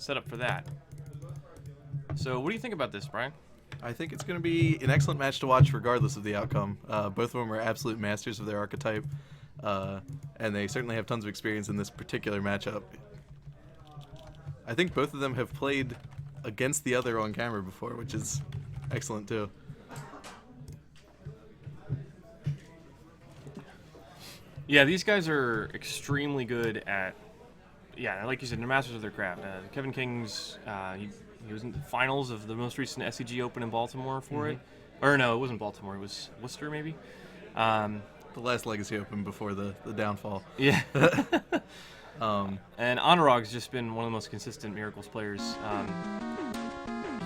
set up for that. So what do you think about this, Brian? I think it's going to be an excellent match to watch regardless of the outcome. Both of them are absolute masters of their archetype, and they certainly have tons of experience in this particular matchup. I think both of them have played against the other on camera before, which is excellent too. Yeah, these guys are extremely good at, like you said, they're masters of their craft. Kevin King's, he was in the finals of the most recent SCG Open in Baltimore for it. Or no, it wasn't Baltimore, it was Worcester maybe. The last Legacy Open before the downfall. Yeah. And Anuraag's just been one of the most consistent Miracles players.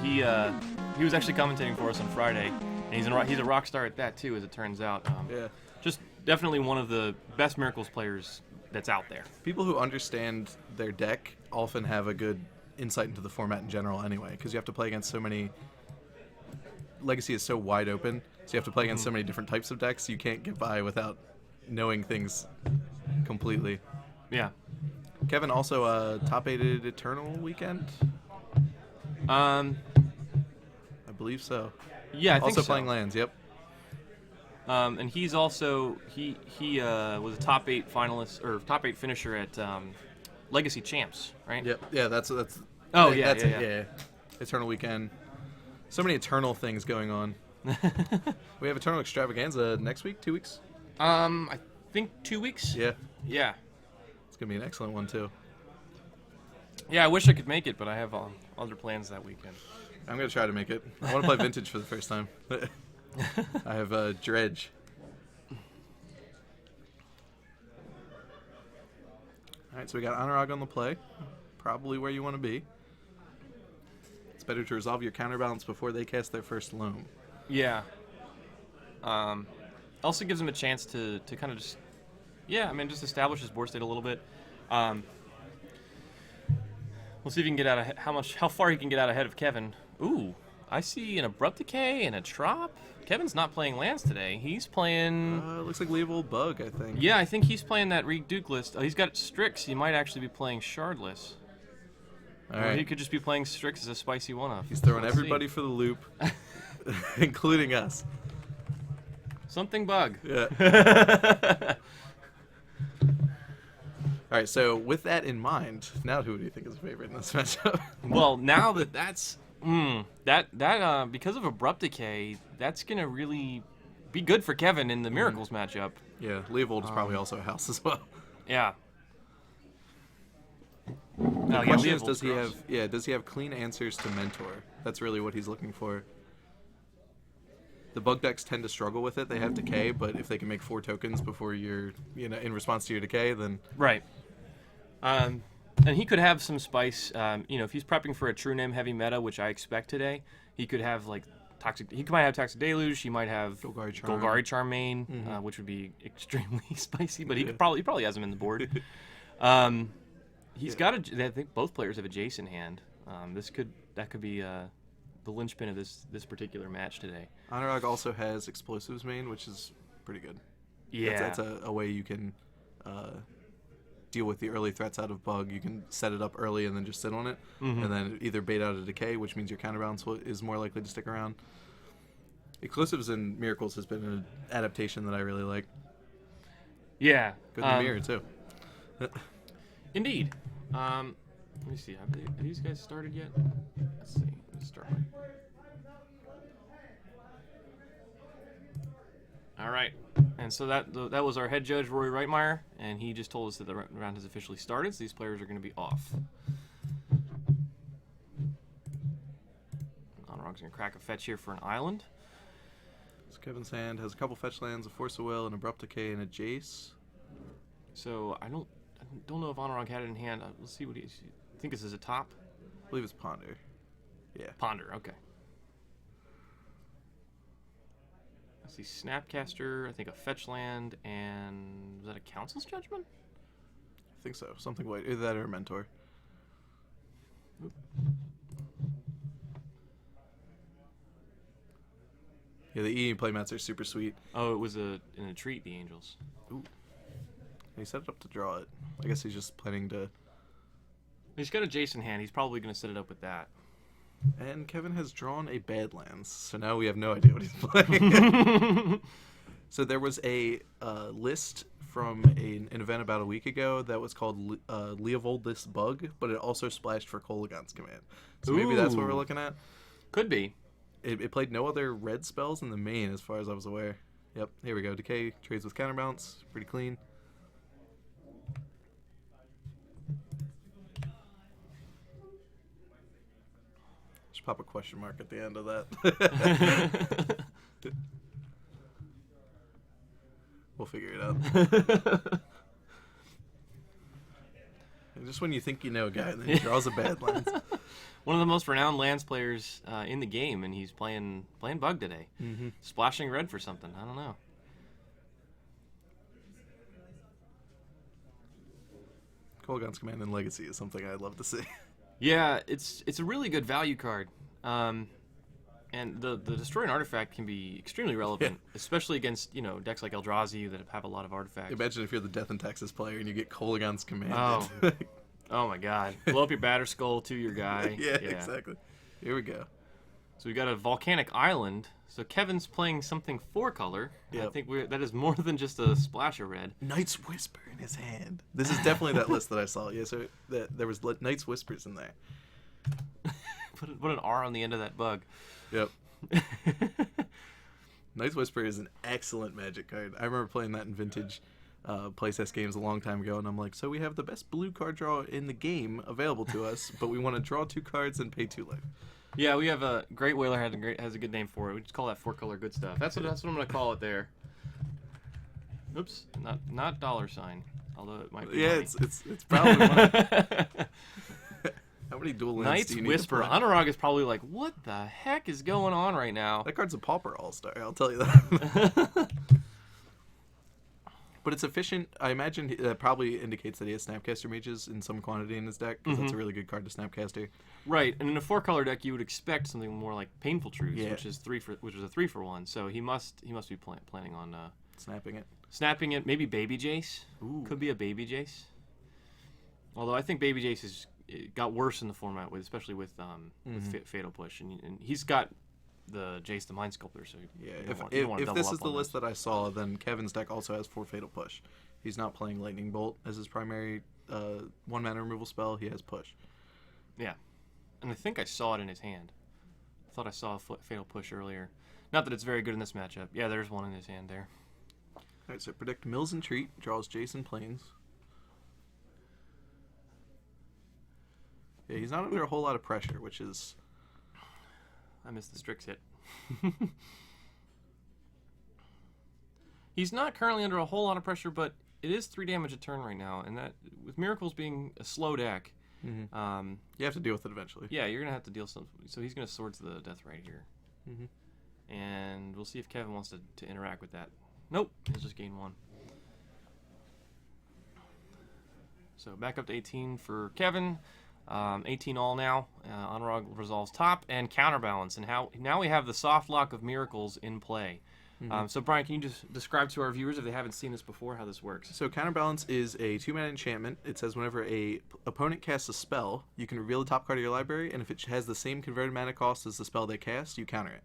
He was actually commentating for us on Friday, and he's a rock star at that too, as it turns out. Yeah. Just definitely one of the best Miracles players that's out there. People who understand their deck often have a good insight into the format in general anyway, because you have to play against so many. Legacy is so wide open, so you have to play against so many different types of decks, you can't get by without knowing things completely. Yeah. Kevin also top-8'd Eternal weekend? I believe so. Yeah, I think so. Also playing lands, yep. And he's also he was a top 8 finalist or top 8 finisher at Legacy Champs, right? Yep. Yeah, that's. Oh that's yeah. it. Eternal weekend. So many Eternal things going on. We have Eternal Extravaganza next week, 2 weeks. I think 2 weeks. Yeah. Yeah. It's gonna be an excellent one too. Yeah, I wish I could make it, but I have other plans that weekend. I'm gonna try to make it. I want to play Vintage for the first time. I have Dredge. All right, so we got Anuraag on the play. Probably where you want to be. It's better to resolve your counterbalance before they cast their first Loam. Yeah. Also gives him a chance to kind of just, just establish his board state a little bit. We'll see if he can get out of how far he can get out ahead of Kevin. Ooh, I see an Abrupt Decay and a Trop. Kevin's not playing lands today. He's playing... looks like Leave Old Bug, I think. Yeah, I think he's playing that Reduke list. Oh, he's got Strix. He might actually be playing Shardless. All or right. he could just be playing Strix as a spicy one-off. He's throwing everybody for the loop, including us. Something bug. Yeah. All right, so with that in mind, now who do you think is a favorite in this matchup? Well, now that's... because of Abrupt Decay, that's going to really be good for Kevin in the Miracles matchup. Yeah, Leovold is probably also a house as well. Yeah. The question is, does he have clean answers to Mentor? That's really what he's looking for. The bug decks tend to struggle with it. They have Decay, but if they can make 4 tokens before you're, in response to your Decay, then... Right. And he could have some spice. If he's prepping for a True Name heavy meta, which I expect today, he could have like Toxic. He might have Toxic Deluge. He might have Golgari Charm main, which would be extremely spicy. But he probably has him in the board. He's got I think both players have a Jace in hand. That could be the linchpin of this particular match today. Anuraag also has Explosives main, which is pretty good. Yeah, that's a way you can. Deal with the early threats out of bug. You can set it up early and then just sit on it, and then either bait out a Decay, which means your counterbalance is more likely to stick around. Explosives in Miracles has been an adaptation that I really like. Yeah, good in the mirror too. Indeed. Let me see. Have these guys started yet? Let's see. Let's start. All right. And so that was our head judge, Roy Reitmeyer, and he just told us that the round has officially started, so these players are going to be off. Anuraag's going to crack a fetch here for an island. So Kevin's hand has a couple fetch lands, a Force of Will, an Abrupt Decay, and a Jace. So I don't know if Anuraag had it in hand. Let's see what I think this is a top? I believe it's Ponder. Yeah. Ponder, okay. I see Snapcaster, I think a fetch land, and was that a Council's Judgment? I think so. Something white. Either that or a Mentor. Oop. Yeah, the E playmats are super sweet. Oh, it was in a treat, the Angels. Ooh. He set it up to draw it. I guess he's just planning to He's got a Jason hand. He's probably going to set it up with that. And Kevin has drawn a Badlands, so now we have no idea what he's playing. So there was a list from an event about a week ago that was called Leovold's Bug, but it also splashed for Kolaghan's Command. So maybe that's what we're looking at. Could be. It played no other red spells in the main, as far as I was aware. Yep, here we go. Decay trades with Counterbalance. Pretty clean. Just pop a question mark at the end of that. We'll figure it out. Just when you think you know a guy, and then he draws a Badlands. One of the most renowned lands players in the game, and he's playing Bug today. Mm-hmm. Splashing red for something. I don't know. Kolaghan's Command in Legacy is something I'd love to see. Yeah, it's a really good value card. And the Destroy an Artifact can be extremely relevant, especially against, decks like Eldrazi that have a lot of artifacts. Imagine if you're the Death and Taxes player and you get Kolaghan's Command. Oh my god. Blow up your Batterskull to your guy. Yeah, exactly. Here we go. So we got a Volcanic Island. So Kevin's playing something 4-color. Yep. I think that is more than just a splash of red. Night's Whisper in his hand. This is definitely that list that I saw. Yeah, so there was Night's Whispers in there. Put an R on the end of that bug. Yep. Night's Whisper is an excellent Magic card. I remember playing that in vintage playtest games a long time ago, and I'm like, so we have the best blue card draw in the game available to us, but we want to draw 2 cards and pay 2 life. Yeah, we have a Great Whaler has a good name for it. We just call that 4-color good stuff. That's what I'm gonna call it there. Oops, not $, although it might be. Yeah, money. it's probably money. How many dual lands Night's do you need Whisper. to play? Anuraag is probably like, what the heck is going on right now? That card's a Pauper All-Star, I'll tell you that. But it's efficient. I imagine that probably indicates that he has Snapcaster Mages in some quantity in his deck, because that's a really good card to Snapcaster. Right, and in a 4-color deck, you would expect something more like Painful Truths, which is a 3-for-1. So he must be planning on snapping it. Maybe Baby Jace. Ooh. Could be a Baby Jace. Although I think Baby Jace it got worse in the format, especially with Fatal Push, and he's got the Jace the Mind Sculptor. So yeah, if this is the list that I saw, then Kevin's deck also has 4 Fatal Push. He's not playing Lightning Bolt as his primary 1-mana removal spell. He has Push. Yeah, and I think I saw it in his hand. I thought I saw a Fatal Push earlier. Not that it's very good in this matchup. Yeah, there's one in his hand there. All right, so predict Mills and Treat, draws Jason Plains. Yeah, he's not under a whole lot of pressure, which is... I missed the Strix hit. He's not currently under a whole lot of pressure, but it is 3 damage a turn right now, and that with Miracles being a slow deck, you have to deal with it eventually. Yeah, you're gonna have to deal some. So he's gonna Swords to the Death right here, and we'll see if Kevin wants to interact with that. Nope, he'll just gain 1. So back up to 18 for Kevin. 18 all now. Anuraag resolves top and Counterbalance, and now we have the soft lock of Miracles in play. So Brian, can you just describe to our viewers, if they haven't seen this before, how this works? So Counterbalance is a 2-mana enchantment. It says whenever a opponent casts a spell, you can reveal the top card of your library, and if it has the same converted mana cost as the spell they cast, you counter it.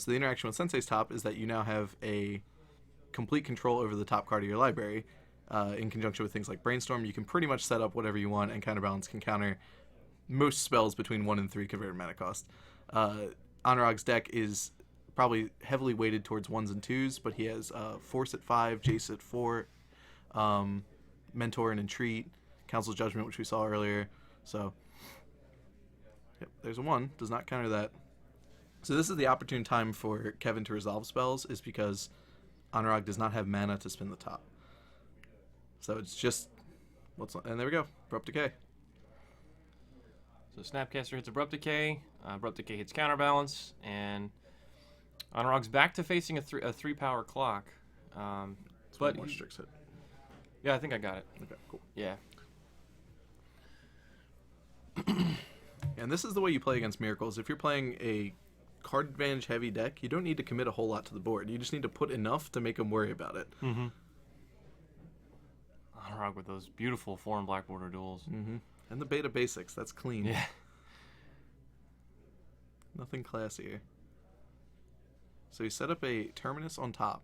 So the interaction with Sensei's top is that you now have a complete control over the top card of your library. In conjunction with things like Brainstorm, you can pretty much set up whatever you want, and Counterbalance can counter most spells between 1 and 3 converted mana cost. Anuraag's deck is probably heavily weighted towards 1s and 2s, but he has Force at 5, Jace at 4, Mentor and Entreat, Council's Judgment, which we saw earlier. So, yep, there's a 1. Does not counter that. So this is the opportune time for Kevin to resolve spells, is because Anuraag does not have mana to spin the top. So it's just... and there we go. Abrupt Decay. So Snapcaster hits Abrupt Decay. Abrupt Decay hits Counterbalance. And Anuraag's back to facing a 3-power clock. But more Strix hit. Yeah, I think I got it. Okay, cool. Yeah. And this is the way you play against Miracles. If you're playing a card advantage heavy deck, you don't need to commit a whole lot to the board. You just need to put enough to make them worry about it. Anuraag with those beautiful 4 and black border duels. And the beta basics. That's clean. Yeah. Nothing classier. So he set up a Terminus on top.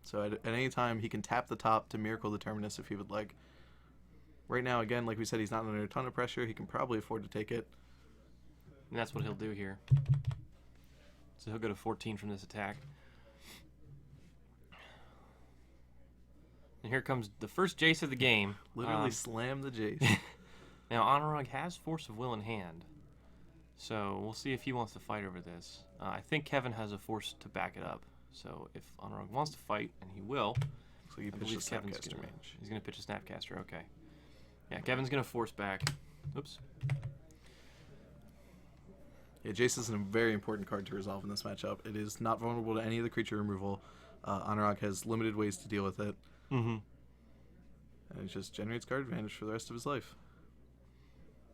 So at any time, he can tap the top to Miracle the Terminus if he would like. Right now, again, like we said, he's not under a ton of pressure. He can probably afford to take it. And that's what he'll do here. So he'll go to 14 from this attack. And here comes the first Jace of the game. Literally slam the Jace. Now, Anuraag has Force of Will in hand. So we'll see if he wants to fight over this. I think Kevin has a Force to back it up. So if Anuraag wants to fight, and he will, So he pitches Snapcaster Mage. He's going to pitch a Snapcaster, okay. Yeah, Kevin's going to Force back. Oops. Yeah, Jace is a very important card to resolve in this matchup. It is not vulnerable to any of the creature removal. Anuraag has limited ways to deal with it. Mm-hmm. And it just generates card advantage for the rest of his life.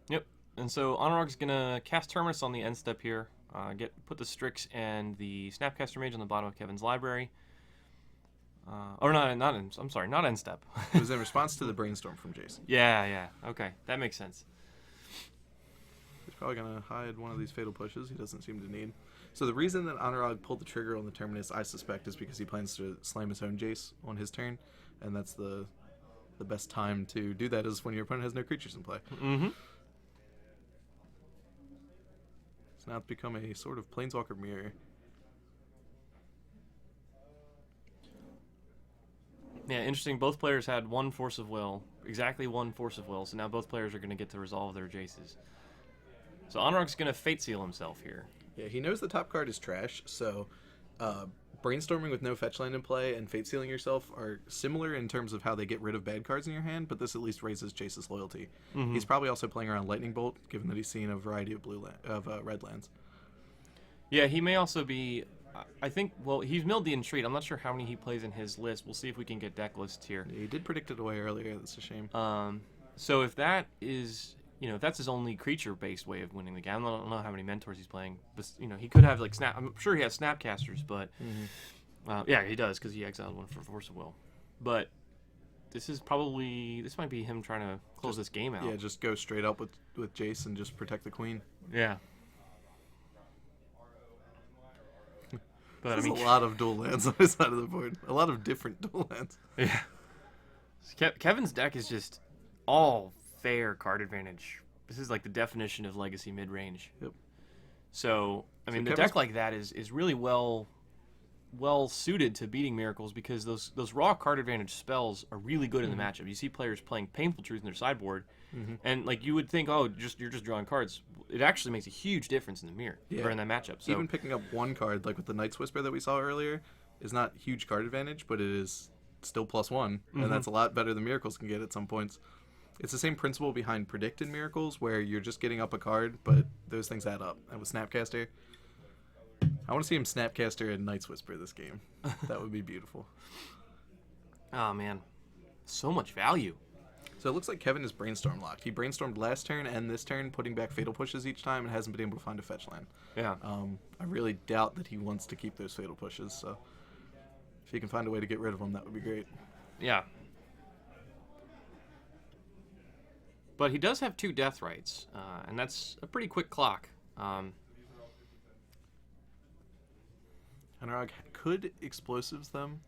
Yep. And so Anuraag's going to cast Terminus on the end step here. Put the Strix and the Snapcaster Mage on the bottom of Kevin's library. Not end step. It was in response to the Brainstorm from Jason. Yeah. Okay, that makes sense. He's probably going to hide one of these Fatal Pushes he doesn't seem to need. So the reason that Anuraag pulled the trigger on the Terminus, I suspect, is because he plans to slam his own Jace on his turn. And that's the best time to do that is when your opponent has no creatures in play. Mm-hmm. So now it's become a sort of Planeswalker mirror. Yeah, interesting. Both players had one Force of Will, exactly one Force of Will, so now both players are going to get to resolve their Jaces. So Anuraag's going to Fate Seal himself here. Yeah, he knows the top card is trash, so Brainstorming with no fetch land in play and Fate Sealing yourself are similar in terms of how they get rid of bad cards in your hand, but this at least raises Jace's loyalty. Mm-hmm. He's probably also playing around Lightning Bolt, given that he's seen a variety of red lands. Yeah, he may also be... I think, well, he's milled the Entreat. I'm not sure how many he plays in his list. We'll see if we can get deck lists here. Yeah, he did predict it away earlier. That's a shame. So if that is, if that's his only creature-based way of winning the game, I don't know how many Mentors he's playing. But, he could have, I'm sure he has Snapcasters, but... Mm-hmm. Yeah, he does, because he exiled one for Force of Will. But this might be him trying to close this game out. Yeah, just go straight up with Jace and just protect the Queen. Yeah. But There's a lot of dual lands on his side of the board. A lot of different dual lands. Yeah. Kevin's deck is just all fair card advantage. This is like the definition of Legacy Midrange. Yep. So, the deck like that is really well suited to beating Miracles because those raw card advantage spells are really good in the matchup. You see players playing Painful Truth in their sideboard, and you would think, you're just drawing cards. It actually makes a huge difference in the mirror or in that matchup. So even picking up one card, like with the Night's Whisper that we saw earlier, is not huge card advantage, but it is still +1, and that's a lot better than Miracles can get at some points. It's the same principle behind Predict in Miracles, where you're just getting up a card, but those things add up. And with Snapcaster, I want to see him Snapcaster and Night's Whisper this game. That would be beautiful. Oh, man. So much value. So it looks like Kevin is Brainstorm locked. He brainstormed last turn and this turn, putting back Fatal Pushes each time, and hasn't been able to find a fetch land. Yeah. I really doubt that he wants to keep those Fatal Pushes, so if he can find a way to get rid of them, that would be great. Yeah. But he does have 2 Death Rights, and that's a pretty quick clock. Anuraag could Explosives them.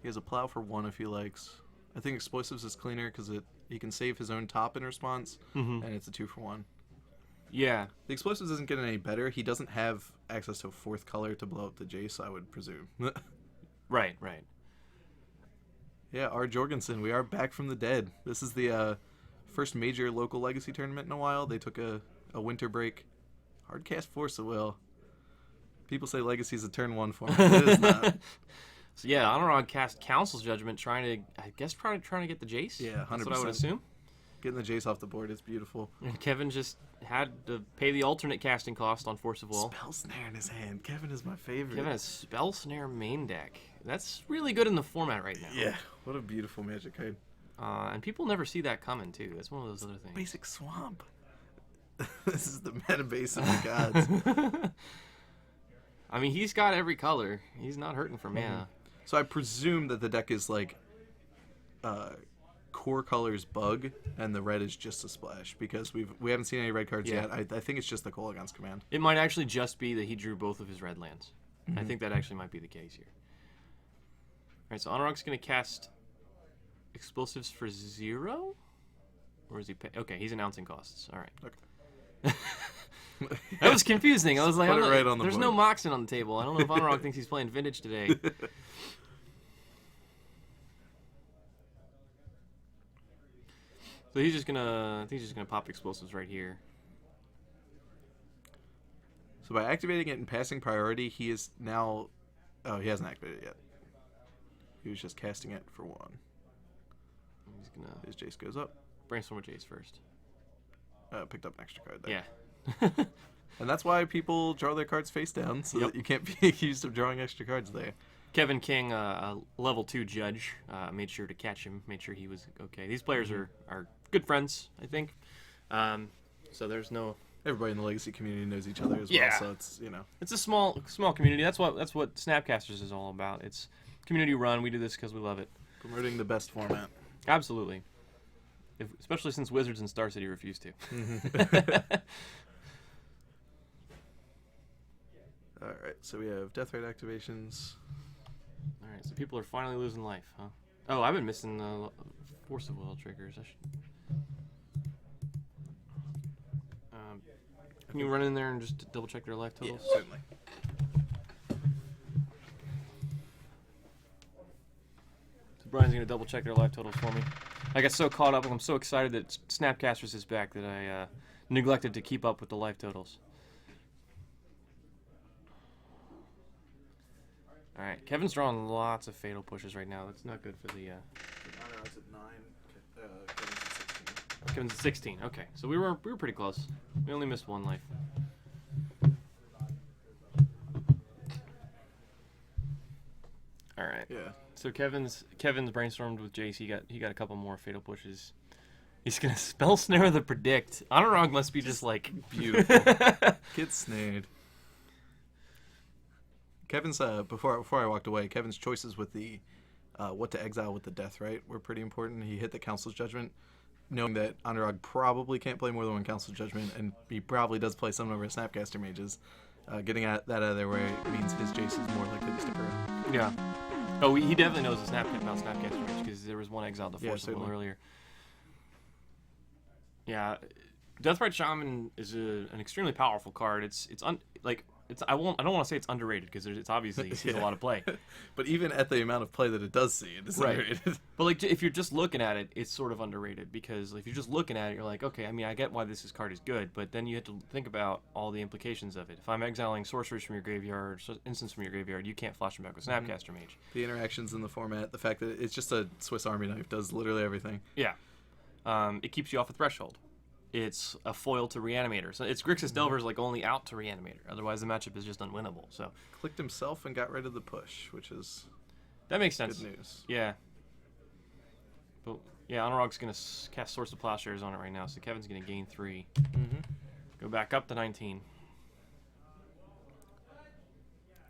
He has a Plow for 1 if he likes. I think Explosives is cleaner because he can save his own top in response, and it's a 2 for 1. Yeah. The Explosives isn't getting any better. He doesn't have access to a 4th color to blow up the Jace, I would presume. Right. Yeah, R. Jorgensen, we are back from the dead. This is the first major local Legacy tournament in a while. They took a winter break. Hardcast Force of Will. People say Legacy's a turn 1 format. It is not. So yeah, Anuraag cast Council's Judgment, trying to get the Jace. Yeah, 100%. That's what I would assume. Getting the Jace off the board is beautiful. And Kevin just had to pay the alternate casting cost on Force of Will. Spell Snare in his hand. Kevin is my favorite. Kevin has Spell Snare main deck. That's really good in the format right now. Yeah, what a beautiful Magic card. And people never see that coming too. That's one of those other things. Basic Swamp. This is the meta base of the gods. He's got every color. He's not hurting for mana. So I presume that the deck is core colors bug, and the red is just a splash because we haven't seen any red cards yet. I think it's just the Kolaghan's command. It might actually just be that he drew both of his red lands. I think that actually might be the case here. All right, so Anuraag's going to cast explosives for 0? Or is he okay, he's announcing costs. All right. Okay. That was confusing. I was like, there's no MOX on the table. I don't know if Anuraag thinks he's playing vintage today. So he's just gonna, I think he's just gonna pop explosives right here. So by activating it in passing priority, he is now. Oh, he hasn't activated it yet. He was just casting it for 1. He's gonna. His Jace goes up. Brainstorm with Jace first. Picked up an extra card there. Yeah. And that's why people draw their cards face down, so that you can't be accused of drawing extra cards there. Kevin King, a level 2 judge, made sure to catch him, made sure he was okay. These players are good friends, I think. So there's no. Everybody in the Legacy community knows each other as well, so it's it's a small community. That's what Snapcasters is all about. It's community run. We do this because we love it. Promoting the best format. Absolutely. Especially since Wizards and Star City refuse to. All right, so we have death rate activations. All right, so people are finally losing life, huh? Oh, I've been missing the Force of Will triggers. I should. Can you run in there and just double check their life totals? Yeah, certainly. So Brian's gonna double check their life totals for me. I got so caught up and I'm so excited that Snapcasters is back that I neglected to keep up with the life totals. All right, Kevin's drawing lots of fatal pushes right now. That's not good for the. Anuraag's at 9. Kevin's at 16. Okay, so we were pretty close. We only missed 1 life. All right. Yeah. So Kevin's brainstormed with Jace. He got a couple more fatal pushes. He's gonna spell snare the predict. Anuraag must be just like beautiful. Get snared. Kevin's before I walked away, Kevin's choices with the what to exile with the death right were pretty important. He hit the Council's Judgment, knowing that Anuraag probably can't play more than 1 Council's Judgment, and he probably does play some number of Snapcaster mages. Getting that out of their way means his Jace is more likely to stick around. Yeah. Oh, he definitely knows about Snapcaster mage because there was 1 exiled to Force of Will earlier. Yeah, Deathrite Shaman is an extremely powerful card. I don't want to say it's underrated because it's obviously sees a lot of play. But even at the amount of play that it does see, it is underrated. But like if you're just looking at it, it's sort of underrated because if you're just looking at it, you're like, okay, I mean, I get why this card is good, but then you have to think about all the implications of it. If I'm exiling sorceries from your graveyard, instants from your graveyard, you can't flash them back with Snapcaster Mage. The interactions in the format, the fact that it's just a Swiss Army knife, does literally everything. Yeah. It keeps you off a threshold. It's a foil to Reanimator. So it's Grixis Delver's like only out to Reanimator. Otherwise, the matchup is just unwinnable. So clicked himself and got rid of the push, which is that makes sense. Good news. Yeah. But yeah, Anuraag's gonna cast Source of Plowshares on it right now. So Kevin's gonna gain 3. Go back up to 19.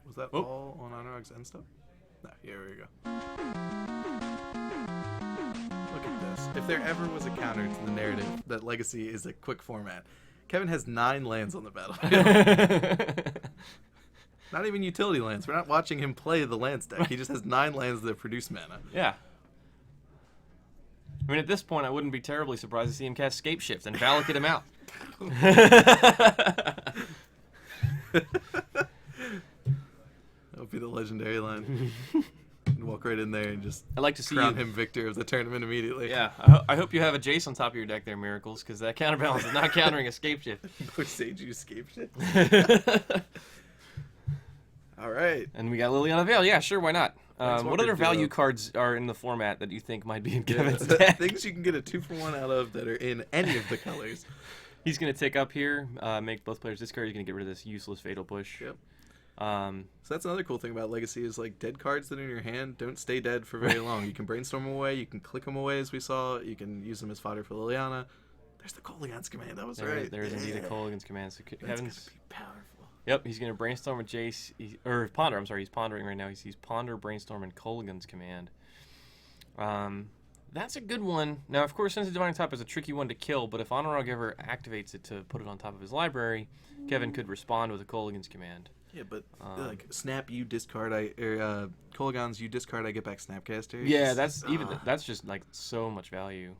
Was that all on Anuraag's end stuff? No. Here we go. Look at this. If there ever was a counter to the narrative that Legacy is a quick format, Kevin has 9 lands on the battlefield. Not even utility lands. We're not watching him play the lands deck. He just has 9 lands that produce mana. Yeah. I mean, at this point, I wouldn't be terribly surprised to see him cast Scape Shift and Valakut him out. That would be the legendary line. And walk right in there and just I'd like to see crown him victor of the tournament immediately. Yeah, I hope you have a Jace on top of your deck there, Miracles, because that counterbalance is not countering a Scape Shift. Go Sage, you Scape Shift. All right. And we got Liliana Veil. Yeah, sure, why not? What other value cards are in the format that you think might be in Kevin's deck? Things you can get a 2-for-1 out of that are in any of the colors. He's going to take up here, make both players discard. He's going to get rid of this useless Fatal Push. Yep. So that's another cool thing about Legacy is like dead cards that are in your hand don't stay dead for very long. You can brainstorm them away, you can click them away as we saw, you can use them as fodder for Liliana. There's the Kolaghan's command, that was right. There is indeed a Kolaghan's command. So Kevin's gonna be powerful. Yep, he's going to brainstorm with Jace, or Ponder, I'm sorry, he's pondering right now. He's Ponder, Brainstorm, and Kolaghan's command. That's a good one. Now, of course, since the Divining Top is a tricky one to kill, but if Anuraag ever activates it to put it on top of his library, Kevin could respond with a Kolaghan's Command. Yeah, but like snap, you discard. Kolaghan's, you discard. I get back Snapcaster. Yeah, that's just like so much value.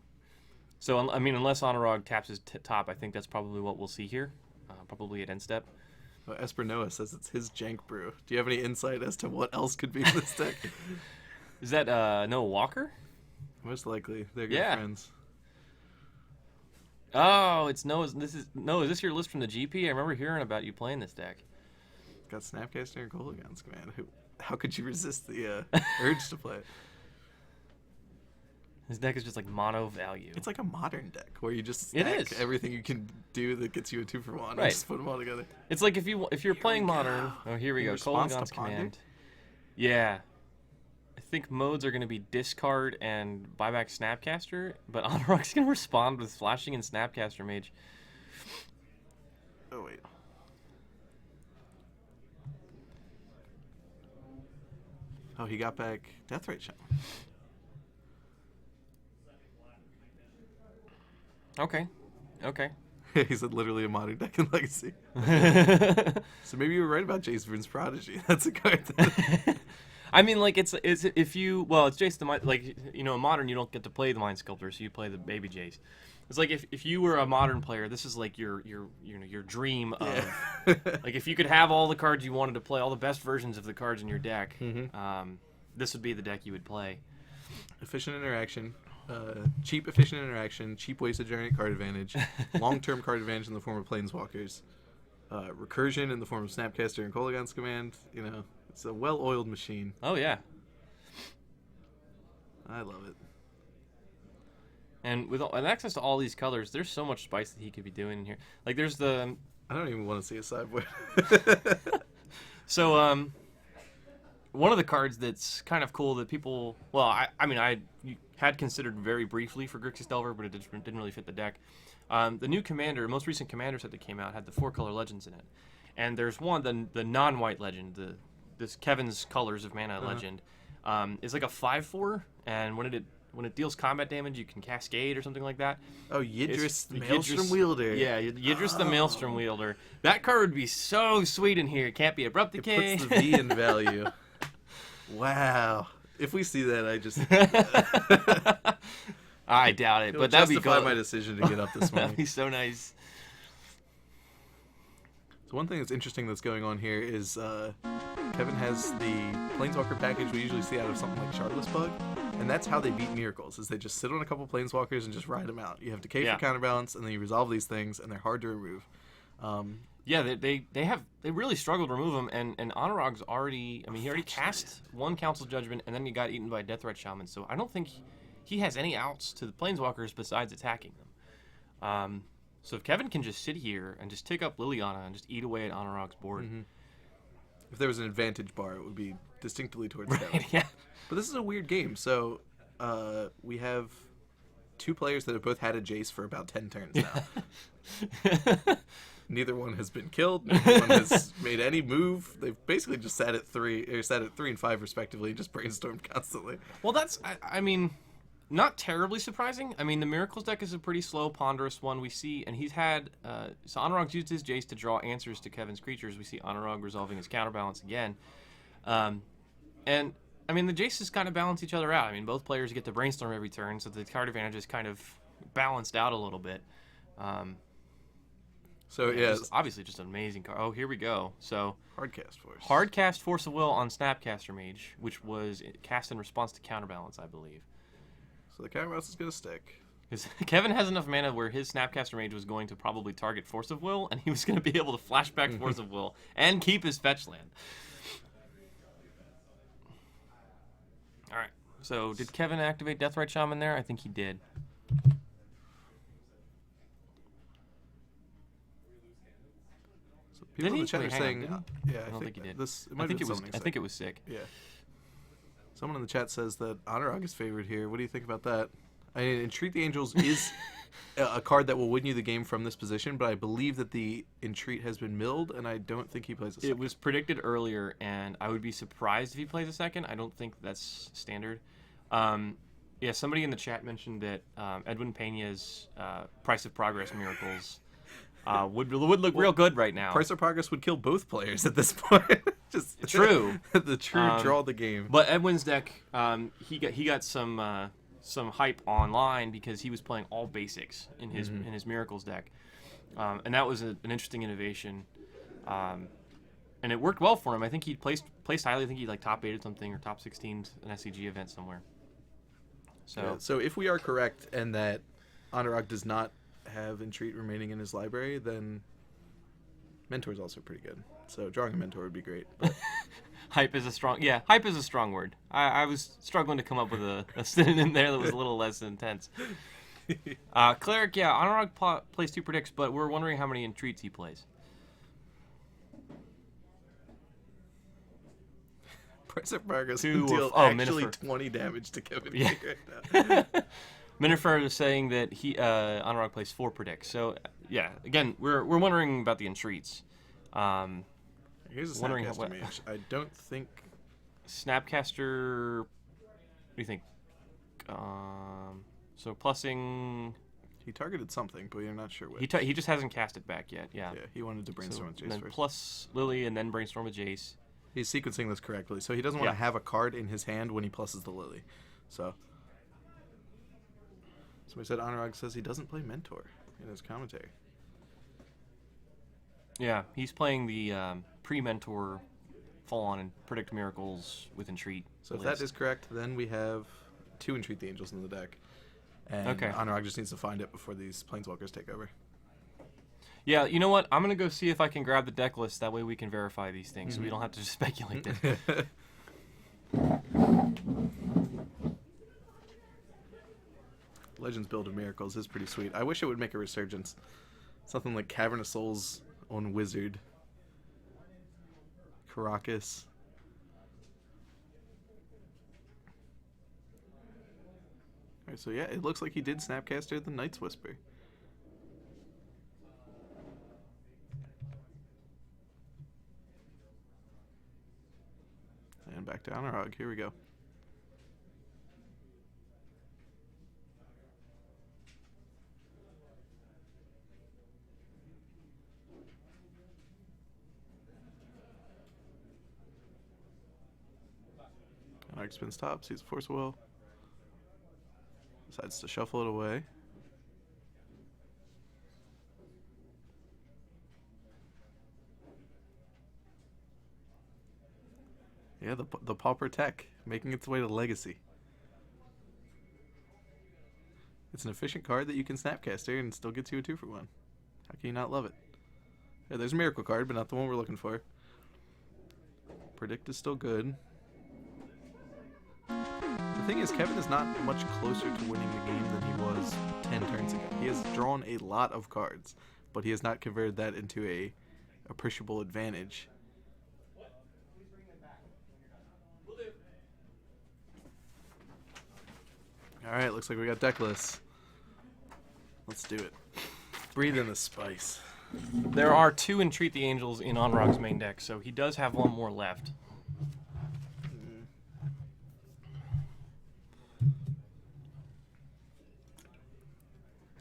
So I mean, unless Anuraag taps his top, I think that's probably what we'll see here, probably at end step. Oh, Esper Noah says it's his Jank Brew. Do you have any insight as to what else could be in this deck? Is that Noah Walker? Most likely, they're good friends. Oh, it's Noah's. Is this your list from the GP? I remember hearing about you playing this deck. Got Snapcaster and Kolaghan's Command. How could you resist the urge to play it? His deck is just like mono value. It's like a modern deck where you just stack everything you can do that gets you a 2-for-1 and just put them all together. It's like if you're playing modern. Oh, here we go. Kolaghan's Command. Yeah. I think modes are going to be discard and buyback Snapcaster, but Anuraag's going to respond with flashing and Snapcaster Mage. Oh, wait. Oh, he got back Deathrite Shaman. Okay. He said literally a modern deck in Legacy. So maybe you were right about Jace Vryn's Prodigy. That's a card that... I mean, like, it's Jace the Mind, like, you know, in modern you don't get to play the Mind Sculptor, so you play the baby Jace. It's like if you were a modern player, this is like your dream of like if you could have all the cards you wanted to play, all the best versions of the cards in your deck, this would be the deck you would play. Efficient interaction, cheap efficient interaction, cheap ways to generate card advantage, long-term card advantage in the form of Planeswalkers, recursion in the form of Snapcaster and Kolaghan's Command. You know, it's a well-oiled machine. Oh yeah, I love it. And with access to all these colors, there's so much spice that he could be doing in here. Like there's the... I don't even want to see a sideboard. So, one of the cards that's kind of cool that people... Well, I had considered very briefly for Grixis Delver, but it didn't really fit the deck. The new commander, most recent commander set that came out, had the 4-color legends in it. And there's one, the non-white legend, this Kevin's Colors of Mana legend, is like a 5/4, and when it deals combat damage, you can cascade or something like that. Oh, Yidris the Maelstrom Wielder. Yeah, Yidris the Maelstrom Wielder. That card would be so sweet in here. It can't be Abrupt Decay. It puts the V in value. Wow. If we see that, I just... I doubt it, but that'd be good. Justify my decision to get up this morning. That'd be so nice. So one thing that's interesting that's going on here is Kevin has the Planeswalker package we usually see out of something like Shardless Bug. And that's how they beat Miracles, is they just sit on a couple Planeswalkers and just ride them out. You have Decay for counterbalance, and then you resolve these things, and they're hard to remove. They really struggled to remove them, and Anuraag's already... I mean, he already cast one Council Judgment, and then he got eaten by Deathrite Shaman, so I don't think he has any outs to the Planeswalkers besides attacking them. So if Kevin can just sit here and just take up Liliana and just eat away at Anuraag's board... Mm-hmm. If there was an advantage bar, it would be distinctly towards Kevin. Yeah. But this is a weird game. So we have two players that have both had a Jace for about 10 turns now. Neither one has been killed. Neither one has made any move. They've basically just sat at 3 and 5 respectively, and just brainstormed constantly. Well, that's I mean, not terribly surprising. I mean, the Miracles deck is a pretty slow, ponderous one. We see, and he's had so Anuraag's used his Jace to draw answers to Kevin's creatures. We see Anuraag resolving his counterbalance again, and I mean, the Jaces kind of balance each other out. I mean, both players get to brainstorm every turn, so the card advantage is kind of balanced out a little bit. So yeah, it's obviously just an amazing card. Oh, here we go. So Hardcast Force. Hardcast Force of Will on Snapcaster Mage, which was cast in response to counterbalance, I believe. So the counterbalance is going to stick. Because Kevin has enough mana where his Snapcaster Mage was going to probably target Force of Will, and he was going to be able to flashback Force of Will and keep his fetch land. All right. So did Kevin activate Deathrite Shaman there? I think he did. So people in the chat are saying, I don't think he did. I think it was sick. Yeah. Someone in the chat says that Anuraag is favored here. What do you think about that? I mean, Entreat the Angels is a card that will win you the game from this position, but I believe that the Entreat has been milled, and I don't think he plays a second. It was predicted earlier, and I would be surprised if he plays a second. I don't think that's standard. Yeah, somebody in the chat mentioned that Edwin Pena's Price of Progress miracles would look real good right now. Price of Progress would kill both players at this point. Just True. The true draw of the game. But Edwin's deck, he got some hype online because he was playing all basics in his miracles deck, and that was an interesting innovation. And it worked well for him. I think he placed highly. I think he like top 8 or something, or top 16 an SCG event somewhere. So if we are correct and that Anuraag does not have Entreat remaining in his library, then Mentor is also pretty good. So drawing a Mentor would be great. But hype is a strong word. I was struggling to come up with a synonym there that was a little less intense. Cleric, yeah, Anuraag plays 2 predicts, but we're wondering how many Entreats he plays. Price of Progress Two will deal actually 20 damage to Kevin right now. Minifer is saying that Anuraag plays 4 predicts. So yeah, again, we're wondering about the Entreats. Here's a Snapcaster mage. I don't think Snapcaster. What do you think? So plussing. He targeted something, but you're not sure which. He just hasn't cast it back yet. Yeah. Yeah, he wanted to brainstorm with Jace then first. Plus Lily and then brainstorm with Jace. He's sequencing this correctly, so he doesn't want to have a card in his hand when he pluses the Lily. So somebody said Anuraag says he doesn't play Mentor in his commentary. Yeah, he's playing the pre-Mentor Fall On and Predict Miracles with Entreat. So if that is correct, then we have 2 Entreat the Angels in the deck. And Anuraag just needs to find it before these Planeswalkers take over. Yeah, you know what? I'm going to go see if I can grab the deck list. That way we can verify these things, so we don't have to just speculate it. Legends build of Miracles is pretty sweet. I wish it would make a resurgence. Something like Cavern of Souls on Wizard. Caracas. Alright, so yeah, it looks like he did Snapcaster the Night's Whisper. And back to Anuraag. Here we go. Anuraag spins top, sees a Force Will. Decides to shuffle it away. Yeah, the Pauper Tech, making its way to Legacy. It's an efficient card that you can Snapcaster and still gets you a 2-for-1. How can you not love it? Yeah, there's a Miracle card, but not the one we're looking for. Predict is still good. The thing is, Kevin is not much closer to winning the game than he was 10 turns ago. He has drawn a lot of cards, but he has not converted that into a appreciable advantage. Alright, looks like we got deck lists. Let's do it. Breathe in the spice. There are 2 Entreat the Angels in Anuraag's main deck, so he does have 1 more left.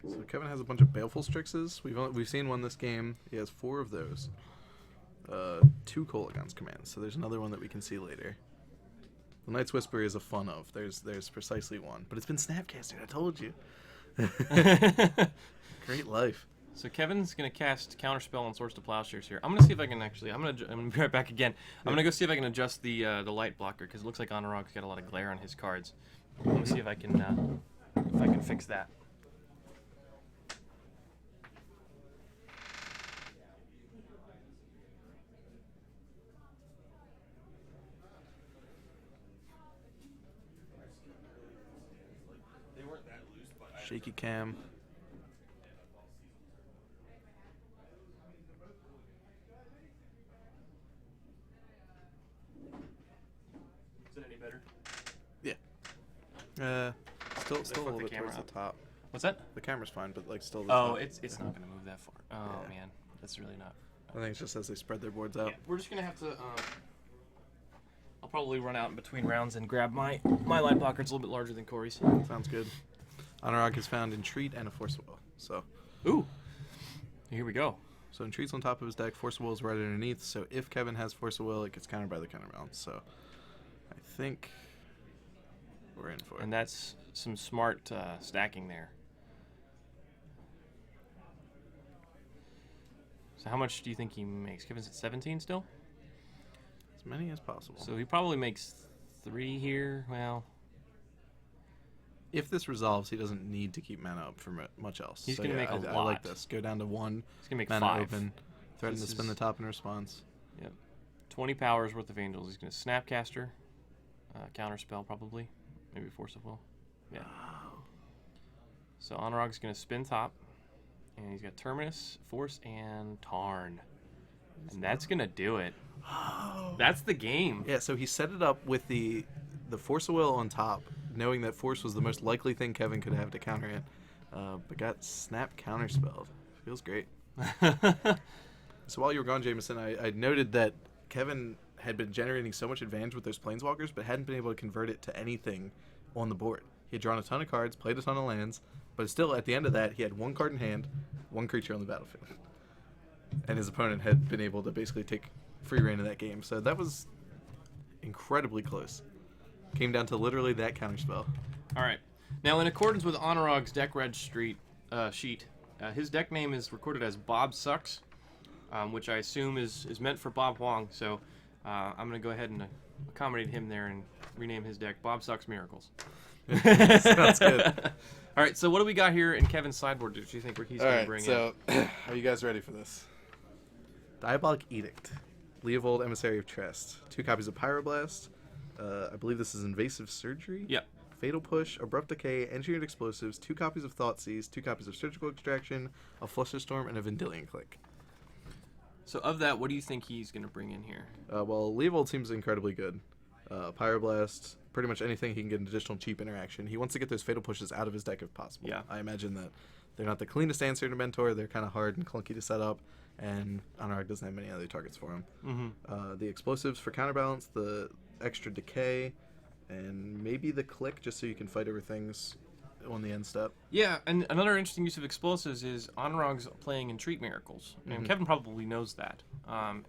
So Kevin has a bunch of Baleful Strixes. We've seen one this game. He has 4 of those. 2 Kolaghan's commands. So there's another one that we can see later. The Night's Whisper is a fun of. There's precisely 1, but it's been Snapcastered. I told you. Great life. So Kevin's gonna cast Counterspell on Swords to Plowshares here. I'm gonna see if I can actually. I'm gonna be right back again. I'm gonna go see if I can adjust the light blocker because it looks like Anuraag's got a lot of glare on his cards. I'm gonna see if I can fix that. Shaky cam. Is it any better? Yeah. Still a little bit towards the top. What's that? The camera's fine, but like still. Oh, it's not gonna move that far. Oh man, that's really not. I think it's just as they spread their boards out. Yeah, we're just gonna have to. I'll probably run out in between rounds and grab my line blocker. It's a little bit larger than Corey's. Sounds good. Anuraag is found Entreat and a Force of Will. So, ooh, here we go. So Entreat's on top of his deck. Force of Will is right underneath. So if Kevin has Force of Will, it gets countered by the counterbalance. So I think we're in for it. And that's some smart stacking there. So how much do you think he makes? Kevin's at 17 still? As many as possible. So he probably makes 3 here. Well, if this resolves, he doesn't need to keep mana up for much else. He's going to make a lot. I like this. Go down to 1. He's going to make mana 5. Open. Threaten to spin the top in response. Yep. 20 powers worth of angels. He's going to Snapcaster. Counterspell probably. Maybe Force of Will. Yeah. So Anuraag's going to spin top. And he's got Terminus, Force, and Tarn. And that's going to do it. That's the game. Yeah, so he set it up with the Force of Will on top, knowing that Force was the most likely thing Kevin could have to counter it. But got Snap counterspelled. Feels great. So while you were gone, Jameson, I noted that Kevin had been generating so much advantage with those Planeswalkers, but hadn't been able to convert it to anything on the board. He had drawn a ton of cards, played a ton of lands, but still, at the end of that, he had 1 card in hand, 1 creature on the battlefield. And his opponent had been able to basically take free reign of that game. So that was incredibly close. Came down to literally that counterspell. All right. Now, in accordance with Anuraag's deck reg sheet, his deck name is recorded as Bob Sucks, which I assume is meant for Bob Huang. So I'm going to go ahead and accommodate him there and rename his deck Bob Sucks Miracles. Sounds good. All right, so what do we got here in Kevin's sideboard? Do you think he's going to bring in? So, are you guys ready for this? Diabolic Edict. Leovold, Emissary of Trest. 2 copies of Pyroblast. I believe this is Invasive Surgery. Yep. Fatal Push, Abrupt Decay, Engineered Explosives, 2 copies of Thoughtseize, 2 copies of Surgical Extraction, a Flusterstorm, and a Vendilion Click. So of that, what do you think he's going to bring in here? Well, Leovold seems incredibly good. Pyroblast, pretty much anything he can get an additional cheap interaction. He wants to get those Fatal Pushes out of his deck if possible. Yeah. I imagine that they're not the cleanest answer to Mentor. They're kind of hard and clunky to set up, and Anuraag doesn't have many other targets for him. Mm-hmm. The Explosives for counterbalance, the extra Decay, and maybe the Click just so you can fight over things on the end step. Yeah, and another interesting use of Explosives is Anuraag's playing Entreat Miracles. And Kevin probably knows that.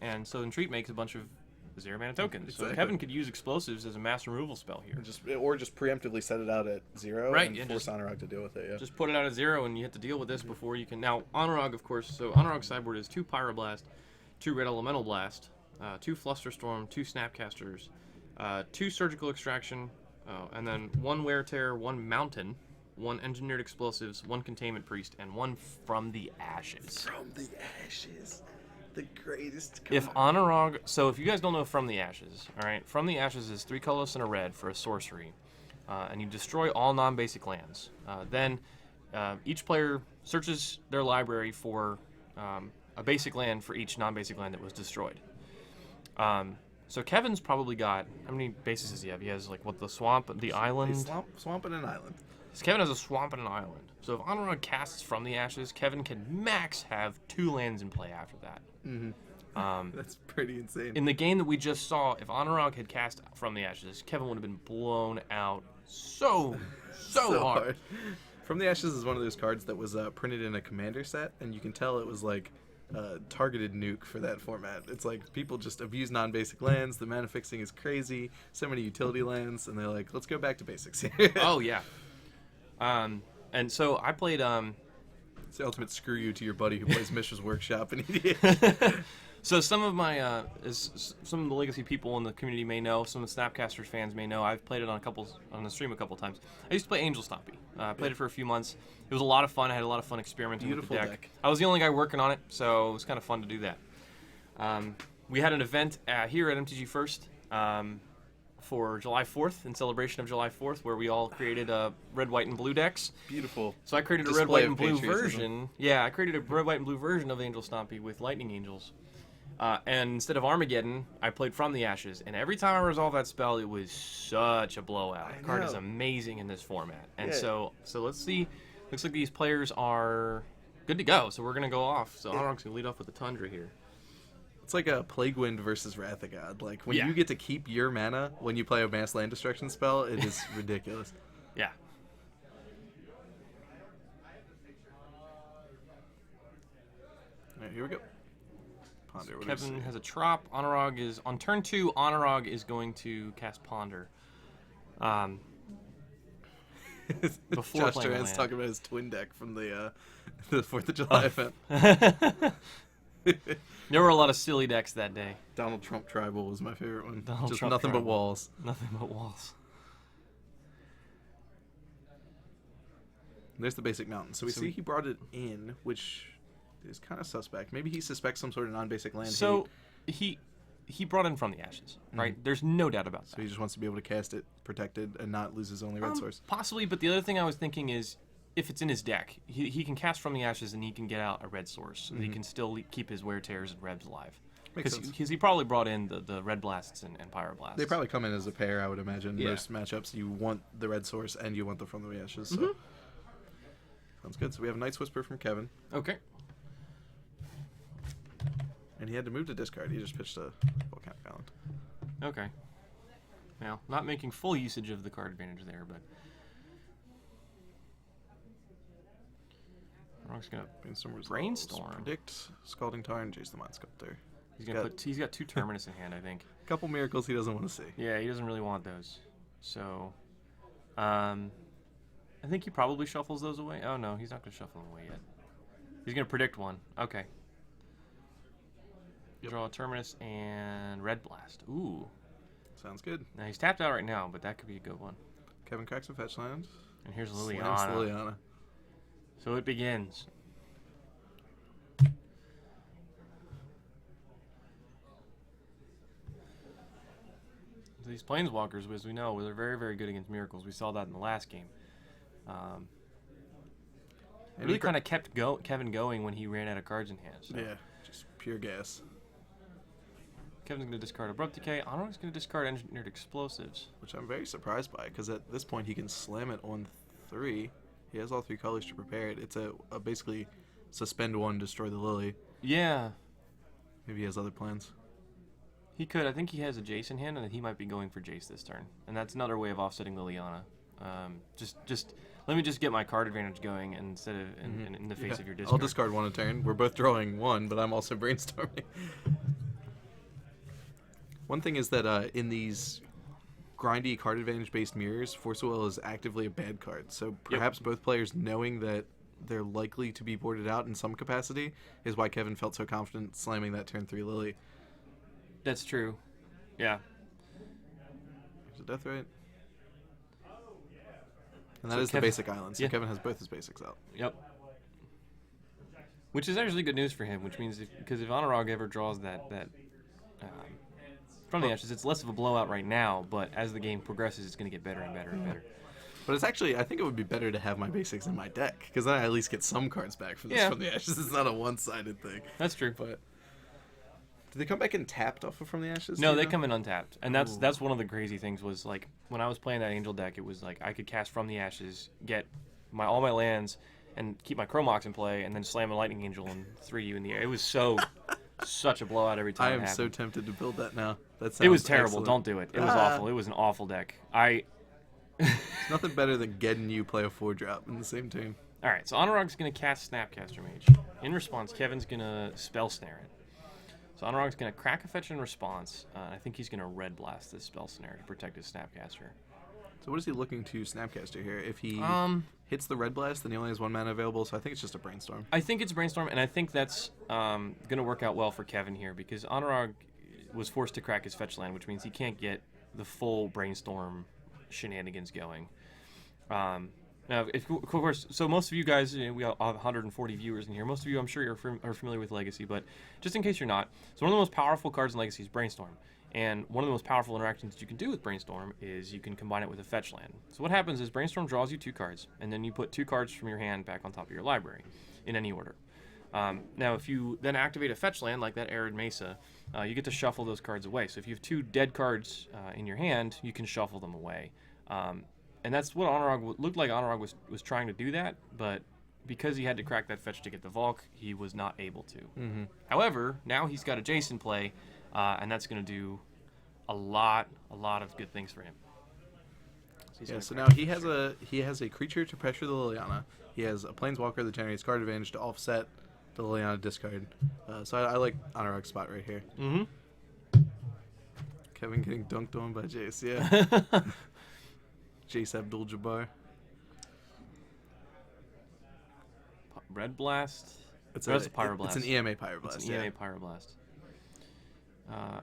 And so Entreat makes a bunch of 0-mana tokens. Exactly. So Kevin could use Explosives as a mass removal spell here. Just preemptively set it out at 0 right, and force Anuraag to deal with it. Yeah. Just put it out at 0 and you have to deal with this before you can. Now, Anuraag, of course, so Anuraag's sideboard is 2 Pyroblast, 2 Red Elemental Blast, 2 Flusterstorm, 2 Snapcasters, 2 Surgical Extraction, and then 1 Wear Tear, 1 Mountain, 1 Engineered Explosives, 1 Containment Priest, and 1 From the Ashes. From the Ashes. The greatest card. If Anuraag, so if you guys don't know From the Ashes, all right, From the Ashes is 3 colorless and a red for a sorcery, and you destroy all non-basic lands. Then each player searches their library for a basic land for each non-basic land that was destroyed. So Kevin's probably got, how many bases does he have? He has like the swamp, the island. Swamp and an island. So Kevin has a swamp and an island. So if Anuraag casts From the Ashes, Kevin can max have 2 lands in play after that. That's pretty insane. In the game that we just saw, if Anuraag had cast From the Ashes, Kevin would have been blown out so hard. From the Ashes is one of those cards that was printed in a commander set, and you can tell it was like targeted nuke for that format. It's like people just abuse non-basic lands. The mana fixing is crazy. So many utility lands, and they're like, let's go back to basics here. Oh yeah. And so I played. It's the ultimate screw you to your buddy who plays Mishra's Workshop and EDH. So some of my some of the Legacy people in the community may know, some of the Snapcasters fans may know, I've played it on the stream a couple times. I used to play Angel Stompy. I played it for a few months. It was a lot of fun. I had a lot of fun experimenting with the deck. I was the only guy working on it, so it was kind of fun to do that. We had an event here at MTG First for July 4th, in celebration of July 4th, where we all created red, white, and blue decks. Beautiful. So I created a red, white, and blue version. Yeah, I created a red, white, and blue version of Angel Stompy with Lightning Angels. And instead of Armageddon, I played From the Ashes. And every time I resolved that spell, it was such a blowout. The card is amazing in this format. And so let's see. Looks like these players are good to go. So we're going to go off. So Anuraag's going to lead off with the Tundra here. It's like a Plague Wind versus Wrath of God. Like, when Yeah. you get to keep your mana when you play a Mass Land Destruction spell, it is ridiculous. Yeah. All right, here we go. Ponder. So What do we Kevin see? has a Trop. Anuraag is on turn 2. Anuraag is going to cast Ponder. Before Josh playing Duran's land. talking about his twin deck from the 4th of July event. There were a lot of silly decks that day. Donald Trump Tribal was my favorite one. Donald Just Trump nothing but Tribal. walls. Nothing but walls. There's the basic mountain. So we see he brought it in, which is kind of suspect. Maybe he suspects some sort of non-basic land So hate. he brought in from the ashes, right? There's no doubt about So that. he just wants to be able to cast it protected and not lose his only red source. Possibly, but the other thing I was thinking is if it's in his deck, he can cast from the ashes and he can get out a red source. And he can still keep his wear tears and rebs alive. Makes sense. Because he probably brought in the red blasts and pyroblasts. They probably come in as a pair, I would imagine. Yeah. Most matchups, you want the red source and you want the from the ashes. So. Sounds good. So we have Night's Whisper from Kevin. Okay. And he had to move to discard. He just pitched a Volcanic Island. Okay. Now, not making full usage of the card advantage there, but I'm just gonna Brainstorm results. Brainstorm. Predict, Scalding Tarn, Jace the Mind Sculptor. he's got 2 Terminus in hand, I think. A couple miracles he doesn't want to see. Yeah, he doesn't really want those. So, I think he probably shuffles those away. Oh no, he's not gonna shuffle them away yet. He's gonna predict one. Okay. Draw a Terminus and Red Blast. Ooh. Sounds good. Now he's tapped out right now, but that could be a good one. Kevin cracks a fetch land. And here's Slams Liliana. Liliana. So it begins. These Planeswalkers, as we know, they're very, very good against miracles. We saw that in the last game. Really kind of kept Kevin going when he ran out of cards in hand. So. Yeah, just pure gas. Kevin's going to discard Abrupt Decay. Anuraag's going to discard Engineered Explosives. Which I'm very surprised by, because at this point he can slam it on 3. He has all 3 colors to prepare it. It's a basically suspend 1, destroy the Lily. Yeah. Maybe he has other plans. He could. I think he has a Jace in hand, and he might be going for Jace this turn. And that's another way of offsetting Liliana. Just let me just get my card advantage going instead of in the face of your discard. I'll discard 1 a turn. We're both drawing 1, but I'm also brainstorming. One thing is that in these grindy card advantage based mirrors, Force of Will is actively a bad card. So perhaps both players knowing that they're likely to be boarded out in some capacity is why Kevin felt so confident slamming that turn 3 Lily. That's true. Yeah. There's a Death Ray. And that So is the basic island, so yeah. Kevin has both his basics out. Yep. Which is actually good news for him, which means because if Anuraag ever draws that from the ashes, it's less of a blowout right now, but as the game progresses, it's going to get better and better and better. But it's actually, I think it would be better to have my basics in my deck, because then I at least get some cards back from this Yeah. from the ashes. It's not a one-sided thing. That's true. But did they come back and tapped off of from the ashes? No, do you they know? come in untapped, and that's one of the crazy things was like when I was playing that Angel deck, it was like I could cast from the ashes, get all my lands, and keep my Chromox in play, and then slam a Lightning Angel and 3 you in the air. It was such a blowout every time. I it am happened. so tempted to build that now. That It was sounds terrible. excellent. Don't do it. It was awful. It was an awful deck. It's nothing better than getting you play a 4-drop in the same turn. All right, so Anuraag's going to cast Snapcaster Mage. In response, Kevin's going to Spell Snare it. So Anuraag's going to crack a fetch in response. I think he's going to Red Blast this Spell Snare to protect his Snapcaster. So what is he looking to Snapcaster here? If he hits the Red Blast, then he only has 1 mana available, so I think it's just a Brainstorm. I think it's Brainstorm, and I think that's going to work out well for Kevin here because Anuraag was forced to crack his fetch land, which means he can't get the full Brainstorm shenanigans going. Now, of course, so most of you guys, we have 140 viewers in here. Most of you, I'm sure, are familiar with Legacy, but just in case you're not, so one of the most powerful cards in Legacy is Brainstorm. And one of the most powerful interactions that you can do with Brainstorm is you can combine it with a fetch land. So what happens is Brainstorm draws you 2 cards, and then you put 2 cards from your hand back on top of your library in any order. Now, if you then activate a fetch land like that Arid Mesa, you get to shuffle those cards away. So if you have 2 dead cards in your hand, you can shuffle them away. And that's what Anuraag looked like. Anuraag was trying to do that, but because he had to crack that fetch to get the Valk, he was not able to. Mm-hmm. However, now he's got a Jason play, and that's going to do a lot of good things for him. So now he has a creature to pressure the Liliana. He has a Planeswalker that generates card advantage to offset the Liliana discard. So I like Anuraag's spot right here. Mm-hmm. Kevin getting dunked on by Jace, yeah. Jace Abdul-Jabbar. Red Blast. It's a Pyroblast. It's an EMA Pyroblast. It's an EMA Pyroblast.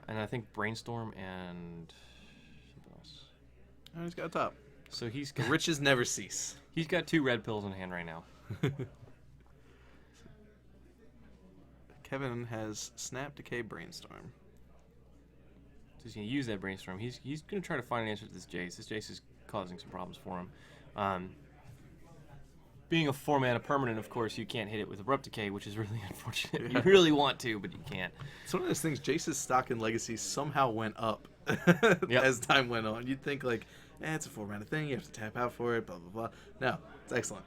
And I think Brainstorm and something else. Oh, he's got a top. So he's The got, riches never cease. he's got 2 red pills in hand right now. Kevin has Snap, Decay, Brainstorm. So he's going to use that Brainstorm. He's going to try to find an answer to this Jace. This Jace is causing some problems for him. Being a 4-mana permanent, of course, you can't hit it with Abrupt Decay, which is really unfortunate. Yeah. You really want to, but you can't. It's one of those things, Jace's stock in Legacy somehow went up Yep. as time went on. You'd think, like, it's a 4-mana thing, you have to tap out for it, blah, blah, blah. No, it's excellent.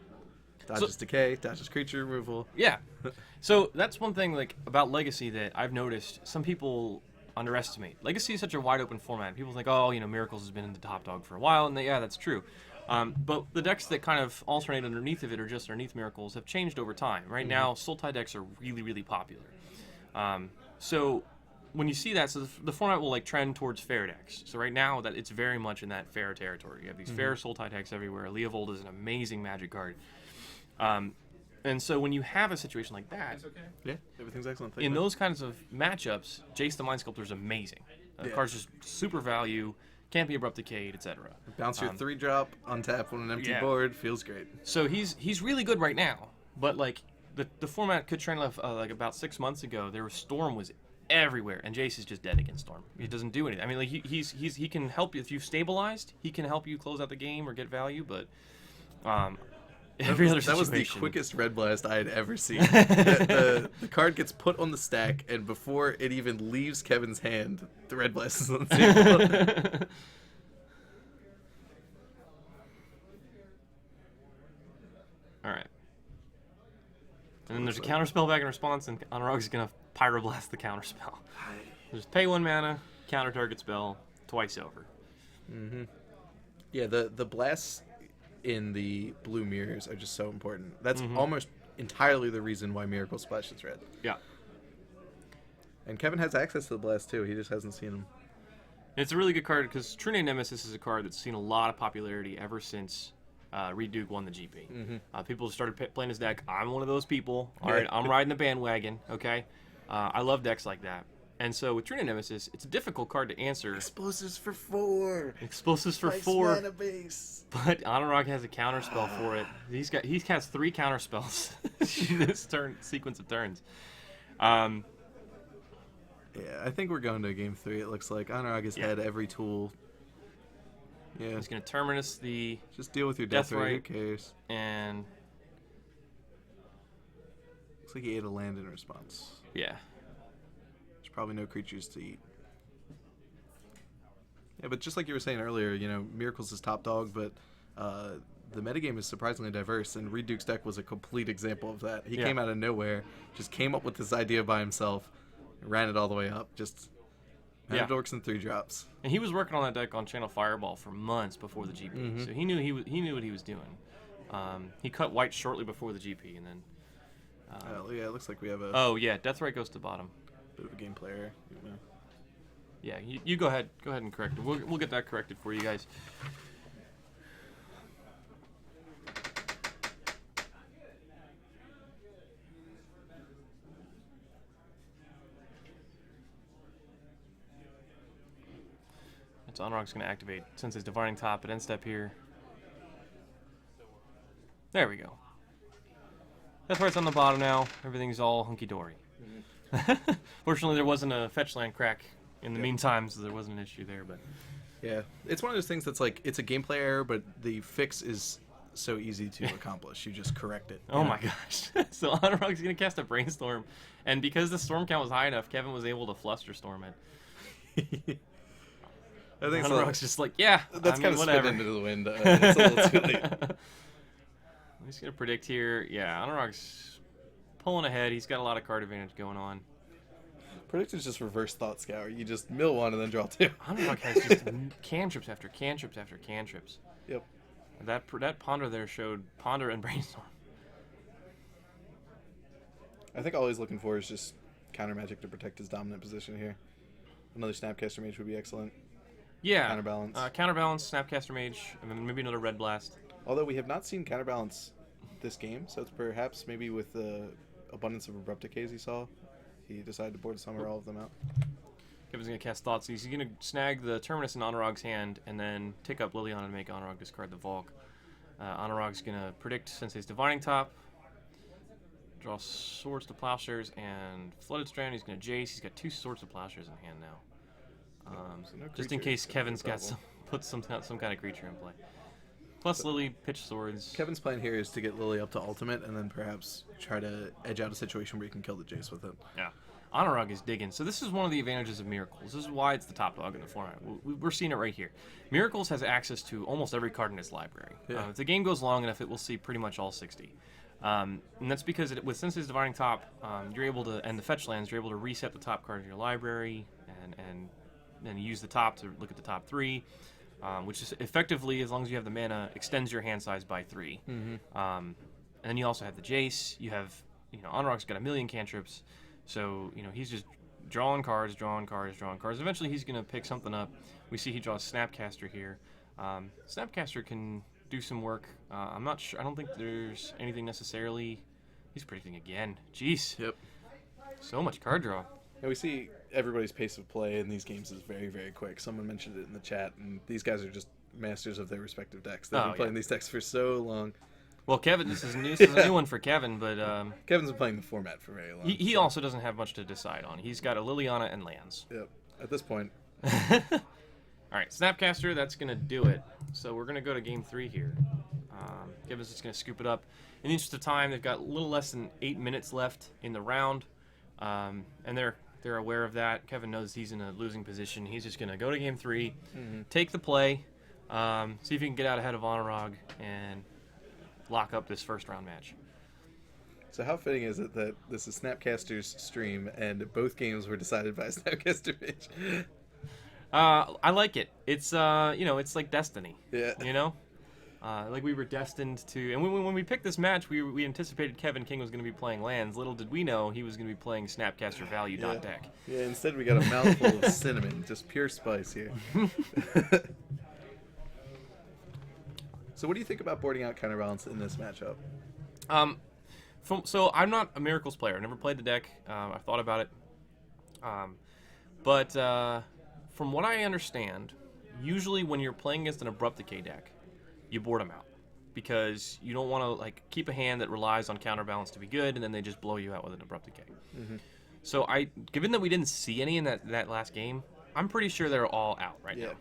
Dodges Decay, dodges creature removal. Yeah. So that's one thing like about Legacy that I've noticed some people underestimate. Legacy is such a wide open format. People think, oh, Miracles has been in the top dog for a while, and yeah, that's true. But the decks that kind of alternate underneath of it or just underneath Miracles have changed over time. Right now, Sultai decks are really, really popular. So when you see that, so the format will like trend towards fair decks. So right now, that it's very much in that fair territory. You have these fair Sultai decks everywhere. Leovold is an amazing Magic card. And so when you have a situation like that, Yeah, everything's excellent. in those kinds of matchups, Jace the Mind Sculptor is amazing. The card's just super value, can't be Abrupt Decayed, etc. Bounce your 3-drop, untap on an empty yeah. board, feels great. So he's really good right now, but like the format could trend like about 6 months ago. Storm was everywhere, and Jace is just dead against Storm. He doesn't do anything. I mean, like he can help you if you've stabilized. He can help you close out the game or get value, but every other situation. That was the quickest Red Blast I had ever seen. the card gets put on the stack, and before it even leaves Kevin's hand, the Red Blast is on the table. All right. And then there's a counterspell back in response, and Anuraag's going to Pyroblast the counterspell. Just pay 1 mana, counter target spell, twice over. Mm-hmm. Yeah, the blasts in the blue mirrors are just so important. That's almost entirely the reason why Miracle splashes red. Yeah. And Kevin has access to the blast, too. He just hasn't seen them. It's a really good card, because True Name Nemesis is a card that's seen a lot of popularity ever since Reed Duke won the GP. People started playing his deck. I'm one of those people. All right, I'm riding the bandwagon, okay? I love decks like that. And so with True Name Nemesis, it's a difficult card to answer. Explosives for 4. Explosives for 4. Mana base. But Anuraag has a counterspell for it. He has 3 counterspells in this sequence of turns. Yeah, I think we're going to game 3. It looks like Anuraag has had every tool. Yeah. He's going to Terminus the Just deal with your Deathray. Who cares? And looks like he ate a land in response. yeah. There's probably no creatures to eat. Yeah, but just like you were saying earlier, Miracles is top dog, but the metagame is surprisingly diverse, and Reed Duke's deck was a complete example of that. He came out of nowhere, just came up with this idea by himself, ran it all the way up, just dorks and 3-drops. And he was working on that deck on Channel Fireball for months before the GP, so he knew what he was doing. He cut white shortly before the GP, and then. Yeah, it looks like we have a. Oh yeah, Deathray goes to bottom. Bit of a game player. Yeah, you go ahead. Go ahead and correct it. We'll get that corrected for you guys. So Anuraag's going to activate since his Divining Top at end step here. There we go. That's where it's on the bottom now. Everything's all hunky-dory. Fortunately, there wasn't a fetch land crack in the meantime, so there wasn't an issue there. But yeah, it's one of those things that's like, it's a gameplay error, but the fix is so easy to accomplish. You just correct it. Oh my gosh. So Anuraag's going to cast a Brainstorm, and because the storm count was high enough, Kevin was able to Flusterstorm it. I think Anuraag's just like, yeah, that's kind of whatever. spit into the wind. It's a little too late. He's going to predict here. Yeah, Anuraag's pulling ahead. He's got a lot of card advantage going on. Predict is just reverse Thought Scour. You just mill one and then draw 2. Anuraag has just cantrips after cantrips after cantrips. Yep. That Ponder there showed Ponder and Brainstorm. I think all he's looking for is just counter magic to protect his dominant position here. Another Snapcaster Mage would be excellent. Yeah. Counterbalance. Counterbalance, Snapcaster Mage, and then maybe another Red Blast. Although we have not seen Counterbalance this game, so it's perhaps maybe with the abundance of Abrupt Decays he saw, he decided to board summon all of them out. Kevin's going to cast Thoughtseize. He's going to snag the Terminus in Anuraag's hand and then tick up Liliana to make Anuraag discard the Volk. Anuraag's going to predict Sensei's Divining Top. Draw Swords to Plowshares and Flooded Strand. He's going to Jace. He's got 2 Swords to Plowshares in hand now. So no Just in case Kevin's got some kind of creature in play. Plus Lily, pitch Swords. Kevin's plan here is to get Lily up to ultimate and then perhaps try to edge out a situation where you can kill the Jace with it. Yeah. Anuraag is digging. So this is one of the advantages of Miracles. This is why it's the top dog in the format. We're seeing it right here. Miracles has access to almost every card in its library. Yeah. If the game goes long enough, it will see pretty much all 60. And that's because with Sensei's Divining Top, you're able to, and the fetch lands, you're able to reset the top card of your library and then use the top to look at the top 3, which is effectively, as long as you have the mana, extends your hand size by 3. Mm-hmm. And then you also have the Jace. You have, Anuraag's got a million cantrips. So, he's just drawing cards. Eventually, he's going to pick something up. We see he draws Snapcaster here. Snapcaster can do some work. I'm not sure. I don't think there's anything necessarily. He's predicting again. Jeez. Yep. So much card draw. And we see everybody's pace of play in these games is very, very quick. Someone mentioned it in the chat, and these guys are just masters of their respective decks. They've been playing these decks for so long. Well, Kevin, this is a new one for Kevin, but Kevin's been playing the format for very long. He also doesn't have much to decide on. He's got a Liliana and lands. Yep. At this point. All right, Snapcaster, that's going to do it. So we're going to go to game 3 here. Kevin's just going to scoop it up. In the interest of time, they've got a little less than 8 minutes left in the round, and they're aware of that. Kevin knows he's in a losing position. He's just going to go to game 3, take the play, see if he can get out ahead of Anuraag, and lock up this first round match. So how fitting is it that this is Snapcaster's stream and both games were decided by a Snapcaster Mage? I like it. It's it's like destiny. Yeah. Like we were destined to, and when we picked this match, we anticipated Kevin King was going to be playing lands. Little did we know he was going to be playing Snapcaster Value deck. Yeah. Instead we got a mouthful of cinnamon, just pure spice here. So what do you think about boarding out Counterbalance in this matchup? So I'm not a Miracles player. I never played the deck. I've thought about it. But from what I understand, usually when you're playing against an Abrupt Decay deck, you board them out. Because you don't want to keep a hand that relies on Counterbalance to be good, and then they just blow you out with an Abrupt Decay. Mm-hmm. So given that we didn't see any in that last game, I'm pretty sure they're all out right now.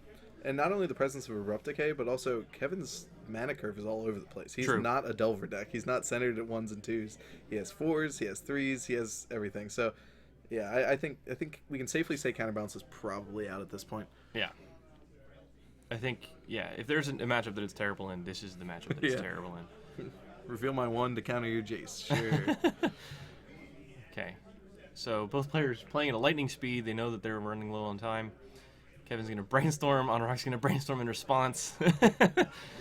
And not only the presence of Abrupt Decay, but also Kevin's mana curve is all over the place. He's True. not a Delver deck. He's not centered at 1s and 2s. He has 4s, he has 3s, he has everything. So, yeah, I think we can safely say Counterbalance is probably out at this point. Yeah. I think, if there's a matchup that it's terrible in, this is the matchup that it's terrible in. Reveal my 1 to counter your Jace. Sure. Okay. So both players playing at a lightning speed. They know that they're running low on time. Kevin's going to brainstorm. Anuraag's going to brainstorm in response.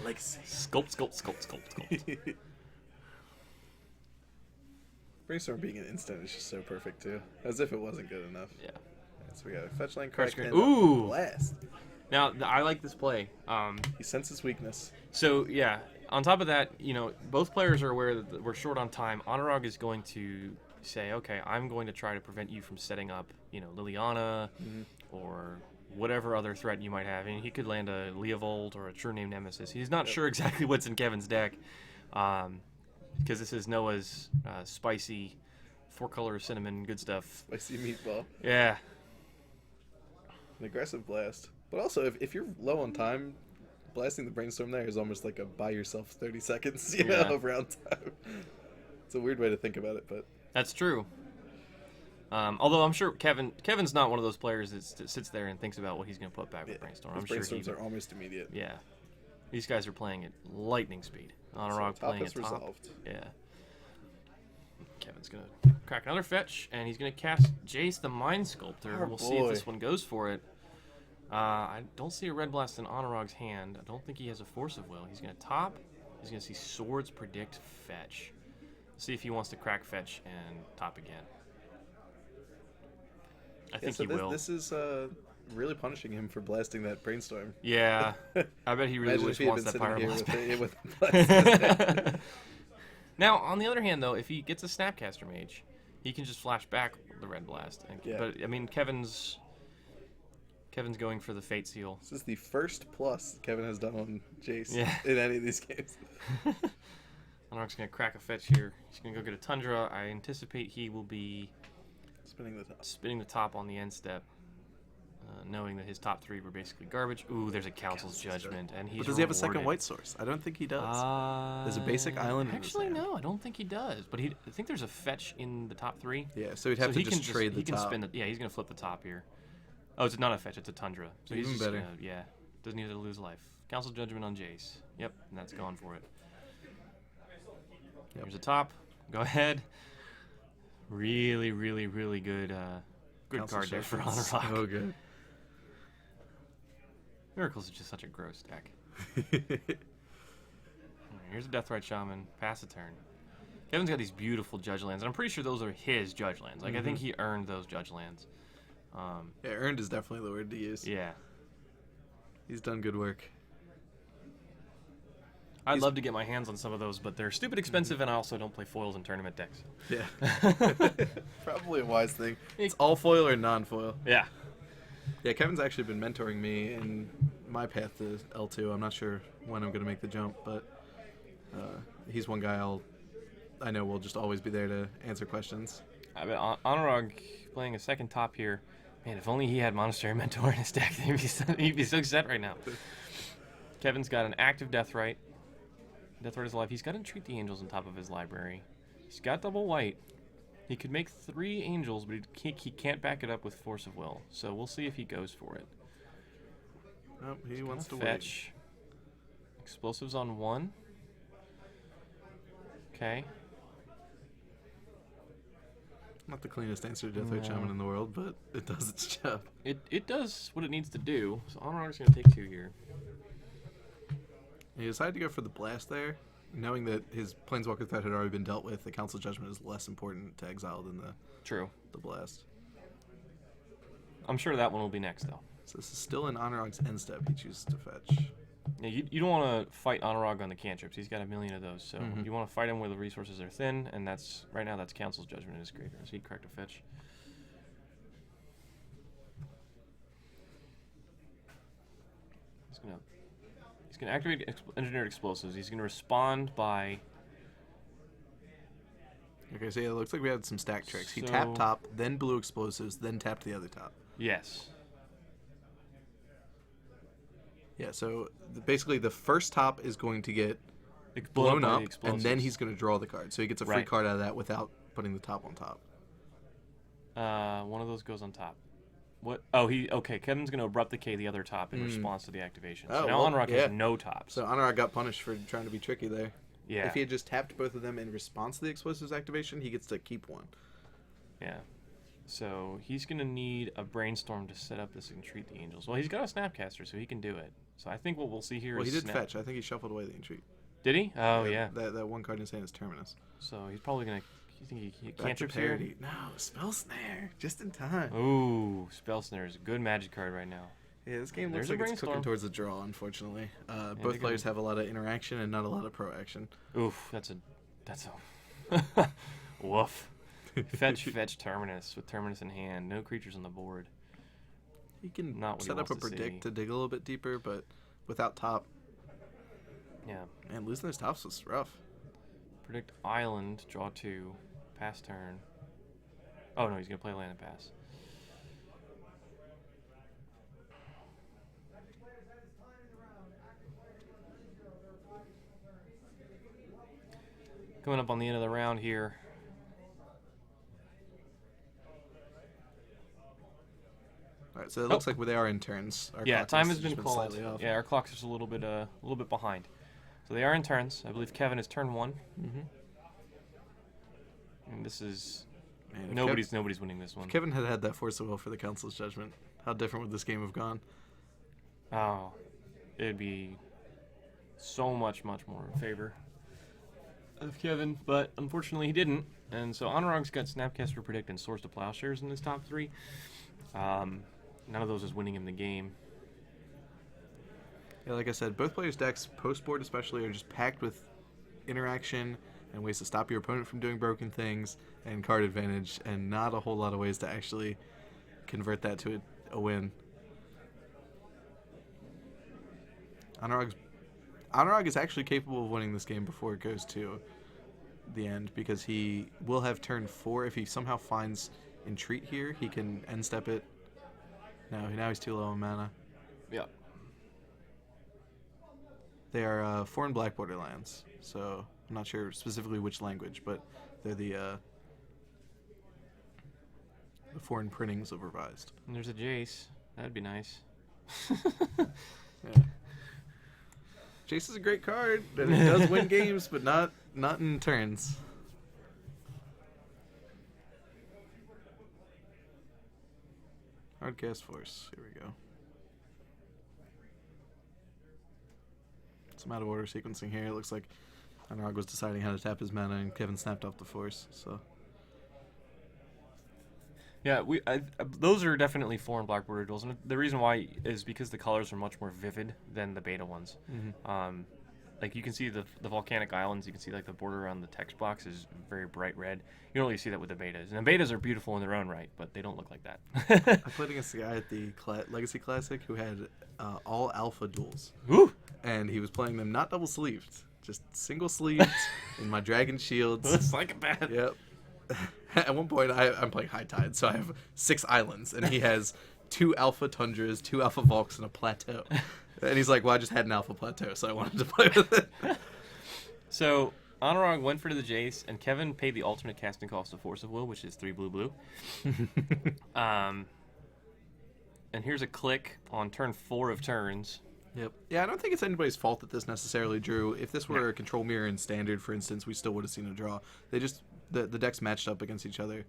Legacy. Sculpt. Brainstorm being an instant is just so perfect, too. As if it wasn't good enough. Yeah. So we got a fetch land crack and Ooh! Blast. Now, I like this play. He senses weakness. So, on top of that, both players are aware that we're short on time. Anuraag is going to say, okay, I'm going to try to prevent you from setting up, Liliana or whatever other threat you might have. And he could land a Leovold or a True Name Nemesis. He's not sure exactly what's in Kevin's deck because this is Noah's spicy 4-color cinnamon good stuff. Spicy meatball. Yeah. An aggressive blast. But also, if you're low on time, blasting the brainstorm there is almost like a buy yourself 30 seconds of round time. It's a weird way to think about it, but... That's true. Although I'm sure Kevin's not one of those players that sits there and thinks about what he's going to put back with Brainstorm. I'm sure brainstorms are almost immediate. Yeah. These guys are playing at lightning speed. Anuraag So playing at top. resolved. Yeah. Kevin's going to crack another fetch, and he's going to cast Jace the Mind Sculptor. Oh, we'll see if this one goes for it. I don't see a Red Blast in Anuraag's hand. I don't think he has a Force of Will. He's going to top. He's going to see Swords predict fetch. See if he wants to crack fetch and top again. I think he will. This is really punishing him for blasting that Brainstorm. Yeah. I bet he really wants that Pyro Blast. With blast. Now, on the other hand, though, if he gets a Snapcaster Mage, he can just flash back the Red Blast. But, I mean, Kevin's going for the Fate Seal. This is the first plus Kevin has done on Jace in any of these games. Anuraag's going to crack a fetch here. He's going to go get a Tundra. I anticipate he will be spinning the top on the end step, knowing that his top 3 were basically garbage. Ooh, there's a Council's Judgment, and he's But does he have a second white source? I don't think he does. There's a basic island Actually, in his hand. no, I don't think he does. But I think there's a fetch in the top 3. Yeah, so he'd have to just trade the top. He can spin he's going to flip the top here. Oh, it's not a fetch, it's a Tundra. So Even he's just better. Doesn't need to lose life. Council Judgment on Jace. Yep, and that's gone for it. Here's a top. Go ahead. Really, really, really good card there for Anuraag. So good. Miracles is just such a gross deck. Here's a Deathrite Shaman. Pass a turn. Kevin's got these beautiful Judge Lands, and I'm pretty sure those are his Judge Lands. Like, I think he earned those Judge Lands. Yeah, earned is definitely the word to use. Yeah. He's done good work. I'd love to get my hands on some of those, but they're stupid expensive, and I also don't play foils in tournament decks. Yeah. Probably a wise thing. It's all foil or non-foil. Yeah. Yeah, Kevin's actually been mentoring me in my path to L2. I'm not sure when I'm going to make the jump, but he's one guy I know will just always be there to answer questions. I mean, Anuraag playing a second top here. Man, if only he had Monastery Mentor in his deck, he'd be so set right now. Kevin's got an active Deathrite. Deathrite is alive. He's got Entreat the Angels on top of his library. He's got double white. He could make 3 Angels, but he can't back it up with Force of Will. So we'll see if he goes for it. Oh, he wants to fetch. Explosives on 1. Okay. Not the cleanest answer to Deathrite Shaman in the world, but it does its job. It does what it needs to do. So Anuraag's going to take 2 here. He decided to go for the blast there, knowing that his Planeswalker threat had already been dealt with. The Council Judgment is less important to exile than the blast. I'm sure that one will be next, though. So this is still in Anuraag's end step. He chooses to fetch. Yeah, you don't want to fight Anuraag on the cantrips. He's got a million of those. So you want to fight him where the resources are thin, and right now that's Council's Judgment in his graveyard. So he cracked a fetch. He's gonna activate Engineered Explosives. He's gonna respond by. Okay, so yeah, it looks like we had some stack tricks. He tapped top, then blew explosives, then tapped the other top. Yes. Yeah, so basically the first top is going to get blown up, and then he's going to draw the card. So he gets a free card out of that without putting the top on top. One of those goes on top. What? Oh, okay. Kevin's going to abrupt decay the other top in response to the activation. So now Anuraag has no tops. So Anuraag got punished for trying to be tricky there. Yeah. If he had just tapped both of them in response to the explosives activation, he gets to keep one. Yeah. So he's going to need a Brainstorm to set up this Entreat the Angels. Well, he's got a Snapcaster, so he can do it. So I think what we'll see here is... Well, he did fetch. I think he shuffled away the Entreat. Did he? Oh, yeah. That one card in his hand is Terminus. So he's probably going to... You think he Back cantrips to here? parity. No, Spell Snare. Just in time. Ooh, Spell Snare is a good Magic card right now. Yeah, this game looks like it's cooking towards a draw, unfortunately. Both players have a lot of interaction and not a lot of pro-action. Oof, that's a woof. Fetch Terminus with Terminus in hand. No creatures on the board. He can set up a Predict to dig a little bit deeper, but without top. Yeah. Man, losing those tops was rough. Predict Island, draw 2, pass turn. Oh no, he's gonna play land and pass. Coming up on the end of the round here. All right, so it looks like they are in turns. Our Yeah, clock time has has been just called. slightly off. Yeah, our clock's just a little bit behind. So they are in turns. I believe Kevin is turn 1. Mm-hmm. And this is Man, nobody's winning this one. If Kevin had that Force of Will for the Council's Judgment, how different would this game have gone? Oh, it'd be so much more in favor of Kevin, but unfortunately he didn't. And so Anuraag's got Snapcaster Predict and Source to Plowshares in his top 3. None of those is winning him the game. Yeah, like I said, both players' decks, post-board especially, are just packed with interaction and ways to stop your opponent from doing broken things and card advantage, and not a whole lot of ways to actually convert that to a win. Anuraag is actually capable of winning this game before it goes to the end, because he will have turn 4. If he somehow finds Entreat here, he can end step it. No, now he's too low on mana. Yeah. They are foreign black borderlands, so I'm not sure specifically which language, but they're the foreign printings of Revised. And there's a Jace. That'd be nice. Yeah. Jace is a great card, and it does win games, but not in turns. Hard Cast Force. Here we go. Some out of order sequencing here. It looks like Anuraag was deciding how to tap his mana, and Kevin snapped off the Force. So. Yeah, those are definitely foreign black border duels, and the reason why is because the colors are much more vivid than the beta ones. Mm-hmm. Like you can see the volcanic islands, you can see like the border around the text box is very bright red. You don't really see that with the betas, and the betas are beautiful in their own right, but they don't look like that. I played against a guy at the Legacy Classic who had all alpha duels. Woo! And he was playing them not double sleeved, just single sleeved in my Dragon Shields. It's like a bad. Yep. At one point, I'm playing High Tide, so I have 6 islands, and he has 2 Alpha Tundras, 2 Alpha Volks, and a Plateau. And he's like, well, I just had an Alpha Plateau, so I wanted to play with it. So, Anuraag went for the Jace, and Kevin paid the alternate casting cost of Force of Will, which is 3 blue. And here's a click on turn 4 of turns. Yep. Yeah, I don't think it's anybody's fault that this necessarily drew. If this were a control mirror in Standard, for instance, we still would have seen a draw. They just... The decks matched up against each other.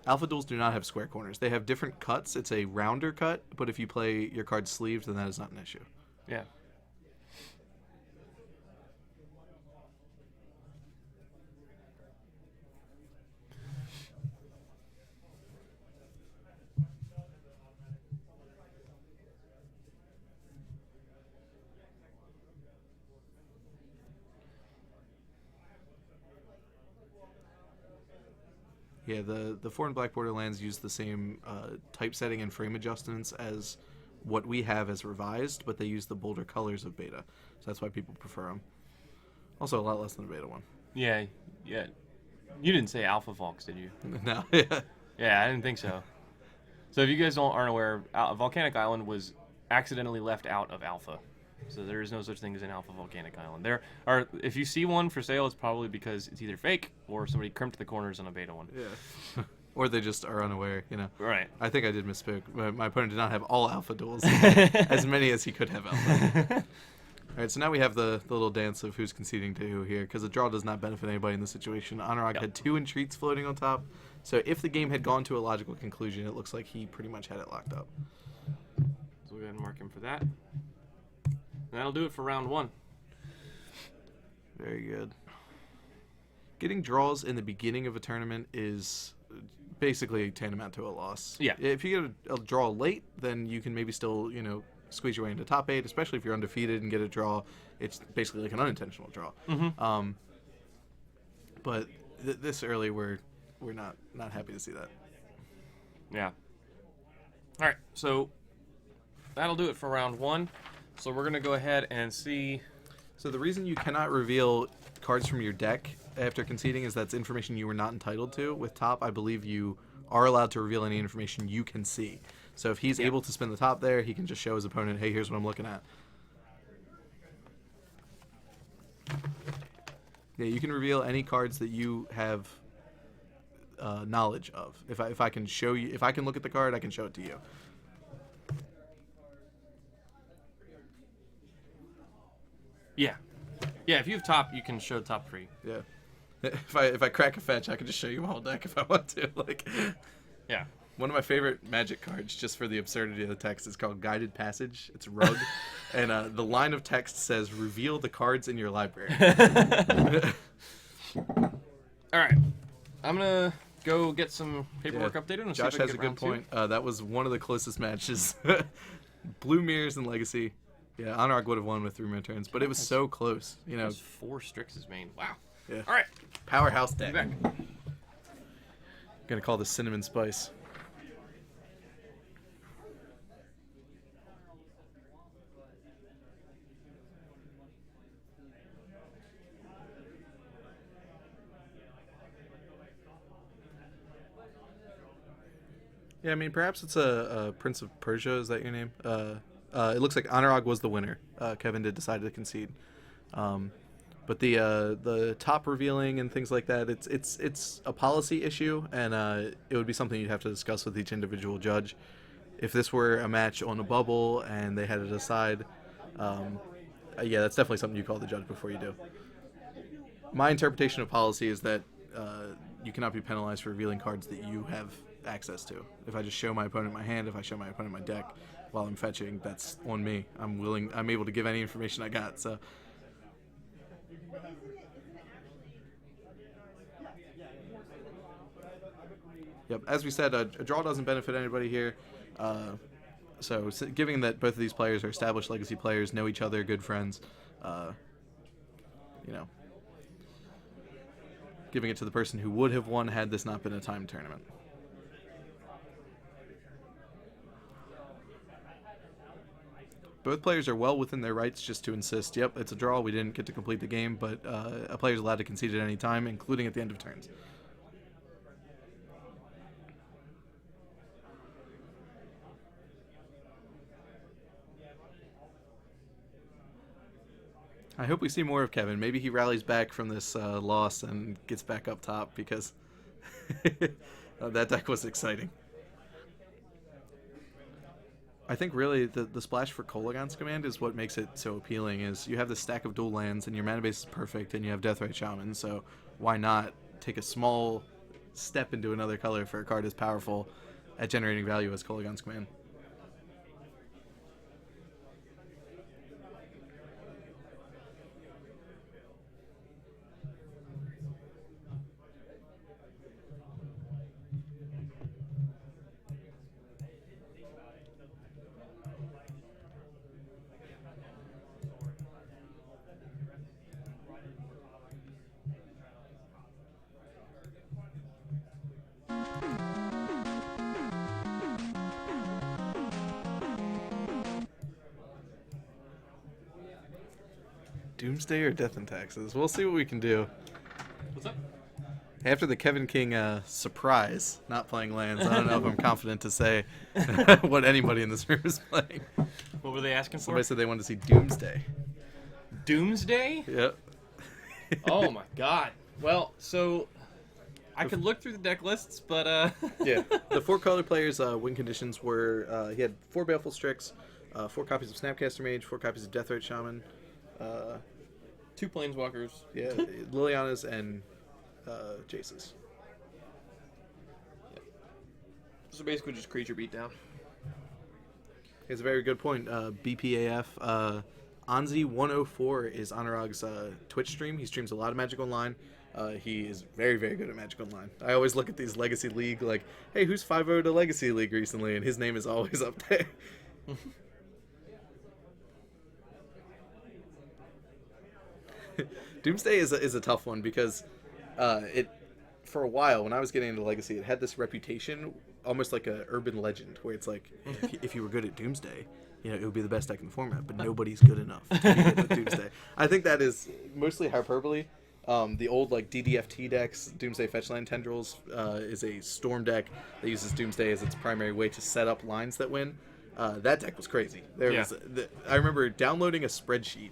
Alpha duels do not have square corners. They have different cuts. It's a rounder cut, but if you play your card sleeved, then that is not an issue. Yeah. Yeah, the foreign black borderlands use the same typesetting and frame adjustments as what we have as Revised, but they use the bolder colors of beta. So that's why people prefer them. Also, a lot less than the beta one. Yeah. You didn't say Alpha Volks, did you? No, yeah. Yeah, I didn't think so. So if you guys aren't aware, Volcanic Island was accidentally left out of Alpha. So there is no such thing as an Alpha Volcanic Island. If you see one for sale, it's probably because it's either fake or somebody crimped the corners on a beta one. Yeah. Or they just are unaware, you know. Right. I think I did misspoke. My opponent did not have all alpha duels. As many as he could have alpha. All right, so now we have the little dance of who's conceding to who here, because a draw does not benefit anybody in this situation. Anuraag had 2 entreats floating on top. So if the game had gone to a logical conclusion, it looks like he pretty much had it locked up. So we'll go ahead and mark him for that. And that'll do it for round 1. Very good. Getting draws in the beginning of a tournament is basically tantamount to a loss. Yeah. If you get a draw late, then you can maybe still, squeeze your way into top 8, especially if you're undefeated and get a draw. It's basically like an unintentional draw. Mm-hmm. But this early, we're not happy to see that. Yeah. All right, so that'll do it for round 1. So we're going to go ahead and see. So the reason you cannot reveal cards from your deck after conceding is that's information you were not entitled to. With top, I believe you are allowed to reveal any information you can see. So if he's able to spin the top there, he can just show his opponent, hey, here's what I'm looking at. Yeah, you can reveal any cards that you have knowledge of. If I can show you, if I can look at the card, I can show it to you. Yeah. Yeah, if you have top, you can show top 3. Yeah. If I crack a fetch, I can just show you my whole deck if I want to. Like, yeah. One of my favorite Magic cards, just for the absurdity of the text, is called Guided Passage. It's Rug, and the line of text says, "Reveal the cards in your library." All right, I'm gonna go get some paperwork updated. And Josh see if I has can a get good round point. That was one of the closest matches. Blue Mirrors and Legacy. Yeah, Anuraag would have won with 3 turns, but it was so close. You know, That's 4 Strix's main. Wow. Yeah. All right, Powerhouse deck. back. Gonna call this Cinnamon Spice. Yeah, I mean, perhaps it's a Prince of Persia. Is that your name? It looks like Anuraag was the winner. Kevin did decide to concede. But the top revealing and things like that, it's a policy issue, and it would be something you'd have to discuss with each individual judge. If this were a match on a bubble and they had to decide, yeah, that's definitely something you call the judge before you do. My interpretation of policy is that you cannot be penalized for revealing cards that you have access to. If I just show my opponent my hand, if I show my opponent my deck while I'm fetching, that's on me. I'm able to give any information I got. So. Yep, as we said, a draw doesn't benefit anybody here. So given that both of these players are established Legacy players, know each other, good friends, you know, giving it to the person who would have won had this not been a timed tournament. Both players are well within their rights just to insist, yep, it's a draw, we didn't get to complete the game, but a player is allowed to concede at any time, including at the end of turns. I hope we see more of Kevin. Maybe he rallies back from this loss and gets back up top, because that deck was exciting. I think really the splash for Kolaghan's Command is what makes it so appealing, is you have this stack of dual lands and your mana base is perfect and you have Deathrite Shaman, so why not take a small step into another color for a card as powerful at generating value as Kolaghan's Command? Doomsday or Death and Taxes? We'll see what we can do. What's up? After the Kevin King surprise, not playing lands, I don't know if I'm confident to say what anybody in this room is playing. What were they asking for? Somebody said they wanted to see Doomsday. Doomsday? Yep. Oh my god. Well, so I could look through the deck lists, but Yeah. The 4 color players' win conditions were he had 4 Baleful Strix, 4 copies of Snapcaster Mage, 4 copies of Deathrite Shaman, 2 Planeswalkers. Yeah, Liliana's and Jace's. Yeah. So basically just creature beatdown. It's a very good point. BPAF. Anzi104 is Anuraag's Twitch stream. He streams a lot of Magic Online. He is very, very good at Magic Online. I always look at these Legacy League like, hey, who's 5-0'd a Legacy League recently? And his name is always up there. Doomsday is a tough one because it, for a while when I was getting into Legacy, it had this reputation almost like a urban legend where it's like, if you were good at Doomsday, you know, it would be the best deck in the format, but nobody's good enough to be good at Doomsday. I think that is mostly hyperbole. The old like DDFT decks, Doomsday Fetchland Tendrils, is a storm deck that uses Doomsday as its primary way to set up lines that win. That deck was crazy. I remember downloading a spreadsheet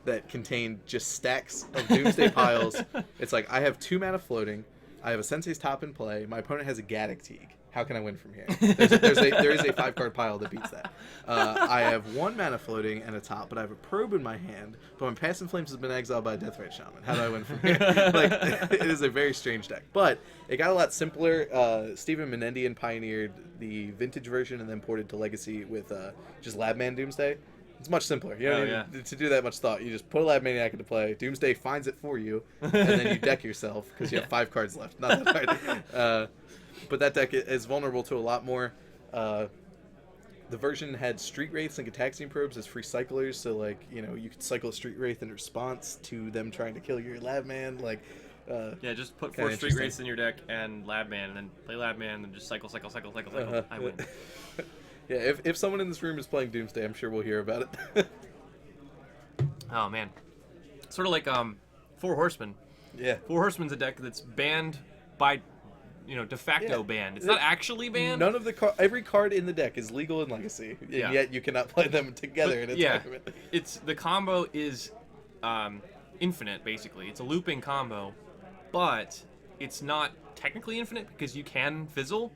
that contained just stacks of Doomsday piles. It's like, I have 2 mana floating, I have a Sensei's Top in play. My opponent has a Gaddock Teague. How can I win from here? There is a 5-card pile that beats that. I have 1 mana floating and a top, but I have a Probe in my hand. But my Pass in Flames has been exiled by a Death Ray Shaman. How do I win from here? Like, it is a very strange deck. But it got a lot simpler. Stephen Menendian pioneered the vintage version and then ported to Legacy with just Labman Doomsday. It's much simpler. You don't need to do that much thought. You just put a Lab Maniac into play. Doomsday finds it for you, and then you deck yourself because you have 5 cards left. Not that hard. But that deck is vulnerable to a lot more. The version had Street Wraiths and Gataxian Probes as free cyclers, so like you could cycle a Street Wraith in response to them trying to kill your Lab Man. Like, just put 4 Street Wraiths in your deck and Lab Man, and then play Lab Man, and then just cycle. I win. Yeah, if someone in this room is playing Doomsday, I'm sure we'll hear about it. Oh man, sort of like 4 Horsemen. Yeah, 4 Horsemen's a deck that's banned by, de facto banned. It's not actually banned. None of every card in the deck is legal in Legacy, and yet you cannot play them together in a tournament. The combo is infinite basically. It's a looping combo, but it's not technically infinite because you can fizzle.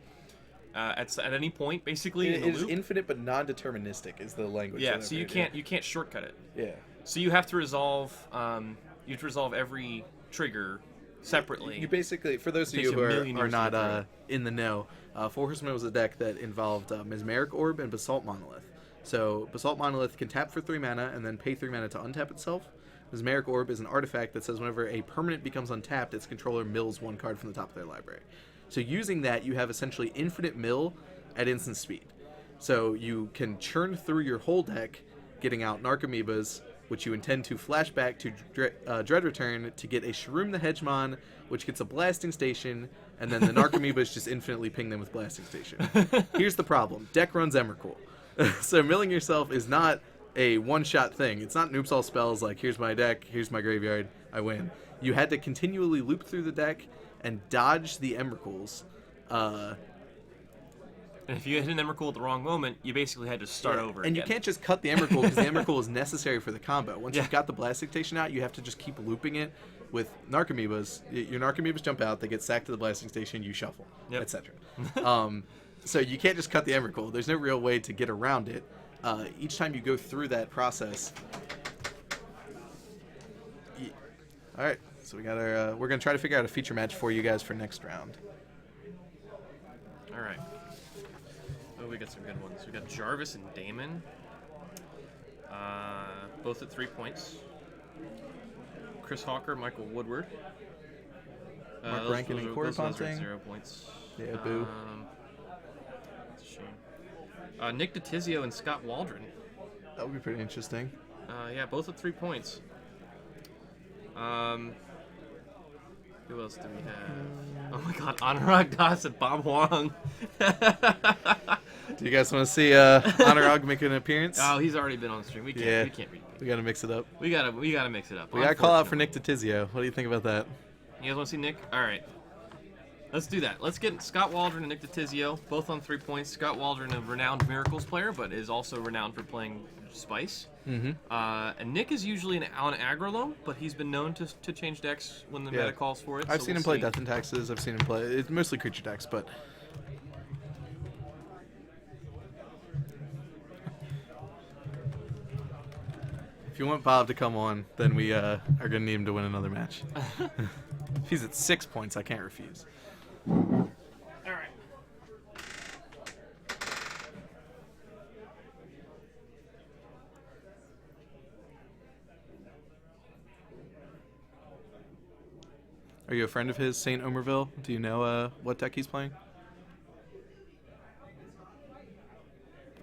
At any point, basically, in the loop. It is infinite but non-deterministic is the language. Yeah, so you can't shortcut it. Yeah. So you have to resolve every trigger separately. You basically, for those of you who are not in the know, 4 Horsemen was a deck that involved Mesmeric Orb and Basalt Monolith. So Basalt Monolith can tap for 3 mana and then pay 3 mana to untap itself. Mesmeric Orb is an artifact that says whenever a permanent becomes untapped, its controller mills 1 card from the top of their library. So using that, you have essentially infinite mill at instant speed. So you can churn through your whole deck, getting out Narcomoebas, which you intend to flash back to Dread Return to get a Shroom the Hegemon, which gets a Blasting Station, and then the Narcomoebas just infinitely ping them with Blasting Station. Here's the problem. Deck runs Emrakul. So milling yourself is not a one-shot thing. It's not noops all spells like, here's my deck, here's my graveyard, I win. You had to continually loop through the deck and dodge the Emrakuls. And if you hit an Emrakul at the wrong moment, you basically had to start over and again. You can't just cut the Emrakul because the Emrakul is necessary for the combo. Once you've got the Blasting Station out, you have to just keep looping it with Narcomoebas. Your Narcomoebas jump out, they get sacked to the Blasting Station, you shuffle, etc. So you can't just cut the Emrakul. There's no real way to get around it. Each time you go through that process... All right. So we got our. We're gonna try to figure out a feature match for you guys for next round. All right. Oh, we got some good ones. We got Jarvis and Damon. Both at 3 points. Chris Hawker, Michael Woodward. Mark Rankin and Corey Ponting. 0 points. Yeah, boo. That's a shame. Nick Ditizio and Scott Waldron. That would be pretty interesting. Both at 3 points. Who else do we have? Oh my god, Anuraag Das and Bob Huang. Do you guys want to see Anuraag make an appearance? Oh, he's already been on the stream. We can't read it. We gotta mix it up. We gotta mix it up. We gotta call out for Nick Ditizio. What do you think about that? You guys want to see Nick? All right. Let's do that. Let's get Scott Waldron and Nick Ditizio, both on 3 points. Scott Waldron, a renowned Miracles player, but is also renowned for playing Spice. Mm-hmm. And Nick is usually on Aggro Loam, but he's been known to change decks when the meta calls for it. I've seen him play Death and Taxes. I've seen him play. It's mostly creature decks, but. If you want Bob to come on, then we are going to need him to win another match. If he's at 6 points, I can't refuse. All right. Are you a friend of his, St. Omerville? Do you know what deck he's playing?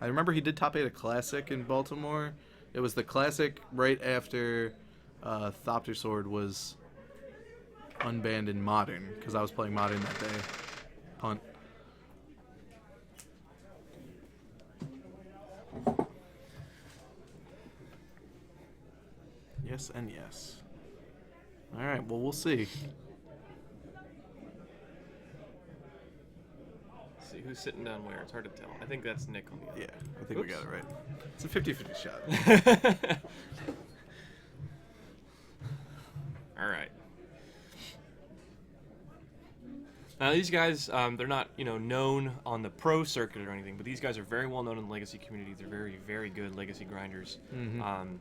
I remember he did top 8 a Classic in Baltimore. It was the Classic right after Thopter Sword was unbanned in Modern, because I was playing Modern that day. Punt. Yes and yes. All right, well, we'll see. Let's see who's sitting down where. It's hard to tell. I think that's Nick on the other. Yeah, I think we got it right. It's a 50-50 shot. All right. These guys, they're not, known on the pro circuit or anything, but these guys are very well known in the Legacy community. They're very, very good Legacy grinders. Mm-hmm.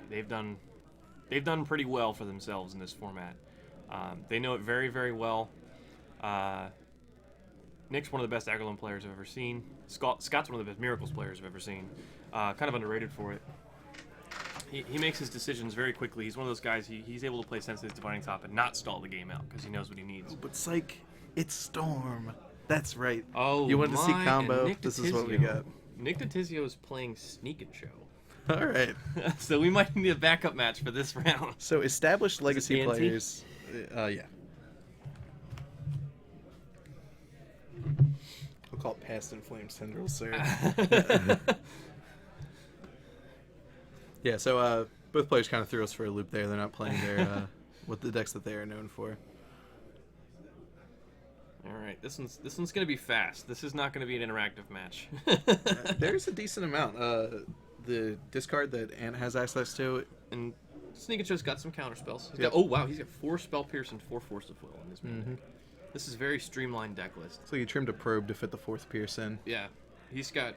They've done pretty well for themselves in this format. They know it very, very well. Nick's one of the best Aggro players I've ever seen. Scott's one of the best Miracles players I've ever seen. Kind of underrated for it. He makes his decisions very quickly. He's one of those guys, he's able to play Sensitive Dividing Top and not stall the game out because he knows what he needs. Oh, but Psych, it's Storm. That's right. Oh, you wanted to see combo? This is what we got. Nick Ditizio is playing Sneak and Show. All right. So we might need a backup match for this round. So established Legacy players. Yeah. We'll call it Past in Flames Tendrils, sir. Yeah, so both players kind of threw us for a loop there. They're not playing their what the decks that they are known for. All right, this one's gonna be fast. This is not gonna be an interactive match. There's a decent amount. The discard that Ant has access to, and Sneak and Show's got some counter spells. Oh wow, he's got 4 Spell Pierce and 4 Force of Will in this main deck. This is a very streamlined deck list. So you trimmed a probe to fit the 4th Pierce in. Yeah, he's got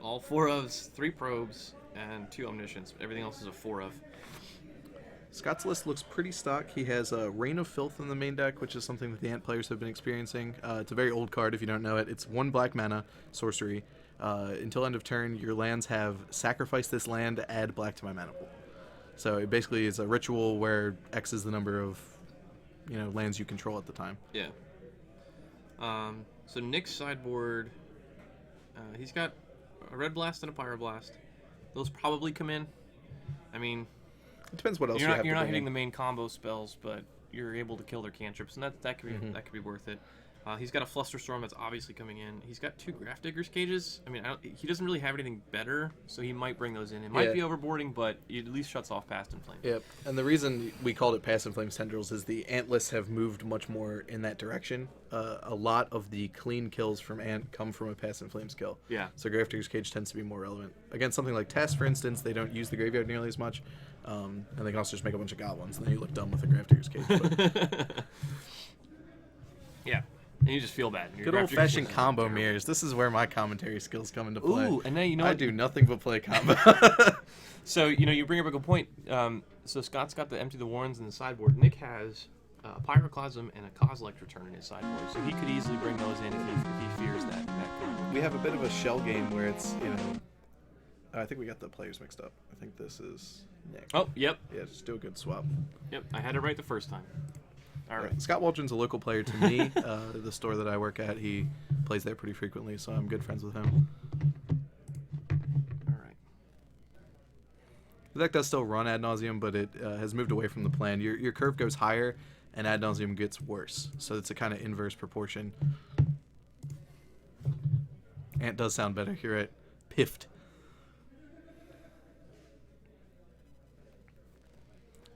all 4 ofs, 3 probes, and 2 omniscience. Everything else is a 4 of. Scott's list looks pretty stock. He has a Reign of Filth in the main deck, which is something that the Ant players have been experiencing. It's a very old card if you don't know it. It's 1 black mana, sorcery. Until end of turn, your lands have sacrifice this land to add black to my mana pool. So it basically is a ritual where X is the number of lands you control at the time. Yeah. So Nick's sideboard, he's got a Red Blast and a Pyroblast. Those probably come in. I mean, it depends what else you're not hitting the main combo spells, but you're able to kill their cantrips, and that could be worth it. He's got a Flusterstorm that's obviously coming in. He's got 2 Grafdigger's cages. I mean, he doesn't really have anything better, so he might bring those in. It might be overboarding, but it at least shuts off Past in Flames. Yep, and the reason we called it Past in Flames Tendrils is the Ant lists have moved much more in that direction. A lot of the clean kills from Ant come from a Past in Flames kill. Yeah. So Grafdigger's Cage tends to be more relevant. Against something like Test, for instance, they don't use the graveyard nearly as much, and they can also just make a bunch of Goblins, and then you look dumb with a Grafdigger's Cage. But... yeah. And you just feel bad. Good old-fashioned combo mirrors. This is where my commentary skills come into play. Ooh, and then I do nothing but play combo. So, you bring up a good point. So Scott's got the Empty the Warrens in the sideboard. Nick has a Pyroclasm and a Kozilek Return in his sideboard. So he could easily bring those in if he fears that combo. We have a bit of a shell game where it's, I think we got the players mixed up. I think this is Nick. Oh, yep. Yeah, just do a good swap. Yep, I had it right the first time. All right. Scott Waldron's a local player to me. The store that I work at, he plays there pretty frequently, so I'm good friends with him. All right. The deck does still run Ad Nauseam, but it has moved away from the plan. Your curve goes higher, and Ad Nauseam gets worse. So it's a kind of inverse proportion. Ant does sound better. You're right. Piffed.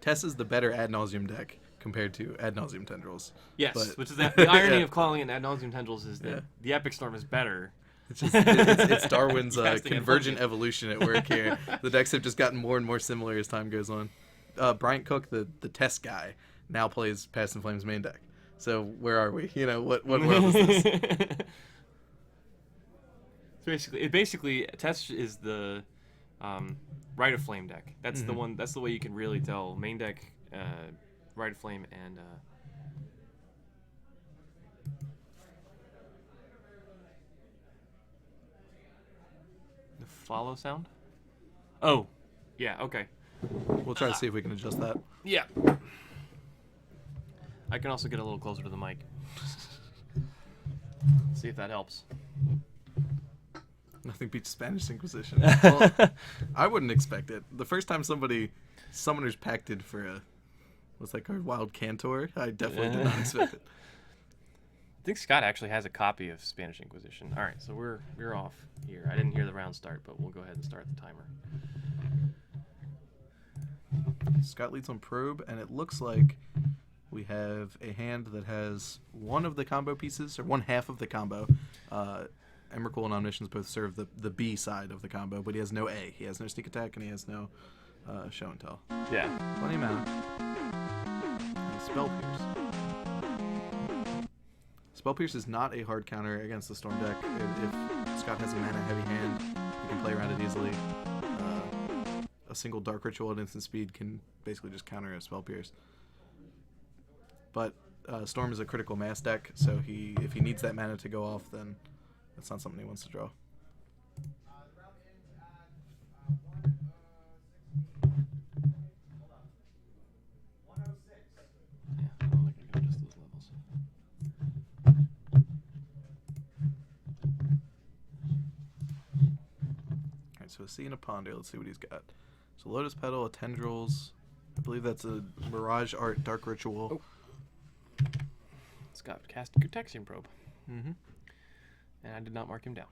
Tess is the better Ad Nauseam deck compared to Ad Nauseam Tendrils. Yes, which is the irony of calling it Ad Nauseam Tendrils is that the Epic Storm is better. It's Darwin's convergent evolution at work here. The decks have just gotten more and more similar as time goes on. Bryant Cook, the test guy, now plays Past in Flames main deck. So where are we? What world is this? Basically, Test is the Rite of Flame deck. That's the one. That's the way you can really tell main deck. Rite of Flame and the follow sound. Oh, yeah. Okay. We'll try to see if we can adjust that. Yeah. I can also get a little closer to the mic. See if that helps. Nothing beats Spanish Inquisition. Well, I wouldn't expect it. The first time Summoners Pacted for a what's that card? Wild Cantor. I definitely did not expect it. I think Scott actually has a copy of Spanish Inquisition. All right, so we're off here. I didn't hear the round start, but we'll go ahead and start the timer. Scott leads on Probe, and it looks like we have a hand that has one of the combo pieces, or one half of the combo. Emrakul and Omniscience both serve the B side of the combo, but he has no A. He has no sneak attack, and he has no show and tell. Yeah. Plenty of mana. And Spell Pierce. Spell Pierce is not a hard counter against the Storm deck. If Scott has a mana-heavy hand, you can play around it easily. A single Dark Ritual at instant speed can basically just counter a Spell Pierce. But Storm is a critical mass deck, so if he needs that mana to go off, then that's not something he wants to draw. So a Sea and a Ponder. Let's see what he's got. So Lotus Petal, a Tendrils. I believe that's a Mirage Art Dark Ritual. Oh. Scott cast a Gutaxian Probe. Mm-hmm. And I did not mark him down.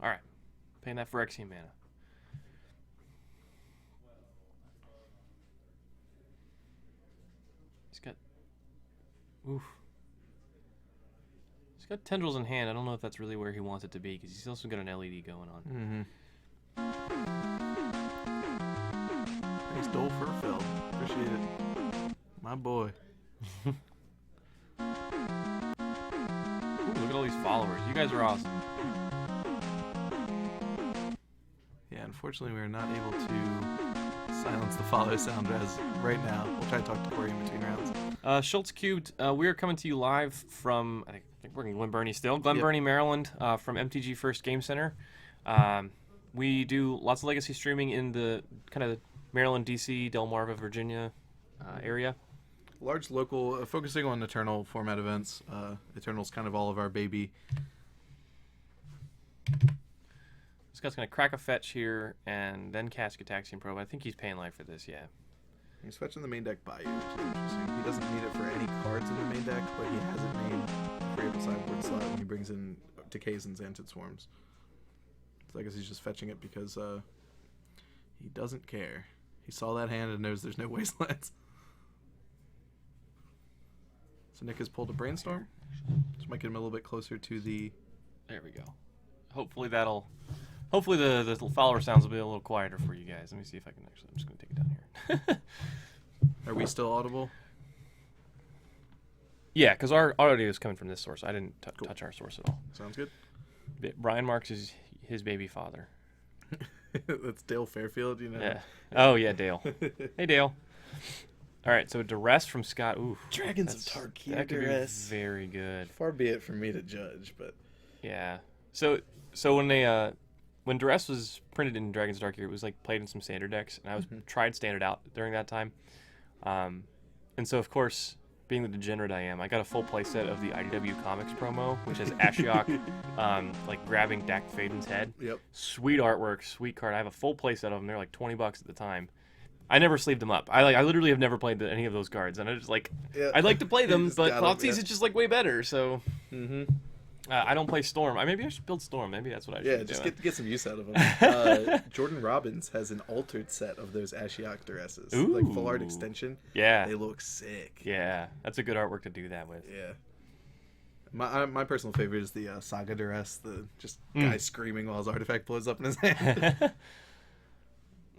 All right. Paying that Phyrexian mana. He's got... Oof. He's got Tendrils in hand. I don't know if that's really where he wants it to be, because he's also got an LED going on. Mm-hmm. Thanks, Dole Furfeld. Appreciate it. My boy. Ooh, look at all these followers. You guys are awesome. Yeah, unfortunately we are not able to silence the follow sound as right now. We'll try to talk to Corey in between rounds. Schultz Cubed, we are coming to you live from, I think we're in Glen Burnie still, Glen Burnie, Maryland, from MTG First Game Center. We do lots of Legacy streaming in the kind of Maryland, D.C., Delmarva, Virginia area. Large local, focusing on Eternal format events. Eternal's kind of all of our baby. This guy's going to crack a fetch here and then cast Gitaxian Probe. I think he's paying life for this, yeah. He's fetching the main deck by you, which is interesting. He doesn't need it for any cards in the main deck, but he has it named for able sideboard slot when he brings in Decays and Xantid Swarms. So I guess he's just fetching it because he doesn't care. He saw that hand and knows there's no Wastelands. So Nick has pulled a Brainstorm, which might get him a little bit closer to the... There we go. Hopefully the follower sounds will be a little quieter for you guys. Let me see if I can actually... I'm just going to take it down here. Are we still audible? Yeah, because our audio is coming from this source. I didn't touch our source at all. Sounds good. Brian Marks is his baby father. That's Dale Fairfield, you know? Yeah. Oh, yeah, Dale. Hey, Dale. All right, so Duress from Scott. Ooh. Dragons of Tarkir That could Duress. be very good. Far be it from me to judge, but... Yeah. So when Duress was printed in Dragons of Tarkir, it was like played in some standard decks, and I was tried standard out during that time. And so, of course, being the degenerate I am, I got a full playset of the IDW Comics promo, which has Ashiok like grabbing Dak Faden's head. Yep. Sweet artwork, sweet card. I have a full playset of them. They're like $20 at the time. I never sleeved them up. I literally have never played any of those cards, and I just like I'd like to play them, but Thoughtseize is just like way better. So I don't play Storm. Maybe I should build Storm. Maybe that's what I should. Yeah, just get some use out of them. Jordon Robbins has an altered set of those Ashiok Duresses, like full art extension. Yeah, they look sick. Yeah, that's a good artwork to do that with. Yeah. My personal favorite is the Saga Duress, the just guy screaming while his artifact blows up in his hand.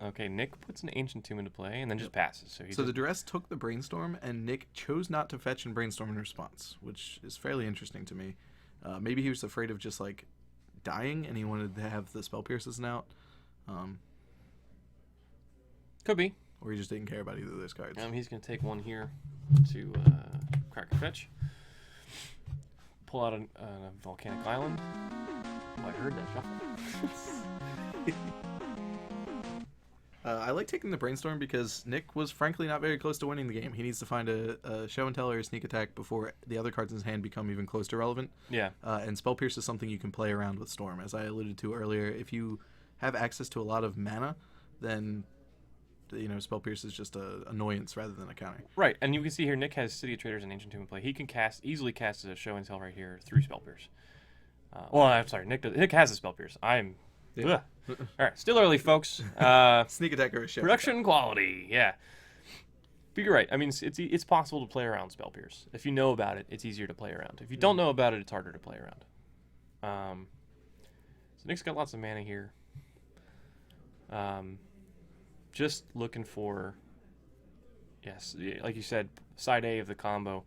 Okay, Nick puts an Ancient Tomb into play and then just passes. So the Duress took the Brainstorm, and Nick chose not to fetch and Brainstorm in response, which is fairly interesting to me. Maybe he was afraid of just like dying, and he wanted to have the Spell Pierces out. Could be. Or he just didn't care about either of those cards. He's going to take one here to crack a fetch. Pull out a Volcanic Island. Oh, I heard that shuffle. I like taking the Brainstorm because Nick was frankly not very close to winning the game. He needs to find a Show and Tell or a Sneak Attack before the other cards in his hand become even close to relevant. Yeah. And Spell Pierce is something you can play around with Storm. As I alluded to earlier, if you have access to a lot of mana, then Spell Pierce is just an annoyance rather than a counter. Right, and you can see here Nick has City of Traders and Ancient Tomb in play. He can easily cast a Show and Tell right here through Spell Pierce. I'm sorry, Nick has a Spell Pierce. Yeah. All right, still early, folks. Sneak Attack or a Show. Production quality, yeah. But you're right. I mean, it's possible to play around Spell Pierce. If you know about it, it's easier to play around. If you don't know about it, it's harder to play around. So Nick's got lots of mana here. Just looking for, yes, like you said, side A of the combo.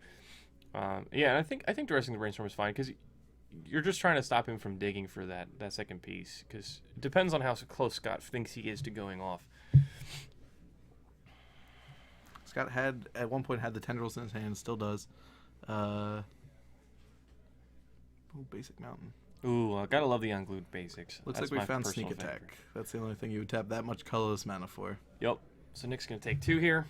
Yeah, and I think dressing the brainstorm is fine because you're just trying to stop him from digging for that second piece because it depends on how close Scott thinks he is to going off. Scott had at one point had the tendrils in his hand, still does. Basic mountain. Ooh, gotta love the unglued basics. Looks like we found sneak attack. Favorite. That's the only thing you would tap that much colorless mana for. Yep. So Nick's gonna take 2 here.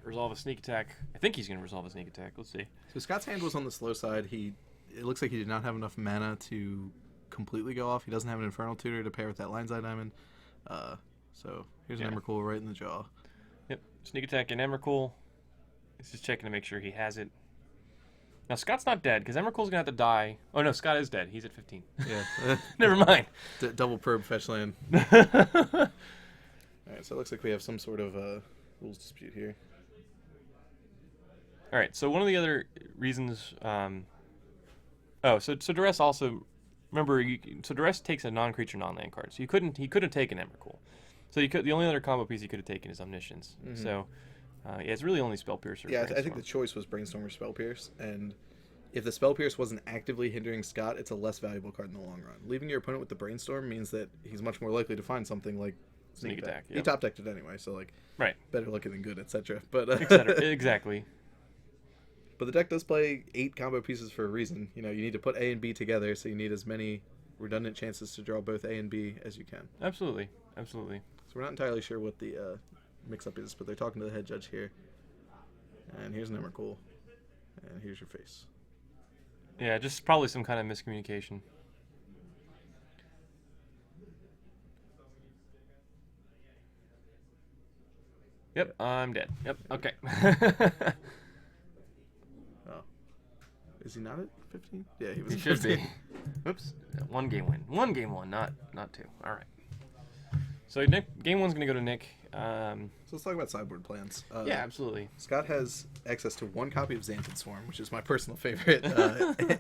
Resolve a sneak attack. I think he's gonna resolve a sneak attack. Let's see. So Scott's hand was on the slow side. It looks like he did not have enough mana to completely go off. He doesn't have an Infernal Tutor to pair with that Lion's Eye Diamond. So here's an Emrakul right in the jaw. Yep. Sneak attack and Emrakul. He's just checking to make sure he has it. Now Scott's not dead because Emrakul's gonna have to die. Oh no, Scott is dead. He's at 15. Yeah. Never mind. Double probe fetch land. All right, so it looks like we have some sort of rules dispute here. All right. So one of the other reasons. So Duress also. Remember, so Duress takes a non-creature, non-land card. So he couldn't take an Emrakul. So the only other combo piece he could have taken is Omniscience. Mm-hmm. So. It's really only Spell Piercer. Yeah, I think the choice was Brainstorm or Spell Pierce, and if the Spell Pierce wasn't actively hindering Scott, it's a less valuable card in the long run. Leaving your opponent with the Brainstorm means that he's much more likely to find something like Sneak Attack. Yep. He top decked it anyway, so better looking than good, etc. But exactly. But the deck does play 8 combo pieces for a reason. You need to put A and B together, so you need as many redundant chances to draw both A and B as you can. Absolutely. So we're not entirely sure what the mix-up is, but they're talking to the head judge here. And here's an Emrakul. And here's your face. Yeah, just probably some kind of miscommunication. Yep, I'm dead. Yep, okay. Oh. Is he not at 15? Yeah, he was. He should be. Oops. 1 game win. 1 game won, not 2. All right. So game 1's going to go to Nick. So let's talk about sideboard plans. Yeah, absolutely. Scott has access to 1 copy of Xantid Swarm, which is my personal favorite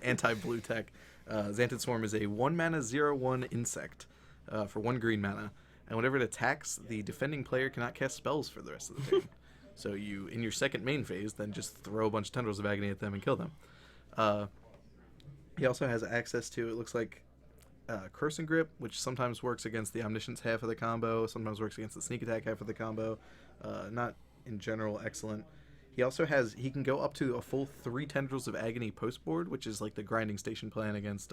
anti-blue tech. Xantid Swarm is a 1-mana 0/1 insect for 1 green mana, and whenever it attacks, the defending player cannot cast spells for the rest of the turn. So you, in your second main phase, then just throw a bunch of Tendrils of Agony at them and kill them. He also has access to, it looks like, Curse and Grip, which sometimes works against the Omniscience half of the combo, sometimes works against the Sneak Attack half of the combo. Not in general excellent. He can go up to a full 3 Tendrils of Agony post board, which is like the grinding station plan against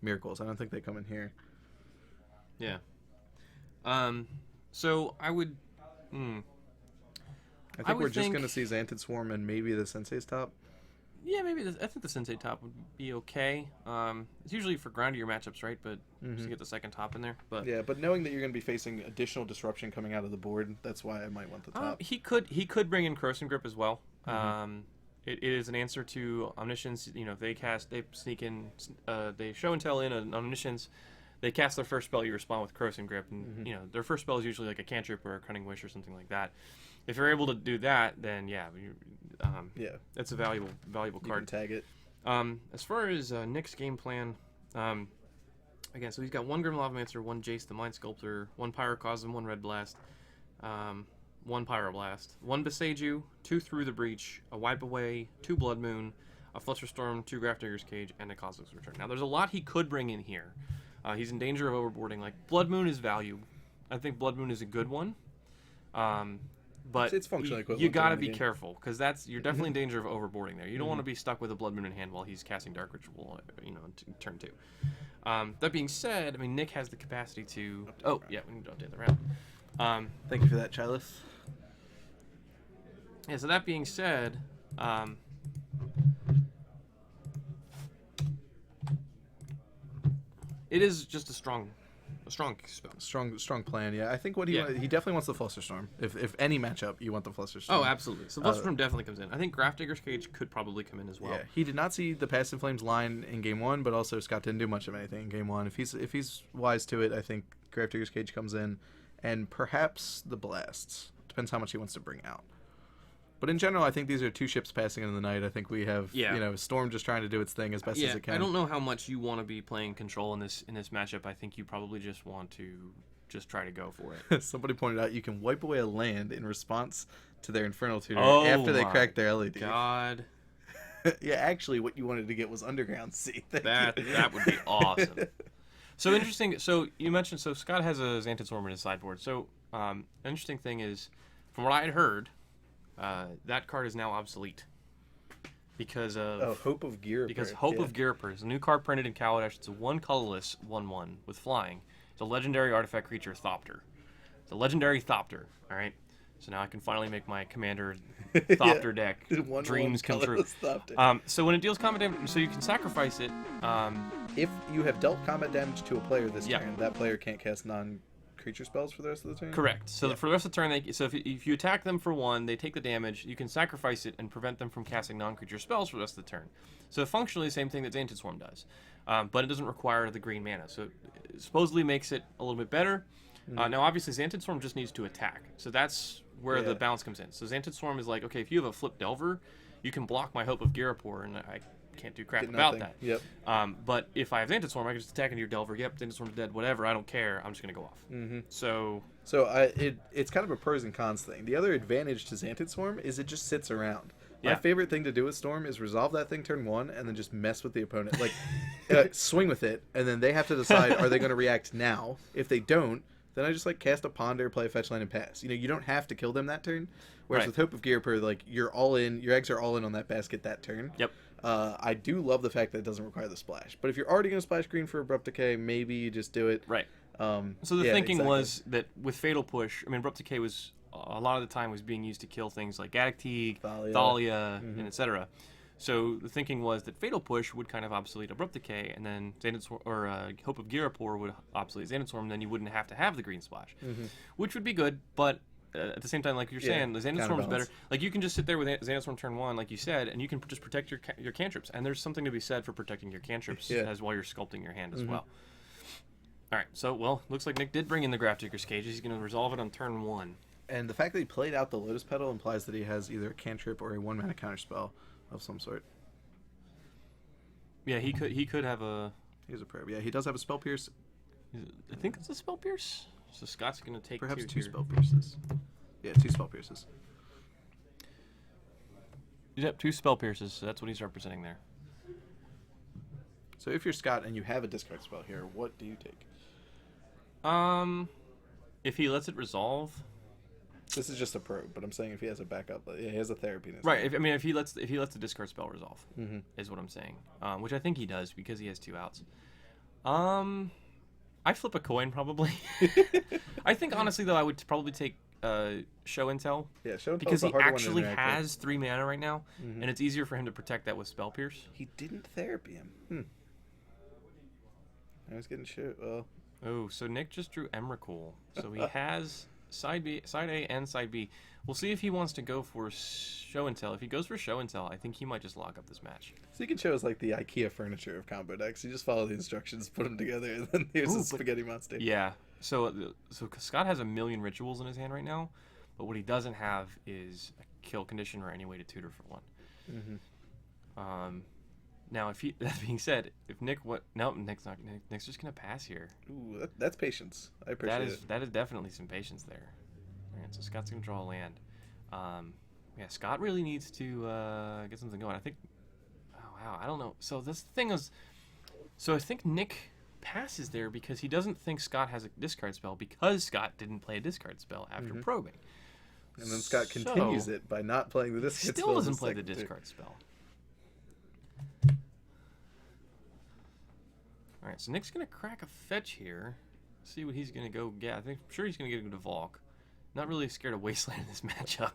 Miracles. I don't think they come in here. Yeah. So I would. I think we're just going to see Xantid Swarm and maybe the Sensei's top. Yeah, maybe. I think the Sensei top would be okay. It's usually for grindier matchups, right? But just to get the second top in there. But yeah, but knowing that you're going to be facing additional disruption coming out of the board, that's why I might want the top. He could bring in Curse and Grip as well. It is an answer to Omniscience. They sneak in, they show and tell in an Omniscience. They cast their first spell, you respond with Curse and Grip, and their first spell is usually like a cantrip or a Cunning Wish or something like that. If you're able to do that, then it's a valuable card. You can tag it. As far as Nick's game plan, again, so he's got 1 Grim Lavamancer, 1 Jace the Mind Sculptor, 1 Pyrocosm, 1 Red Blast, 1 Pyroblast, 1 Beseiju, 2 Through the Breach, a Wipe Away, 2 Blood Moon, a Flusterstorm, 2 Grafdigger's Cage, and a Cosmos Return. Now, there's a lot he could bring in here. He's in danger of overboarding. Like, Blood Moon is value. I think Blood Moon is a good one. But it's functional equivalent. You got to be careful because you're definitely in danger of overboarding there. You don't want to be stuck with a Blood Moon in hand while he's casting Dark Ritual, turn 2. That being said, I mean Nick has the capacity to. Oh yeah, we need to update the round. Thank you for that, Chilith. Yeah. So that being said, it is just a strong spell. Strong plan. Yeah, I think he definitely wants the Flusterstorm. If any matchup, you want the Flusterstorm. Oh, absolutely. So Flusterstorm definitely comes in. I think Grafdigger's Cage could probably come in as well. Yeah, he did not see the Passive Flames line in game 1, but also Scott didn't do much of anything in game 1. If he's wise to it, I think Grafdigger's Cage comes in, and perhaps the Blasts. Depends how much he wants to bring out. But in general, I think these are 2 ships passing into the night. I think we have, Storm just trying to do its thing as best as it can. I don't know how much you want to be playing control in this matchup. I think you probably just want to just try to go for it. Somebody pointed out you can wipe away a land in response to their Infernal Tutor after they crack their LED. God. Yeah, actually, what you wanted to get was Underground Sea. That would be awesome. So interesting. So you mentioned Scott has a Xantid Swarm in his sideboard. So interesting thing is, from what I had heard, that card is now obsolete because of Hope of Gear. Because Hope of Gearper is a new card printed in Kaladesh. It's a 1 colorless 1/1 with flying. It's a legendary artifact creature, Thopter. It's a legendary Thopter. All right. So now I can finally make my commander Thopter deck. Dreams come true. So when it deals combat damage, so you can sacrifice it. If you have dealt combat damage to a player this turn, that player can't cast non-creature spells for the rest of the turn? Correct. So for the rest of the turn, if you attack them for 1, they take the damage. You can sacrifice it and prevent them from casting non-creature spells for the rest of the turn. So functionally the same thing that Xantid Swarm does. But it doesn't require the green mana. So it supposedly makes it a little bit better. Now obviously Xantid Swarm just needs to attack. So that's where the balance comes in. So Xantid Swarm is like, okay, if you have a flip Delver, you can block my Hope of Garapor, and I can't do crap about that. Yep. But if I have Xantid Swarm, I can just attack into your Delver. Yep, Xantid Swarm's dead. Whatever. I don't care. I'm just gonna go off. So it's kind of a pros and cons thing. The other advantage to Xantid Swarm is it just sits around. My Yeah. favorite thing to do with Storm is resolve that thing turn 1 and then just mess with the opponent. Like, swing with it, and then they have to decide, are they going to react now? If they don't, then I just like cast a Ponder, play a fetch land, and pass. You know, you don't have to kill them that turn. Whereas Right. with Hope of Gearper, like, you're all in, your eggs are all in on that basket that turn. Yep. I do love the fact that it doesn't require the splash. But if you're already going to splash green for Abrupt Decay, maybe you just do it. Right. So the thinking was that with Fatal Push, I mean, Abrupt Decay was a lot of the time was being used to kill things like Gaddock Teeg, Thalia, and etc. So the thinking was that Fatal Push would kind of obsolete Abrupt Decay, and then Xantid Swarm, or Hope of Garapor would obsolete Xantid Swarm, and then you wouldn't have to have the green splash, which would be good. But at the same time, like you're saying, the Xantid Swarm is better. Like you can just sit there with Xantid Swarm turn 1, like you said, and you can just protect your cantrips. And there's something to be said for protecting your cantrips as while you're sculpting your hand as well. All right, so looks like Nick did bring in the Grafdigger's Cage. He's going to resolve it on turn 1. And the fact that he played out the Lotus Petal implies that he has either a cantrip or a 1-mana counterspell of some sort. Yeah, he could have a. He has a prayer. Yeah, he does have a Spell Pierce. I think it's a Spell Pierce. So Scott's going to take perhaps two here. Spell Pierces. Yeah, 2 Spell Pierces. Yep, 2 Spell Pierces. So that's what he's representing there. So if you're Scott and you have a discard spell here, what do you take? If he lets it resolve. This is just a probe, but I'm saying if he has a backup, he has a therapy in his Right. hand. If he lets the discard spell resolve, is what I'm saying. Which I think he does because he has 2 outs. I flip a coin probably. I think honestly though I would probably take Show and Tell. Yeah, Show and Tell because is a he harder one to actually interact has 3 mana right now, and it's easier for him to protect that with Spell Pierce. He didn't therapy him. I was getting shit. Well. Oh, so Nick just drew Emrakul. So he has side A and side B. We'll see if he wants to go for Show and Tell. If he goes for Show and Tell, I think he might just lock up this match. So you can show us like the IKEA furniture of combo decks. You just follow the instructions, put them together, and then here's a spaghetti monster. Yeah. So Scott has a million rituals in his hand right now, but what he doesn't have is a kill condition or any way to tutor for 1. Now, that being said, if Nick Nick's just gonna pass here. Ooh, that's patience. I appreciate it. That is definitely some patience there. All right, so Scott's gonna draw a land. Scott really needs to get something going. I think. Oh wow, I don't know. So this thing is. So I think Nick passes there because he doesn't think Scott has a discard spell because Scott didn't play a discard spell after probing. And then Scott continues it by not playing the discard spell. Still doesn't play the discard spell. All right, so Nick's gonna crack a fetch here. See what he's gonna go get. I'm sure he's gonna get a Devolk. Not really scared of Wasteland in this matchup.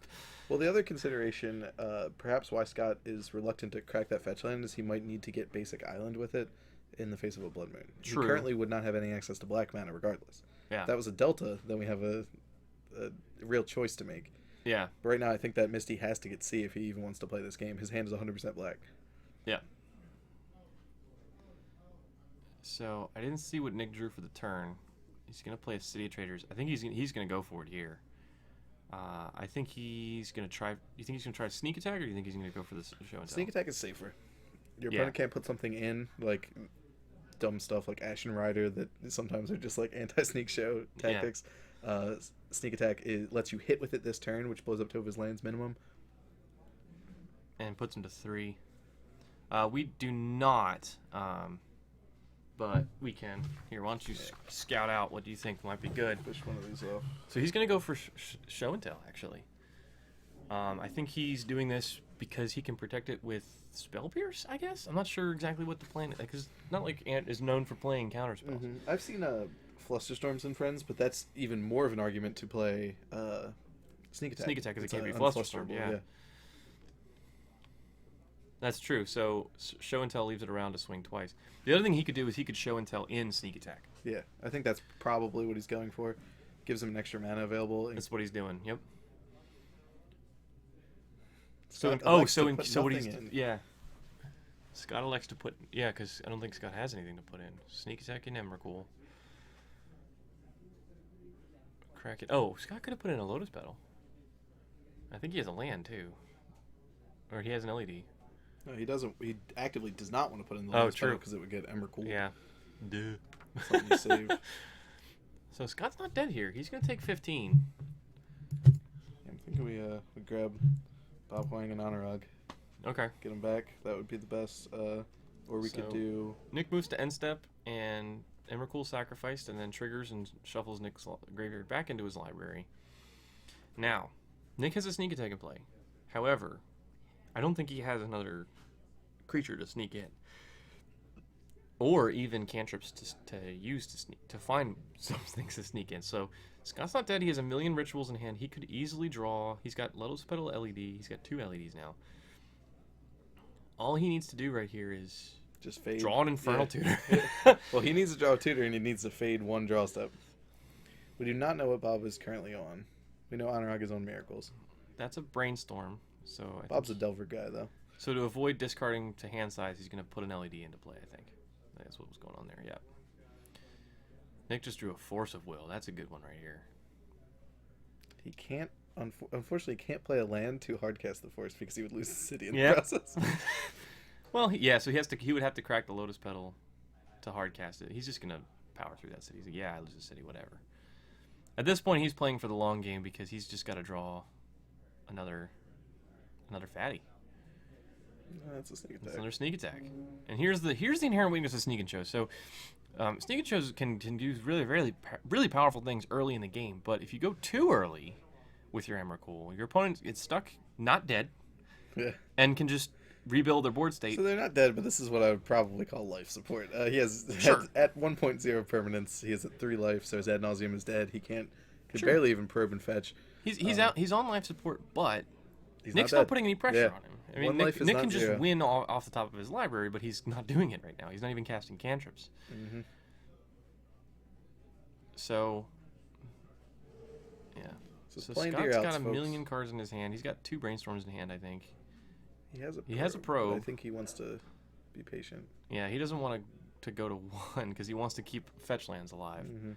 Well, the other consideration, perhaps why Scott is reluctant to crack that fetch land, is he might need to get basic Island with it in the face of a Blood Moon. True. He currently would not have any access to black mana regardless. Yeah. If that was a Delta, then we have a real choice to make. Yeah. But right now, I think that Misty has to get C if he even wants to play this game. His hand is 100% black. Yeah. So I didn't see what Nick drew for the turn. He's gonna play a City of Traders. I think he's gonna go for it here. I think he's gonna try. You think he's gonna try Sneak Attack, or do you think he's gonna go for this Show and Tell? Sneak Attack is safer. Your opponent can't put something in like dumb stuff like Ashen Rider that sometimes are just like anti-sneak show tactics. Sneak Attack lets you hit with it this turn, which blows up 2 of his lands minimum. And puts him to 3. We do not, but we can. Here, why don't you scout out what do you think might be good? Push one of these off. So he's going to go for show and tell, actually. I think he's doing this because he can protect it with Spell Pierce, I guess? I'm not sure exactly what the plan is, because not like Ant is known for playing counter spells. Mm-hmm. I've seen Flusterstorms and Friends, but that's even more of an argument to play Sneak Attack. Sneak Attack, because it can't be Flusterstorm, yeah. That's true. So show and tell leaves it around to swing twice. The other thing he could do is he could show and tell in Sneak Attack. Yeah, I think that's probably what he's going for. Gives him an extra mana available. That's what he's doing. Yep. Scott So what he's yeah. Scott elects to put because I don't think Scott has anything to put in. Sneak Attack and Emrakul. Crack it. Oh, Scott could have put in a Lotus Petal. I think he has a land too, or he has an LED. No, he doesn't. He actively does not want to put in the Lotus Petal because it would get Emrakul. Yeah. Duh. Something you save. So Scott's not dead here. He's gonna take 15. I'm thinking we grab Bob Huang and Anuraag. Okay. Get him back. That would be the best. Or we could do. Nick moves to end step and Emrakul sacrificed, and then triggers and shuffles Nick's graveyard back into his library. Now, Nick has a sneak attack in play. However, I don't think he has another creature to sneak in, or even cantrips to use to sneak to find some things to sneak in. So Scott's not dead. He has a million rituals in hand. He could easily draw. He's got Lotus Petal LED. He's got 2 LEDs now. All he needs to do right here is just fade. Draw an Infernal Tutor. Well, he needs to draw a tutor, and he needs to fade 1 draw step. We do not know what Bob is currently on. We know Anuraag is on Miracles. That's a Brainstorm. So Bob's a Delver guy, though. So to avoid discarding to hand size, he's going to put an LED into play, I think. That's what was going on there, yeah. Nick just drew a Force of Will. That's a good one right here. He can't, unfortunately, can't play a land to hardcast the Force because he would lose the city in the process. Well, so he would have to crack the Lotus Petal to hardcast it. He's just going to power through that city. He's like, I lose the city, whatever. At this point, he's playing for the long game because he's just got to draw another fatty. That's a sneak attack. That's another sneak attack. And here's the inherent weakness of Sneak and Show. So, Sneak and Shows can do really powerful things early in the game. But if you go too early with your Emrakul, your opponent gets stuck, not dead, and can just rebuild their board state. So they're not dead, but this is what I would probably call life support. He has at 1.0 permanence. He has at 3 life, so his ad nauseum is dead. He could barely even probe and fetch. He's out. He's on life support, but Nick's not not putting any pressure on him. I mean, Nick can just 0. win off the top of his library, but he's not doing it right now. He's not even casting cantrips. Mm-hmm. So, yeah. So Scott's got a million cards in his hand. He's got 2 Brainstorms in hand, I think. He has a probe. I think he wants to be patient. Yeah, he doesn't want to go to 1 because he wants to keep fetch lands alive. Mm-hmm.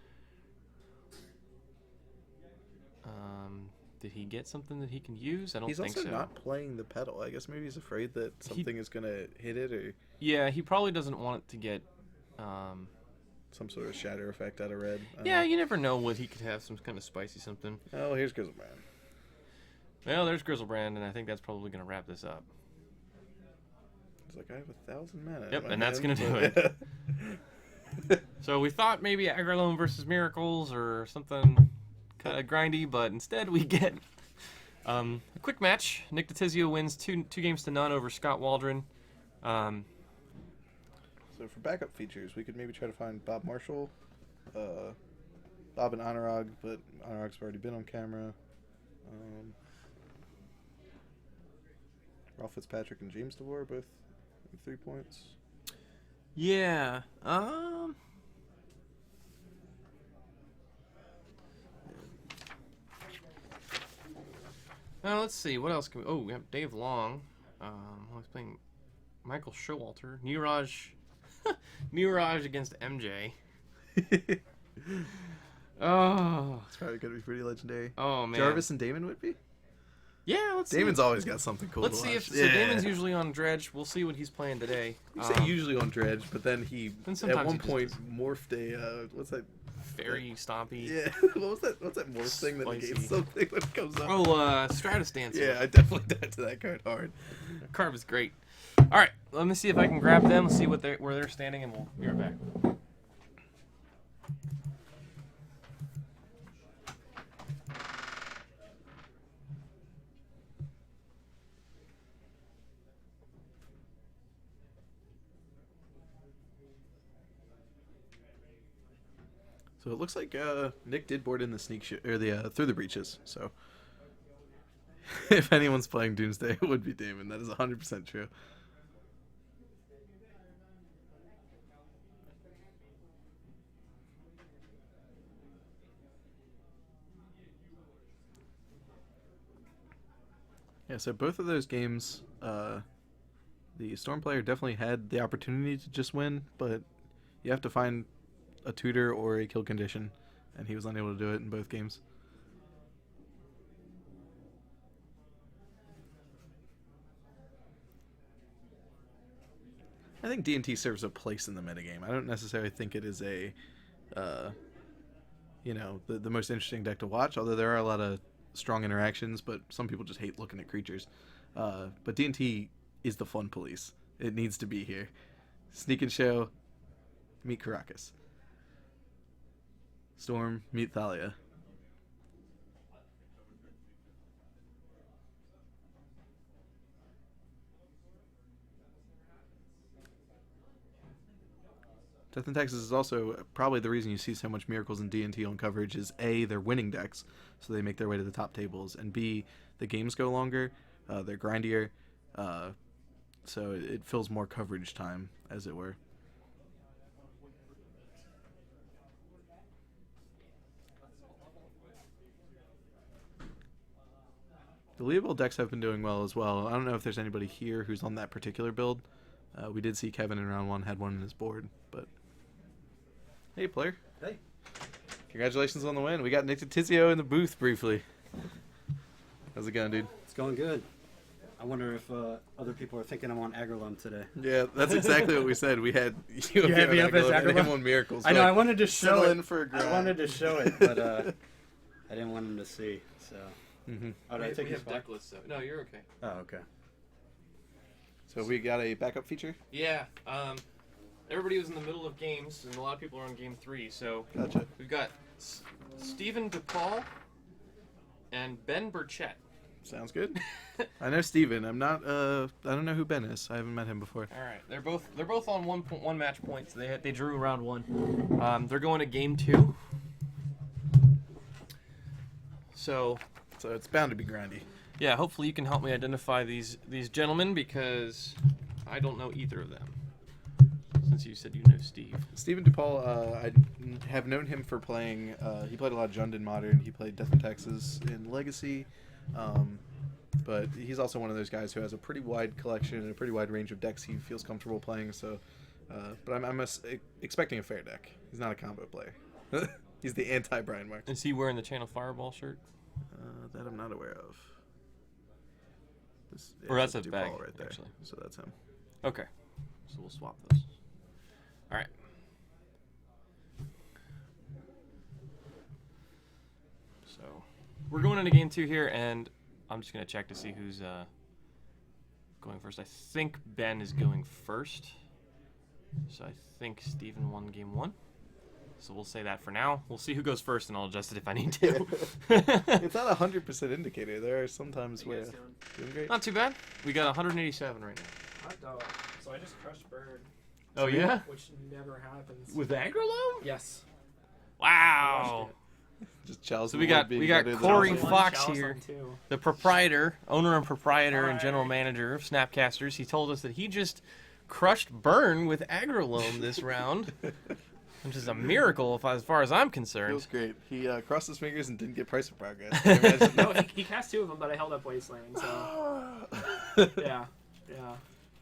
Did he get something that he can use? I don't think so. He's also not playing the pedal. I guess maybe he's afraid that something is going to hit it. Or yeah, he probably doesn't want it to get some sort of shatter effect out of red. Yeah, you never know what he could have, some kind of spicy something. Oh, here's Grizzlebrand. Well, there's Grizzlebrand, and I think that's probably going to wrap this up. It's like, I have 1,000 mana. Yep, and that's going to do it. So we thought maybe Aggro Loam versus Miracles or something kind of grindy, but instead we get a quick match. Nick Ditizio wins 2 games to none over Scott Waldron. So for backup features, we could maybe try to find Bob Marshall, Bob and Anuraag, but Anuraag's already been on camera. Ralph Fitzpatrick and James Devore both 3 points. Yeah. Now let's see. What else can we... Oh, we have Dave Long. He's playing Michael Showalter. Niraj against MJ. Oh. It's probably going to be pretty legendary. Oh, man. Jarvis and Damon would be? Yeah, let's see. Damon's always got something cool Let's see if... So Damon's usually on Dredge. We'll see what he's playing today. You say usually on Dredge, but then he, at one point, morphed a... what's that? Fairy Stompy. Yeah. What's that morph thing that negates something when it comes up? Oh, Stratus Dancer. Yeah, I definitely died to that card hard. That card was great. All right, let me see if I can grab them. Let's see where they're standing, and we'll be right back. So it looks like Nick did board in the sneak or the through the breaches. So if anyone's playing Doomsday, it would be Damon. That is 100% true. Yeah, so both of those games, the Storm player definitely had the opportunity to just win, but you have to find a tutor or a kill condition, and he was unable to do it in both games. I think D&T serves a place in the metagame. I don't necessarily think it is a, the most interesting deck to watch, although there are a lot of strong interactions, but some people just hate looking at creatures. But D&T is the fun police. It needs to be here. Sneak and Show, meet Caracas. Storm, meet Thalia. Death and Texas is also probably the reason you see so much Miracles and D&T on coverage is A, they're winning decks, so they make their way to the top tables, and B, the games go longer, they're grindier, so it fills more coverage time, as it were. The Leopold decks have been doing well as well. I don't know if there's anybody here who's on that particular build. We did see Kevin in round 1 had one in his board, but... Hey, player. Hey. Congratulations on the win. We got Nick Ditizio in the booth briefly. How's it going, dude? It's going good. I wonder if other people are thinking I'm on Aggro Loam today. Yeah, that's exactly what we said. We had you had me up as and him Aggro? on Miracles. I know, I wanted to settle show in it. for a grind. I wanted to show it, but I didn't want him to see, so... Mm-hmm. Oh, did I take we your have spot? deck lists, so no, you're okay. Oh, okay. So we got a backup feature? Yeah, everybody was in the middle of games, and a lot of people are on game 3, so Gotcha. we've got Stephen Dupal and Ben Burchett. Sounds good. I know Steven. I'm not, I don't know who Ben is. I haven't met him before. All right, they're both on one match points. They drew round 1. They're going to game 2. So it's bound to be grindy. yeah, hopefully you can help me identify these gentlemen because I don't know either of them. Since you said you know Steve. Stephen Dupal, I have known him for playing. He played a lot of Jund in Modern. He played Death and Texas in Legacy. But he's also one of those guys who has a pretty wide collection and a pretty wide range of decks he feels comfortable playing. So, but I'm expecting a fair deck. He's not a combo player. He's the anti-Brian Marks. Is he wearing the Channel Fireball shirt? That I'm not aware of. Or that's a Dupal bag, right there. actually. So that's him. Okay, so we'll swap those. All right. So we're going into game 2 here, and I'm just gonna check to see who's going first. I think Ben is going first. So I think Steven won game 1. So we'll say that for now. We'll see who goes first, and I'll adjust it if I need to. It's not 100% indicator. There are some times where doing great. Not too bad. We got 187 right now. Hot dog. So I just crushed bird, Oh yeah? which never happens. With Aggro Loam? Yes. Wow. Just Chalice. So we got Corey One Fox chalice here, on 2. the proprietor, owner and proprietor and general manager of Snapcasters. He told us that he just crushed Burn with Aggro Loam this round, which is a miracle as far as I'm concerned. Feels great. He crossed his fingers and didn't get Price of Progress. Can you imagine No, that? he cast 2 of them, but I held up Wasteland, so yeah.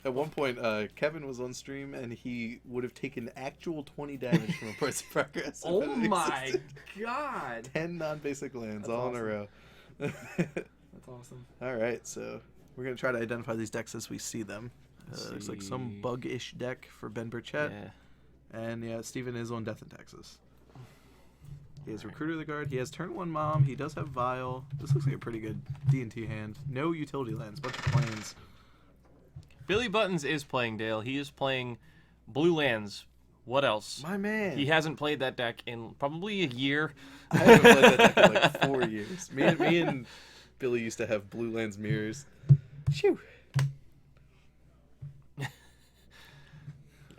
At one point, Kevin was on stream and he would have taken actual 20 damage from a Price of Progress. Oh my god. 10 non-basic lands That's all in a awesome. row. That's awesome. All right, so we're going to try to identify these decks as we see them. Looks like some see. bug-ish deck for Ben Burchett. Yeah. And yeah, Steven is on Death in Texas. He has Recruiter of the Guard. He has turn 1 Mom. He does have Vial. This looks like a pretty good D&T hand. No utility lands. Bunch of planes. Billy Buttons is playing, Dale. He is playing Blue Lands. What else? My man. He hasn't played that deck in probably a year. I haven't played that deck in like 4 years. Me and Billy used to have Blue Lands mirrors. Phew.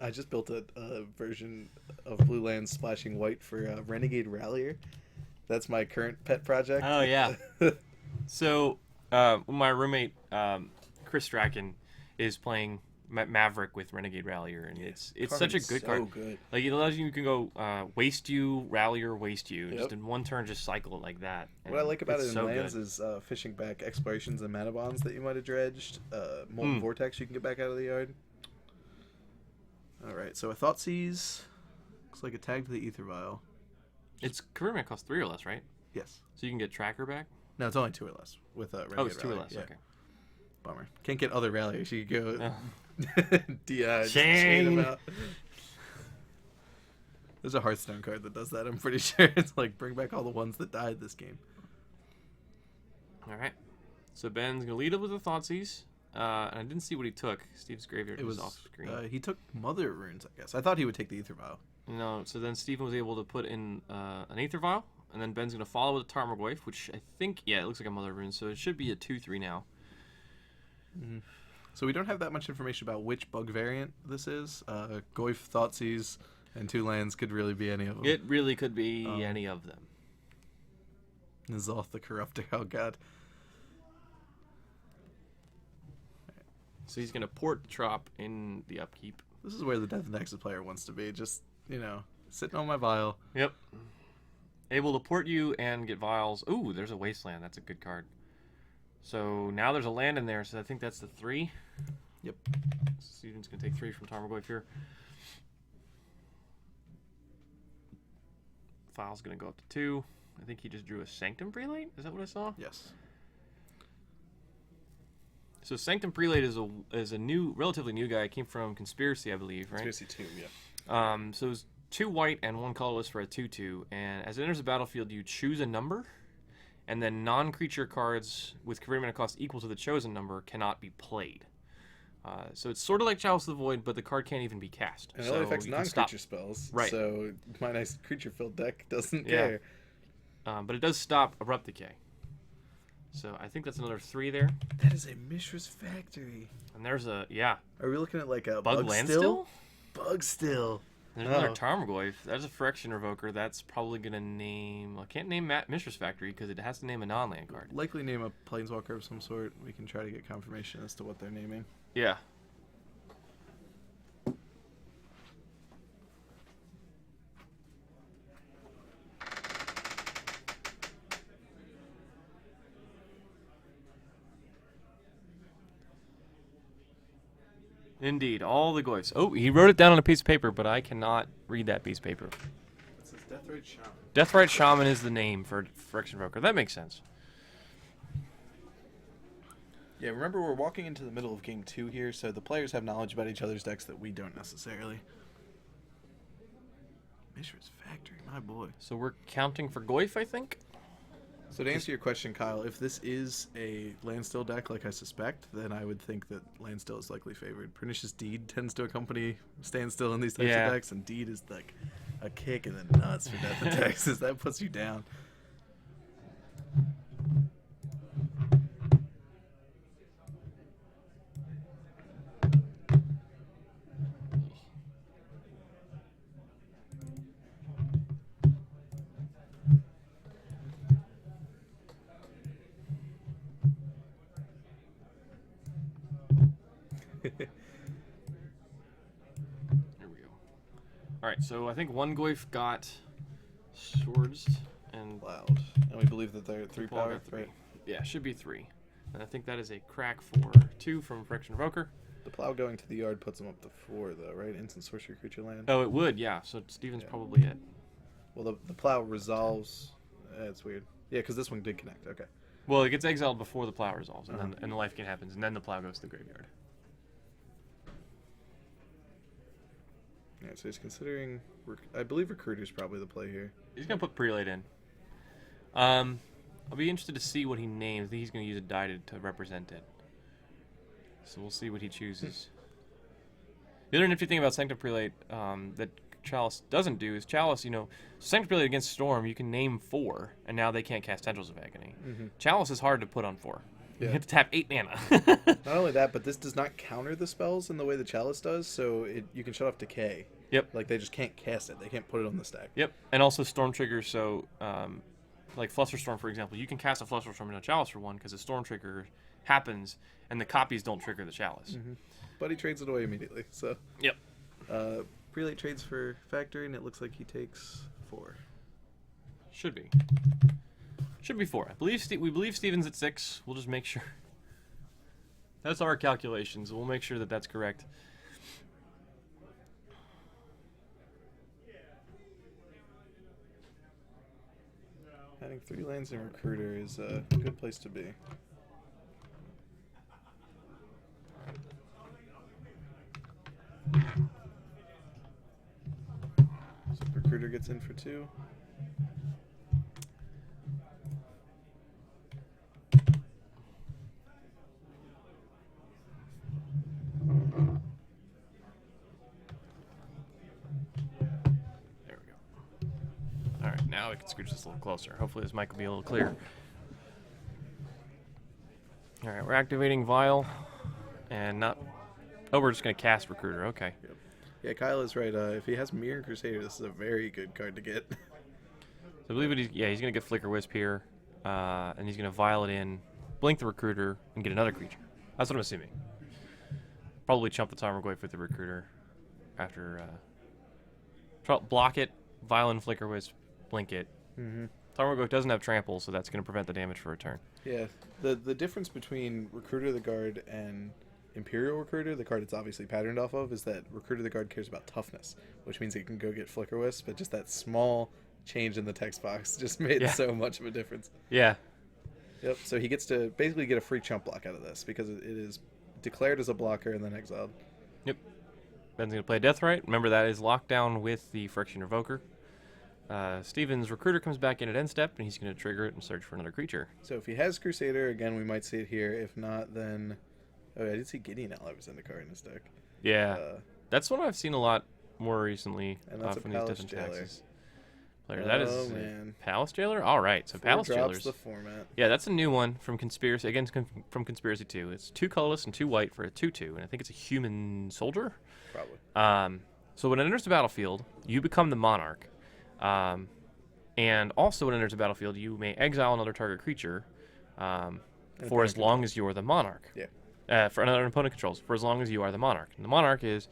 I just built a version of Blue Lands splashing white for Renegade Rallier. That's my current pet project. Oh, yeah. So, my roommate, Chris Strachan, is playing Maverick with Renegade Rallier, and it's such a good card. Good. Like, it allows you can go waste you, Rallier, waste you. Yep. Just in one turn, just cycle it like that. What I like about it in so lands good. is fishing back explorations and mana bonds that you might have dredged. Molten Vortex you can get back out of the yard. Alright, so a Thoughtseize. Looks like a tag to the Ether Vial. It's career mana costs 3 or less, right? Yes. So you can get Tracker back? No, it's only 2 or less with Renegade Oh, it's 2 or Rallier. less, Yeah. okay. Bummer. Can't get other Ralliers. You could go Oh. DI. just chain them out. There's a Hearthstone card that does that, I'm pretty sure. It's like, bring back all the ones that died this game. All right. So Ben's going to lead up with the Thoughtseize. And I didn't see what he took. Steve's Graveyard was off screen. He took Mother Runes, I guess. I thought he would take the Ether Vial. No, so then Steven was able to put in an Aether Vial, and then Ben's going to follow with a Tarmogoyf, which I think, yeah, it looks like a Mother Rune, so it should be a 2-3 now. Mm-hmm. So we don't have that much information about which bug variant this is. Goyf, Thoughtseize, and 2 lands could really be any of them. It really could be any of them. N'Zoth the Corruptor, oh god. So he's going to port the Trop in the upkeep. This is where the Death Nexus player wants to be. Just, sitting on my vial. Yep. Able to port you and get vials. Ooh, there's a Wasteland. That's a good card. So now there's a land in there, so I think that's the 3. Yep. Steven's going to take 3 from Tarmogoyf here. File's going to go up to 2. I think he just drew a Sanctum Prelate. Is that what I saw? Yes. So Sanctum Prelate is a new, relatively new guy. Came from Conspiracy, I believe, right? Conspiracy 2, yeah. So it's 2 white and 1 colorless for a 2/2. And as it enters the battlefield, you choose a number, and then non-creature cards with career mana cost equal to the chosen number cannot be played. So it's sort of like Chalice of the Void, but the card can't even be cast. And it so only affects you can non-creature stop. spells. Right. So my nice creature-filled deck doesn't Yeah. care. But it does stop Abrupt Decay. So I think that's another 3 there. That is a Mishra's Factory. And there's a, yeah. Are we looking at like a Bug Landstill? Bug Still. There's another Tarmogoyf. There's a Phyrexian Revoker. That's probably going to name... Well, I can't name Mishra's Factory because it has to name a non-land card. Likely name a Planeswalker of some sort. We can try to get confirmation as to what they're naming. Yeah. Indeed, all the Goyfs. Oh, he wrote it down on a piece of paper, but I cannot read that piece of paper. It says Deathrite Shaman. Deathrite Shaman is the name for Phyrexian Revoker. That makes sense. Yeah, remember we're walking into the middle of game 2 here, so the players have knowledge about each other's decks that we don't necessarily. Mishra's Factory, my boy. So we're counting for Goyf, I think? So to answer your question, Kyle, if this is a Landstill deck like I suspect, then I would think that Landstill is likely favored. Pernicious Deed tends to accompany Standstill in these types of decks, and Deed is like a kick in the nuts for Death of Texas. That puts you down. There we go. Alright, so I think one Goyf got Swords and Loud. And we believe that they're 3 Dupal power, got 3. right? Yeah, should be 3. And I think that is a crack for 2 from Phyrexian Revoker. The Plow going to the yard puts them up to 4, though, right? Instant sorcery creature land. Oh, it would, yeah. So Steven's probably it. Well, the Plow resolves. It's weird. Yeah, because this one did connect. Okay. Well, it gets exiled before the Plow resolves, and then and the life gain happens, and then the Plow goes to the graveyard. Yeah, so he's considering. I believe Recruiter's probably the play here. He's gonna put Prelate in. I'll be interested to see what he names. I think he's gonna use a die to represent it. So we'll see what he chooses. The other nifty thing about Sanctum Prelate that Chalice doesn't do is Chalice, Sanctum Prelate against Storm, you can name 4, and now they can't cast Tendrils of Agony. Chalice is hard to put on 4. You have to tap 8 mana. Not only that, but this does not counter the spells in the way the Chalice does, so you can shut off Decay. Yep. Like, they just can't cast it. They can't put it on the stack. Yep. And also Storm triggers, so, like Flusterstorm, for example, you can cast a Flusterstorm in a Chalice for 1 because the Storm trigger happens, and the copies don't trigger the Chalice. But he trades it away immediately, so... Yep. Prelate trades for Factory, and it looks like he takes 4. Should be. Should be 4. We believe Steven's at 6. We'll just make sure. That's our calculations. We'll make sure that that's correct. Having 3 lands in Recruiter is a good place to be. So Recruiter gets in for 2. Now we can scooch this a little closer. Hopefully this mic will be a little clearer. All right, we're activating Vial, and not... Oh, we're just going to cast Recruiter. Okay. Yep. Yeah, Kyle is right. If he has Mirror Crusader, this is a very good card to get. So I believe he's going to get Flicker Wisp here, and he's going to Vial it in, blink the Recruiter, and get another creature. That's what I'm assuming. Probably chump the Tarmogoyf with the Recruiter after... block it, Vial and Flicker Wisp, blink it. Tarmogoyf doesn't have trample, so that's going to prevent the damage for a turn. Yeah, the difference between Recruiter the Guard and Imperial Recruiter, the card it's obviously patterned off of, is that Recruiter the Guard cares about toughness, which means it can go get Flicker Wisp, but just that small change in the text box just made so much of a difference. Yeah. Yep, so he gets to basically get a free chump block out of this, because it is declared as a blocker and then exiled. Yep. Ben's going to play Deathrite. Remember, that is locked down with the Friction Revoker. Steven's Recruiter comes back in at end step, and he's going to trigger it and search for another creature. So if he has Crusader, again, we might see it here. If not, then... Oh, I did see Gideon Ally was in the card in his deck. Yeah. That's one I've seen a lot more recently. And that's a from Palace these Jailer. Taxes. That is man. Palace Jailer? All right, so 4 Palace drops Jailers. the format. Yeah, that's a new one from Conspiracy. Again, from Conspiracy 2. It's 2 colorless and 2 white for a 2/2, and I think it's a human soldier. Probably. So when it enters the battlefield, you become the monarch. And also when it enters the battlefield, you may exile another target creature for as long as you are the monarch. Yeah. For another opponent controls, for as long as you are the monarch. And the monarch is,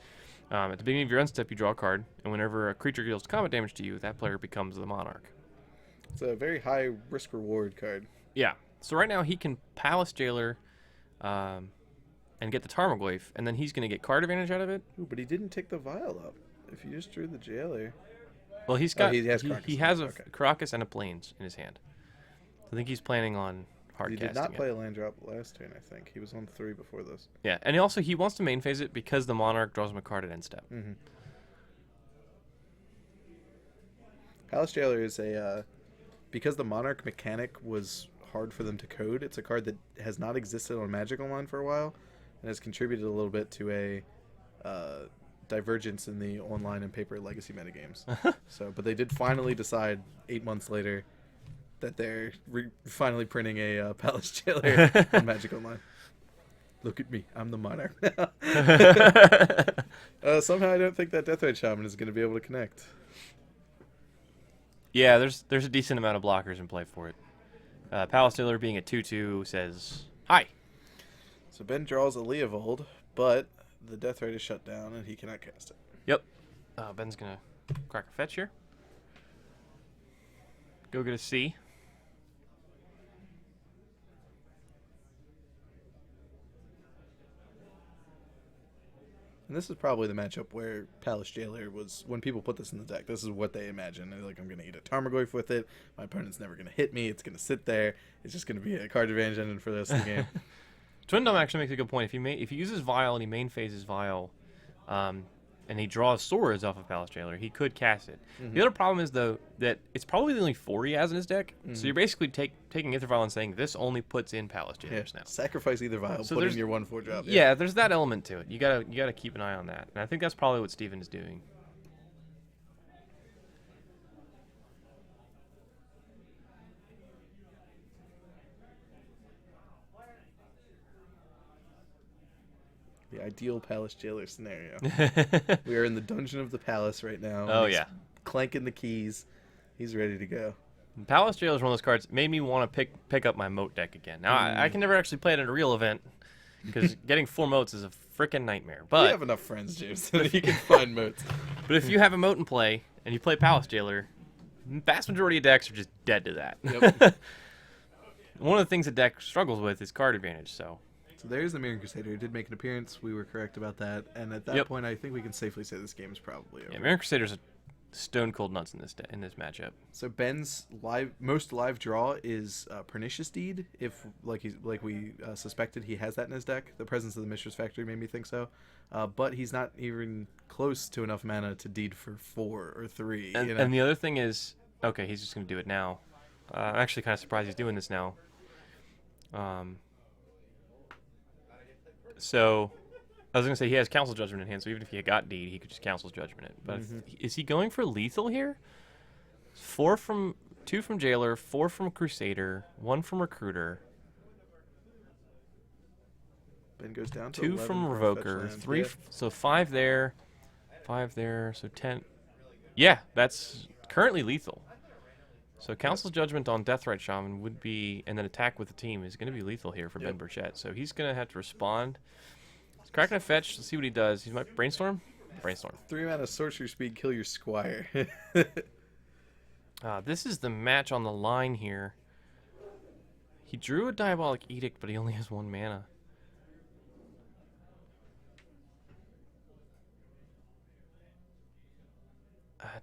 at the beginning of your end step, you draw a card, and whenever a creature deals combat damage to you, that player becomes the monarch. It's a very high risk-reward card. Yeah. So right now he can Palace Jailer and get the Tarmogoyf, and then he's going to get card advantage out of it. Ooh, but he didn't take the Vial up. If you just drew the Jailer... Well, he's got he has a Caracas and a Plains in his hand. I think he's planning on hard casting. He did not play a land drop last turn, I think. He was on 3 before this. Yeah, and he wants to main phase it because the Monarch draws him a card at end step. Palace Jailer is a... because the Monarch mechanic was hard for them to code, it's a card that has not existed on Magic Online for a while and has contributed a little bit to a... divergence in the online and paper legacy metagames. But they did finally decide 8 months later that they're finally printing a Palace Jailer on Magic Online. Look at me, I'm the monarch now. Somehow I don't think that Deathrite Shaman is going to be able to connect. Yeah, there's a decent amount of blockers in play for it. Palace Jailer being a 2/2 says hi. So Ben draws a Leovold, but the Deathrite is shut down and he cannot cast it. Yep. Ben's gonna crack a fetch here. Go get a C. And this is probably the matchup where Palace Jailer was, when people put this in the deck, this is what they imagine. They're like, I'm going to eat a Tarmogoyf with it. My opponent's never going to hit me. It's going to sit there. It's just going to be a card advantage engine for the rest of the game. Twin Dome actually makes a good point. If he uses Vial and he main phases Vial, and he draws swords off of Palace Jailer, he could cast it. The other problem is, though, that it's probably the only 4 he has in his deck. So you're basically taking Aether Vial and saying, this only puts in Palace Jailers now. Sacrifice Aether Vial, So put in there's- your 1/4 drop. Yeah, there's that element to it. You gotta keep an eye on that. And I think that's probably what Steven is doing. The ideal Palace Jailer scenario. We are in the dungeon of the palace right now. Oh, He's yeah. clanking the keys. He's ready to go. Palace Jailer is one of those cards that made me want to pick up my moat deck again. Now, I can never actually play it in a real event because getting 4 moats is a freaking nightmare. We But have enough friends, James, that you can find moats. But if you have a moat in play and you play Palace Jailer, vast majority of decks are just dead to that. Yep. One of the things the deck struggles with is card advantage. So There's the Mirror Crusader. He did make an appearance. We were correct about that. And at that Yep. point, I think we can safely say this game is probably over. yeah, Mirror Crusader's a stone cold nuts in this matchup. So Ben's most live draw is Pernicious Deed. If like we suspected, he has that in his deck. The presence of the Mistress Factory made me think so. But he's not even close to enough mana to deed for 4 or 3. And, you know? and the other thing is, okay, he's just gonna do it now. I'm actually kind of surprised he's doing this now. So I was going to say he has Council Judgment in hand, so even if he got Deed, he could just Council Judgment it. But is he going for lethal here? 2 from Jailer, 4 from Crusader, 1 from Recruiter, Ben goes down to 2 11 from for fetch Revoker, land. 3, Yeah. so 5 there, so 10. Yeah, that's currently lethal. So Council Judgment on Deathrite Shaman would be, and then attack with the team is going to be lethal here for Ben Burchett. So he's going to have to respond. He's cracking a fetch. Let's see what he does. He might Brainstorm. 3 mana sorcery speed, kill your squire. This is the match on the line here. He drew a Diabolic Edict, but he only has 1 mana.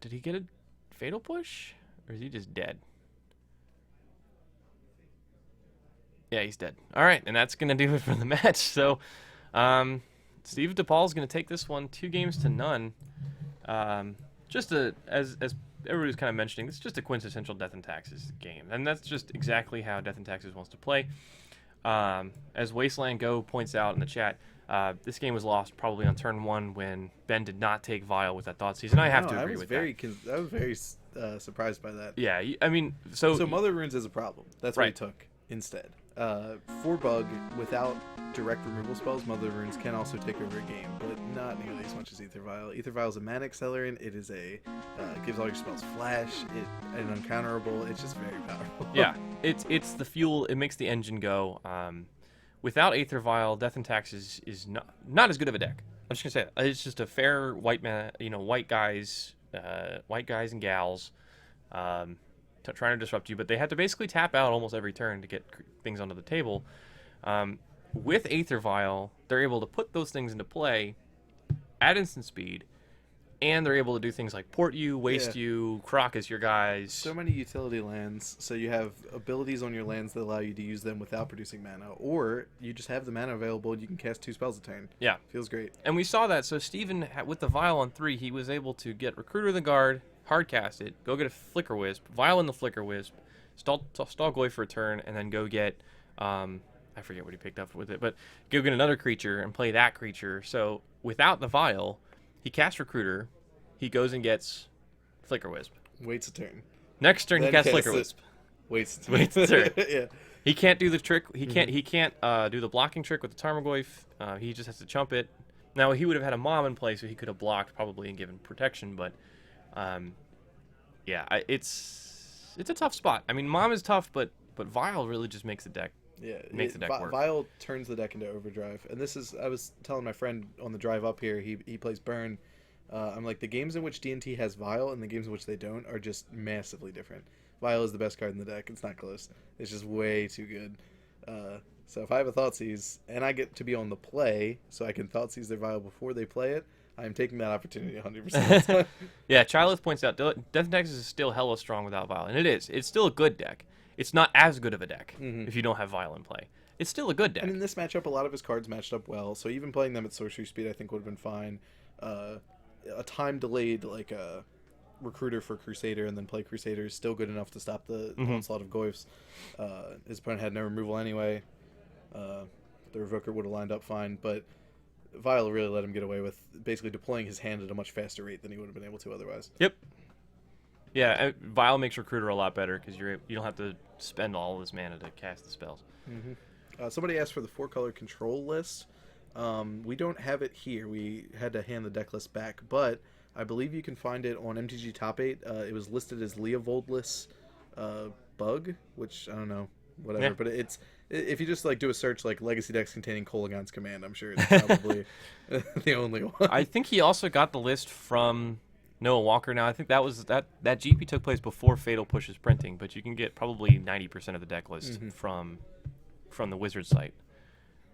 Did he get a Fatal Push? Or is he just dead? Yeah, he's dead. All right, and that's going to do it for the match. So, Steve Dupal is going to take this one 2-0. As everybody was kind of mentioning, it's just a quintessential Death and Taxes game, and that's just exactly how Death and Taxes wants to play. As Wasteland Go points out in the chat, this game was lost probably on turn 1 when Ben did not take Vial with that Thought Season. I have to agree with that. I was very surprised by that. Yeah, I mean, so Mother Runes is a problem. That's what Right. he took instead. 4 bug without direct removal spells, Mother Runes can also take over a game, but not nearly as much as Aether Vial. Aether Vial is a mana accelerant. It is gives all your spells flash. And uncounterable. It's just very powerful. yeah, it's the fuel. It makes the engine go. Without Aether Vial, Death and Taxes is not as good of a deck. I'm just gonna say that. It's just a fair white guys and gals, trying to disrupt you, but they had to basically tap out almost every turn to get things onto the table. With Aether Vial, they're able to put those things into play at instant speed, and they're able to do things like port you, waste you, croc as your guys. So many utility lands, so you have abilities on your lands that allow you to use them without producing mana, or you just have the mana available and you can cast 2 spells a turn. Yeah. Feels great. And we saw that. So Steven, with the Vial on 3, he was able to get Recruiter of the Guard, hard cast it, go get a Flicker Wisp, Vial in the Flicker Wisp, stall Goy for a turn, and then go get, I forget what he picked up with it, but go get another creature and play that creature. So without the Vial, he casts Recruiter, he goes and gets Flicker Wisp. Waits a turn. Next turn, he Then casts casts Flicker it. Wisp. Waits a turn. Yeah. He can't do the trick. He can't do the blocking trick with the Tarmogoyf. He just has to chump it. Now he would have had a Mom in play, so he could have blocked probably and given protection. But yeah, it's a tough spot. I mean, Mom is tough, but Vial really just makes the deck. Yeah, Makes the deck work. Vial turns the deck into overdrive, and this is I was telling my friend on the drive up here. He plays Burn. I'm like, the games in which D&T has Vial and the games in which they don't are just massively different. Vial is the best card in the deck. It's not close. It's just way too good. So if I have a Thoughtseize and I get to be on the play, so I can Thoughtseize their Vial before they play it, I'm taking that opportunity 100%. Yeah, Childless points out Death and Taxes is still hella strong without Vial, and it is. It's still a good deck. It's not as good of a deck if you don't have Vial in play. It's still a good deck. And in this matchup, a lot of his cards matched up well, so even playing them at sorcery speed I think would have been fine. a time delayed like a recruiter for Crusader and then play Crusader is still good enough to stop the onslaught of Goyfs. His opponent had no removal anyway. The Revoker would have lined up fine, but Vile really let him get away with basically deploying his hand at a much faster rate than he would have been able to otherwise. Yep. Yeah, Vile makes Recruiter a lot better because you don't have to spend all this mana to cast the spells. Somebody asked for the 4-color control list. We don't have it here. We had to hand the deck list back, but I believe you can find it on MTG Top 8. It was listed as Leovoldless bug, which I don't know, whatever. Yeah. But it's if you just like do a search like Legacy decks containing Kolaghan's command, I'm sure it's probably the only one. I think he also got the list from Noah Walker. Now I think that GP took place before Fatal Push's printing, but you can get probably 90% of the deck list from the Wizard site.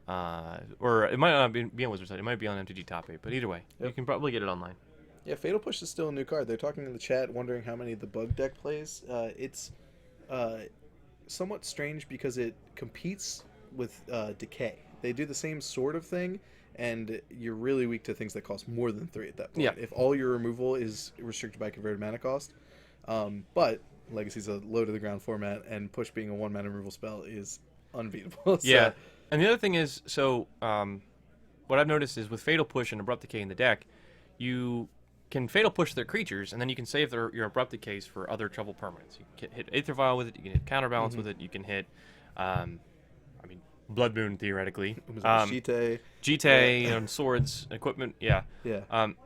Or it might not be on Wizard site. It might be on MTG Top 8. But either way, you can probably get it online. Yeah, Fatal Push is still a new card. They're talking in the chat, wondering how many the bug deck plays. It's somewhat strange because it competes with Decay. They do the same sort of thing, and you're really weak to things that cost more than 3 at that point. Yeah. If all your removal is restricted by converted mana cost. But Legacy's a low-to-the-ground format, and Push being a 1-mana removal spell is unbeatable. Yeah. And the other thing is, so what I've noticed is with Fatal Push and Abrupt Decay in the deck, you can Fatal Push their creatures, and then you can save your Abrupt Decays for other trouble permanents. You can hit Aether Vial with it, you can hit Counterbalance with it, you can hit, Blood Moon, theoretically. Jite, swords, equipment, yeah.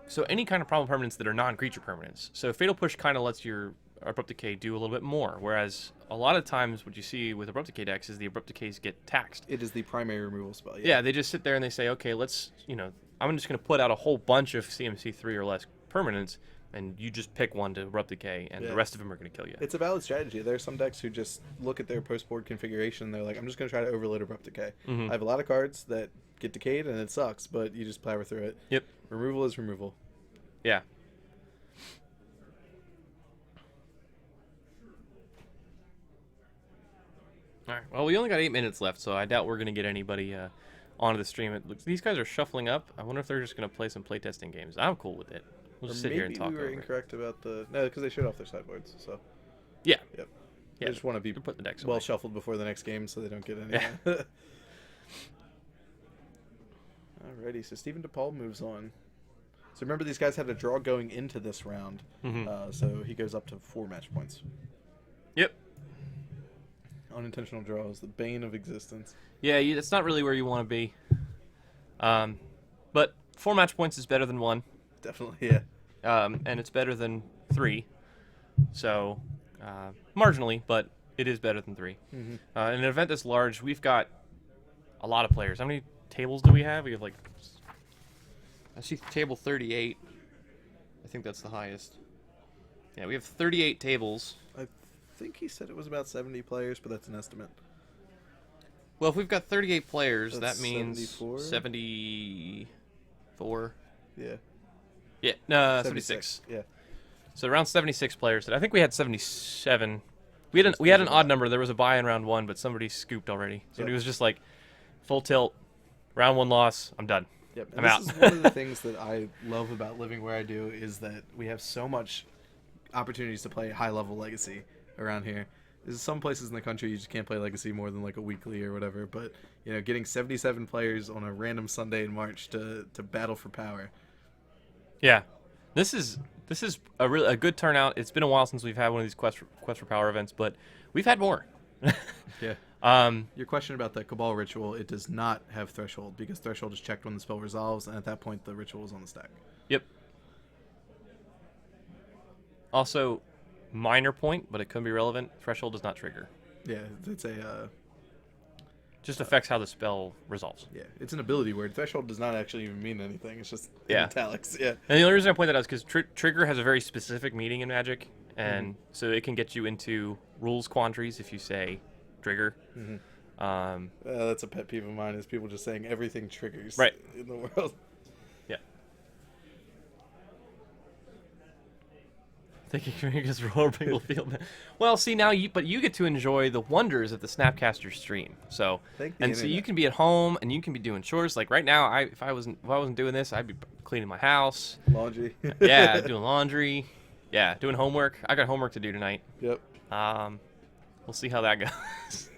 So any kind of problem permanents that are non-creature permanents. So Fatal Push kind of lets your Abrupt Decay do a little bit more, whereas a lot of times what you see with Abrupt Decay decks is the Abrupt Decays get taxed. It is the primary removal spell. Yeah, they just sit there and they say, okay, let's, I'm just going to put out a whole bunch of CMC 3 or less permanents, and you just pick one to Abrupt Decay, and the rest of them are going to kill you. It's a valid strategy. There are some decks who just look at their post-board configuration, and they're like, I'm just going to try to overload Abrupt Decay. I have a lot of cards that get decayed, and it sucks, but you just plow through it. Yep. Removal is removal. Yeah. All right. Well, we only got 8 minutes left, so I doubt we're going to get anybody onto the stream. It looks, these guys are shuffling up. I wonder if they're just going to play some playtesting games. I'm cool with it. We'll just sit here and talk Maybe we were incorrect about the... No, because they showed off their sideboards, so... Yeah. Yep. Yeah. They just want to be put the decks well away. shuffled before the next game so they don't get any... Yeah. Alrighty, so Stephen Dupal moves on. So remember, these guys had a draw going into this round, so he goes up to 4 match points. Yep. Unintentional draw is the bane of existence. Yeah, it's not really where you want to be. But 4 match points is better than 1. Definitely, yeah. And it's better than 3. So, marginally, but it is better than 3. In an event this large, we've got a lot of players. How many tables do we have? We have like... I see table 38. I think that's the highest. Yeah, we have 38 tables. I think he said it was about 70 players, but that's an estimate. Well, if we've got 38 players, That's that means 74? 74. Yeah. Yeah, no, 76. Yeah. So around 76 players. I think we had 77. We had an odd number. There was a buy in round 1, but somebody scooped already. Somebody was just like, full tilt, round 1 loss, I'm done. Yep. I'm this out. is one of the things that I love about living where I do is that we have so much opportunities to play high-level Legacy around here. There's some places in the country you just can't play Legacy more than like a weekly or whatever, but getting 77 players on a random Sunday in March to battle for power. Yeah. This is a good turnout. It's been a while since we've had one of these Quest for Power events, but we've had more. Yeah. Your question about the Cabal ritual, it does not have Threshold because Threshold is checked when the spell resolves, and at that point the ritual is on the stack. Yep. Also, minor point, but it could be relevant. Threshold does not trigger. Yeah, it's a... Just affects how the spell resolves. Yeah, it's an ability word. Threshold does not actually even mean anything. It's just in Yeah. italics. Yeah. And the only reason I point that out is because trigger has a very specific meaning in Magic, and so it can get you into rules quandaries if you say trigger. That's a pet peeve of mine is people just saying everything triggers Right. in the world. Yeah. Thinking because roller bingle field. Well, see now you get to enjoy the wonders of the Snapcaster stream. So Thank the and so you internet. can be at home and you can be doing chores. Like right now, if I wasn't doing this, I'd be cleaning my house. Laundry. Yeah, doing laundry. Yeah, doing homework. I got homework to do tonight. Yep. We'll see how that goes.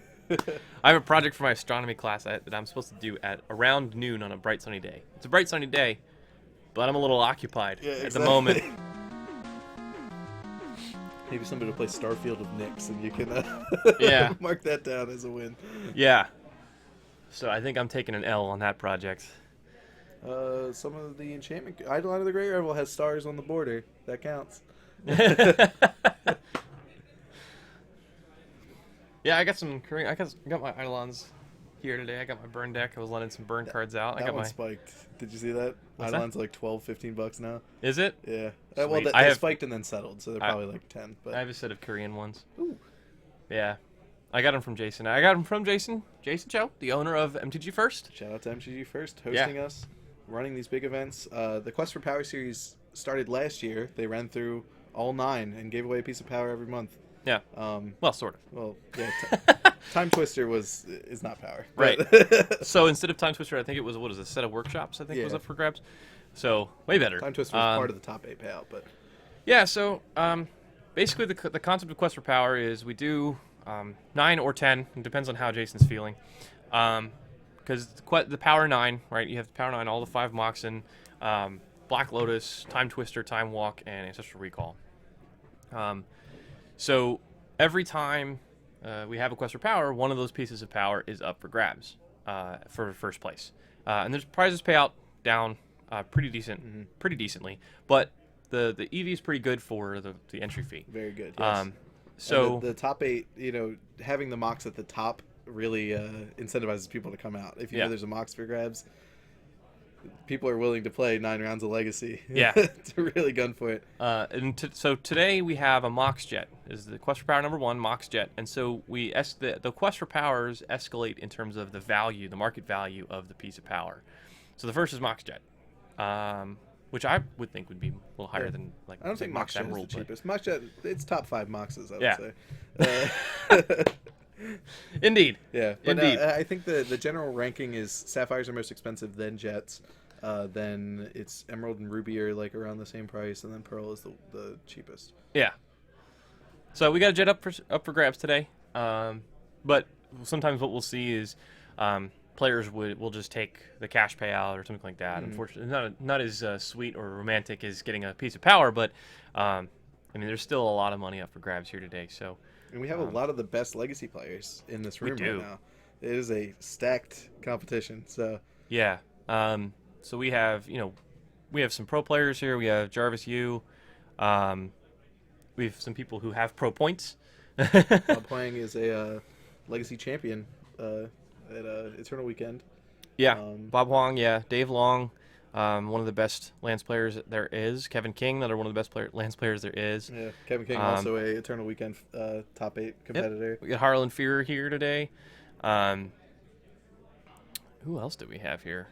I have a project for my astronomy class that I'm supposed to do at around noon on a bright sunny day. It's a bright sunny day, but I'm a little occupied at the moment. Maybe somebody to play Starfield of Nyx, and you can Yeah. mark that down as a win. Yeah. So I think I'm taking an L on that project. Some of the enchantment Eidolon of the Great Revel has stars on the border. That counts. Yeah, I got some Korean. I got my Eidolons here today. I got my burn deck. I was letting some burn cards out. I That got one my. spiked. Did you see that? What's that? Eidolon's like $12-15 now. Is it? Yeah. Sweet. Well, I they have- spiked and then settled, so they're probably like 10. But I have a set of Korean ones. Ooh. Yeah, I got them from Jason. I got them from Jason Cho, the owner of MTG First. Shout out to MTG First, hosting us, running these big events. The Quest for Power series started last year. They ran through all 9 and gave away a piece of power every month. Yeah. Well, sort of. Well, yeah. Time Twister is not power. Right. but- So instead of Time Twister, I think it was a set of workshops. I think was Yeah. up for grabs. So way better. Time Twister was part of the top 8 payout, but Yeah. So basically, the concept of Quest for Power is we do 9 or 10. It depends on how Jason's feeling. Because the Power 9, right? You have the Power 9, all the 5 Moxen, Black Lotus, Time Twister, Time Walk, and Ancestral Recall. So every time we have a Quest for Power, one of those pieces of power is up for grabs for first place. And there's prizes payout down pretty decently. But the EV is pretty good for the entry fee. very good. Yes. So And the top 8, having the MOX at the top really incentivizes people to come out. If you Yeah. know there's a MOX for grabs, people are willing to play 9 rounds of Legacy. Yeah. to really gun for it. So today we have a MOX Jet. Is the Quest for Power number 1, MOX Jet. And so the Quest for Powers escalate in terms of the market value of the piece of power. So the first is MOX Jet, which I would think would be a little higher than like. I don't think MOX Jet is the Emerald, but- cheapest. MOX Jet, it's top 5 MOXes, I would Yeah. say. Indeed. Yeah, but Indeed. I think the general ranking is Sapphires are most expensive, then Jets, then it's Emerald and Ruby are like around the same price, and then Pearl is the cheapest. Yeah. So we got a Jet up for grabs today. But sometimes what we'll see is players will just take the cash payout or something like that. Unfortunately, not as sweet or romantic as getting a piece of power, but I mean, there's still a lot of money up for grabs here today. So. And we have a lot of the best Legacy players in this room do. right now. It is a stacked competition. So Yeah. So we have some pro players here. We have Jarvis U. We have some people who have pro points. Huang is a Legacy champion at Eternal Weekend. Yeah. Bob Huang. Yeah. Dave Long. One of the best Lance players there is. Kevin King, another one of the best Lance players there is. Yeah, Kevin King also a Eternal Weekend top 8 competitor. Yep. We got Harlan Fear here today. Who else do we have here?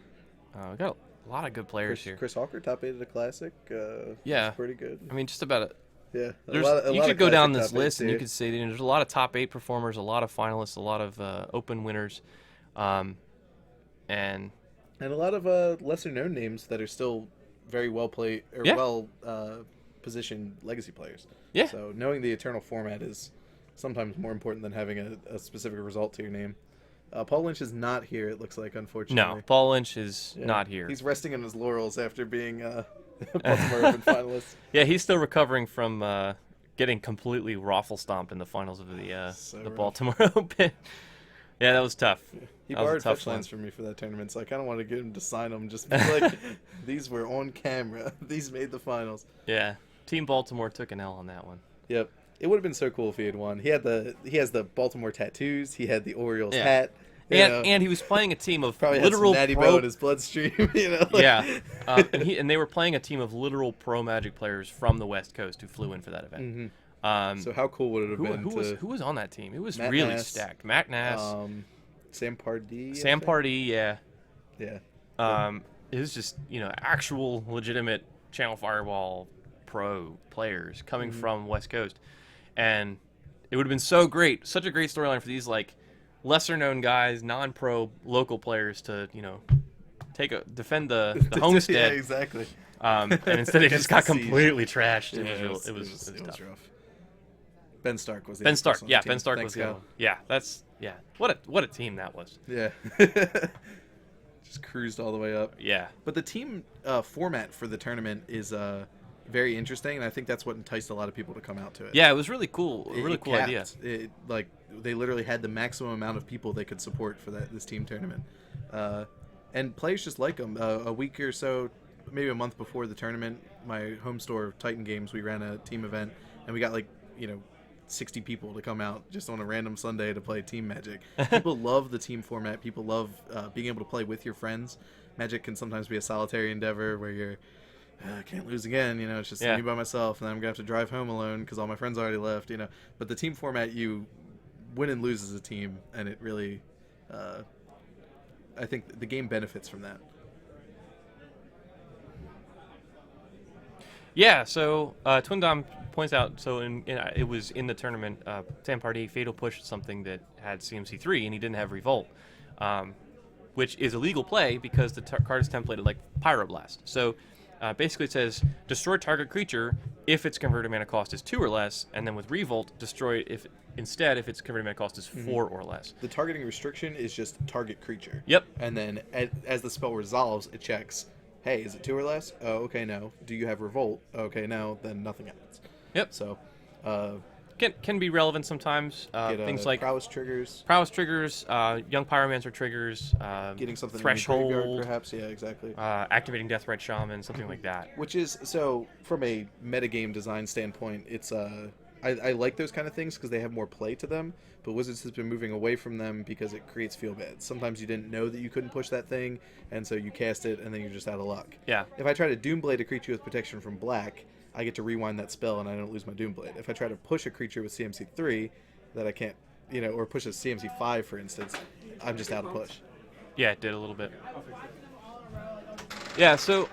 We got a lot of good players here. Chris Hawker top 8 at a Classic. Yeah. Pretty good. I mean, just about it. Yeah, You could go down this list and you could say there's a lot of top 8 performers, a lot of finalists, a lot of open winners, and a lot of lesser known names that are still very well played or Yeah. well positioned Legacy players. Yeah. So knowing the Eternal format is sometimes more important than having a specific result to your name. Paul Lynch is not here. It looks like, unfortunately. no, Paul Lynch is Yeah. not here. He's resting on his laurels after being Baltimore Open finalist. Yeah, he's still recovering from getting completely raffle stomped in the finals of the So the rough. Baltimore Open. Yeah, that was tough. He That was a borrowed tough fetch one. lands from me for that tournament, so I kind of want to get him to sign them. Just be like, these were on camera. These made the finals. Yeah, Team Baltimore took an L on that one. Yep. It would have been so cool if he had won. He has the Baltimore tattoos. He had the Orioles Yeah. hat. you know, And he was playing a team of probably literal had some Natty pro. Bow in his bloodstream. Like, Yeah, and they were playing a team of literal pro Magic players from the West Coast who flew in for that event. So how cool would it have been Who was on that team? It was Matt really Nass, stacked. Matt Nass, Sam Pardee? I Sam think? Pardee, yeah. Yeah. It was just actual legitimate Channel Fireball pro players coming from West Coast, and it would have been so great, such a great storyline for these like lesser known guys, non-pro local players to defend the homestead. Yeah, exactly. And instead it just got Against the siege. completely trashed. Yeah, It was tough. rough. Ben Stark was the Ben other Stark, person on the yeah, team. Ben Stark Thanks, was the other Kyle. one. Yeah, what a team that was. Yeah. Just cruised all the way up. Yeah. But the team format for the tournament is very interesting, and I think that's what enticed a lot of people to come out to it. Yeah, it was really cool. A really It cool capped. idea. It, like, they literally had the maximum amount of people they could support for this team tournament. And players just like them. A week or so, maybe a month before the tournament, my home store, Titan Games, we ran a team event, and we got 60 people to come out just on a random Sunday to play Team Magic. People love the team format. People love being able to play with your friends. Magic can sometimes be a solitary endeavor where you're, I can't lose again. It's just me by myself, and then I'm going to have to drive home alone because all my friends already left. But the team format, you win and lose as a team, and it really, I think the game benefits from that. Yeah, so Twin Dom points out, so it was in the tournament, Sam Party Fatal pushed something that had CMC3, and he didn't have Revolt, which is a legal play because the card is templated like Pyroblast. So basically it says, destroy target creature if its converted mana cost is 2 or less, and then with Revolt, destroy it if its converted mana cost is 4 or less. The targeting restriction is just target creature. Yep. And then as the spell resolves, it checks, hey, is it 2 or less? Oh, okay, no. Do you have Revolt? Okay, no. Then nothing happens. Yep. So, can be relevant sometimes. Things like prowess triggers, Young Pyromancer triggers, getting something Threshold, in your graveyard, perhaps. Yeah, exactly. Activating Deathrite Shaman, something like that. Which is so from a metagame design standpoint, it's I like those kind of things because they have more play to them. But Wizards has been moving away from them because it creates feel bad. Sometimes you didn't know that you couldn't push that thing, and so you cast it, and then you're just out of luck. Yeah. If I try to Doomblade a creature with protection from black, I get to rewind that spell, and I don't lose my Doomblade. If I try to push a creature with CMC3 that I can't, or push a CMC5, for instance, I'm just out of push. Yeah, it did a little bit. Yeah, so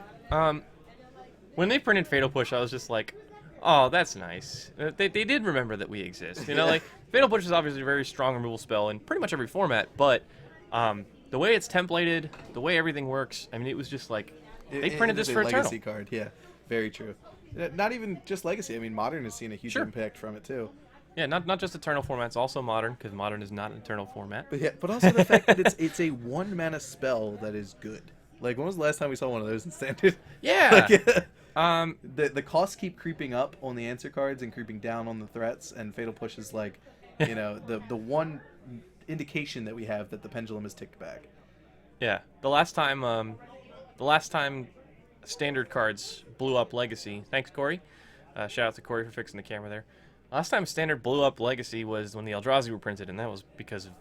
when they printed Fatal Push, I was just like, oh, that's nice. They did remember that we exist. Like Fatal Push is obviously a very strong removal spell in pretty much every format, but the way it's templated, the way everything works, I mean, it was just like they printed this for Eternal. Legacy card, yeah, very true. Not even just Legacy. I mean, Modern has seen a huge impact from it too. Yeah, not just Eternal formats, also Modern, because Modern is not an Eternal format. But also the fact that it's a 1 mana spell that is good. Like, when was the last time we saw one of those in Standard? Yeah. The costs keep creeping up on the answer cards and creeping down on the threats, and Fatal Push is like, the one indication that we have that the pendulum is ticked back. Yeah, the last time Standard cards blew up Legacy. Thanks, Corey. Shout out to Corey for fixing the camera there. Last time Standard blew up Legacy was when the Eldrazi were printed, and that was because of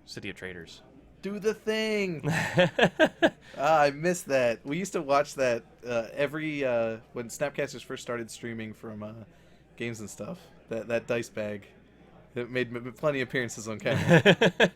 City of Traders. Do the thing. I missed that. We used to watch that every when Snapcasters first started streaming from games and stuff. That dice bag, it made plenty of appearances on camera.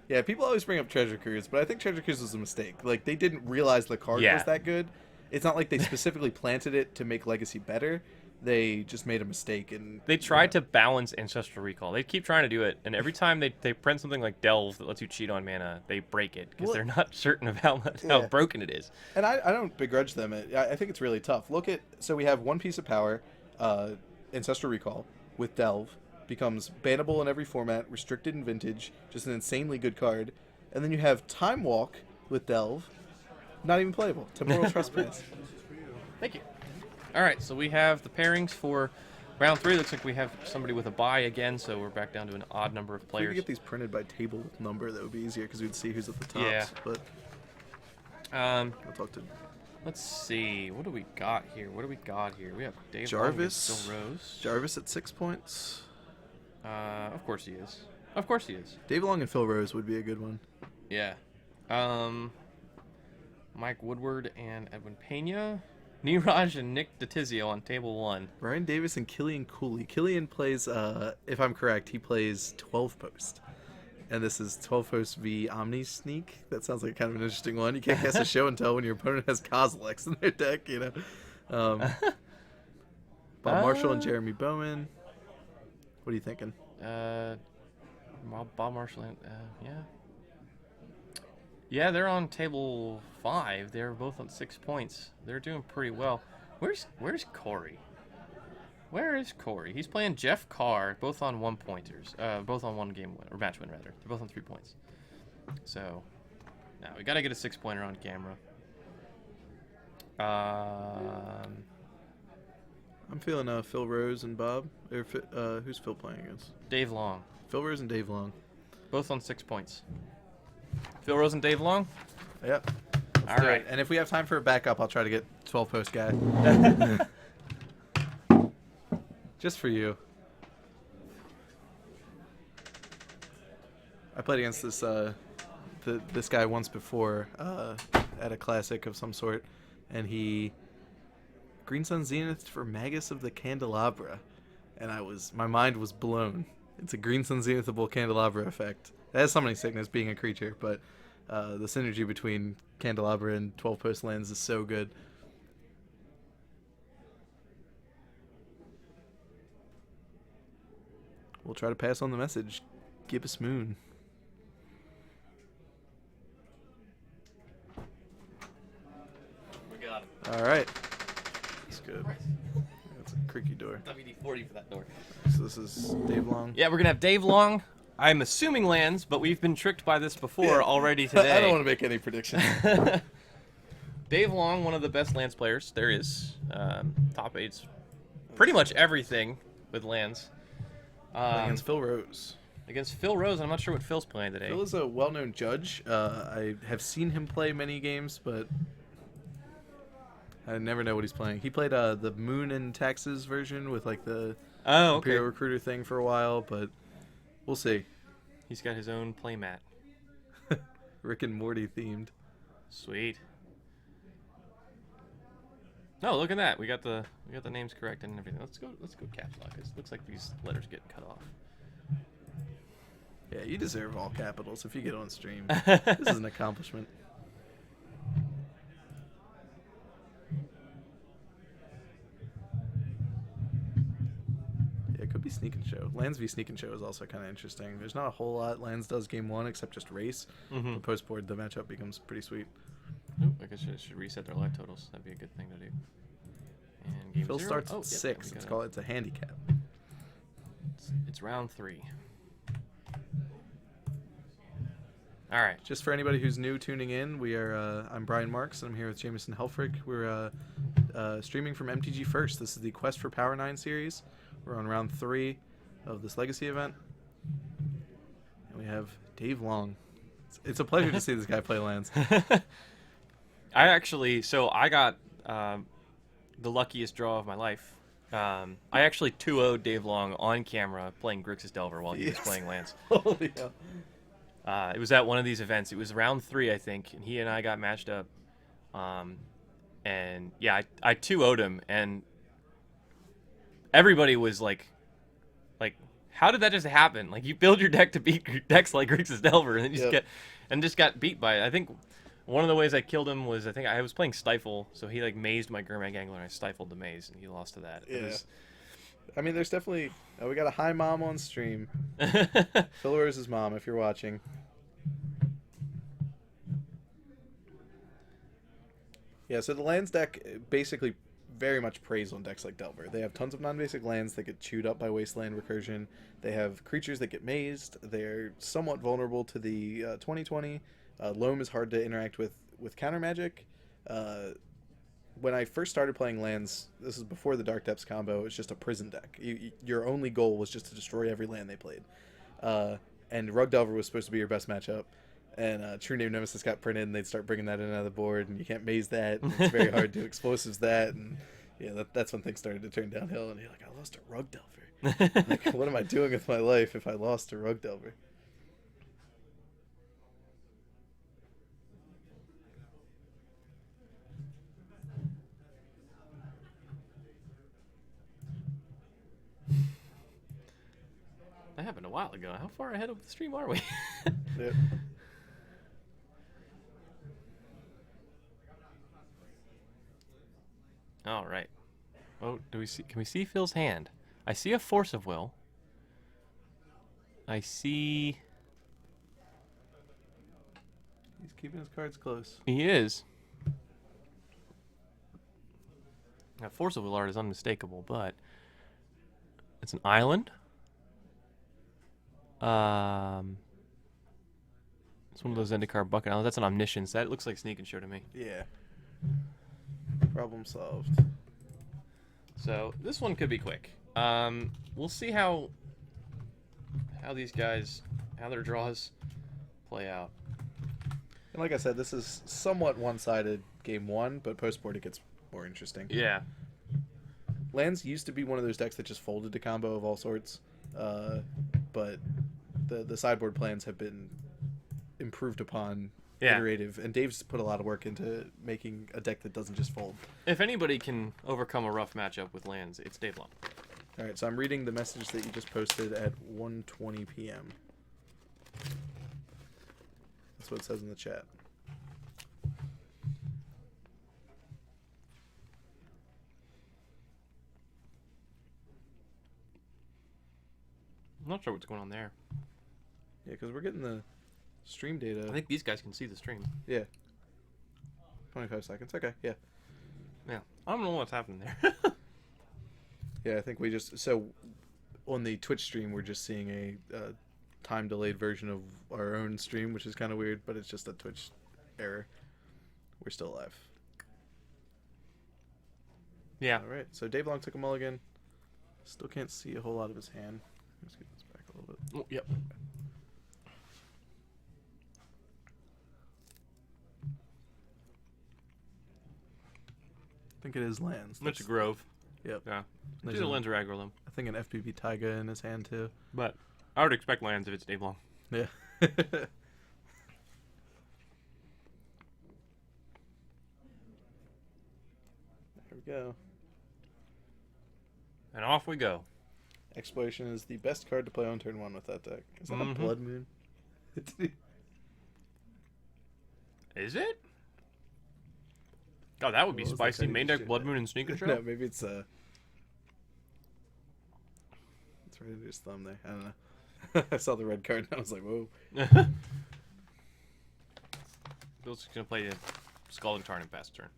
Yeah, people always bring up Treasure Cruise, but I think Treasure Cruise was a mistake. Like, they didn't realize the card was that good. It's not like they specifically planted it to make Legacy better. They just made a mistake. And they tried to balance Ancestral Recall. They keep trying to do it, and every time they print something like Delve that lets you cheat on mana, they break it because they're not certain of how broken it is. And I don't begrudge them. I think it's really tough. So we have one piece of power, Ancestral Recall, with Delve. Becomes bannable in every format, restricted in Vintage, just an insanely good card. And then you have Time Walk with Delve, not even playable. Temporal Trespass. Thank you. All right, so we have the pairings for round 3. Looks like we have somebody with a bye again, so we're back down to an odd number of players. If we could get these printed by table number, that would be easier because we'd see who's at the tops. Yeah. But I'll talk to. Let's see. What do we got here? We have Dave Jarvis. Phil Rose. Jarvis at 6 points. Of course he is. Dave Long and Phil Rose would be a good one. Yeah. Mike Woodward and Edwin Pena. Niraj and Nick Ditizio on table 1. Ryan Davis and Killian Cooley. Killian plays, if I'm correct, he plays 12 post. And this is 12 post v Omni-Sneak. That sounds like kind of an interesting one. You can't cast a show and tell when your opponent has Kozilek in their deck, Bob Marshall and Jeremy Bowman. What are you thinking? Bob Marshall. Yeah. Yeah, they're on table 5. They're both on 6 points. They're doing pretty well. Where's Corey? Where is Corey? He's playing Jeff Carr, both on 1-pointers. Both on 1 game win, or match win rather. They're both on 3 points. So now we gotta get a 6-pointer on camera. I'm feeling Phil Rose and Bob. Or who's Phil playing against? Dave Long. Phil Rose and Dave Long. Both on 6 points. Phil Rose and Dave Long? Yep. All right. And if we have time for a backup, I'll try to get 12-post guy. Just for you. I played against this guy once before at a classic of some sort, and he Green Sun Zenith for Magus of the Candelabra, and my mind was blown. It's a Green Sun Zenithable Candelabra effect. It has summoning sickness being a creature, but the synergy between Candelabra and 12-post lands is so good. We'll try to pass on the message. Gibbous Moon. We got him. All right. That's good. That's a creaky door. WD-40 for that door. So this is Dave Long. Yeah, we're going to have Dave Long. I'm assuming lands, but we've been tricked by this before already today. I don't want to make any predictions. Dave Long, one of the best lands players there is. Top 8's pretty much everything with lands. Against Phil Rose. Against Phil Rose, I'm not sure what Phil's playing today. Phil is a well-known judge. I have seen him play many games, but I never know what he's playing. He played the Moon and Taxes version with like the Imperial Recruiter thing for a while, but we'll see. He's got his own playmat. Rick and Morty themed. Sweet. No, look at that. We got the names correct and everything. Let's go caps lock. It looks like these letters getting cut off. Yeah, you deserve all capitals if you get on stream. This is an accomplishment. Yeah, it could be Sneak and Show. Lands v Sneak and Show is also kind of interesting. There's not a whole lot Lands does game 1 except just race. But post board, the matchup becomes pretty sweet. Ooh, I guess I should reset their life totals. That'd be a good thing to do. And game Phil 0. starts Oh, at yep, 6. It's a handicap. It's round 3. All right. Just for anybody who's new tuning in, I'm Brian Marks, and I'm here with Jameson Helfrich. We're streaming from MTG First. This is the Quest for Power 9 series. We're on round 3 of this Legacy event. And we have Dave Long. It's a pleasure to see this guy play lands. I got the luckiest draw of my life. I actually 2-0'd Dave Long on camera playing Grixis Delver while he was playing lands. Holy hell. It was at one of these events. It was round 3, I think, and he and I got matched up. And yeah, I 2-0'd him, and everybody was like, how did that just happen? Like, you build your deck to beat decks like Grixis Delver, and then you just got beat by it. I think one of the ways I killed him was I was playing Stifle, so he like mazed my Gurmag Angler, and I stifled the maze, and he lost to that. Yeah. I mean, there's definitely... we got a hi mom on stream. Phil Rose's mom, if you're watching. Yeah, so the lands deck basically very much preys on decks like Delver. They have tons of non-basic lands that get chewed up by Wasteland Recursion. They have creatures that get mazed. They're somewhat vulnerable to the 2020. Loam is hard to interact with counter magic. When I first started playing lands, this is before the Dark Depths combo, it's just a prison deck. Your only goal was just to destroy every land they played. And Rug Delver was supposed to be your best matchup. And True Name Nemesis got printed, and they'd start bringing that in and out of the board, and you can't maze that, and it's very hard to explosives that, and yeah, that's when things started to turn downhill, and you're like, I lost to Rug Delver. Like, what am I doing with my life if I lost to Rug Delver? That happened a while ago. How far ahead of the stream are we? Yep. All right. Oh, do we see? Can we see Phil's hand? I see a Force of Will. I see. He's keeping his cards close. He is. That Force of Will art is unmistakable, but it's an island. It's one of those Zendikar bucket islands. That's an Omniscience. That looks like Sneak and Show to me. Yeah. Problem solved. So this one could be quick. We'll see how these guys, how their draws play out. And like I said, this is somewhat one-sided game one, but post-board it gets more interesting. Yeah. Lands used to be one of those decks that just folded to combo of all sorts, but the sideboard plans have been improved upon, iterative, and Dave's put a lot of work into making a deck that doesn't just fold. If anybody can overcome a rough matchup with lands, it's Dave Long. All right, so I'm reading the message that you just posted at 1:20 p.m. That's what it says in the chat. I'm not sure what's going on there. Yeah, because we're getting the stream data. I think these guys can see the stream. Yeah. 25 seconds. Okay, yeah. Yeah. I don't know what's happening there. Yeah, I think we just... So, on the Twitch stream, we're just seeing a time-delayed version of our own stream, which is kind of weird, but it's just a Twitch error. We're still live. Yeah. All right, so Dave Long took a mulligan. Still can't see a whole lot of his hand. Let's get this back a little bit. Oh, yep. I think it is lands. It's a Grove. Yep. Yeah. There's It's a a- lens or aggro them. I think an FPV Taiga in his hand, too. But I would expect lands if it's Dave Long. Yeah. There we go. And off we go. Exploration is the best card to play on turn one with that deck. Is that a Mhm. Blood Moon? Is it? Oh, that would be What was that spicy. card you Main just deck, did? Blood Moon, and Sneak No, Control? maybe it's it's right under his thumb there. I don't know. I saw the red card and I was like, whoa. Bill's just going to play a Scalding Tarn and pass turn.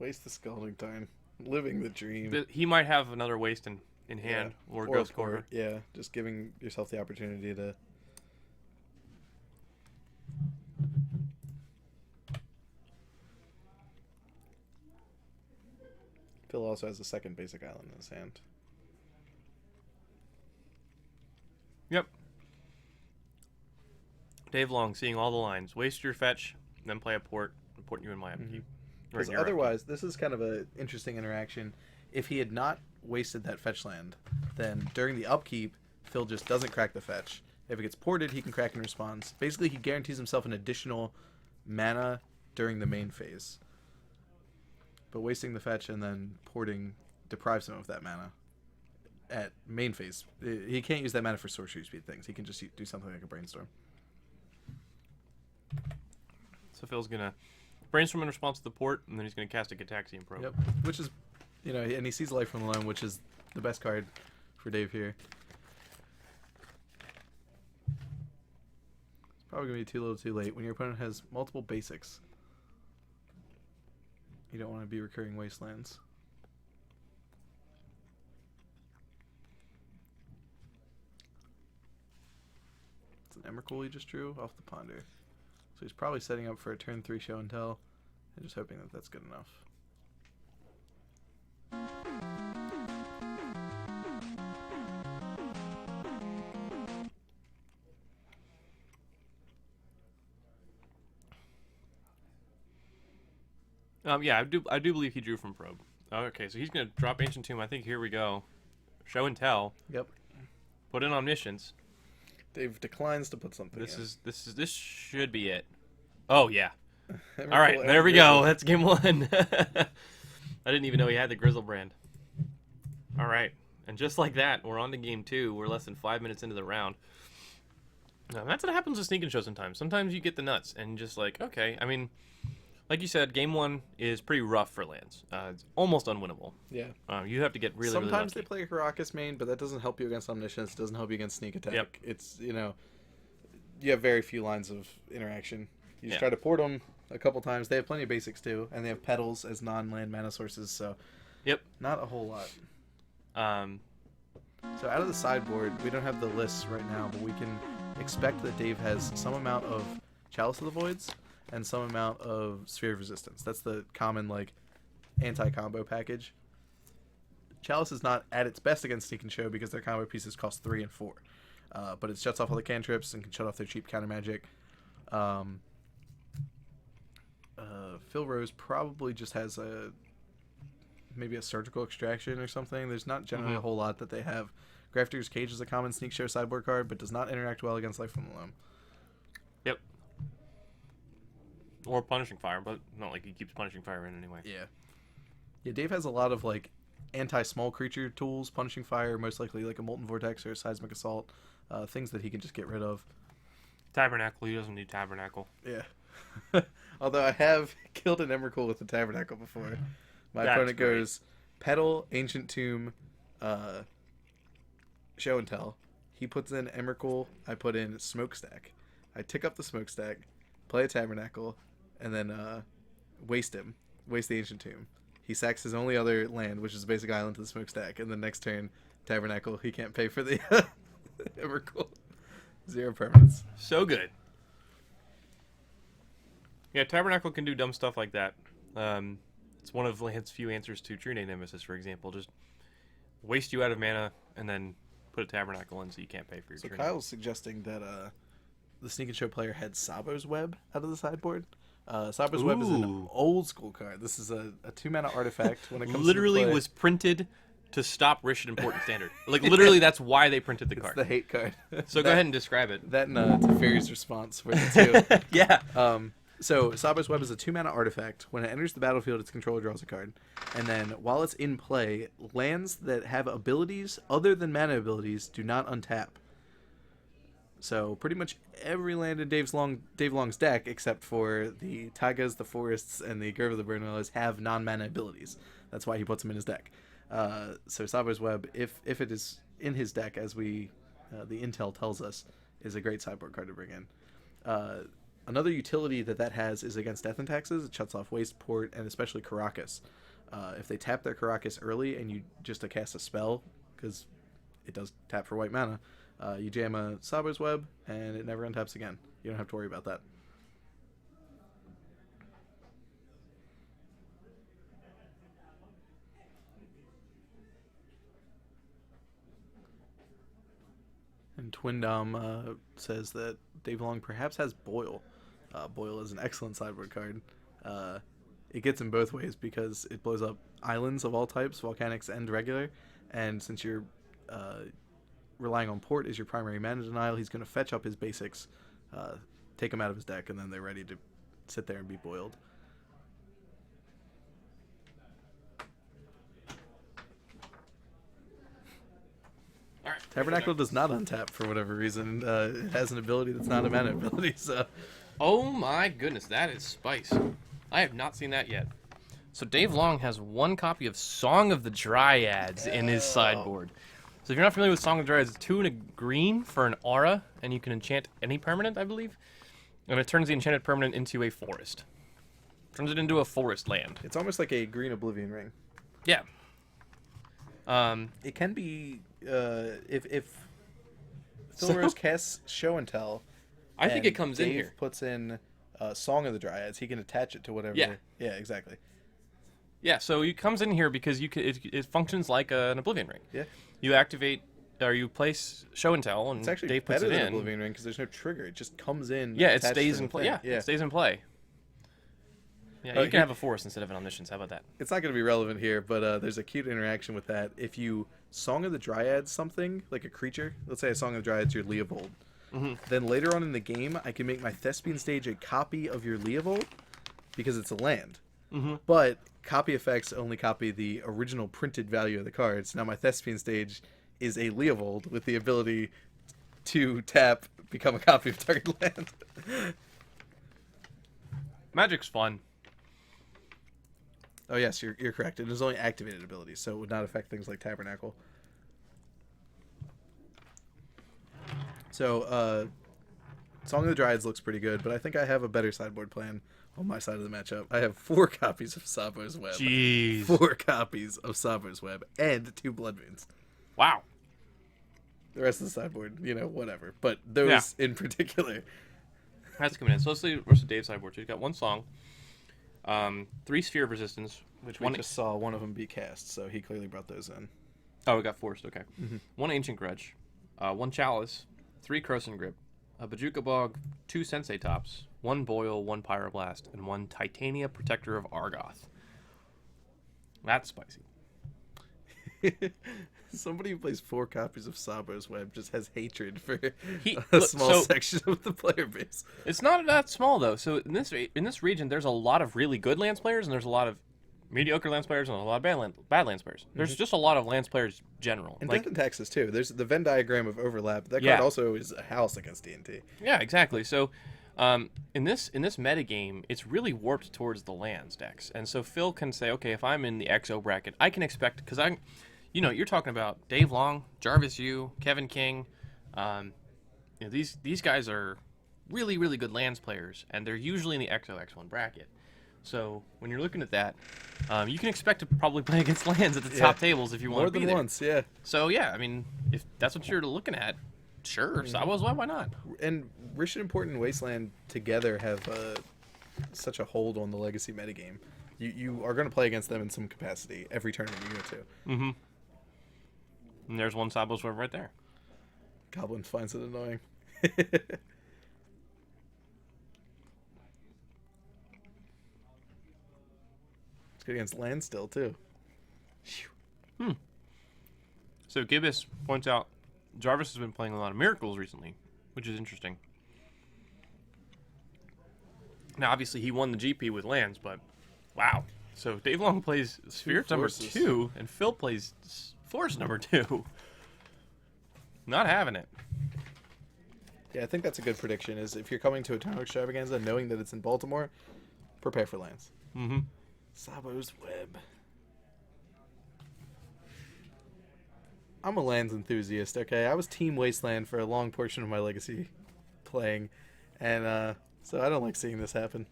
Waste the Scalding Tarn. Living the dream. But he might have another waste in hand or Ghost a Quarter. port. Yeah, just giving yourself the opportunity to... Phil also has a second basic island in his hand. Yep. Dave Long, seeing all the lines. Waste your fetch, then play a port, and port you in my upkeep. Or Because in your upkeep. otherwise, this is kind of an interesting interaction. If he had not wasted that fetch land, then during the upkeep, Phil just doesn't crack the fetch. If it gets ported, he can crack in response. Basically, he guarantees himself an additional mana during the main phase. But wasting the fetch and then porting deprives him of that mana at main phase. He can't use that mana for sorcery speed things. He can just do something like a brainstorm. So Phil's going to brainstorm in response to the port, and then he's going to cast a Gitaxian Probe. Yep. Which is, and he sees Life from the Loam, which is the best card for Dave here. It's probably going to be too little too late. When your opponent has multiple basics, you don't want to be recurring wastelands. It's an Emrakul he just drew off the Ponder. So he's probably setting up for a turn 3 show and tell, and just hoping that that's good enough. Yeah, I do believe he drew from Probe. Okay, so he's going to drop Ancient Tomb. I think here we go. Show and tell. Yep. Put in Omniscience. Dave declines to put something This should be it. Oh yeah. in. All right, there we go. That's game one. I didn't even know he had the Grizzle brand. All right, And just like that, we're on to game 2. We're less than 5 minutes into the round. That's what happens with Sneak and Show sometimes. Sometimes you get the nuts and just like, okay. I mean, like you said, game 1 is pretty rough for lands. It's almost unwinnable. Yeah. You have to get really, Sometimes really they play Karakas main, but that doesn't help you against Omniscience. It doesn't help you against Sneak Attack. Yep. It's, you have very few lines of interaction. You just try to port them a couple times. They have plenty of basics, too. And they have Petals as non-land mana sources, so... Yep. Not a whole lot. Um, So out of the sideboard, we don't have the lists right now, but we can expect that Dave has some amount of Chalice of the Voids and some amount of Sphere of Resistance. That's the common, anti-combo package. Chalice is not at its best against Sneak and Show because their combo pieces cost 3 and 4. But it shuts off all the cantrips and can shut off their cheap counter magic. Phil Rose probably just has maybe a Surgical Extraction or something. There's not generally a whole lot that they have. Grafter's Cage is a common Sneak Show sideboard card, but does not interact well against Life from the Loam. Yep. Or Punishing Fire, but not like he keeps Punishing Fire in anyway. Yeah. Yeah, Dave has a lot of, anti-small creature tools. Punishing Fire, most likely, a Molten Vortex or a Seismic Assault. Things that he can just get rid of. Tabernacle, he doesn't need Tabernacle. Yeah. Although I have killed an Emrakul with the Tabernacle before. My opponent goes Petal, Ancient Tomb, Show and Tell. He puts in Emrakul. I put in Smokestack. I tick up the Smokestack, play a Tabernacle, and then waste him. Waste the Ancient Tomb. He sacks his only other land, which is a basic island, to the Smokestack, and then next turn, Tabernacle. He can't pay for the Emrakul. 0 permanents. So good. Yeah, Tabernacle can do dumb stuff like that. It's one of Land's few answers to True Name Nemesis, for example. Just waste you out of mana and then put a Tabernacle in so you can't pay for your So True Kyle's suggesting that the Sneak and Show player had Sabo's Web out of the sideboard. Sabo's Web is an old school card. This is a 2-mana artifact when it comes literally to play. was printed to stop Rishon Important Standard. Literally, that's why they printed the It's card. the hate card. So go ahead and describe it. That and Teferi's response were the two. Yeah. So Sabo's Web is a 2-mana artifact. When it enters the battlefield, its controller draws a card. And then while it's in play, lands that have abilities other than mana abilities do not untap. So pretty much every land in Dave Long's deck, except for the Taigas, the Forests, and the Grove of the Burnwillows, have non-mana abilities. That's why he puts them in his deck. So Sabo's Web, if it is in his deck, as the intel tells us, is a great sideboard card to bring in. Another utility that has is against Death and Taxes. It shuts off Waste, Port, and especially Karakas. If they tap their Karakas early and you just cast a spell, because it does tap for white mana, you jam a Sabo's Web, and it never untaps again. You don't have to worry about that. And Twin Dom says that Dave Long perhaps has Boil. Boil is an excellent sideboard card. It gets in both ways because it blows up islands of all types, volcanics and regular. And since you're relying on Port as your primary mana denial, he's going to fetch up his basics, take them out of his deck, and then they're ready to sit there and be boiled. All right. Tabernacle does not untap for whatever reason. It has an ability that's not a mana ability, so... Oh my goodness, that is spice. I have not seen that yet. So Dave Long has one copy of Song of the Dryads in his sideboard. So if you're not familiar with Song of the Dryads, it's 2 and a green for an aura, and you can enchant any permanent, I believe. And it turns the enchanted permanent into a forest. Turns it into a forest land. It's almost like a green Oblivion Ring. Yeah. It can be, if Phil Rose casts Show and Tell... I think it comes Dave in here. Puts in Song of the Dryads. He can attach it to whatever. Yeah. Yeah, exactly. Yeah, so it comes in here because it functions like an Oblivion Ring. Yeah. You activate, or you place Show and Tell, and It's actually Dave puts better it than in. Oblivion Ring because there's no trigger. It just comes in. Yeah, it attached stays to in the play. thing. Yeah, it stays in play. Yeah, you can have a forest instead of an Omniscience. How about that? It's not going to be relevant here, but there's a cute interaction with that. If you Song of the Dryads something, like a creature, let's say a Song of the Dryads, your Leovold. Then later on in the game, I can make my Thespian Stage a copy of your Leovold because it's a land. But copy effects only copy the original printed value of the cards. Now my Thespian stage is a Leovold with the ability to tap, become a copy of target land. Magic's fun. Oh yes, you're correct. It is only activated abilities, so it would not affect things like Tabernacle. So, Song of the Dryads looks pretty good, but I think I have a better sideboard plan on my side of the matchup. I have 4 copies of Sabo's Web. Jeez. 4 copies of Sabo's Web and 2 Blood Moons. Wow. The rest of the sideboard, whatever. But those in particular. That's coming in. So let's see the rest of Dave's sideboard. So he's got 1 Song, 3 Sphere of Resistance, Which we just saw one of them be cast, so he clearly brought those in. Oh, we got forced. Okay. 1 Ancient Grudge, 1 Chalice, 3 Croson Grip, a Bajuka Bog, 2 Sensei Tops, 1 Boil, 1 Pyroblast, and 1 Titania Protector of Argoth. That's spicy. Somebody who plays 4 copies of Sabo's Web just has hatred for a small section of the player base. It's not that small, though. So in this region, there's a lot of really good Lance players, and there's a lot of mediocre Lance players, and a lot of bad Lance players. There's just a lot of Lance players general. And Death and Taxes, too. There's the Venn diagram of overlap. That card also is a house against D&T. Yeah, exactly. So in this metagame, it's really warped towards the lands decks. And so Phil can say, okay, if I'm in the XO bracket, I can expect, because you're talking about Dave Long, Jarvis Yu, Kevin King. These guys are really, really good lands players, and they're usually in the XO X1 bracket. So when you're looking at that, you can expect to probably play against lands at the top tables if you want to be there. More than once, yeah. So yeah, I mean, if that's what you're looking at, sure, Sabo's Web, why not? And Rich and Important and Wasteland together have such a hold on the Legacy metagame. You are going to play against them in some capacity every tournament you go to. Mm-hmm. And there's 1 Sabo's Web right there. Goblin finds it annoying. It's good against land still, too. So Gibbous points out Jarvis has been playing a lot of Miracles recently, which is interesting. Now, obviously, he won the GP with lands, but wow. So Dave Long plays Spirit number 2, and Phil plays Force number 2. Not having it. Yeah, I think that's a good prediction, is if you're coming to a Town Extravaganza knowing that it's in Baltimore, prepare for lands. Mm-hmm. Sabo's Web. I'm a lands enthusiast, okay? I was Team Wasteland for a long portion of my Legacy playing, and so I don't like seeing this happen.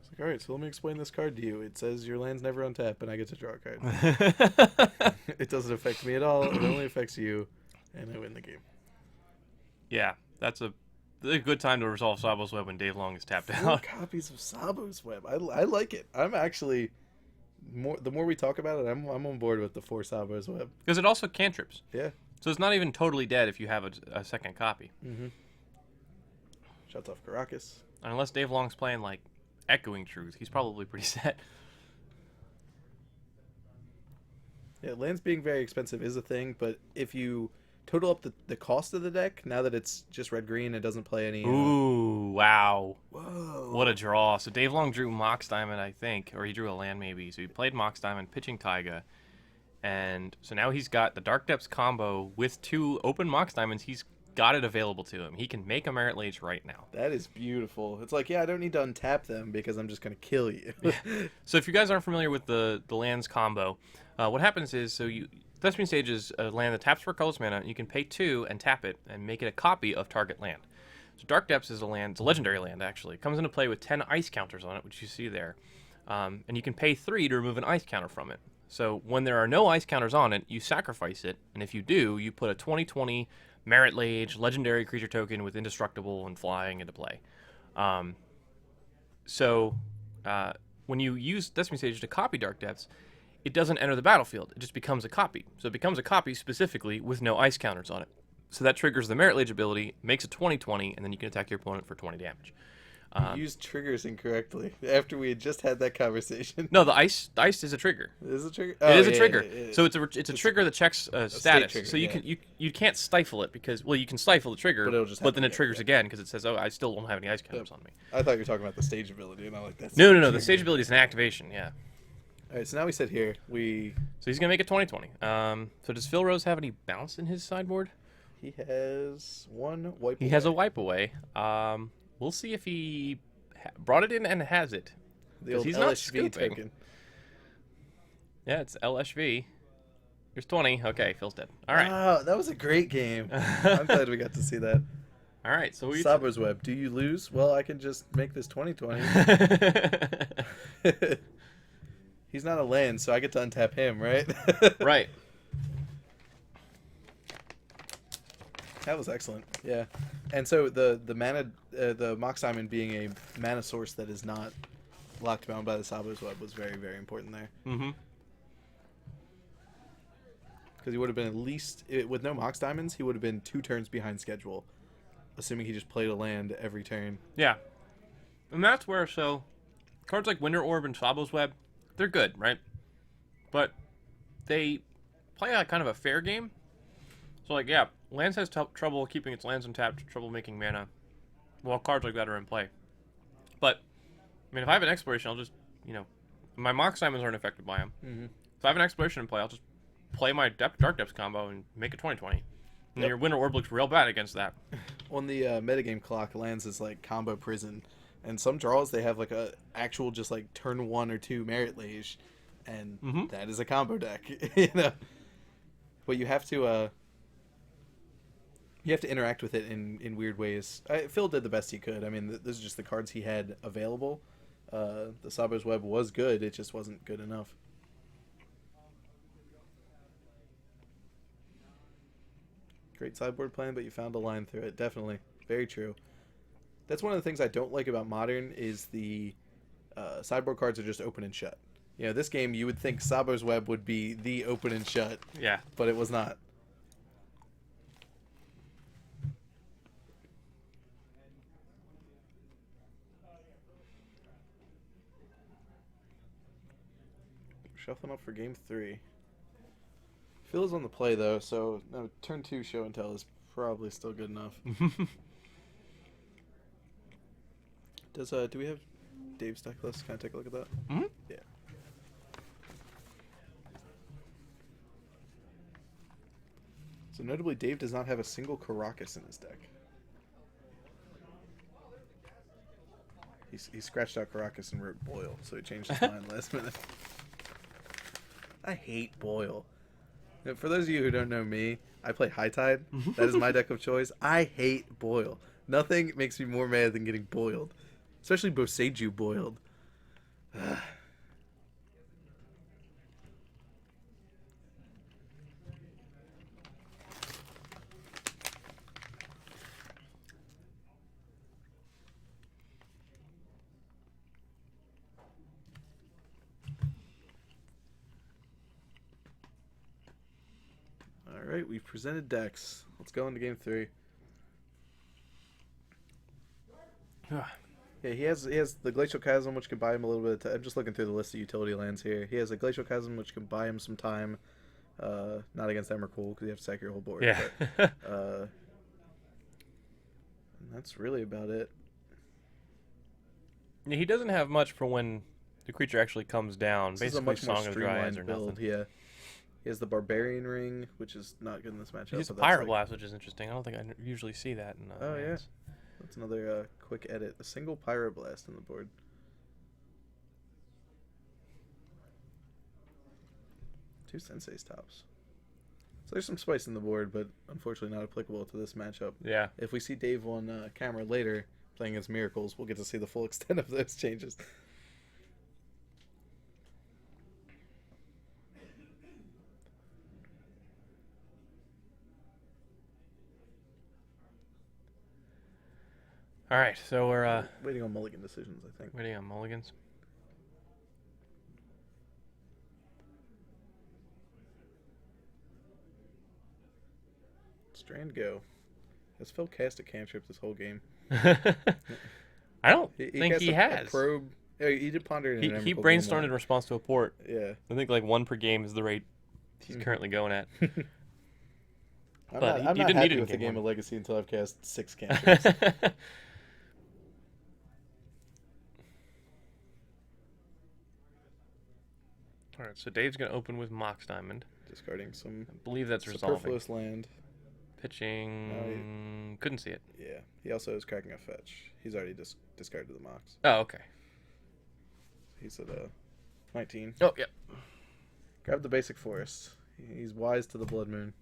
It's like, alright, so let me explain this card to you. It says your land's never untap, and I get to draw a card. It doesn't affect me at all, it only affects you, and I win the game. Yeah, that's a good time to resolve Sabo's Web when Dave Long is tapped 4 out. copies of Sabo's Web. I like it. I'm actually... The more we talk about it, I'm on board with the 4 Sabo's Web. Because it also cantrips. Yeah. So it's not even totally dead if you have a second copy. Mm-hmm. Shuts off Caracas. And unless Dave Long's playing, like, Echoing Truth, he's probably pretty set. Yeah, lands being very expensive is a thing, but if you total up the cost of the deck, now that it's just red-green, it doesn't play any... Ooh, wow. Whoa. What a draw. So Dave Long drew Mox Diamond, I think, or he drew a land maybe. So he played Mox Diamond, pitching Taiga. And so now he's got the Dark Depths combo with 2 open Mox Diamonds. He's got it available to him. He can make a Merit Lage right now. That is beautiful. It's like, yeah, I don't need to untap them because I'm just going to kill you. Yeah. So if you guys aren't familiar with the lands combo, what happens is, Thespian Stage is a land that taps for colorless mana. You can pay 2 and tap it and make it a copy of target land. So Dark Depths is a land, it's a legendary land actually. It comes into play with 10 ice counters on it, which you see there. And you can pay 3 to remove an ice counter from it. So when there are no ice counters on it, you sacrifice it, and if you do, you put a 20/20 Merit Lage legendary creature token with indestructible and flying into play. When you use Thespian Stage to copy Dark Depths, it doesn't enter the battlefield. It just becomes a copy. So it becomes a copy specifically with no ice counters on it. So that triggers the Merit Lage ability, makes a 20/20, and then you can attack your opponent for 20 damage. You used triggers incorrectly after we had just had that conversation. No, the ice is a trigger. It is a trigger? It is a trigger. So it's a trigger that checks status. trigger, so you can't stifle it because, well, you can stifle the trigger, But it'll just but then happen it triggers again because it says, oh, I still don't have any ice counters on me. I thought you were talking about the stage ability, and I like that. No. The stage ability is an activation, yeah. All right, so now we sit here. So he's going to make it 2020. So does Phil Rose have any bounce in his sideboard? He has one wipe He has a wipe away. We'll see if he brought it in and has it. The old he's LSV not scooping. token. Yeah, it's LSV. Here's 20. Okay, Phil's dead. All right. Wow, that was a great game. I'm glad we got to see that. All right, so Sabo's Web. Do you lose? Well, I can just make this 2020. He's not a land, so I get to untap him, right? Right. That was excellent. Yeah. And so the mana, the Mox Diamond being a mana source that is not locked bound by the Sabo's Web was very, very important there. Mm-hmm. Because he would have been at least, with no Mox Diamonds, he would have been 2 turns behind schedule, assuming he just played a land every turn. Yeah. And that's where, so, cards like Winter Orb and Sabo's Web, they're good, right? But they play a kind of a fair game. So, like, yeah, lands has trouble keeping its lands untapped, trouble making mana, while cards like that are in play. But, I mean, if I have an Exploration, I'll just, my Mox Diamonds aren't affected by them. Mm-hmm. If I have an Exploration in play, I'll just play my Dark Depths combo and make it 2020. And your Winter Orb looks real bad against that. On the metagame clock, lands is like combo prison. And some draws, they have like a actual just like turn 1 or 2 Merit Liege. And that is a combo deck, But you have to interact with it in weird ways. Phil did the best he could. I mean, this is just the cards he had available. The Sabo's Web was good. It just wasn't good enough. Great sideboard plan, but you found a line through it. Definitely. Very true. That's one of the things I don't like about Modern is the sideboard cards are just open and shut. This game, you would think Sabo's Web would be the open and shut. Yeah. But it was not. Shuffling up for game 3. Phil is on the play, though, so no, turn 2 show and tell is probably still good enough. Do we have Dave's deck list? Can I take a look at that? Mm-hmm. Yeah. So notably, Dave does not have a single Caracas in his deck. He scratched out Caracas and wrote Boil, so he changed his mind last minute. I hate Boil. For those of you who don't know me, I play High Tide. That is my deck of choice. I hate Boil. Nothing makes me more mad than getting boiled. Especially Boseiju boiled. Alright, we've presented decks. Let's go into game 3. Yeah, he has the Glacial Chasm, which can buy him a little bit of time. I'm just looking through the list of utility lands here. He has a Glacial Chasm, which can buy him some time. Not against Emrakul, because you have to sack your whole board. Yeah. But, and that's really about it. Yeah, he doesn't have much for when the creature actually comes down. This is Basically, a much more Song of Dryads streamlined or build, nothing. yeah. He has the Barbarian Ring, which is not good in this matchup. He uses but Pirate that's Blast, which is interesting. I don't think I usually see that in Oh, yeah. lands. That's another quick edit. A single Pirate Blast on the board. 2 Sensei's tops. So there's some spice in the board, but unfortunately not applicable to this matchup. Yeah. If we see Dave on camera later playing against Miracles, we'll get to see the full extent of those changes. All right, so we're Waiting on mulligan decisions, I think. waiting on mulligans. Strand go. Has Phil cast a cantrip this whole game? I don't think cast he a has. probe. Oh, he did ponder it. In He Emrakul brainstormed Game in 1. response to a port. Yeah. I think like 1 per game is the rate he's currently going at. I'm But not he didn't need happy it in with the game game 1. of Legacy until I've cast 6 cantrips. All right, so Dave's going to open with Mox Diamond. Discarding some I believe that's resolving. superfluous land. Pitching... couldn't see it. Yeah. He also is cracking a fetch. He's already discarded the Mox. Oh, okay. He's at 19. Oh, yeah. Grab the basic forest. He's wise to the Blood Moon.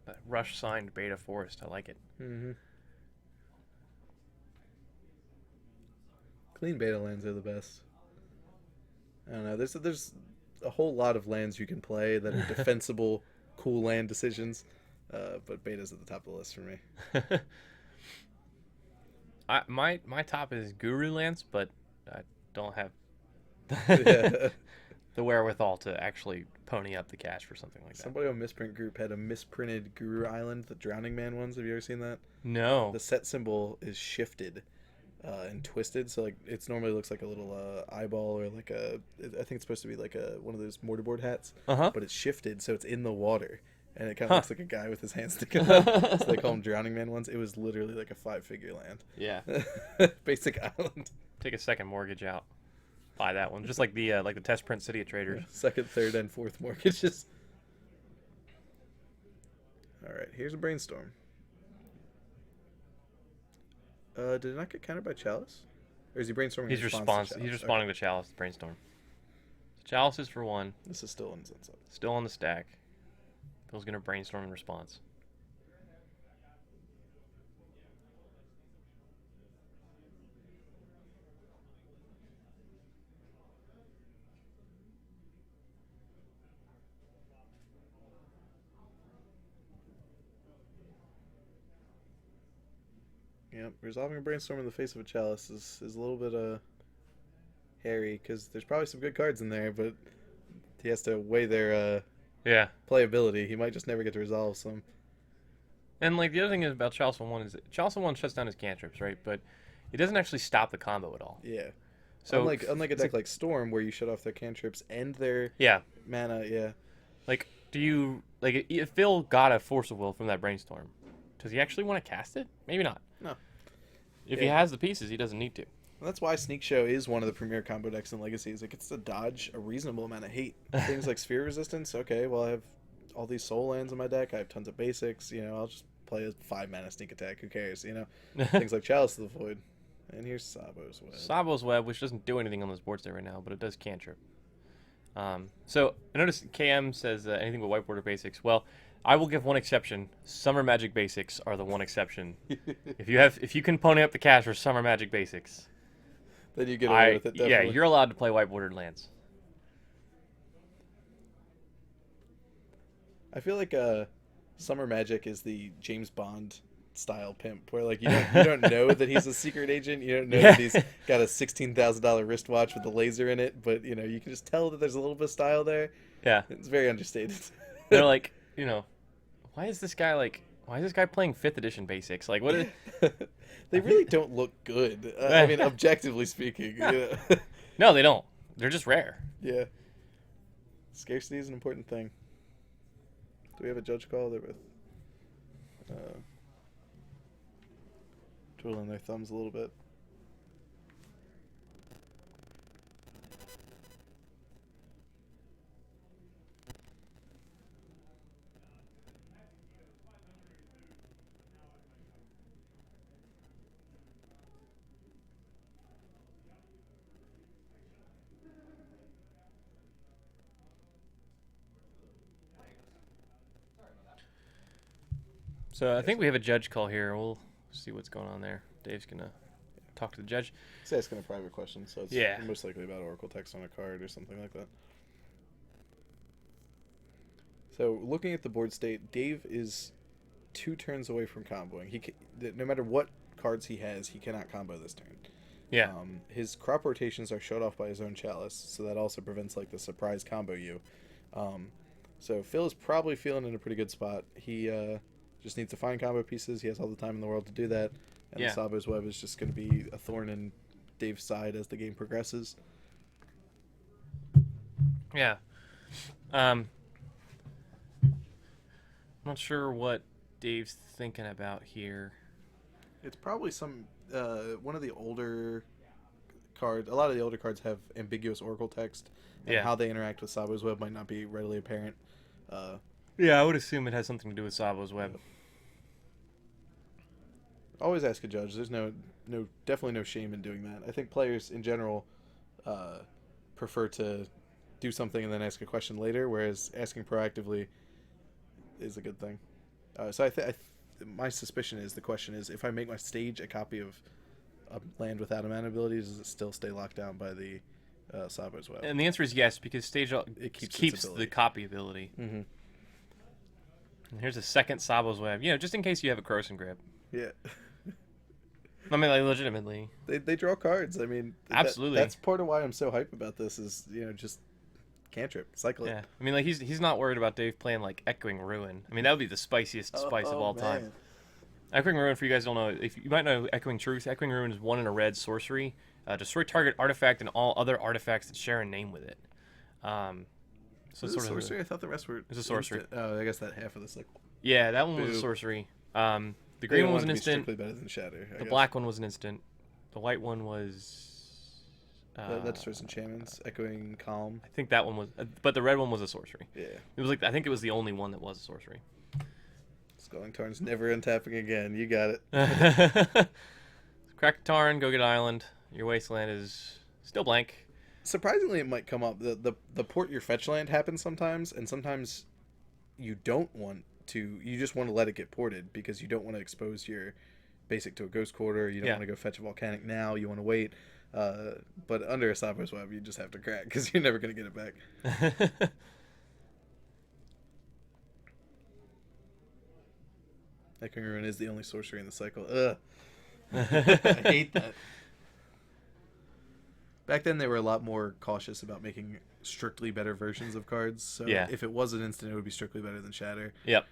That rush signed Beta Forest. I like it. Mm-hmm. Clean beta lands are the best. I don't know. There's a whole lot of lands you can play that are defensible, cool land decisions, but beta's at the top of the list for me. My top is Guru Lance, but I don't have Yeah. the wherewithal to actually pony up the cash for something like that. Somebody on Misprint Group had a misprinted Guru Island, the Drowning Man ones. Have you ever seen that? No. The set symbol is shifted and twisted, so like it's normally looks like a little eyeball or like I think it's supposed to be like one of those mortarboard hats, But it's shifted so it's in the water. And it kind of looks like a guy with his hands sticking out. So they call them Drowning Man ones. It was literally like a 5-figure land. Yeah. Basic island. Take a second mortgage out. Buy that one. Just like the test print City of Traders. Second, third, and fourth mortgages. All right, here's a brainstorm. Did it not get countered by Chalice? Or is he brainstorming? He's in response to Chalice? He's responding to Chalice brainstorm. Chalice is for 1. This is still in sunset. Still on the stack. Phil's gonna brainstorm in response. Yep, resolving a brainstorm in the face of a Chalice is a little bit hairy because there's probably some good cards in there, but he has to weigh their Yeah. playability. He might just never get to resolve some. And like the other thing is about Chalice 1 is Chalice 1 shuts down his cantrips, right? But it doesn't actually stop the combo at all. Yeah. So unlike a deck like Storm where you shut off their cantrips and their mana, yeah. Like, do you like if Phil got a Force of Will from that brainstorm? Does he actually want to cast it? Maybe not. No. If he has the pieces, he doesn't need to. Well, that's why Sneak Show is one of the premier combo decks in Legacy. Is it gets to dodge a reasonable amount of hate. Things like Sphere Resistance. Okay, well I have all these soul lands in my deck. I have tons of basics. You know, I'll just play a 5-mana Sneak Attack. Who cares? You know, things like Chalice of the Void. And here's Sabo's Web. Sabo's Web, which doesn't do anything on this board state right now, but it does cantrip. So I noticed KM says anything but white border basics. Well, I will give one exception. Summer Magic basics are the one exception. if you can pony up the cash for Summer Magic basics, then you get away with it. Definitely. Yeah, you're allowed to play white bordered lands. I feel like Summer Magic is the James Bond style pimp, where like you don't know that he's a secret agent. You don't know that he's got a $16,000 wristwatch with a laser in it, but you know you can just tell that there's a little bit of style there. Yeah, it's very understated. They're like, you know, why is this guy playing 5th edition basics? Like, what? They really don't look good. I mean, objectively speaking. Yeah. No, they don't. They're just rare. Yeah. Scarcity is an important thing. Do we have a judge call? They're with twiddling their thumbs a little bit. So I think we have a judge call here. We'll see what's going on there. Dave's gonna talk to the judge. He's asking a private question, so it's most likely about Oracle text on a card or something like that. So looking at the board state, Dave is 2 turns away from comboing. No matter what cards he has, he cannot combo this turn. Yeah. His crop rotations are shut off by his own Chalice, so that also prevents like the surprise combo you. So Phil is probably feeling in a pretty good spot. He Just needs to find combo pieces. He has all the time in the world to do that. And Yeah. the Sabo's Web is just going to be a thorn in Dave's side as the game progresses. Yeah. I'm not sure what Dave's thinking about here. It's probably some one of the older cards. A lot of the older cards have ambiguous Oracle text, and Yeah. how they interact with Sabo's Web might not be readily apparent. Yeah, I would assume it has something to do with Sabo's Web. Always ask a judge. There's definitely no shame in doing that. I think players in general prefer to do something and then ask a question later, whereas asking proactively is a good thing. So my suspicion is the question is, if I make my stage a copy of a land without a mana ability, does it still stay locked down by the Sabo's Web? And the answer is yes, because stage It keeps its the ability. copy ability. Mm-hmm. And here's a second Sabo's Web. You know, just in case you have a Croson Grip. Yeah. I mean, like, legitimately. They draw cards. I mean, Absolutely. That's part of why I'm so hype about this. Is just cantrip, cycle it. Yeah. I mean, like, he's not worried about Dave playing, like, Echoing Ruin. I mean, that would be the spiciest spice of all time. Echoing Ruin, for you guys who don't know, if you might know Echoing Truth, Echoing Ruin is 1 in a red sorcery. Destroy target artifact and all other artifacts that share a name with it. So Is it's it sort of sorcery? I thought the rest were. It's a sorcery. instant. Oh, I guess that half of the cycle. Yeah, that one was a Boo. sorcery. The green one was an instant. Strictly better than Shatter. I The guess. black one was an instant. The white one was. That destroys enchantments. Echoing Calm. I think that one was, but the red one was a sorcery. Yeah. It was like, I think it was the only one that was a sorcery. Sculling Tarn's never untapping again. You got it. Crack Tarn, go get Island. Your wasteland is still blank. Surprisingly, it might come up. The port your fetch land happens sometimes, and sometimes you don't want to. You just want to let it get ported because you don't want to expose your basic to a Ghost Quarter. You don't Yeah. want to go fetch a Volcanic now. You want to wait. But under a Sabo's Web, you just have to crack because you're never going to get it back. Echoing Ruin is the only sorcery in the cycle. Ugh. I hate that. Back then, they were a lot more cautious about making strictly better versions of cards. So Yeah. if it was an instant, it would be strictly better than Shatter. Yep.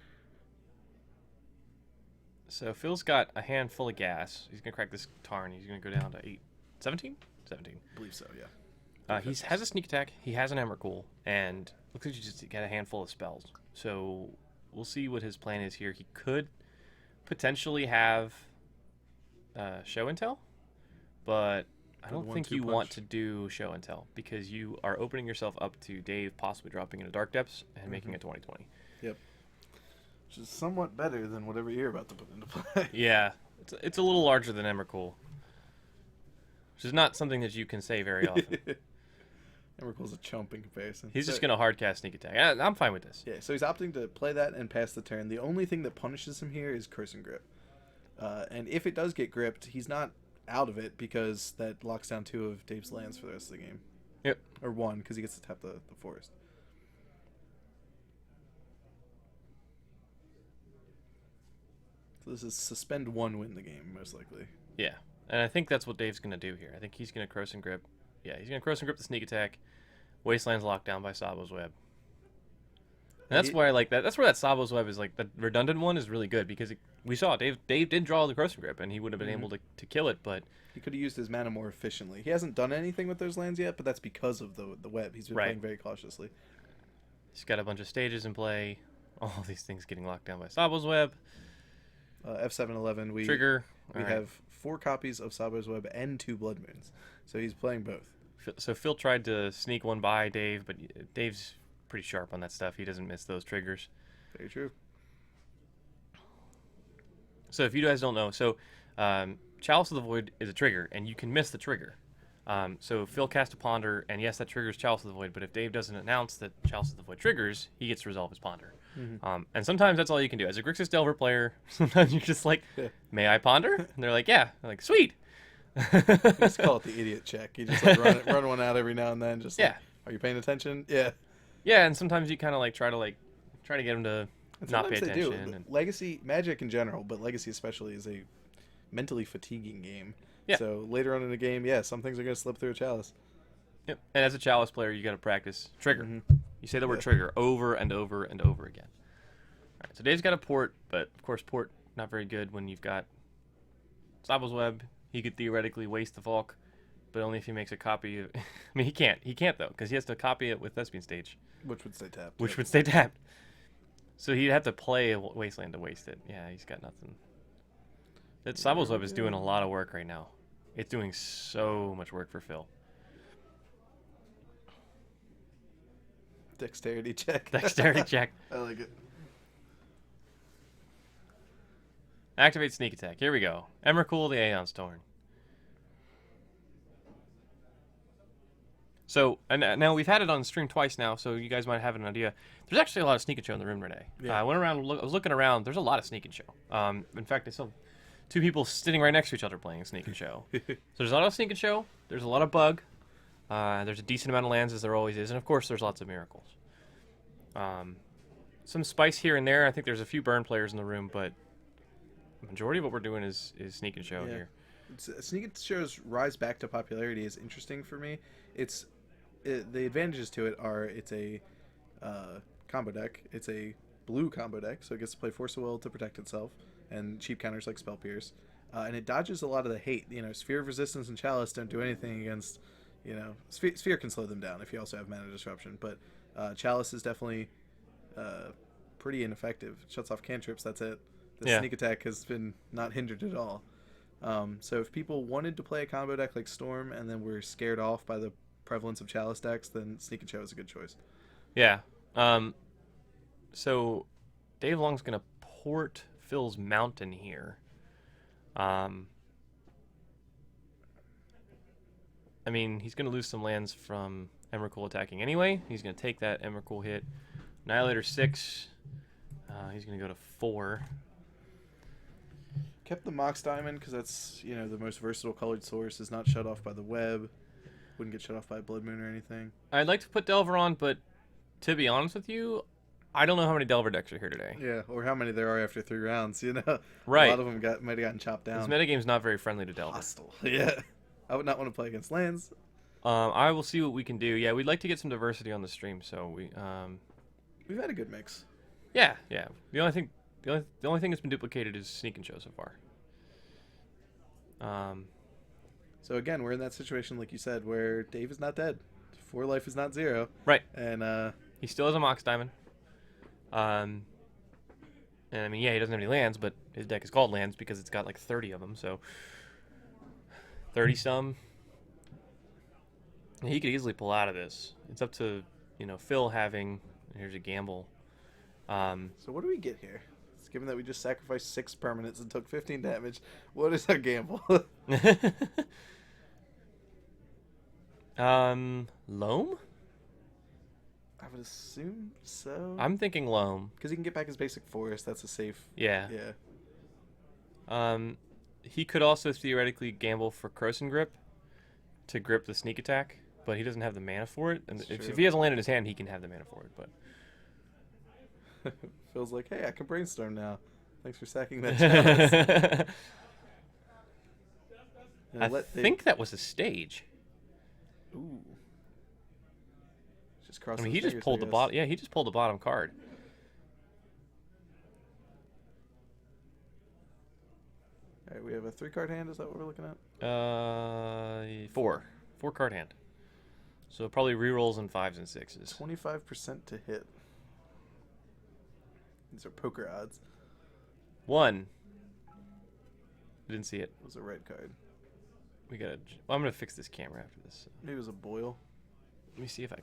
So Phil's got a handful of gas. He's going to crack this Tarn. He's going to go down to 17? 17. I believe so, yeah. He has a sneak attack. He has an Emrakul. And looks like he just got a handful of spells. So we'll see what his plan is here. He could potentially have show and tell, but I don't think you want to do show and tell because you are opening yourself up to Dave possibly dropping into Dark Depths and making it 2020. Yep. Which is somewhat better than whatever you're about to put into play. Yeah, it's a little larger than Emrakul, which is not something that you can say very often. Emrakul's a chump in comparison. He's just going to hard cast sneak attack. I'm fine with this. Yeah, so he's opting to play that and pass the turn. The only thing that punishes him here is Curse and Grip. And if it does get gripped, he's not out of it because that locks down 2 of Dave's lands for the rest of the game. Yep. Or 1 because he gets to tap the forest. So this is suspend 1, win the game, most likely. Yeah, and I think that's what Dave's going to do here. I think he's going to Cross and Grip. Yeah, he's going to Cross and Grip the sneak attack. Wasteland's locked down by Sabo's Web. And that's why I like that. That's where that Sabo's Web is like the redundant one is really good because we saw Dave did draw the Cross and Grip and he would have been able to kill it, but he could have used his mana more efficiently. He hasn't done anything with those lands yet, but that's because of the web. He's been playing very cautiously. He's got a bunch of stages in play. All these things getting locked down by Sabo's Web. F711. We have 4 copies of Sabo's Web and 2 Blood Moons, so he's playing both. So Phil tried to sneak one by Dave, but Dave's pretty sharp on that stuff. He doesn't miss those triggers. Very true. So if you guys don't know, Chalice of the Void is a trigger, and you can miss the trigger. So Phil cast a Ponder, and yes, that triggers Chalice of the Void, but if Dave doesn't announce that Chalice of the Void triggers, he gets to resolve his Ponder. And sometimes that's all you can do. As a Grixis Delver player, sometimes you're just like, may I Ponder? And they're like, yeah. They're like, sweet. Just call it the idiot check. You just like run one out every now and then. Just like, are you paying attention? Yeah. Yeah, and sometimes you kind of try to get them to not pay attention. And Legacy, Magic in general, but Legacy especially, is a mentally fatiguing game. Yeah. So later on in the game, some things are going to slip through a Chalice. Yep. And as a Chalice player, you got to practice trigger. You say the word trigger over and over and over again. Right, so Dave's got a port, but of course port not very good when you've got Sable's Web. He could theoretically waste the Valk, but only if he makes a copy of... I mean, he can't. He can't, though, because he has to copy it with Thespian Stage. Which would stay tapped. Which would stay tapped. So he'd have to play a Wasteland to waste it. Yeah, he's got nothing. That Sable's Web is doing a lot of work right now. It's doing so much work for Phil. Dexterity check. Dexterity check. I like it. Activate Sneak Attack. Here we go. Emrakul, the Aeon's Torn. So, and now we've had it on stream twice now, so you guys might have an idea. There's actually a lot of Sneak and Show in the room today. Yeah. I went around, I was looking around. There's a lot of Sneak and Show. In fact, I saw 2 people sitting right next to each other playing Sneak and Show. So there's a lot of Sneak and Show. There's a lot of Bug. There's a decent amount of lands, as there always is. And, of course, there's lots of Miracles. Some Spice here and there. I think there's a few Burn players in the room, but the majority of what we're doing is Sneak and Show here. Sneak and Show's rise back to popularity is interesting for me. The advantages to it are it's a combo deck. It's a blue combo deck, so it gets to play Force of Will to protect itself, and cheap counters like Spell Pierce. And it dodges a lot of the hate. Sphere of Resistance and Chalice don't do anything against, Sphere can slow them down if you also have Mana Disruption, but Chalice is definitely pretty ineffective. It shuts off cantrips, that's it. The Sneak Attack has been not hindered at all. So if people wanted to play a combo deck like Storm and then were scared off by the prevalence of Chalice decks, then Sneak and Show is a good choice. Yeah. So Dave Long's going to port Phil's Mountain here. I mean, he's going to lose some lands from Emrakul attacking anyway. He's going to take that Emrakul hit. Annihilator 6. He's going to go to 4. Kept the Mox Diamond because that's, the most versatile colored source. Is not shut off by the web. Wouldn't get shut off by Blood Moon or anything. I'd like to put Delver on, but to be honest with you, I don't know how many Delver decks are here today. Yeah, or how many there are after 3 rounds, Right. A lot of them might have gotten chopped down. This metagame's not very friendly to Delver. Hostile. Yeah. I would not want to play against lands. I will see what we can do. Yeah, we'd like to get some diversity on the stream, so we've had a good mix. Yeah. The only thing that's been duplicated is Sneak and Show so far. So again, we're in that situation, like you said, where Dave is not dead. 4 life is not 0. Right. And he still has a Mox Diamond. And I mean, he doesn't have any lands, but his deck is called lands because it's got like 30 of them, so 30 some. He could easily pull out of this. It's up to, Phil having, here's a gamble. So what do we get here? Given that we just sacrificed 6 permanents and took 15 damage, what is our gamble? Loam? I would assume so. I'm thinking Loam. Because he can get back his basic forest. That's a safe. Yeah. Yeah. He could also theoretically gamble for Croson Grip to grip the Sneak Attack, but he doesn't have the mana for it. And if he has a land in his hand, he can have the mana for it. But Feels like, hey, I can brainstorm now. Thanks for sacking that chalice. I think that was a stage. Ooh. Just cross. I mean, he just pulled the bottom. Yeah, he just pulled the bottom card. All right, we have a 3-card hand. Is that what we're looking at? 4 card hand. So probably rerolls and 5s and 6s. 25% to hit. These are poker odds. 1. Didn't see it. It was a red card. We gotta. Well, I'm gonna fix this camera after this. Maybe it was a Boil. Let me see if I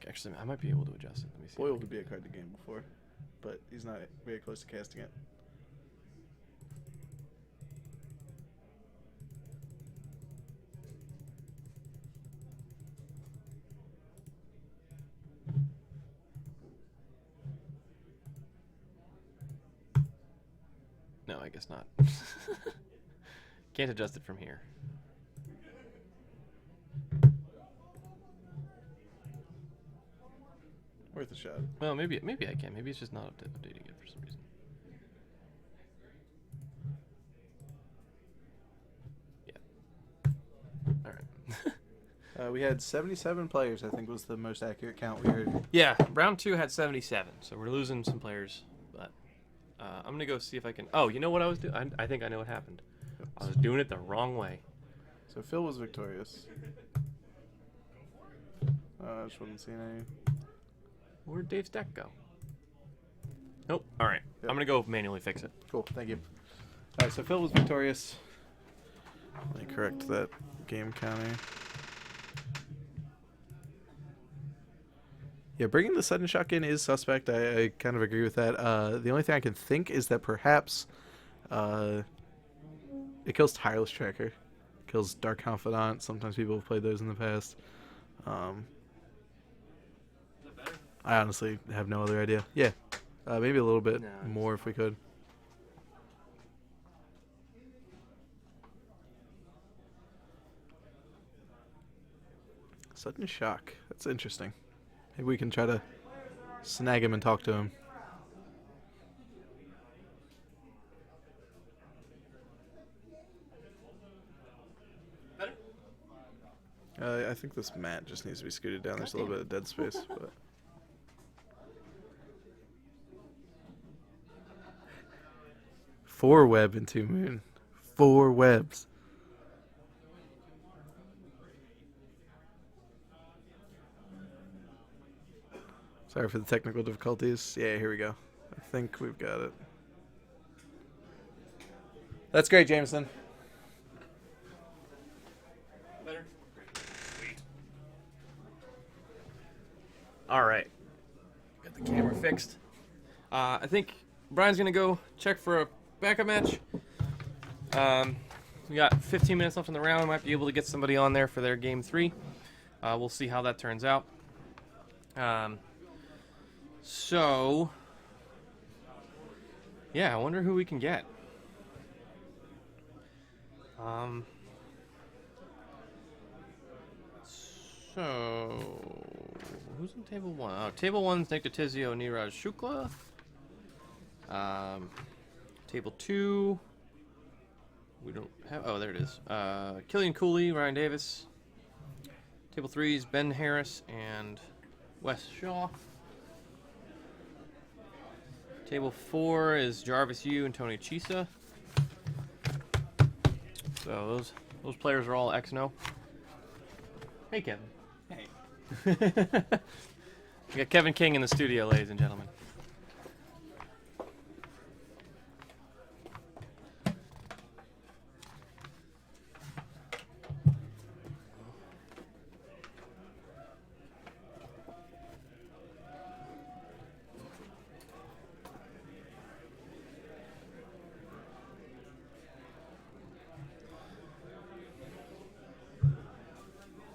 might be able to adjust it. Let me see. Boil would be a card to game before, but he's not very close to casting it. No, I guess not. Can't adjust it from here. Worth a shot. Well, maybe I can. Maybe it's just not updating it for some reason. Yeah. All right. We had 77 players, I think was the most accurate count we heard. Yeah, round 2 had 77, so we're losing some players, but I'm gonna go see if I can. Oh, you know what I was doing? I think I know what happened. I was doing it the wrong way. So Phil was victorious. I just wasn't seeing any. Where'd Dave's deck go? Nope. All right. Yep. I'm gonna go manually fix it. Cool, thank you. All right, so Phil was victorious. Let me correct that game counter. Yeah, bringing the sudden shock in is suspect. I kind of agree with that. The only thing I can think is that perhaps it kills Tireless Tracker. Kills Dark Confidant. Sometimes people have played those in the past. I honestly have no other idea. Yeah, maybe a little bit more if we could. Sudden shock. That's interesting. Maybe we can try to snag him and talk to him. I think this mat just needs to be scooted down. There's a little bit of dead space. But 4 web and 2 moon. 4 webs. Sorry for the technical difficulties. Yeah, here we go. I think we've got it. That's great, Jameson. Better? Sweet. All right. Got the camera fixed. I think Brian's going to go check for a backup match. We got 15 minutes left in the round. Might be able to get somebody on there for their game 3. We'll see how that turns out. So, yeah, I wonder who we can get. So, who's on table 1? Oh, table 1's Nick Ditizio, Niraj Shukla. Table 2, we don't have. Oh, there it is. Killian Cooley, Ryan Davis. Table 3 is Ben Harris and Wes Shaw. Table 4 is Jarvis Yu and Tony Chiesa. So those players are all X-No. Hey, Kevin. Hey. We got Kevin King in the studio, ladies and gentlemen.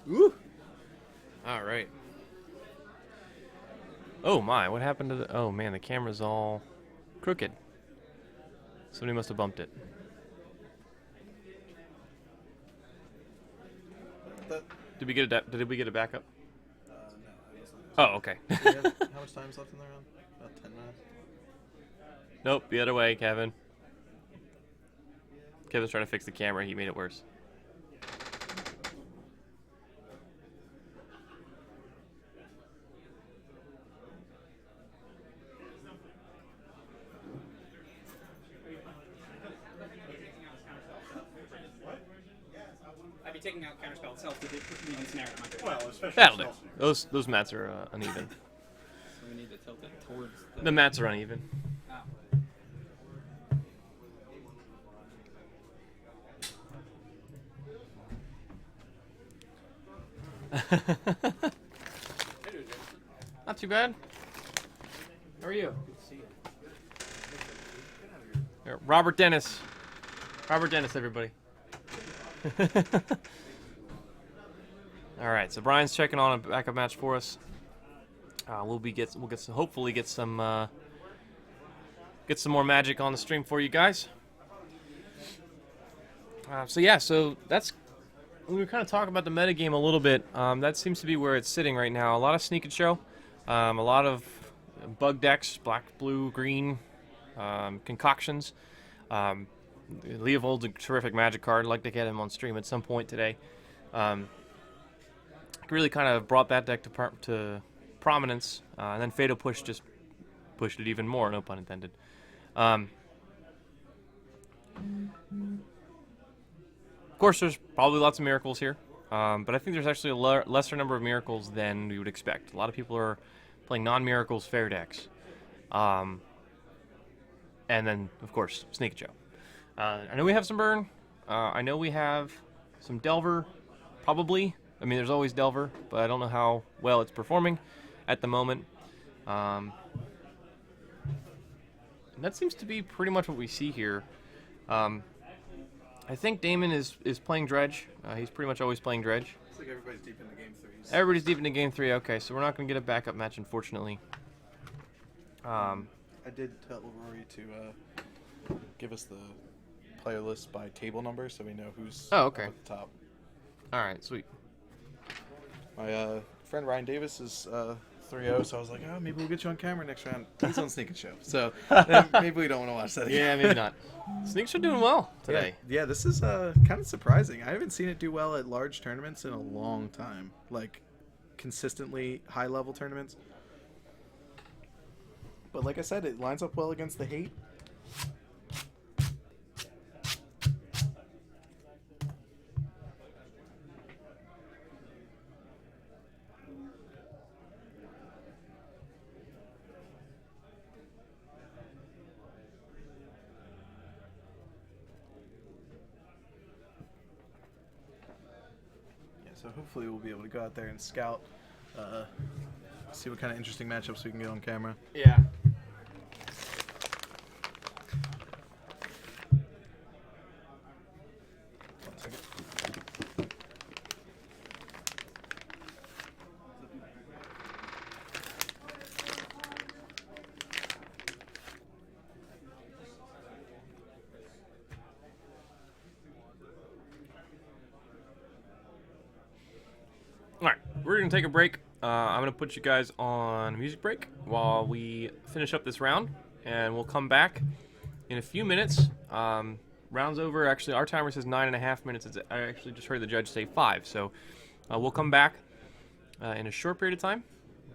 Woo! All right. Oh my, what happened to the... Oh man, the camera's all crooked. Somebody must have bumped it. Did we get a backup? No, Oh, okay. how much time is left in the round? About 10 minutes. Nope, the other way, Kevin. Kevin's trying to fix the camera. He made it worse. I'd be taking out counterspell itself to leave ensnare at my turn. Well, especially That'll do. stealthy. Those mats are uneven. So we need to tilt it towards The mats are uneven. Ah. Not too bad. How are you? Here, Robert Dennis. Robert Dennis, everybody. All right, so Brian's checking on a backup match for us. We'll get some, hopefully get some more magic on the stream for you guys. So that's we were kind of talking about the metagame a little bit. That seems to be where it's sitting right now. A lot of sneak and show, a lot of bug decks, black, blue, green, concoctions. Leovold's a terrific magic card. I'd like to get him on stream at some point today. Really kind of brought that deck to prominence, and then Fatal Push just pushed it even more, no pun intended. Of course, there's probably lots of miracles here, but I think there's actually a lesser number of miracles than we would expect. A lot of people are playing non-miracles fair decks. And then, of course, Sneak Joe. I know we have some Burn. I know we have some Delver, probably. I mean, there's always Delver, but I don't know how well it's performing at the moment. And that seems to be pretty much what we see here. I think Damon is playing Dredge. He's pretty much always playing Dredge. Looks like everybody's deep into game 3. Everybody's deep into game 3. Okay, so we're not going to get a backup match, unfortunately. I did tell Rory to give us the player list by table number so we know who's Oh, okay. at the top. All right, sweet. My friend Ryan Davis is 3-0, so I was like, oh, maybe we'll get you on camera next round. He's on Sneak and Show, so maybe we don't want to watch that again. Yeah, maybe not. Sneaks are doing well today. Yeah, this is kind of surprising. I haven't seen it do well at large tournaments in a long time, like consistently high-level tournaments. But like I said, it lines up well against the hate. So hopefully we'll be able to go out there and scout, see what kind of interesting matchups we can get on camera. Yeah. Alright, we're going to take a break. I'm going to put you guys on a music break while we finish up this round, and we'll come back in a few minutes. Round's over. Actually, our timer says 9.5 minutes. I actually just heard the judge say 5, so we'll come back in a short period of time.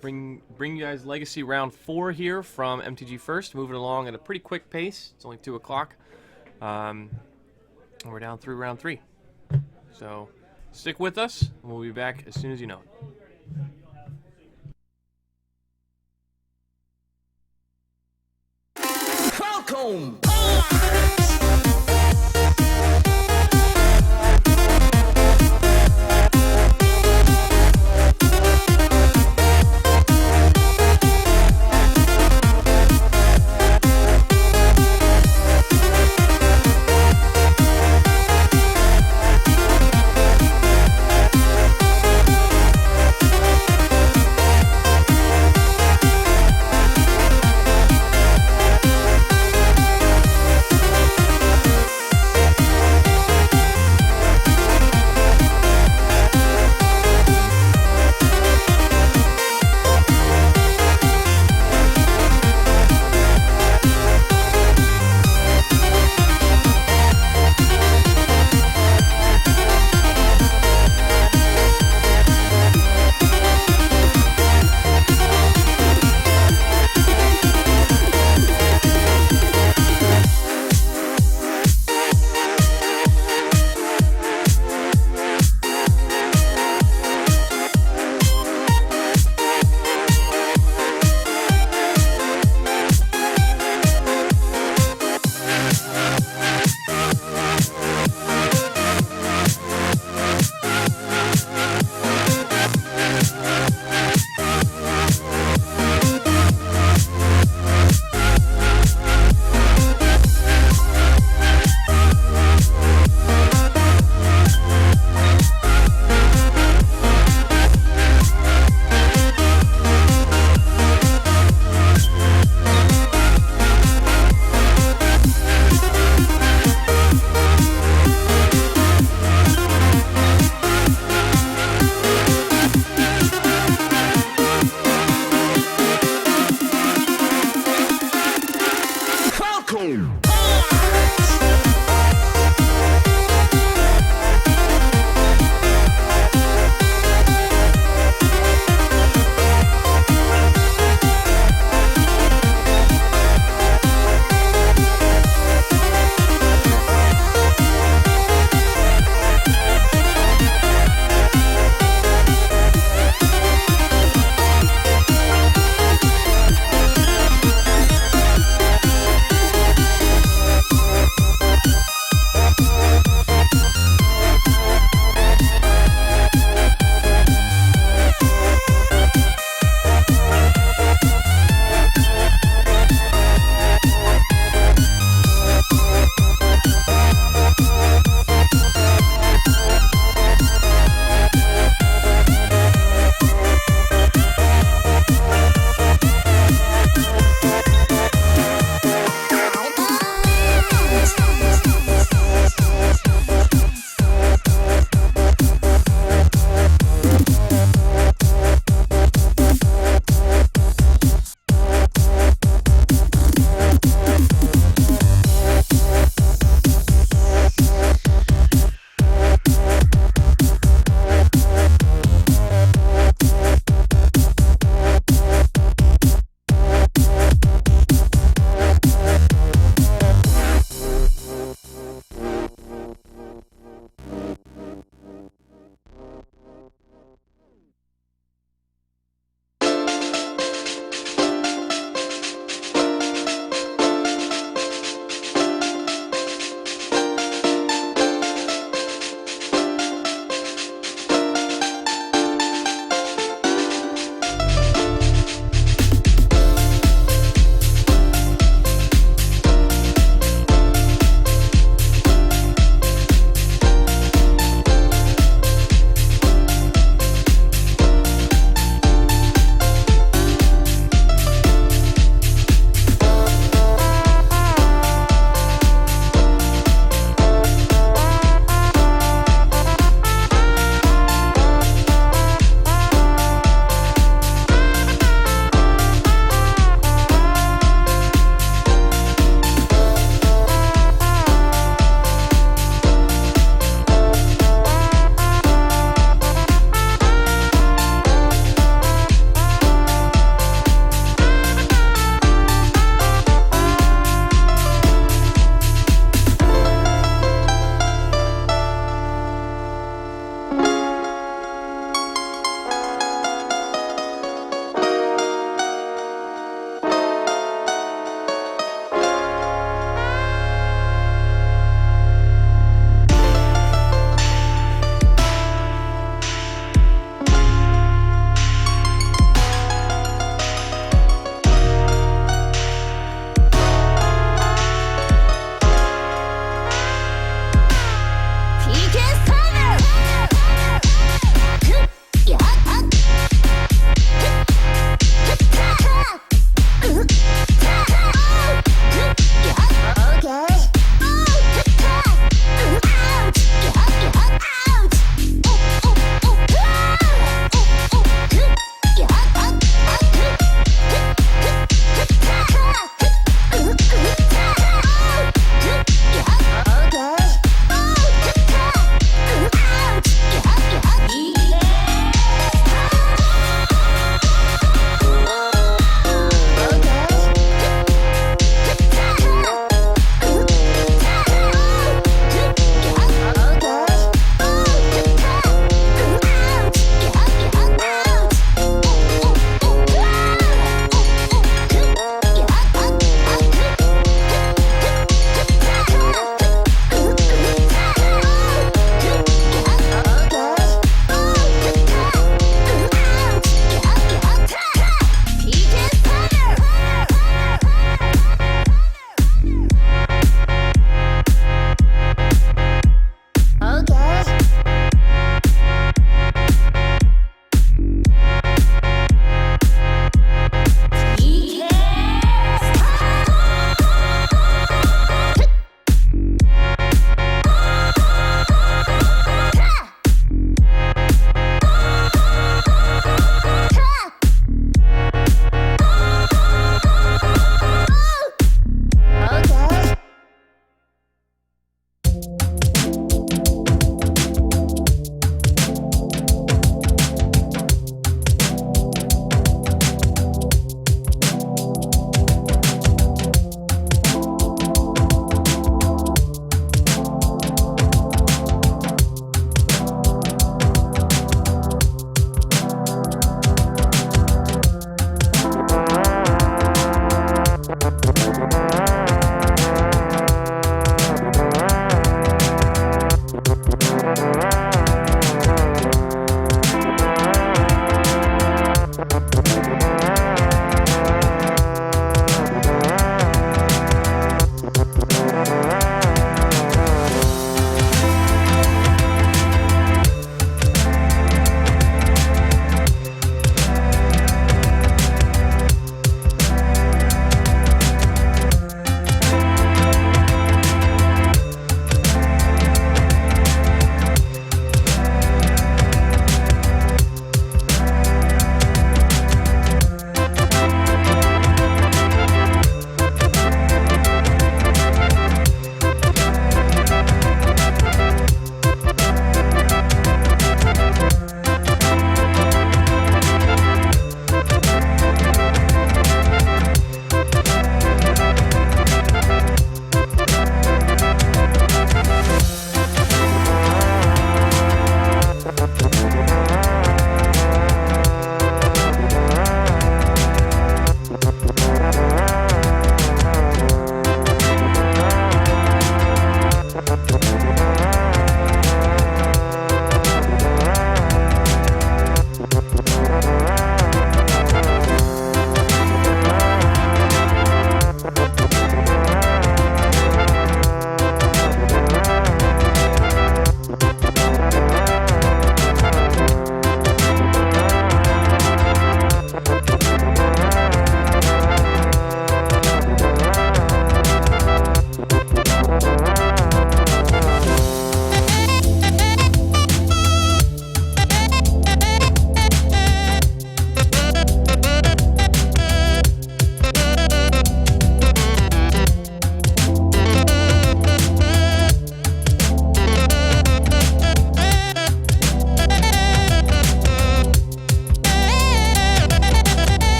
Bring you guys Legacy round 4 here from MTG First, moving along at a pretty quick pace. It's only 2 o'clock. And we're down through round 3. So stick with us, and we'll be back as soon as you know it. Welcome!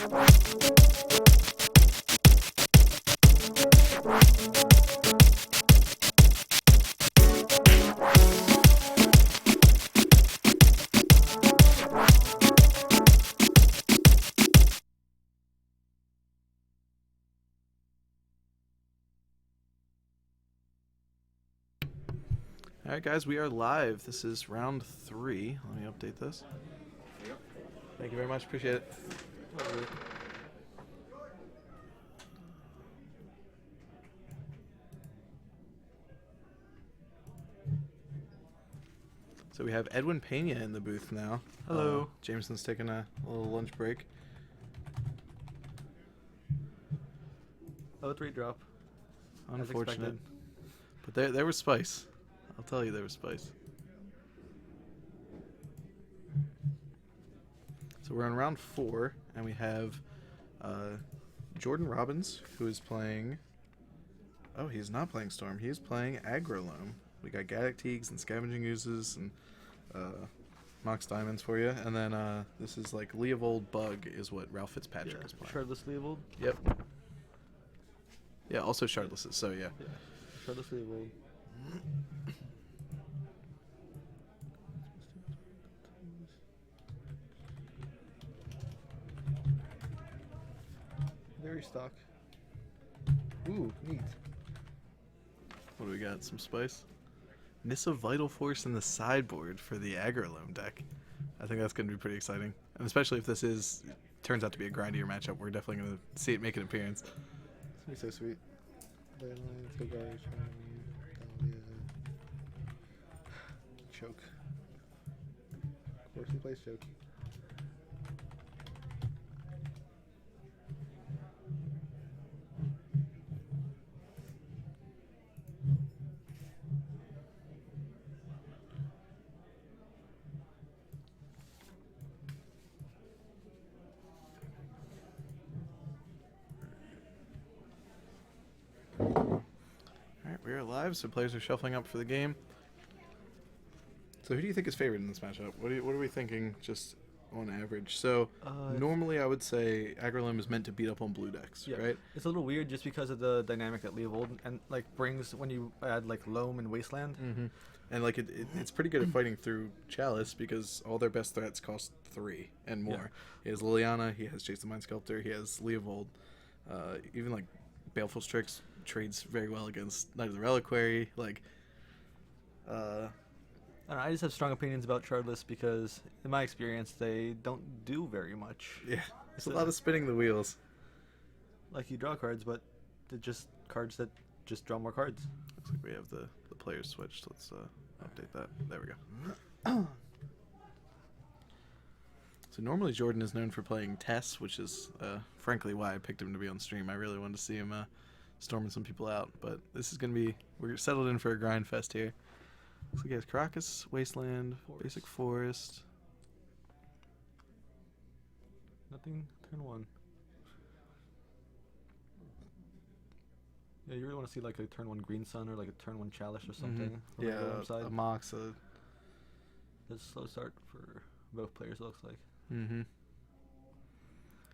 All right, guys, we are live. This is round 3. Let me update this. Thank you very much. Appreciate it. So we have Edwin Pena in the booth now. Hello. Jameson's taking a little lunch break. Oh, 3-drop. Unfortunate. But there was spice. I'll tell you, there was spice. So we're on round 4, and we have Jordon Robbins, who is playing... Oh, he's not playing Storm. He's playing Aggro Loam. We got Gaddock Teagues and Scavenging Oozes and Mox Diamonds for you. And then this is like Leovold Bug is what Ralph Fitzpatrick is playing. Shardless Leovold. Yep. Yeah, also Shardlesses, so yeah. Shardless Leovold. Very stock. Ooh, neat. What do we got? Some spice? Nissa Vital Force in the sideboard for the Aggro Loam deck. I think that's going to be pretty exciting. And especially if this turns out to be a grindier matchup, we're definitely going to see it make an appearance. It's going to be so sweet. Choke. Force in place choke. Alright, we are live, so players are shuffling up for the game. So who do you think is favored in this matchup? What are we thinking just on average? So normally I would say Aggro Loam is meant to beat up on blue decks, right? It's a little weird just because of the dynamic that Leovold and like brings when you add like Loam and Wasteland. Mm-hmm. And like it's pretty good at fighting through Chalice because all their best threats cost 3 and more. Yeah. He has Liliana, he has Jason Mind Sculptor, he has Leovold. Even like Baleful Strix trades very well against Knight of the Reliquary. Like, I don't know, I just have strong opinions about Shardless because in my experience they don't do very much. yeah, it's a lot of spinning the wheels. Like you draw cards, but they're just cards that just draw more cards. Looks like we have the players switched. Let's update that. There we go. So normally Jordon is known for playing Tess, which is frankly why I picked him to be on stream. I really wanted to see him storming some people out, but this is going to be, we're settled in for a grind fest here. Looks like he has Caracas, Wasteland, Basic Forest. Nothing, turn 1. Yeah, you really want to see like a turn 1 Green Sun or like a turn 1 Chalice or something. From the Loam side. A Mox. It's a slow start for both players, it looks like. Mm-hmm.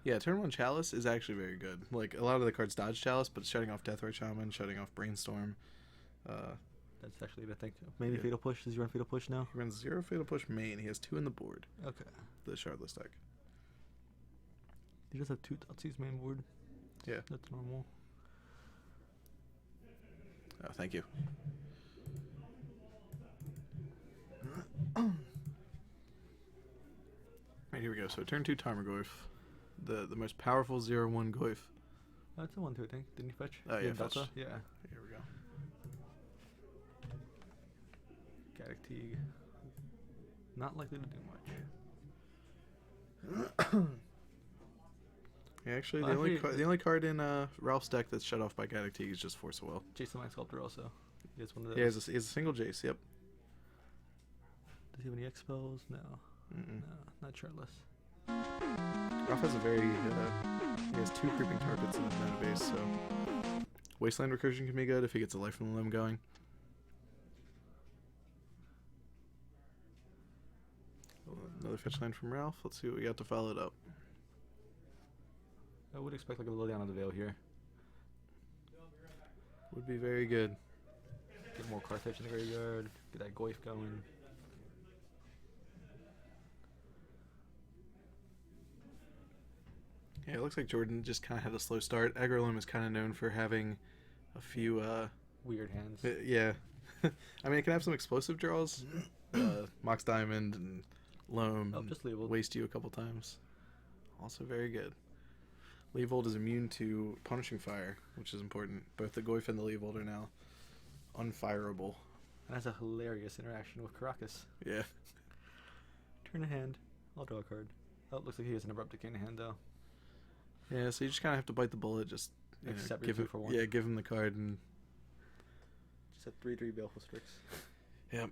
Yeah, turn 1 Chalice is actually very good. Like, a lot of the cards dodge Chalice, but shutting off Deathray Shaman, shutting off Brainstorm. That's actually the thing. Maybe Yeah. Fatal Push. Does he run Fatal Push now? He runs 0 Fatal Push main. He has 2 in the board, Okay. the Shardless deck. He does have 2 Thoughtseize main board. Yeah. That's normal. Oh, thank you. Right, here we go. So turn 2 Tarmogoyf. The most powerful 0/1 Goyf. Oh, that's a 1-2, I think. Didn't he fetch? Oh, yeah, Delta? fetched. Yeah. Here we go. Gaddock Teague. Not likely to do much. Yeah, actually, Well, the only card in Ralph's deck that's shut off by Gaddock Teague is just Force of Will. Jason Mind Sculptor also. He has one of those. Yeah, he has a single Jace, yep. Does he have any X spells? No. Mm-mm. No, not Shardless. Ralph has a very, he has 2 Creeping Targets in his mana base, so Wasteland Recursion can be good if he gets a Life from the Limb going. Another fetch line from Ralph. Let's see what we got to follow it up. I would expect like a Liliana the Veil here. Would be very good. Get more Carthage in the graveyard. Get that Goyf going. Yeah, it looks like Jordon just kind of had a slow start. Aggro Loam is kind of known for having a few Weird hands. yeah. I mean, it can have some explosive draws. Mox Diamond and Loam. Oh, just Leovold. Waste you a couple times. Also very good. Leovold is immune to Punishing Fire, which is important. Both the Goyf and the Leovold are now unfireable. And has a hilarious interaction with Caracas. Yeah. Turn a hand. I'll draw a card. Oh, it looks like he has an Abrupt Decay in hand though. Yeah, so you just kind of have to bite the bullet. Just Accept give your it 2 for 1. Yeah, give him the card and. Just a 3/3 Baleful Strix. Yep.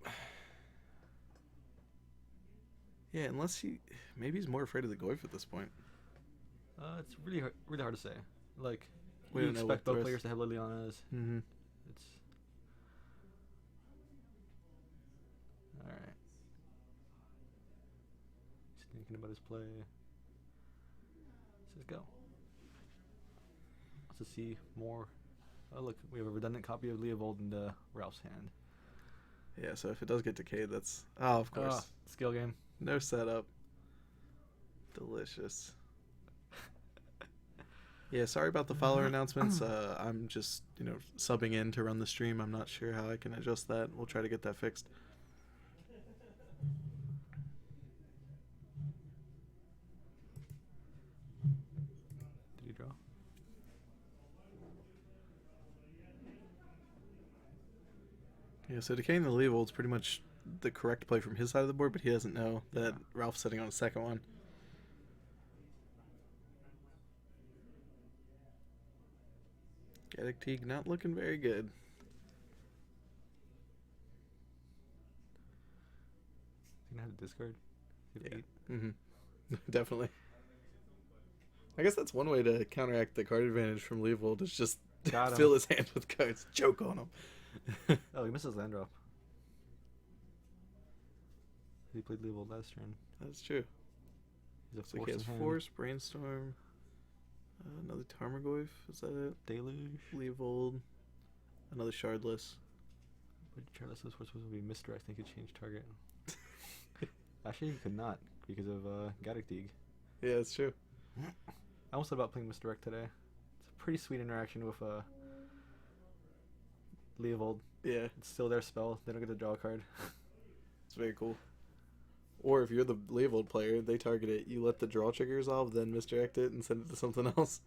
Yeah, unless maybe he's more afraid of the Goyf at this point. It's really hard to say. Like, We you don't know expect what the both rest- players to have Lilianas. Mm-hmm. It's all right. He's thinking about his play. Says go. Let's see more. Oh look, we have a redundant copy of Leovold in Ralph's hand. Yeah, so if it does get decayed, that's of course. Skill game. No setup. Delicious. Yeah, sorry about the follower announcements. I'm just, subbing in to run the stream. I'm not sure how I can adjust that. We'll try to get that fixed. Did he draw? Yeah, so decaying the Leovold's pretty much the correct play from his side of the board, but he doesn't know that Ralph's sitting on a second one. Gaddock Teague not looking very good. He's gonna have to discard. You have Yeah. 8. Mm-hmm. Definitely. I guess that's one way to counteract the card advantage from Leovold is just Got him. fill his hand with cards. Choke on him. Oh, he misses land drop. He played Leovold last turn. That's true. He's a So he force has in hand. Force, Brainstorm, another Tarmogoyf. Is that it? Deluge. Leovold, another Shardless. But Charles was supposed to be misdirect. He could change target. Actually, he could not because of Gaddock Teague. Yeah, that's true. I almost thought about playing misdirect today. It's a pretty sweet interaction with Leovold. Yeah, It's still their spell. They don't get to draw a card. it's very cool. Or if you're the Leovold player, they target it. You let the draw trigger resolve, then misdirect it and send it to something else.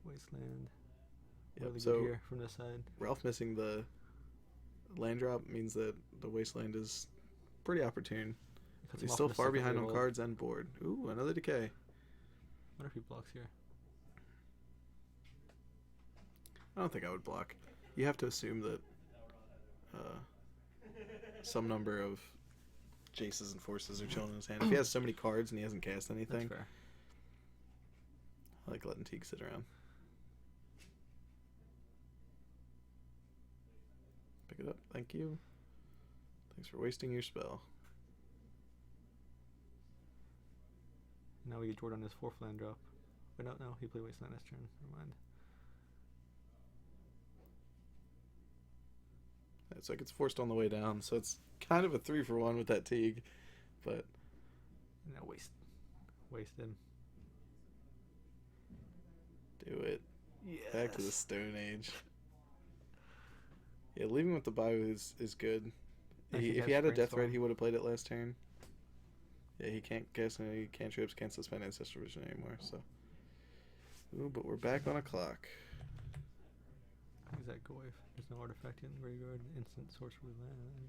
Wasteland. Yep, Really so good here from this side. Ralph missing the land drop means that the Wasteland is pretty opportune. Cuts him He's off still from the far second behind on Leovold. cards and board. Ooh, another decay. Wonder if he blocks here. I don't think I would block. You have to assume that some number of Jaces and Forces are chilling in his hand. If he has so many cards and he hasn't cast anything, That's fair. I like letting Teague sit around. Pick it up. Thank you. Thanks for wasting your spell. Now we get Jordon on his 4th land drop. Wait, no, he played Wasteland this turn. Never mind. It's like it's forced on the way down, so it's kind of a 3-for-1 with that Teague, but No, waste him. do it. Yes. Back to the Stone Age. Yeah, leaving with the bio is good. And he If has he had a Death Brainstorm. Threat, he would have played it last turn. Yeah, he can't cast any cantrips, can't suspend Ancestral Vision anymore, so. Ooh, but we're back on a clock. Is that Goyf? There's no artifact in the graveyard. Instant sorcery land.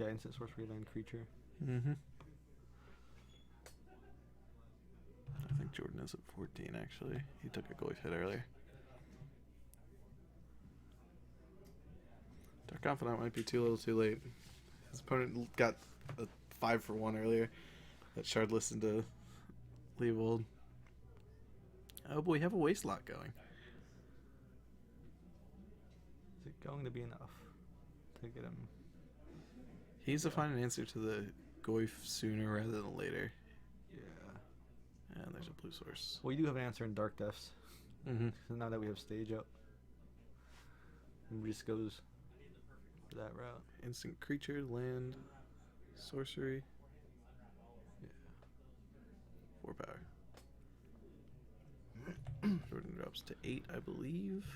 Or instant sorcery land creature. Mm-hmm. I think Jordon is at 14, actually. He took a Goyf hit earlier. Dark Confidant might be too little too late. His opponent got a 5-for-1 earlier. That Shardless into Leovold. Oh boy, we have a waste lot going. Is it going to be enough to get him? He needs to find an answer to the Goyf sooner rather than later. Yeah. And there's a blue source. Well, you do have an answer in Dark Depths. Mm-hmm. So now that we have stage up, it just goes that route. Instant creature, land, sorcery. Yeah. 4 power. Jordon drops to 8, I believe.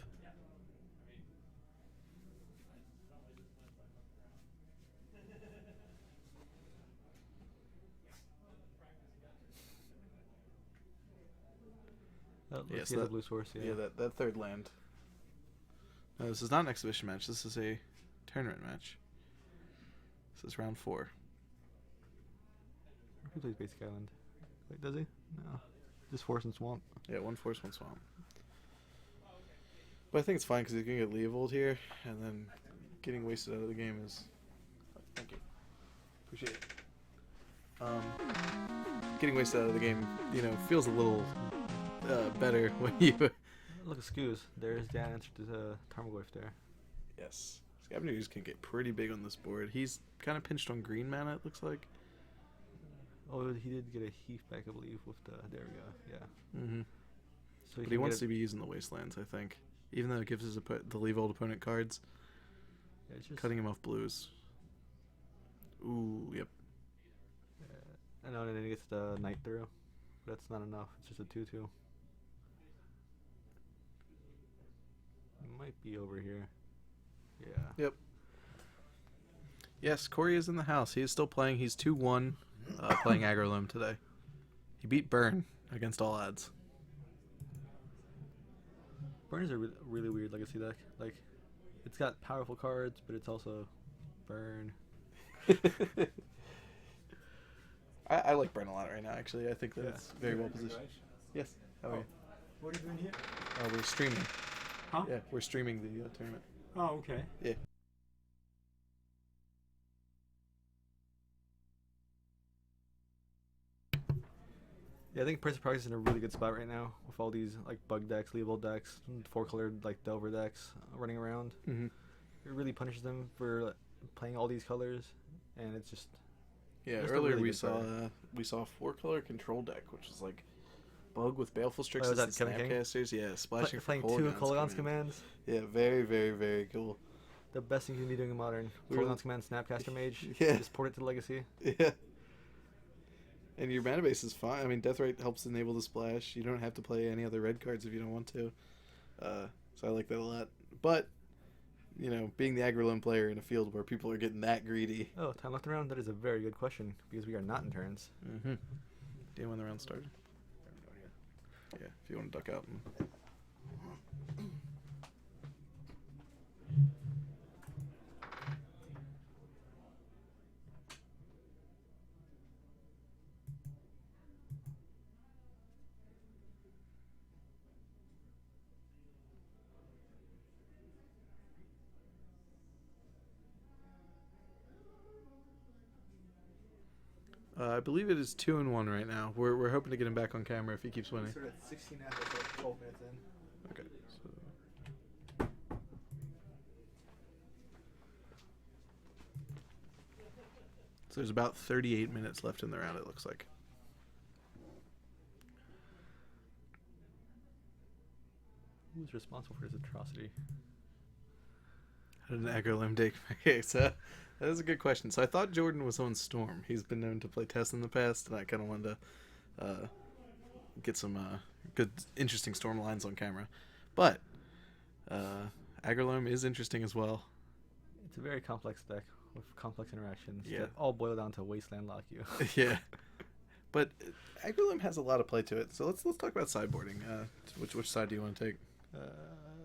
Oh, Yes, he has a that- blue source. Yeah. Yeah, that third land. No, this is not an exhibition match. This is a tournament match. This is round 4. He plays Basic Island. Wait, does he? No. Just Forest and Swamp. Yeah, 1 force, 1 swamp. But I think it's fine because he's going to get Leovold here, and then getting wasted out of the game is... Thank you. Appreciate it. Getting wasted out of the game, feels a little better when you... Look at Scoos. There's the answer to the Tarmogoyf there. Yes. Scavengers can get pretty big on this board. He's kind of pinched on green mana, it looks like. Oh, he did get a Heath back, I believe, with the... There we go. Yeah. Mm-hmm. So But he wants to be using the Wastelands, I think. Even though it gives his the Leovold opponent cards, Yeah, it's just, cutting him off blues. Ooh, yep. I know, and then he gets the Night through. But that's not enough. It's just a 2/2. Might be over here. Yeah. Yep. Yes, Corey is in the house. He is still playing. He's 2-1, playing Aggro Loam today. He beat Burn against all odds. Burn is a really weird legacy deck. Like, it's got powerful cards, but it's also Burn. I like Burn a lot right now, actually. I think that it's very well positioned. Right? Yes. How are you? What are you doing here? We're streaming. Huh? Yeah, we're streaming the tournament. Oh, okay. Yeah. Yeah, I think Prince of Progress is in a really good spot right now with all these like bug decks, Leovold decks, 4-colored like Delver decks running around. Mm-hmm. It really punishes them for playing all these colors, and it's just Yeah, Just a earlier really we good saw card. a 4-color control deck, which is like Bug with Baleful Strixes was that and Kevin King? Snapcasters. Yeah, splashing for playing Kolaghan's 2 Colorless commands. Yeah, very, very, very cool. The best thing you can be doing in Modern. We were- Colorless command, Snapcaster Mage. Yeah. Just port it to Legacy. Yeah. And your mana base is fine. I mean, Deathrite helps enable the splash. You don't have to play any other red cards if you don't want to. So I like that a lot. But, being the Aggro Loam player in a field where people are getting that greedy. Oh, time left around? That is a very good question because we are not in turns. Mm-hmm. Do you know when the round started? Yeah, if you want to duck out. I believe it is 2-1 right now. We're hoping to get him back on camera if he keeps winning. Started at 16 after 12 minutes in. Okay. So there's about 38 minutes left in the round, it looks like. Who's responsible for this atrocity? How did an Aggro Loam take? Okay, so that is a good question. So I thought Jordon was on Storm. He's been known to play Test in the past, and I kind of wanted to get some good, interesting Storm lines on camera. But Aggro Loam is interesting as well. It's a very complex deck with complex interactions Yeah. that all boil down to Wasteland Lock you. Yeah. But Aggro Loam has a lot of play to it. So let's talk about sideboarding. Which side do you want to take?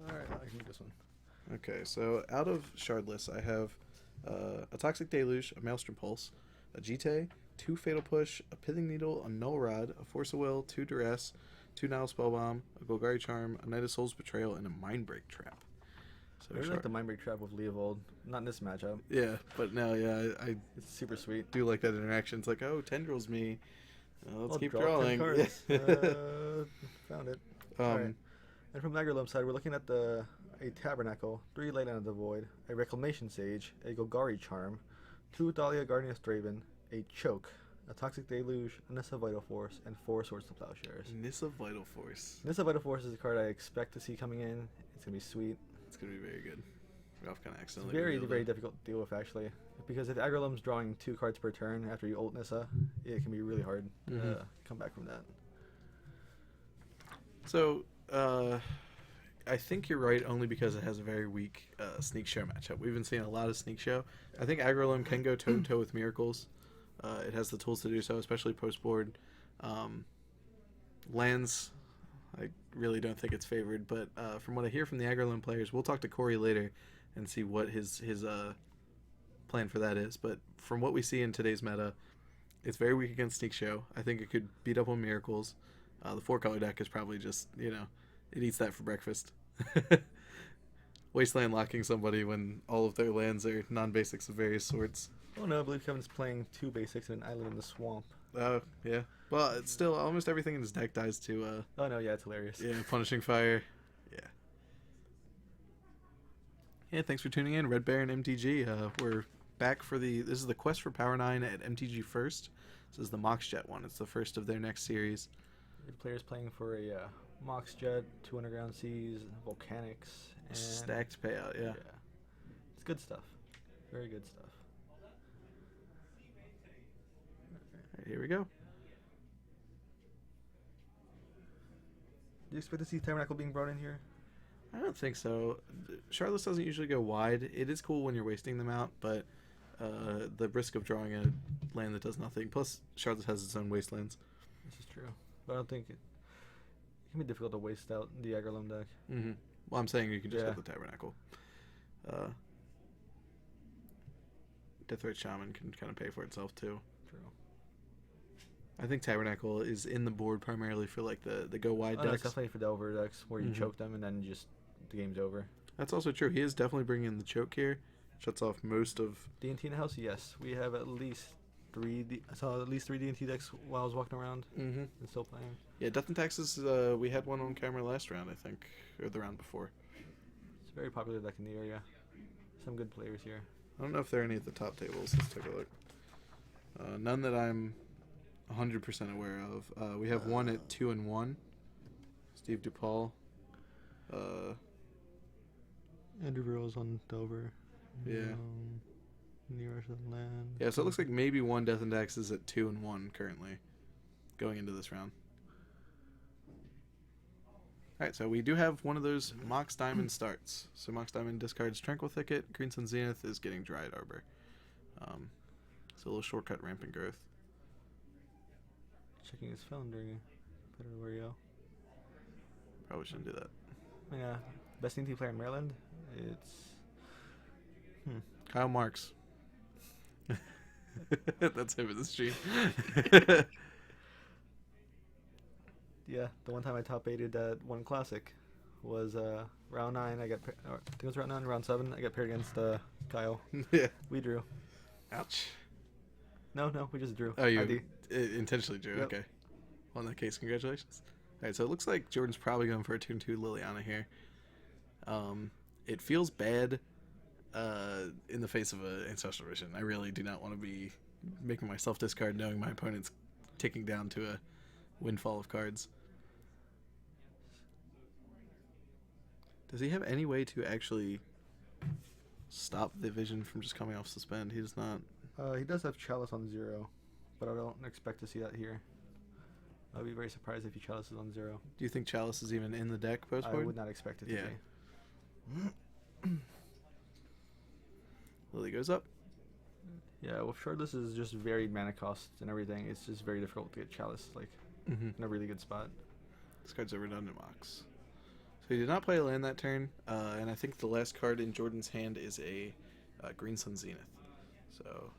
Alright, I can do this one. Okay, so out of Shardless, I have a Toxic Deluge, a Maelstrom Pulse, a Jite, 2 Fatal Push, a Pithing Needle, a Null Rod, a Force of Will, 2 Duress, 2 Nile Spellbomb, a Golgari Charm, a Knight of Soul's Betrayal, and a Mindbreak Trap. So I really like the Mindbreak Trap with Leovold. Not in this matchup. Yeah, but no, yeah, I It's super sweet. do like that interaction. It's like, oh, Tendrils me. Let's I'll keep draw 10 drawing. cards. Found it. Alright. And from the Aggro Loam side, we're looking at a Tabernacle, 3 Leyline of the Void, a Reclamation Sage, a Golgari Charm, 2 Dahlia Guardian of Draven, a Choke, a Toxic Deluge, a Nissa Vital Force, and 4 Swords to Plowshares. Nissa Vital Force. Nissa Vital Force is a card I expect to see coming in. It's going to be sweet. It's going to be very good. Ralph kind of It's accidentally very, revealed very it. difficult to deal with, actually. Because if Aggro Loam's drawing 2 cards per turn after you ult Nissa, it can be really hard to come back from that. So, I think you're right only because it has a very weak Sneak Show matchup. We've been seeing a lot of Sneak Show. I think Aggro Loam can go toe-to-toe with Miracles. It has the tools to do so, especially post-board. Lands, I really don't think it's favored, but from what I hear from the Aggro Loam players, we'll talk to Corey later and see what his plan for that is. But from what we see in today's meta, it's very weak against Sneak Show. I think it could beat up on Miracles. The 4-color deck is probably just, it eats that for breakfast. Wasteland locking somebody when all of their lands are non-basics of various sorts. Oh no, I believe Kevin's playing 2 basics and an island in the swamp. Oh, yeah. Well, it's still almost everything in his deck dies to, Oh no, yeah, it's hilarious. yeah, Punishing Fire. Yeah. Yeah, thanks for tuning in. Red Baron MTG. We're back for this is the Quest for Power 9 at MTG First. This is the MOX Jet one. It's the first of their next series. The players playing for a Mox Jet, 2 Underground Seas, Volcanics, and Stacked payout, yeah. It's good stuff. Very good stuff. Alright, here we go. Do you expect to see Tabernacle being brought in here? I don't think so. Shardless doesn't usually go wide. It is cool when you're wasting them out, but the risk of drawing a land that does nothing. Plus, Shardless has its own wastelands. This is true. But I don't think it can be difficult to waste out the Aggro Loam deck. Mm-hmm. Well, I'm saying you can just Yeah. get the Tabernacle. Deathright Shaman can kind of pay for itself, too. True. I think Tabernacle is in the board primarily for, like, the go wide Oh, no, it's decks. definitely for Delver decks where you choke them and then just the game's over. That's also true. He is definitely bringing in the choke here. Shuts off most of... D&T in the house, yes. We have at least 3 D&T decks while I was walking around Mm-hmm. and still playing. Yeah, Death and Taxes, we had one on camera last round, I think. Or the round before. It's a very popular deck in the area. Some good players here. I don't know if there are any at the top tables. Let's take a look. None that I'm 100% aware of. We have one at 2-1. Steve Dupal. Andrew Verrill's on Delver. Yeah. Near land. Yeah, so it looks like maybe one Death and Taxes at 2-1 currently. Going into this round. Alright, so we do have one of those Mox Diamond starts. So Mox Diamond discards Tranquil Thicket. Green Sun Zenith is getting Dryad Arbor. It's a little shortcut rampant growth. Checking his phone during Better Where You Go. Probably shouldn't do that. Yeah. Best D&T player in Maryland? It's... Kyle Marks. That's him in the stream. Yeah, the one time I top 8'd that one classic was round 9. I think it was round 9, round 7. I got paired against Kyle. Yeah. We drew. Ouch. No, we just drew. Oh, you ID. intentionally drew. Yep. Okay. Well, in that case, congratulations. All right, so it looks like Jordan's probably going for a 2-2 Liliana here. It feels bad in the face of an Ancestral Vision. I really do not want to be making myself discard knowing my opponent's ticking down to a windfall of cards. Does he have any way to actually stop the vision from just coming off suspend? He does not. He does have Chalice on 0, but I don't expect to see that here. I'd be very surprised if he Chalice is on 0. Do you think Chalice is even in the deck post I board? would not expect it to Yeah. be. Lily goes up. Yeah, well, Shardless is just varied mana costs and everything. It's just very difficult to get Chalice in a really good spot. This card's a redundant Mox. So he did not play a land that turn, and I think the last card in Jordan's hand is a Green Sun Zenith. So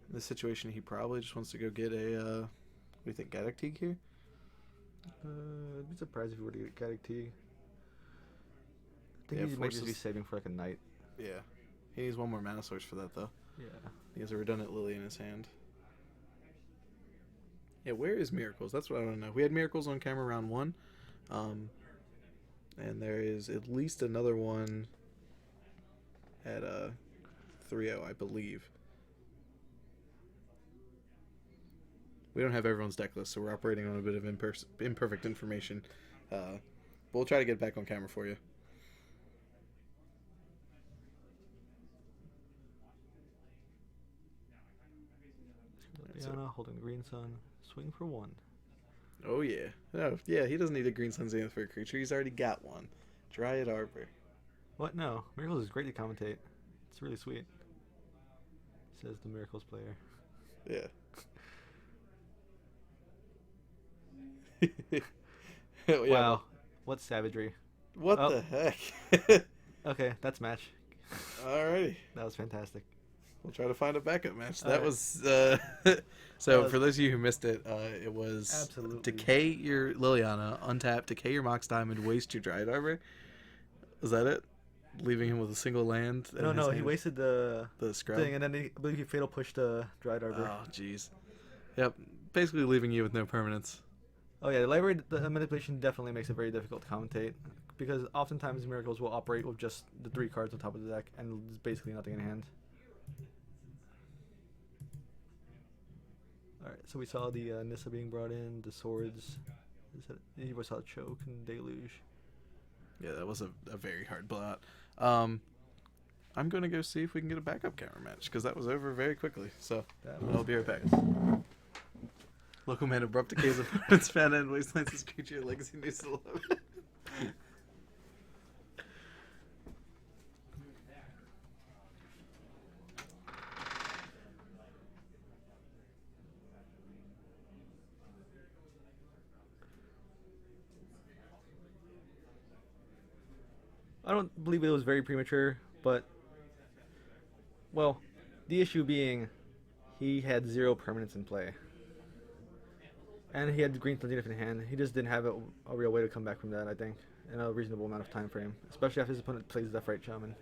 in this situation, he probably just wants to go get a, what do you think, Gaddock Teague here? I'd be surprised if he were to get Gaddock Teague. I think Yeah, he might just be forces- saving for like a night. Yeah. He needs one more mana source for that, though. Yeah. He has a redundant Lily in his hand. Yeah, where is Miracles? That's what I don't know. We had Miracles on camera round 1. And there is at least another one at 3-0, I believe. we don't have everyone's deck list, so we're operating on a bit of imperfect information. But we'll try to get back on camera for you. Liana holding the Green Sun. Swing for 1. Oh, yeah. Oh, yeah, he doesn't need a Green Sun Zenith for a creature. He's already got one. Dryad Arbor. What? No. Miracles is great to commentate. It's really sweet. Says the Miracles player. Yeah. Oh, yeah. Wow. What savagery. What Oh. the heck? Okay, that's match. Alrighty. That was fantastic. We'll try to find a backup match. That Alright. was That was- for those of you who missed it, it was Absolutely. decay your Liliana, untap, decay your Mox Diamond, waste your Dryad Arbor. Was that it? Leaving him with a single land? and his No, he hand- wasted the scrub? thing, and then I believe he fatal pushed the Dried Arbor. Oh, jeez. Yep. Basically leaving you with no permanence. Oh yeah, the library the manipulation definitely makes it very difficult to commentate, because oftentimes Miracles will operate with just the 3 cards on top of the deck, and there's basically nothing in hand. Alright, so we saw the Nissa being brought in, the swords. You saw Choke and Deluge. Yeah, that was a very hard blowout. I'm going to go see if we can get a backup camera match, because that was over very quickly. So, I'll be right back. Local man abrupt decays opponent's mana and wastelands his creature legacy needs to love it. I don't believe it was very premature, but, well, the issue being he had 0 permanents in play. And he had the Green Zenith in hand. He just didn't have a real way to come back from that, I think, in a reasonable amount of time frame, especially after his opponent plays Death Right Shaman.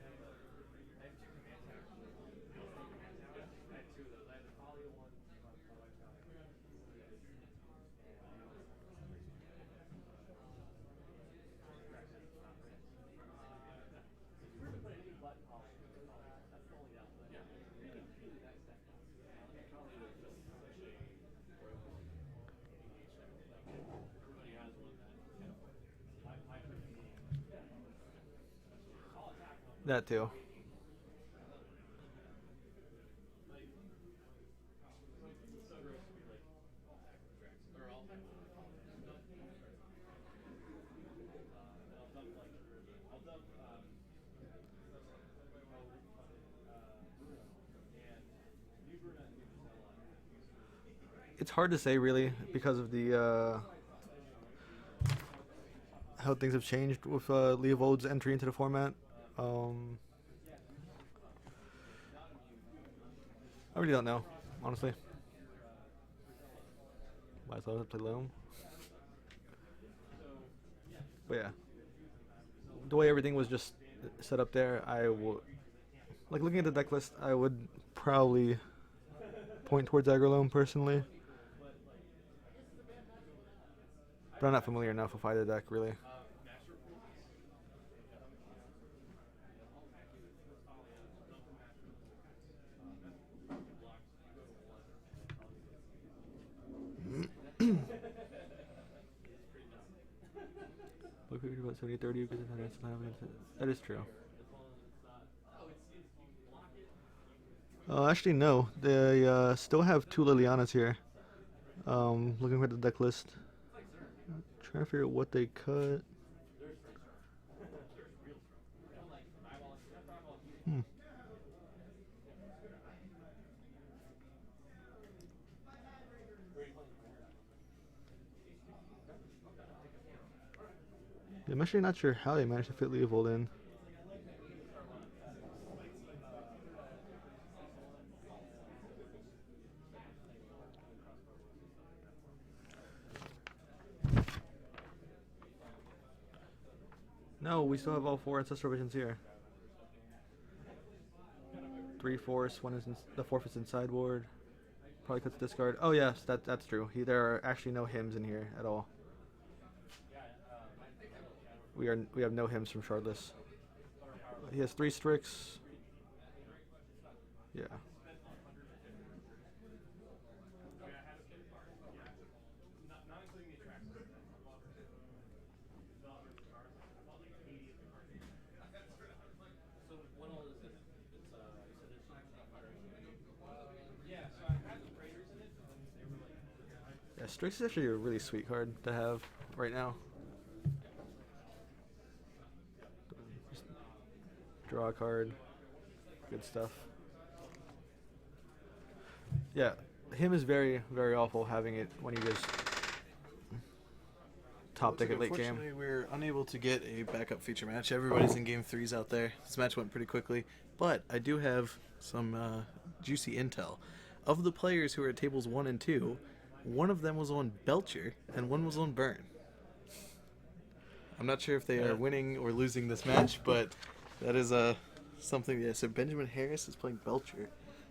That too. It's hard to say really because of the how things have changed with Leovold's entry into the format. I really don't know, honestly. Might as well play Loam. But yeah, the way everything was just set up there, I would, like looking at the deck list, I would probably point towards Aggro Loam personally. But I'm not familiar enough with either deck, really. About 70-30 because that is true. Actually, no. They still have 2 Lilianas here. Looking at the deck list. Trying to figure out what they cut. I'm actually not sure how they managed to fit Leovold in. No, we still have all 4 Ancestral Visions here. 3 Force, one is in, the 4th is in sideboard. Probably cuts discard. Oh yes, that's true. There are actually no hymns in here at all. We have no hymns from Shardless. He has 3 Strix. Yeah. Yeah, Strix is actually a really sweet card to have right now. Just draw a card. Good stuff. Yeah, him is very, very awful having it when you just top deck at late game. Unfortunately, we're unable to get a backup feature match. Everybody's in game 3s out there. This match went pretty quickly, but I do have some juicy intel. Of the players who are at tables 1 and 2, one of them was on Belcher and one was on Burn. I'm not sure if they are winning or losing this match, but that is something. Yeah, so Benjamin Harris is playing Belcher,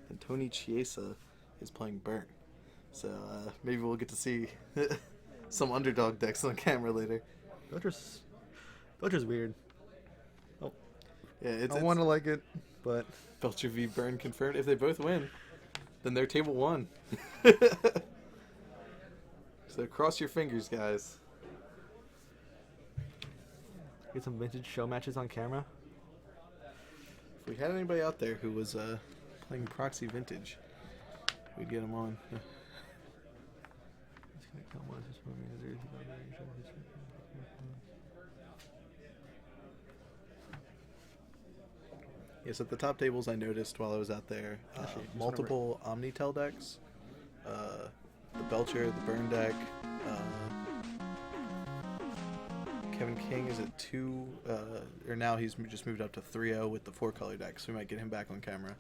and Tony Chiesa is playing Burn. So maybe we'll get to see some underdog decks on camera later. Belcher's weird. Oh, Yeah, I want to like it, but Belcher v Burn confirmed. If they both win, then they're table 1. So cross your fingers, guys. get some vintage show matches on camera. If we had anybody out there who was playing Proxy Vintage, we'd get them on. Yes, at the top tables I noticed while I was out there, multiple Omnitel decks, the Belcher, the Burn deck, Kevin King is at 2, or now he's just moved up to 3-0 with the 4-color deck, so we might get him back on camera.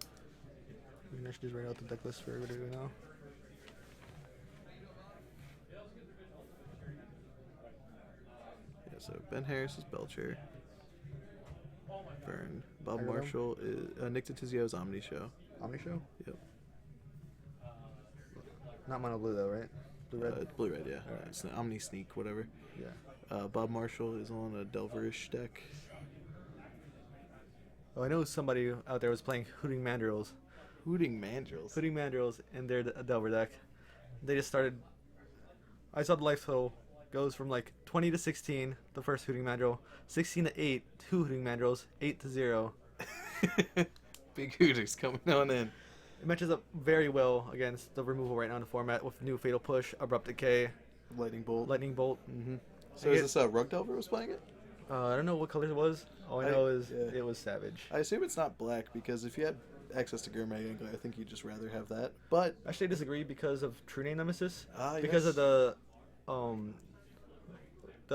We can actually just write out the deck list for everybody to know. Yeah, so Ben Harris is Belcher. Burn. Bob Aggro. Marshall is Nick Ditizio's Omni Show. Omni Show? Yep. Not mono blue though, right? Blue red. Blue red, yeah. It's the Omni Sneak, whatever. Yeah. Bob Marshall is on a Devore-ish deck. Oh, I know somebody out there was playing Hooting Mandrills. Hooting Mandrills. Hooting Mandrills in their Delver deck. They just started. I saw the life total goes from like 20 to 16, the first Hooting Mandrill, 16 to 8, 2 Hooting Mandrills, 8 to 0. Big Hooters coming on in. It matches up very well against the removal right now in the format with new Fatal Push, Abrupt Decay, Lightning Bolt. Lightning Bolt. Mm-hmm. So is this Rug Delver was playing it? I don't know what color it was. All I know is it was Savage. I assume it's not black because if you had access to Gourmet Angler, I think you'd just rather have that. But Actually, I disagree because of True Name Nemesis. yes. Because of the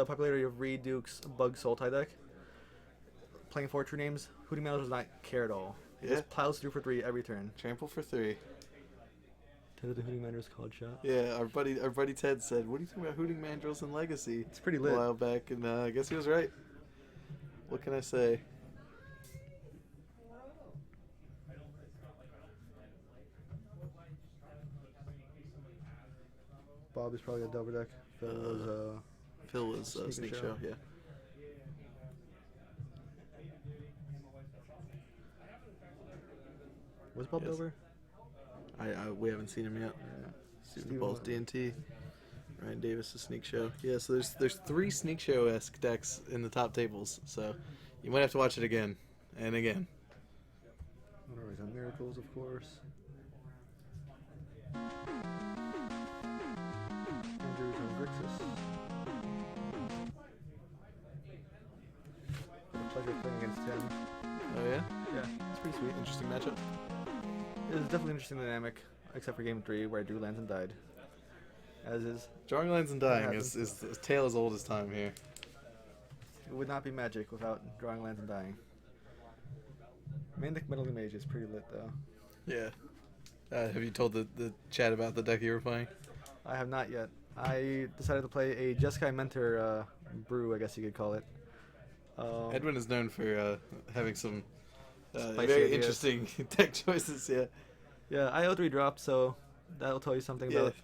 popularity of Reed Duke's Bug Sultai deck. Playing 4 True Names, Hooting Mandrills does not care at all. It just piles through for 3 every turn. Trample for 3. Ted the Hooting Mandrills called shot. Yeah, our buddy Ted said, "What do you think about Hooting Mandrills in Legacy?" It's pretty A lit. while back, and I guess he was right. What can I say? Bob is probably a Delver deck. Phil was Sneak Show, yeah. Was Bob Yes. Delver? We haven't seen him yet. Yeah. Stephen Ball's DNT. Ryan Davis is Sneak Show. Yeah, so there's 3 Sneak Show-esque decks in the top tables, so you might have to watch it again and again. What are we, Miracles, of course. Andrews and Grixis. What a pleasure playing against him. Oh yeah? Yeah, it's pretty sweet. Interesting matchup. It was definitely an interesting dynamic, except for game 3 where I drew lands and died. As is. Drawing lines and dying is a tale as old as time here. It would not be Magic without drawing lands and dying. Main deck Meddling Mage is pretty lit though. Yeah. Have you told the chat about the deck you were playing? I have not yet. I decided to play a Jeskai Mentor brew, I guess you could call it. Edwin is known for having some Spicy very ideas. interesting deck choices, yeah. Yeah, I O3 dropped, so that'll tell you something about.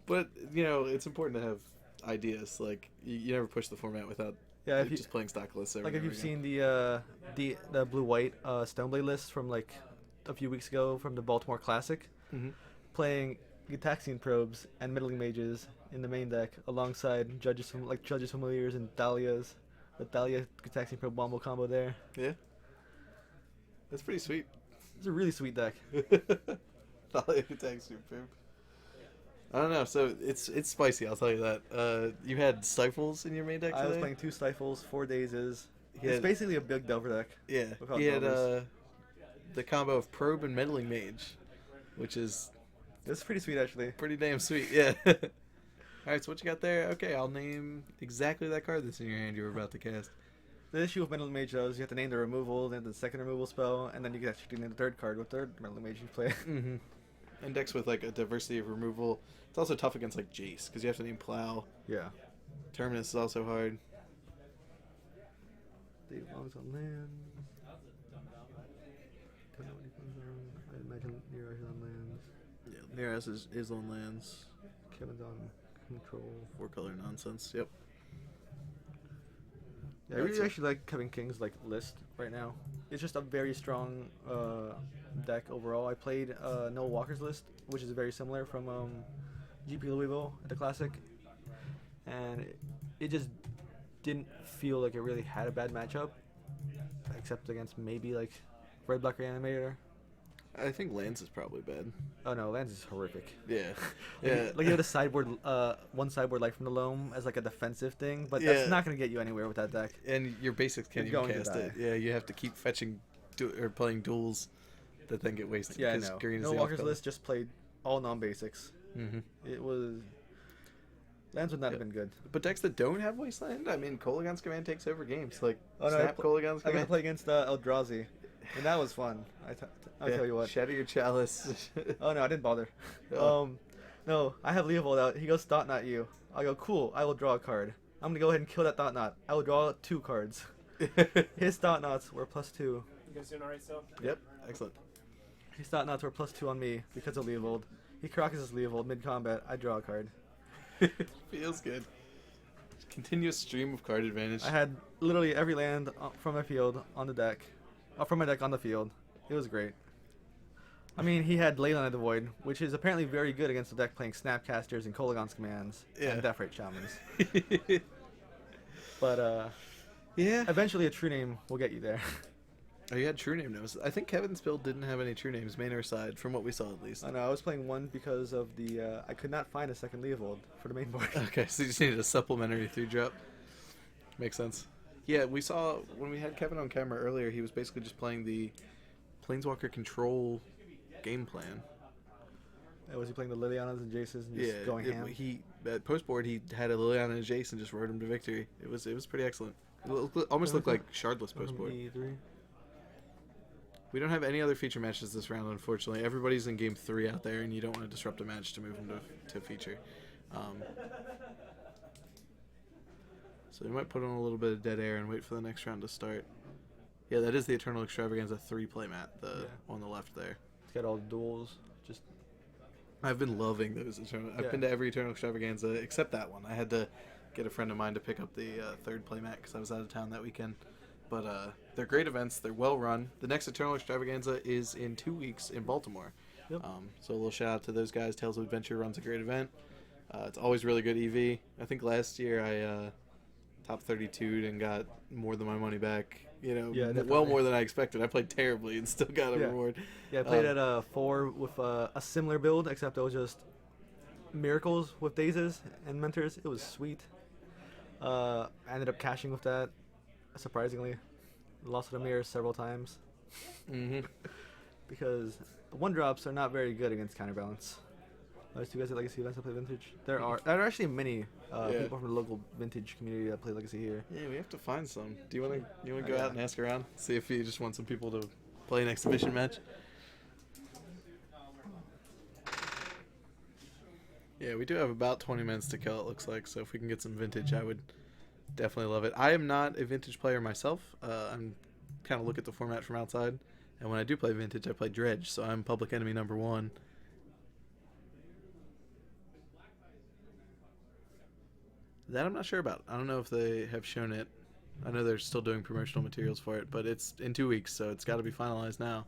But, you know, it's important to have ideas. Like, you never push the format without Yeah, if you just playing stock lists over like, and if over you've again. seen the blue-white Stoneblade list from like a few weeks ago from the Baltimore Classic, playing Gitaxian Probes and Middling Mages in the main deck alongside Judges Familiars and Dahlias. The Dahlia Gitaxian Probe Wombo combo there. Yeah. That's pretty sweet. It's a really sweet deck. Thalia attacks super. I don't know. So it's spicy. I'll tell you that. You had Stifles in your main deck today? I was playing 2 Stifles, 4 Dazes. He It's had- basically a big Delver deck. Yeah. without He had Delvers. the combo of Probe and Meddling Mage, which is It's pretty sweet, actually. pretty damn sweet. Yeah. All right. So what you got there? Okay, I'll name exactly that card that's in your hand you were about to cast. The issue with Meddling Mage, though, is you have to name the removal, then the second removal spell, and then you can actually name the third card with third Meddling Mage you play. Mm-hmm. And decks with like a diversity of removal. It's also tough against like Jace because you have to name Plow. Yeah. Terminus is also hard. They belongs on land. Don't know what he plays on. I imagine Near is on lands. Yeah, Neras is on lands. Kevin's on control. 4-color nonsense. Yep. Yeah, I really actually like Kevin King's list right now. It's just a very strong deck overall. I played Noah Walker's list, which is very similar from GP Louisville at the Classic, and it just didn't feel like it really had a bad matchup, except against maybe Red Black Reanimator. I think lands is probably bad. Oh no, Lance is horrific. Yeah. Like you have a sideboard, one sideboard light from the Loam as a defensive thing, but Yeah. that's not gonna get you anywhere with that deck. And your basics can't You're even going to cast it. die. Yeah, you have to keep fetching or playing duels that then get wasted. Yeah, I 'cause know. Green is No the Walker's off-color. list just played all non-basics. Mm-hmm. It was lands would not have been good. But decks that don't have Wasteland, I mean, Kolaghan's Command takes over games. Like, Oh, no, Snap Kolaghan's I got to Command. play against Eldrazi, and that was fun. I'll Yeah, tell you what. Shatter your Chalice. Oh no, I didn't bother. Oh. No, I have Leovold out. He goes Thought Knot you. I go cool. I will draw a card. I'm gonna go ahead and kill that Thought Knot. I will draw 2 cards. His Thought Knots were +2. You guys doing alright still? Yep, excellent. His Thought Knots were +2 on me because of Leovold. He Karakas Leovold mid-combat. I draw a card. Feels good. Continuous stream of card advantage. I had literally every land from my field on the deck. From my deck on the field. It was great. I mean, he had Leyline of the Void, which is apparently very good against the deck playing Snapcasters and Kolaghan's Commands and Death Rate Shamans. But yeah. eventually a true name will get you there. Oh, you had True Name notes. I think Kevin's build didn't have any True Names, main or side, from what we saw at least. I know, I was playing one because of the... I could not find a second Leovold for the main board. Okay, so you just needed a supplementary 3-drop. Makes sense. Yeah, we saw when we had Kevin on camera earlier, he was basically just playing the Planeswalker Control game plan. Was he playing the Lilianas and Jaces and just going ham? He at post board he had a Liliana and a Jace and just rode him to victory. It was pretty excellent. It almost looked like Shardless post board. E3. We don't have any other feature matches this round, unfortunately. Everybody's in game 3 out there, and you don't want to disrupt a match to move them to feature. So we might put on a little bit of dead air and wait for the next round to start. Yeah, that is the Eternal Extravaganza 3 playmat, on the left there. It's got all the duels. Just I've been loving those Eternal. I've been to every Eternal Extravaganza except that one. I had to get a friend of mine to pick up the third playmat because I was out of town that weekend. But they're great events. They're well run. The next Eternal Extravaganza is in 2 weeks in Baltimore. Yep. So a little shout out to those guys. Tales of Adventure runs a great event. It's always really good EV. I think last year I top 32'd and got more than my money back. Yeah, well definitely. more than I expected. I played terribly and still got a reward. Yeah, I played at 4 with a similar build, except it was just miracles with Dazes and Mentors. It was sweet. I ended up cashing with that, surprisingly. Lost to the mirrors several times. Mm-hmm. Because the 1-drops are not very good against Counterbalance. Do you guys at Legacy events that play Vintage? There are actually many people from the local Vintage community that play Legacy here. Yeah, we have to find some. Do you want to go out and ask around? See if you just want some people to play an exhibition match? Yeah, we do have about 20 minutes to kill, it looks like. So if we can get some Vintage, I would definitely love it. I am not a Vintage player myself. I'm kind of look at the format from outside. And when I do play Vintage, I play Dredge. So I'm Public Enemy #1. That I'm not sure about. I don't know if they have shown it. I know they're still doing promotional materials for it, but it's in 2 weeks, so it's got to be finalized now.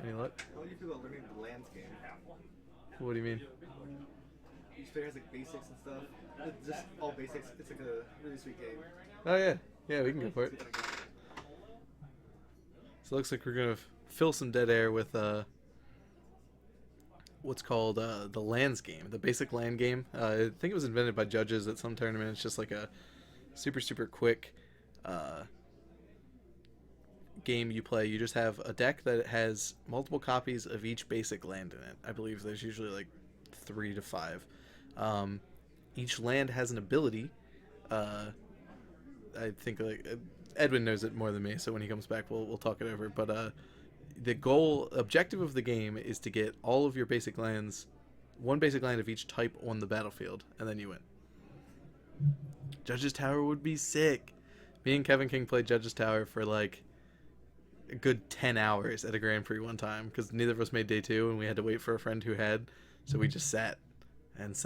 Any luck? How do you feel about learning the lands game? What do you mean? player has like basics and stuff. It's just all basics. It's like a really sweet game. Oh yeah, yeah, we can go for it. So it looks like we're gonna fill some dead air with what's called the lands game, the basic land game. I think it was invented by judges at some tournament. It's just like a super quick game you play. You just have a deck that has multiple copies of each basic land in it. I believe there's usually like 3 to 5. Each land has an ability. I think like Edwin knows it more than me, so when he comes back, we'll talk it over. But the objective of the game is to get all of your basic lands, one basic land of each type on the battlefield, and then you win. Judge's Tower would be sick. Me and Kevin King played Judge's Tower for like a good 10 hours at a Grand Prix one time because neither of us made day 2 and we had to wait for a friend who had, so we just sat and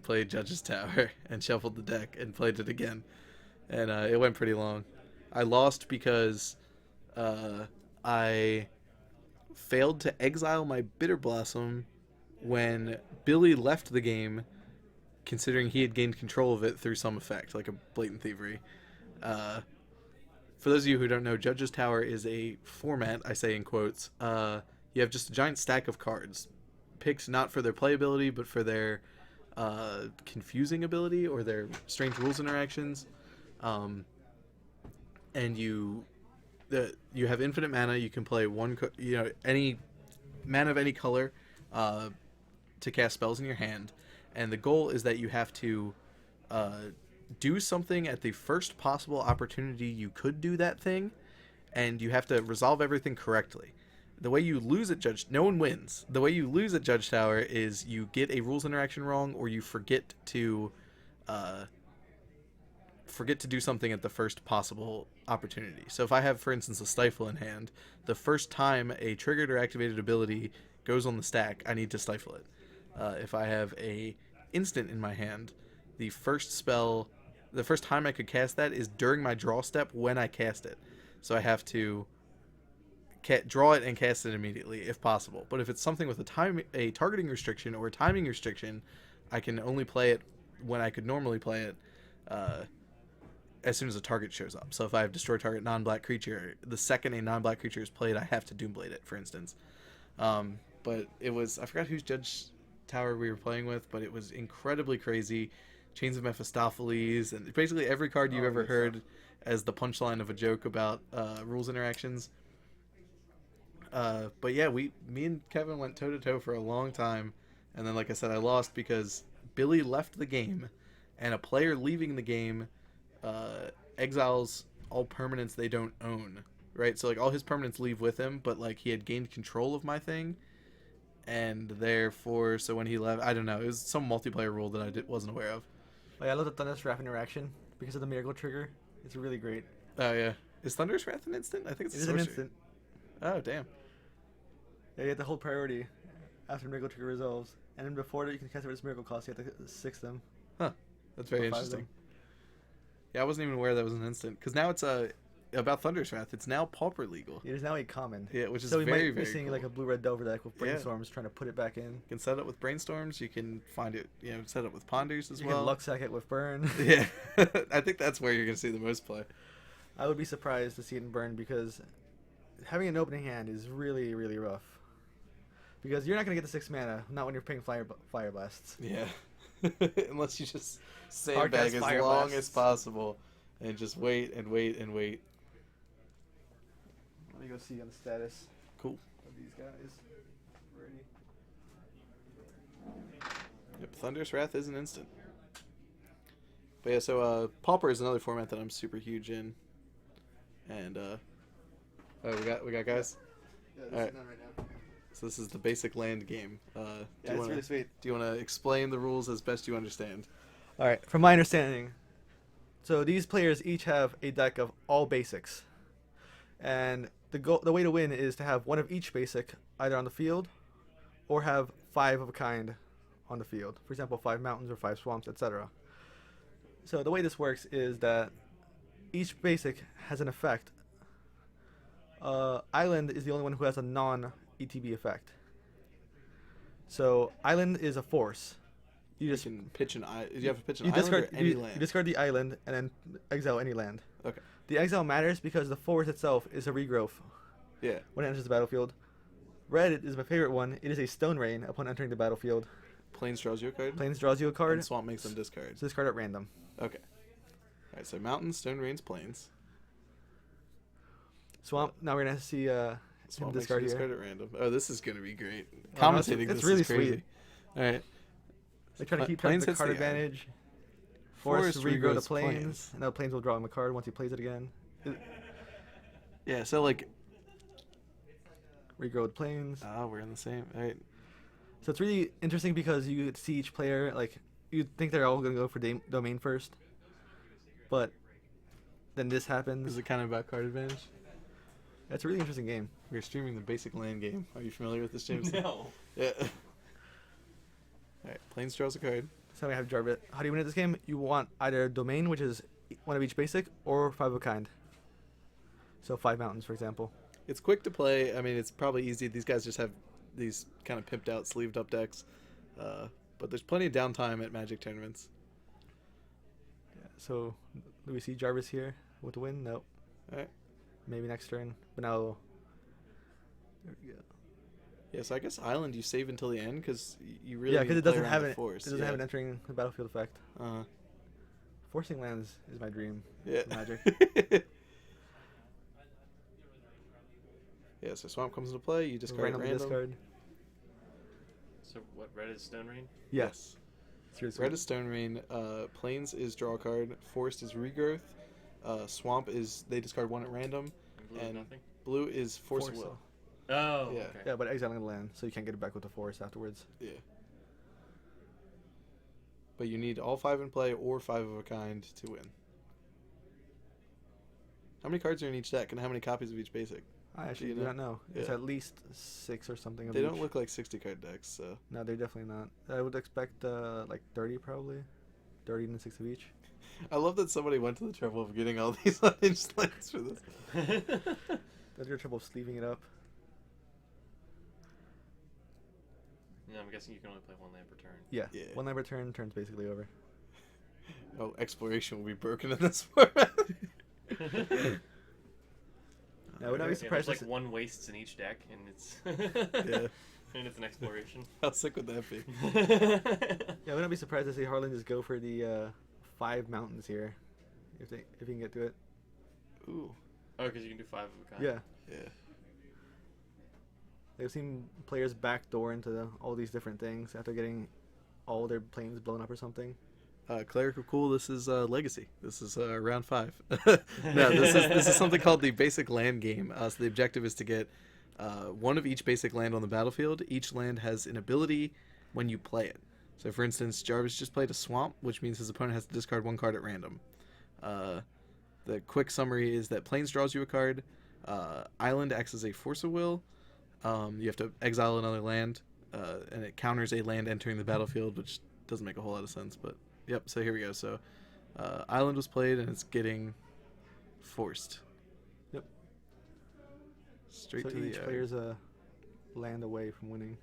played Judge's Tower and shuffled the deck and played it again, and it went pretty long. I lost because I failed to exile my Bitter Blossom when Billy left the game, considering he had gained control of it through some effect, like a blatant thievery. For those of you who don't know, Judge's Tower is a format, I say in quotes. You have just a giant stack of cards, picked not for their playability, but for their confusing ability or their strange rules interactions. And you have infinite mana. You can play any mana of any color to cast spells in your hand. And the goal is that you have to do something at the first possible opportunity you could do that thing, and you have to resolve everything correctly. The way you lose at no one wins. The way you lose at Judge Tower is you get a rules interaction wrong, or you forget to do something at the first possible opportunity. So if I have, for instance, a Stifle in hand, the first time a triggered or activated ability goes on the stack, I need to stifle it. If I have a instant in my hand, the first time I could cast that is during my draw step when I cast it. So I have to draw it and cast it immediately if possible. But if it's something with a targeting restriction or a timing restriction, I can only play it when I could normally play it as soon as a target shows up. So if I have destroy target non-black creature, the second a non-black creature is played, I have to Doomblade it, for instance. But it was, I forgot whose Judge Tower we were playing with, but it was incredibly crazy. Chains of Mephistopheles, and basically every card you've ever heard as the punchline of a joke about rules interactions. But yeah, me and Kevin went toe-to-toe for a long time, and then, like I said, I lost because Billy left the game, and a player leaving the game exiles all permanents they don't own, right? So, like, all his permanents leave with him, but, like, he had gained control of my thing, and therefore, so when he left, I don't know, it was some multiplayer rule that I wasn't aware of. Oh, yeah, I love the Thunderous Wrath interaction because of the Miracle trigger. It's really great. Oh, yeah. Is Thunderous Wrath an instant? I think it's a sorcery. It is an instant. Oh, damn. Yeah, you have to hold priority after Miracle trigger resolves. And then before that, you can cast it with its Miracle cost. You have to 6 them. Huh. That's very interesting. Yeah, I wasn't even aware that was an instant. Because now it's about Thunderous Wrath. It's now Pauper legal. It is now a common. Yeah, which is so very, might be very seeing cool. like a blue-red Delver deck with Brainstorms trying to put it back in. You can set it with Brainstorms. You can find it, set it with Ponders as you well. You can Lucksack it with Burn. Yeah. I think that's where you're going to see the most play. I would be surprised to see it in Burn because having an opening hand is really, really rough. Because you're not going to get the 6 mana, not when you're paying Fire Blasts. Yeah. Unless you just sandbag as long as possible and just wait and wait and wait. Let me go see on the status. Cool. Of these guys. Ready. Yep, Thunderous Wrath is an instant. But yeah, so Pauper is another format that I'm super huge in. And we got guys? Yeah, this All right. is done right now. So this is the basic land game. It's really sweet. Do you want to explain the rules as best you understand? All right, from my understanding, so these players each have a deck of all basics, and the way to win is to have one of each basic either on the field, or have 5 of a kind on the field. For example, 5 mountains or 5 swamps, etc. So the way this works is that each basic has an effect. Island is the only one who has a non-ETB effect. So Island is a force. You just can pitch an island. You have to pitch an you island discard or any you, land? you discard the island and then exile any land. Okay. The exile matters because the forest itself is a regrowth Yeah. when it enters the battlefield. Red is my favorite one. It is a stone rain upon entering the battlefield. Plains draws you a card. Plains draws you a card. And swamp makes them discard. So discard at random. Okay. Alright, so mountains, stone rains, plains. Swamp. Now we're gonna see him Swamp makes you discard here. discard at random. Oh, this is gonna be great. Oh, no, Commentating it's this really is crazy. sweet. Alright. They try to keep Plains the hits card the end. advantage. Forest regrow the regrows plains. plains. And now plains will draw him a card once he plays it again. Yeah, so like Regrow the plains. we're in the same. Alright. So it's really interesting because you see each player, like, you think they're all going to go for domain first. But then this happens. Is it kind of about card advantage? It's a really interesting game. We're streaming the basic land game. Are you familiar with this, James? No. Yeah. Alright, plains draws a card. So we have Jarvis. How do you win at this game? You want either domain, which is one of each basic, or 5 of a kind. So 5 mountains, for example. It's quick to play. I mean, it's probably easy. These guys just have these kind of pimped out, sleeved up decks. But there's plenty of downtime at Magic tournaments. Yeah, so do we see Jarvis here with the win? Nope. Alright. Maybe next turn. But now. There we go. Yeah, so I guess Island you save until the end because you really Yeah, because need it to play doesn't around have the it. It force. doesn't have an entering the battlefield effect. Forcing lands is my dream. Yeah. Magic. Yeah, so Swamp comes into play. You discard Randomly random. discard. So what? Red is Stone Rain. Yes. Seriously. Red is Stone Rain. Plains is draw a card. Forest is regrowth. Swamp is they discard 1 at random. And blue is And nothing. Blue is Force Force Will. Will. Oh. Yeah. Okay. Yeah, but exiling the land, so you can't get it back with the forest afterwards. Yeah. But you need all 5 in play or 5 of a kind to win. How many cards are in each deck, and how many copies of each basic? I actually you do know? not know. It's Yeah. at least 6 or something. Of They don't each. look like 60 card decks, so. No, they're definitely not. I would expect like 30 probably. 30 and 6 of each. I love that somebody went to the trouble of getting all these unhinged lands for this. There's your trouble sleeving it up. Yeah, I'm guessing you can only play 1 land per turn. Yeah. Yeah. 1 land per turn, turn's basically over. Oh, exploration will be broken in this format. I would not be Yeah, surprised. there's to like 1 wastes in each deck, and it's Yeah. and it's an exploration. How sick would that be? Yeah, I would not be surprised to see Harlan just go for the 5 mountains here, if he can get to it. Ooh. Oh, because you can do 5 of a kind. Yeah. Yeah. I've seen players backdoor into all these different things after getting all their planes blown up or something. Cleric of Cool, this is Legacy. This is round 5. No, this is something called the basic land game. So the objective is to get 1 of each basic land on the battlefield. Each land has an ability when you play it. So for instance, Jarvis just played a Swamp, which means his opponent has to discard 1 card at random. The quick summary is that Plains draws you a card. Island acts as a Force of Will. You have to exile another land, and it counters a land entering the battlefield, which doesn't make a whole lot of sense, but yep, so here we go. So Island was played, and it's getting forced. Yep. Straight So to each the player's a land away from winning.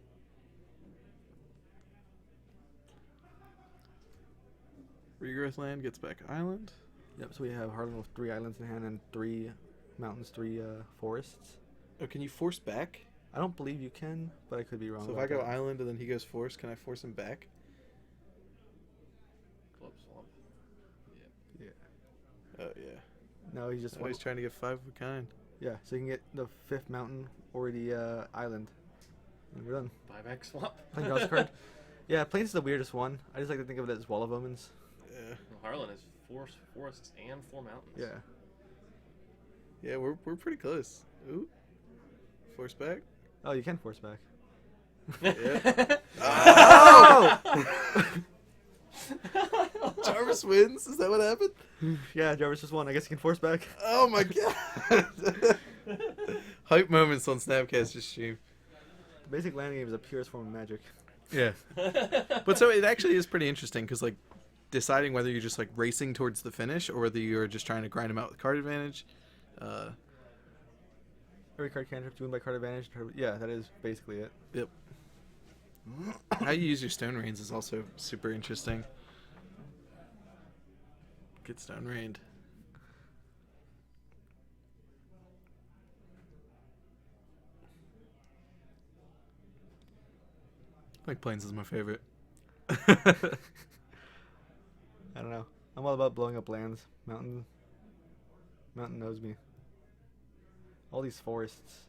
Regrowth land gets back Island. Yep, so we have Harlan with 3 islands in hand and 3 mountains, 3 forests. Oh, can you force back? I don't believe you can, but I could be wrong. So if about I go that. Island and then he goes force, can I force him back? Club Swamp. Yeah. Oh, yeah. No, he's just Oh, he's trying to get 5 of a kind. Yeah, so you can get the 5th mountain or the island. And we're done. Buyback Swamp. Playing draws a card. Yeah, Plains is the weirdest one. I just like to think of it as Wall of Omens. Yeah. Well, Harlan has 4 forests and 4 mountains. Yeah. Yeah, we're pretty close. Ooh. Force back. Oh, you can force back. Yeah. Oh! Jarvis wins? Is that what happened? Yeah, Jarvis just won. I guess you can force back. Oh my god. Hype moments on Snapcaster stream. The basic land game is the purest form of magic. Yeah. But so it actually is pretty interesting because, like, deciding whether you're just, like, racing towards the finish or whether you're just trying to grind them out with card advantage. Every card cantrip to win by card advantage. Yeah, that is basically it. Yep. How you use your stone rains is also super interesting. Get stone rained. I think Plains is my favorite. I don't know. I'm all about blowing up lands. Mountain knows me. All these forests.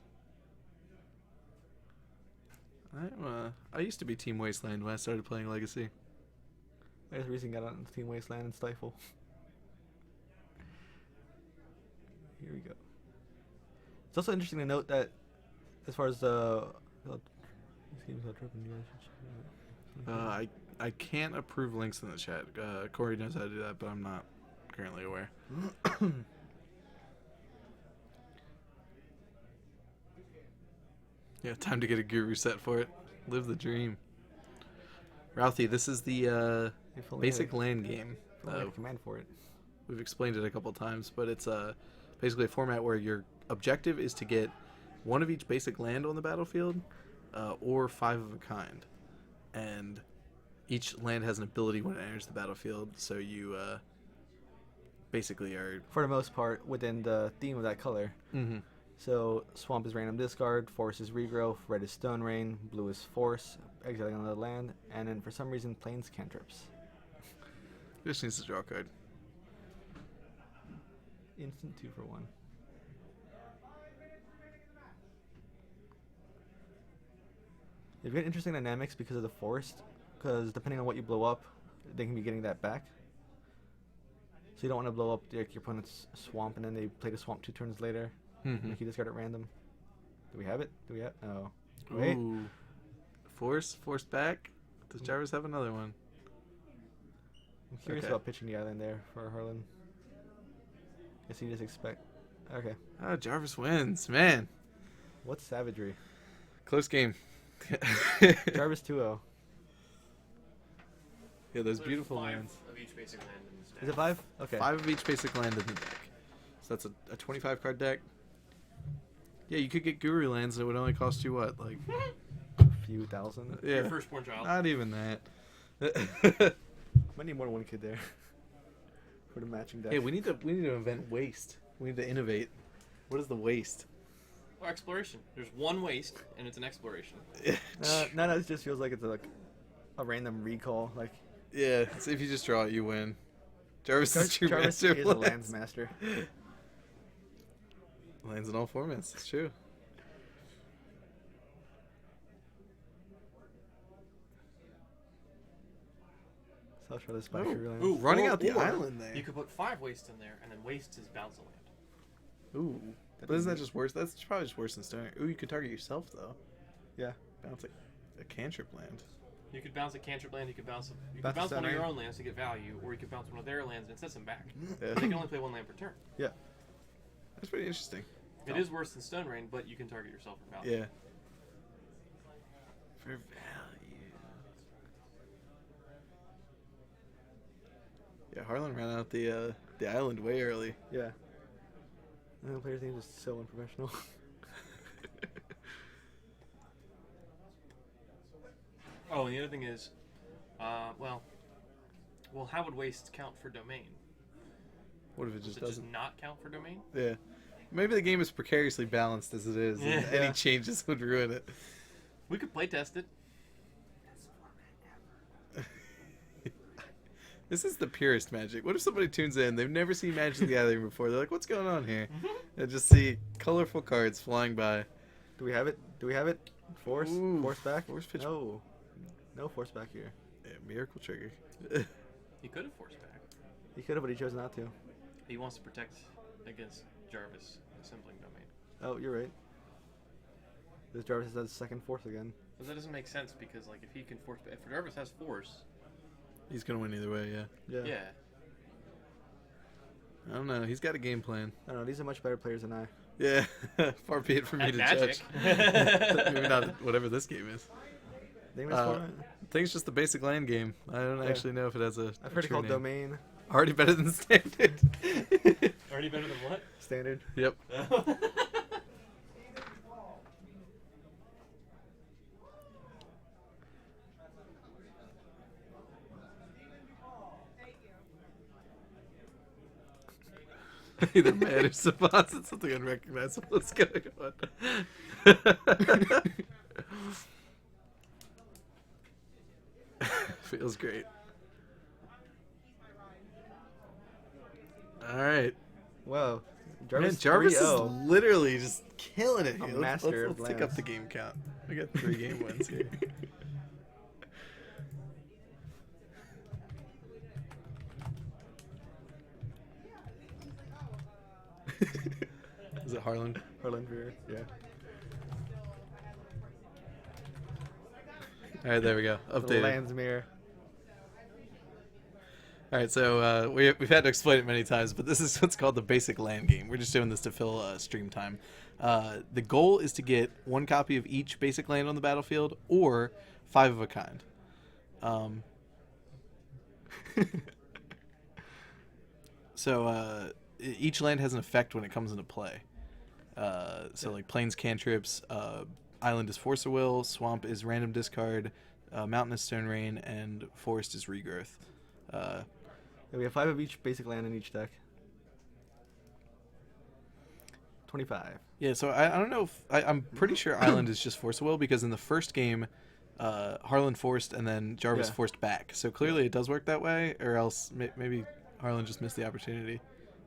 I used to be Team Wasteland when I started playing Legacy. I just recently got on Team Wasteland and Stifle. Here we go. It's also interesting to note that as far as I can't approve links in the chat. Corey knows how to do that, but I'm not currently aware. Yeah, time to get a guru set for it. Live the dream. Ralphie, this is the basic land game. Command for it. We've explained it a couple times, but it's basically a format where your objective is to get one of each basic land on the battlefield, or 5 of a kind. And each land has an ability when it enters the battlefield, so you basically are... For the most part, within the theme of that color. Mm-hmm. So, swamp is random discard, forest is regrowth, red is stone rain, blue is force, exiling another land, and then for some reason, plains cantrips. Just needs to draw a card. Instant 2 for 1. You've got interesting dynamics because of the forest, because depending on what you blow up, they can be getting that back. So you don't want to blow up your opponent's swamp and then they play the swamp 2 turns later. Mm-hmm. Like you discard at random. Do we have it? Do we have? Oh. Wait. Ooh. Force back? Does Jarvis have another one? I'm curious Okay. about pitching the island there for Harlan. Guess you just expect. Okay. Oh, Jarvis wins. Man. What's savagery? Close game. Jarvis 2-0. Yeah, those There's beautiful 5 lands. of each basic land in this deck. Is it 5? Okay. 5 of each basic land in the deck. So that's a 25 card deck. Yeah, you could get Guru lands and it would only cost you what? Like A few thousand. yeah. Your firstborn child. Not even that. Might need more than one kid there. For the matching deck. Hey, we need to invent waste. We need to innovate. What is the waste? Or exploration. There's one waste, and it's an exploration. No, it just feels like it's like a random recall. Like Yeah, so if you just draw it, you win. Jarvis is true Jarvis master. is a lands master. Lands in all formats. It's true. So I'll try this back here. Ooh, Running or- out the or island there. You could put 5 waste in there, and then waste is bounce a land. Ooh. But isn't that just worse? That's probably just worse than Stone. Ooh, you could target yourself though. Yeah. Bounce a cantrip land. You could bounce a cantrip land, you could bounce Bounce one of stone your rain. own lands to get value, or you could bounce one of their lands and set them back. Yeah. They can only play 1 land per turn. Yeah. That's pretty interesting. It is worse than Stone Rain, but you can target yourself for value. Yeah. For value. Yeah, Harlan ran out the island way early. Yeah. And the player's name is so unprofessional. Oh, and the other thing is, well, how would waste count for domain? What if it Does just it doesn't? just not count for domain? Yeah. Maybe the game is precariously balanced as it is, and Yeah. any changes would ruin it. We could play test it. This is the purest Magic. What if somebody tunes in? They've never seen Magic the Gathering before. They're like, what's going on here? And just see colorful cards flying by. Do we have it? Do we have it? Force? Ooh, Force back? force pitch. No. No force back here. Yeah, miracle trigger. He could have forced back. He could have, but he chose not to. He wants to protect against Jarvis assembling domain. Oh, you're right. This Jarvis has second force again. But that doesn't make sense because, like, if he can force, if Jarvis has force, He's going to win either way, yeah. yeah. I don't know. He's got a game plan. I don't know. These are much better players than I. Yeah. Far be it from me At to Magic. judge. Maybe not whatever this game is. Name this I format? think it's just the basic land game. I don't Yeah. actually know if it has a I've heard it true called name. Domain. Already better than standard. Already better than what? Standard. Yep. Either man or savants. It's something unrecognizable is going on. Feels great. All right. Wow. Man, Jarvis, Jarvis is 3-0. literally just killing it A here. master Let's of tick up lands. the game count. We got 3 game wins here. Is it Harlan? Harlan Veer, yeah. All right, there we go. The Updated. Landsmere. All right, so we've had to explain it many times, but this is what's called the basic land game. We're just doing this to fill stream time. The goal is to get 1 copy of each basic land on the battlefield, or 5 of a kind. So each land has an effect when it comes into play. So like Plains cantrips, Island is Force of Will, Swamp is Random Discard, Mountain is Stone Rain, and Forest is Regrowth. Yeah, we have 5 of each basic land in each deck. 25. Yeah, so I don't know if I'm pretty sure Island is just Force of Will, because in the first game, Harlan forced and then Jarvis Yeah. forced back. So clearly it does work that way, or else maybe Harlan just missed the opportunity.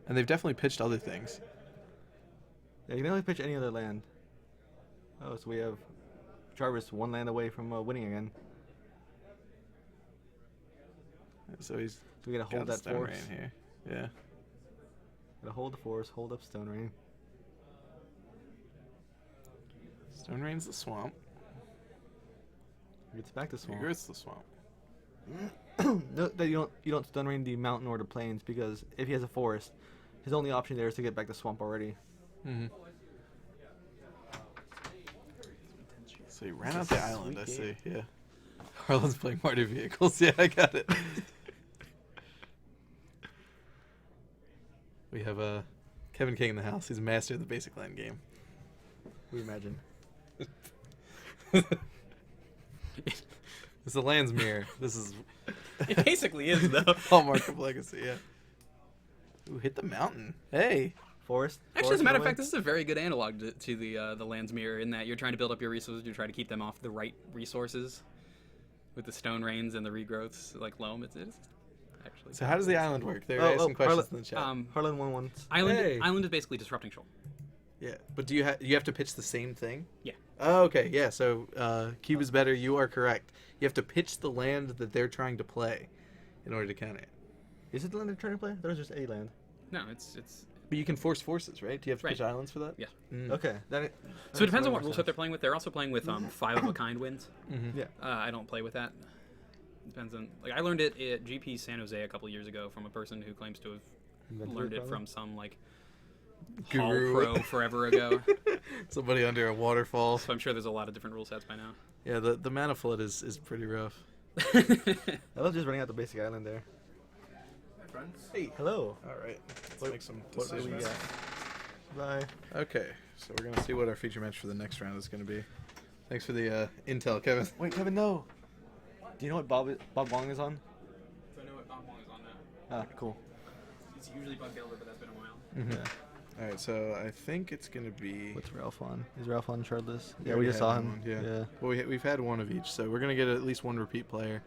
And they've definitely pitched other things. Yeah, you can only pitch any other land. Oh, so we have Jarvis 1 land away from winning again. So he's So we gotta got hold the that Stone force. Rain here. Yeah. Gotta hold the force, hold up Stone Rain. Stone Rain's the swamp. Gets back to swamp. Regrowth's the swamp. No, that you don't Stone Rain the mountain or the plains, because if he has a forest, his only option there is to get back to swamp already. Mm-hmm. So he ran out the island, I see. Yeah. Harlan's playing Marty Vehicles. Yeah, I got it. We have Kevin King in the house. He's a master of the basic land game. We imagine. It's the land's mirror. This is It basically is, though. hallmark of Legacy. Yeah. Ooh, hit the mountain. Hey. Forest. Actually, as a matter of gonna fact, this is a very good analog to the land's mirror in that you're trying to build up your resources, you try to keep them off the right resources with the stone rains and the regrowths like Loam. It's actually. So how does the island work? There Oh, are some questions Harlan- in the chat. win. Harlan won once. Island Hey. Island is basically disrupting shoal. Yeah, but do you have to pitch the same thing? Yeah. Oh, okay. Yeah. So Cube is better. You are correct. You have to pitch the land that they're trying to play in order to counter it. Is it the land they're trying to play? That was just a land. No, it's But you can force forces, right? Do you have to pitch Right. islands for that? Yeah. Mm. Okay. So it depends on what rules set they're playing with. They're also playing with 5 of a kind wins. Mm-hmm. Yeah. I don't play with that. Depends on I learned it at GP San Jose a couple years ago from a person who claims to have learned it from some like Hall Guru. Pro forever ago. Somebody under a waterfall. So I'm sure there's a lot of different rule sets by now. Yeah, the mana flood is pretty rough. I love just running out the basic island there. Friends. Hey. Hello. All right. Let's What- make some What do we decisions. got? Bye. Okay, so we're gonna see what our feature match for the next round is gonna be. Thanks for the intel, Kevin. Wait, Kevin, no. Do you know what Bob Wong is on? So I know what Bob Huang is on now. Ah, cool. It's usually Bug Gelder, but that's been a while. All right, so I think it's gonna be. What's Ralph on? Is Ralph on Shardless? We Yeah, we already just had saw one him. on, yeah. Well, we've had one of each, so we're gonna get at least one repeat player.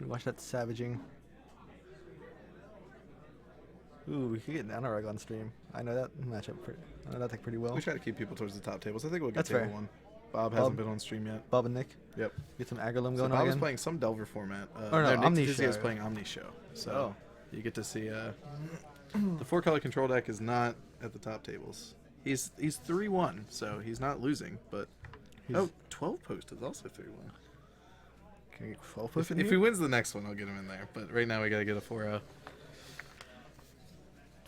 You watch that savaging. Ooh, we could get an Anuraag on stream. I know that matchup. I know that deck pretty well. We try to keep people towards the top tables. I think we'll get That's table fair. one. Bob hasn't been on stream yet. Bob and Nick. Yep. Get some Aggro Loam So going Bob on is again. playing some Delver format. Oh, no, Nick Omni Ditizio is Show. playing Omni Show. So Oh. you get to see the 4-color control deck is not at the top tables. He's 3-1, so he's not losing, but He's- 12 post is also 3-1. Can we get 12 If, posts in if he here? wins the next one, I'll get him in there. But right now we gotta get a 4-0.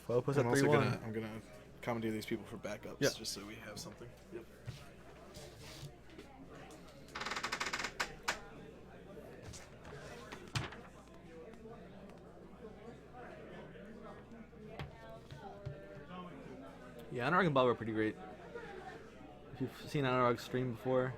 12 posts at I'm also 3-1. I'm gonna commandeer these people for backups, Yeah. just so we have something. Yep. Yeah, Anuraag and Bob are pretty great. If you've seen Anuraag stream before.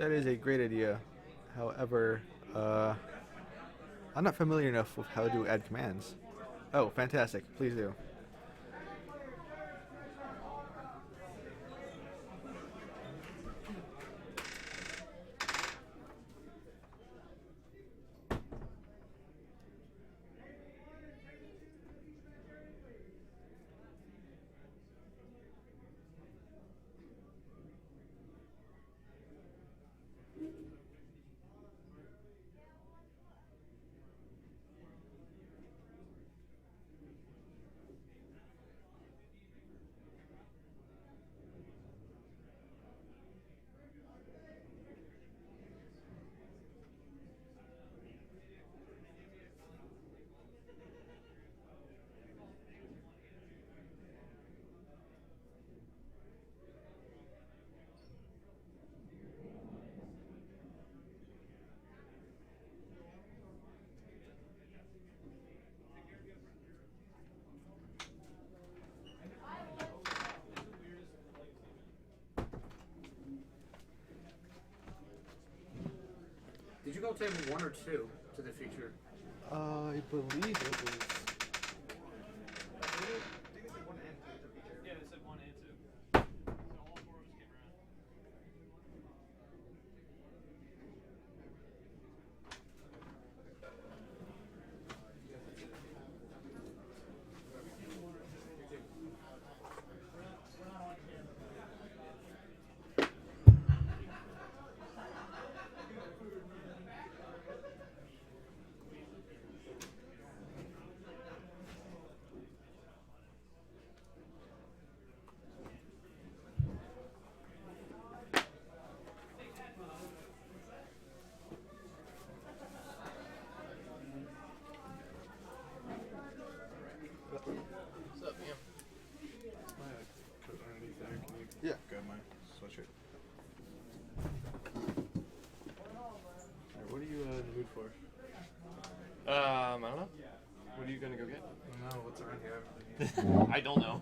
That is a great idea. However, I'm not familiar enough with how to add commands. Oh, fantastic. Please do. Did you go table 1 or 2 to the future? I believe it was. Yeah, they said 1 and 2. So all 4 of us came around. Yeah. Grab my sweatshirt. Alright, what are you in the mood for? I don't know. What are you gonna go get? I don't know. What's around here? I don't know.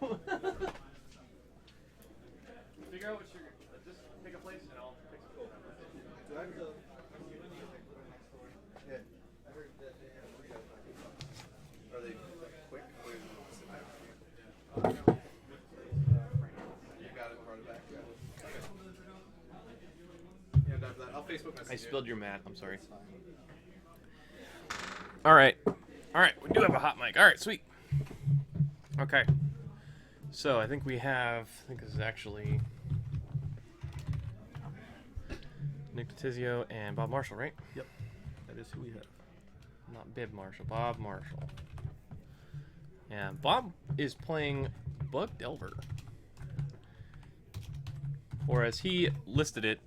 Figure out what you're. Just pick a place and I'll pick some cool. Do I have to? Yeah. I heard that they have Are they quick? You got it. Brought it back. Yeah, that. I'll Facebook message I you. spilled your mat. I'm sorry. All right. All right. We do have a hot mic. All right. Sweet. Okay. So I think we have. I think this is actually Nick Ditizio and Bob Marshall, right? Yep. That is who we have. Not Bib Marshall. Bob Marshall. And Bob is playing Bug Delver. Or as he listed it,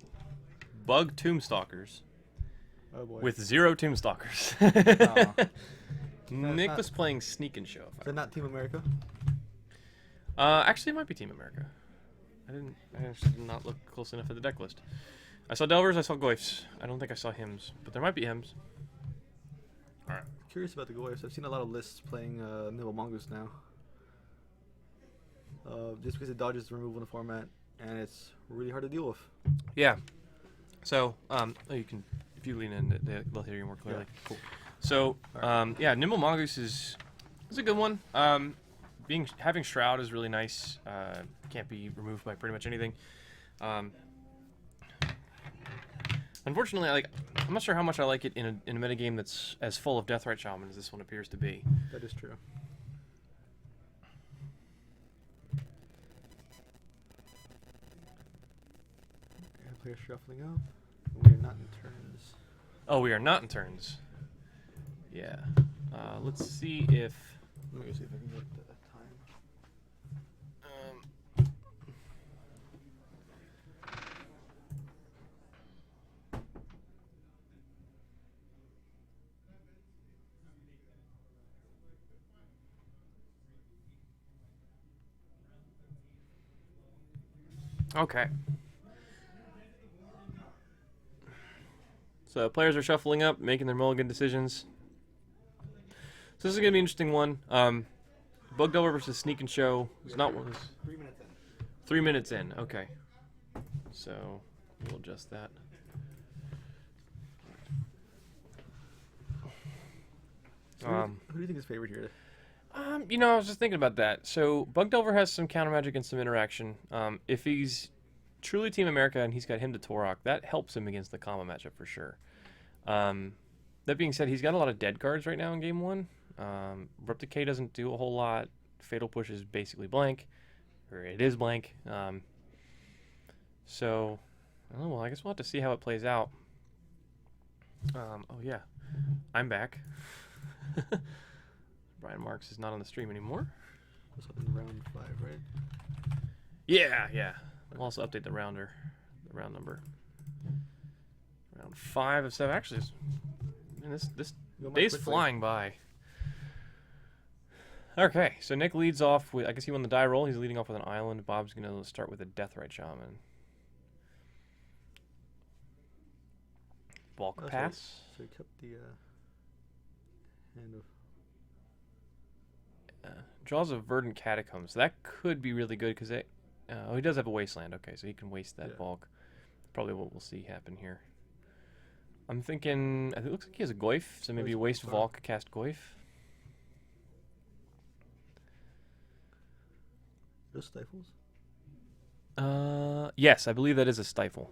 Bug Tombstalkers. Oh boy. With 0 Tombstalkers. Nick not- was playing Sneak and Show. If I Is that not Team America? actually, it might be Team America. I actually did not look close enough at the deck list. I saw Delvers, I saw Goyfs. I don't think I saw Hymns, but there might be Hymns. All right. Curious about the Goyfs. I've seen a lot of lists playing Nimble Mongoose now. Just because it dodges the removal in the format, and it's really hard to deal with. Yeah. So, you can, if you lean in, they'll hear you more clearly. Yeah, cool. So, yeah, Nimble Mongoose is a good one. Having Shroud is really nice. Can't be removed by pretty much anything. Unfortunately, I'm not sure how much I like it in a metagame that's as full of Deathrite Shaman as this one appears to be. That is true. Players shuffling up. We are not in turns. Oh, we are not in turns. Yeah. Let's see if. Let me see if I can get the time. Okay. So players are shuffling up, making their mulligan decisions. So this is gonna be an interesting one. Bug Delver versus Sneak and Show is not one. 3 minutes in. 3 minutes in. Okay. So we'll adjust that. you think is favored here? You know, I was just thinking about that. So Bug Delver has some counter magic and some interaction. If he's truly Team America and he's got him to Torok, that helps him against the combo matchup for sure. That being said, he's got a lot of dead cards right now in Game 1. Abrupt Decay doesn't do a whole lot. Fatal Push is basically blank. Or it is blank. So, oh, well, I guess we'll have to see how it plays out. Oh, yeah. I'm back. Brian Marks is not on the stream anymore. That's in round 5, right? Yeah. We'll also update the round number. Round 5 of 7. Actually, man, this day's flying by. Okay, so Nick leads off with, I guess he won the die roll. He's leading off with an island. Bob's going to start with a Deathrite Shaman. Bulk pass. So he kept the hand of... Draws of Verdant Catacombs. That could be really good because he does have a Wasteland. Okay, so he can waste that bulk. Probably what we'll see happen here. I'm thinking, it looks like he has a Goyf, so maybe waste Volk, cast Goyf. Those stifles? Yes, I believe that is a Stifle.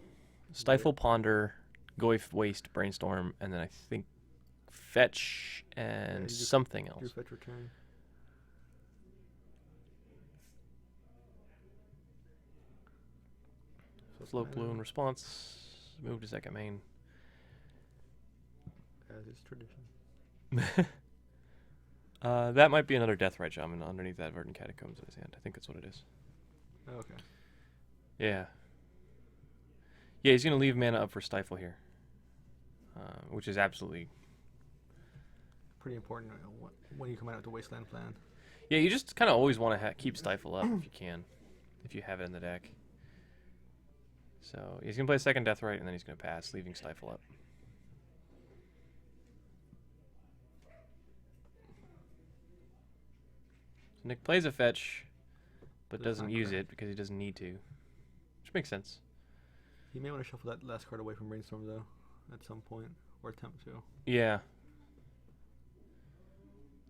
Stifle, Ponder, Goyf, Waste, Brainstorm, and then I think Fetch and something else. Fetch return. Float blue in response. Move to second main. As is tradition. That might be another Deathrite Shaman underneath that Verdant Catacombs in his hand. I think that's what it is. Oh, okay. Yeah. Yeah, he's going to leave mana up for Stifle here. Which is absolutely... pretty important when you come out with the Wasteland plan. Yeah, you just kind of always want to keep Stifle up if you can. If you have it in the deck. So he's going to play a second Deathrite, and then he's going to pass, leaving Stifle up. So Nick plays a fetch, but doesn't use it because he doesn't need to. Which makes sense. He may want to shuffle that last card away from Brainstorm, though, at some point, or attempt to. Yeah.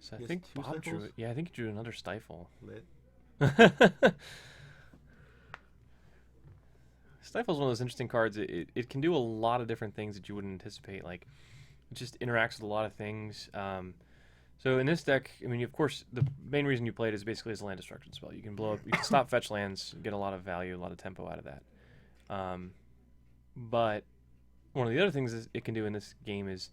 So I think two Bob drew Stifles? it. Yeah, I think he drew another Stifle. Lit. Stifle's one of those interesting cards. It can do a lot of different things that you wouldn't anticipate. Like, it just interacts with a lot of things. So in this deck, I mean, of course, the main reason you play it is basically as a land destruction spell. You can blow up, you can stop fetch lands, get a lot of value, a lot of tempo out of that. But one of the other things it can do in this game is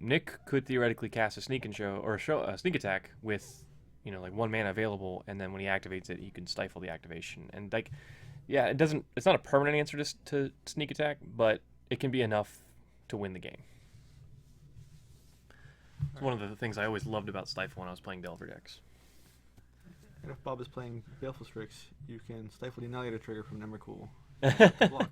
Nick could theoretically cast a sneak and show a sneak attack with, like 1 mana available, and then when he activates it, you can stifle the activation. And like, yeah, it's not a permanent answer to sneak attack, but it can be enough to win the game. It's one of the things I always loved about Stifle when I was playing Delver decks. And if Bob is playing Baleful Strix, you can stifle the Annihilator trigger from Nemmercool to block.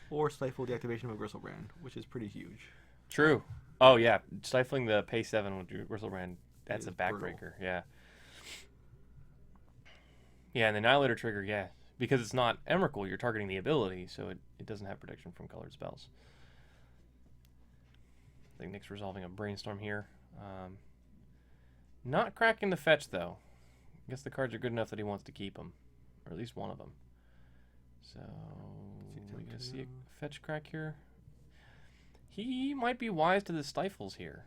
Or stifle the activation of a Gristlebrand, which is pretty huge. True. Oh, yeah. Stifling the pay 7 with Gristlebrand, that's a backbreaker. Brutal. Yeah. Yeah, and the Annihilator trigger, yeah. Because it's not Emrakul, you're targeting the ability, so it doesn't have protection from colored spells. I think Nick's resolving a Brainstorm here. Not cracking the fetch, though. I guess the cards are good enough that he wants to keep them. Or at least one of them. So, we're going to see a fetch crack here. He might be wise to the Stifles here.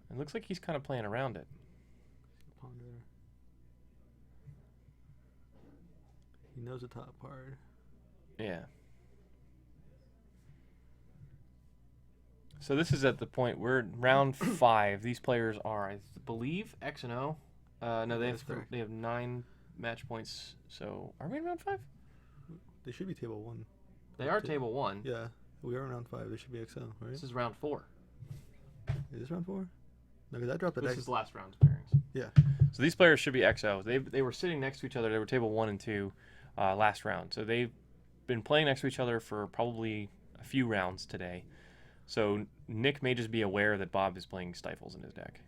It looks like he's kind of playing around it. Ponder. He knows the top part. Yeah. So this is at the point we're in round 5. These players are, I believe, X and O. No, they have 9 match points. So are we in round 5? They should be table 1. They are table 1. Yeah, we are in round 5. They should be XL, right? This is round 4. Is this round 4? No, because I dropped the This deck. is last round's pairings. Yeah. So these players should be XO. They were sitting next to each other. They were table 1 and 2 last round. So they've been playing next to each other for probably a few rounds today. So Nick may just be aware that Bob is playing Stifles in his deck.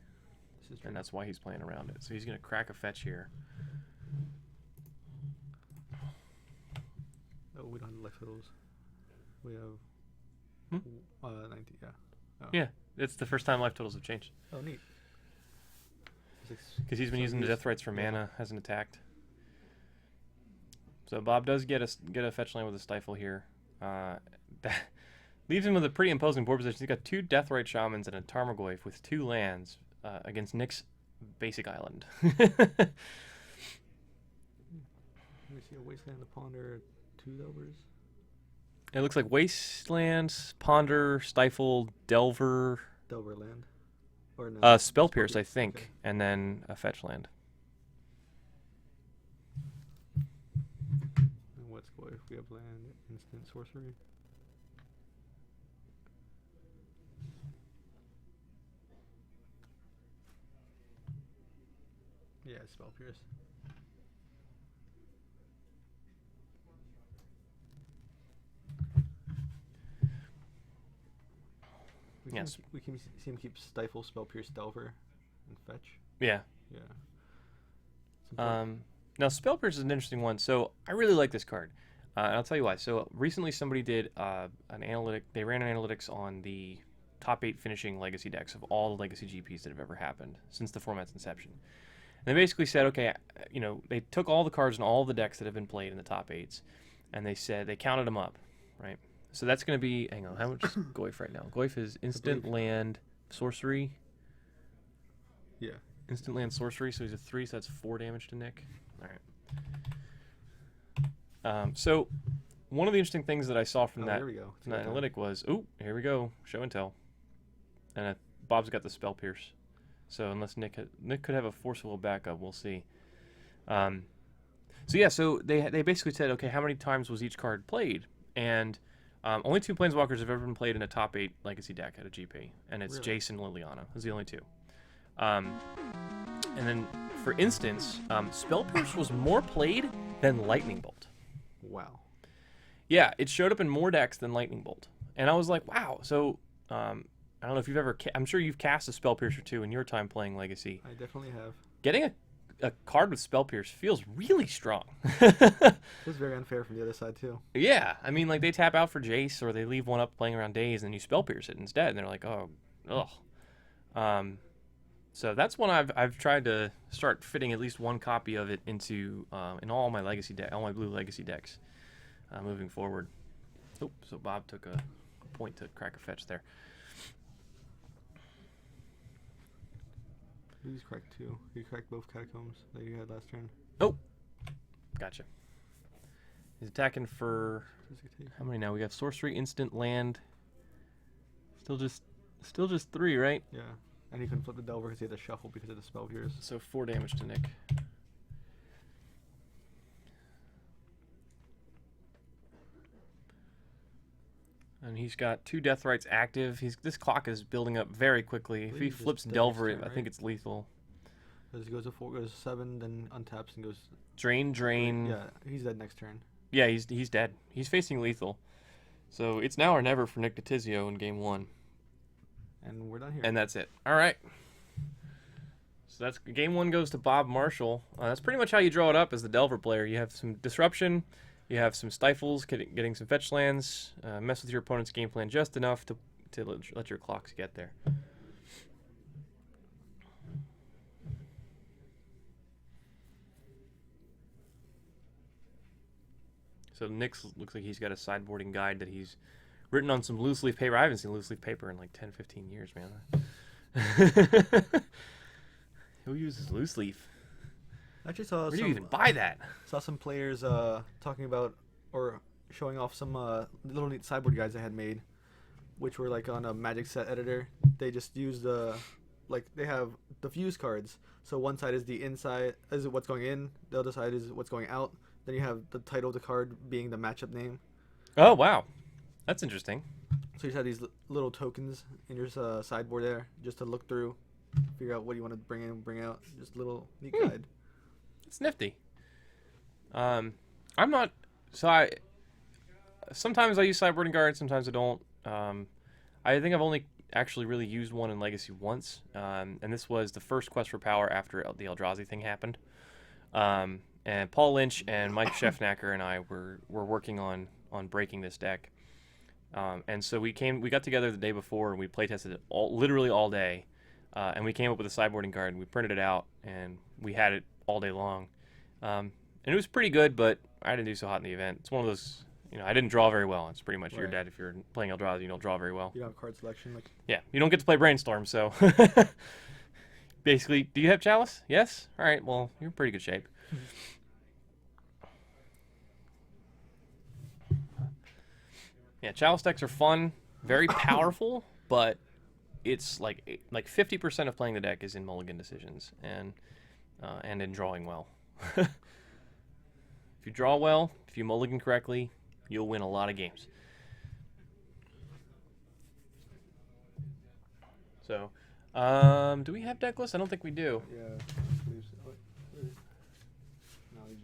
And that's why he's playing around it. So he's going to crack a fetch here. Oh, we don't have life totals. We have 19, yeah. Oh. Yeah, it's the first time life totals have changed. Oh, neat. Because he's been using the Death Rights for mana, hasn't attacked. So Bob does get a fetch land with a Stifle here. That leaves him with a pretty imposing board position. He's got 2 Deathrite Shamans and a Tarmogoyf with 2 lands against Nick's basic island. Let me see a Wasteland, a Ponder, 2 Delvers. It looks like Wastelands, Ponder, Stifle, Delver, Delverland. Or no. Spell Pierce, I think, okay. and then a fetch land. And what's what if we have land, instant sorcery? Yeah, Spell Pierce. Yes. We can see him keep Stifle, Spell Pierce, Delver, and Fetch. Yeah. Yeah. Now, Spell Pierce is an interesting one. So I really like this card. And I'll tell you why. So recently somebody did an analytic. They ran an analytics on the top 8 finishing Legacy decks of all the Legacy GPs that have ever happened since the format's inception. And they basically said, okay, you know, they took all the cards and all the decks that have been played in the top 8s, and they said they counted them up, right? So that's going to be, hang on, how much is Goyf right now? Goyf is instant land sorcery. Yeah. Instant land sorcery, so he's a 3, so that's 4 damage to Nick. All right. So one of the interesting things that I saw from that, there we go. from that analytic was, oh, here we go, show and tell. And Bob's got the Spell Pierce. So unless Nick could have a forceful backup, we'll see. So yeah, so they basically said, okay, how many times was each card played? And only 2 Planeswalkers have ever been played in a top 8 Legacy deck at a GP, and it's Really? Jace and Liliana. Those are the only 2. And then, for instance, Spell Pierce was more played than Lightning Bolt. Wow. Yeah, it showed up in more decks than Lightning Bolt, and I was like, wow. So I don't know if you've ever. I'm sure you've cast a Spell Pierce or 2 in your time playing Legacy. I definitely have. Getting a card with Spell Pierce feels really strong. It was very unfair from the other side, too. Yeah, I mean, like, they tap out for Jace, or they leave one up playing around days, and you Spell Pierce it instead, and they're like, oh, ugh. So that's one I've tried to start fitting at least one copy of it into in all my Legacy deck, all my blue Legacy decks, moving forward. Oh, so Bob took a point to crack a fetch there. He's cracked 2. He cracked both Catacombs that you had last turn. Oh, gotcha. He's attacking for how many now? We got sorcery, instant, land. Still just 3, right? Yeah. And he couldn't flip the Delver because he had to shuffle because of the Spell Pierce. So 4 damage to Nick. And he's got 2 Deathrights active. This clock is building up very quickly. If he just flips dead Delver, next turn, I think right? it's lethal. Because he goes to 4, goes 7, then untaps and goes. Drain. Yeah, he's dead next turn. Yeah, he's dead. He's facing lethal. So it's now or never for Nick Ditizio in game 1. And we're done here. And that's it. All right. So that's game 1 goes to Bob Marshall. That's pretty much how you draw it up as the Delver player. You have some disruption. You have some stifles, getting some fetch lands, mess with your opponent's game plan just enough to let your clocks get there. So Nick looks like he's got a sideboarding guide that he's written on some loose leaf paper. I haven't seen loose leaf paper in like 10, 15 years, man. Who uses loose leaf? I actually saw Where do some, you even buy that? saw some players talking about or showing off some little neat sideboard guides they had made, which were like on a Magic set editor. They just used they have the fuse cards. So one side is the inside, is what's going in. The other side is what's going out. Then you have the title of the card being the matchup name. Oh, wow. That's interesting. So you just have these little tokens in your sideboard there, just to look through, figure out what you want to bring in, bring out. Just a little neat guide. It's nifty. I'm not... Sometimes I use sideboarding guards, sometimes I don't. I think I've only actually really used one in Legacy once, and this was the first Quest for Power after the Eldrazi thing happened. And Paul Lynch and Mike Scheffnacker and I were working on breaking this deck. And so we got together the day before and we playtested it literally all day. and we came up with a sideboarding card, and we printed it out, and we had it all day long. And it was pretty good, but I didn't do so hot in the event. It's one of those, I didn't draw very well. It's pretty much you're dead if you're playing Eldrazi. You don't draw very well. You don't have card selection. Yeah, you don't get to play Brainstorm, so basically, do you have Chalice? Yes? All right, well, you're in pretty good shape. Yeah, Chalice decks are fun, very powerful, but it's like 50% of playing the deck is in mulligan decisions and in drawing well. If you draw well, if you mulligan correctly, you'll win a lot of games. So, do we have deck lists? I don't think we do. Yeah.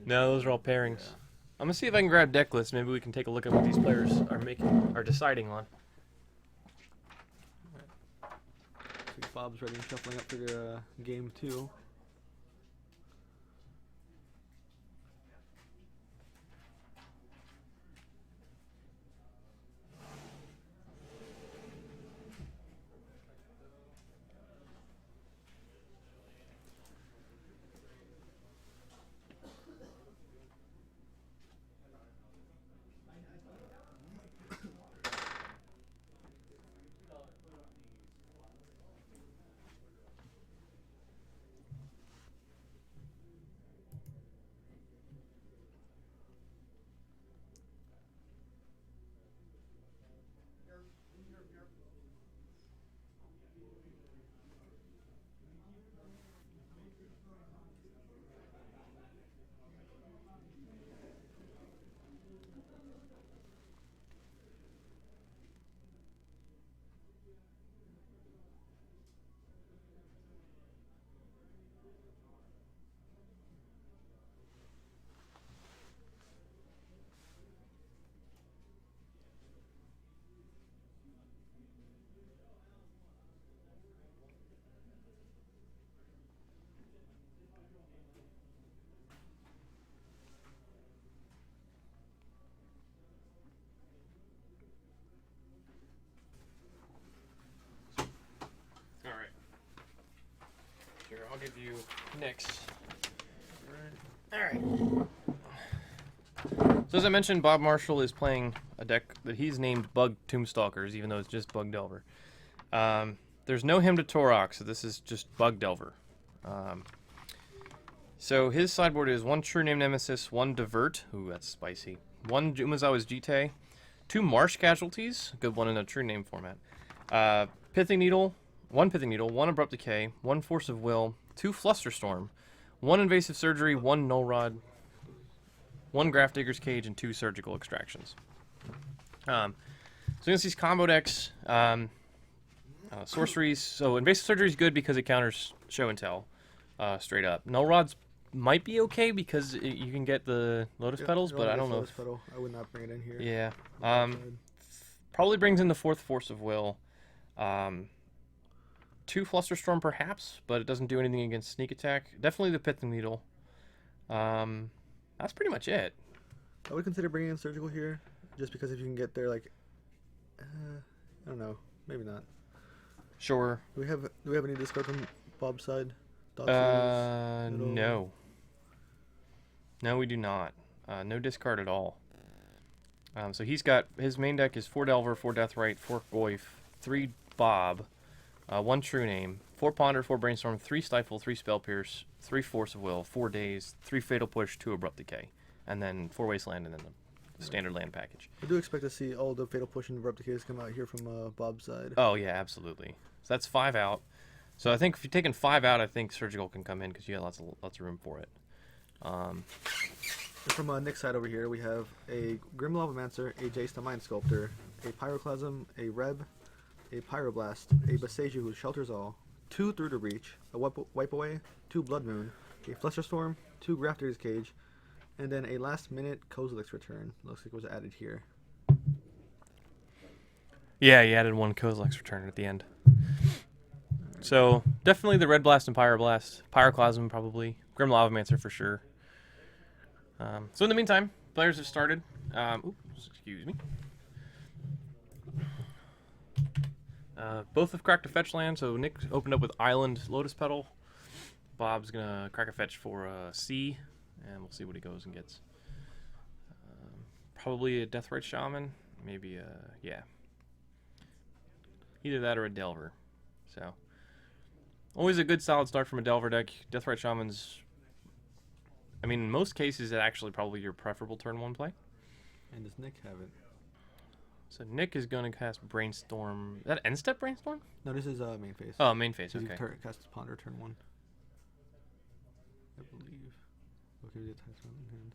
No, those are all pairings. Yeah. I'm gonna see if I can grab deck lists. Maybe we can take a look at what these players are deciding on. See Bob's ready and shuffling up for game 2. All right. Here, I'll give you Nick's. All right. So as I mentioned, Bob Marshall is playing a deck that he's named Bug Tombstalkers, even though it's just Bug Delver. There's no Hymn to Torok, so this is just Bug Delver. So his sideboard is 1 True Name Nemesis, 1 Divert, ooh, that's spicy, 1 Umezawa's Jite, 2 Marsh Casualties, good one in a True Name format, Pithing Needle, 1 Pithing Needle, 1 Abrupt Decay, 1 Force of Will, 2 Flusterstorm, 1 Invasive Surgery, 1 Null Rod, 1 Grafdigger's Cage, and 2 Surgical Extractions. So against these combo decks, sorceries, so Invasive Surgery is good because it counters Show and Tell, straight up. Null Rods might be okay because you can get the Lotus Petals, but I don't know. Lotus Petal. I would not bring it in here. Yeah. Probably brings in the 4th Force of Will. 2 Flusterstorm perhaps, but it doesn't do anything against sneak attack. Definitely the Pithing Needle. That's pretty much it. I would consider bringing in Surgical here, just because if you can get there, I don't know, maybe not. Sure. Do we have any discard from Bob's side? No. No, we do not. No discard at all. So he's got, his main deck is 4 Delver, 4 Deathrite, 4 Goyf, 3 Bob, 1 True Name, 4 Ponder, 4 Brainstorm, 3 Stifle, 3 Spell Pierce, 3 Force of Will, 4 Daze, 3 Fatal Push, 2 Abrupt Decay, and then 4 Wasteland, and then the standard land package. I do expect to see all the Fatal Push and Abrupt Decays come out here from Bob's side. Oh, yeah, absolutely. So that's 5 out. So I think if you're taking 5 out, I think Surgical can come in because you got lots of room for it. From Nick's side over here, we have a Grim Lavamancer, a Jace the Mind Sculptor, a Pyroclasm, a Reb, a Pyroblast, a Boseiju who shelters all, 2 Through the Breach, a Wipe Away, 2 Blood Moon, a Flusterstorm, 2 Grafter's Cage, and then a last-minute Kozilek's Return. Looks like it was added here. Yeah, he added 1 Kozilek's Return at the end. So definitely the Red Blast and Pyroblast, Pyroclasm probably, Grim Lavamancer for sure. So in the meantime, players have started. Oops, excuse me. Both have cracked a fetch land, so Nick opened up with Island Lotus Petal. Bob's going to crack a fetch for C, and we'll see what he goes and gets. Probably a Deathrite Shaman, maybe yeah. Either that or a Delver. So, always a good solid start from a Delver deck. Deathrite Shaman's, I mean, in most cases, it's actually probably your preferable turn 1 play. And does Nick have it? So Nick is going to cast Brainstorm. Is that end step Brainstorm? No, this is main phase. Oh, main phase, He's okay. Cast Ponder turn 1. I believe. Okay, the attacks on in hand.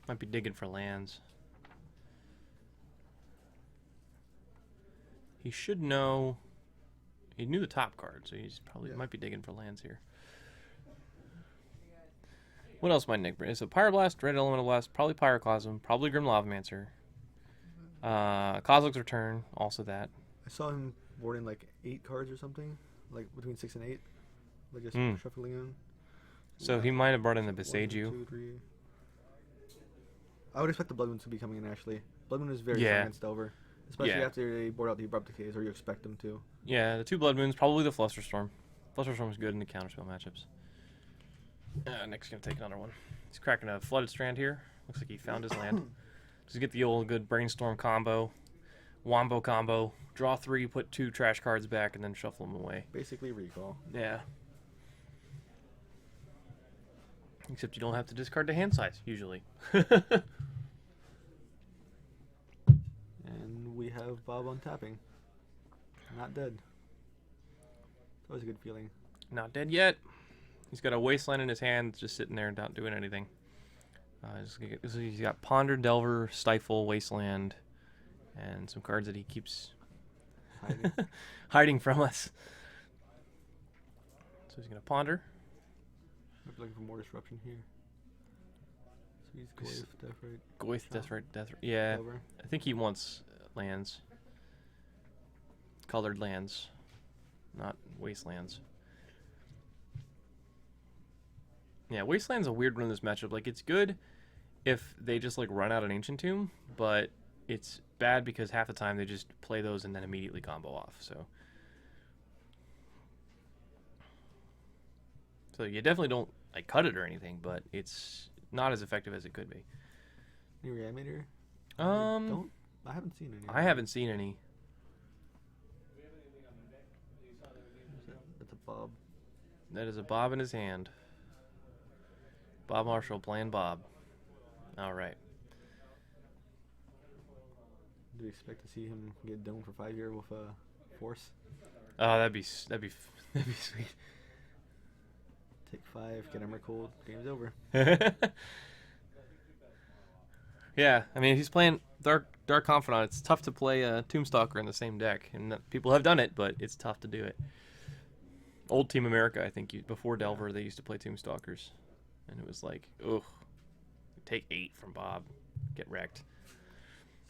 Might be digging for lands. He should know. He knew the top card, so he's probably might be digging for lands here. What else might Nick bring? So Pyroblast, Red Elemental Blast, probably Pyroclasm, probably Grim Lavamancer. Kozilek's Return, also that. I saw him boarding like 8 cards or something, like between 6 and 8, like just shuffling in. So he might have brought in the 1, Ditizio. 2, 3. I would expect the Blood Moon to be coming in actually. Blood Moon is very Yeah. strong against Delver, especially Yeah. after they board out the Abrupt Decays, or you expect them to. Yeah, the 2 Blood Moons, probably the Flusterstorm. Flusterstorm is good in the counterspell matchups. Nick's going to take another one. He's cracking a Flooded Strand here. Looks like he found his land. Just get the old good Brainstorm combo, Wombo combo, draw 3, put 2 trash cards back, and then shuffle them away. Basically recall. Yeah. Except you don't have to discard the hand size, usually. And we have Bob on tapping. Not dead. It's always a good feeling. Not dead yet. He's got a Wasteland in his hand, just sitting there not doing anything. He's got Ponder, Delver, Stifle, Wasteland, and some cards that he keeps Hiding. hiding from us. So he's going to Ponder. I'm looking for more disruption here. So he's Goyf, Deathrite. Yeah, Delver. I think he wants lands. Colored lands, not Wastelands. Yeah, Wasteland's a weird one in this matchup. Like, it's good if they just, like, run out an Ancient Tomb, but it's bad because half the time they just play those and then immediately combo off, so you definitely don't, like, cut it or anything, but it's not as effective as it could be. Any Reanimator? I haven't seen any. I haven't seen any. That's a Bob. That is a Bob in his hand. Bob Marshall playing Bob. All right. Do you expect to see him get done for 5 years with Force? Oh, that'd be sweet. Take 5, get him cold, game's over. Yeah, I mean, if he's playing Dark Confidant, it's tough to play Tombstalker in the same deck, and people have done it, but it's tough to do it. Old Team America, I think, before Delver, they used to play Tombstalkers, and it was like, ugh, take 8 from Bob, get wrecked.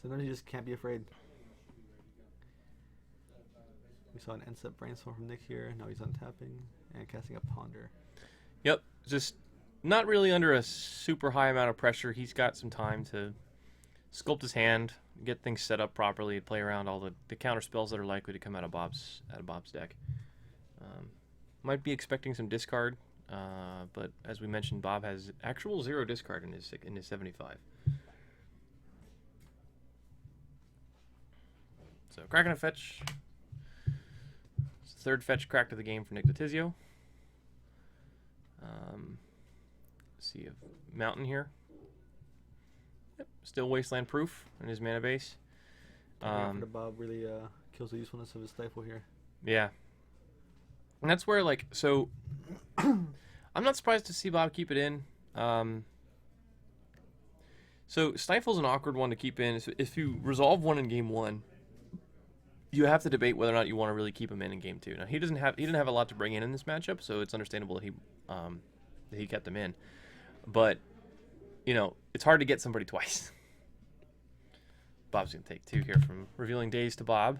Sometimes you just can't be afraid. We saw an end-step Brainstorm from Nick here. Now he's untapping and casting a Ponder. Yep, just not really under a super high amount of pressure. He's got some time to sculpt his hand, get things set up properly, play around all the counter spells that are likely to come out of Bob's deck. Might be expecting some discard, but as we mentioned, Bob has actual 0 discard in his 75. So cracking a fetch. It's the 3rd fetch cracked of the game for Nick Ditizio. See a mountain here. Yep, still wasteland proof in his mana base. The Bob really kills the usefulness of his Stifle here. Yeah. And that's where, like, so I'm not surprised to see Bob keep it in. So Stifle's an awkward one to keep in. If you resolve one in game 1, you have to debate whether or not you want to really keep him in game 2. Now he didn't have a lot to bring in this matchup, so it's understandable that he kept him in. But you know, it's hard to get somebody twice. Bob's gonna take 2 here from Revealing Days to Bob.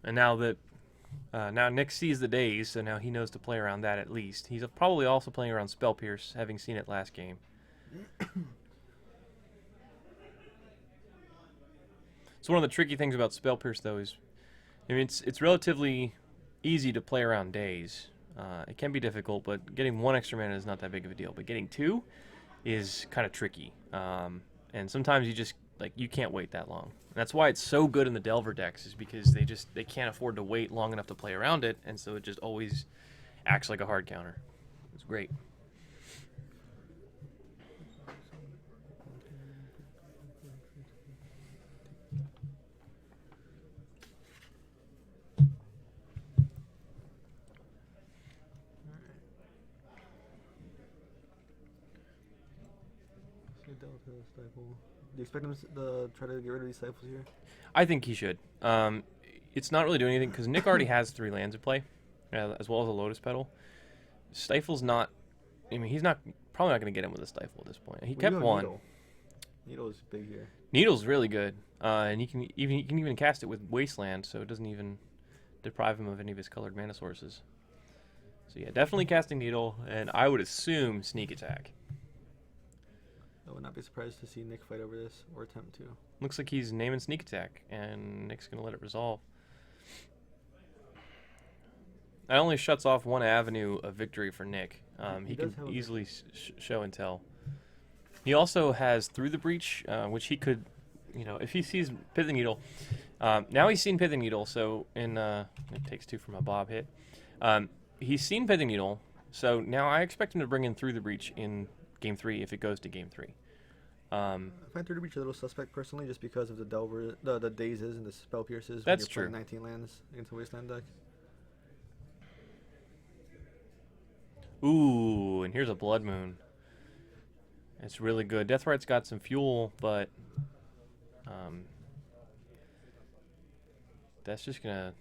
And now that Now Nick sees the days, so now he knows to play around that at least. He's probably also playing around Spell Pierce, having seen it last game. So one of the tricky things about Spell Pierce, though, is I mean, it's relatively easy to play around days. It can be difficult, but getting 1 extra mana is not that big of a deal. But getting 2 is kind of tricky. And sometimes you just you can't wait that long. And that's why it's so good in the Delver decks, is because they can't afford to wait long enough to play around it, and so it just always acts like a hard counter. It's great. Delta, Stifle. Do you expect him to try to get rid of these Stifles here? I think he should. It's not really doing anything because Nick already has 3 lands at play, as well as a Lotus Petal. Stifle's not. I mean, he's probably not going to get him with a Stifle at this point. He kept 1. Needle is big here. Needle's really good, and he can even cast it with Wasteland, so it doesn't even deprive him of any of his colored mana sources. So yeah, definitely casting Needle, and I would assume Sneak Attack. I would not be surprised to see Nick fight over this or attempt to. Looks like he's naming Sneak Attack, and Nick's going to let it resolve. That only shuts off one avenue of victory for Nick. He can easily show and tell. He also has Through the Breach, which he could, if he sees Pithing Needle. Now he's seen Pithing Needle, so it takes 2 from a Bob hit. He's seen Pithing Needle, so now I expect him to bring in Through the Breach in Game 3 if it goes to Game 3. I find Through the Breach a little suspect personally, just because of the Delver, the Dazes and the Spell Pierces. That's when you're true. 19 lands against a Wasteland deck. Ooh, and here's a Blood Moon. It's really good. Deathright's got some fuel, but that's just gonna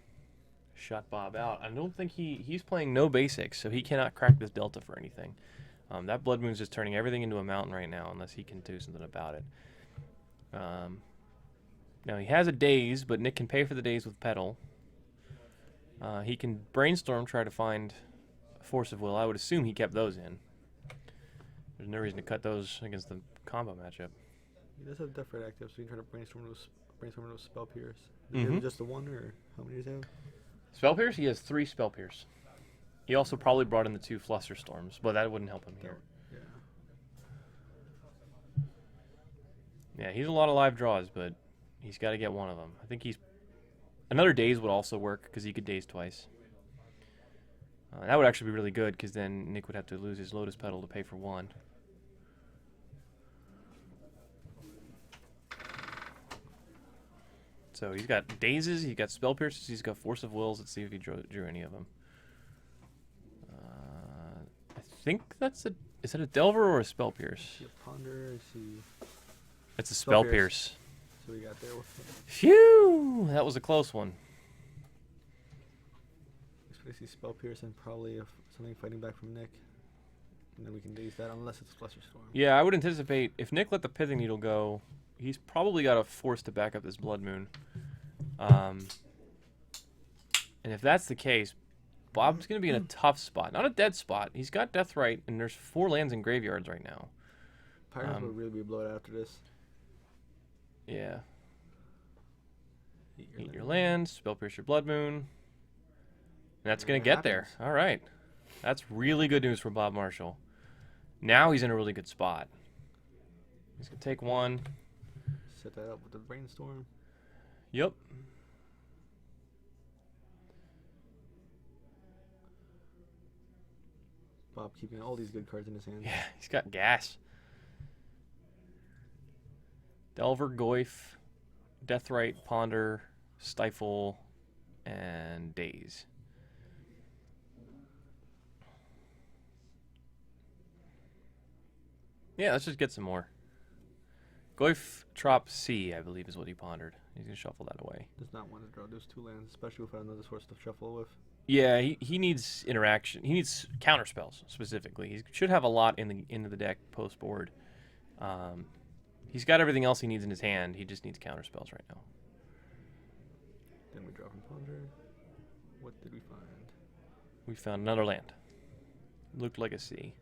shut Bob out. I don't think he's playing no basics, so he cannot crack this Delta for anything. That Blood Moon's just turning everything into a mountain right now, unless he can do something about it. Now he has a Daze, but Nick can pay for the Daze with Petal. He can Brainstorm, try to find a Force of Will. I would assume he kept those in. There's no reason to cut those against the combo matchup. He does have Deathright active, so you can try to brainstorm those Spell Pierce. Does he have just the 1, or how many does he have? Spell Pierce? He has 3 Spell Pierce. He also probably brought in the 2 Fluster Storms, but that wouldn't help him here. Yeah. Yeah, he's a lot of live draws, but he's got to get one of them. I think another Daze would also work because he could Daze twice. That would actually be really good because then Nick would have to lose his Lotus Petal to pay for 1. So he's got Dazes, he's got Spell Pierces, he's got Force of Wills. Let's see if he drew any of them. I think is it a Delver or a Spell Pierce? Ponder, I see. It's a Spell Pierce. So we got there with Phew! That was a close one. I see Spell Pierce and probably something fighting back from Nick. And then we can Daze that unless it's Fluster Storm. Yeah, I would anticipate if Nick let the Pithing Needle go, he's probably got a Force to back up this Blood Moon. And if that's the case, Bob's going to be in a tough spot. Not a dead spot. He's got Deathrite, and there's 4 lands in graveyards right now. Pirates will really be blown after this. Yeah. Eat your lands, Spell Pierce your Blood Moon. And that's going to get there. All right. That's really good news for Bob Marshall. Now he's in a really good spot. He's going to take 1. Set that up with the Brainstorm. Yep. Bob keeping all these good cards in his hand. Yeah, he's got gas. Delver, Goyf, Deathrite, Ponder, Stifle, and Daze. Yeah, let's just get some more. Goyf, Trop, C, I believe is what he pondered. He's going to shuffle that away. Does not want to draw those 2 lands, especially without another source to shuffle with. Yeah, he needs interaction. He needs counter spells specifically. He should have a lot into the deck post board. He's got everything else he needs in his hand. He just needs counter spells right now. Then we draw from Ponder. What did we find? We found another land. Looked like a sea.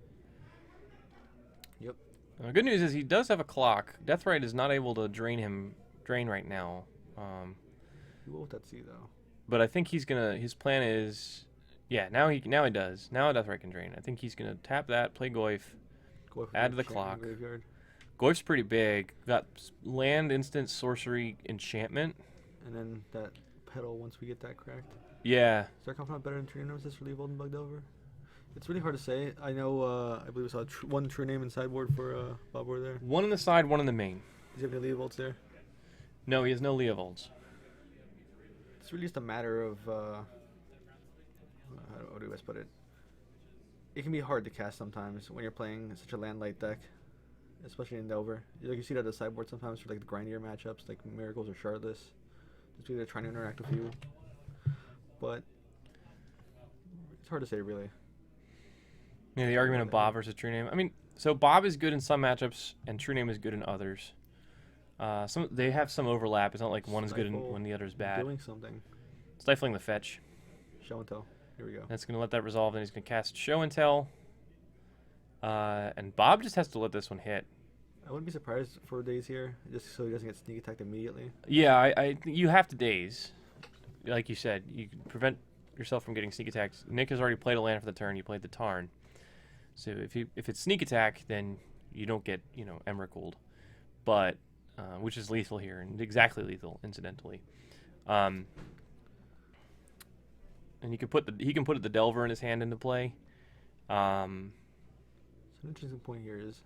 Yep. Good news is he does have a clock. Deathrite is not able to drain right now. He will with that sea though. But I think he's gonna. His plan is, yeah. Now he does. Now Deathrite can drain. I think he's gonna tap that, play Goyf, add to the clock. Graveyard. Goyf's pretty big. Got land, instant, sorcery, enchantment. And then that pedal once we get that cracked. Yeah. Is our confidant better than True Nemesis for Leave Old and Bugged Over? It's really hard to say. I know. I believe I saw one True Name in sideboard for Bob over there. One in the side, one in the main. Does he have any Leovolds there? No, he has no Leovolds. It's really just a matter of how do I best put it? It can be hard to cast sometimes when you're playing such a land light deck, especially in Delver. Like you see that at the sideboard sometimes for like the grindier matchups, like Miracles or Shardless, just because they're trying to interact with you. But it's hard to say really. Yeah, the argument of Bob versus True Name. I mean, so Bob is good in some matchups, and True Name is good in others. They have some overlap. It's not like one is good when the other is bad. Doing something. Stifling the fetch. Show and tell. Here we go. That's going to let that resolve, and he's going to cast Show and Tell. And Bob just has to let this one hit. I wouldn't be surprised for days here, just so he doesn't get sneak attacked immediately. Yeah, you have to daze. Like you said, you can prevent yourself from getting sneak attacked. Nick has already played a land for the turn. You played the Tarn. So if it's sneak attack, then you don't get Emrakuled, but which is lethal here and exactly lethal, incidentally. And he can put the Delver in his hand into play. So an interesting point here is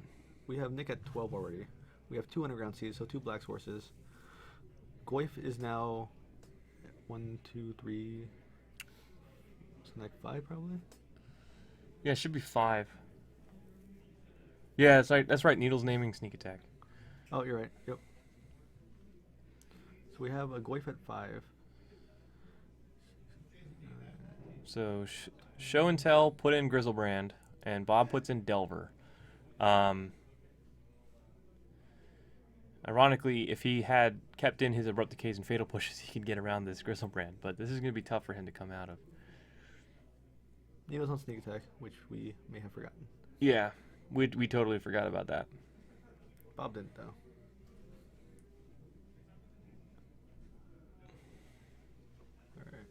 we have Nick at 12 already. We have 2 underground seas, so 2 black sources. Goyf is now 1, 2, 3, something like 5 probably. Yeah, it should be 5. Yeah, that's right. Needle's naming sneak attack. Oh, you're right. Yep. So we have a Goyf at 5. So Show and Tell, put in Grizzlebrand, and Bob puts in Delver. Ironically, if he had kept in his Abrupt Decays and Fatal Pushes, he could get around this Grizzlebrand, but this is going to be tough for him to come out of. Needle's on sneak attack, which we may have forgotten. Yeah, we totally forgot about that. Bob didn't, though. Alright.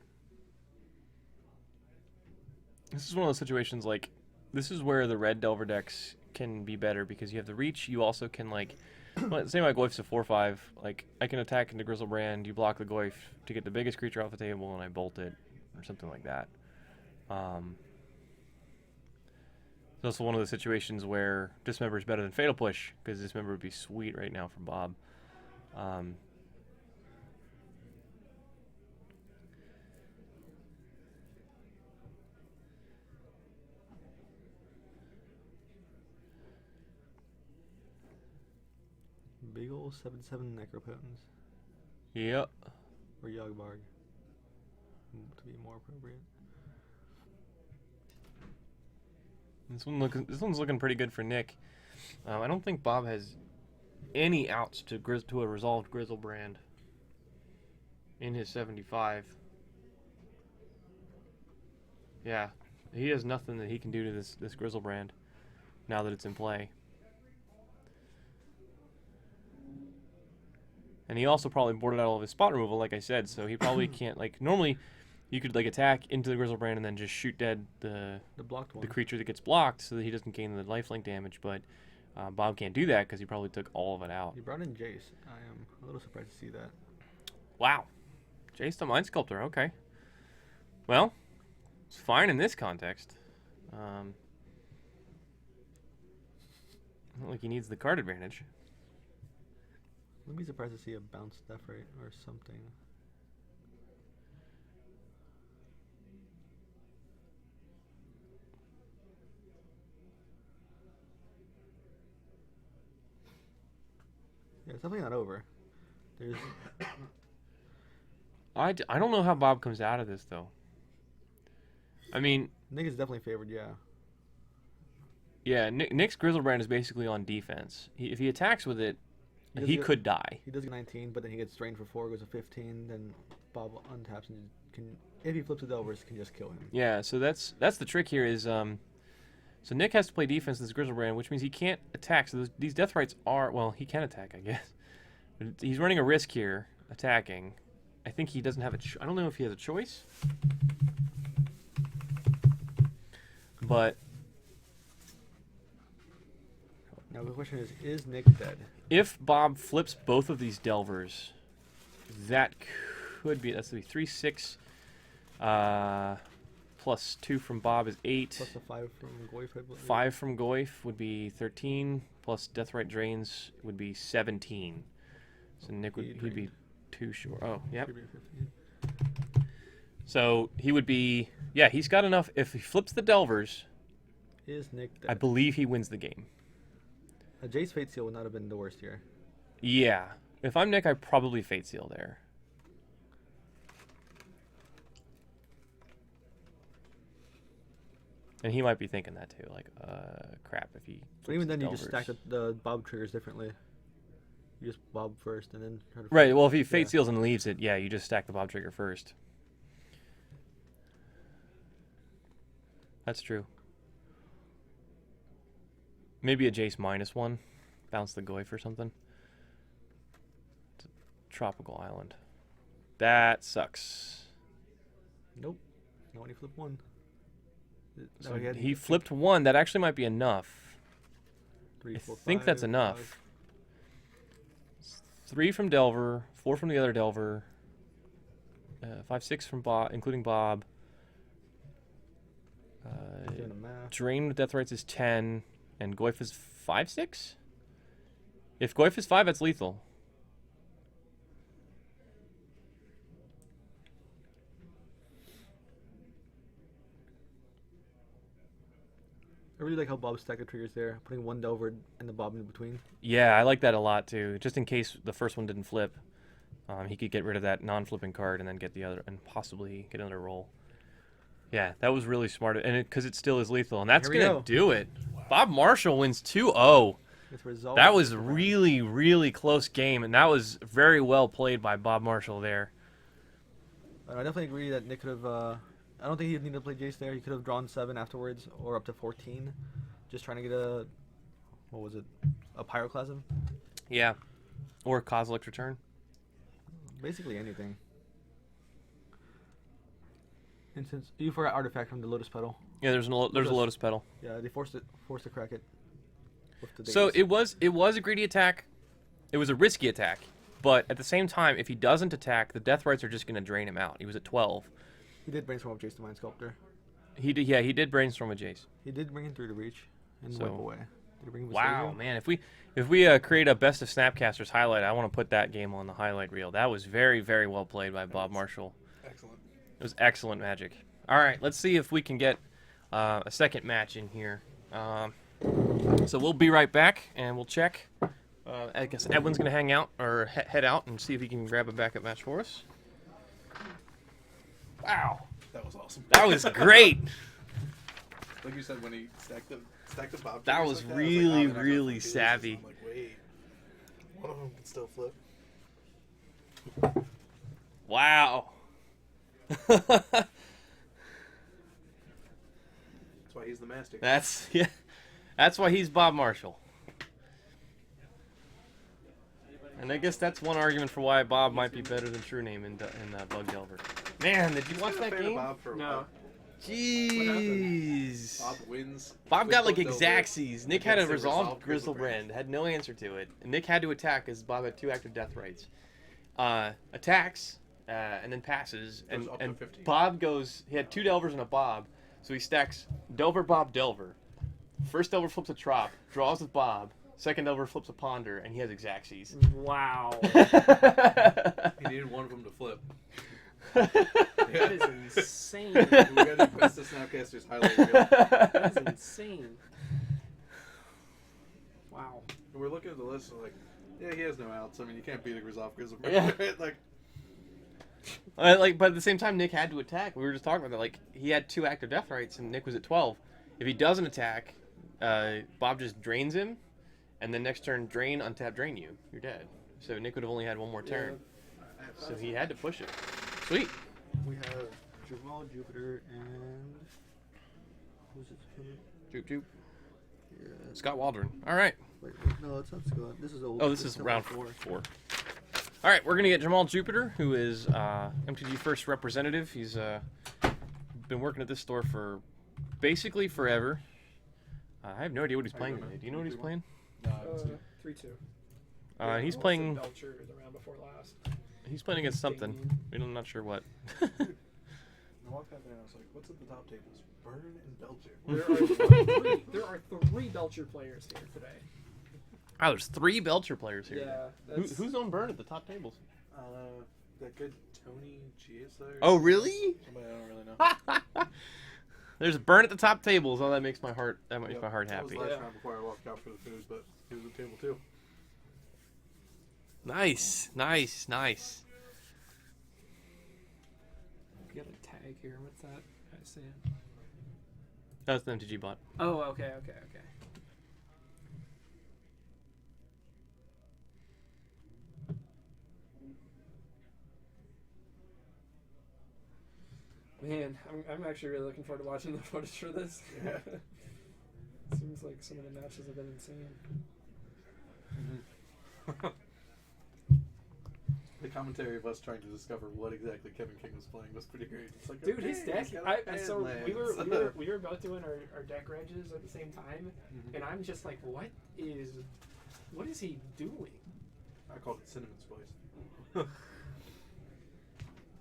This is one of those situations, like, this is where the red Delver decks can be better, because you have the reach, you also can, like, well, say my Goyf's a 4/5, like, I can attack into Grizzlebrand, you block the Goyf to get the biggest creature off the table, and I bolt it, or something like that. It's also one of the situations where Dismember is better than Fatal Push, because Dismember would be sweet right now for Bob. Big ol' 7/7 Necropotence. Yep. Or Yogbarg. To be more appropriate. This one's looking pretty good for Nick. I don't think Bob has any outs to a resolved Grizzlebrand in his 75. Yeah, he has nothing that he can do to this Grizzlebrand now that it's in play. And he also probably boarded out all of his spot removal, like I said, so he probably can't, like, normally you could, like, attack into the Grizzlebrand and then just shoot dead the blocked one. The creature that gets blocked so that he doesn't gain the lifelink damage, but Bob can't do that because he probably took all of it out. He brought in Jace. I am a little surprised to see that. Wow. Jace the Mind Sculptor, okay. Well, it's fine in this context. Not like he needs the card advantage. I'd be surprised to see a bounce death rate or something. Yeah, it's definitely not over. There's. I don't know how Bob comes out of this, though. I mean... Nick is definitely favored, yeah. Yeah, Nick's Grizzlebrand is basically on defense. If he attacks with it, he could die. He does get 19, but then he gets drained for 4, goes to 15, then Bob untaps and can, if he flips the Delvers, can just kill him. Yeah, so that's the trick here is, so Nick has to play defense this Grizzlebrand, which means he can't attack. So these Death Rights are, well, he can attack, I guess. But he's running a risk here, attacking. I think he doesn't have a, I don't know if he has a choice. But Now the question is Nick dead? if Bob flips both of these Delvers, that could be, that's the 3-6, plus 2 from Bob is 8. Plus the 5 from Goyf, I believe. 5 from Goyf would be 13, plus Deathrite Drains would be 17. So Nick would, he'd be 2 short. Oh, yep. Should be 15. So he would be, yeah, he's got enough. If he flips the Delvers, Is Nick I dead? believe he wins the game. A Jace Fate Seal would not have been the worst here. Yeah. If I'm Nick, I'd probably Fate Seal there. And he might be thinking that too, like, crap, if he. But even flips then, the you just stack Delvers. the Bob triggers differently. You just Bob first and then try to. Right, well, if he Fate Yeah. Seals and leaves it, yeah, you just stack the Bob trigger first. That's true. Maybe a Jace -1. Bounce the Goyf or something. It's a tropical island. That sucks. Nope. Not when you flip one. So No, he flipped 1. That actually might be enough. 3, I 4, think that's 5, enough. 5. 3 from Delver, 4 from the other Delver, 5, 6 from Bob, including Bob. Doing the math. Drain with Death Rights is 10, and Goyf is 5, 6? If Goyf is 5, that's lethal. I really like how Bob stacked the triggers there, putting one Delver and the Bob in between. Yeah, I like that a lot too. Just in case the first one didn't flip, he could get rid of that non-flipping card and then get the other, and possibly get another roll. Yeah, that was really smart, and because it still is lethal, and that's Here we gonna go. do it. Bob Marshall wins 2-0. It's resolved. That was really, really close game, and that was very well played by Bob Marshall there. I definitely agree that Nick could have. I don't think he'd need to play Jace there. He could have drawn 7 afterwards, or up to 14, just trying to get a. What was it? A Pyroclasm. Yeah, or Kozilek's Return. Basically anything. And since you forgot Artifact from the Lotus Petal. Yeah, there's a Lotus Petal. Yeah, they forced to crack it. With the So days. it was a greedy attack. It was a risky attack, but at the same time, if he doesn't attack, the Death Rights are just going to drain him out. He was at 12. He did brainstorm up Jace the Mind Sculptor. He did. Yeah, he did brainstorm with Jace. He did bring him through to reach and So- wipe away. Did he bring him Wow, Vistasio? man! If we create a best of Snapcasters highlight, I want to put that game on the highlight reel. That was very, very well played by Bob Marshall. Excellent. It was excellent magic. All right, let's see if we can get a second match in here. So we'll be right back, and we'll check. I guess Edwin's gonna hang out or head out and see if he can grab a backup match for us. Wow, That was awesome. that was great. Like you said, when he stacked the Bob. That triggers was like really, I was like, oh, they're not gonna really flip these. savvy. I'm like, wait, one of them can still flip. Wow. That's why he's the master. That's why he's Bob Marshall. And I guess that's one argument for why Bob might be better than True Name in Bug Delver. Man, did you watch Been a that fan of game? Bob for a No. while. Jeez. Bob wins. Bob with got like both Delver Exactsies. Nick had a against the resolved Grizzlebrand. Grizzlebrand, had no answer to it. And Nick had to attack because Bob had 2 active Death Rights. Attacks, and then passes. Goes up to And 15. Bob goes, he had 2 Delvers and a Bob. So he stacks Delver, Bob, Delver. First Delver flips a Trop, draws with Bob. Second Delver flips a Ponder, and he has Exactsies. Wow. He needed one of them to flip. That is insane. We got to best of Snapcasters highlight reel. That is insane. Wow. And we're looking at the list, and like, yeah, he has no outs. I mean, you can't beat a resolved Grizzlebrand. Yeah. Like, But at the same time, Nick had to attack. We were just talking about that. Like, he had 2 active Death Rights, and Nick was at 12. If he doesn't attack, Bob just drains him, and then next turn, drain, untap, drain you. You're dead. So Nick would have only had 1 more turn. So he had to push it. Sweet. We have Jermol, Jupiter, and who's it? Joop joop. Yeah. Scott Waldron. All right. Wait, no, it's not Scott. This is old. Oh, this is round 4. All right, we're going to get Jermol Jupiter, who is MTG First representative. He's been working at this store for basically forever. I have no idea what he's playing today. Do you know what he's playing? 3-2. He's playing. Belcher the round before last. He's playing against something. I'm not sure what. I walked out there and I was like, what's at the top tables? Burn and Belcher. There are three Belcher players here today. Oh, there's 3 Belcher players here. Yeah. Who's on Burn at the top tables? That good Tony Chiesa. Oh, really? Somebody I don't really know. There's a Burn at the top tables. Oh, that makes my heart. That makes my heart That was happy. last round before I walked out for the food, but he was at table 2. Nice. We got a tag here. What's that? I see it. That's the MTG bot. Oh, okay. Man, I'm actually really looking forward to watching the footage for this. Yeah. Seems like some of the matches have been insane. The commentary of us trying to discover what exactly Kevin King was playing was pretty great. It's like, Dude, okay, his deck. he's got a So bad we lands. were both doing our deck ranges at the same time, and I'm just like, what is he doing? I called it Cinnamon Spice.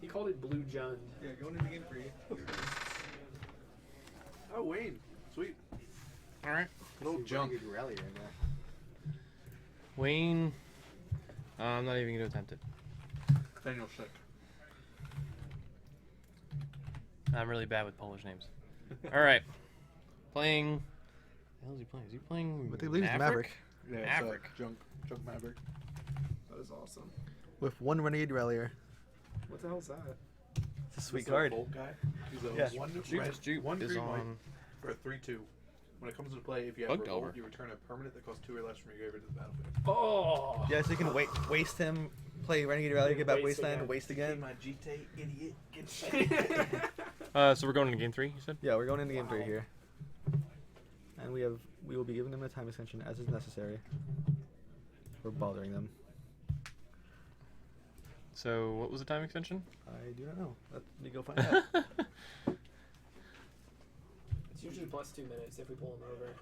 He called it Blue Jund. Yeah, going into game 3. Oh, Wayne. Sweet. All right. Little junk. Rally right now. Wayne. I'm not even going to attempt it. Danielzyk. I'm really bad with Polish names. All right. Playing. The hell is he playing? Is he playing? But they lose Maverick. Yeah, Maverick. Junk Maverick. That is awesome. With 1 Renegade Rallier. What the hell is that? It's a sweet He's card. A old guy. He's a Yeah. one Jupe one is green white on. for a 3/2. When it comes into play, if you have Bug revolt, Delver. you return a permanent that costs 2 or less from your graveyard to the battlefield. Oh! Yeah, so you can waste him, play Renegade Rallier, get back Waste Wasteland, again. waste again. My GT idiot. Get So we're going into game 3. You said. Yeah, we're going into game 3 here. And we will be giving them a time extension as is necessary. We're bothering them. So what was the time extension? I do not know. Let me go find out. It's usually plus 2 minutes if we pull him over.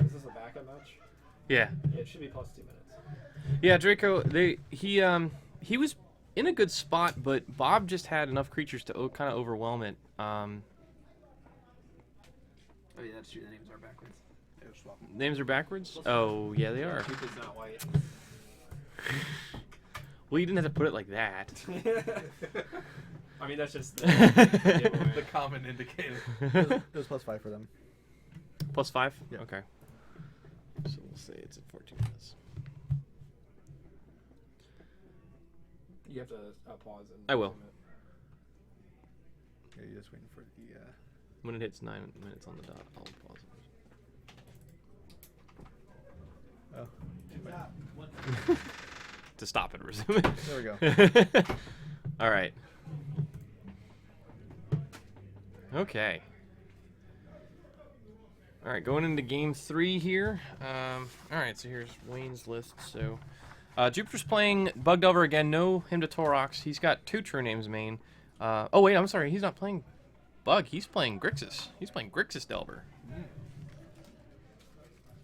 Is this a backup match? Yeah. Yeah, it should be plus 2 minutes. Yeah, Draco. He was in a good spot, but Bob just had enough creatures to kind of overwhelm it. Oh yeah, that's true. The names are backwards. Names are backwards. Oh yeah, they are. Cupid's not white. Well, you didn't have to put it like that. I mean, that's just the common indicator. It was +5 for them. +5. Yeah. Okay. So we'll say it's at 14 minutes. You have to pause and. I will. zoom it. Yeah, you're just waiting for the. When it hits 9 minutes on the dot, I'll pause it. Oh. To stop and resume it. There we go. All right. Okay. All right, going into game 3 here. All right, so here's Wayne's list. So Jupiter's playing Bug Delver again. No him to Torox. He's got 2 True Names main. Oh wait, I'm sorry. He's not playing Bug. He's playing Grixis. He's playing Grixis Delver.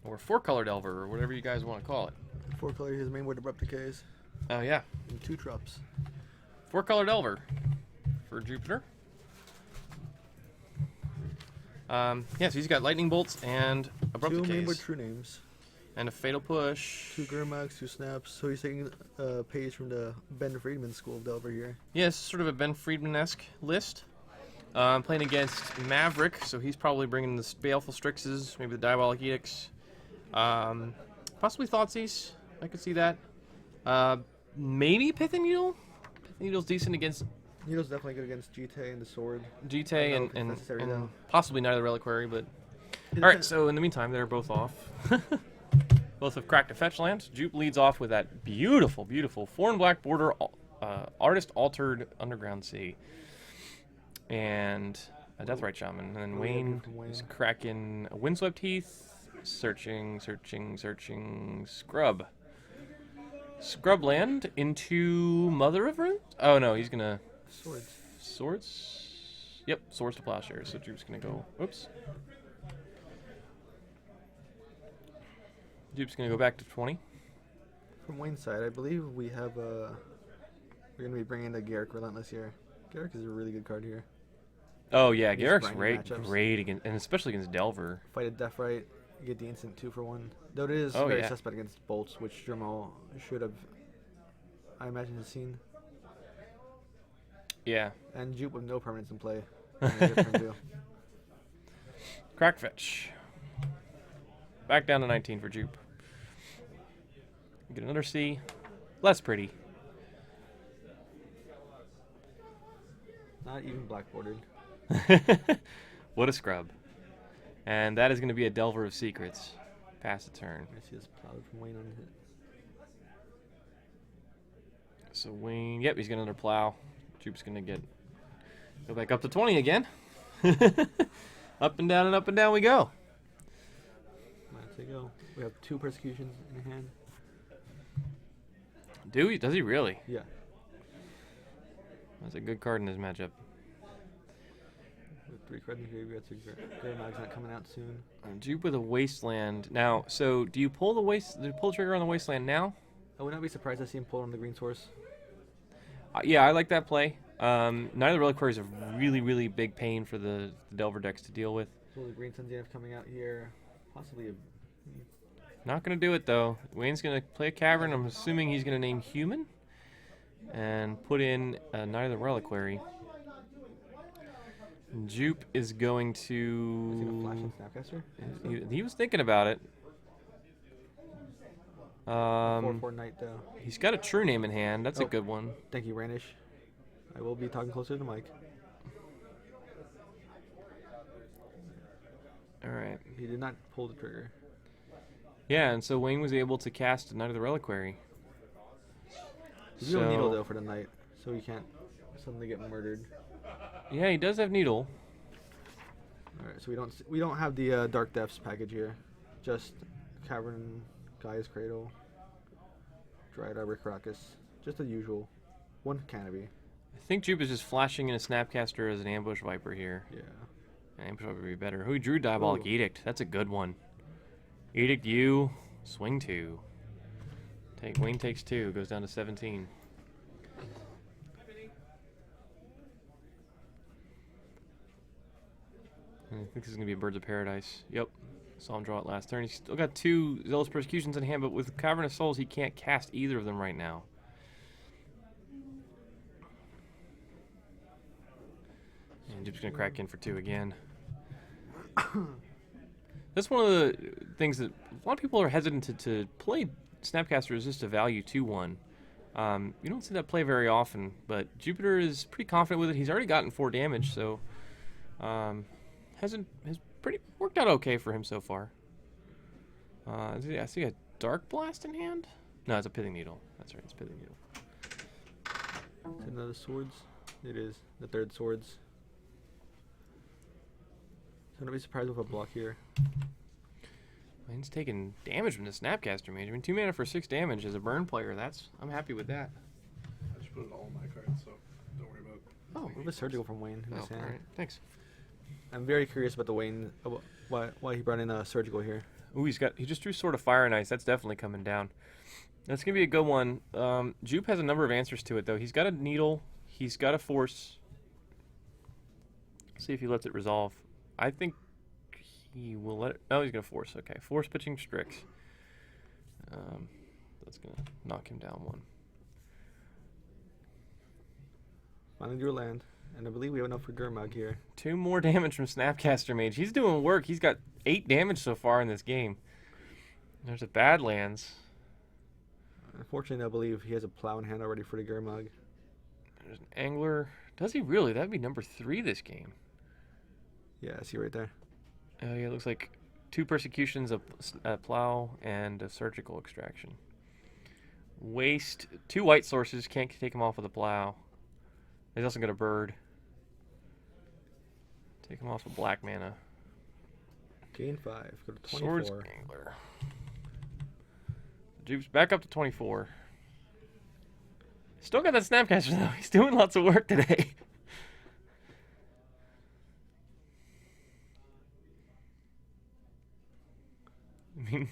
Or 4-color Delver, or whatever you guys want to call it. 4 color, his main word abrupt decays. Oh yeah. And 2 drops. 4-color Delver for Jupiter. Yeah, so he's got Lightning Bolts and Abrupt 2 main word Decays. true names. And a Fatal Push. 2 Gurmax, 2 Snaps. So he's taking a page from the Ben Friedman school of Delver here. Yeah, it's sort of a Ben Friedman-esque list. Playing against Maverick, so he's probably bringing the Baleful Strixes, maybe the Diabolic Edicts. Possibly Thoughtseize. I could see that. Maybe Pith and Needle. Pith and Needle's decent against Needle's definitely good against GT and the sword. GT I don't know and, if it's necessary, and though. possibly Night of the Reliquary, but... It Alright, depends- so in the meantime, they're both off. Both have cracked a fetch land. Jupe leads off with that beautiful, beautiful 4 and black border Artist Altered Underground Sea. And a Deathrite Shaman. And then Wayne is cracking a Windswept Heath. Searching. Scrub. Scrub land into Mother of Runes? Oh no, he's gonna... Swords? Yep, Swords to Plowshares. So Dupe's gonna go... Oops. Dupe's gonna go back to 20. From Wayne's side, I believe we have we're gonna be bringing the Garrick Relentless here. Garrick is a really good card here. Oh yeah, These Garrick's grinding great, matchups. great against, and especially against Delver. Fight a Deathrite, you get the instant 2-for-1. Though it is Oh, very yeah. suspect against bolts, which Jermol should have, I imagine, has seen. Yeah. And Jupe with no permanents in play. Turn two. Crack fetch. Back down to 19 for Jupe. Get another C. Less pretty. Not even black bordered. What a scrub. And that is going to be a Delver of Secrets. Pass the turn. I see this plowed from Wayne on hit. So Wayne, yep, he's going to under plow. Jupe's going to go back up to 20 again. Up and down we go. Let's go. We have 2 persecutions in hand. Does he really? Yeah. That's a good card in this matchup. With 3 cards in here, we got Grimag's not coming out soon. Jupe with a Wasteland. Now, so do you pull the trigger on the Wasteland now? I would not be surprised to see him pull on the green source. Yeah, I like that play. Neither Reliquary is a really, really big pain for the Delver decks to deal with. So the green Sun's coming out here. Possibly a... Not going to do it, though. Wayne's going to play a Cavern. I'm assuming he's going to name Human. And put in Neither Reliquary. Jupe is going Is he gonna flash to... on Snapcaster? He was thinking about it. 4/4 Knight, though. He's got a True Name in hand. That's a Oh. good one. Thank you, Ranish. I will be talking closer to the mic. All right. He did not pull the trigger. Yeah, and so Wayne was able to cast Night of the Reliquary. He's got a needle though for the night, so he can't suddenly get murdered. Yeah, he does have Needle. All right, so we don't have the Dark Depths package here, just Cavern, Gaia's Cradle, Dryad Arbor Caracas, just the usual. 1 Canopy. I think Jupe is just flashing in a Snapcaster as an Ambush Viper here. Yeah. An Ambush Viper would be better. Who drew Diabolic Ooh. Edict? That's a good one. Edict you, swing 2. Wayne takes 2, goes down to 17. I think this is going to be a Birds of Paradise. Yep. Saw him draw it last turn. He's still got 2 Zealous Persecutions in hand, but with Cavern of Souls, he can't cast either of them right now. And Jupe's going to crack in for 2 again. That's one of the things that a lot of people are hesitant to play Snapcaster as just a value 2/1. You don't see that play very often, but Jupiter is pretty confident with it. He's already gotten 4 damage, so has pretty worked out okay for him so far. I see a Dark Blast in hand. No, it's a Pithing Needle. That's right, it's Pithing Needle. Is it another swords? It is the 3rd swords. So don't be surprised with a block here. Wayne's taking damage from the Snapcaster Mage. I mean, 2 mana for 6 damage as a burn player. I'm happy with that. I just put it all in my cards, so don't worry about. Oh, we have a surgical from Wayne in his hand. Alright, thanks. I'm very curious about the Wayne, why he brought in a surgical here. Ooh, he just drew Sword of Fire and Ice. That's definitely coming down. That's gonna be a good one. Jupe has a number of answers to it though. He's got a Needle. He's got a Force. See if he lets it resolve. I think he will let it. Oh, he's gonna Force. Okay, Force pitching Strix. That's gonna knock him down 1. Finally drew a land, and I believe we have enough for Gurmag here. 2 more damage from Snapcaster Mage. He's doing work. He's got 8 damage so far in this game. There's a Badlands. Unfortunately, I believe he has a plow in hand already for the Gurmag. There's an Angler. Does he really? That'd be number 3 this game. Yeah, I see right there. Oh yeah, it looks like 2 Persecutions, a Plow, and a Surgical Extraction. Waste 2 white sources. Can't take him off with a plow. He's also got a bird. Take him off with black mana. Gain 5. Go to 24. Swords Angler. Jupe's back up to 24. Still got that Snapcaster though. He's doing lots of work today. I mean,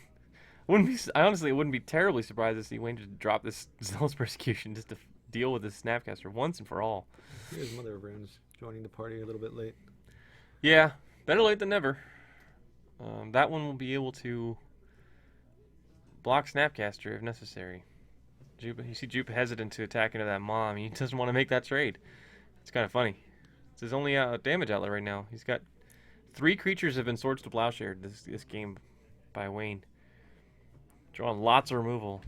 I honestly wouldn't be terribly surprised to see Wayne just drop this Zealous Persecution just to deal with this Snapcaster once and for all. Here's Mother of Runes joining the party a little bit late. Yeah, better late than never. That one will be able to block Snapcaster if necessary. You see Jupe hesitant to attack into that Mom. He doesn't want to make that trade. It's kind of funny. It's his only damage outlet right now. He's got 3 creatures have been Swords to Plowshare this game by Wayne. Drawing lots of removal.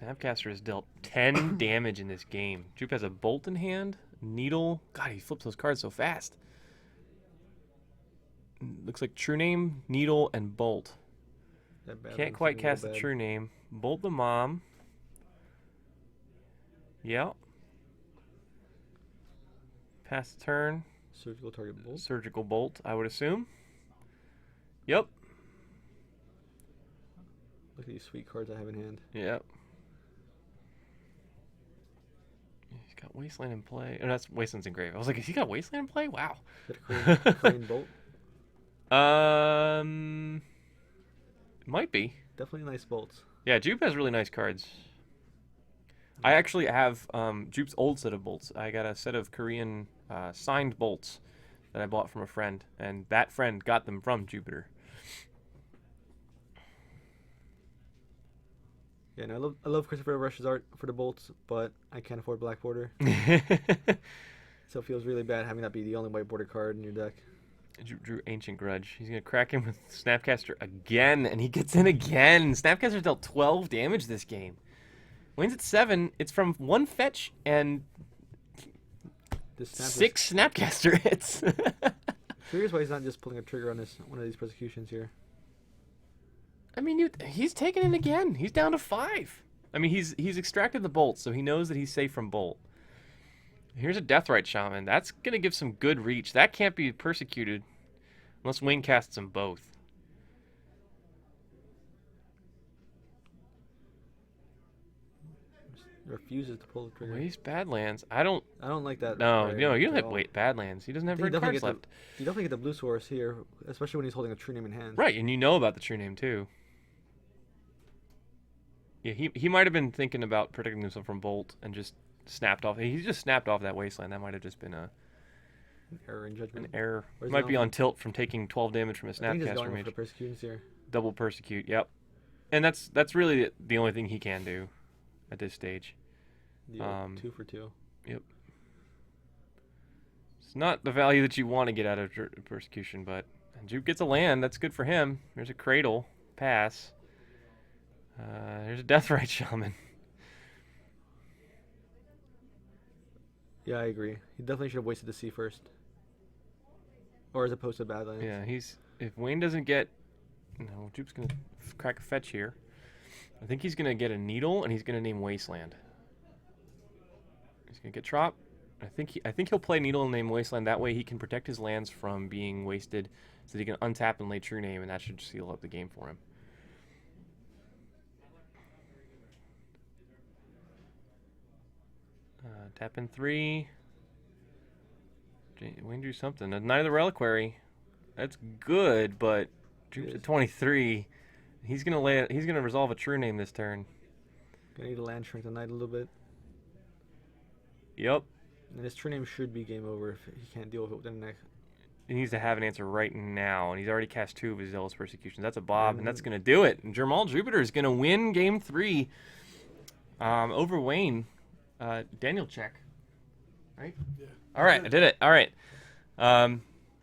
Snapcaster has dealt 10 damage in this game. Jupe has a Bolt in hand. Needle. God, he flips those cards so fast. Looks like True Name, Needle, and Bolt. Can't quite cast the True Name. Bolt the Mom. Yep. Pass the turn. Surgical target bolt. Surgical Bolt, I would assume. Yep. Look at these sweet cards I have in hand. Yep. He's got Wasteland in play. Oh, that's Wasteland's engraved. I was like, has he got Wasteland in play? Wow. Is that a Crane Bolt? Might be. Definitely nice bolts. Yeah, Jupe has really nice cards. I actually have Jupe's old set of bolts. I got a set of Korean signed bolts that I bought from a friend, and that friend got them from Jupiter. Yeah, and I love Christopher Rush's art for the bolts, but I can't afford black border. So it feels really bad having that be the only white border card in your deck. Drew Ancient Grudge. He's going to crack him with Snapcaster again, and he gets in again. Snapcaster dealt 12 damage this game. Wayne's at 7. It's from 1 fetch and 6 Snapcaster hits. Curious why he's not just pulling a trigger on one of these persecutions here. I mean, he's taking it again. He's down to 5. I mean, he's extracted the Bolt, so he knows that he's safe from Bolt. Here's a Deathrite Shaman. That's going to give some good reach. That can't be persecuted unless Wayne casts them both. Refuses to pull the trigger. Waste Badlands. I don't like that. No, you don't have Badlands. He doesn't have red cards left. You definitely get the blue source here, especially when he's holding a True Name in hand. Right, and you know about the True Name too. Yeah, he might have been thinking about protecting himself from Bolt and just snapped off. He just snapped off that Wasteland. That might have just been an error in judgment. An error. Might be on tilt from taking 12 damage from a Snapcaster mage. For the persecutions here. Double persecute. Yep. And that's really the only thing he can do at this stage. 2 for 2. Yep. It's not the value that you want to get out of persecution, but Jupe gets a land. That's good for him. There's a Cradle. Pass. There's a Deathrite Shaman. Yeah, I agree. He definitely should have wasted the sea first. Or as opposed to Badlands. Yeah, if Wayne doesn't get... No, Jupe's going to crack a fetch here. I think he's going to get a Needle, and he's going to name Wasteland. He's going to get Trop. I think he'll play Needle and name Wasteland. That way he can protect his lands from being wasted so that he can untap and lay True Name, and that should seal up the game for him. Tap in 3. Wayne drew something. Knight of the Reliquary. That's good, but Jupe's at 23. He's gonna resolve a True Name this turn. Gonna need a land shrink the Knight a little bit. Yep. And his True Name should be game over if he can't deal with it within the next. He needs to have an answer right now, and he's already cast 2 of his Zealous Persecutions. That's a Bob, and that's gonna do it. And Jermol Jupiter is gonna win Game 3 over Wayne. Danielzyk. Right? Yeah. All right, I did it. All right.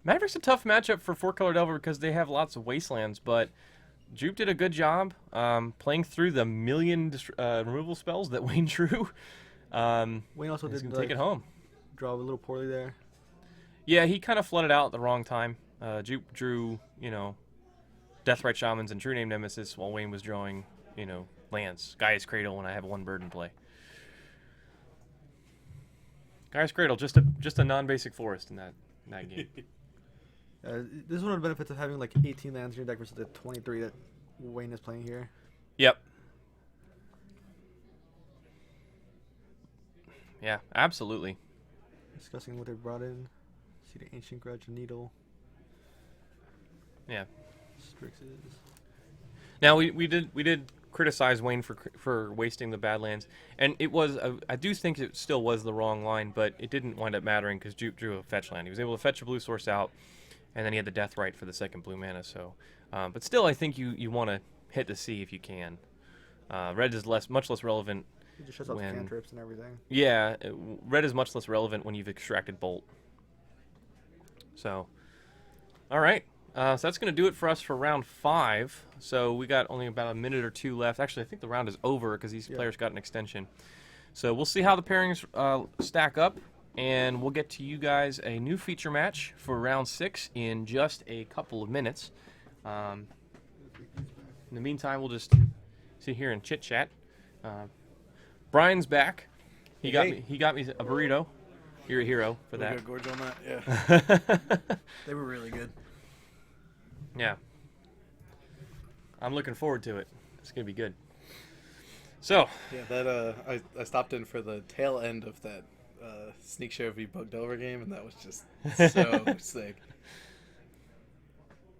Maverick's a tough matchup for 4-color Delver because they have lots of Wastelands, but Jupe did a good job playing through the million removal spells that Wayne drew. Wayne also did take it home. Draw a little poorly there. Yeah, he kind of flooded out at the wrong time. Jupe drew, Deathrite Shamans and True Name Nemesis while Wayne was drawing, lands. Gaia's Cradle when I have 1 bird in play. Gaia's Cradle, just a non-basic forest in that game. This is one of the benefits of having like 18 lands in your deck versus the 23 that Wayne is playing here. Yep. Yeah, absolutely. Discussing what they brought in. See the Ancient Grudge Needle. Yeah. Grixis. Now we did criticize Wayne for wasting the Badlands, and it was I do think it still was the wrong line, but it didn't wind up mattering because drew a fetch land. He was able to fetch a blue source out, and then he had the Deathrite for the 2nd blue mana. So, but still, I think you want to hit the sea if you can. Red is much less relevant. He just shuts out the cantrips and everything. Yeah, red is much less relevant when you've extracted Bolt. So, all right. So that's going to do it for us for round 5. So we got only about a minute or 2 left. Actually, I think the round is over because these players got an extension. So we'll see how the pairings stack up, and we'll get to you guys a new feature match for round 6 in just a couple of minutes. In the meantime, we'll just sit here and chit-chat. Brian's back. He got me a burrito. You're a hero for that. Good gorge on that. Yeah. They were really good. Yeah. I'm looking forward to it. It's going to be good. So. Yeah, that I stopped in for the tail end of that Sneak Show v Bug Delver game, and that was just so sick.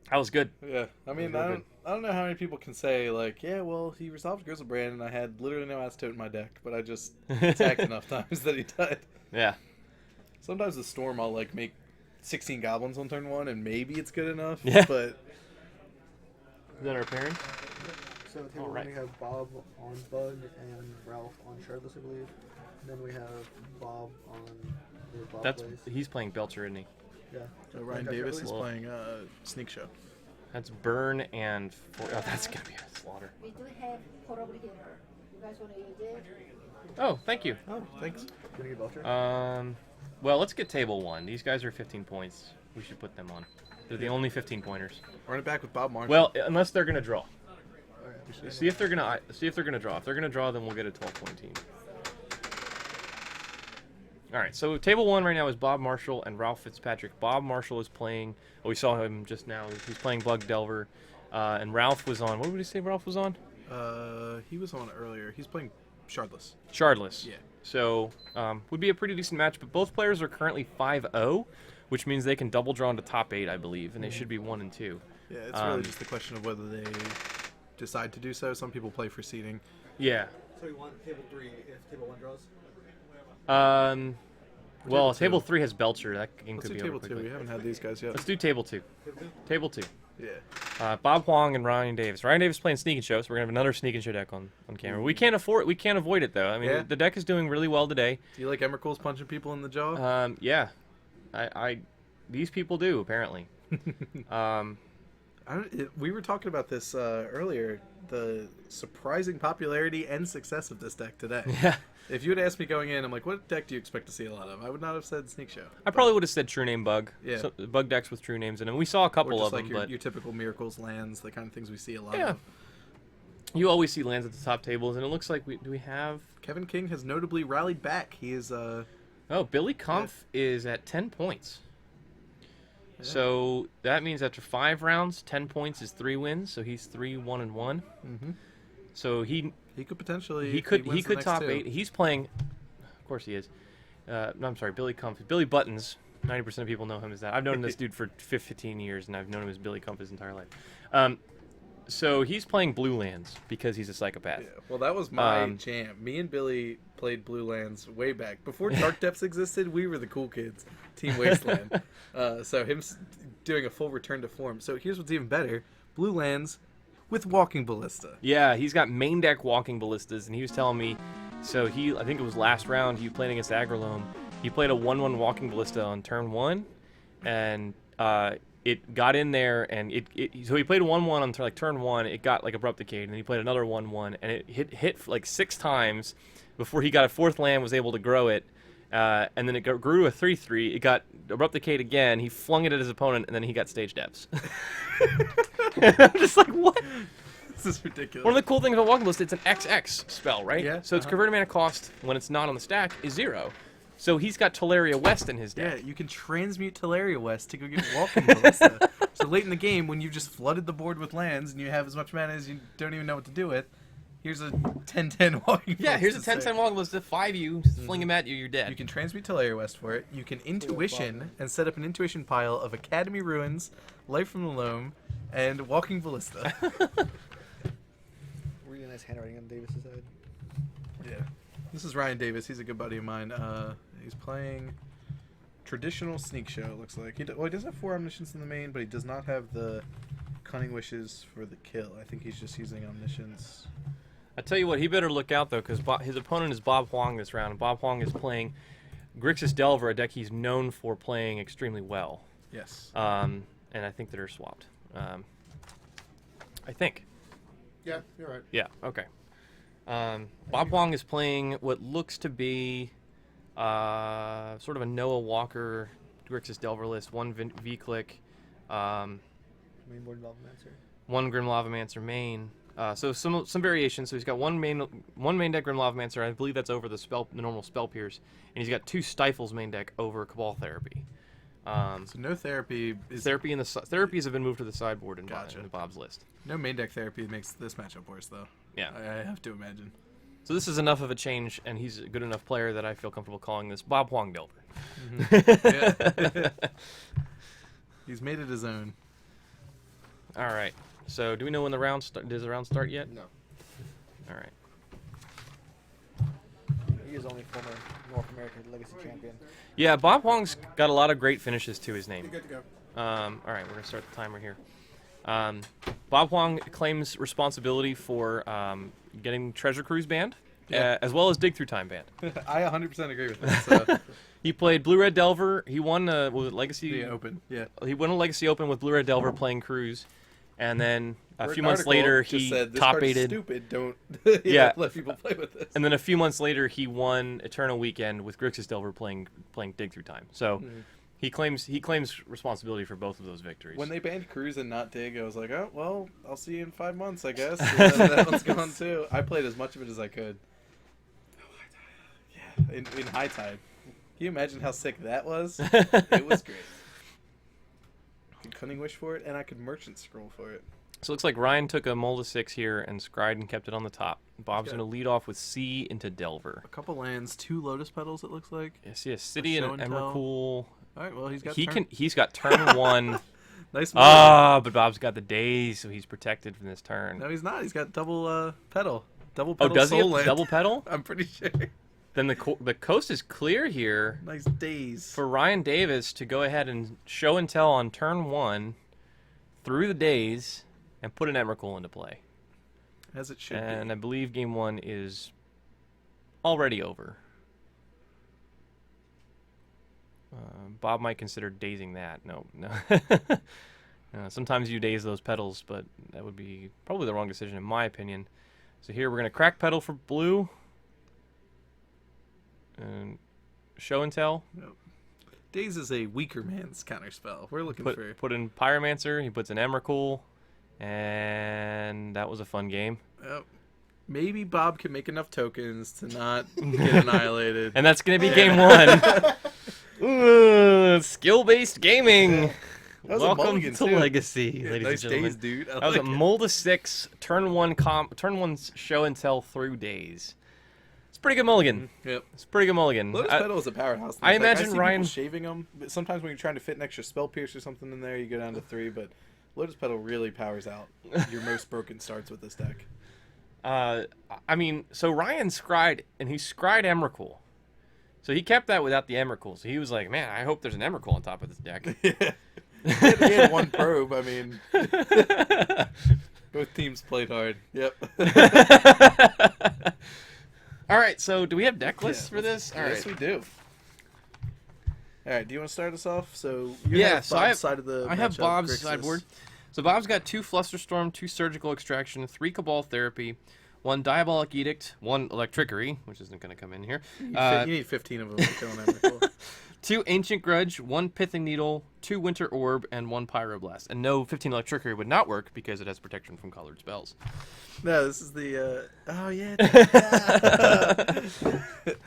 That was good. Yeah. I mean, I don't know how many people can say, like, yeah, well, he resolved Grizzlebrand, and I had literally no Acetote in my deck, but I just attacked enough times that he died. Yeah. Sometimes the Storm, I'll, like, make 16 goblins on turn 1, and maybe it's good enough. Yeah. But Is that our pairing? So table Alright. we have Bob on Bug and Ralph on Shardless, I believe. Then we have Bob on the Bob plays. He's playing Belcher, isn't he? Yeah. Ryan Davis is playing Sneak Show. That's Burn and that's gonna be a slaughter. We do have portable heater. You guys want to use it? Oh, thank you. Oh, thanks. Gonna get Belcher? Well, let's get table 1. These guys are 15 points. We should put them on. They're the only 15 pointers. Run it back with Bob Marshall. Well, unless they're gonna draw. Alright. See if they're gonna draw. If they're gonna draw, then we'll get a 12-point team. All right. So table 1 right now is Bob Marshall and Ralph Fitzpatrick. Bob Marshall is playing. Oh, we saw him just now. He's playing Bug Delver, and Ralph was on. What did we say? Ralph was on. He was on earlier. He's playing Shardless. Shardless. Yeah. So would be a pretty decent match, but both players are currently 5-0, which means they can double draw into top 8, I believe, and they should be 1 and 2. Yeah, it's really just a question of whether they decide to do so. Some people play for seeding. Yeah. So you want table 3 if table 1 draws? Well, Table table two. 3 has Belcher. That game Let's could do be table over 2. quickly. We haven't had these guys yet. Let's do table 2. Table 2. Yeah. Bob Huang and Ryan Davis. Ryan Davis playing Sneak and Show, so we're gonna have another Sneak and Show deck on camera. We can't avoid it though. I mean, Yeah. the deck is doing really well today. Do you like Emrakul's punching people in the jaw? Yeah, these people do apparently. We were talking about this earlier. The surprising popularity and success of this deck today. Yeah. If you had asked me going in, I'm like, what deck do you expect to see a lot of? I would not have said Sneak Show. I probably would have said True Name Bug. Yeah. So, bug decks with True Names in them. We saw a Or couple just of like them, your, but your typical Miracles, lands, the kind of things we see a lot yeah. of. You always see lands at the top tables, and it looks like do we have? Kevin King has notably rallied back. He is Oh, Billy Kampf is at 10 points. Yeah. So that means after 5 rounds, 10 points is 3 wins. So he's 3-1-1. Mm-hmm. So he could potentially. he could top 8. He's playing. Of course he is. No, I'm sorry, Billy Kampf. Billy Buttons. 90% of people know him as that. I've known this dude for 15 years, and I've known him as Billy Kampf his entire life. So he's playing blue lands because he's a psychopath. Yeah, well, that was my jam. Me and Billy played Blue Lands way back. Before Dark Depths existed, we were the cool kids. Team Wasteland. So him doing a full return to form. So here's what's even better. Blue Lands with Walking Ballista. Yeah, he's got main deck Walking Ballistas, and he was telling me, so I think it was last round, he played against Aggro Loam. He played a 1/1 Walking Ballista on turn 1, and it got in there, and so he played a 1/1 on turn 1, it got like Abrupt Decay, and then he played another 1/1, and it hit like 6 times before he got a 4th land, was able to grow it, and then it grew to a 3/3, it got Abrupt Decayed again, he flung it at his opponent, and then he got Stage Depths. I'm just like, what? This is ridiculous. One of the cool things about Walking Ballista, it's an XX spell, right? Yeah, So its converted mana cost, when it's not on the stack, is 0. So he's got Teleria West in his Yeah, deck. you can transmute Teleria West to go get Walking Ballista. So late in the game, when you've just flooded the board with lands and you have as much mana as you don't even know what to do with, here's a 10/10 Walking Ballista. Yeah, here's a 10/10 set. Walking Ballista, 5U, just fling him at you, you're dead. You can transmute Teleria West for it. You can Intuition and set up an Intuition pile of Academy Ruins, Life from the Loam, and Walking Ballista. Really nice handwriting on Davis's side. Yeah. This is Ryan Davis. He's a good buddy of mine. He's playing traditional Sneak Show, it looks like. He does have 4 Omniscience in the main, but he does not have the Cunning Wishes for the kill. I think he's just using Omniscience. I tell you what, he better look out, though, because his opponent is Bob Huang this round, and Bob Huang is playing Grixis Delver, a deck he's known for playing extremely well. Yes. And I think that are swapped. I think. Yeah, you're right. Yeah, okay. Bob Huang is playing what looks to be sort of a Noah Walker Grixis Delver list, 1 V-Click, Mainboard Lavamancer. 1 Grim Lavamancer main. So some variations. So he's got one main deck Grim Lavamancer. I believe that's over the normal Spell Pierce, and he's got 2 Stifles main deck over Cabal Therapy. So no therapy is Therapy and the therapies have been moved to the sideboard in, Gotcha. in Bob's list. no main deck therapy makes this matchup worse though. Yeah. I have to imagine. So this is enough of a change, and he's a good enough player that I feel comfortable calling this Bob Huang Delver. Yeah. He's made it his own. All right. So do we know when the round does the round start yet? No. All right. He is only former North American Legacy champion. Yeah, Bob Huang's got a lot of great finishes to his name. You're good to go. All right, we're gonna start the timer here. Bob Huang claims responsibility for getting Treasure Cruise banned, Yeah. as well as Dig Through Time banned. I 100% agree with that. So He played Blue Red Delver. He won was it Legacy the Open. Yeah. He won a Legacy Open with Blue Red Delver playing Cruise, and then a Wrote few an months article, later just he said, this top card is aided. stupid. Don't Yeah. let people play with this. And then a few months later, he won Eternal Weekend with Grixis Delver playing Dig Through Time. So he claims responsibility for both of those victories. When they banned Cruise and not Dig, I was like, oh, well, I'll see you in 5 months, I guess. And then that one's gone, too. I played as much of it as I could. Yeah, in High Tide. Can you imagine how sick that was? It was great. I could Cunning Wish for it, and I could Merchant Scroll for it. So it looks like Ryan took a Mold of 6 here and scried and kept it on the top. Bob's Good. going to lead off with C into Delver. A couple lands, 2 Lotus Petals, it looks like. I see a City and Show an and tell. Emrakul. All right, well, he's got He's got turn 1. Nice move. But Bob's got the days, so he's protected from this turn. No, he's not. He's got double petal. Double Oh, petal does he soul have land. double pedal? I'm pretty sure. Then the coast is clear here Nice days. for Ryan Davis to go ahead and show and tell on turn 1 through the days and put an Emrakul into play. As it should And be. I believe game 1 is already over. Bob might consider dazing that. No. Sometimes you daze those petals, but that would be probably the wrong decision in my opinion. So here we're going to crack petal for blue. And show and tell. Daze is a weaker man's counterspell. We're looking for... Put in Pyromancer. He puts an Emrakul. And that was a fun game. Maybe Bob can make enough tokens to not get annihilated. And that's going to be game 1. Skill-based gaming. That was a Welcome mulligan, to too. Legacy, Yeah, ladies nice and gentlemen. days, dude. I That was like a it. Mold of 6, turn 1 show and tell through days. It's a pretty good mulligan. Yep. It's a pretty good mulligan. Lotus Petal is a powerhouse. I Like, imagine see Ryan- people shaving them. But sometimes when you're trying to fit an extra Spell Pierce or something in there, you go down to 3. But Lotus Petal really powers out your most broken starts with this deck. I mean, so Ryan scried, and he scried Emrakul. So he kept that without the Emrakul. So he was like, man, I hope there's an Emrakul on top of this deck. He had 1 probe. I mean, both teams played hard. Yep. All right, so do we have deck lists for this? All Yes, right. we do. All right, do you want to start us off? So you Yeah, have so Bob's I have, side of the I have matchup, Bob's Grixis. sideboard. So Bob's got 2 Flusterstorm, 2 Surgical Extraction, 3 Cabal Therapy, 1 Diabolic Edict, 1 Electrickery, which isn't going to come in here. You need 15 of them to kill an Emrakul. 2 Ancient Grudge, 1 Pithing Needle, 2 Winter Orb, and 1 Pyroblast. And no 15 Electric Trickery would not work because it has protection from colored spells. No, this is the. Oh yeah.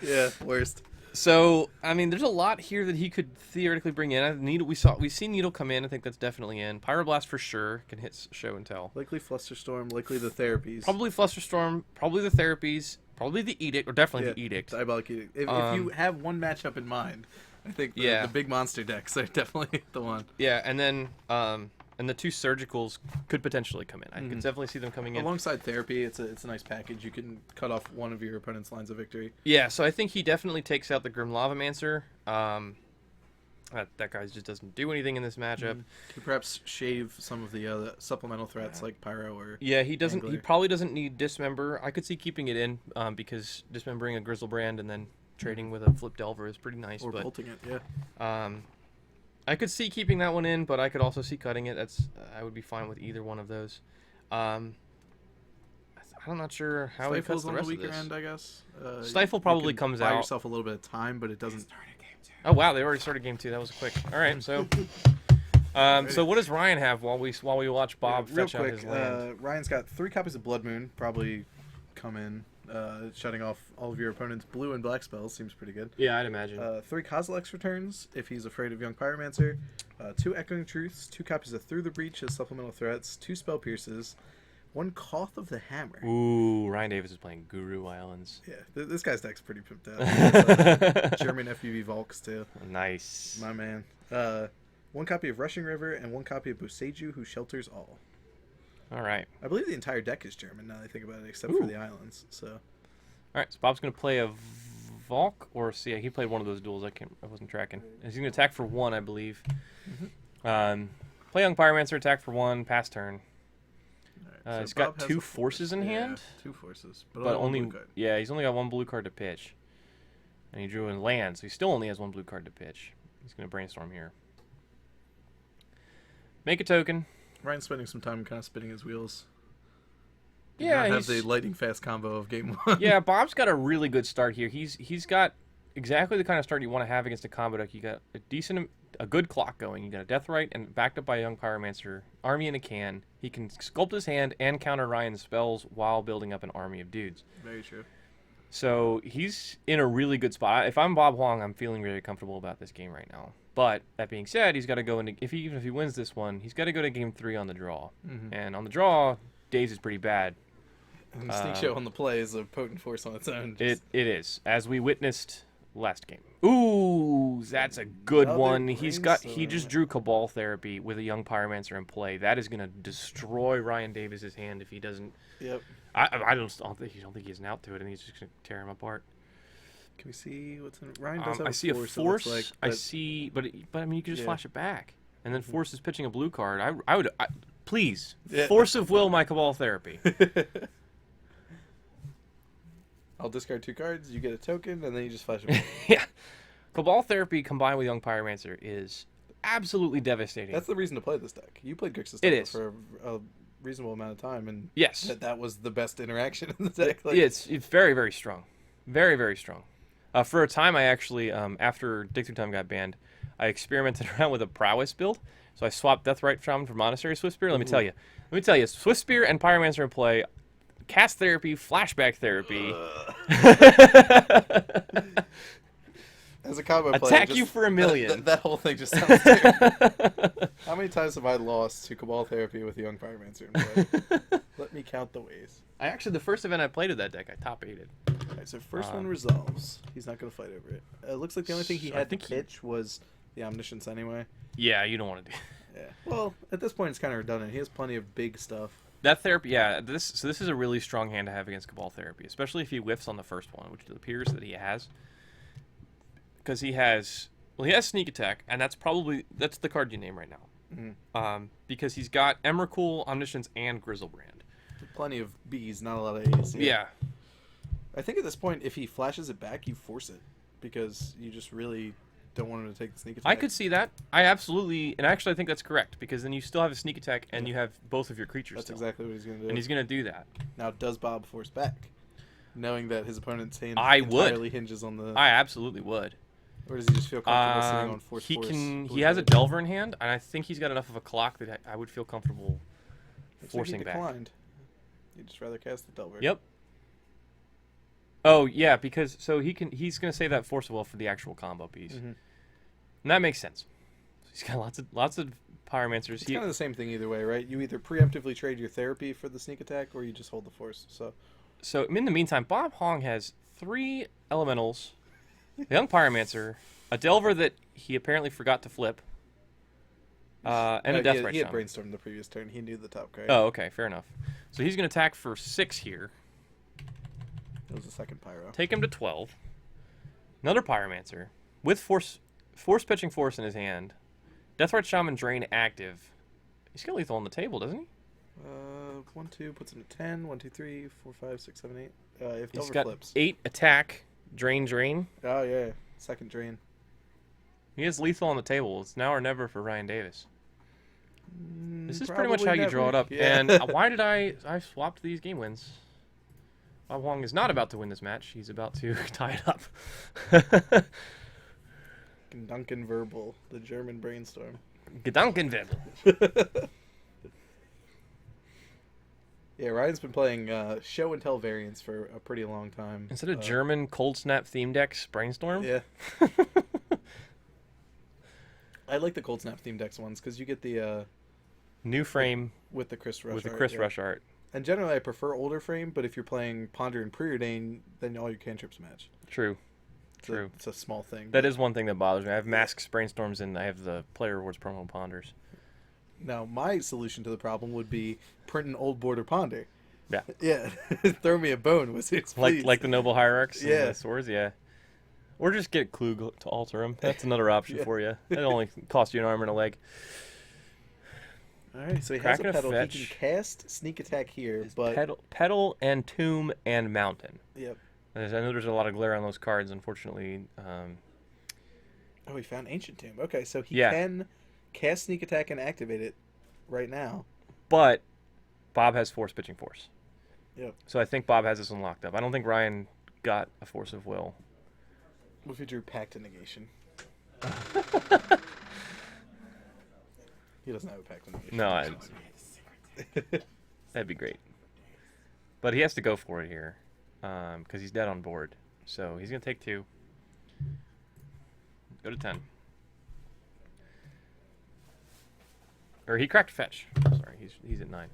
Yeah, worst. So I mean, there's a lot here that he could theoretically bring in. We've seen Needle come in. I think that's definitely in. Pyroblast for sure can hit show and tell. Likely Flusterstorm. Likely the therapies. Probably Flusterstorm. Probably the therapies. Probably the Edict, or definitely the Edict. Diabolic Edict. If you have one matchup in mind, I think the big monster decks are definitely the one. Yeah, and then and the 2 Surgicals could potentially come in. I could definitely see them coming in. Alongside Therapy, it's a nice package. You can cut off one of your opponent's lines of victory. Yeah, so I think he definitely takes out the Grim Lavamancer. That guy just doesn't do anything in this matchup. Could perhaps shave some of the other supplemental threats like Pyro or he doesn't. Angler. He probably doesn't need Dismember. I could see keeping it in because dismembering a Grizzlebrand and then trading with a Flip Delver is pretty nice. Or but bolting it, yeah. I could see keeping that one in, but I could also see cutting it. I would be fine with either one of those. I'm not sure how he cuts the rest of this. End, I guess. Stifle probably comes buy out. yourself a little bit of time, but it doesn't. Oh wow, they already started game 2. That was quick. All right, so so what does Ryan have while we watch Bob fetch out his land? Ryan's got 3 copies of Blood Moon. Probably come in, shutting off all of your opponent's blue and black spells. Seems pretty good. Yeah, I'd imagine. 3 Kozilek's returns if he's afraid of Young Pyromancer. 2 Echoing Truths. 2 copies of Through the Breach as supplemental threats. 2 Spell Pierces. 1 Koth of the Hammer. Ooh, Ryan Davis is playing Guru Islands. Yeah, this guy's deck's pretty pimped out. German FUV Volks too. Nice. My man. 1 copy of Rushing River and 1 copy of Boseiju, who shelters all. All right. I believe the entire deck is German now that I think about it, except for the islands. So. All right, so Bob's gonna play a Volk, or see, he played one of those duels. I wasn't tracking. He's gonna attack for 1, I believe. Play Young Pyromancer, attack for 1, pass turn. So he's got Bob has 2 a forces in hand. 2 forces, but only one blue card. yeah, he's only got 1 blue card to pitch, and he drew in land, so he still only has 1 blue card to pitch. He's gonna brainstorm here. Make a token. Ryan's spending some time kind of spinning his wheels. Yeah, have the lightning fast combo of game 1. Yeah, Bob's got a really good start here. He's got exactly the kind of start you want to have against a combo deck. You got a good clock going. You got a Deathrite and backed up by a Young Pyromancer, army in a can. He can sculpt his hand and counter Ryan's spells while building up an army of dudes. Very true. So he's in a really good spot. If I'm Bob Huang, I'm feeling very comfortable about this game right now. But that being said, he's got to go into even if he wins this one, he's got to go to game 3 on the draw. And on the draw, Days is pretty bad. And the Sneak Show on the play is a potent force on its own. It is, as we witnessed last game. Ooh, that's a good one. He just drew Cabal Therapy with a Young Pyromancer in play. That is gonna destroy Ryan Davis's hand if he doesn't. Yep. I don't think he has an out to it, and he's just gonna tear him apart. Can we see what's in Ryan does have I see a force. force. Like, I see, but I mean, you could just flash it back, and then Mm-hmm. Force is pitching a blue card. I would please Force of Will my Cabal Therapy. I'll discard 2 cards, you get a token, and then you just flash it. Yeah. Cabal Therapy combined with Young Pyromancer is absolutely devastating. That's the reason to play this deck. You played Grixis for a reasonable amount of time, and yes, that was the best interaction in the deck. Like, it's very, very strong. Very, very strong. For a time, I actually, after Dig Through Time got banned, I experimented around with a Prowess build. So I swapped Deathrite Shaman for Monastery Swift Spear. Let me tell you, Swift Spear and Pyromancer in play. Cast Therapy, Flashback Therapy. As a combo player, attack you for a million. That whole thing just sounds terrible. How many times have I lost to Cabal Therapy with the Young Pyromancer in play? Let me count the ways. The first event I played with that deck, I top 8'd. Alright, so first one resolves. He's not going to fight over it. It looks like the only thing he had to pitch was the Omniscience anyway. Yeah, you don't want to do. Yeah. Well, at this point, it's kind of redundant. He has plenty of big stuff. That Therapy, yeah. This is a really strong hand to have against Cabal Therapy, especially if he whiffs on the first one, which it appears that he has. Because he has Sneak Attack, and that's the card you name right now. Mm-hmm. Because he's got Emrakul, Omniscience, and Grizzlebrand. Plenty of Bs, not a lot of As. Yeah. I think at this point, if he flashes it back, you force it. Because you just really don't want him to take the Sneak Attack. I could see that. I think that's correct, because then you still have a Sneak Attack, and you have both of your creatures That's still. exactly what he's going to do. And he's going to do that. Now, does Bob force back? Knowing that his opponent's hand I would. entirely hinges on the... I absolutely would. Or does he just feel comfortable sitting on force? He has a Delver in hand, and I think he's got enough of a clock that I would feel comfortable forcing like he back. declined. You'd just rather cast the Delver. Yep. Oh yeah, because he's gonna save that force of will for the actual combo piece, and that makes sense. He's got lots of Pyromancers. It's kind of the same thing either way, right? You either preemptively trade your therapy for the sneak attack, or you just hold the force. So in the meantime, Bob Huang has 3 elementals, a young Pyromancer, a Delver that he apparently forgot to flip, and a Death Ray He had Shaman. brainstormed the previous turn. He knew the top card. Oh, okay, fair enough. So he's gonna attack for 6 here. That was the second Pyro. Take him to 12. Another Pyromancer with force pitching force in his hand. Deathrite Shaman Drain active. He's got lethal on the table, doesn't he? 1, 2 puts him to 10. 1, 2, 3, 4, 5, 6, 7, 8. If He's Delver got flips. 8 attack, drain. Oh yeah, second drain. He has lethal on the table. It's now or never for Ryan Davis. This is pretty much Probably how you draw it never. up. Yeah. And why did I swapped these game wins? Bob Huang is not about to win this match. He's about to tie it up. Duncan Verbal, the German brainstorm. Gedankenwirbel. Yeah, Ryan's been playing show and tell variants for a pretty long time. Instead of German Cold Snap theme decks, Brainstorm? Yeah. I like the Cold Snap theme decks ones because you get the New frame with the Chris Rush with the art, Chris yeah. Rush art. And generally, I prefer older frame, but if you're playing Ponder and Preordain, then all your cantrips match. True. It's a small thing. That is one thing that bothers me. I have Masks, Brainstorms, and I have the Player Rewards promo Ponders. Now, my solution to the problem would be print an old border Ponder. Yeah. Yeah. Throw me a bone, Wizards, please. Like the Noble Hierarchs and Yeah. the swords, yeah. Or just get Klug to alter them. That's another option for you. It only costs you an arm and a leg. All right, so he Cracking a has a pedal. fetch. He can cast Sneak Attack here, but... Pedal and Tomb and Mountain. Yep. I know there's a lot of glare on those cards, unfortunately. Oh, he found Ancient Tomb. Okay, so he Yeah. can cast Sneak Attack and activate it right now. But Bob has Force Pitching Force. Yep. So I think Bob has this one locked up. I don't think Ryan got a Force of Will. What if he drew Pact to Negation? He doesn't have a Pact to Negation. No, that'd be great. But he has to go for it here because he's dead on board. So he's going to take 2. Go to 10. Or he cracked fetch. Sorry, he's at 9.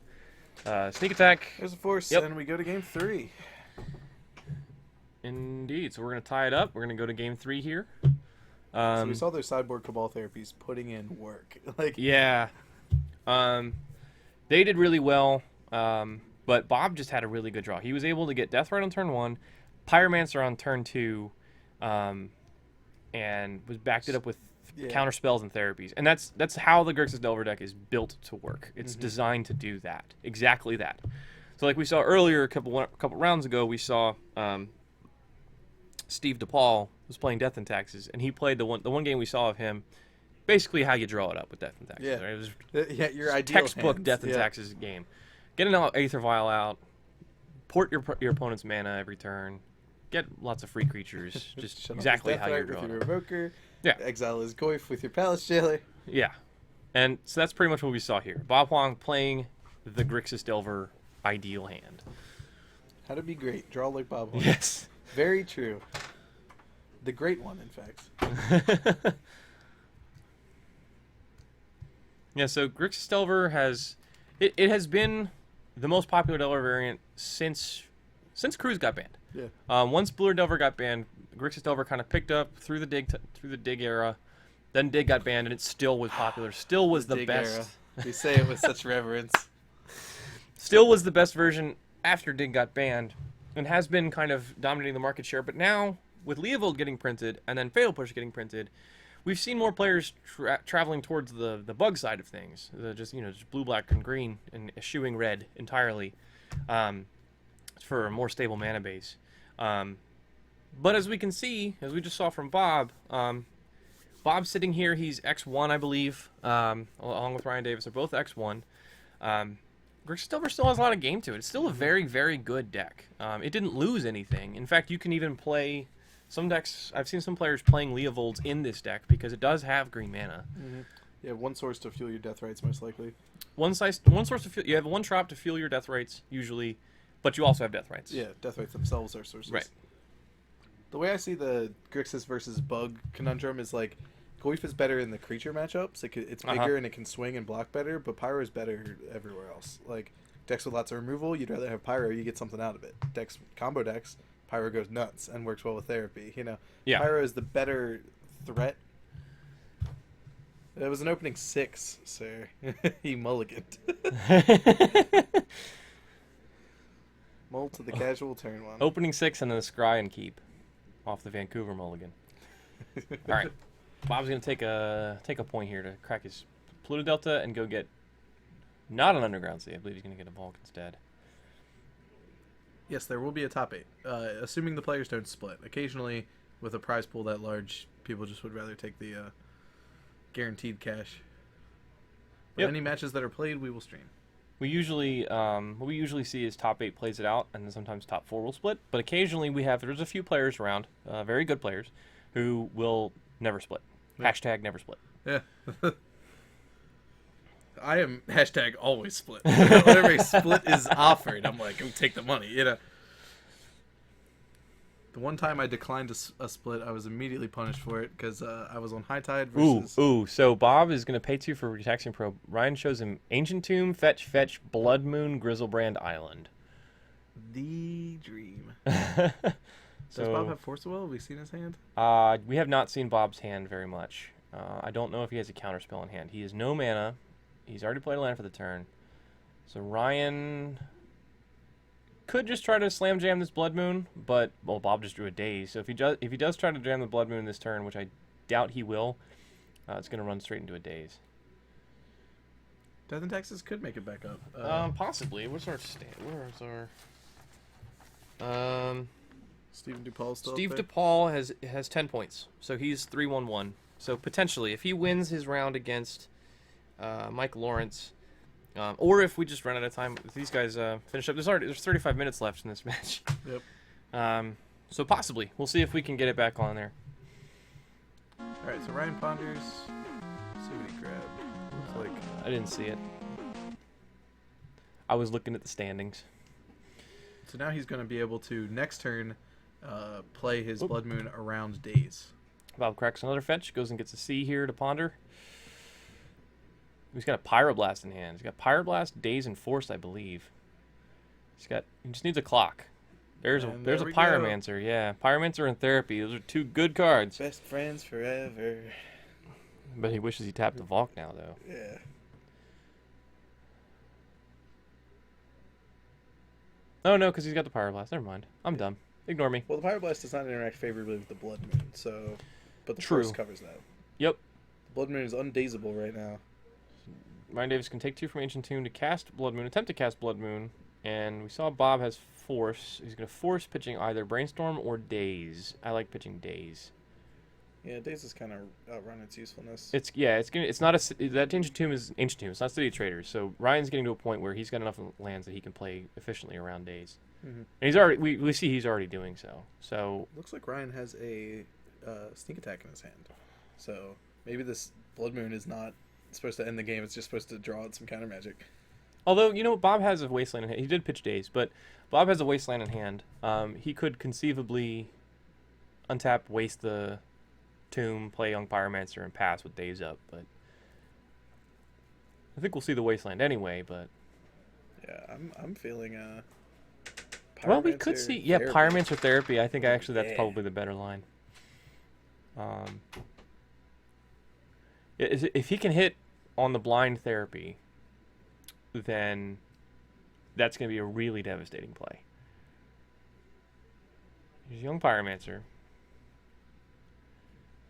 Sneak attack. There's a force, Yep. and we go to game 3. Indeed. So we're going to tie it up. We're going to go to game 3 here. So we saw their sideboard Cabal therapies putting in work. Yeah. They did really well, but Bob just had a really good draw. He was able to get Deathrite on turn 1, Pyromancer on turn 2, and was backed it up with counter spells and therapies. And that's how the Grixis Delver deck is built to work. It's designed to do that. Exactly that. So like we saw earlier, a couple rounds ago, we saw Steve Dupal was playing Death and Taxes, and he played the one game we saw of him, basically how you draw it up with Death and Taxes. Yeah. Right? It was Your ideal textbook hands. Death and Taxes game. Get an Aether Vial out, port your opponent's mana every turn, get lots of free creatures, just Shut off exactly his how Death you're Rite drawing with it. your Revoker. Yeah. Exile his Goyf with your Palace Jailer. Yeah. And so that's pretty much what we saw here. Bob Huang playing the Grixis Delver ideal hand. How to be great. Draw like Bob Huang. Yes. Very true. The great one, in fact. Yeah, so Grixis Delver has it has been the most popular Delver variant since Cruz got banned. Yeah. Once Blue Delver got banned, Grixis Delver kind of picked up through the Dig era. Then Dig got banned, and it still was popular. Still was the Dig best. era. We say it with such reverence. Still was the best version after Dig got banned, and has been kind of dominating the market share. But now, with Leovold getting printed, and then Fatal Push getting printed, we've seen more players traveling towards the bug side of things. Just blue, black, and green, and eschewing red entirely, for a more stable mana base. But as we can see, as we just saw from Bob, Bob's sitting here. He's X1, I believe, along with Ryan Davis. They're both X1. Grixis Delver still has a lot of game to it. It's still a very, very good deck. It didn't lose anything. In fact, you can even play Some decks, I've seen some players playing Leovolds in this deck because it does have green mana. You have one source to fuel your death rights, most likely. One source to fuel. You have one drop to fuel your death rights usually, but you also have death rights. Yeah, death rights themselves are sources. Right. The way I see the Grixis versus Bug conundrum is like, Goyf is better in the creature matchups. It's bigger and it can swing and block better, but Pyro is better everywhere else. Like, decks with lots of removal, you'd rather have Pyro, you get something out of it. Combo decks, Pyro goes nuts and works well with therapy. Yeah. Pyro is the better threat. It was an opening 6, sir. He mulliganed. Mull to the casual turn 1. Opening 6 and then a Scry and keep off the Vancouver mulligan. All right. Bob's going to take a point here to crack his Pluto Delta and go get not an Underground Sea. I believe he's going to get a Bulk instead. Yes, there will be a top 8, assuming the players don't split. Occasionally, with a prize pool that large, people just would rather take the guaranteed cash. But any matches that are played, we will stream. We usually what we usually see is top 8 plays it out, and then sometimes top 4 will split. But occasionally there's a few players around, very good players, who will never split. Yeah. Hashtag never split. Yeah. I am hashtag always split. Whenever a split is offered, I'm like, oh, take the money. The one time I declined a split, I was immediately punished for it because I was on High Tide versus... Ooh. So Bob is going to pay 2 for Retaxing Probe. Ryan shows him Ancient Tomb, Fetch, Blood Moon, Grizzlebrand Island. The dream. So, does Bob have Force of Will? Have we seen his hand? We have not seen Bob's hand very much. I don't know if he has a counterspell in hand. He has no mana. He's already played a land for the turn. So Ryan could just try to slam jam this Blood Moon, but Bob just drew a Daze. So if he does try to jam the Blood Moon this turn, which I doubt he will, it's going to run straight into a Daze. Death and Taxes could make it back up. Possibly. Where's our Stephen Dupal still Steve up there? Dupal has 10 points, so he's 3-1-1. So potentially, if he wins his round against Mike Lawrence, or if we just run out of time, if these guys finish up, there's 35 minutes left in this match. Yep. So possibly, we'll see if we can get it back on there. All right, so Ryan ponders. Let's see what he grabbed. Looks like I didn't see it. I was looking at the standings. so. Now he's going to be able to next turn play his Blood Moon around Daze. Bob cracks another fetch, goes and gets a C here to ponder. He's got a Pyroblast in hand. He's got Pyroblast, Daze, and Force, I believe. He just needs a clock. There's a Pyromancer, yeah. Pyromancer and Therapy. Those are 2 good cards. Best friends forever. But he wishes he tapped the Valk now, though. Yeah. Oh, no, because he's got the Pyroblast. Never mind. I'm dumb. Ignore me. Well, the Pyroblast does not interact favorably with the Blood Moon, so... But the True. Force covers that. Yep. The Blood Moon is undazable right now. Ryan Davis can take 2 from Ancient Tomb to cast Blood Moon, attempt to cast Blood Moon, and we saw Bob has Force. He's going to force pitching either Brainstorm or Daze. I like pitching Daze. Yeah, Daze is kind of outrun its usefulness. It's not that Ancient Tomb is Ancient Tomb. It's not City of Traders. So Ryan's getting to a point where he's got enough lands that he can play efficiently around Daze. Mm-hmm. And he's already we see he's already doing so. So Looks like Ryan has a sneak attack in his hand. So maybe this Blood Moon is not supposed to end the game. It's just supposed to draw out some counter magic. although Bob has a Wasteland in hand. He did pitch Daze, but Bob has a Wasteland in hand. He could conceivably untap, waste the Tomb, play Young Pyromancer, and pass with Daze up. But I think we'll see the Wasteland anyway. But Yeah, I'm feeling well, we could see Therapy. Pyromancer Therapy. I think actually that's probably the better line. If he can hit on the blind Therapy, then that's going to be a really devastating play. Here's Young Pyromancer.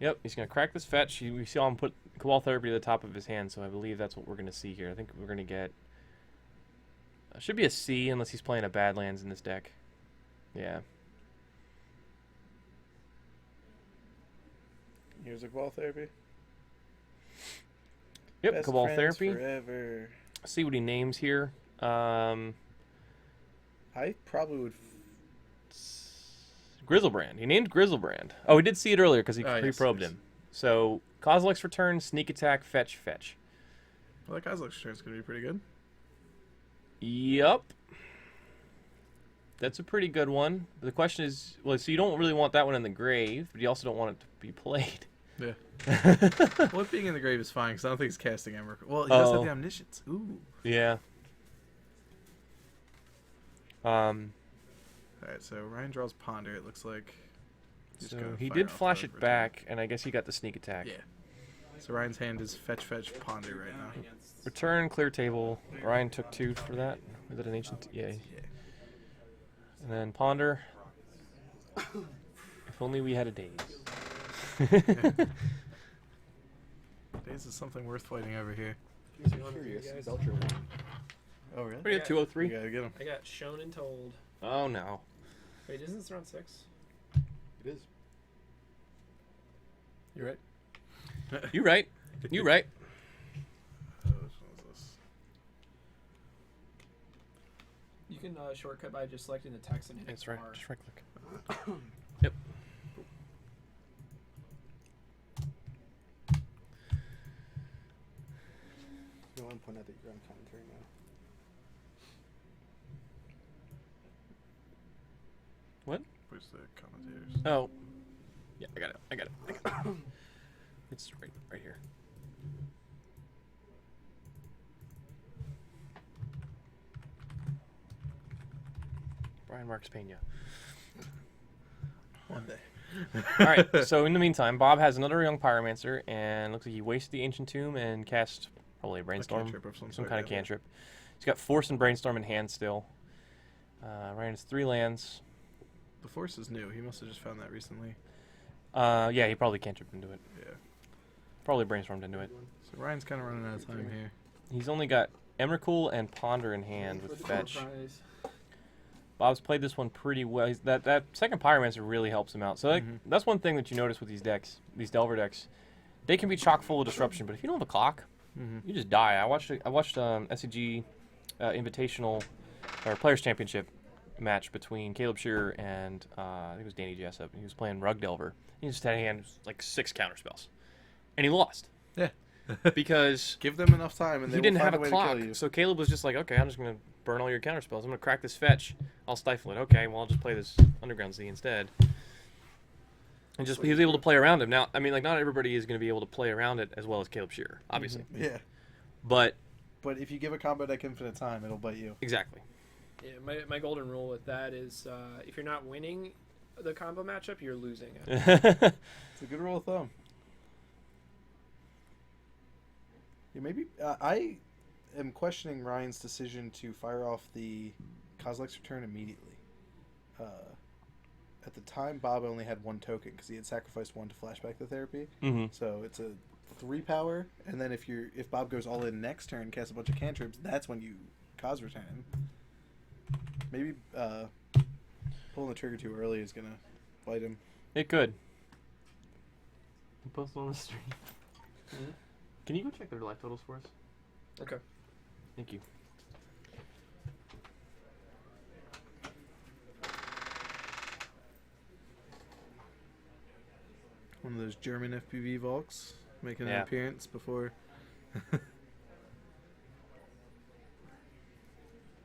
Yep, he's going to crack this fetch. We saw him put Cabal Therapy to the top of his hand, so I believe that's what we're going to see here. I think we're going to get... should be a C unless he's playing a Badlands in this deck. Yeah. Here's a Cabal Therapy. Yep, Best Cabal friends Therapy. Forever. See what he names here. I probably would Grizzlebrand. He named Grizzlebrand. Oh, we did see it earlier because he Yes, pre-probed yes. him. So, Kozilek's return, sneak attack, fetch, fetch. Well, that guy's return is going to be pretty good. Yup. That's a pretty good one. The question is, well, so you don't really want that one in the grave, but you also don't want it to be played. Yeah. Well, it being in the grave is fine because I don't think he's casting Emrakul. Well, he does have the Omniscience. Ooh. Yeah. All right, so Ryan draws Ponder, it looks like. He's So gonna he fire did off flash the it return. back, and I guess he got the sneak attack. Yeah. So Ryan's hand is fetch, Ponder right now. Return, clear table. Ryan took 2 for that. Was it an ancient? Yeah. And then ponder. If only we had a daze. Days is something worth fighting over here. Curious. Guys. Belcher won. Oh, really? We have 203. You gotta get him. I got shown and told. Oh no. Wait, isn't this round 6? It is. You right? You right. You right. Which one is this? You can shortcut by just selecting the text and hitting That's right. R. Just right click. Yep. No one point out that you're on commentary now. Where's the commentators? Oh. Yeah, I got it. I got it. It's right here. Brian Marks Pena. One day. All right. So in the meantime, Bob has another young pyromancer, and looks like he wasted the ancient tomb and cast probably a brainstorm, cantrip of some sort, kind of yeah. cantrip. He's got force and brainstorm in hand still. Ryan has 3 lands. The Force is new. He must have just found that recently. Yeah, he probably cantripped into it. Yeah. Probably brainstormed into it. So Ryan's kind of running out of time here. He's only got Emrakul and Ponder in hand with For the fetch. prize. Bob's played this one pretty well. That second Pyromancer really helps him out. So that's one thing that you notice with these decks, these Delver decks. They can be chock full of disruption, but if you don't have a clock, you just die. I watched SCG Invitational or Players Championship match between Caleb Shearer and I think it was Danny Jessup. He was playing Rug Delver. He just had a hand like 6 counterspells, and he lost. Yeah. Because Give them enough time, and they he didn't will have find a way clock. to kill you. So Caleb was just like, okay, I'm just gonna burn all your counterspells. I'm gonna crack this fetch. I'll stifle it. Okay, well I'll just play this Underground Z instead. And just he was able to play around him. Now, I mean, like not everybody is gonna be able to play around it as well as Caleb Shearer, obviously. Yeah. But But if you give a combo deck infinite time, it'll bite you. exactly. Yeah, my golden rule with that is if you're not winning the combo matchup, you're losing it. It's a good rule of thumb. Yeah, maybe I am questioning Ryan's decision to fire off the Kozilek's return immediately. At the time, Bob only had 1 token because he had sacrificed 1 to flashback the therapy. So it's a 3 power, and then if Bob goes all in next turn, casts a bunch of cantrips, that's when you Kos return him. Maybe pulling the trigger too early is gonna bite him. It could. Post on the stream. Can you go check their life totals for us? Okay. Thank you. One of those German FPV Volks making an Yeah. appearance before.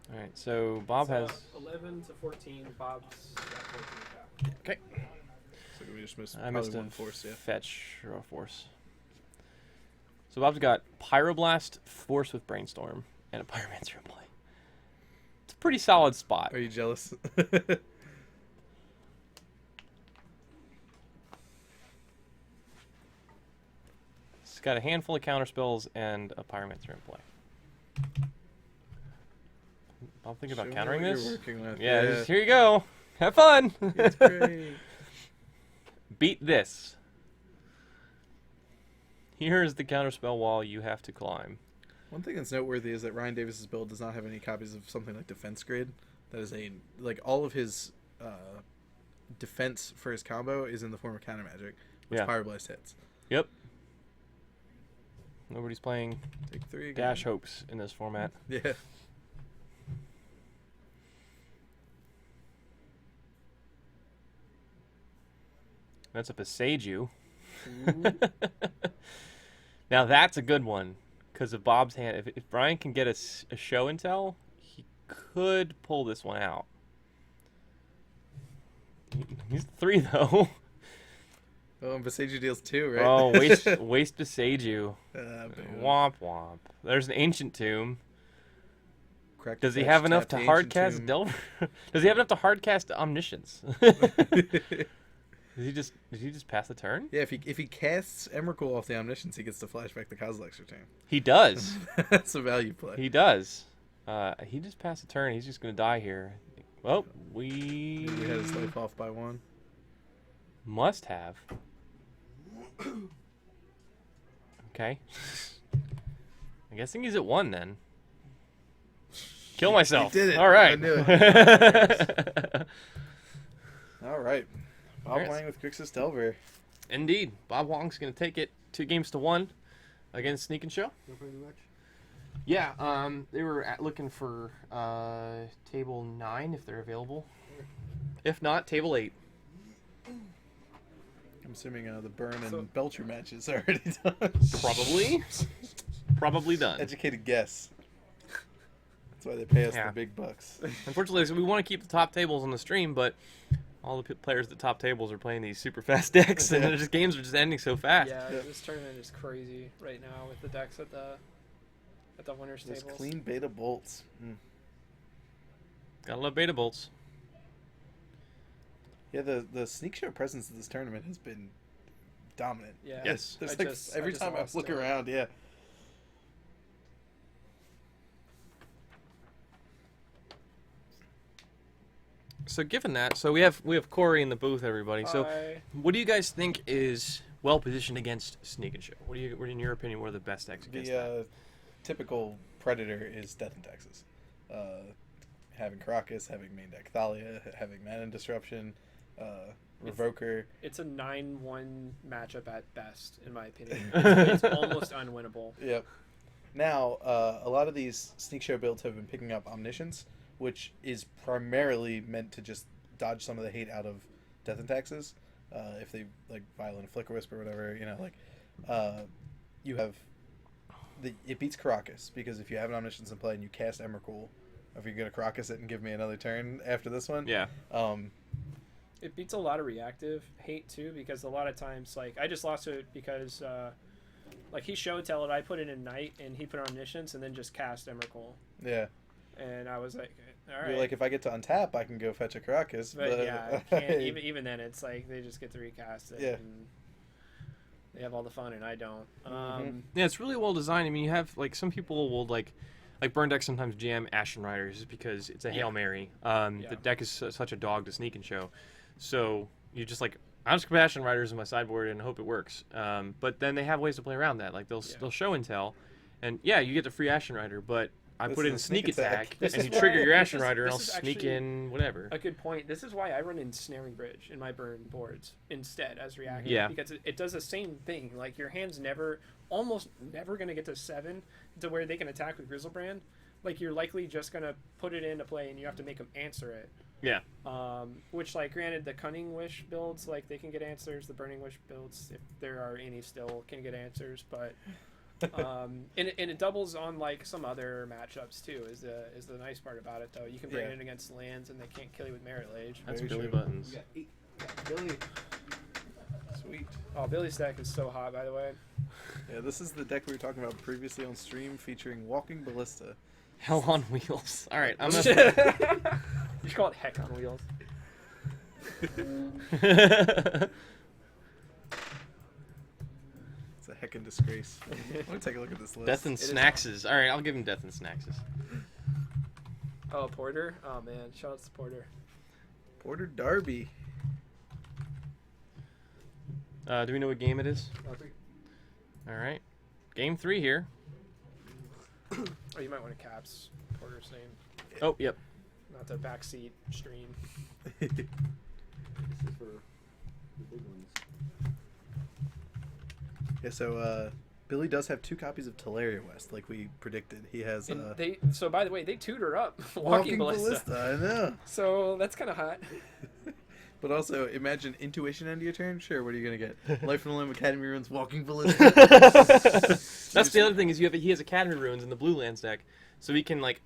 All right, so Bob has 11 to 14. Bob's got 14 cap. okay. So we just missed I probably missed a one force, yeah. fetch or a force. So Bob's got Pyroblast, Force with Brainstorm, and a Pyromancer in play. It's a pretty solid spot. Are you jealous? It's got a handful of counterspells and a Pyromancer in play. Bob thinking about Show me countering what you're this? working with. Yeah, just, here you go. Have fun. It's great. Beat this. Here is the counterspell wall you have to climb. One thing that's noteworthy is that Ryan Davis's build does not have any copies of something like Defense Grid. That is all of his defense for his combo is in the form of counter magic, which Yeah. Pyroblast hits. Yep. Nobody's playing Take 3 again. Dash Hopes in this format. Yeah. That's a Passeju. Now that's a good one, because of Bob's hand. If Brian can get a show and tell, he could pull this one out. He's 3 though. Oh, and Beseiju deals 2, right? Oh, waste Beseiju. Womp womp. There's an Ancient Tomb. Does he have enough to hardcast Delver? Does he have enough to hardcast Omniscience? Did he just pass the turn? Yeah, if he casts Emrakul off the Omniscience, he gets to flashback the Kozilek's return. He does. That's a value play. He does. He just passed the turn. He's just gonna die here. Well, We had his life off by 1. must have. Okay. I'm guessing he's at 1 then. Kill myself. He did it. All right. I knew it. All right. Bob Yes. Huang with Grixis Delver. Indeed. Bob Huang's going to take it 2-1 against Sneak and Show. No pretty much. Yeah, they were looking for table 9 if they're available. If not, table 8. I'm assuming the Burn and Belcher match is already done. Probably done. Educated guess. That's why they pay us Yeah. the big bucks. Unfortunately, we want to keep the top tables on the stream, but all the players at the top tables are playing these super fast decks, and games are just ending so fast. Yeah, this tournament is crazy right now with the decks at the winners Those tables. clean beta bolts. Gotta love beta bolts. Yeah, the Sneak Show presence of this tournament has been dominant. Yeah. Yes. There's I just every time I lost look to- around, yeah. So given that, we have Corey in the booth, everybody. So Hi. what do you guys think is well positioned against Sneak and Show? What in your opinion, what are the best decks against that? The typical Predator is Death and Taxes. Having Caracas, having main deck Thalia, having Mana Disruption, Revoker. It's a 9-1 matchup at best, in my opinion. It's almost unwinnable. Yep. Now, a lot of these Sneak Show builds have been picking up Omniscience, which is primarily meant to just dodge some of the hate out of Death and Taxes. If they like Violent Flicker Wisp or whatever, you have it beats Caracas, because if you have an Omniscience in play and you cast Emrakul, if you're gonna Caracas it and give me another turn after this one, Yeah. It beats a lot of reactive hate too, because a lot of times, like, I just lost to it because like he show tell it, I put it in Night and he put Omniscience and then just cast Emrakul, yeah. and I was like, all right. You're like, if I get to untap, I can go fetch a Caracas, But yeah, I can't, even then, it's like they just get to recast it. Yeah. And they have all the fun, and I don't. Yeah, it's really well designed. I mean, you have like some people will like burn decks sometimes jam Ashen Riders just because it's a Hail Mary. The deck is such a dog to Sneak and Show, so you just like, I'll just put Ashen Riders in my sideboard and hope it works. But then they have ways to play around that. Like they'll show and tell, and yeah, you get the free Ashen Rider, but I This put it in is a sneak sneak attack, This and is you trigger why- your this Ashen is- Rider, and I'll this is sneak actually in whatever. A good point. This is why I run in Snaring Bridge in my burn boards instead as reactive. Yeah. Because it does the same thing. Like your hand's almost never going to get to 7 to where they can attack with Grizzlebrand. Like you're likely just going to put it into play and you have to make them answer it. Yeah. Which, like, granted, the Cunning Wish builds, like, they can get answers. The Burning Wish builds, if there are any still, can get answers. But and it doubles on like some other matchups too. Is the nice part about it though? You can bring it against lands and they can't kill you with Merit Lage. That's Very Billy true. Buttons. Billy. Sweet. Oh, Billy's deck is so hot, by the way. Yeah, this is the deck we were talking about previously on stream, featuring Walking Ballista. Hell on wheels. All right, I'm gonna. You should call it Heck on Wheels. It's a heckin' disgrace. Let me take a look at this list. Death and Snackses. All right, I'll give him Death and Snackses. Oh, Porter. Oh man, shout out to Porter. Porter Darby. Do we know what game it is? All right, game 3 here. Oh, you might want to caps Porter's name, Oh, yep. not the backseat stream. This is for the big ones. Yeah, so Billy does have 2 copies of Teleria West, like we predicted. He has And so by the way, they tutor up Walking Ballista. Ballista. I know. So that's kind of hot. But also, imagine Intuition end of your turn. Sure, what are you gonna get? Life in the Loam, Academy Ruins, Walking Ballista. That's the other thing is he has Academy Ruins in the blue lands deck, so he can like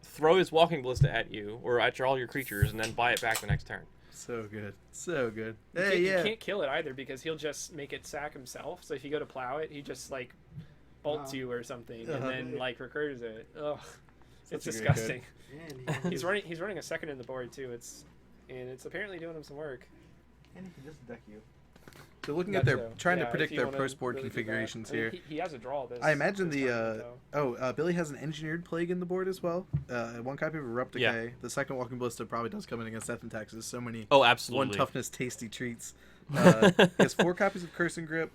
throw his Walking Ballista at you or at all your creatures, and then buy it back the next turn. So good, so good. You Hey, can't- yeah. You can't kill it either because he'll just make it sack himself. So if you go to plow it, he just like bolts you or something, and then like recurs it. Ugh, it's Such a great disgusting. Man, He's running a second in the board too. It's apparently doing him some work. And he can just deck you. They're looking That at their too. trying to Yeah, predict if you their wanna post board really do that. configurations I mean, here. he has a draw this. I imagine this tournament, though. Billy has an Engineered Plague in the board as well. One copy of Erupt Decay. Yeah. The second Walking Ballista probably does come in against Death and Taxes. So many Oh, absolutely. one toughness tasty treats. He has 4 copies of Curse and Grip,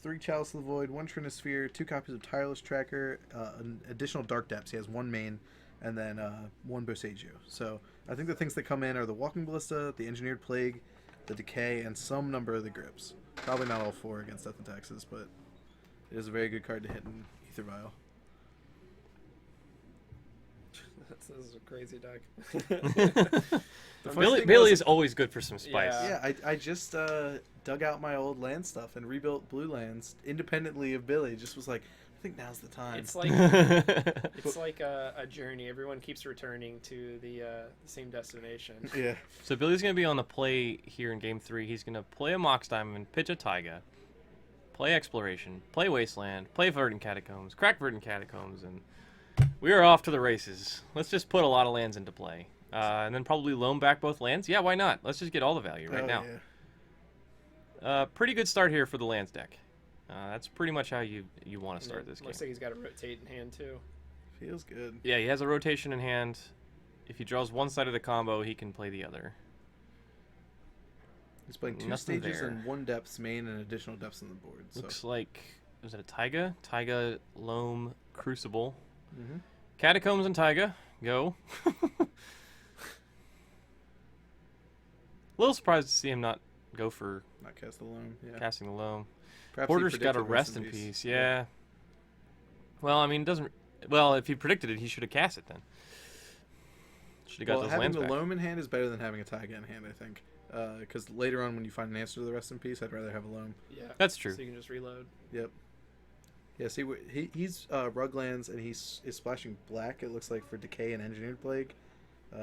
3 Chalice of the Void, 1 Trinisphere, 2 copies of Tireless Tracker, an additional Dark Depths. He has 1 main, and then 1 Boseiju. So I think the things that come in are the Walking Ballista, the Engineered Plague, the Decay, and some number of the Grips. Probably not all 4 against Death and Taxes, but it is a very good card to hit in Ether Vial. This is a crazy deck. The funny thing Billy was- is always good for some spice. Yeah, I just dug out my old land stuff and rebuilt blue lands independently of Billy. Just was like, I think now's the time. It's like a journey. Everyone keeps returning to the same destination. Yeah. So Billy's going to be on the play here in Game 3. He's going to play a Mox Diamond, pitch a Taiga, play Exploration, play Wasteland, play Verdant Catacombs, crack Verdant Catacombs, and we are off to the races. Let's just put a lot of lands into play. And then probably loam back both lands. Yeah, why not? Let's just get all the value right now. Yeah. Pretty good start here for the lands deck. That's pretty much how you want to start this game. Looks like he's got a rotate in hand too. Feels good. Yeah, he has a rotation in hand. If he draws one side of the combo, he can play the other. He's playing 2 Nothing stages there. and 1 depths main and additional depths on the board. So. Looks like, was it a Taiga? Taiga, Loam, Crucible. Mm-hmm. Catacombs and Taiga. Go. A little surprised to see him not go for Not cast the loam. Yeah. casting the Loam. Perhaps he Porter's got a predicted rest in peace. Yeah. Well, I mean, it doesn't. Well, if he predicted it, he should have cast it then. Should have got Well, those having lands the back. loam in hand is better than having a Taiga in hand, I think. Because later on, when you find an answer to the rest in peace, I'd rather have a loam. Yeah, That's true. So you can just reload. Yep. Yeah, see, he's Ruglands, and is splashing black, it looks like, for Decay and Engineered Plague.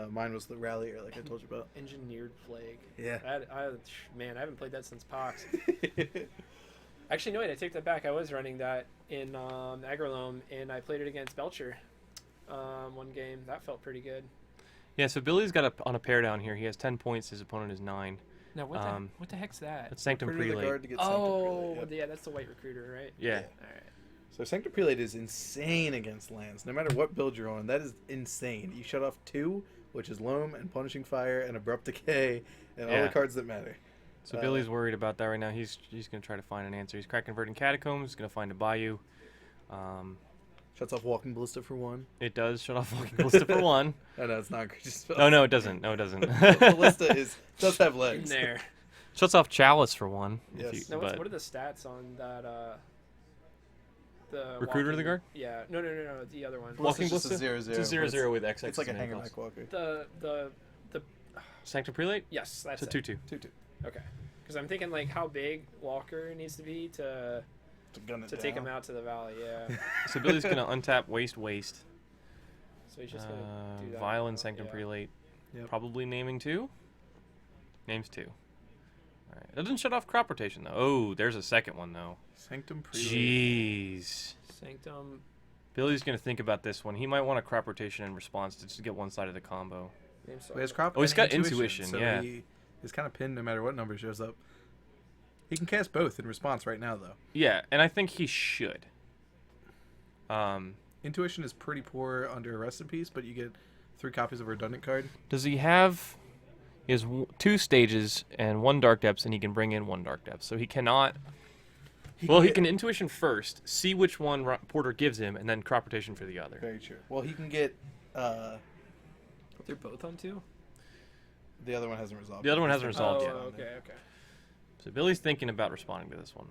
Mine was the Rallier, like I told you about. Engineered Plague. Yeah. Man, I haven't played that since POX. Actually, no, wait, I take that back. I was running that in Aggro Loam, and I played it against Belcher one game. That felt pretty good. Yeah, so Billy's got on a pair down here. He has 10 points. His opponent is 9. Now, what the heck's that? That's Sanctum Put it in the Prelate. guard to get Sanctum Oh, Prelate, yep. yeah, that's the white recruiter, right? Yeah. All right. So Sanctum Prelate is insane against lands. No matter what build you're on, that is insane. You shut off 2, which is Loam and Punishing Fire and Abrupt Decay and all Yeah. the cards that matter. So Billy's worried about that right now. He's going to try to find an answer. He's cracking Verdant Catacombs. He's going to find a Bayou. Shuts off Walking Ballista for 1. It does shut off Walking Ballista for 1. Oh, no, it's not Grixis spell. Oh, no, it doesn't. No, it doesn't. Ballista does have In legs. there. Shuts off Chalice for 1. Yes. Now, But what are the stats on that? The Recruiter of the walking- guard? Yeah. No. The other one. Walking Ballista's just a Ballista? 0/0, It's a 0/0 with XX. It's like a and anything else. Hangerback Walker. The Sanctum Prelate? yes, that's It's a it. 2/2. 2/2. Okay. Because I'm thinking like how big Walker needs to be to take him out to the valley. Yeah. So Billy's going to untap Waste. So he's just gonna do that. Violent now, Sanctum yeah. Prelate. Yep. Probably naming 2. Names 2. Alright. It doesn't shut off crop rotation, though. Oh, there's a second one, though. Sanctum Prelate. Jeez. Sanctum. Billy's going to think about this one. He might want a crop rotation in response to just get one side of the combo. Name Well, he has crop Oh, he's and got intuition, so yeah. he is kind of pinned no matter what number shows up. He can cast both in response right now, though. Yeah, and I think he should. Intuition is pretty poor under Rest in Peace, but you get 3 copies of a redundant card. Does he have... He has 2 stages and 1 Dark Depths, and he can bring in 1 Dark Depth. So he cannot... He can intuition first, see which one Porter gives him, and then crop rotation for the other. Very true. Well, he can get... They're both on 2. the other one hasn't resolved. The other one hasn't resolved Oh, yet. okay. So Billy's thinking about responding to this one.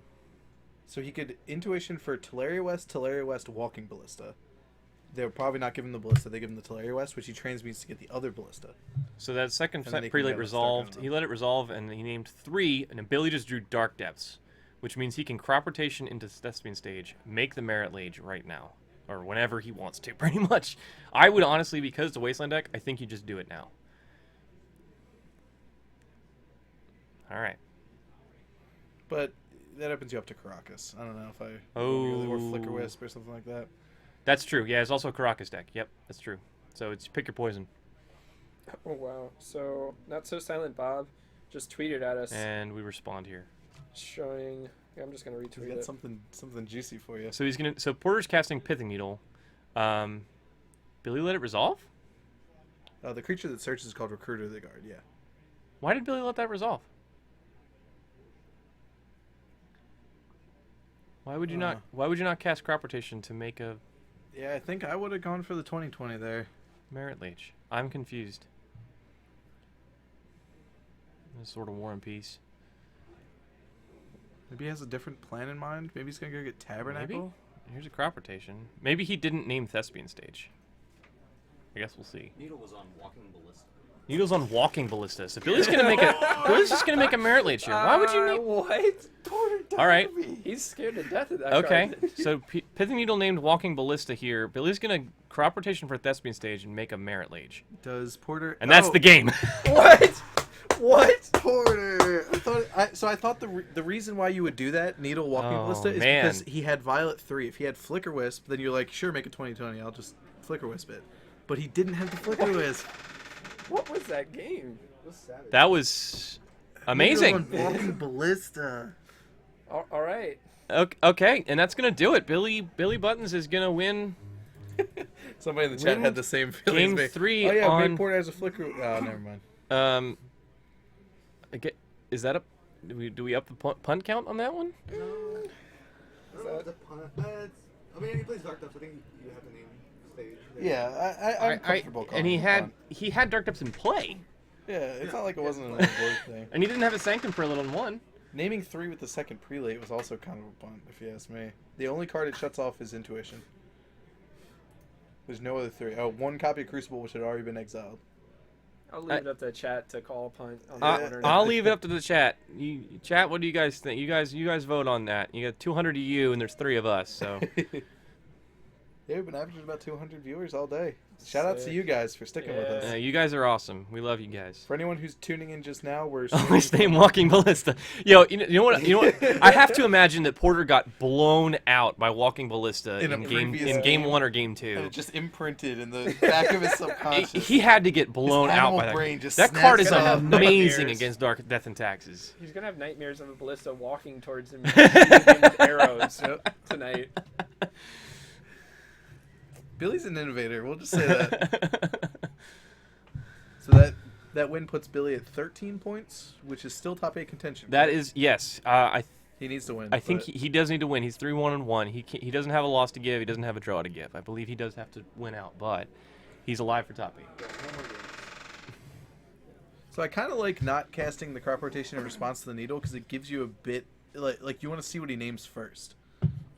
So he could Intuition for Teleria West, Walking Ballista. they're probably not giving the Ballista. They give him the Teleria West, which he transmutes to get the other Ballista. So that second And then he can prelate go resolved. start He let it resolve, and he named 3, and Billy just drew Dark Depths, which means he can crop rotation into Thespian stage, make the Merit Lage right now, or whenever he wants to, pretty much. I would honestly, because it's a Wasteland deck, I think you just do it now. All right. But that opens you up to Caracas. I don't know if I Oh. or Flicker Wisp or something like that. That's true. Yeah, it's also a Caracas deck. Yep, that's true. So it's pick your poison. Oh wow! So Not So Silent Bob just tweeted at us And we respond here. showing. Yeah, I'm just gonna We retweet got it. something juicy for you. So he's gonna. So Porter's casting Pithing Needle. Billy let it resolve? The creature that searches is called Recruiter of the Guard. Yeah. Why did Billy let that resolve? Why would you not? Why would you not cast Crop Rotation to make a Yeah, I think I would have gone for the 2020 there. Merit Lage? I'm confused. This sort of War and Peace. Maybe he has a different plan in mind. Maybe he's gonna go get Tabernacle. Maybe. Here's a Crop Rotation. Maybe he didn't name Thespian Stage. I guess we'll see. Needle was on Walking Ballista. Needle's on Walking Ballista. So Billy's gonna make a. Billy's just gonna make a Merit Lage here. Why would you name? What? All right. He's scared to death of that Okay. card. So Pithing Needle named Walking Ballista here. Billy's gonna Crop Rotation for Thespian Stage and make a Merit Lage. Does Porter? And that's the game. What? What? Porter. I thought the reason why you would do that, Needle Walking Oh, Ballista, is man. because he had Violet 3. If he had Flicker Wisp, then you're like, sure, make a 2020. I'll just Flicker Wisp it. But he didn't have the Flicker Wisp. What was that game? That was amazing. Needle on Walking Ballista. All right. Okay, and that's gonna do it. Billy Buttons is gonna win Somebody in the chat Win had the same feeling. game 3 Oh yeah, on. Big Porter has a Flicker. Oh, never mind. Is that up? Do we up the punt count on that one? I mean, he plays Dark Depths. I think you have to name stage. Yeah, I'm comfortable calling and he it had punt. he had Dark Depths in play, Yeah, it's not like it wasn't an old thing. and he didn't have a Sanctum Prelate on one. Naming 3 with the second prelate was also kind of a punt, if you ask me. The only card it shuts off is Intuition. There's no other 3. Oh, 1 copy of Crucible, which had already been exiled. I'll leave it up to chat to call a punt. On that one or not. I'll leave it up to the chat. Chat, what do you guys think? You guys vote on that. You got 200 of you, and there's 3 of us. So Yeah, we've been averaging about 200 viewers all day. Shout out to you guys for sticking with us. you guys are awesome. We love you guys. For anyone who's tuning in just now, we're Always name Walking Ballista. Yo, you know what? I have to imagine that Porter got blown out by Walking Ballista In a in previous game game. 1 or game and 2. it just imprinted in the back of his subconscious. He had to get blown His out animal by that. brain just That card is snaps out. amazing Nightmares. against Dark Death and Taxes. He's gonna have nightmares of a ballista walking towards him shooting him with arrows tonight. Billy's an innovator. We'll just say that. So that win puts Billy at 13 points, which is still top 8 contention. That is yes. He needs to win. I think but he does need to win. He's 3-1-1. He doesn't have a loss to give. He doesn't have a draw to give. I believe he does have to win out, but he's alive for top 8. So I kind of like not casting the crop rotation in response to the needle because it gives you a bit like you want to see what he names first.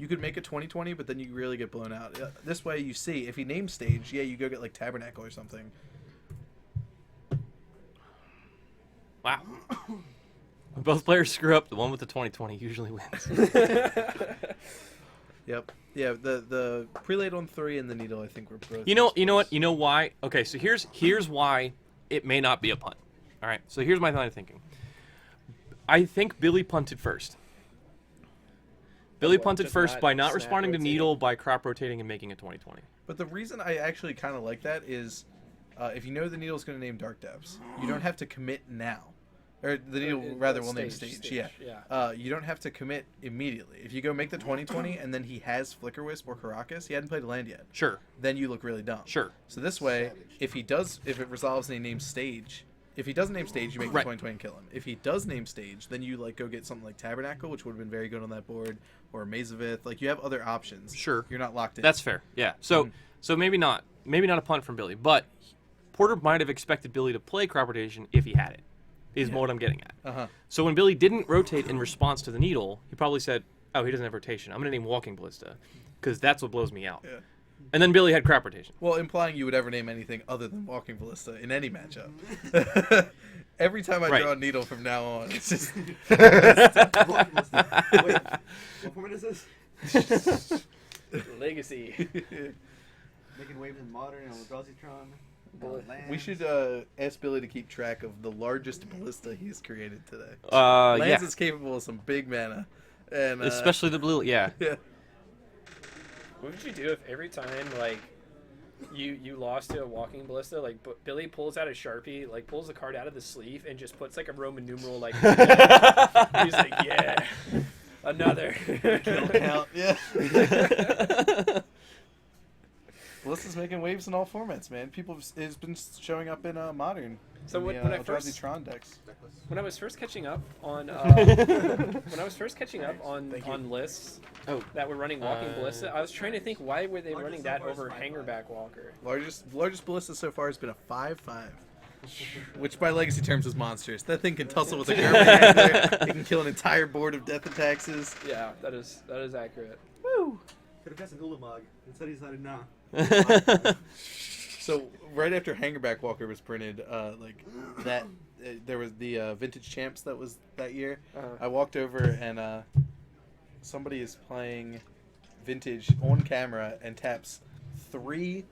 You could make a 2020, but then you really get blown out. This way, you see if he names stage, yeah, you go get like Tabernacle or something. Wow. When both players screw up, the one with the 2020 usually wins. Yep. Yeah. The prelate on 3 and the needle, I think, were both. You know what? You know why? Okay, so here's why it may not be a punt. All right. So here's my line of thinking. I think Billy punted first. Billy punted just first not by not snap responding to rotating. Needle, by crop rotating and making a 2020. But the reason I actually kind of like that is, if you know the needle's going to name Dark Depths, you don't have to commit now. Or the needle rather will name stage. Yeah. You don't have to commit immediately. If you go make the 2020 and then he has Flicker Wisp or Caracas, he hadn't played a land yet. Sure. Then you look really dumb. Sure. So this way, if it resolves and he names stage, if he doesn't name stage, you make the Right. 2020 and kill him. If he does name stage, then you like go get something like Tabernacle, which would have been very good on that board, or Mazavith. Like you have other options. Sure. You're not locked in. That's fair. Yeah. So so maybe not a punt from Billy, but Porter might have expected Billy to play crop rotation if he had it. Is what I'm getting at. Uh-huh. So when Billy didn't rotate in response to the needle, he probably said, "Oh, he doesn't have rotation. I'm going to name Walking Ballista because that's what blows me out." Yeah. And then Billy had crop rotation. Well, implying you would ever name anything other than Walking Ballista in any matchup. Every time I draw a needle from now on, it's just... Wait, what format is this? Legacy. Making waves in Modern and Eldrazi. We should ask Billy to keep track of the largest ballista he's created today. Lance is capable of some big mana. And especially the blue, yeah. Yeah. What would you do if every time, like, you lost to a Walking Ballista, like, Billy pulls out a Sharpie, like, pulls the card out of the sleeve and just puts, like, a Roman numeral, like, he's like, yeah, another. Kill count, yeah. Ballista's making waves in all formats, man. It's been showing up in Modern. So when I first Tron decks. When I was first catching up on lists that were running Walking Ballista, I was trying to think why were they running that over Hangerback Walker. Largest ballista so far has been a 5/5, which by legacy terms is monstrous. That thing can tussle with a German handler. It can kill an entire board of death and taxes. Yeah, that is accurate. Woo! Could have cast an Ulamog. Instead he decided nah. So right after Hangerback Walker was printed, there was the Vintage Champs that was that year. I walked over and somebody is playing Vintage on camera and taps 3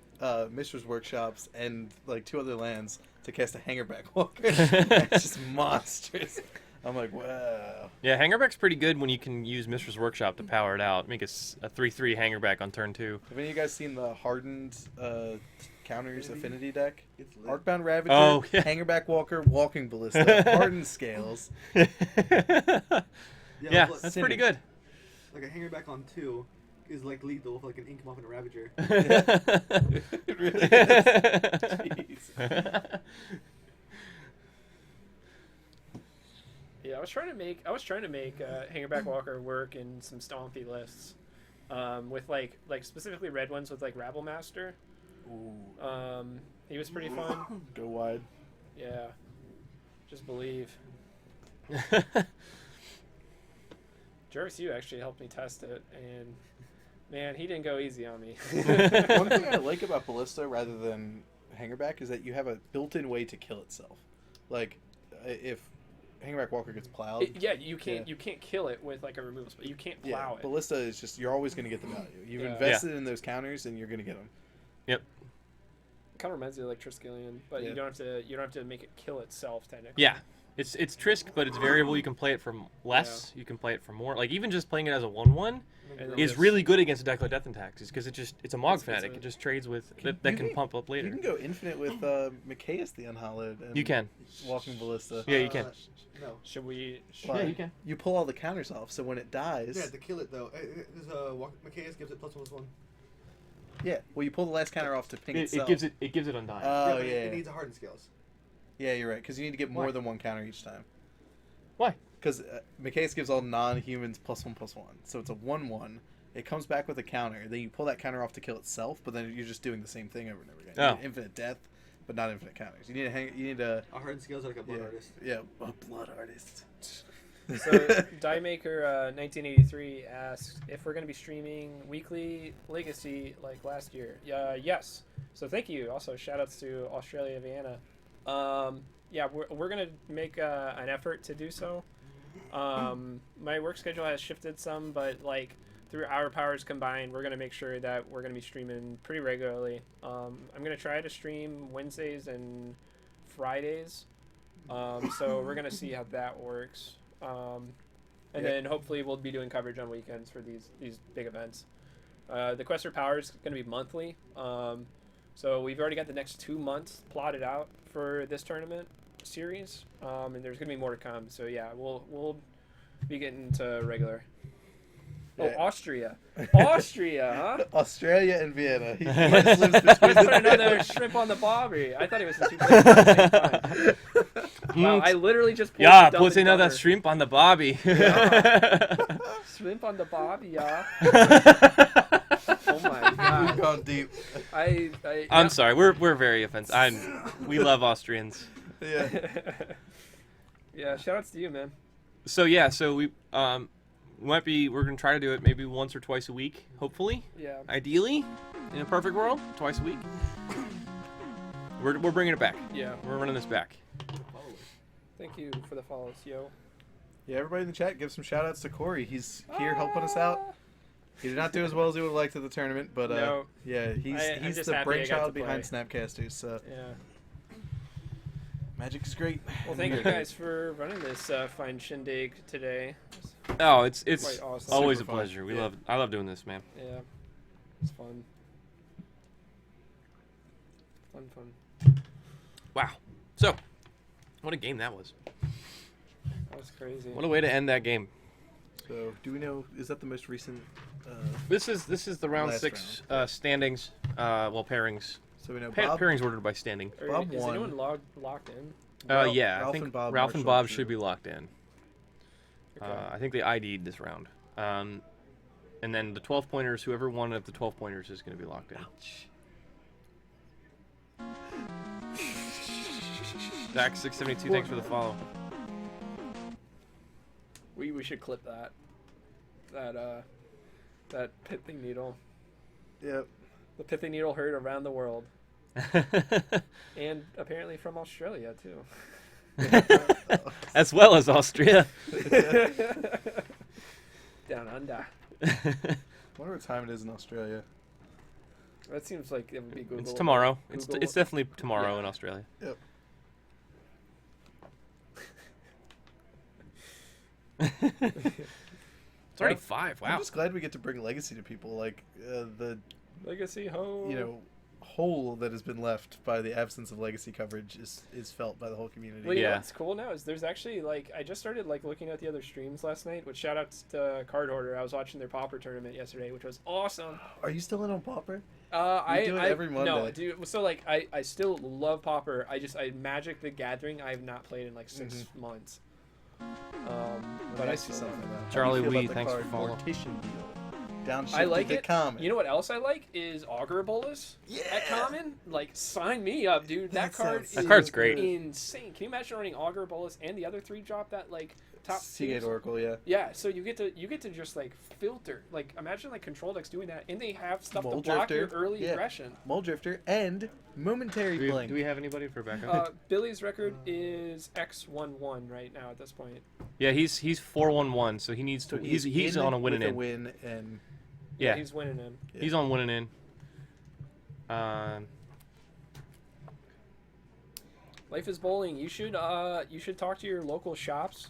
Mistress Workshops and like 2 other lands to cast a Hangerback Walker. It's just monsters. I'm like, wow. Yeah, Hangerback's pretty good when you can use Mistress Workshop to power it out. Make a 3/3 Hangerback on turn 2. Have any of you guys seen the hardened counters affinity deck? Arcbound Ravager, Hangerback Walker, Walking Ballista, hardened scales. Yeah, that's pretty good. Like a Hangerback on 2 is like lethal with like an Ink Moth and a Ravager. It really is. Jeez. Yeah, I was trying to make Hangerback Walker work in some stompy lists, with like specifically red ones with like Rabble Master. Ooh. He was pretty fun. Go wide. Yeah, just believe. Jarvis, you actually helped me test it, and man, he didn't go easy on me. One thing I like about Ballista rather than Hangerback is that you have a built-in way to kill itself. Like, if Hangerback Walker gets plowed. You can't kill it with like a removal spell. You can't plow it. Ballista is just, you're always going to get the value. You've invested in those counters and you're going to get them. Yep. Kind of reminds me of like Triskelion, but you don't have to make it kill itself technically. Yeah. It's Trisk, but it's variable. You can play it for less. You can play it for more. Like even just playing it as a 1/1 is really good against a deck like Death and Taxes because it's a Mog Fanatic. It just trades with that can pump up later. You can go infinite with Micaeus the Unhallowed. And you can. Walking Ballista. Yeah, you can. No. Should we? Yeah, you can. You pull all the counters off, so when it dies. Yeah, to kill it though. Micaeus gives it +1/+1. Yeah, well, you pull the last counter off to ping itself. It gives it Undying. Oh, It needs a hardened scales. Yeah, you're right, because you need to get more than 1 counter each time. Why? Because Micaeus gives all non-humans +1/+1. So it's a 1/1. It comes back with a counter. Then you pull that counter off to kill itself, but then you're just doing the same thing over and over again. You need infinite death, but not infinite counters. You need a hardened scales are like a blood artist. Yeah, a blood artist. So Diemaker 1983 asked if we're going to be streaming weekly Legacy like last year. Yes. So thank you. Also shout outs to Australia, Vienna. Yeah, we're going to make an effort to do so. My work schedule has shifted some, but like through our powers combined, we're going to make sure that we're going to be streaming pretty regularly. I'm going to try to stream Wednesdays and Fridays. So we're going to see how that works. And then hopefully we'll be doing coverage on weekends for these big events. The Quest for Power is going to be monthly. So we've already got the next 2 months plotted out for this tournament series. And there's going to be more to come. So yeah, we'll be getting to regular. Oh, Austria. Austria, huh? Australia and Vienna. He just lives between put another shrimp on the bobby. I thought he was in 2 places at the same time. Wow, I literally just pulled put another shrimp on the bobby. Yeah. Shrimp on the bobby, yeah. Oh my god. We've gone deep. I'm sorry. We're very offensive. We love Austrians. Yeah. Yeah, shout outs to you, man. So we we're gonna try to do it maybe once or twice a week, hopefully. Yeah. Ideally, in a perfect world, twice a week. We're bringing it back. Yeah. We're running this back. Thank you for the follows, yo. Yeah, everybody in the chat, give some shout-outs to Corey. He's here helping us out. He did not do as well as he would have liked at the tournament, but No. yeah, I'm he's just the happy I got brainchild to play. behind Snapcasters, so Yeah. Magic is great. Well, thank you guys for running this fine shindig today. Oh, it's Quite awesome. always Super a fun. pleasure. Yeah. I love doing this, man. Yeah. It's fun. Fun. Wow. So, what a game that was. That was crazy. What a way to end that game. So, do we know, is that the most recent? This is the round Last 6 standings. Pairings. So we know Bob, Pairings ordered by standing. Bob Is won. anyone locked in? Yeah, I Ralph think and Bob Ralph and marched Bob through. should be locked in. Okay. I think they ID'd this round. And then the 12 pointers, whoever won at the 12 pointers is going to be locked in. Zach672, thanks for the follow. We should clip that pithing needle. Yep. The pithing needle heard around the world, and apparently from Australia too. As well as Austria. Down under. I wonder what time it is in Australia. That seems like it would be Google. It's tomorrow. Google- It's definitely tomorrow Yeah. in Australia. Yep. It's already 5. Wow. I'm just glad we get to bring Legacy to people. Like the Legacy ho. hole that has been left by the absence of Legacy coverage is felt by the whole community. Well, you know Yeah. what's cool now is there's actually I just started looking at the other streams last night. Which shout outs to Card Hoarder. I was watching their Pauper tournament yesterday, which was awesome. Are you still in on Pauper? I do it I- every Monday. No, dude. So I still love Pauper. I Magic the Gathering. I have not played in 6 months. But I ask you still something about. Charlie How do you feel Wee, about the thanks for card following. Mortician deal? Downshift I like to the it. common. You know what else I like is Augur Bolus at common. Sign me up, dude. That card sounds is That card's great. insane. Can you imagine running Augur Bolus and the other 3 drop that top Seagate tiers? Oracle, yeah. Yeah, so you get to just filter. Imagine control decks doing that, and they have stuff Mold to block your Drifter, early yeah. aggression. Mold Drifter and Momentary Blink. Do we have anybody for backup? Billy's record is X11 right now at this point. Yeah, he's 4-1-1, so he needs to. So He's in on a winning with a in. win and Yeah, He's winning in. he's on winning in. Life is bowling. You should talk to your local shops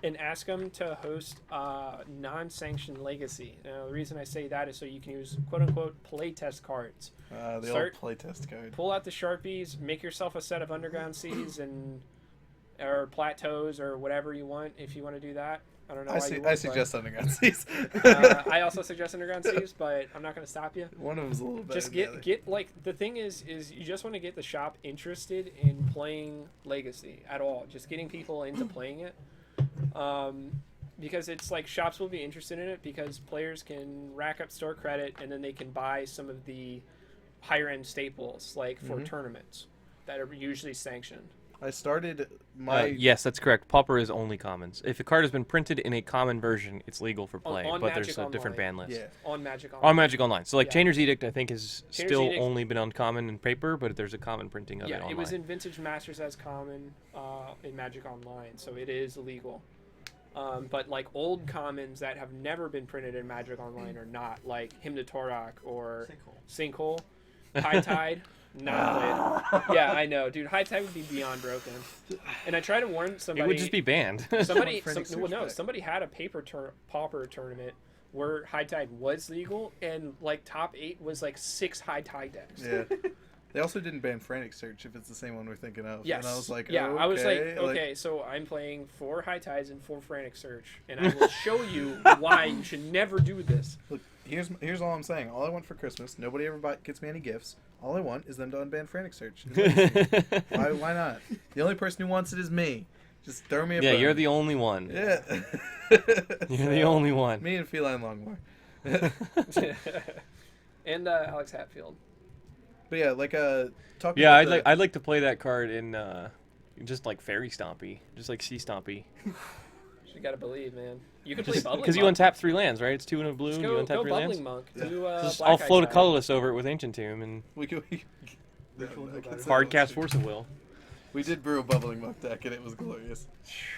and ask them to host non-sanctioned Legacy. Now, the reason I say that is so you can use quote-unquote playtest cards. the Start- old playtest card. Pull out the Sharpies, make yourself a set of Underground Seas or Plateaus or whatever you want if you want to do that. I don't know why you would, I suggest Underground Seas. I also suggest Underground Seas, but I'm not going to stop you. One of them's a little better Just than the other. get the thing is you just want to get the shop interested in playing Legacy at all. Just getting people into playing it. Because it's shops will be interested in it because players can rack up store credit and then they can buy some of the higher end staples for tournaments that are usually sanctioned. I started my Yes, that's correct. Pauper is only commons. If a card has been printed in a common version, it's legal for play, on but Magic there's a different ban Online. list. yeah. On Magic Online. On Magic Online. So Yeah. Chainer's Edict, I think, has Chainer's still Edict- only been uncommon in paper, but there's a common printing of it Yeah, online. it was in Vintage Masters as common in Magic Online, so it is illegal. But old commons that have never been printed in Magic Online are not, like Hymn to Torok or Sinkhole. High Tide, not played. Yeah, I know, dude. High Tide would be beyond broken. And I try to warn somebody. It would just be banned. Somebody, Frantic well, no, Search Pack. somebody had a pauper tournament where High Tide was legal, and top 8 was 6 High Tide decks. Yeah. They also didn't ban Frantic Search if it's the same one we're thinking of. Yes. And I was like, yeah, okay. I was okay, so I'm playing 4 High Tides and 4 Frantic Search, and I will show you why you should never do this. Look, here's all I'm saying. All I want for Christmas, nobody ever gets me any gifts. All I want is them to unban Frantic Search. Why not? The only person who wants it is me. Just throw me a Yeah, bone. you're the only one. Yeah. You're the only one. Me and Feline Longmore. And Alex Hatfield. But yeah, talking Yeah, about I'd like to play that card in just Fairy Stompy, just Sea Stompy. You gotta believe, man. You could play Bubbling Because you Monk. untap 3 lands, right? It's 2 and a blue, Just and you untap go 3 Bubbling lands. Monk. Yeah. Do, Just Black I'll Eye float a Tide. Colorless over it with Ancient Tomb and We could. hard cast Force of Will. We did brew a bubbling muck deck and it was glorious.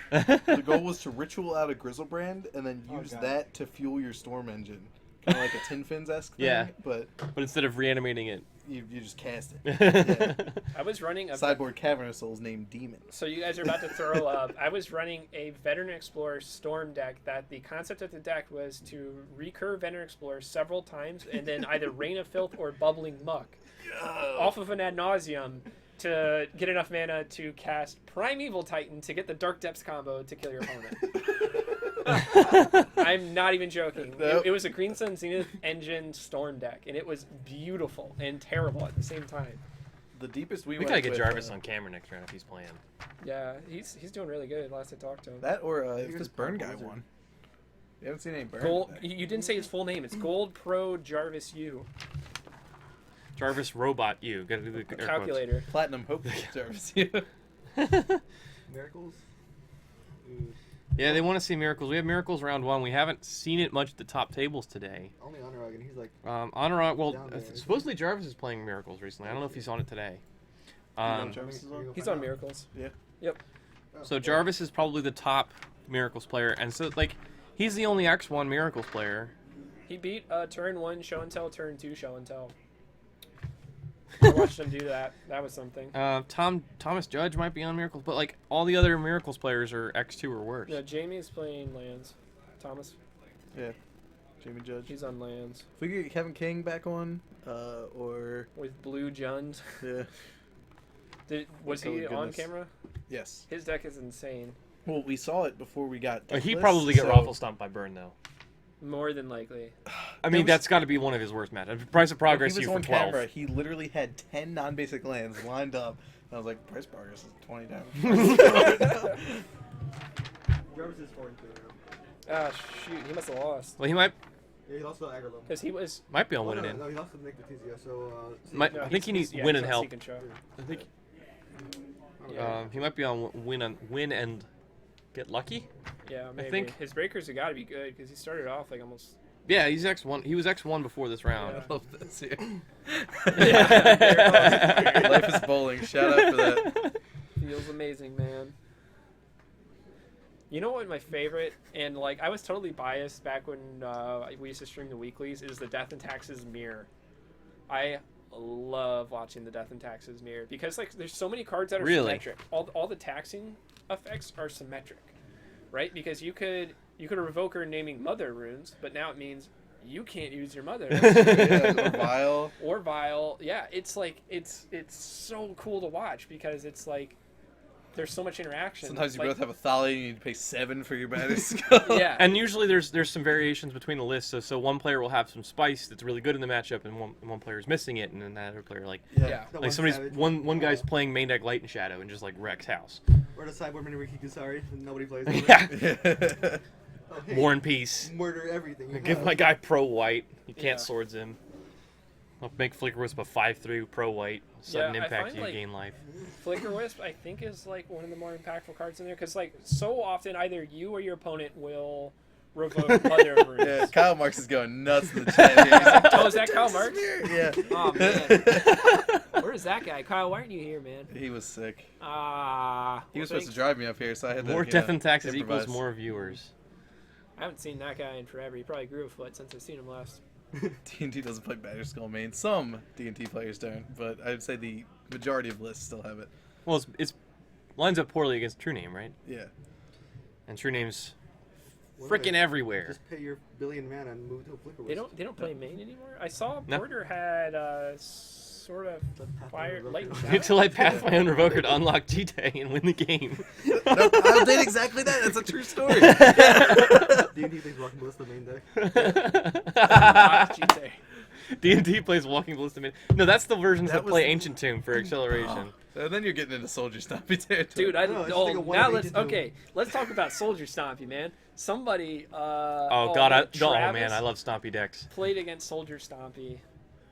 The goal was to ritual out a Grizzlebrand and then use that to fuel your storm engine. Kind of like a Tin Fins-esque thing, Yeah. but But instead of reanimating it. you just cast it. Yeah. I was running a Sideboard Cavernous Souls named Demon. So you guys are about to throw up. I was running a Veteran Explorer Storm deck that the concept of the deck was to recur Veteran Explorer several times and then either Rain of Filth or Bubbling Muck off of an ad nauseum to get enough mana to cast Primeval Titan to get the Dark Depths combo to kill your opponent. I'm not even joking. Nope. It was a Green Sun Zenith Engine Storm deck, and it was beautiful and terrible at the same time. The deepest we We went gotta get with, Jarvis on camera next round if he's playing. Yeah, he's doing really good. Last I talked to him. that or if this Burn guy won. You haven't seen any Burn. Gold. You didn't say his full name. It's Gold Pro Jarvis U. Jarvis Robot U. Gotta do the air quotes. Calculator. Platinum Hope Jarvis. Miracles? Yeah, they want to see miracles. We have miracles round 1. We haven't seen it much at the top tables today. Only Anuraag, and he's like... Anuraag, well, Down there, supposedly Jarvis is playing miracles recently. I don't know if he's on it today. Jarvis is on? He's on Miracles. Yeah. Yep. So Jarvis is probably the top miracles player, and so like he's the only X1 miracles player. He beat turn 1 Show and Tell, turn 2 Show and Tell. I watched him do that. That was something. Thomas Judge might be on miracles, but like all the other miracles players are X2 or worse. No, Jamie's playing lands. Thomas, Yeah. Jamie Judge. he's on lands If we could get Kevin King back on, or with Blue Jund. yeah, Was Oh, he on goodness. camera? yes. His deck is insane. Well, we saw it before we got. He'd decklist, probably get so- raffle stomped by Burn though. More than likely. I mean, was- that's got to be one of his worst matchups. Price of Progress He was you for on 12. camera. He literally had 10 non-basic lands lined up. And I was like, Price Progress is 20 down. Jarvis is 4-2 now. Ah, shoot. He must have lost. Well, he might Yeah, he lost to Aggro. Because he was... be on Oh, winning no, in. no, he lost to Nick Ditizio, so... Might- No, I think he needs yeah, win he's and on help. Seek and Show. I think he might be on win and get lucky. Yeah, maybe. think- His breakers have got to be good because he started off like almost... Yeah, he's X1. He was X1 before this round. Yeah. I love this here. Yeah. Life is bowling. Shout out for that. Feels amazing, man. You know what my favorite, and like I was totally biased back when we used to stream the weeklies, is the Death and Taxes mirror. I love watching the Death and Taxes mirror because like there's so many cards that are Really? symmetric. All the taxing effects are symmetric, right? Because you could revoke her naming Mother runes, but now it means you can't use your Mother. Yeah, or Vile. Or Vile. Yeah, it's like it's so cool to watch because it's like there's so much interaction. Sometimes you like, both have a Thali and you need to pay 7 for your Banner Skull. yeah. And usually there's some variations between the lists. So one player will have some spice that's really good in the matchup, and one player is missing it, and then that other player like Yeah. like somebody's one guy's playing main deck Light and Shadow and just like wrecks house. Or the sideboard Minariki Kusari, and nobody plays. Yeah. Oh, hey, War and Peace. Murder everything. you Give have. my guy pro white. You can't Yeah. swords him. I'll make Flicker Wisp a 5/3 pro white. Sudden Yeah, I impact, find, you like- gain life. Flicker Wisp, I think, is like one of the more impactful cards in there because like so often either you or your opponent will revoke Mother runes. Yeah, Kyle Marks is going nuts in the chat here. He's like, Oh, is that Kyle Marks? Yeah. Oh man, where is that guy? Kyle, why aren't you here, man? He was sick. Ah, He was supposed to drive me up here, so I had to. More you death know, and taxes improvise. equals more viewers. I haven't seen that guy in forever. He probably grew a foot since I've seen him last. D&D doesn't play Banner Skull main. Some D&D players don't, but I would say the majority of lists still have it. Well, it's lines up poorly against True Name, right? Yeah. And True Name's Well, freaking they- everywhere. Just pay your billion mana and move to a Flicker They don't play main anymore. I saw No. Porter had sort of fire light. and You get to shadow. light path my own revoker to unlock G-Tay and win the game. No, I did exactly that. That's a true story. D&D plays Walking Ballista main deck. Ah, GT. D&D plays Walking Ballista Mid. No, that's the versions That that play was- Ancient Tomb for acceleration. So then you're getting into Soldier Stompy territory. Dude, No, it's like a one now of let's 82. okay. Let's talk about Soldier Stompy, man. Somebody. Oh god, Travis man, I love Stompy decks. Played against Soldier Stompy.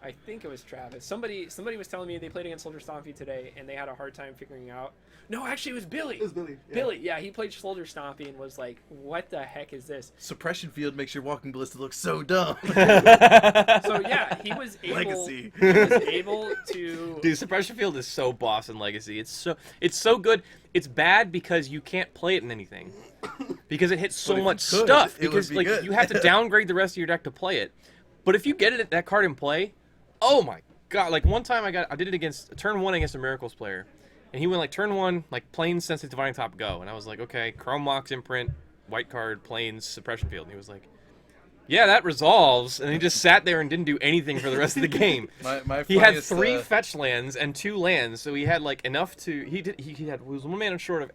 I think it was Travis. Somebody was telling me they played against Soldier Stompy today, and they had a hard time figuring out. No, actually, it was Billy. It was Billy. Yeah. Billy, yeah, he played Soldier Stompy and was like, "What the heck is this?" Suppression field makes your walking ballista look so dumb. So yeah, he was able. Legacy. He was able to. Dude, Suppression Field is so boss in Legacy. It's so good. It's bad because you can't play it in anything. Because it hits so But if much you could, stuff. it would Because be like good. you have to downgrade the rest of your deck to play it. But if you get it that card in play, oh my god! Like one time I did it against turn 1 against a Miracles player, and he went like turn 1 like Plains Sensitive Divining Top go, and I was like, okay, Chrome Mox Imprint, white card, Plains Suppression Field, and he was like, yeah, that resolves, and he just sat there and didn't do anything for the rest of the game. He had 3 fetch lands and 2 lands, so he had like enough to he was 1 mana short of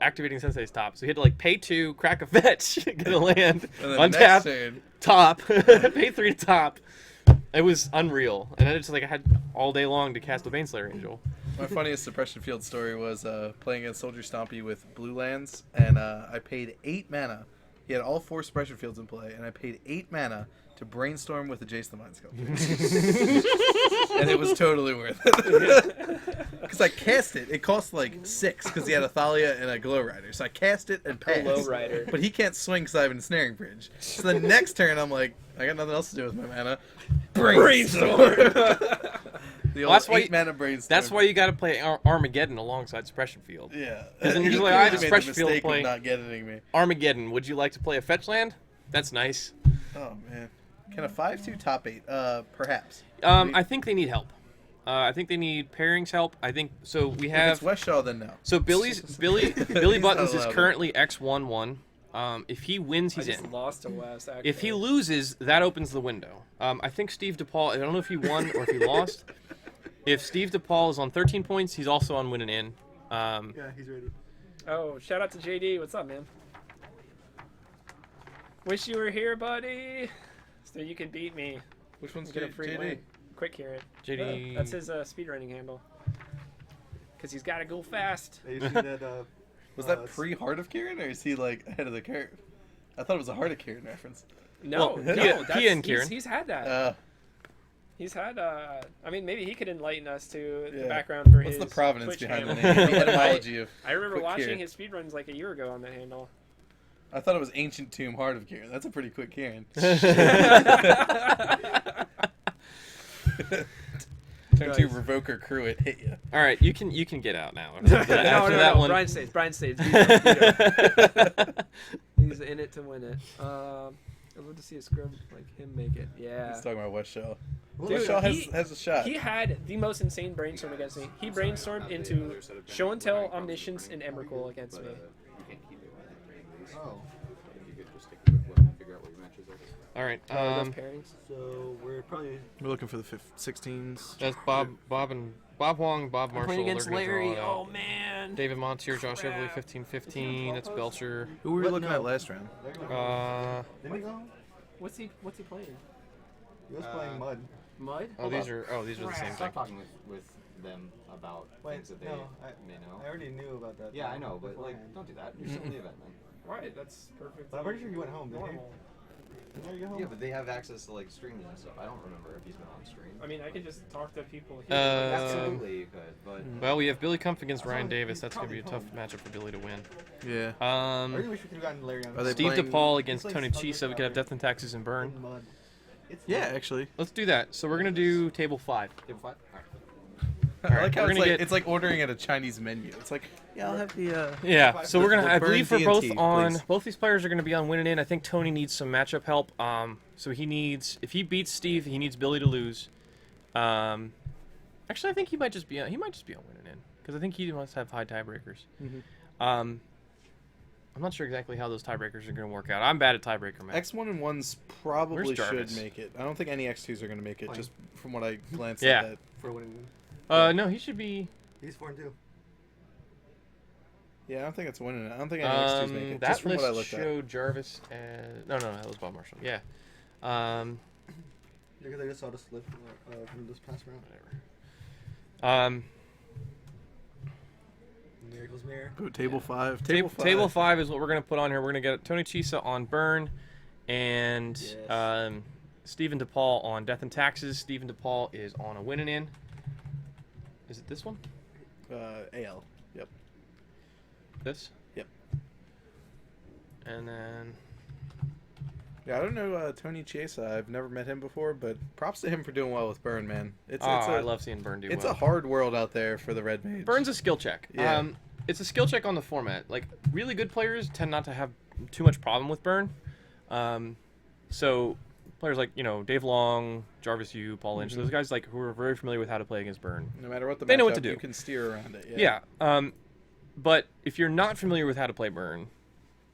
activating Sensei's top, so he had to like pay 2, crack a fetch, get a land, And then untap, next turn, top, pay 3 to top. It was unreal, and I just like I had all day long to cast a Baneslayer Angel. my funniest suppression field story was playing against Soldier Stompy with blue lands, and I paid 8 mana. He had all 4 suppression fields in play, and I paid 8 mana to brainstorm with the Jace the Mind Sculptor. And it was totally worth it. Because I cast it. It cost like 6 because he had a Thalia and a Glow Rider. So I cast it and passed. Glow Rider. But he can't swing because I have an Ensnaring Bridge. So the next turn, I'm like, I got nothing else to do with my mana. Brainstorm! The old Well, that's why 8 mana brainstorm. That's why you got to play Armageddon alongside Suppression Field. Yeah. Because then you're He just like, I clearly just made Suppression the Field mistake play of not getting me. Armageddon. Would you like to play a fetch land? That's nice. Oh, man. Can a 5/2 top 8? Perhaps. I think they need help. I think they need pairings help. I think so. We If have it's West Shaw, then no. so Billy He's Buttons not is allowed. currently X1-1. If he wins, I he's just in. lost to West. Actually. If he loses, that opens the window. I think Steve Dupal. I don't know if he won or if he lost. If Steve Dupal is on 13 points, he's also on winning in. Yeah, he's ready. Oh, shout out to JD. What's up, man? Wish you were here, buddy, so you could beat me. Which one's Get a free JD? win. Quick Kieran. JD. That's his speedrunning handle. Because he's got to go fast. Hey, you see that? Was that pre-Heart of Kieran, or is he like ahead of the curve? I thought it was a Heart of Kieran reference. No, Well, no, Kia that's, and Kieran. he's had that. He's had, I mean, maybe he could enlighten us to the Yeah. background for What's his the provenance Twitch behind the handle. name? The etymology of I remember Quick watching Kieran. his speedruns like a year ago on that handle. I thought it was Ancient Tomb Heart of Kieran. That's a pretty quick Kieran. Turn 2 Revoker Crew it hit you. All right, you can get out now. After that one. Brian stays. Brian stays. Veto. He's in it to win it. I'd love to see a scrub like him make it. Yeah. He's talking about West Shaw. Dude, West Shaw he- has a shot. He had the most insane brainstorm against me. He brainstormed into Show and Tell, Omniscience, and Emrakul against me. Oh, All right. Those pairings. so we're probably. We're looking for the 16s. That's Bob Huang, Bob I'm Marshall. playing against they're gonna draw Larry. it out. Oh man. David Montier, Josh Crap. Everly, 15-15. That's Belcher. Who were we What? looking No. at last round? Didn't he go? What's he playing? He was playing Mud. Mud? These are the same thing. Stop talking with them about Wait, things that they no, may know. I already knew about that. Yeah, I know, but like, beforehand. don't do that. You're still in the event, man. Right, that's perfect. But I'm pretty sure he went home, didn't he? Normal. Didn't he go home? Yeah, but they have access to like streaming and stuff. I don't remember if he's been on stream. I mean, I could just talk to people here. Absolutely, you could, but Well, we have Billy Kumpf against Ryan Davis. That's gonna be a tough matchup for Billy to win. Yeah. I really wish we could have gotten Larry on. Are they Steve playing- DePaul against It's Tony like Chiesa. We could have Death and Taxes and Burn. In Mud. It's Yeah, Mud. actually. Let's do that. So we're gonna do table 5. table 5. I like how we're it's gonna like, get- it's like ordering at a Chinese menu. It's like, yeah, I'll have the. Yeah, so we're gonna. The I believe for burn both D&T, on please. both these players are gonna be on winning in. I think Tony needs some matchup help. So he needs if he beats Steve, he needs Billy to lose. Actually, I think he might just be on winning in because I think he must have high tiebreakers. I'm not sure exactly how those tiebreakers are gonna work out. I'm bad at tiebreaker matches. X1 and 1s probably Where's should Jarvis? make it. I don't think any X2s are going to make it, Fine. just from what I glanced Yeah. at. That. For winning. No, he should be. He's 4-2. Yeah, I don't think it's winning it. I don't think any X2s make it, That just from what I list looked at. showed Jarvis as no, that was Bob Marshall. Yeah. Because I just saw the slip from this past round. Whatever. Miracles Mirror. Go table 5. Table 5 is what we're gonna put on here. We're gonna get Tony Chiesa on Burn, and Yes. Stephen Dupal on Death and Taxes. Stephen Dupal is on a winning in. Is it this one? AL. Yep. This? Yep. And then... Yeah, I don't know Tony Chiesa. I've never met him before, but props to him for doing well with Burn, man. I love seeing Burn do It's well. a hard world out there for the Red Mage. Burn's a skill check. Yeah. It's a skill check on the format. Like, really good players tend not to have too much problem with Burn. So players like, Dave Long, Jarvis Yu, Paul Lynch, those guys like who are very familiar with how to play against Burn. No matter what the they know what matchup, to do. You can steer around it. Yeah. But if you're not familiar with how to play Burn,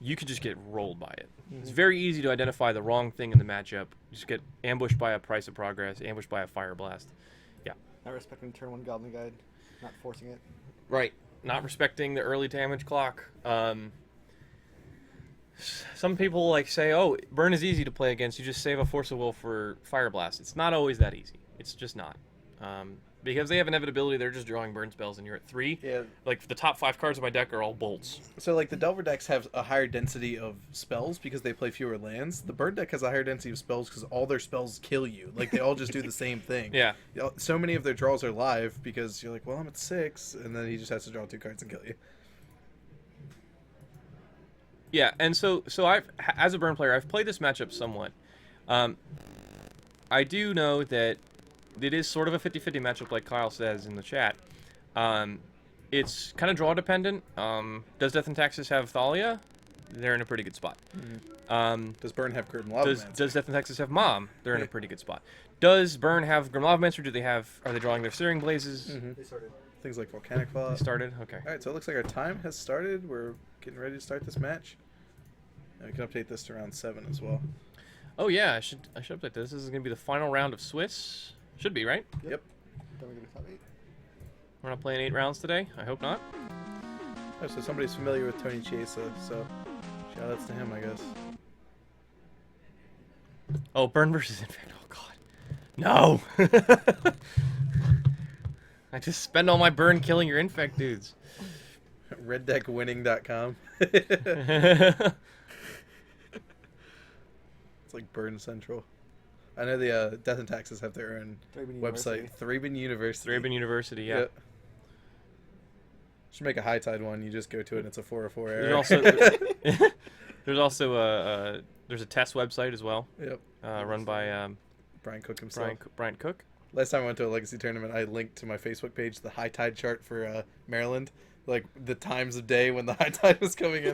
you could just get rolled by it. It's very easy to identify the wrong thing in the matchup. Just get ambushed by a Price of Progress, ambushed by a Fire Blast. Yeah. Not respecting turn 1 Goblin Guide, not forcing it. Right. Not respecting the early damage clock. Some people say, oh, Burn is easy to play against. You just save a Force of Will for Fire Blast. It's not always that easy. It's just not. Because they have inevitability, they're just drawing burn spells, and you're at 3. Yeah. Like, the top 5 cards of my deck are all bolts. So, like, the Delver decks have a higher density of spells because they play fewer lands. The Burn deck has a higher density of spells because all their spells kill you. Like, they all just do the same thing. Yeah. So many of their draws are live because you're like, well, I'm at 6, and then he just has to draw 2 cards and kill you. Yeah, and so I've, as a Burn player, I've played this matchup somewhat. I do know that it is sort of a 50-50 matchup, like Kyle says in the chat. It's kind of draw dependent. Does Death and Taxes have Thalia? They're in a pretty good spot. Does Burn have Grim Lavamancer? Does Death and Taxes have Mom? They're in a pretty good spot. Does Burn have Grim Lavamancer? Are they drawing their Searing Blazes? They started. Things like Volcanic Fall. They started? Okay. All right, so it looks like our time has started. We're getting ready to start this match. And we can update this to round 7 as well. Oh yeah, I should update this. This is going to be the final round of Swiss. Should be, right? Yep. Then we're going to top 8. We're not playing 8 rounds today. I hope not. Oh, so somebody's familiar with Tony Chiesa, so shoutouts to him, I guess. Oh, Burn versus Infect. Oh, God. No! I just spend all my Burn killing your Infect dudes. RedDeckWinning.com. It's like Burn Central. I know the Death and Taxes have their own website. Thraben University. Thraben University, yeah. Should make a high tide one. You just go to it and it's a 404 error. There's also there's a test website as well. Yep. Run by Brian Cook himself. Brian Cook. Last time I went to a Legacy tournament, I linked to my Facebook page the high tide chart for Maryland, like the times of day when the high tide was coming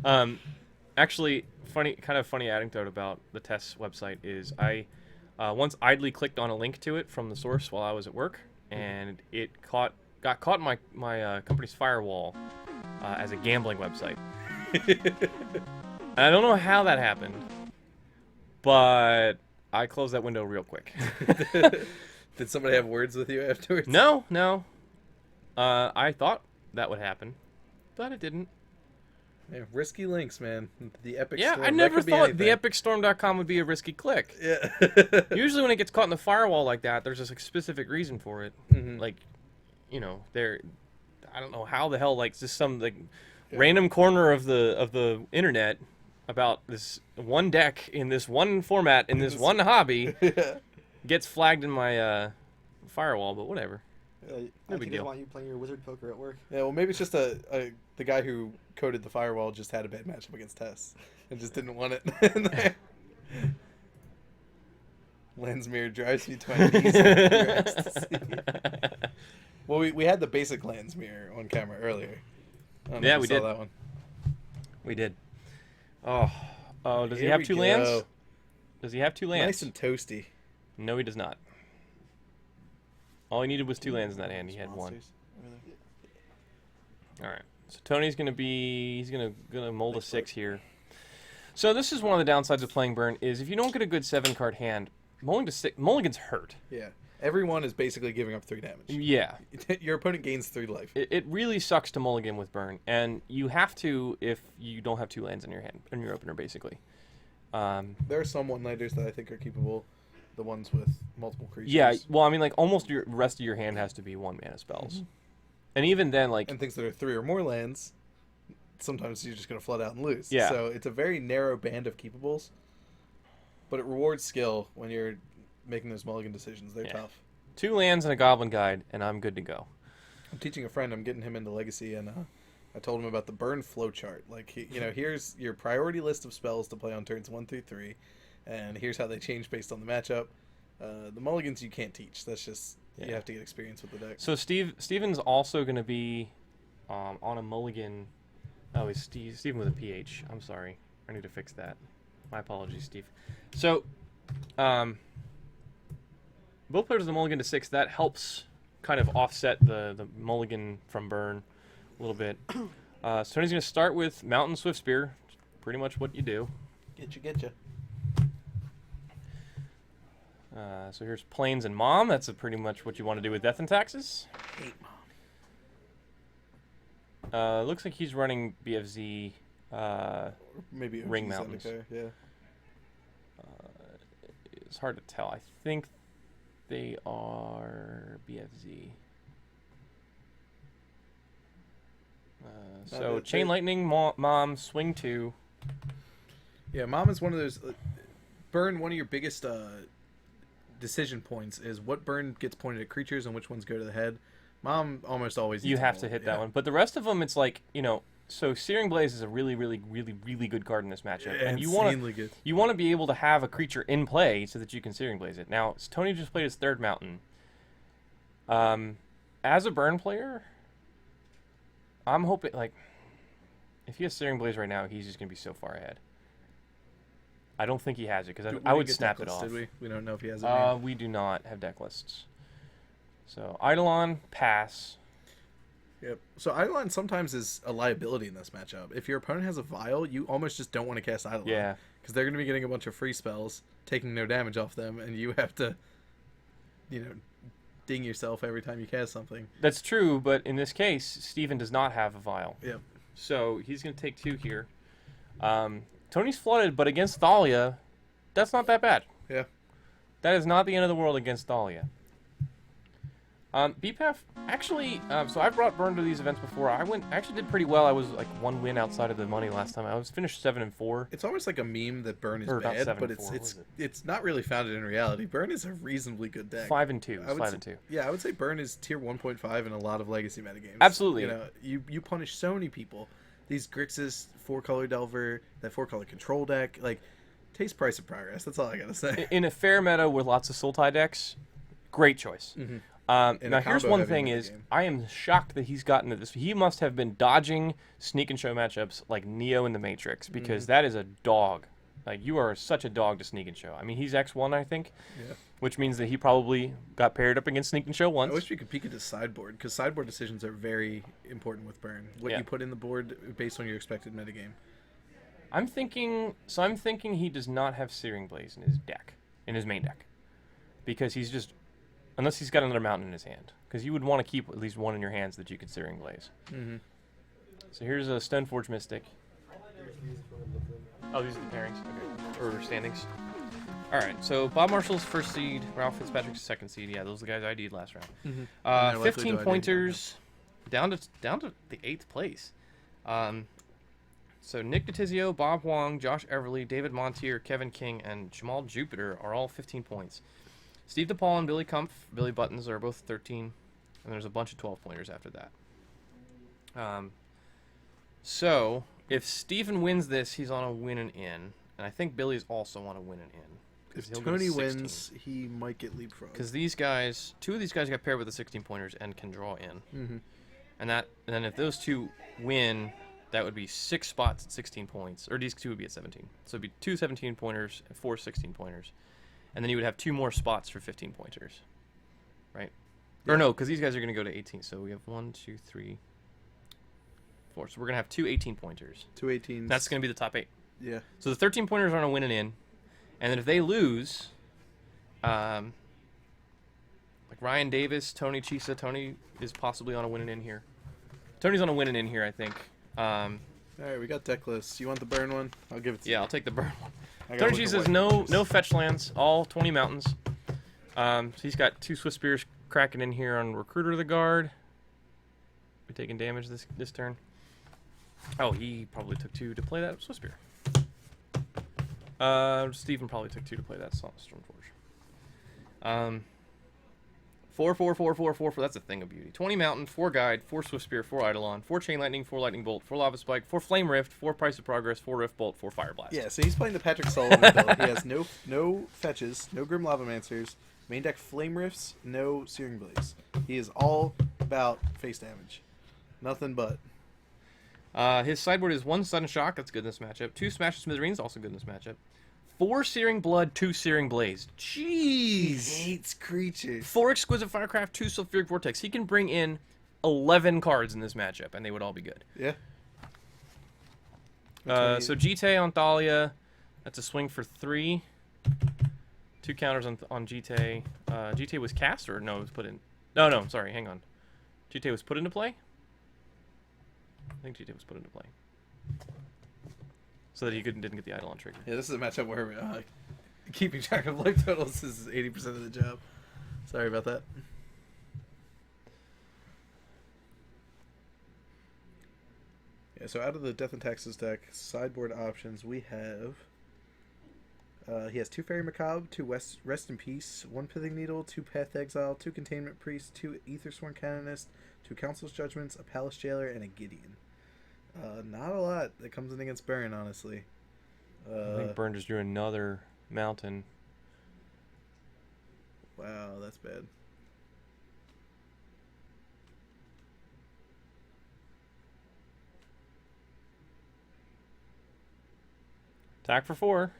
in. Actually, funny anecdote about the test website is I once idly clicked on a link to it from the source while I was at work, and it got caught in my company's firewall as a gambling website. And I don't know how that happened, but I closed that window real quick. Did somebody have words with you afterwards? No. I thought that would happen, but it didn't. Yeah, risky links, man. The Epic Yeah, Storm. I never thought theepicstorm.com would be a risky click. Yeah. Usually when it gets caught in the firewall like that, there's a specific reason for it. Mm-hmm. Like, I don't know how the hell, like, just some random corner of the internet about this one deck in this one format in this one hobby gets flagged in my firewall, but whatever. No big deal. deal. Want you playing your wizard poker at work? Yeah, well, maybe it's just the guy who coded the firewall just had a bad matchup against Tess and just didn't want it in there. Landsmere drives me to my knees. Well, we had the basic Landsmere on camera earlier. Yeah, we saw did. That one. We did. Oh, does he Here have we 2 go. lands? Does he have 2 lands? Nice and toasty. No, he does not. All he needed was 2 lands in that hand. He had 1. Monsters. All right. So Tony's he's gonna mold a 6 here. So this is one of the downsides of playing Burn is if you don't get a good 7-card hand, mulligan's hurt. Yeah. Everyone is basically giving up 3 damage. Yeah. Your opponent gains 3 life. It really sucks to mulligan with Burn, and you have to if you don't have 2 lands in your hand, in your opener, basically. There are some one-lighters that I think are keepable. The ones with multiple creatures. Yeah, well, I mean, like, almost your rest of your hand has to be 1-mana spells. Mm-hmm. And even then, like... And things that are 3 or more lands, sometimes you're just going to flood out and lose. Yeah. So it's a very narrow band of keepables. But it rewards skill when you're making those mulligan decisions. They're tough. 2 lands and a Goblin Guide, and I'm good to go. I'm teaching a friend. I'm getting him into Legacy, and I told him about the burn flow chart. Like, here's your priority list of spells to play on turns 1 through 3, and here's how they change based on the matchup. The mulligans you can't teach. That's just you have to get experience with the deck. So Steven's also going to be on a mulligan. Oh, he's Steven with a PH. I'm sorry. I need to fix that. My apologies, Steve. So, both players of the mulligan to 6. That helps kind of offset the mulligan from burn a little bit. So Tony's going to start with Mountain Swift Spear. Pretty much what you do. Get you. So here's Plains and Mom. That's pretty much what you want to do with Death and Taxes. Hate Mom. Looks like he's running BFZ Maybe Ring OG Mountains. Zendikar, yeah. It's hard to tell. I think they are BFZ. So Chain Lightning, Mom, Swing 2. Yeah, Mom is one of those. Burn, one of your biggest decision points is what burn gets pointed at creatures and which ones go to the head. Mom almost always. You have to hit that one. But the rest of them, it's like, so Searing Blaze is a really, really, really, really good card in this matchup. And you want to be able to have a creature in play so that you can Searing Blaze it. Now, Tony just played his 3rd Mountain. As a burn player, I'm hoping, if he has Searing Blaze right now, he's just going to be so far ahead. I don't think he has it, because I would snap it off. Did we? We don't know if he has it. We do not have deck lists. So, Eidolon, pass. Yep. So Eidolon sometimes is a liability in this matchup. If your opponent has a Vial, you almost just don't want to cast Eidolon. Yeah. Because they're going to be getting a bunch of free spells, taking no damage off them, and you have to, ding yourself every time you cast something. That's true, but in this case, Steven does not have a Vial. Yep. So he's going to take 2 here. Tony's flooded, but against Thalia, that's not that bad. Yeah. That is not the end of the world against Thalia. BPAF, actually, so I've brought Burn to these events before. I actually did pretty well. I was like 1 win outside of the money last time. I was finished 7-4. It's almost like a meme that Burn is Or not bad, 7-4, but what it's not really founded in reality. Burn is a reasonably good deck. 5-2. 5-2. Yeah, I would say Burn is tier 1.5 in a lot of Legacy metagames. Absolutely. You punish so many people. These Grixis 4-color Delver, that 4-color control deck, taste price of progress. That's all I gotta say. In a fair meta with lots of Sultai decks, great choice. Mm-hmm. Now, here's one thing is, I am shocked that he's gotten to this. He must have been dodging Sneak and Show matchups like Neo in the Matrix, because that is a dog. You are such a dog to Sneak and Show. I mean, he's X1, I think, which means that he probably got paired up against Sneak and Show once. I wish we could peek into sideboard, because sideboard decisions are very important with Burn. What you put in the board based on your expected metagame. I'm thinking he does not have Searing Blaze in his deck, in his main deck, because he's just... Unless he's got another mountain in his hand. Because you would want to keep at least one in your hands that you could Searing Blaze. Mm-hmm. So here's a Stoneforge Mystic. Oh, these are the pairings? Okay. Or standings. Alright, so Bob Marshall's 1st seed, Ralph Fitzpatrick's 2nd seed. Yeah, those are the guys I ID'd last round. Mm-hmm. 15 pointers down to the 8th place. So Nick Ditizio, Bob Huang, Josh Everly, David Montier, Kevin King, and Jamal Jupiter are all 15 points. Steve Dupal and Billy Kumpf, Billy Buttons are both 13, and there's a bunch of 12-pointers after that. So, if Steven wins this, he's on a win and in, and I think Billy's also on a win and in. If Tony wins, he might get leapfrog. Because 2 of these guys got paired with the 16-pointers and can draw in. Mm-hmm. And then if those 2 win, that would be 6 spots at 16 points, or these 2 would be at 17. So it'd be 2 17-pointers and 4 16-pointers. And then you would have 2 more spots for 15-pointers, right? Yeah. Or no, because these guys are going to go to 18. So we have 1, 2, 3, 4. So we're going to have 2 18-pointers. 2 18s. That's going to be the top 8. Yeah. So the 13-pointers are on a win and in. And then if they lose, like Ryan Davis, Tony Chiesa, Tony is possibly on a win and in here. Tony's on a win and in here, I think. All right, we got deck lists. You want the Burn one? I'll give it to you. Yeah, I'll take the Burn one. Tony Cheese says no fetch lands, all 20 mountains. So he's got 2 Swift Spears cracking in here on Recruiter of the Guard. We're taking damage this turn. Oh, he probably took 2 to play that Swift Spear. Steven probably took 2 to play that Stormforge. 4, 4, 4, 4, 4, 4. That's a thing of beauty. 20 Mountain, 4 Guide, 4 Swift Spear, 4 Eidolon, 4 Chain Lightning, 4 Lightning Bolt, 4 Lava Spike, 4 Flame Rift, 4 Price of Progress, 4 Rift Bolt, 4 Fire Blast. Yeah, so he's playing the Patrick Sullivan build. He has no fetches, no Grim Lavamancers, main deck Flame Rifts, no Searing Blaze. He is all about face damage. Nothing but. His sideboard is 1 Sudden Shock, that's good in this matchup. 2 Smash Smithereens, also good in this matchup. 4 Searing Blood, 2 Searing Blaze. Jeez! He hates creatures. 4 Exquisite Firecraft, 2 Sulfuric Vortex. He can bring in 11 cards in this matchup, and they would all be good. Yeah. So Jite on Thalia, that's a swing for 3. 2 counters on Jite. Jite was cast, or no, it was put in... No, sorry, hang on. Jite was put into play? I think Jite was put into play. So that he didn't get the Eidolon trigger. Yeah, this is a matchup where keeping track of life totals is 80% of the job. Sorry about that. Yeah, so out of the Death and Taxes deck, sideboard options, we have... he has 2 Fairy Macabre, 2 Rest in Peace, 1 Pithing Needle, 2 Path Exile, 2 Containment Priest, 2 Aethersworn Canonist, 2 Council's Judgments, a Palace Jailer, and a Gideon. Not a lot that comes in against Burn, honestly. I think Burn just drew another mountain. Wow, that's bad. Attack for 4.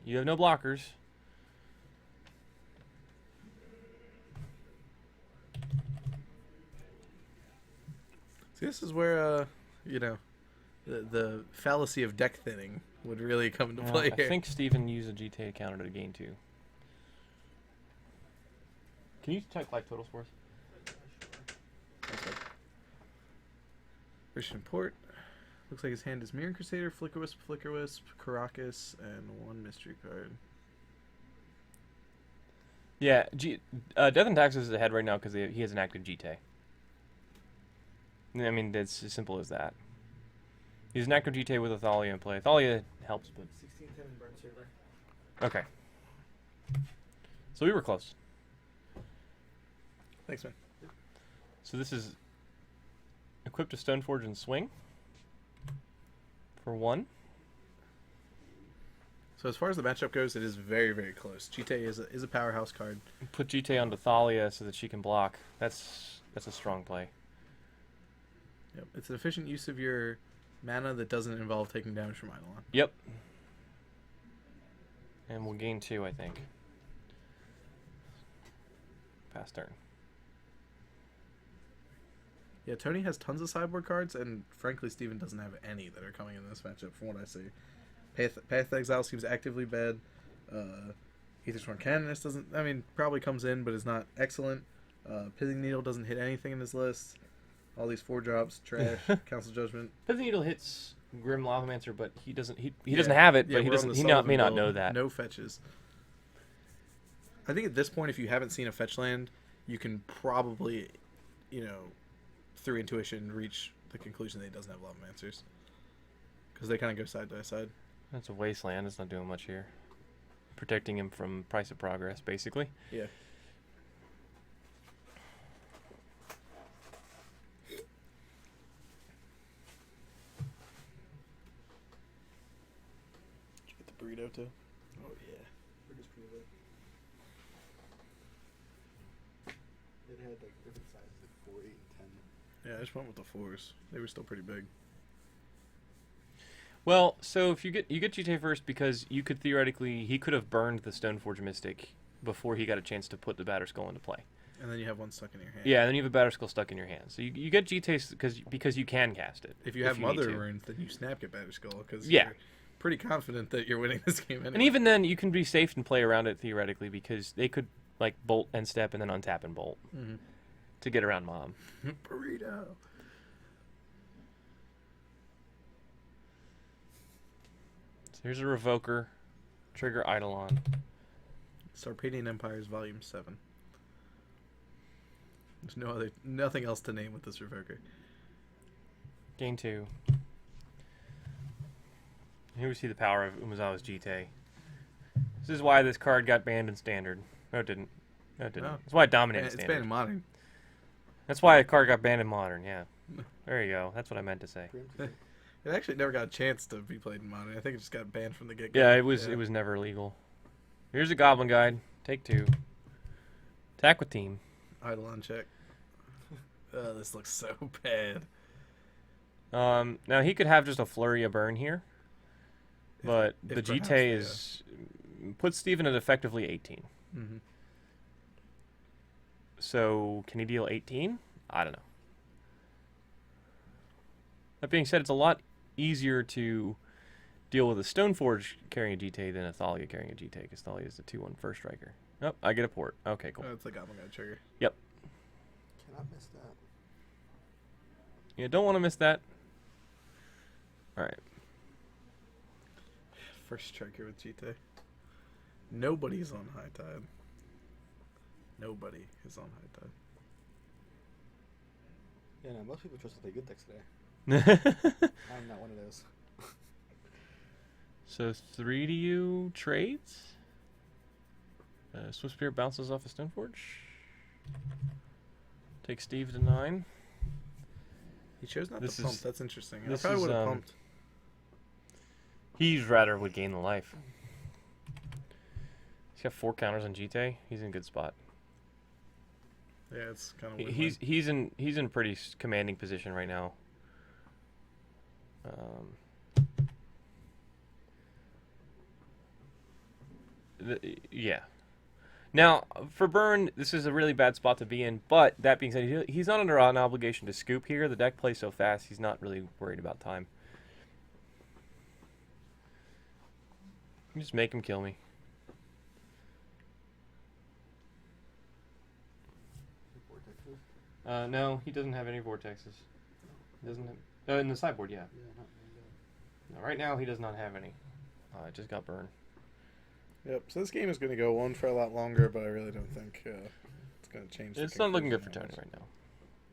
You have no blockers. See, this is where, the fallacy of deck thinning would really come into play I here. think Steven used a GTA counter to gain 2. Can you check life totals for us? Christian Port. Looks like his hand is Mirror Crusader, Flicker Wisp, Caracas, and 1 mystery card. Yeah, Death and Taxes is ahead right now because he has an active GTA. I mean, it's as simple as that. He's an active GTA with a Thalia in play. Thalia helps, but... 16-10 and Burn Saber. Okay. So we were close. Thanks, man. So this is equipped to Stoneforge and Swing for 1. So as far as the matchup goes, it is very, very close. GTA is a powerhouse card. Put GTA onto Thalia so that she can block. That's a strong play. Yep. It's an efficient use of your mana that doesn't involve taking damage from Eidolon. Yep. And we'll gain 2, I think. Pass turn. Yeah, Tony has tons of sideboard cards, and frankly, Steven doesn't have any that are coming in this matchup, from what I see. Path Exile seems actively bad. Aethersworn Canonist probably comes in, but is not excellent. Pithing Needle doesn't hit anything in his list. All these 4 drops, trash. Council Judgment. Pithing Needle hits Grim Lavamancer, but he doesn't doesn't have it, but he doesn't. May not know that. No fetches. I think at this point, if you haven't seen a fetch land, you can probably, through intuition, reach the conclusion that he doesn't have Lavamancers, because they kind of go side by side. That's a wasteland. It's not doing much here. Protecting him from Price of Progress, basically. Yeah. Did you get the burrito too? Oh yeah. Burrito's pretty good. It had like different sizes, like 4, 8, and 10. Yeah, I just went with the 4s. They were still pretty big. Well, so if you get GTA first because he could have burned the Stoneforge Mystic before he got a chance to put the Batterskull into play. And then you have one stuck in your hand. Yeah, and then you have a Batterskull stuck in your hand. So you get GTA because you can cast it. If you have Mother Runes, then you snap get Batterskull because you're pretty confident that you're winning this game anyway. And even then, you can be safe and play around it theoretically because they could bolt and step and then untap and bolt to get around Mom. Burrito. So here's a Revoker, trigger Eidolon. Sarpadian Empires Volume 7. There's nothing else to name with this Revoker. Gain 2. Here we see the power of Umezawa's Jite. This is why this card got banned in Standard. No, it didn't. No, it didn't. No. That's why it dominated It's Standard. banned in Modern. That's why a card got banned in Modern, yeah. There you go. That's what I meant to say. It actually never got a chance to be played in Modern. I think it just got banned from the get-go. Yeah, it was never legal. Here's a Goblin Guide. Take 2. Attack with team. Idle on check. Oh, this looks so bad. Now he could have just a flurry of burn here. But the perhaps, GT is puts Steven at effectively 18. Mm-hmm. So can he deal 18? I don't know. That being said, it's a lot easier to deal with a Stoneforge carrying a GT than a Thalia carrying a GT, because Thalia is the 2/1 first striker. Oh, I get a port. Okay, cool. Oh, it's like I'm gonna trigger. Yep. Cannot miss that. You don't want to miss that. All right. First striker with GT. Nobody's on high tide. Nobody is on high tide. Yeah, no, most people chose to play good decks today. I'm not one of those. So 3 to you trades. Swift Spirit bounces off a Stoneforge. Take Steve to 9. He chose not This to pump. is- That's interesting. I this probably is, would have pumped. He's rather would gain the life. He's got 4 counters on GT. He's in a good spot. Yeah, it's kind of. He's in pretty commanding position right now. Yeah. Now, for Burn, this is a really bad spot to be in, but that being said, he's not under an obligation to scoop here. The deck plays so fast, he's not really worried about time. You just make him kill me. No, he doesn't have any vortexes. He doesn't have, in the sideboard, yeah. No, right now, he does not have any. It just got burned. Yep. So this game is going to go on for a lot longer, but I really don't think it's going to change. It's not looking good for Tony right now.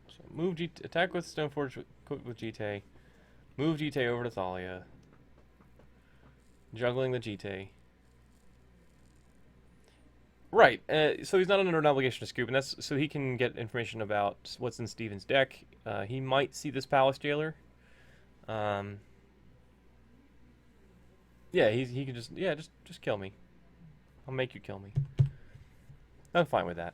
So move attack with Stoneforge with GT. Move GT over to Thalia. Juggling the GT. Right. So he's not under an obligation to scoop, and that's so he can get information about what's in Steven's deck. He might see this Palace Jailer. Yeah, he can just kill me. I'll make you kill me. I'm fine with that.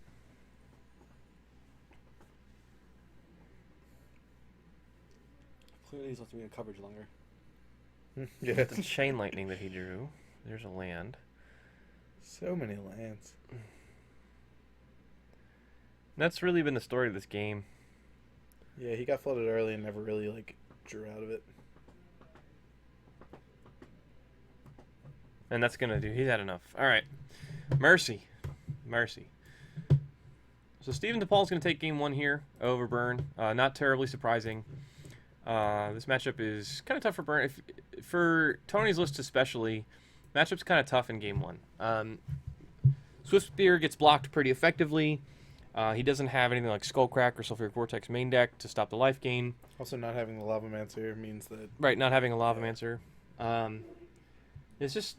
Clearly, he's left me in coverage longer. Yeah. The Chain Lightning that he drew. There's a land. So many lands. That's really been the story of this game. Yeah, he got flooded early and never really drew out of it. And that's going to do. He's had enough. All right. Mercy. So Stephen Dupal's going to take game 1 here over Burn. Not terribly surprising. This matchup is kind of tough for Burn. For Tony's list especially, matchup's kind of tough in game 1. Swift Spear gets blocked pretty effectively. He doesn't have anything like Skullcrack or Sulfuric Vortex main deck to stop the life gain. Also, not having the Lavamancer means that... Right, not having a Lavamancer. It's just,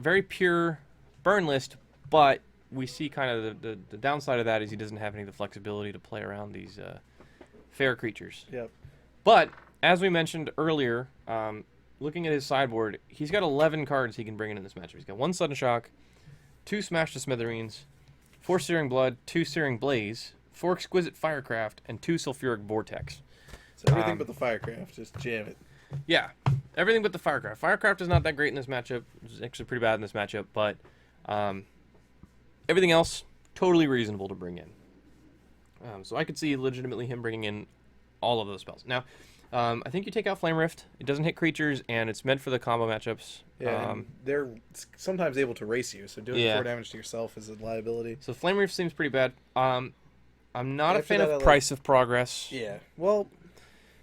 very pure Burn list, but we see kind of the downside of that is he doesn't have any of the flexibility to play around these fair creatures. Yep. But, as we mentioned earlier, looking at his sideboard, he's got 11 cards he can bring in this matchup. He's got 1 Sudden Shock, 2 Smash to Smithereens, 4 Searing Blood, 2 Searing Blaze, 4 Exquisite Firecraft, and 2 Sulfuric Vortex. So everything but the Firecraft, just jam it. Yeah, everything but the Firecraft. Firecraft is not that great in this matchup. It's actually pretty bad in this matchup, but everything else, totally reasonable to bring in. So I could see legitimately him bringing in all of those spells. Now, I think you take out Flame Rift. It doesn't hit creatures, and it's meant for the combo matchups. Yeah, and they're sometimes able to race you, so doing 4 damage to yourself is a liability. So Flame Rift seems pretty bad. I'm not a After fan that, of Price of Progress. Yeah, well...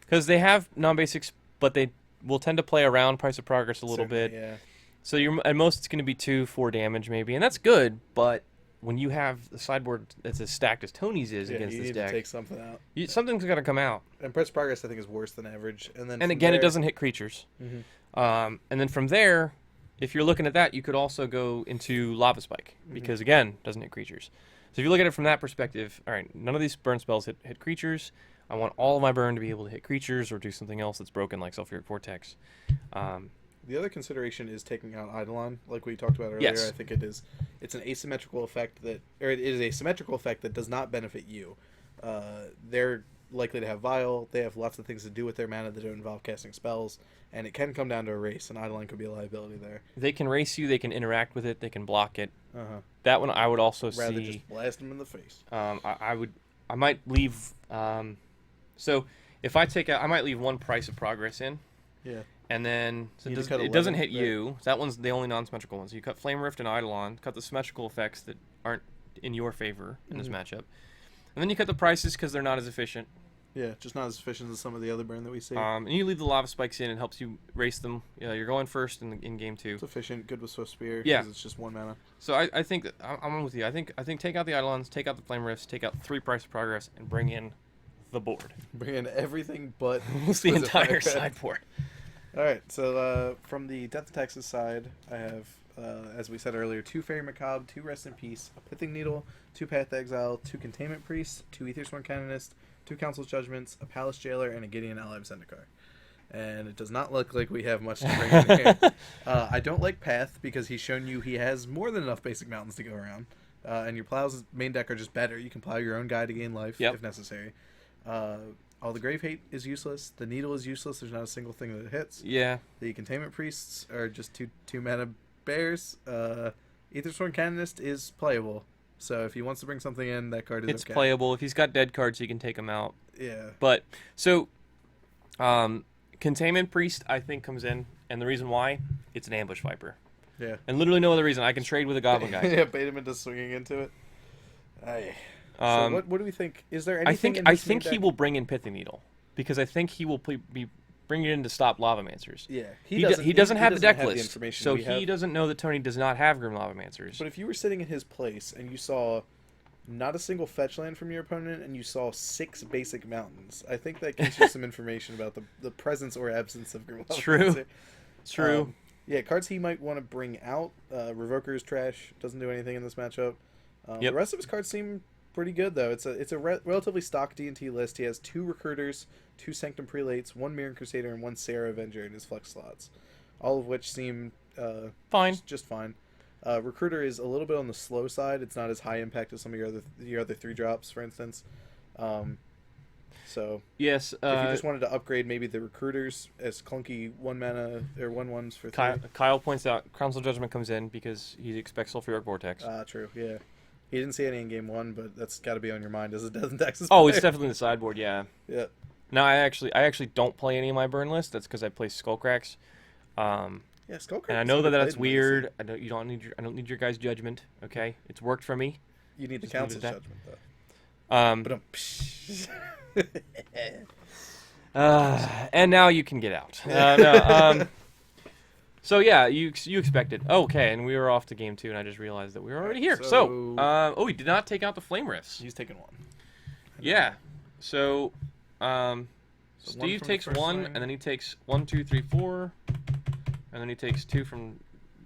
Because they have non-basics, but they will tend to play around Price of Progress a little certainly, bit. Yeah. So at most it's going to be 2-4 damage maybe, and that's good, but when you have the sideboard that's as stacked as Tony's is against you this need deck, to take something out. Something's got to come out. And Price of Progress, I think, is worse than average. And then And again, it doesn't hit creatures. Mhm. And then from there, if you're looking at that, you could also go into Lava Spike because again, doesn't hit creatures. So if you look at it from that perspective, all right, none of these burn spells hit creatures. I want all of my burn to be able to hit creatures or do something else that's broken like Sulfuric Vortex. The other consideration is taking out Eidolon, like we talked about earlier. Yes. I think it is. It's an asymmetrical effect it is a symmetrical effect that does not benefit you. They're likely to have Vial. They have lots of things to do with their mana that don't involve casting spells, and it can come down to a race, and Eidolon could be a liability there. They can race you. They can interact with it. They can block it. Uh-huh. That one I would also Rather see. just blast them in the face. I might leave. So if I take out, I might leave one Price of Progress in. Yeah. And then so You it, need to cut it doesn't 11, hit you. That one's the only non-symmetrical one. So you cut Flame Rift and Eidolon, cut the symmetrical effects that aren't in your favor in this matchup. And then you cut the prices because they're not as efficient. Yeah, just not as efficient as some of the other burn that we see. And you leave the Lava Spikes in and helps you race them. You're going first in game 2. It's efficient, good with Swift Spear. Yeah. Because it's just 1 mana. So I think that I'm with you. I think take out the Eidolons, take out the Flame Rifts, take out 3 Price of Progress, and bring in the board. Bring in everything but the entire sideboard. All right, so from the Death of Texas side, I have, as we said earlier, 2 Fairy Macabre, 2 Rest in Peace, a Pithing Needle, 2 Path to Exile, 2 Containment Priests, 2 Aethersworn Canonist, 2 Council's Judgments, a Palace Jailer, and a Gideon Ally of Zendikar. And it does not look like we have much to bring in here. I don't like Path because he's shown you he has more than enough basic mountains to go around. And your plows main deck are just better. You can plow your own guy to gain life if necessary. All the Grave Hate is useless. The Needle is useless. There's not a single thing that it hits. Yeah. The Containment Priests are just two mana bears. Aethersworn Canonist is playable. So if he wants to bring something in, that card is It's okay. playable. If he's got dead cards, he can take them out. Yeah. But, so, Containment Priest, I think, comes in. And the reason why, it's an Ambush Viper. Yeah. And literally no other reason. I can trade with a Goblin guy. Yeah, bait him into swinging into it. Aye. So what do we think? Is there anything I think he will bring in Pithing Needle. Because I think he will be bringing it in to stop Lavamancers. Yeah. He doesn't have the deck list. information So we he have. doesn't know that Tony does not have Grim Lavamancers. But if you were sitting in his place and you saw not a single fetch land from your opponent and you saw 6 basic mountains, I think that gives you some information about the presence or absence of Grim True. True. Yeah, cards he might want to bring out. Revoker is trash. Doesn't do anything in this matchup. The rest of his cards seem pretty good, though. It's a relatively stock D&T list. He has 2 Recruiters, 2 Sanctum Prelates, 1 Mirror Crusader, and 1 Sarah Avenger in his flex slots. All of which seem fine. Just fine. Recruiter is a little bit on the slow side. It's not as high impact as some of your other 3 drops, for instance. So yes, if you just wanted to upgrade maybe the Recruiters as clunky 1 mana or 1/1s for 3. Kyle points out Council Judgment comes in because he expects Sulfuric Vortex. True, yeah. He didn't see any in game 1, but that's got to be on your mind as a Death and Taxes Oh, player. it's definitely in the sideboard, yeah. Yeah. No, I actually don't play any of my burn list. That's because I play Skullcracks. Yeah, Skullcracks. And I know that that's weird. I don't need your guys' judgment. Okay, it's worked for me. You need the Just leave it Council's at that. judgment, though. And now you can get out. So yeah, you expected. Okay, and we were off to game 2, and I just realized that we were already here. So, he did not take out the Flame Rifts. He's taking 1. Yeah. So, one Steve from takes the first 1, swing. and then he takes 1, 2, 3, 4, and then he takes 2 from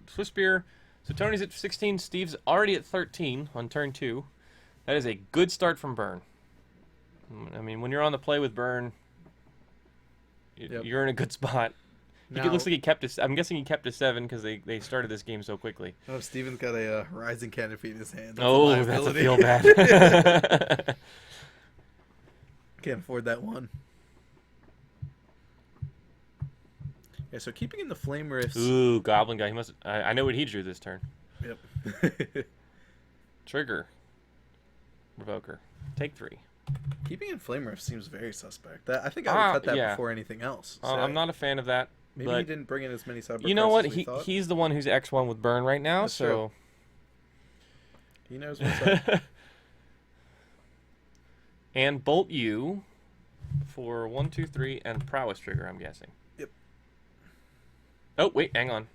Swift Spear. So Tony's at 16. Steve's already at 13 on turn 2. That is a good start from Burn. I mean, when you're on the play with Burn, you're in a good spot. It looks like he kept his. I'm guessing he kept his 7 because they started this game so quickly. Oh, Steven's got a Horizon Canopy in his hand. That's That's a feel bad. Can't afford that one. Yeah, so keeping in the Flame Rifts. Ooh, Goblin guy. He must. I know what he drew this turn. Yep. Trigger. Revoker. Take 3. Keeping in Flame Rifts seems very suspect. I think I would cut that yeah. before anything else. So I'm not a fan of that. maybe but he didn't bring in as many cyber. You know what? As we thought. He's the one who's X1 with Burn right now, That's so. true. He knows what's up. And Bolt you for 1, 2, 3, and Prowess Trigger, I'm guessing. Yep. Oh, wait, hang on.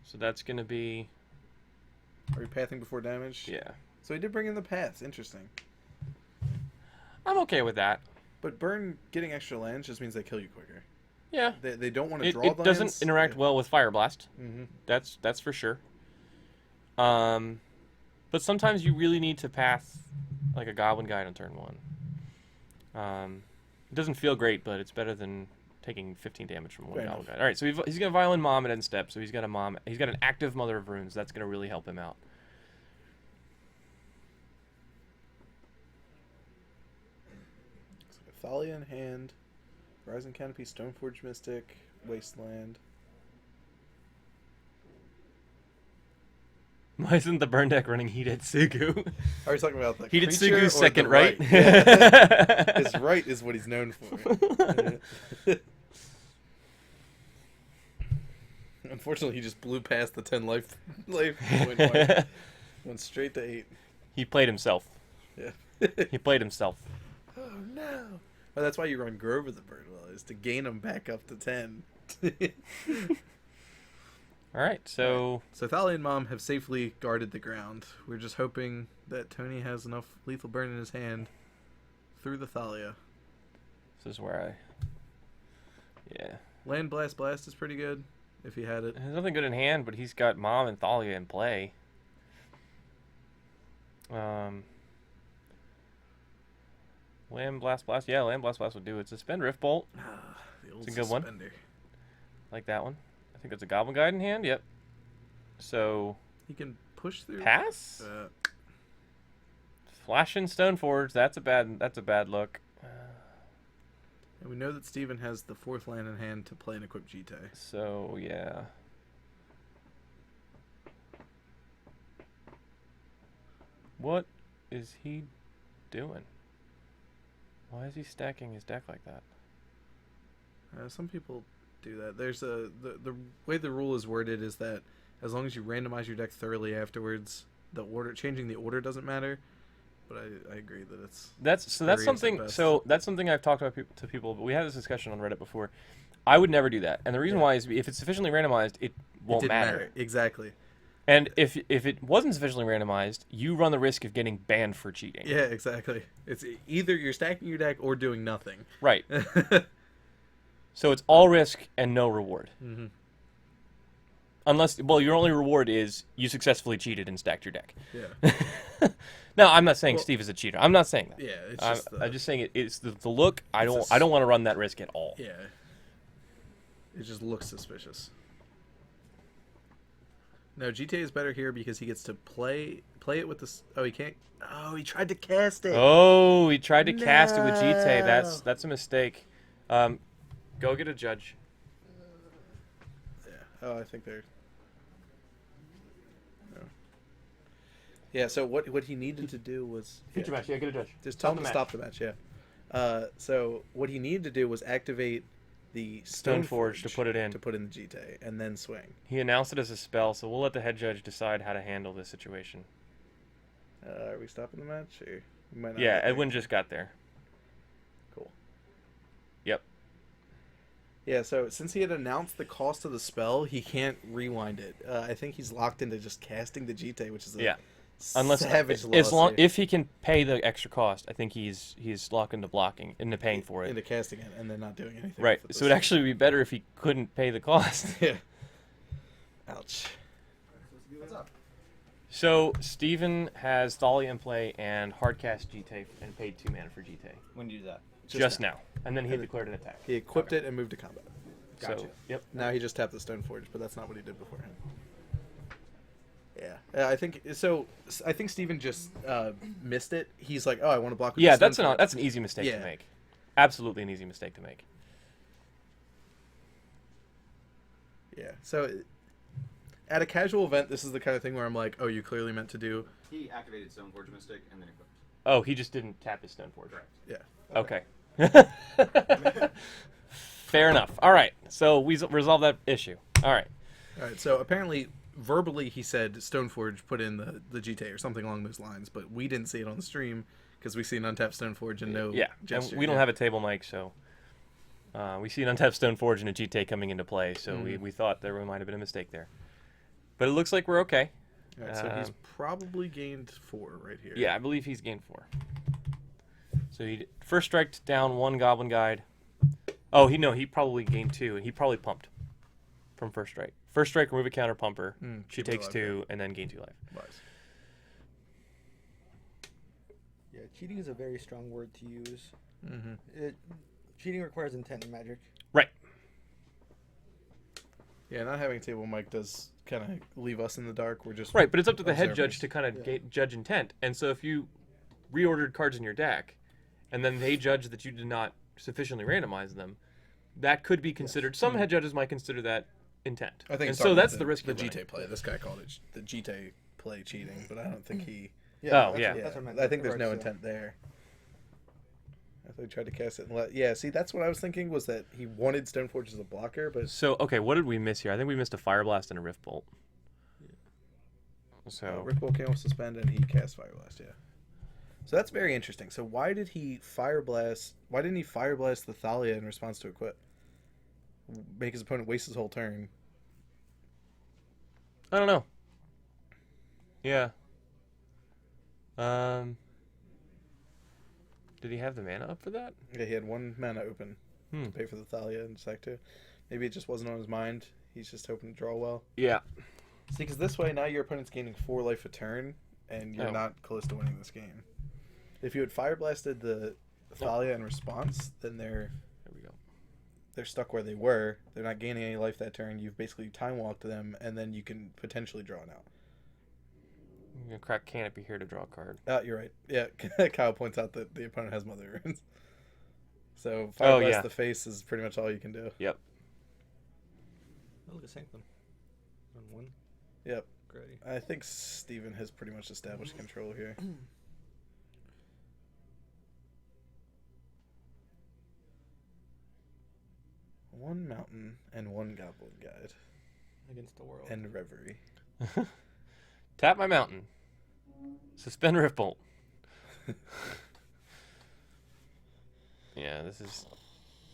So that's going to be. Are you pathing before damage? Yeah. So he did bring in the paths. Interesting. I'm okay with that. But Burn getting extra lands just means they kill you quicker. Yeah. They don't want to It, draw it doesn't lands. interact well with Fire Blast. Mm-hmm. That's for sure. But sometimes you really need to path like a Goblin Guide on turn 1. It doesn't feel great, but it's better than taking 15 damage from one Fair Goblin enough. Guide. All right, so he's gonna Violin Mom at end step, so he's got a Mom. He's got an active Mother of Runes. That's gonna really help him out. Thalia in hand, Rising Canopy, Stoneforge Mystic, Wasteland. Why isn't the burn deck running Hidetsugu? Are you talking about the Hidetsugu's creature or second the right? Yeah. His right is what he's known for. Unfortunately, he just blew past the 10 life point mark. Went straight to 8. He played himself. Yeah. He played himself. Oh no! Well, that's why you run Grove of the Birdwell, is to gain him back up to 10. All right, so So Thalia and Mom have safely guarded the ground. We're just hoping that Tony has enough lethal burn in his hand through the Thalia. this is where yeah. Land Blast is pretty good if he had it. There's nothing good in hand, but he's got Mom and Thalia in play. Land Blast. Yeah, Land Blast would do it. Suspend Rift Bolt. The old It's a good one. suspender. Like that one. I think it's a Goblin Guide in hand. Yep. So He can push through. pass. Flash in Stoneforge. That's a bad look. And we know that Steven has the 4th land in hand to play an equipped GT. So yeah. What is he doing? Why is he stacking his deck like that? Some people do that. There's the way the rule is worded is that as long as you randomize your deck thoroughly afterwards, changing the order doesn't matter. But I agree that it's That's variance at something. best. So that's something I've talked about to people. But we had this discussion on Reddit before. I would never do that, and the reason why is if it's sufficiently randomized, it won't didn't matter. Exactly. And if it wasn't sufficiently randomized, you run the risk of getting banned for cheating. Yeah, exactly. It's either you're stacking your deck or doing nothing. Right. So it's all risk and no reward. Mm-hmm. Unless, well, your only reward is you successfully cheated and stacked your deck. Yeah. No, I'm not saying Well- Steve is a cheater. I'm not saying that. Yeah, it's just I'm just saying it's the look. I It's don't a I don't want to run that risk at all. Yeah. It just looks suspicious. No, GTA is better here because he gets to play it with this. Oh, he can't. Oh, he tried to cast it. Oh, he tried to cast it with GT. That's a mistake. Go get a judge. Yeah. Oh, I think they're. No. Yeah. So what he needed to do was Future match. Yeah, get a judge. just tell him the to match. stop the match. Yeah. So what he needed to do was activate the Stoneforge to put it in. to put in the GT and then swing. He announced it as a spell, so we'll let the head judge decide how to handle this situation. Are we stopping the match? Or we might not Yeah, get there. Edwin just got there. Cool. Yep. Yeah, so since he had announced the cost of the spell, he can't rewind it. I think he's locked into just casting the GT, which is a Yeah. Unless savage as long loss if he can pay the extra cost, I think he's locked into blocking, into paying for it. into casting it and then not doing anything. Right. with it. So it'd actually be better if he couldn't pay the cost. Yeah. Ouch. What's up? So Steven has Thalia in play and hardcast GT and paid 2 mana for GT. When do you do that? Just now. And then he declared an attack. He equipped it and moved to combat. Gotcha. So, yep. Now he just tapped the Stoneforge, but that's not what he did beforehand. Yeah, I think so. I think Steven just missed it. He's like, "Oh, I want to block." With Yeah, the that's Stoneforge." an easy mistake Yeah. to make. Absolutely an easy mistake to make. Yeah. So at a casual event, this is the kind of thing where I'm like, "Oh, you clearly meant to do." He activated Stoneforge Mystic and then equipped. Oh, he just didn't tap his Stoneforge. Correct. Yeah. Okay. Fair enough. All right. So we resolved that issue. All right. All right. So apparently, verbally, he said Stoneforge put in the GT or something along those lines, but we didn't see it on the stream because we see an untapped Stoneforge and no Yeah. gesture. And we don't have a table mic, so we see an untapped Stoneforge and a GT coming into play, so we thought there might have been a mistake there. But it looks like we're okay. All right, so he's probably gained 4 right here. Yeah, I believe he's gained 4. So he first striked down 1 Goblin Guide. Oh, he probably gained 2, and he probably pumped from first strike. First strike, remove a counter pumper. She keep her takes alive, 2, and then gain 2 life. Wise. Yeah, cheating is a very strong word to use. Mm-hmm. Cheating requires intent in Magic. Right. Yeah, not having table mic does kind of leave us in the dark. We're just Right, but it's up to the head observers. judge to kind of judge intent. And so if you reordered cards in your deck, and then they judge that you did not sufficiently randomize them, that could be considered. Some head judges might consider that intent. I think and so that's the risk. The you're running. GT play. This guy called it the GT play cheating, but I don't think he. Yeah. That's what I meant. I think there's no Regards to intent there. I thought he tried to cast it and see, that's what I was thinking was that he wanted Stoneforge as a blocker, but So, okay, what did we miss here? I think we missed a Fire Blast and a Rift Bolt. So, Riftbolt came off suspend and he cast Fire Blast, yeah. So that's very interesting. So why didn't he Fire Blast the Thalia in response to Equip? Make his opponent waste his whole turn. I don't know. Yeah. Did he have the mana up for that? Yeah, he had 1 mana open to pay for the Thalia in Sack 2. Maybe it just wasn't on his mind. He's just hoping to draw well. Yeah. See, because this way now your opponent's gaining 4 life a turn, and you're not close to winning this game. If you had Fire Blasted the Thalia in response, then There we go. they're stuck where they were. They're not gaining any life that turn. You've basically time walked them, and then you can potentially draw it out. I'm going to crack Canopy here to draw a card. You're right. Yeah, Kyle points out that the opponent has Mother Runes. So Fire Blast the face is pretty much all you can do. Yep. Oh, look at Sanctum. On 1. Yep. Great. I think Steven has pretty much established control here. One mountain and 1 goblin guide. Against the world. And reverie. Tap my mountain. Suspend Rift Bolt. Yeah, this is...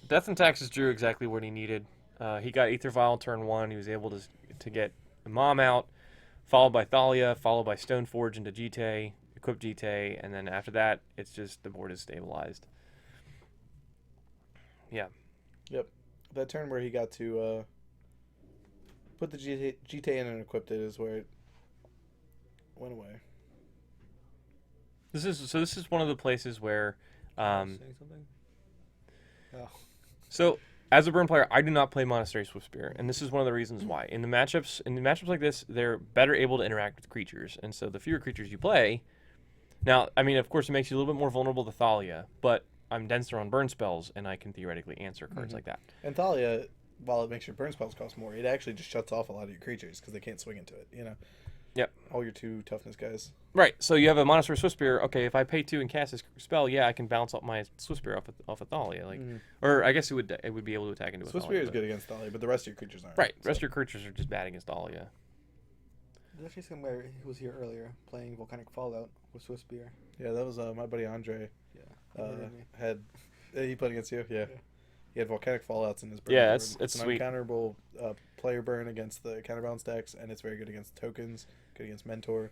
Death and Taxes drew exactly what he needed. He got Aether Vial turn 1. He was able to get Mom out, followed by Thalia, followed by Stoneforge into GT, equip GT, and then after that, it's just the board is stabilized. Yeah. Yep. That turn where he got to put the GT in and equipped it is where it went away. This is one of the places where Saying something? Oh. So, as a burn player, I do not play Monastery Swiftspear, and this is one of the reasons why. In the matchups like this, they're better able to interact with creatures, and so the fewer creatures you play. Now, I mean, of course, it makes you a little bit more vulnerable to Thalia, but I'm denser on burn spells, and I can theoretically answer cards like that. And Thalia, while it makes your burn spells cost more, it actually just shuts off a lot of your creatures because they can't swing into it. You know. Yep. All your 2 toughness guys. Right. So you have a Monastery Swiftspear. Okay, if I pay 2 and cast this spell, yeah, I can bounce up my Swiftspear off of Thalia. Like, or I guess it would be able to attack into a Thalia. Swiftspear is good against Thalia, but the rest of your creatures aren't. Right. The rest of your creatures are just bad against Thalia. There's actually somebody who was here earlier playing Volcanic Fallout with Swiftspear. Yeah, that was my buddy Andre. Yeah. He played against you. Yeah. He had Volcanic Fallouts in his burn. Yeah, board. it's an sweet. uncounterable player burn against the counterbalance decks, and it's very good against tokens, good against Mentor.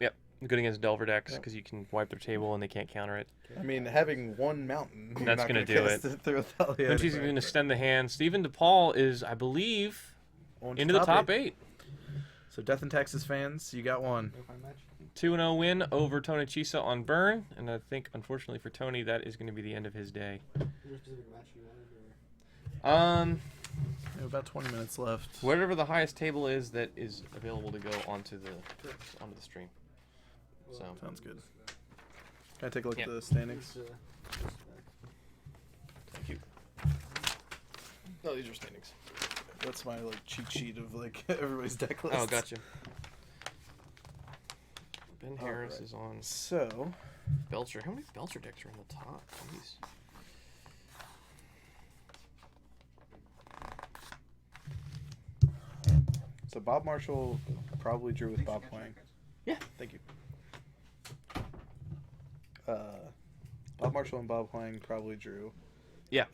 Yep. Good against Delver decks because you can wipe their table and they can't counter it. I mean, having 1 mountain, you're That's not gonna gonna do cast it. through a Thalia. And she's going to extend the hand. Stephen Dupal is, I believe, into the top 8. So Death and Taxes fans, you got one. 2-0 win over Tony Chiesa on burn, and I think, unfortunately for Tony, that is going to be the end of his day. About 20 minutes left. Whatever the highest table is that is available to go onto the stream. So Sounds good. Can I take a look at the standings? thank you. No, these are standings. That's my cheat sheet of everybody's deck list. Oh, gotcha. Ben Harris is on So, Belcher. How many Belcher decks are in the top? Jeez. So Bob Marshall probably drew with Bob Huang. Yeah. Thank you. Bob Marshall and Bob Huang probably drew. Yeah.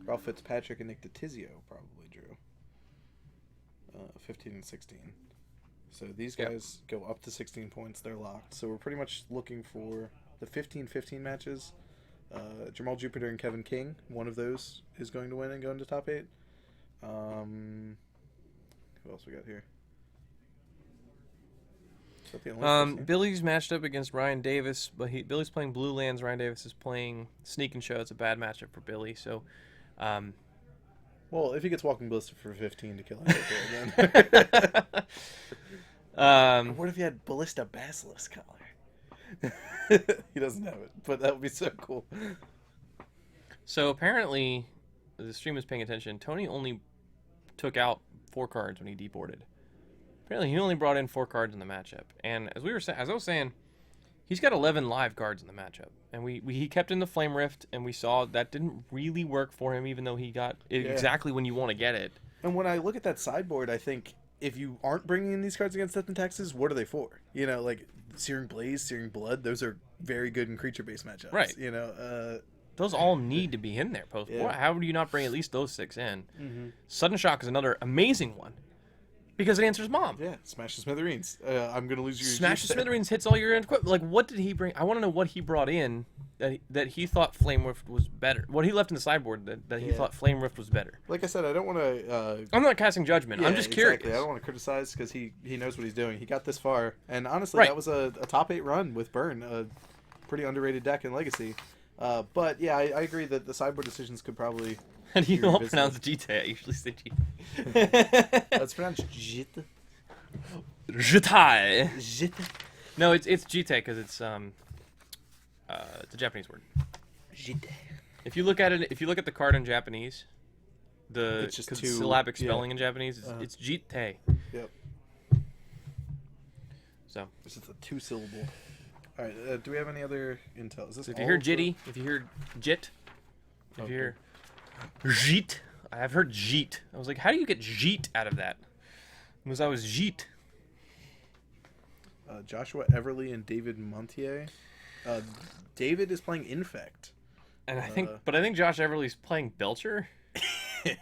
Ralph Fitzpatrick and Nick Ditizio probably drew. 15 and 16. So these guys go up to 16 points. They're locked. So we're pretty much looking for the 15-15 matches. Jermol, Jupiter, and Kevin King. One of those is going to win and go into top 8. Who else we got here? Is that the only person here? Billy's matched up against Ryan Davis, but Billy's playing blue lands. Ryan Davis is playing Sneak and Show. It's a bad matchup for Billy. So, well, if he gets Walking Ballista for 15 to kill him, then. What if he had Ballista Basilisk color? He doesn't have it, but that would be so cool. So apparently, the stream is paying attention. Tony only took out 4 cards when he deboarded. Apparently, he only brought in 4 cards in the matchup. And as I was saying, he's got 11 live cards in the matchup. And he kept in the Flame Rift, and we saw that didn't really work for him, even though he got it exactly when you want to get it. And when I look at that sideboard, I think if you aren't bringing in these cards against Death and Taxes, what are they for? You know, like Searing Blaze, Searing Blood, those are very good in creature-based matchups. Right. You know, those all need to be in there. How would you not bring at least those 6 in? Mm-hmm. Sudden Shock is another amazing one. Because it answers Mom. Yeah, Smash the Smithereens. I'm going to lose your... Smash the Smithereens hits all your equipment. Like, what did he bring? I want to know what he brought in that he thought Flame Rift was better. What he left in the sideboard that he thought Flame Rift was better. Like I said, I don't want to... I'm not casting judgment. Yeah, I'm just curious. Exactly. I don't want to criticize because he knows what he's doing. He got this far. And honestly, that was a top 8 run with Burn. A pretty underrated deck in Legacy. But yeah, I agree that the sideboard decisions could probably... How do you all pronounce Jite? I usually say Jite. It's pronounced Jite. Jitai. Jite. No, it's Jite because it's a Japanese word. Jite. If you look at the card in Japanese, it's just two syllabic spelling in Japanese, it's Jite. Yep. So this is a 2-syllable. All right. Do we have any other intel? Is this if you hear Jitty, if you hear Jit, if you hear Jeet, I've heard Jeet. I was like, how do you get Jeet out of that? Because I was Jeet. Joshua Everly and David Montier. David is playing Infect. And I think Josh Everly's playing Belcher.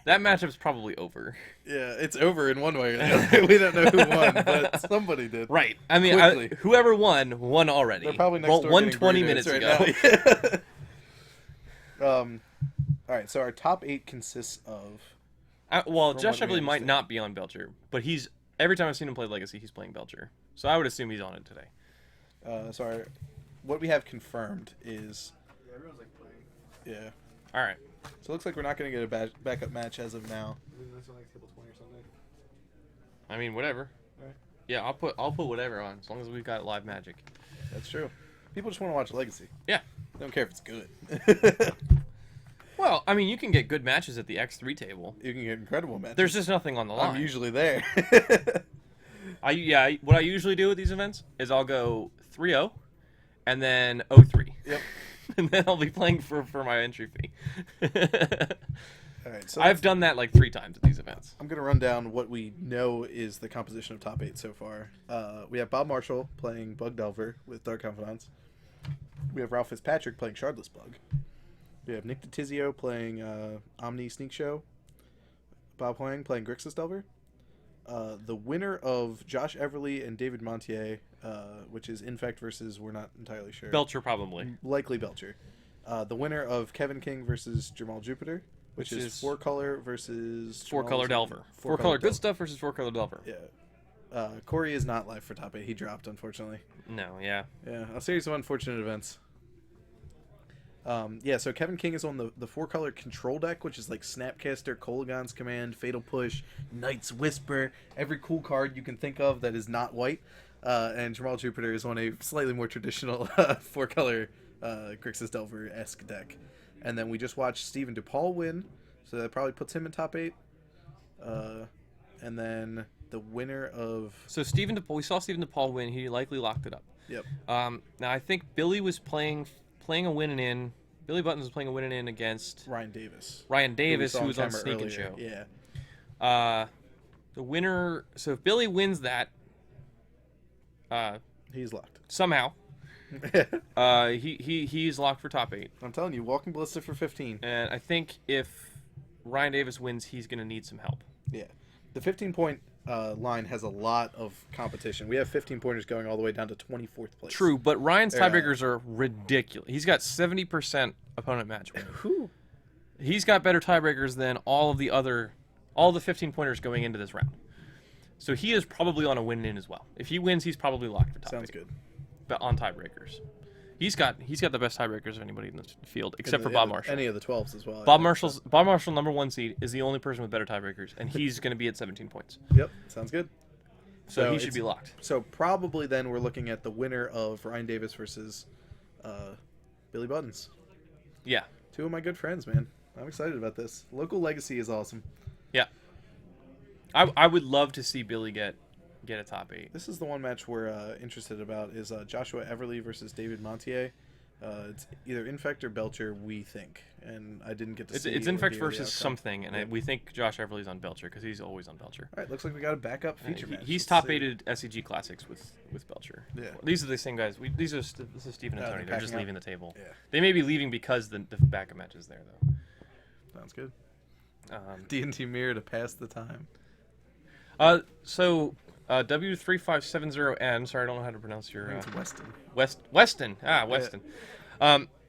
That matchup's probably over. Yeah, it's over in one way or the other. We don't know who won, but somebody did. Right. I mean, whoever won already. They're probably next door won 20 minutes right ago. All right, so our top 8 consists of... Josh Everly might not be on Belcher, but every time I've seen him play Legacy, he's playing Belcher. So I would assume he's on it today. What we have confirmed is... Yeah, everyone's like playing. Yeah. All right. So it looks like we're not going to get a backup match as of now. That's on like table 20 or something. I mean, whatever. Right. Yeah, I'll put whatever on as long as we've got live Magic. That's true. People just want to watch Legacy. Yeah. They don't care if it's good. Well, I mean, you can get good matches at the X3 table. You can get incredible matches. There's just nothing on the line. I'm usually there. What I usually do at these events is I'll go 3-0 and then 0-3. Yep. And then I'll be playing for my entry fee. All right, so I've done that like 3 times at these events. I'm going to run down what we know is the composition of top 8 so far. We have Bob Marshall playing Bug Delver with Dark Confidants. We have Ralph Fitzpatrick playing Shardless Bug. We have Nick Ditizio playing Omni Sneak Show. Bob Huang playing Grixis Delver. The winner of Josh Everly and David Montier, which is Infect versus we're not entirely sure. Belcher, probably. Likely Belcher. The winner of Kevin King versus Jermol Jupiter, which is 4-color versus... 4-color Delver. 4-color good stuff versus 4-color Delver. Yeah. Corey is not live for top 8. He dropped, unfortunately. No, yeah. Yeah, a series of unfortunate events. So Kevin King is on the 4-color control deck, which is like Snapcaster, Kolagon's Command, Fatal Push, Knight's Whisper, every cool card you can think of that is not white. And Jermol Jupiter is on a slightly more traditional 4-color Grixis Delver-esque deck. And then we just watched Stephen Dupal win, so that probably puts him in top 8. And then the winner of... So we saw Stephen Dupal win. He likely locked it up. Yep. Now I think Billy was playing a win and in. Billy Buttons was playing a win and in against Ryan Davis. Who was on Sneak and Show. Yeah. The winner. So if Billy wins that, he's locked somehow. He's locked for top 8. I'm telling you, Walking Ballista for 15. And I think if Ryan Davis wins, he's going to need some help. Yeah. The 15-point line has a lot of competition. We have 15 pointers going all the way down to 24th place. True, but Ryan's Yeah. tiebreakers are ridiculous. He's got 70% opponent match win. He's got better tiebreakers than all the 15 pointers going into this round. So he is probably on a win-in as well. If he wins, he's probably locked for top Sounds 8. good. But on tiebreakers, he's got the best tiebreakers of anybody in the field, except for Bob Marshall. Any of the 12s as well. Bob Marshall, #1 seed, is the only person with better tiebreakers, and he's going to be at 17 points. Yep, sounds good. So he it's- should be locked. So probably then we're looking at the winner of Ryan Davis versus Billy Buttons. Yeah. 2 of my good friends, man. I'm excited about this. Local Legacy is awesome. Yeah. I would love to see Billy get a top 8. This is the one match we're interested about is Joshua Everly versus David Montier. It's either Infect or Belcher, we think. And I didn't get to see It's or Infect hear the versus outcome. something, and we think Josh Everly's on Belcher because he's always on Belcher. All right, looks like we got a backup feature match. He's Let's top see. 8 SCG Classics with Belcher. Yeah. These are the same guys. This is Stephen and Oh, Tony. they're They're just packing up? leaving the table. Yeah. They may be leaving because the backup match is there, though. Sounds good. Um, D&T Mirror to pass the time. W3570N. Sorry, I don't know how to pronounce I your think it's Weston. Weston. Weston.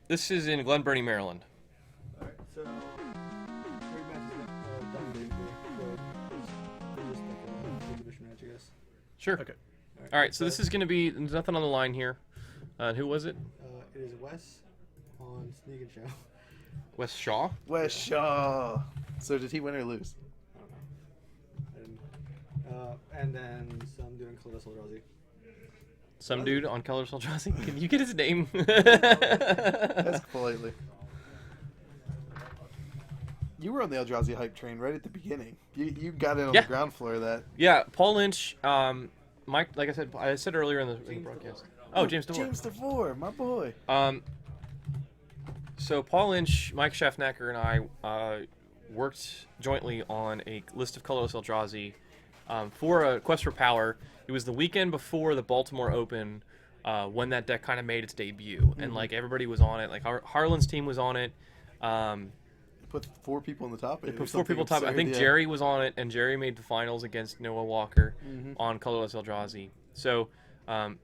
This is in Glen Burnie, Maryland. Alright, so every match is done basically. So it's just like a exhibition match, I guess. Sure. Okay. All right. So this is going to be there's nothing on the line here. Who was it? It is Wes on Sneak and Show. Wes Shaw. West Shaw. So did he win or lose? And then some doing Colorless Eldrazi. Some dude on Colorless Eldrazi. Can you get his name? Ask politely. You were on the Eldrazi hype train right at the beginning. You got in on Yeah. the ground floor of that. Yeah, Paul Lynch. Mike, like I said earlier in the broadcast. Oh, James Devore. James Devore, my boy. So Paul Lynch, Mike Schaffnacker, and I worked jointly on a list of Colorless Eldrazi for a Quest for Power. It was the weekend before the Baltimore Open when that deck kind of made its debut, and like everybody was on it. Like Harlan's team was on it. Put 4 people in the top 8. They put 4 people top. I think Jerry was on it, and Jerry made the finals against Noah Walker on Colorless Eldrazi. So,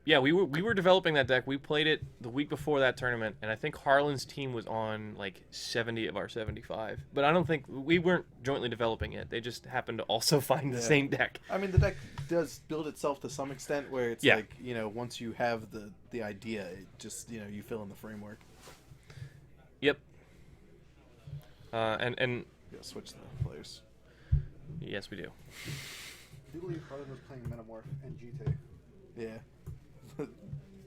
yeah, we were developing that deck. We played it the week before that tournament, and I think Harlan's team was on like 70 of our 75. But I don't think we weren't jointly developing it. They just happened to also find the same deck. I mean, the deck does build itself to some extent, where it's Yeah. like, you know, once you have the idea, it just, you know, you fill in the framework. Yep. And Yeah, switch the players. yes, we do. I do believe Harlan was playing Metamorph and GT. Yeah. The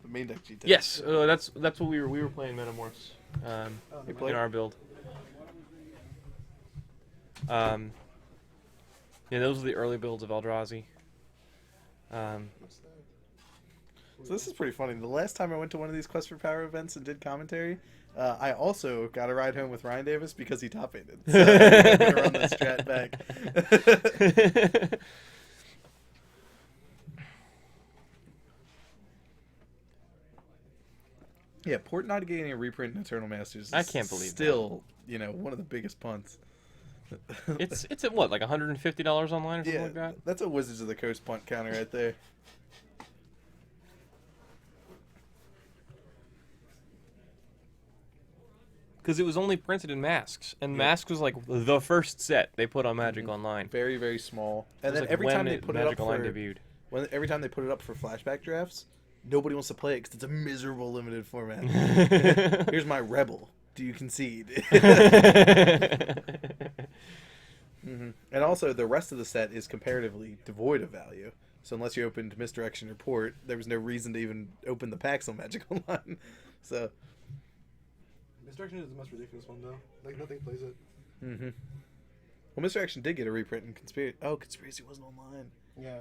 main deck GT. Yes, that's what we were playing Metamorphs in our build. Yeah, those are the early builds of Eldrazi. So this is pretty funny. The last time I went to one of these Quest for Power events and did commentary, I also got a ride home with Ryan Davis because he top aided. So I'm going to run this strat back. Yeah, Port not getting a reprint in Eternal Masters is I can't believe still, you know, one of the biggest punts. It's at what, like $150 online or something Yeah, like that? that's a Wizards of the Coast punt counter right there. Because it was only printed in Masks, and Masks was like the first set they put on Magic Online. Very, very small. It And was then like every when time they put Magic it up Online for debuted. every time they put it up for flashback drafts, nobody wants to play it because it's a miserable limited format. Here's my Rebel. Do you concede? And also, the rest of the set is comparatively devoid of value. So unless you opened Misdirection or Port, there was no reason to even open the packs on Magic Online. So. Misdirection is the most ridiculous one, though. Like, nothing plays it. Well, Misdirection did get a reprint in Conspiracy. Oh, Conspiracy wasn't online. Yeah.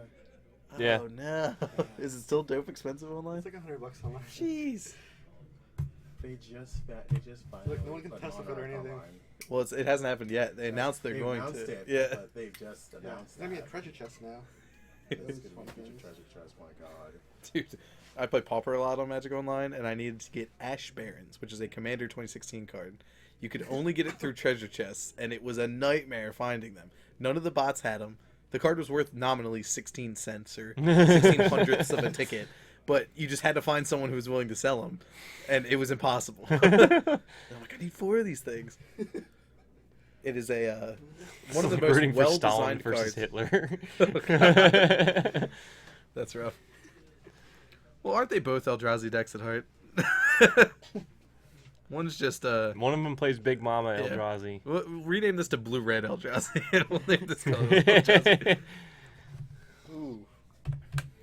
Yeah. Oh, no. Is it still dope expensive online? It's like $100 online. Jeez. They just finally. Like, no one can test it or anything. Well, it hasn't happened yet. They announced they're going announced to. it, Yeah. but they've just announced It's gonna be a that. treasure chest now. It's gonna be a treasure chest. My God. Dude, I play Pauper a lot on Magic Online, and I needed to get Ash Barons, which is a Commander 2016 card. You could only get it through treasure chests, and it was a nightmare finding them. None of the bots had them. The card was worth nominally 16 cents or 16 hundredths of a ticket, but you just had to find someone who was willing to sell them, and it was impossible. I'm like, I need 4 of these things. It is a one of the most Rooting for Stalin well-designed versus cards. Hitler. That's rough. Well, aren't they both Eldrazi decks at heart? One's just One of them plays Big Mama Yeah. Eldrazi. We'll rename this to Blue Red Eldrazi, and we'll name this color Eldrazi. Ooh.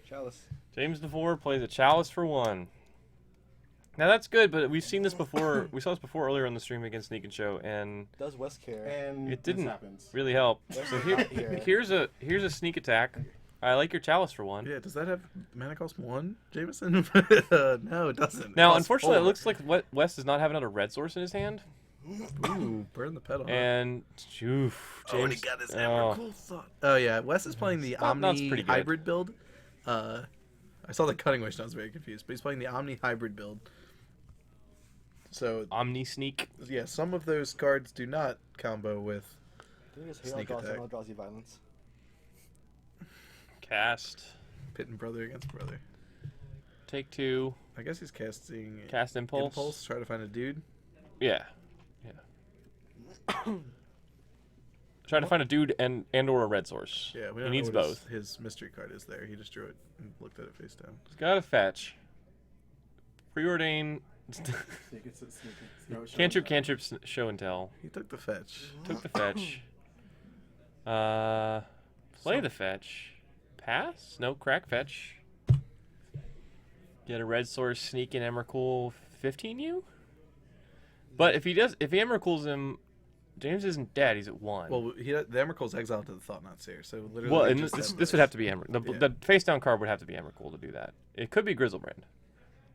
Chalice. James Devore plays a Chalice for 1. Now that's good, but we've seen this before. We saw this before earlier on the stream against Sneak and Show, and Does West care? And it didn't this happens. really help. West So is not here. here's a sneak attack. I like your Chalice for 1. Yeah, does that have mana cost 1, Jameson? No, it doesn't. Now, It costs unfortunately, 4. it looks like West does not have another red source in his hand, Ooh, burn the pedal. and oof, Oh, and James. he got his oh. Emrakul thought. Oh yeah, Wes is playing the That's Omni pretty good. hybrid build. I saw the Cutting Wish and I was very confused, but he's playing the Omni hybrid build. So Omni Sneak. yeah, some of those cards do not combo with Did we just hate Sneak Eldrazi attack. and Eldrazi violence? Cast. Pitting brother against brother. Take 2. I guess he's casting Cast Impulse. Impulse. Try to find a dude. Yeah. Trying to find a dude and or a red source. Yeah, we He don't needs know what both. his mystery card is there. He just drew it and looked at it face down. He's got a fetch. Preordain. Cantrip, show and tell. He took the fetch. Took the fetch. Play the fetch. Pass? No, crack fetch. Get a red source, sneak in Emrakul 15U? But if he Emrakul's him, James isn't dead, he's at 1. Well, the Emrakul's exiled to the Thought Not Seer, so literally. Well, they and just this would have to be Emrakul. Yeah. The face down card would have to be Emrakul to do that. It could be Grizzlebrand.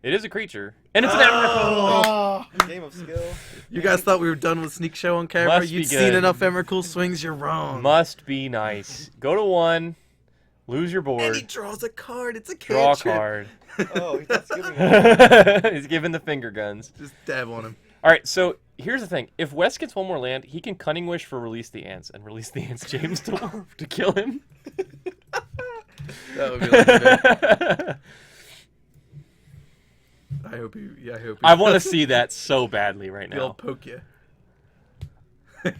It is a creature, and it's an Emrakul. Game of skill. You guys thought we were done with Sneak Show on camera? Must be You'd good. seen enough Emrakul swings. You're wrong. Must be nice. Go to 1, lose your And he board, draws a card. It's a draw a cantrip. card. Oh, he's not giving it. He's giving the finger guns. Just dab on him. All right, so here's the thing: if West gets 1 more land, he can Cunning Wish for Release the Ants and release the Ants James to kill him. That would be legendary. I hope you. Yeah, I hope. I want to see that so badly right He'll now. poke you.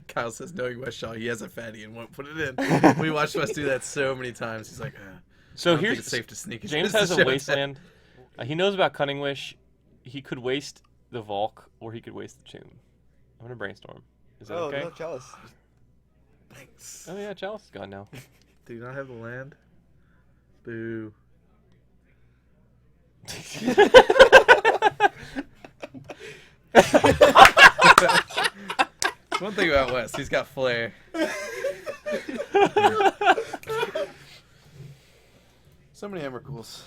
Kyle says, knowing West Shaw, he has a fatty and won't put it in. We watched West do that so many times. He's like, So I don't think here's it's safe to sneak. James has a wasteland. He knows about Cunning Wish. He could waste the Volk, or he could waste the Tomb. I'm gonna brainstorm. Is that okay? no, Chalice. Thanks. Oh yeah, Chalice is gone now. Do you not have the land? Boo. One thing about West, he's got flair. So many Emrakuls.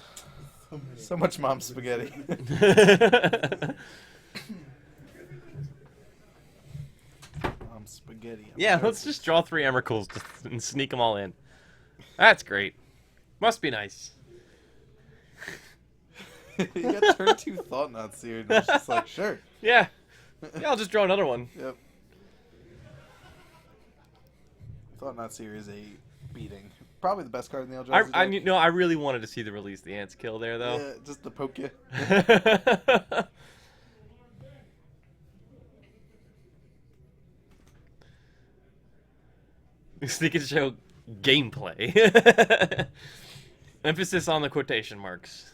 So much mom spaghetti. Mom spaghetti. Yeah, let's just draw 3 Emrakuls and sneak them all in. That's great. Must be nice. You got turn 2 Thought Not Seer, and it's just like, sure. Yeah. Yeah, I'll just draw another one. Yep. Thought Not Seer is a beating. Probably the best card in the Eldrazi deck. I really wanted to see the Release the Ants kill there, though. Yeah, just to poke you. Sneak and Show gameplay. Emphasis on the quotation marks.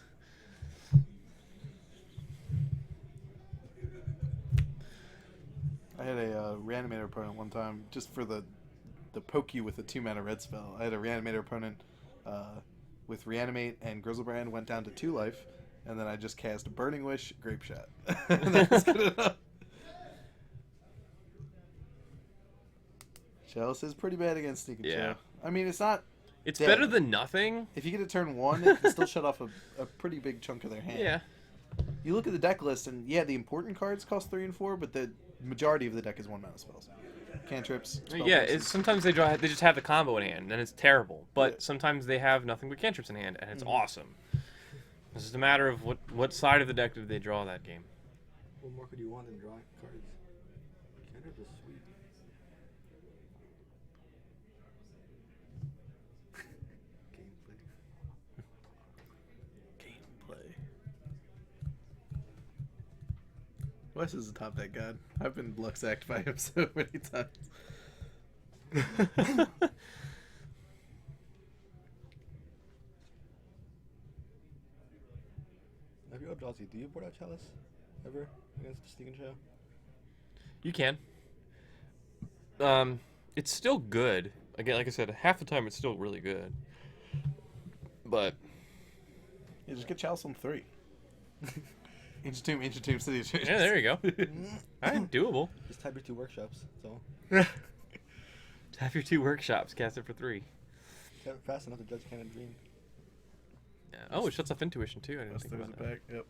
I had a Reanimator opponent one time, just for the poke you with a 2-mana red spell. I had a Reanimator opponent with Reanimate and Grizzlebrand, went down to 2 life, and then I just cast Burning Wish, Grape Shot. That was good enough. Chalice is pretty bad against Sneak and Yeah. Show. I mean, it's not... It's dead. better than nothing. If you get a turn 1, it can still shut off a pretty big chunk of their hand. Yeah. You look at the deck list, and yeah, the important cards cost 3 and 4, but the majority of the deck is 1-mana spells. Cantrips. spell Yeah, places. sometimes they just have the combo in hand, and it's terrible. But Yeah. sometimes they have nothing but cantrips in hand, and it's awesome. It's just a matter of what side of the deck did they draw that game. What more could you want than drawing cards? Cantrip is sweet. Wes is a top deck god. I've been luck-sacked by him so many times. Have you Eldrazi? Do you board out Chalice ever against the Sneak and Show? You can. It's still good. Again, like I said, half the time it's still really good. But Yeah, just get Chalice on 3. Ancient Tomb, City of Treasures. yeah, there you go. Alright, doable. Just type your 2 workshops. So Have your 2 workshops, cast it for 3. fast enough the judge can't dream. Yeah. Oh, it shuts off intuition too. I didn't Plus think there's about a that. pack. Yep.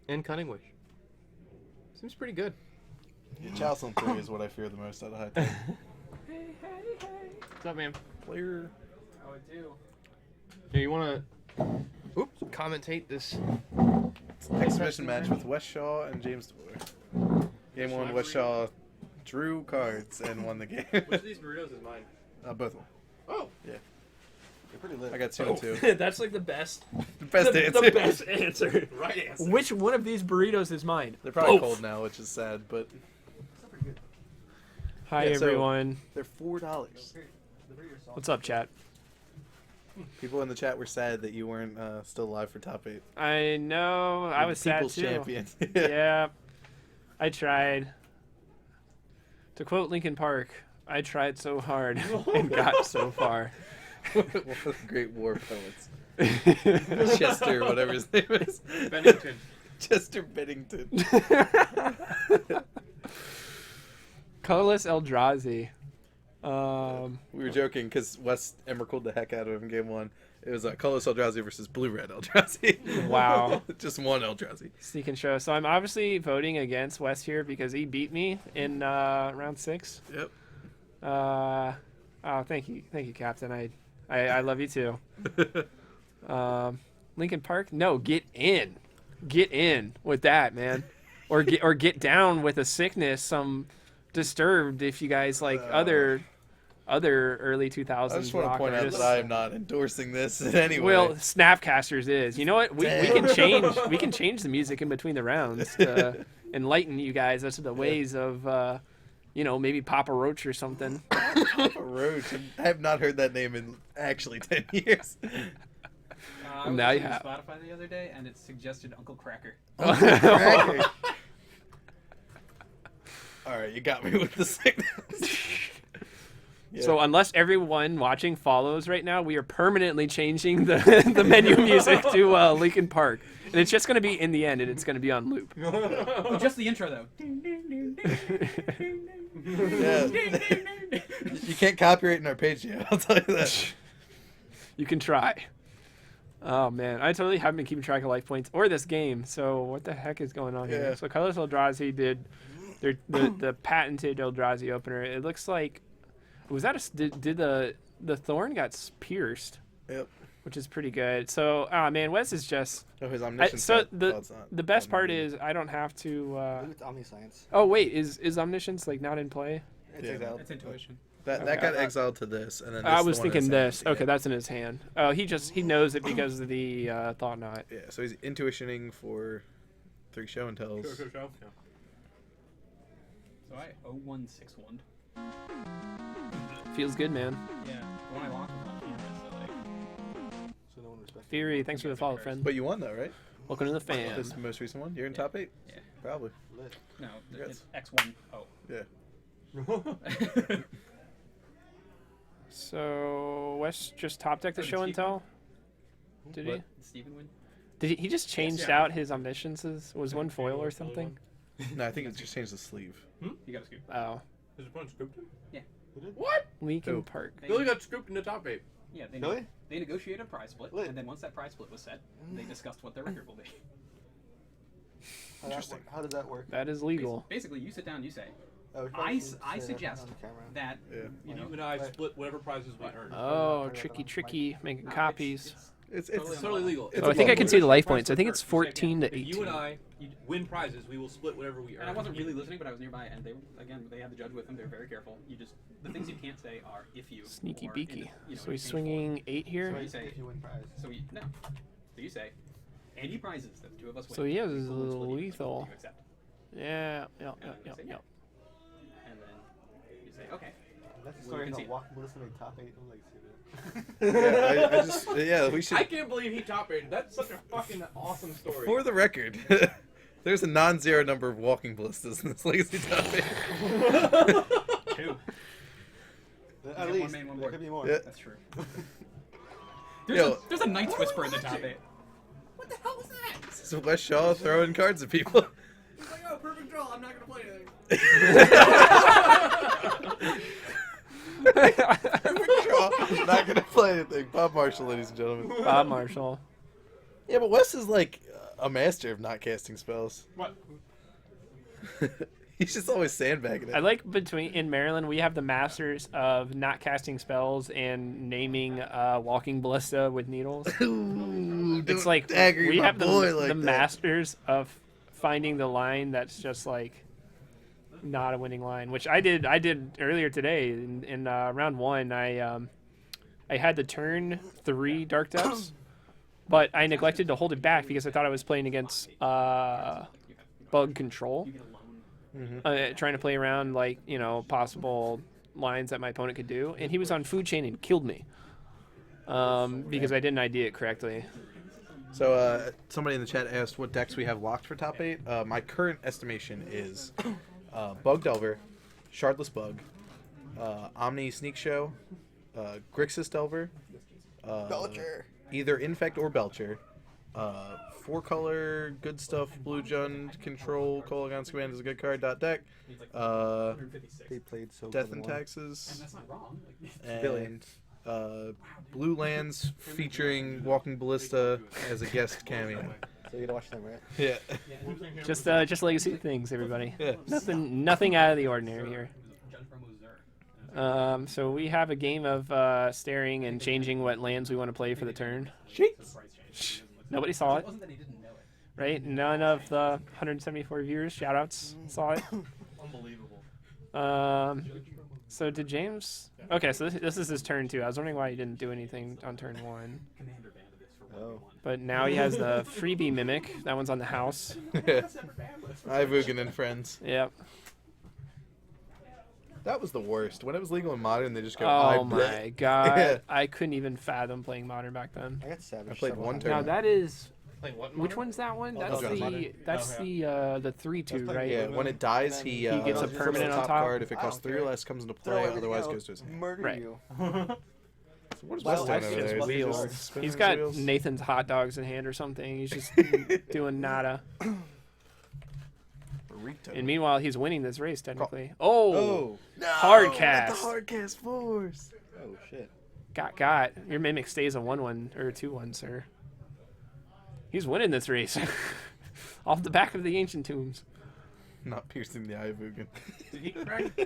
And cunning wish. Seems pretty good. Yeah, Chalice on 3 is what I fear the most out of high tech. What's up, man? Player. How it do? Here, you want to commentate this? Exhibition match with Wes Shaw and James Devore. Game 1, Wes Shaw drew cards and won the game. Which of these burritos is mine? Both of them. Oh, Yeah. You're pretty lit. I got 2 and 2. That's like the best. The best answer. The best answer. right answer. Which one of these burritos is mine? They're probably Both. cold now, which is sad, but Hi Yeah, so- everyone. they're $4. What's up, chat? People in the chat were sad that you weren't still alive for top 8. I know. I was sad People's too. champion. Yeah, I tried. To quote Linkin Park, I tried so hard and got so far. What a great war poets. Chester, whatever his name is. Bennington. Chester Bennington. Colorless Eldrazi. We were joking because Wes emeralded the heck out of him in game 1. It was Colorless Eldrazi versus Blue-Red Eldrazi. Wow. Just one Eldrazi. Sneak and show. So I'm obviously voting against West here because he beat me in round 6. Yep. Oh, thank you, Captain. I love you too. Lincoln Park. No, get in with that, man, or get down with a sickness. Some Disturbed if you guys like other early 2000s. I just want to rock point out artists. that I am not endorsing this in any way. Well, Snapcasters is. You know what? We can change the music in between the rounds to enlighten you guys as to the ways of maybe Papa Roach or something. Papa Roach. I have not heard that name in actually 10 years. I was Now you listening have. to Spotify the other day, and it suggested Uncle Cracker. All right, you got me with the sickness. Yeah. So unless everyone watching follows right now, we are permanently changing the menu music to Linkin Park, and it's just going to be in the end, and it's going to be on loop. Oh, just the intro though. Yeah. You can't copyright in our page yet, I'll tell you that. You can try. Oh man, I totally haven't been keeping track of life points or this game. So what the heck is going on Yeah. here? So Colorless Eldrazi did the patented Eldrazi opener. It looks like did the thorn got pierced? Yep. Which is pretty good. So man, Wes is just. Oh, his omniscience. So it's not. the best part is I don't have to. It's Omniscience. Oh wait, is Omniscience like not in play? It's Yeah. exiled. It's intuition. That Okay. got exiled to this, and then this I is was the one in thinking his this. hand. Okay, that's in his hand. Oh, he knows it because of the thought knot. Yeah, so he's intuitioning for 3 show and tells. Show. So I 0161. Feels good, man. Yeah, the one I locked was on camera, so like. So no one respects. Fury, thanks for the follow, friend. But you won though, right? Welcome to the fam. This most recent one. You're in top 8. Yeah. Probably. Lit. No, Congrats. it's X1. Oh. Yeah. So Wes just top decked the Oh, did show and Stephen tell. Did he? What? Did Steven win? Did he just changed yeah. out his omnisciences? Was one foil or something? No, I think it's just changed the sleeve. You got a scoop. Oh, His opponent scooped him? Yeah. What? Lincoln Who? Park. They, Billy got scooped in the top 8. yeah, Really? They negotiated a prize split, Lit. and then once that prize split was set, they discussed what their record will be. Interesting. How does that work? That is legal. Basically, you sit down and you say, Oh, we I probably should I say suggest on camera. that, Yeah. you know, and I Right. split whatever prizes we earned. Oh, tricky, making no, copies. It's totally legal. It's Oh, I think I can above see the board. life points. I think it's 14 to If 18. you and I win prizes, we will split whatever we earn. And I wasn't really listening, but I was nearby, and they had the judge with them. They were very careful. The things you can't say are if you. Sneaky or beaky. in, So he's in swinging 8 here. So you say, If you win prize. so you say, any prizes that the 2 of us win. So he has we will split evenly. lethal. You accept. Yeah. And then you say, okay. That's the Well, story you of can the walking Melissa made top 8 of Legacy. We should. I can't believe he top rated. That's such a fucking awesome story. For the record, there's a non-zero number of walking ballistas in this Legacy top 8. 2. At One least. main, one There board. could be more. Yeah. That's true. Yo. There's a Knight's Whisper in the top 8. What the hell was that? This is West Shaw throwing cards at people. He's like, oh, perfect draw. I'm not gonna play anything. Not gonna play anything. Bob Marshall, ladies and gentlemen. Bob Marshall. Yeah, but Wes is like a master of not casting spells. What? He's just always sandbagging it. I like in Maryland we have the masters of not casting spells and naming walking ballista with needles. Ooh, It's don't like dagger we my have boy the like that. masters of finding the line that's just like not a winning line, which I did earlier today in round 1. I had to turn 3 Dark Depths, but I neglected to hold it back because I thought I was playing against bug control. Trying to play around possible lines that my opponent could do, and he was on food chain and killed me because I didn't ID it correctly. So somebody in the chat asked what decks we have locked for top 8. My current estimation is Bug Delver, Shardless Bug, Omni Sneak Show, Grixis Delver, Belcher. either Infect or Belcher, 4-color Good Stuff, Blue Jund, Control, Colorless Command is a good card. Deck, They played so Death good and one. Taxes, That's not wrong. and Blue Lands featuring Walking Ballista as a guest cameo. So you gotta watch them, right? Yeah. Just legacy things, everybody. Yeah. Nothing out of the ordinary here. So we have a game of staring and changing what lands we want to play for the turn. Nobody saw it, right? None of the 174 viewers, shoutouts, saw it. Unbelievable. So did James? Okay, so this is his turn 2. I was wondering why he didn't do anything on turn 1. Oh. But now he has the freebie mimic. That one's on the house. Ivugan and friends. Yep. That was the worst. When it was legal in Modern, they just go, Oh my god. Yeah. I couldn't even fathom playing Modern back then. I got savage. I played several one times. turn. Now that is Playing what? which one's that one? Oh, That's no, the Modern. that's Oh, the 3/2, right? Yeah, when it dies, he gets a flips permanent the on top. card. If it I costs don't 3 or care. less, comes into Throw play. everything Otherwise, out. goes to his hand. Murder Right. you. So what is Well, Wes doing actually, over it's there? Wes' Wheels. yard. Spinning He's his got wheels? Nathan's hot dogs in hand or something. He's just doing nada. Burrito. And meanwhile, he's winning this race technically. Oh, Oh. No, hard not cast. The hard cast force. Oh shit. got. Your mimic stays a 1/1 or a 2/1, sir. He's winning this race. Off the back of the ancient tombs. Not piercing the eye of Ugin. Did he crack 2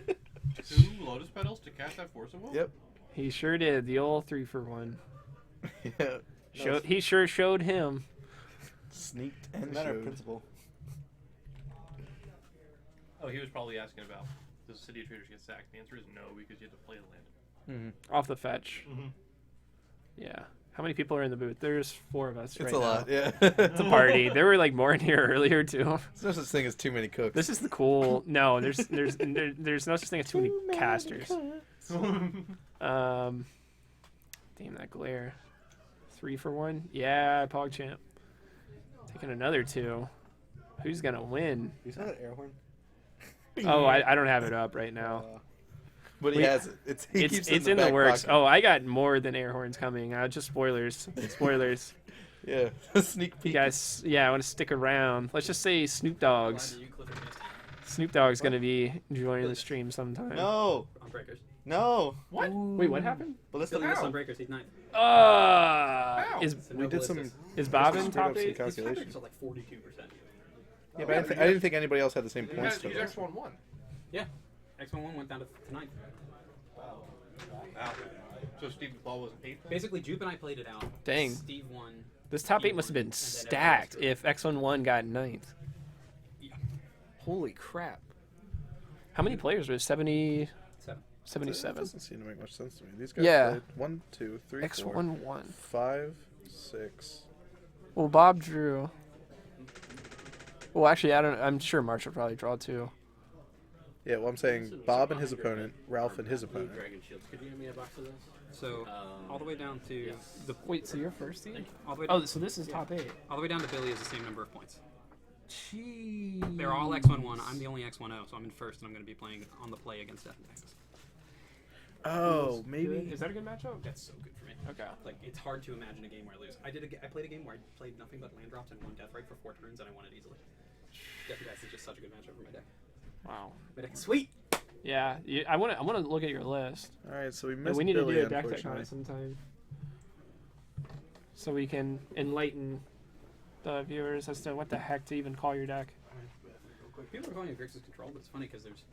Lotus Petals to cast that Forcible? Yep. He sure did. The old 3-for-1. Yeah. He sure showed him. Sneaked It's a and matter of showed. principle. Oh, he was probably asking about does City of Traders get sacked? The answer is no, because you have to play the land. Off the fetch. Mm-hmm. Yeah. How many people are in the booth? There's 4 of us It's right a now. lot, yeah. It's a party. There were like more in here earlier too. There's no such thing as too many cooks. This is the cool. No, there's no such thing as too many casters. Damn that glare. 3-for-1. Yeah, PogChamp. Taking another 2. Who's gonna win? You saw that air horn? Oh, I don't have it up right now. But he Wait, has it. He keeps It's it in the back works. pocket. Oh, I got more than air horns coming. Just spoilers. Spoilers. Yeah. Sneak You peek. guys, yeah, I want to stick around. Let's just say Snoop Dogg's gonna be joining the stream sometime. No. On breakers. No. What? Wait, what happened? Ballista. Still on breakers. He's 9th. Is So We no did some. ballistas. is Bob in Screwed top up some 8? calculations. His like 42%. Yeah, but I didn't think anybody else had the same He's points total. X1-1. Yeah. X11 went down to 9th. Wow. So Steve Dupal was 8th? Basically, Jupe and I played it out. Dang. Steve won. This top 8 must have been stacked if X11 got 9th. Yeah. Holy crap. How many players were there? 70, 7. That 77. doesn't seem to make much sense to me. These guys Yeah. played 1, 2, 3, 4, X11. 5, 6. Well, Bob drew. Well, actually, I don't. I'm sure March will probably draw too. Yeah, well, I'm saying Bob and his opponent, Ralph and his opponent. Dragon Shields. Could you give me a box of those? So all the way down to the Wait, so you're first seed? all the way Oh, down, so this is top 8. all the way down to Billy is the same number of points. Jeez. They're all X11. I'm the only X10, so I'm in first, and I'm going to be playing on the play against Death and Taxes. Oh, maybe. Is that a good matchup? That's so good for me. Okay. Like, it's hard to imagine a game where I lose. I played a game where I played nothing but land drops and won Death Right for 4 turns, and I won it easily. Death and Taxes is just such a good matchup for my deck. Wow. My deck is sweet. Yeah, I want to look at your list. All right, so we And missed we need Billy, to do a deck tech on unfortunately. it sometime, so we can enlighten the viewers as to what the heck to even call your deck. People are calling it Grixis Control, but it's funny because there's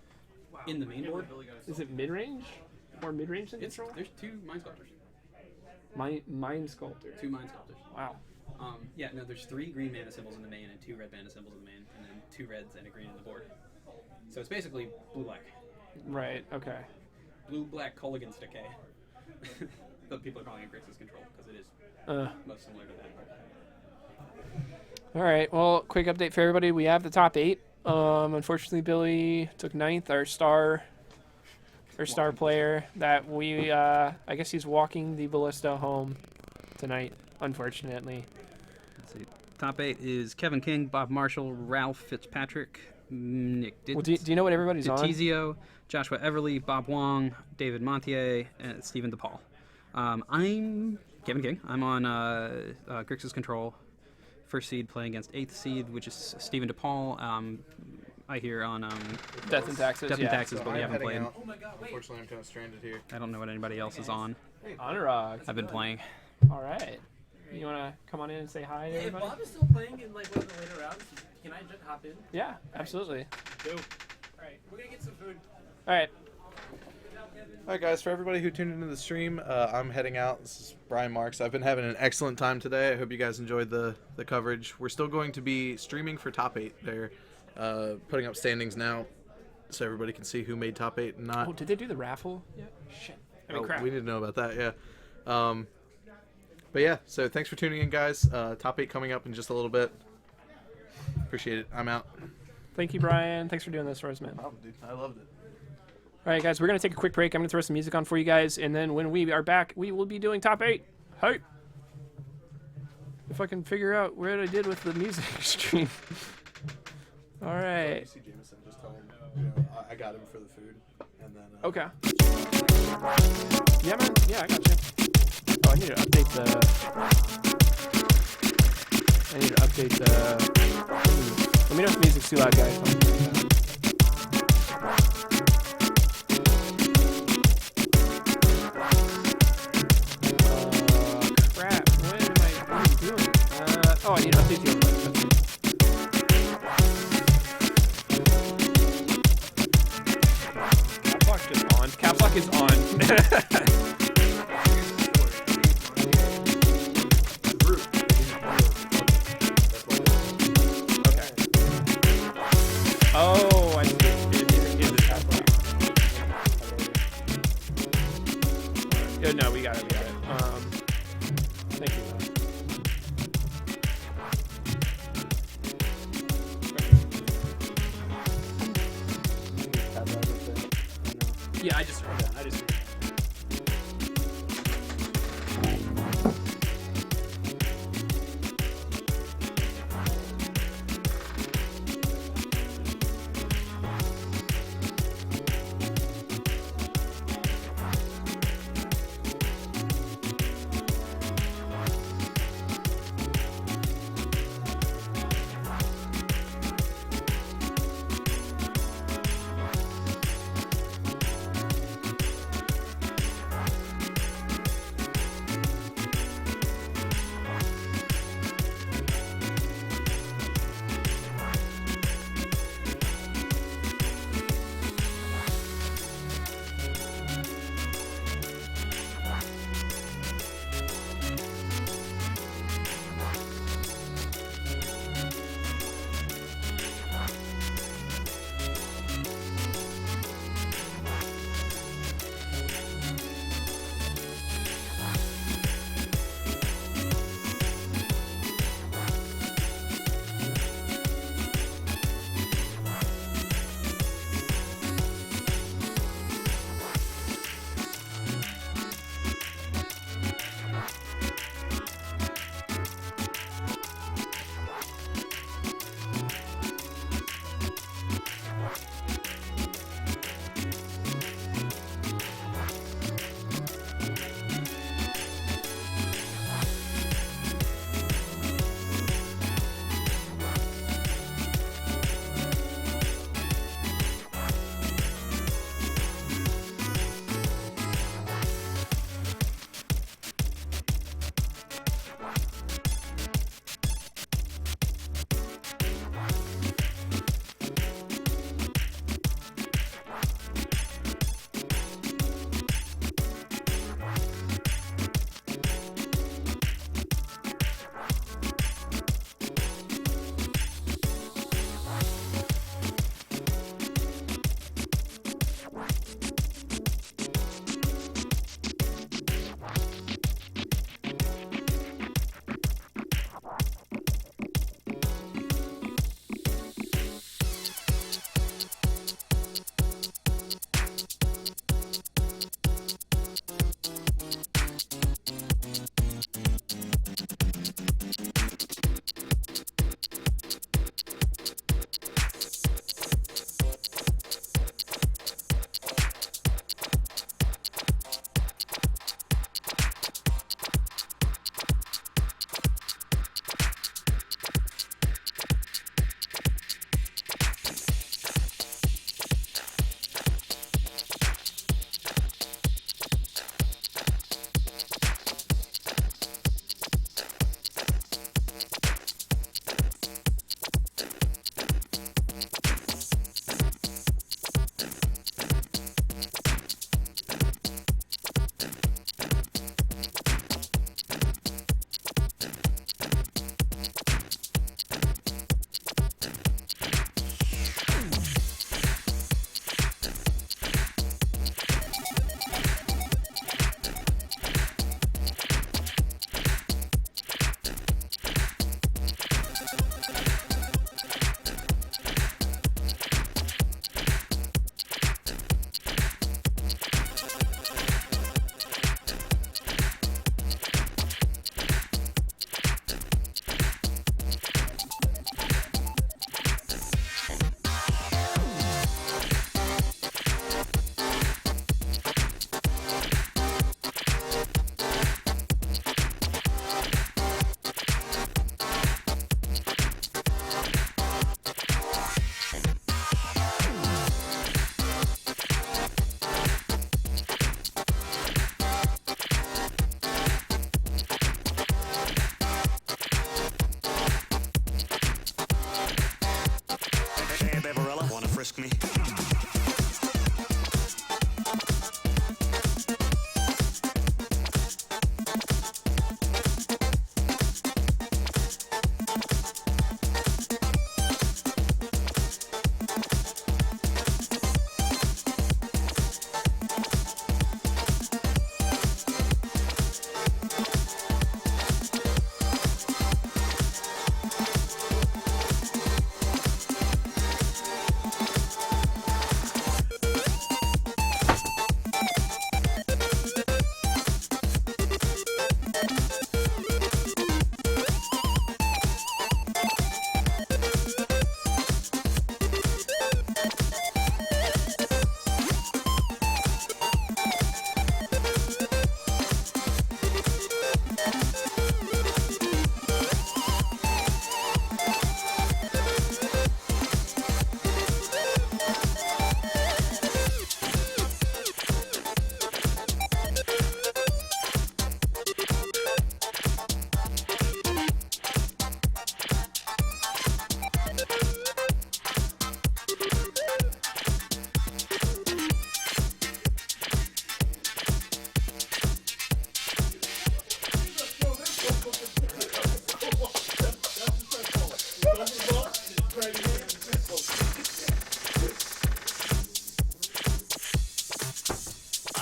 in the main board. Is it mid-range? More mid-range than control? There's 2 Mind Sculptors. Mind Sculptor. 2 Mind Sculptors. Wow. Yeah, no, there's 3 green mana symbols in the main and 2 red mana symbols in the main, and then 2 reds and a green in the board. So it's basically blue-black. Right, okay. Blue-black Colligan's Decay. But people are calling it Grixis Control because it is most similar to that. All right, well, quick update for everybody. We have the top 8. Unfortunately, Billy took 9th, our star player that we, I guess he's walking the ballista home tonight, unfortunately. Let's see. Top 8 is Kevin King, Bob Marshall, Ralph Fitzpatrick, Nick Well, do you know what everybody's on? Ditizio, Joshua Everly, Bob Huang, David Montier, and Stephen Dupal. I'm Kevin King. I'm on Grixis Control. First seed playing against 8th seed, which is Stephen Dupal. I hear on Death and Taxes. Death and Taxes, So but we I'm haven't heading played. out. Unfortunately, I'm kind of stranded here. I don't know what anybody else is on. Anuraag. I've been playing. All right. You want to come on in and say hi to If everybody? Bob is still playing in like one of the later rounds, can I just hop in? Yeah, absolutely. Go. All right, we're gonna get some food. All right. All right, guys, for everybody who tuned into the stream, I'm heading out. This is Brian Marks. I've been having an excellent time today. I hope you guys enjoyed the coverage. We're still going to be streaming for top 8. They're putting up standings now so everybody can see who made top 8 and not. Oh, did they do the raffle yet? Shit. I mean, crap. We need to know about that, yeah. But yeah, so thanks for tuning in, guys. Top 8 coming up in just a little bit. Appreciate it. I'm out. Thank you, Brian. Thanks for doing this for us, man. Oh, dude, I loved it. All right, guys, we're going to take a quick break. I'm going to throw some music on for you guys, and then when we are back, we will be doing top 8. Hey! If I can figure out where I did with the music stream. All right. You see Jameson, just tell him, I got him for the food, and then. Okay. Yeah, man. Yeah, I got you. Oh, I need to update the... Let me know if the music's too loud, guys. Crap. What am I doing? Oh, I need to update the overlay. Cap lock just on. Cap lock is on. Oh, I see. It is a cap lock. Yeah, no, we got it. Thank you. Yeah, I just heard that.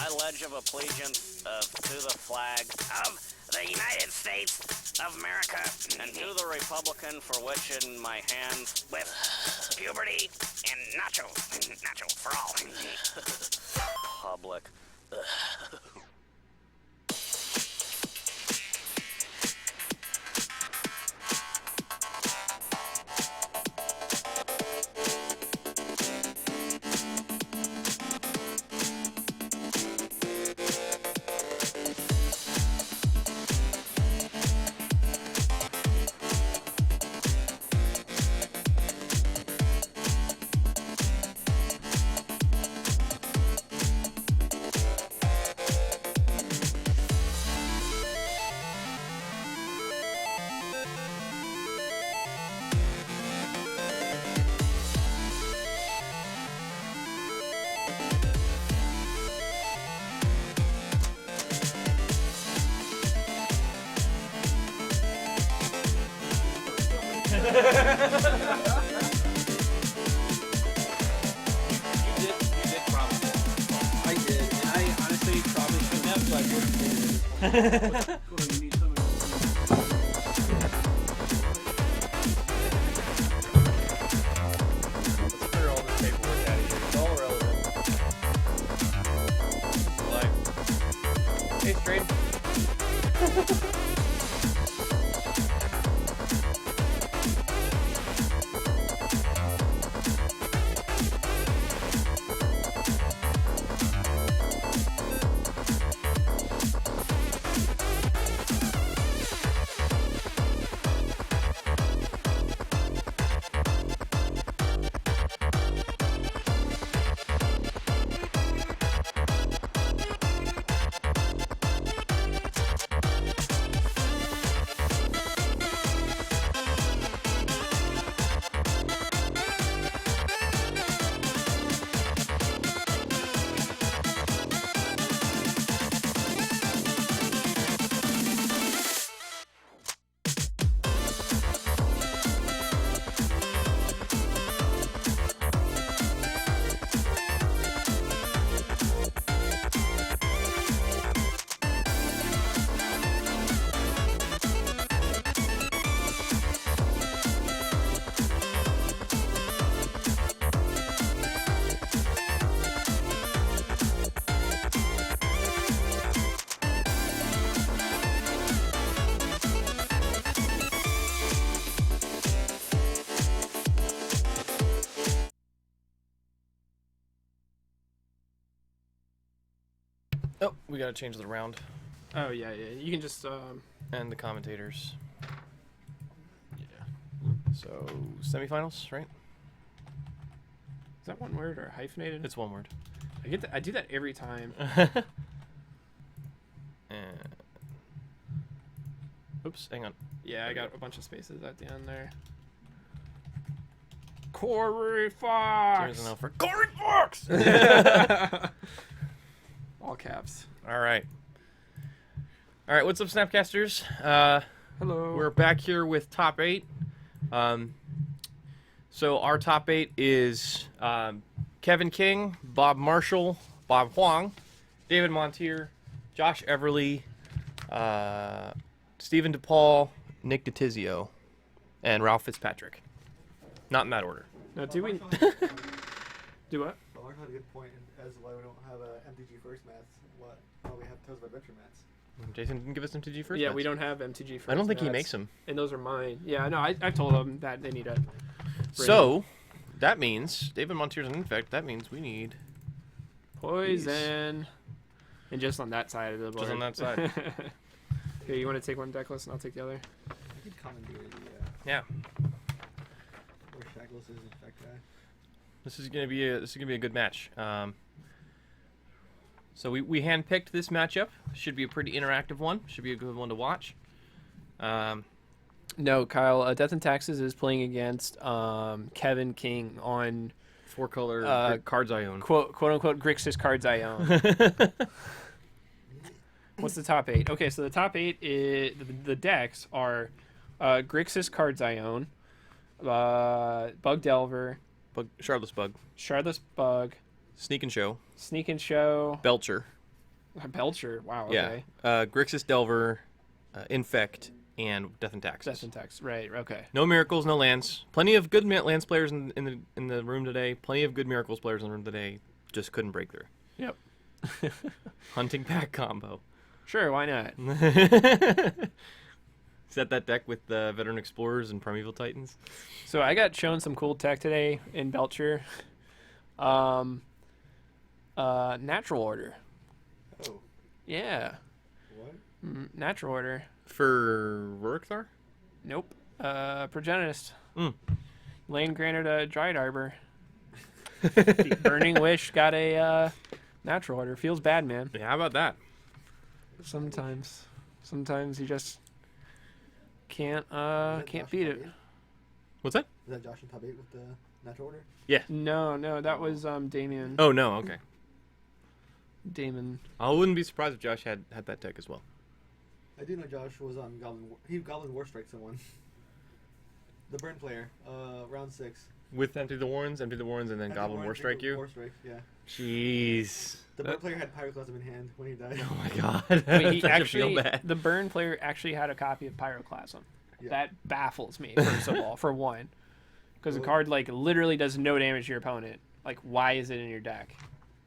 pledge of allegiance to the flag of the United States of America and to the Republican for which in my hand with puberty and nacho for all. Public. I did, and I honestly probably shouldn't have, but Let's clear all this paperwork out of here. It's all relevant. Hey, straight. Oh, we gotta change the round. Oh yeah. You can just And the commentators. Yeah. So, semifinals, right? Is that one word or hyphenated? It's one word. I do that every time. Oops, hang on. Yeah, I got a bunch of spaces at the end there. Corey Fox. There's enough for Corey Fox. All caps. All right. What's up, Snapcasters? Hello. We're back here with top 8. So our top 8 is Kevin King, Bob Marshall, Bob Huang, David Montier, Josh Everly, Stephen Dupal, Nick Ditizio, and Ralph Fitzpatrick. Not in that order. Now, do we do what? Well, Mark had a good point as to why we don't have MTG first mats. Why we have Tales of Adventure mats. Jason didn't give us MTG first. Yeah, mats. we don't have MTG first. I don't think he mats, makes them. And those are mine. Yeah, no, I've told them that they need to. So that means David Montier's an infect. That means we need poison. And just on that side of the board. Just on that side. Here, you want to take one deck list and I'll take the other? I could commandeer the yeah. or Shardless is infect guy. This is gonna be a good match. So we handpicked this matchup. Should be a pretty interactive one. Should be a good one to watch. No, Kyle. Death and Taxes is playing against Kevin King on 4-color cards I own. Quote unquote Grixis cards I own. What's the top 8? Okay, so the top 8 is the decks are Grixis cards I own, Bug Delver, Shardless Bug, Shardless Bug, Sneak and Show, Sneak and Show, Belcher, Belcher. Wow. Yeah. Okay. Grixis, Delver, Infect, and Death and Taxes. Death and Tax. Right. Okay. No miracles, no lands. Plenty of good lands players in the room today. Plenty of good miracles players in the room today. Just couldn't break through. Yep. Hunting pack combo. Sure. Why not? Set that deck with the Veteran Explorers and Primeval Titans. So I got shown some cool tech today in Belcher. Natural Order. Oh. Yeah. What? Natural Order. For Rorikthar? Nope. Progenist. Mm. Lane granted a Dryad Arbor. The Burning Wish got a Natural Order. Feels bad, man. Yeah, how about that? Sometimes you just can't beat it. What's that? Is that Josh in top 8 with the natural order? Yeah. No, that was Damien. Oh no, okay. Damon. I wouldn't be surprised if Josh had that deck as well. I do know Josh was on Goblin War Strike someone. The burn player, round 6. With Empty the Warrens, and then Goblin War Strike you? War Strike, yeah. Jeez. The burn player had Pyroclasm in hand when he died. Oh my god. Wait, he That should actually, feel bad. the burn player actually had a copy of Pyroclasm. Yeah. That baffles me, first of all, for one. Because the card, like, literally does no damage to your opponent. Like, why is it in your deck?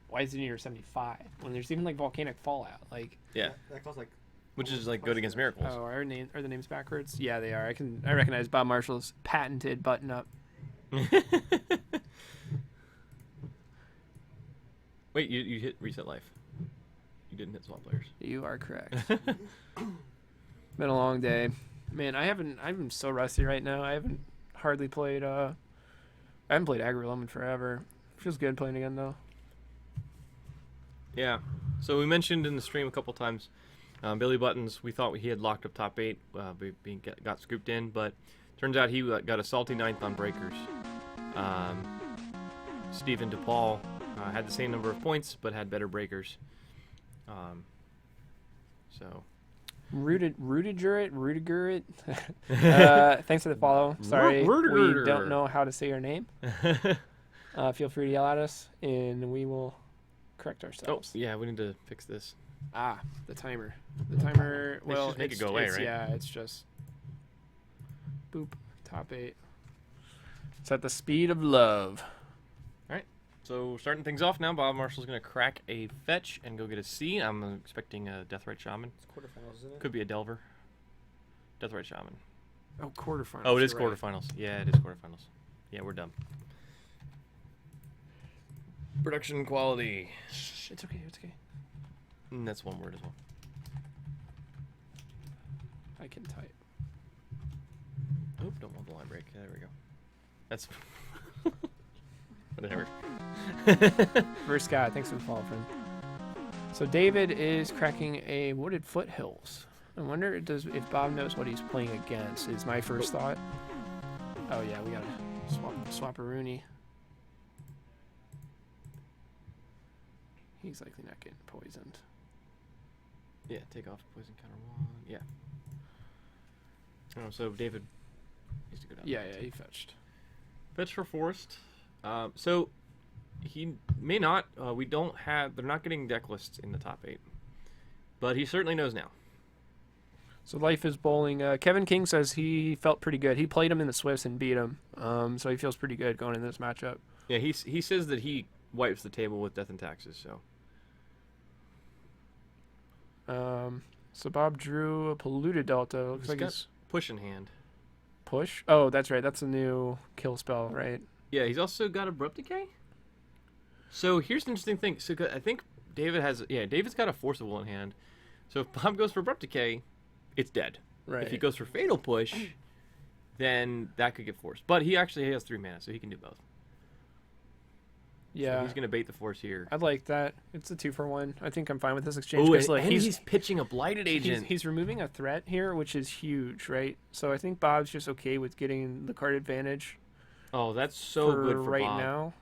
Why is it in your 75? When there's even, like, Volcanic Fallout. Like, Yeah. That costs like... Which is like good against miracles. oh, are the names backwards? Yeah, they are. I recognize Bob Marshall's patented button up. Wait, you hit reset life. You didn't hit swap players. You are correct. Been a long day. Man, I'm so rusty right now. I haven't hardly played I haven't played Aggro Loam in forever. Feels good playing again though. Yeah. So we mentioned in the stream a couple times, Billy Buttons. We thought he had locked up top 8, got scooped in, but turns out he got a salty 9th on breakers. Stephen Dupal had the same number of points, but had better breakers. So. Rudiger. Thanks for the follow. Sorry, we don't know how to say your name. Feel free to yell at us, and we will correct ourselves. Oh, yeah, we need to fix this. The timer. The timer. Well, just make it go away, right? Yeah, it's just boop. Top 8. It's at the speed of love. All right. So starting things off now, Bob Marshall's going to crack a fetch and go get a C. I'm expecting a Deathrite Shaman. It's quarterfinals, isn't it? Could be a Delver. Deathrite Shaman. Oh, quarterfinals. Oh, it is you're right. quarterfinals. Yeah, it is quarterfinals. Yeah, we're done. Production quality. Shh, it's okay. It's okay. That's one word as well. I can type. Oop, don't want the line break. There we go. That's... Whatever. First guy, thanks for the follow, friend. So David is cracking a Wooded Foothills. I wonder if Bob knows what he's playing against, is my first thought. Oh yeah, we gotta swap a Rooney. He's likely not getting poisoned. Yeah, take off poison counter 1. Yeah. Oh, so David needs to go down. Yeah, he fetched. Fetch for Forest. So he may not. We don't have. They're not getting deck lists in the top 8, but he certainly knows now. So Life is Bowling. Kevin King says he felt pretty good. He played him in the Swiss and beat him. So he feels pretty good going into this matchup. Yeah, he says that he wipes the table with Death and Taxes. So. So Bob drew a Polluted Delta. Looks like he's push in hand. Push? Oh, that's right. That's a new kill spell, right? Yeah, he's also got Abrupt Decay. So here's the interesting thing. So I think David's got a Force of Will in hand. So if Bob goes for Abrupt Decay, it's dead. Right. If he goes for Fatal Push, then that could get forced. But he has 3 mana, so he can do both. Yeah. So he's going to bait the Force here. I like that. It's a 2-for-1. I think I'm fine with this exchange. Oh, and he's pitching a Blighted Agent. He's removing a threat here, which is huge, right? So I think Bob's just okay with getting the card advantage. Oh, that's so good for right Bob. now.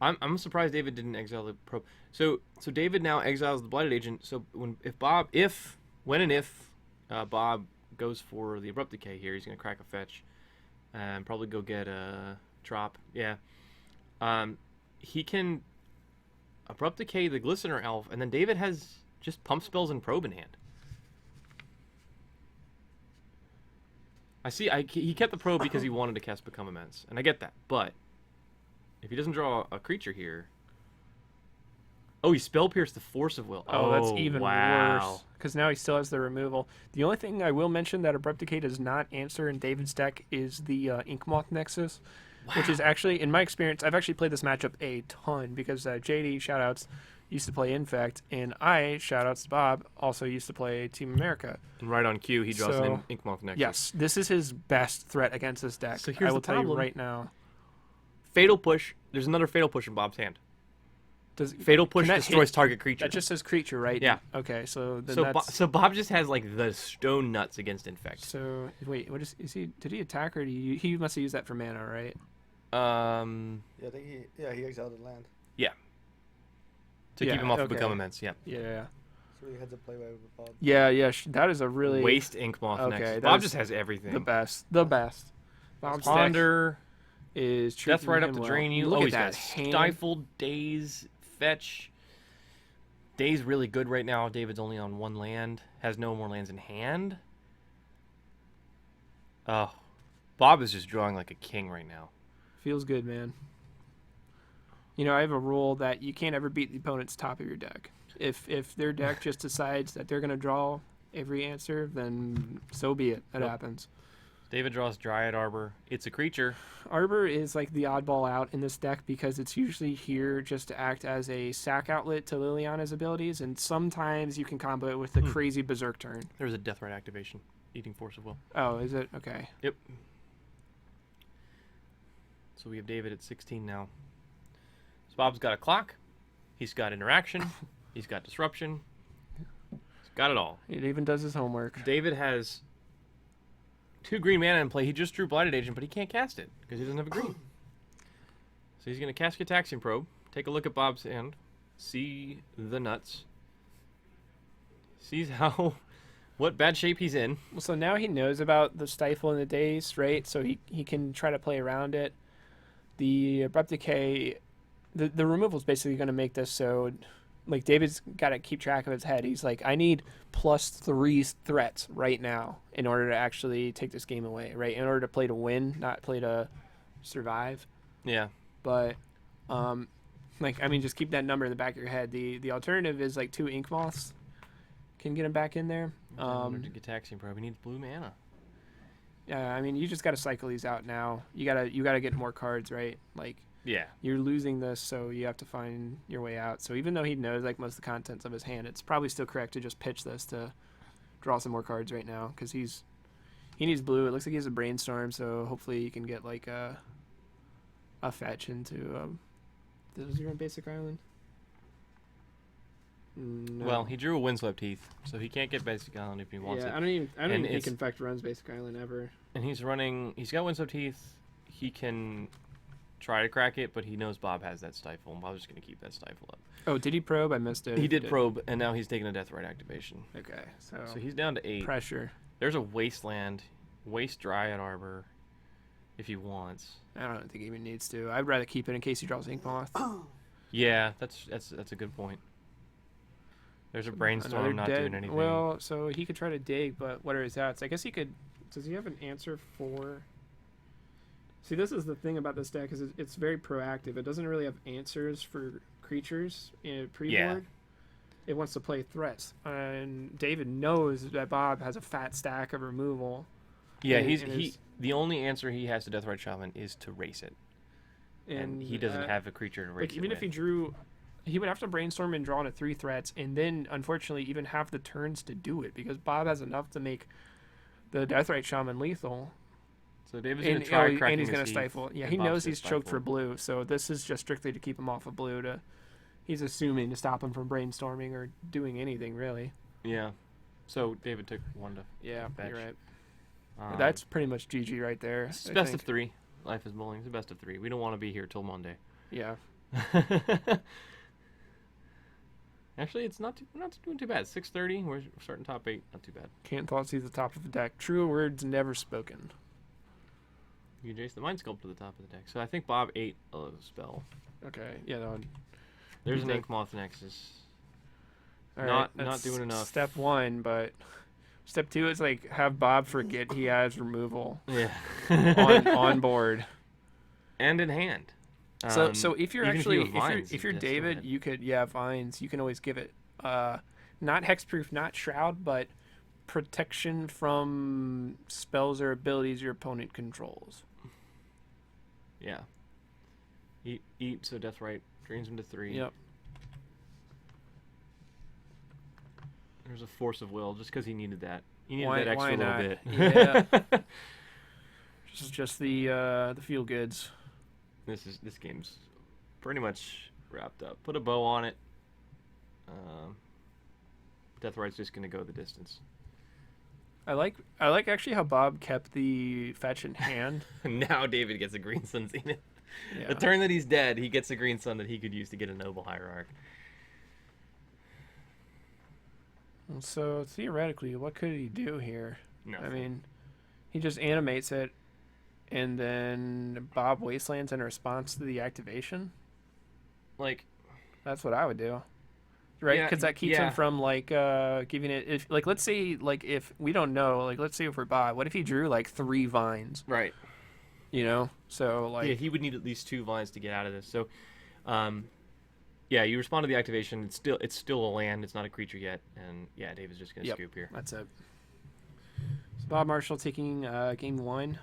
I'm surprised David didn't exile the probe. So David now exiles the Blighted Agent. So when and if Bob goes for the Abrupt Decay here, he's going to crack a fetch and probably go get a Trop. Yeah. He can Abrupt Decay the Glistener Elf, and then David has just pump spells and probe in hand. I see. He kept the probe because he wanted to cast Become Immense, and I get that. But if he doesn't draw a creature here, oh, he Spell Pierce the Force of Will. Oh, that's even wow. worse. Because now he still has the removal. The only thing I will mention that Abrupt Decay does not answer in David's deck is the Inkmoth Nexus, which is actually, in my experience, I've actually played this matchup a ton because JD, shoutouts, used to play Infect, and I, shoutouts to Bob, also used to play Team America. And right on cue, he draws an Inkmoth Nexus. Yes, this is his best threat against this deck. So here's I will the tell you problem. right now. Fatal Push. There's another Fatal Push in Bob's hand. Fatal Push destroys target creature. That just says creature, right? Yeah. Okay, so then so that's... so Bob just has like the stone nuts against Infect. So wait, what is he? Did he attack or he must have used that for mana, right? Yeah, I think he exiled the land. Yeah. To keep him off of Become Immense. Yeah. Yeah. So he heads up play with Bob. Yeah. That is a really Waste Inkmoth next. Bob just has everything. The best. Bob's Ponder is Death right up to drain you. Look Oh, at he's that got hand. Stifle, Daze, Fetch. Daze really good right now. David's only on one land. Has no more lands in hand. Oh, Bob is just drawing like a king right now. Feels good, man. You know, I have a rule that you can't ever beat the opponent's top of your deck. If their deck just decides that they're going to draw every answer, then so be it. That happens. David draws Dryad Arbor. It's a creature. Arbor is like the oddball out in this deck because it's usually here just to act as a sack outlet to Liliana's abilities, and sometimes you can combo it with the crazy Berserk turn. There's a Death Right activation. Eating Force of Will. Oh, is it? Okay. Yep. So we have David at 16 now. So Bob's got a clock. He's got interaction. He's got disruption. He's got it all. It even does his homework. David has 2 green mana in play. He just drew Blighted Agent, but he can't cast it because he doesn't have a green. So he's going to cast Gitaxian Probe, take a look at Bob's hand, see the nuts, sees what bad shape he's in. Well, so now he knows about the Stifle and the Daze, right? So he can try to play around it. The Abrupt Decay, the removal is basically going to make this so, like, David's got to keep track of his head. He's like, I need +3 threats right now in order to actually take this game away, right? In order to play to win, not play to survive. Yeah. But, just keep that number in the back of your head. The alternative is, like, 2 Ink Moths can get him back in there. Gitaxian Probe. He needs blue mana. Yeah, you just got to cycle these out now. You gotta get more cards, right? Like, yeah, you're losing this, so you have to find your way out. So even though he knows like most of the contents of his hand, it's probably still correct to just pitch this to draw some more cards right now because he needs blue. It looks like he has a Brainstorm, so hopefully he can get like a fetch into is he on Basic Island? No. Well, he drew a Windswept Heath, so he can't get Basic Island if he wants it. I don't even think Infect runs Basic Island ever. And he's got Windswept Heath. He can try to crack it, but he knows Bob has that Stifle, and Bob's just going to keep that Stifle up. Oh, did he probe? I missed it. He did probe, and now he's taking a Death Right activation. Okay, so he's down to 8. Pressure. There's a Wasteland, Waste Dryad Arbor, if he wants. I don't think he even needs to. I'd rather keep it in case he draws Inkmoth. Yeah, that's a good point. There's a Brainstorm not doing anything. Well, so he could try to dig, but what are his outs? I guess he could... Does he have an answer for... See, this is the thing about this deck, is it's very proactive. It doesn't really have answers for creatures in pre-board. Yeah. It wants to play threats. And David knows that Bob has a fat stack of removal. Yeah, the only answer he has to Deathrite Shaman is to race it. And he doesn't have a creature to race it even with. if he drew... He would have to brainstorm and draw into 3 threats, and then, unfortunately, even have the turns to do it, because Bob has enough to make the Deathrite Shaman lethal. So David's going to try cracking and he's his going to Heath, stifle. Yeah, and he Bob's knows gonna he's choked for stifle. blue, so this is just strictly to keep him off of blue. He's assuming to stop him from brainstorming or doing anything, really. Yeah. So David took 1 to Yeah, fetch. you're right. That's pretty much GG right there. It's best of 3. Life is bowling. It's a best of 3. We don't want to be here till Monday. Yeah. Actually, we're not doing too bad. 6:30. We're starting top 8. Not too bad. Can't thought see the top of the deck. True words never spoken. You can Jace the Mind Sculpt to the top of the deck. So I think Bob ate a spell. Okay. Yeah. No, There's an Inkmoth Nexus. All Not that's doing enough. Step 1, but step 2 is like have Bob forget he has removal. Yeah. on board. And in hand. So if you're even actually if you have vines, if you're you still David, hit. you could vines. You can always give it not hexproof, not shroud, but protection from spells or abilities your opponent controls. Yeah. Eat so Deathrite drains him to 3. Yep. There's a force of will just because he needed that. He needed Why- that extra why little not? bit. Yeah. just the feel goods. This game's pretty much wrapped up. Put a bow on it. Deathrite's just gonna go the distance. I like actually how Bob kept the fetch in hand. Now David gets a green sun zenith. Yeah. The turn that he's dead, he gets a green sun that he could use to get a noble hierarch. So theoretically, what could he do here? Nothing. I mean, he just animates it, and then Bob wastelands in response to the activation. Like, that's what I would do, right? Yeah, Because that keeps yeah. him from like giving it. If like let's say like if we don't know, like let's say if we're Bob, what if he drew like 3 vines? Right. You know, so like Yeah, he would need at least 2 vines to get out of this. So, yeah, you respond to the activation. It's still a land. It's not a creature yet. And yeah, David's just gonna scoop here. That's it. So Bob Marshall taking game 1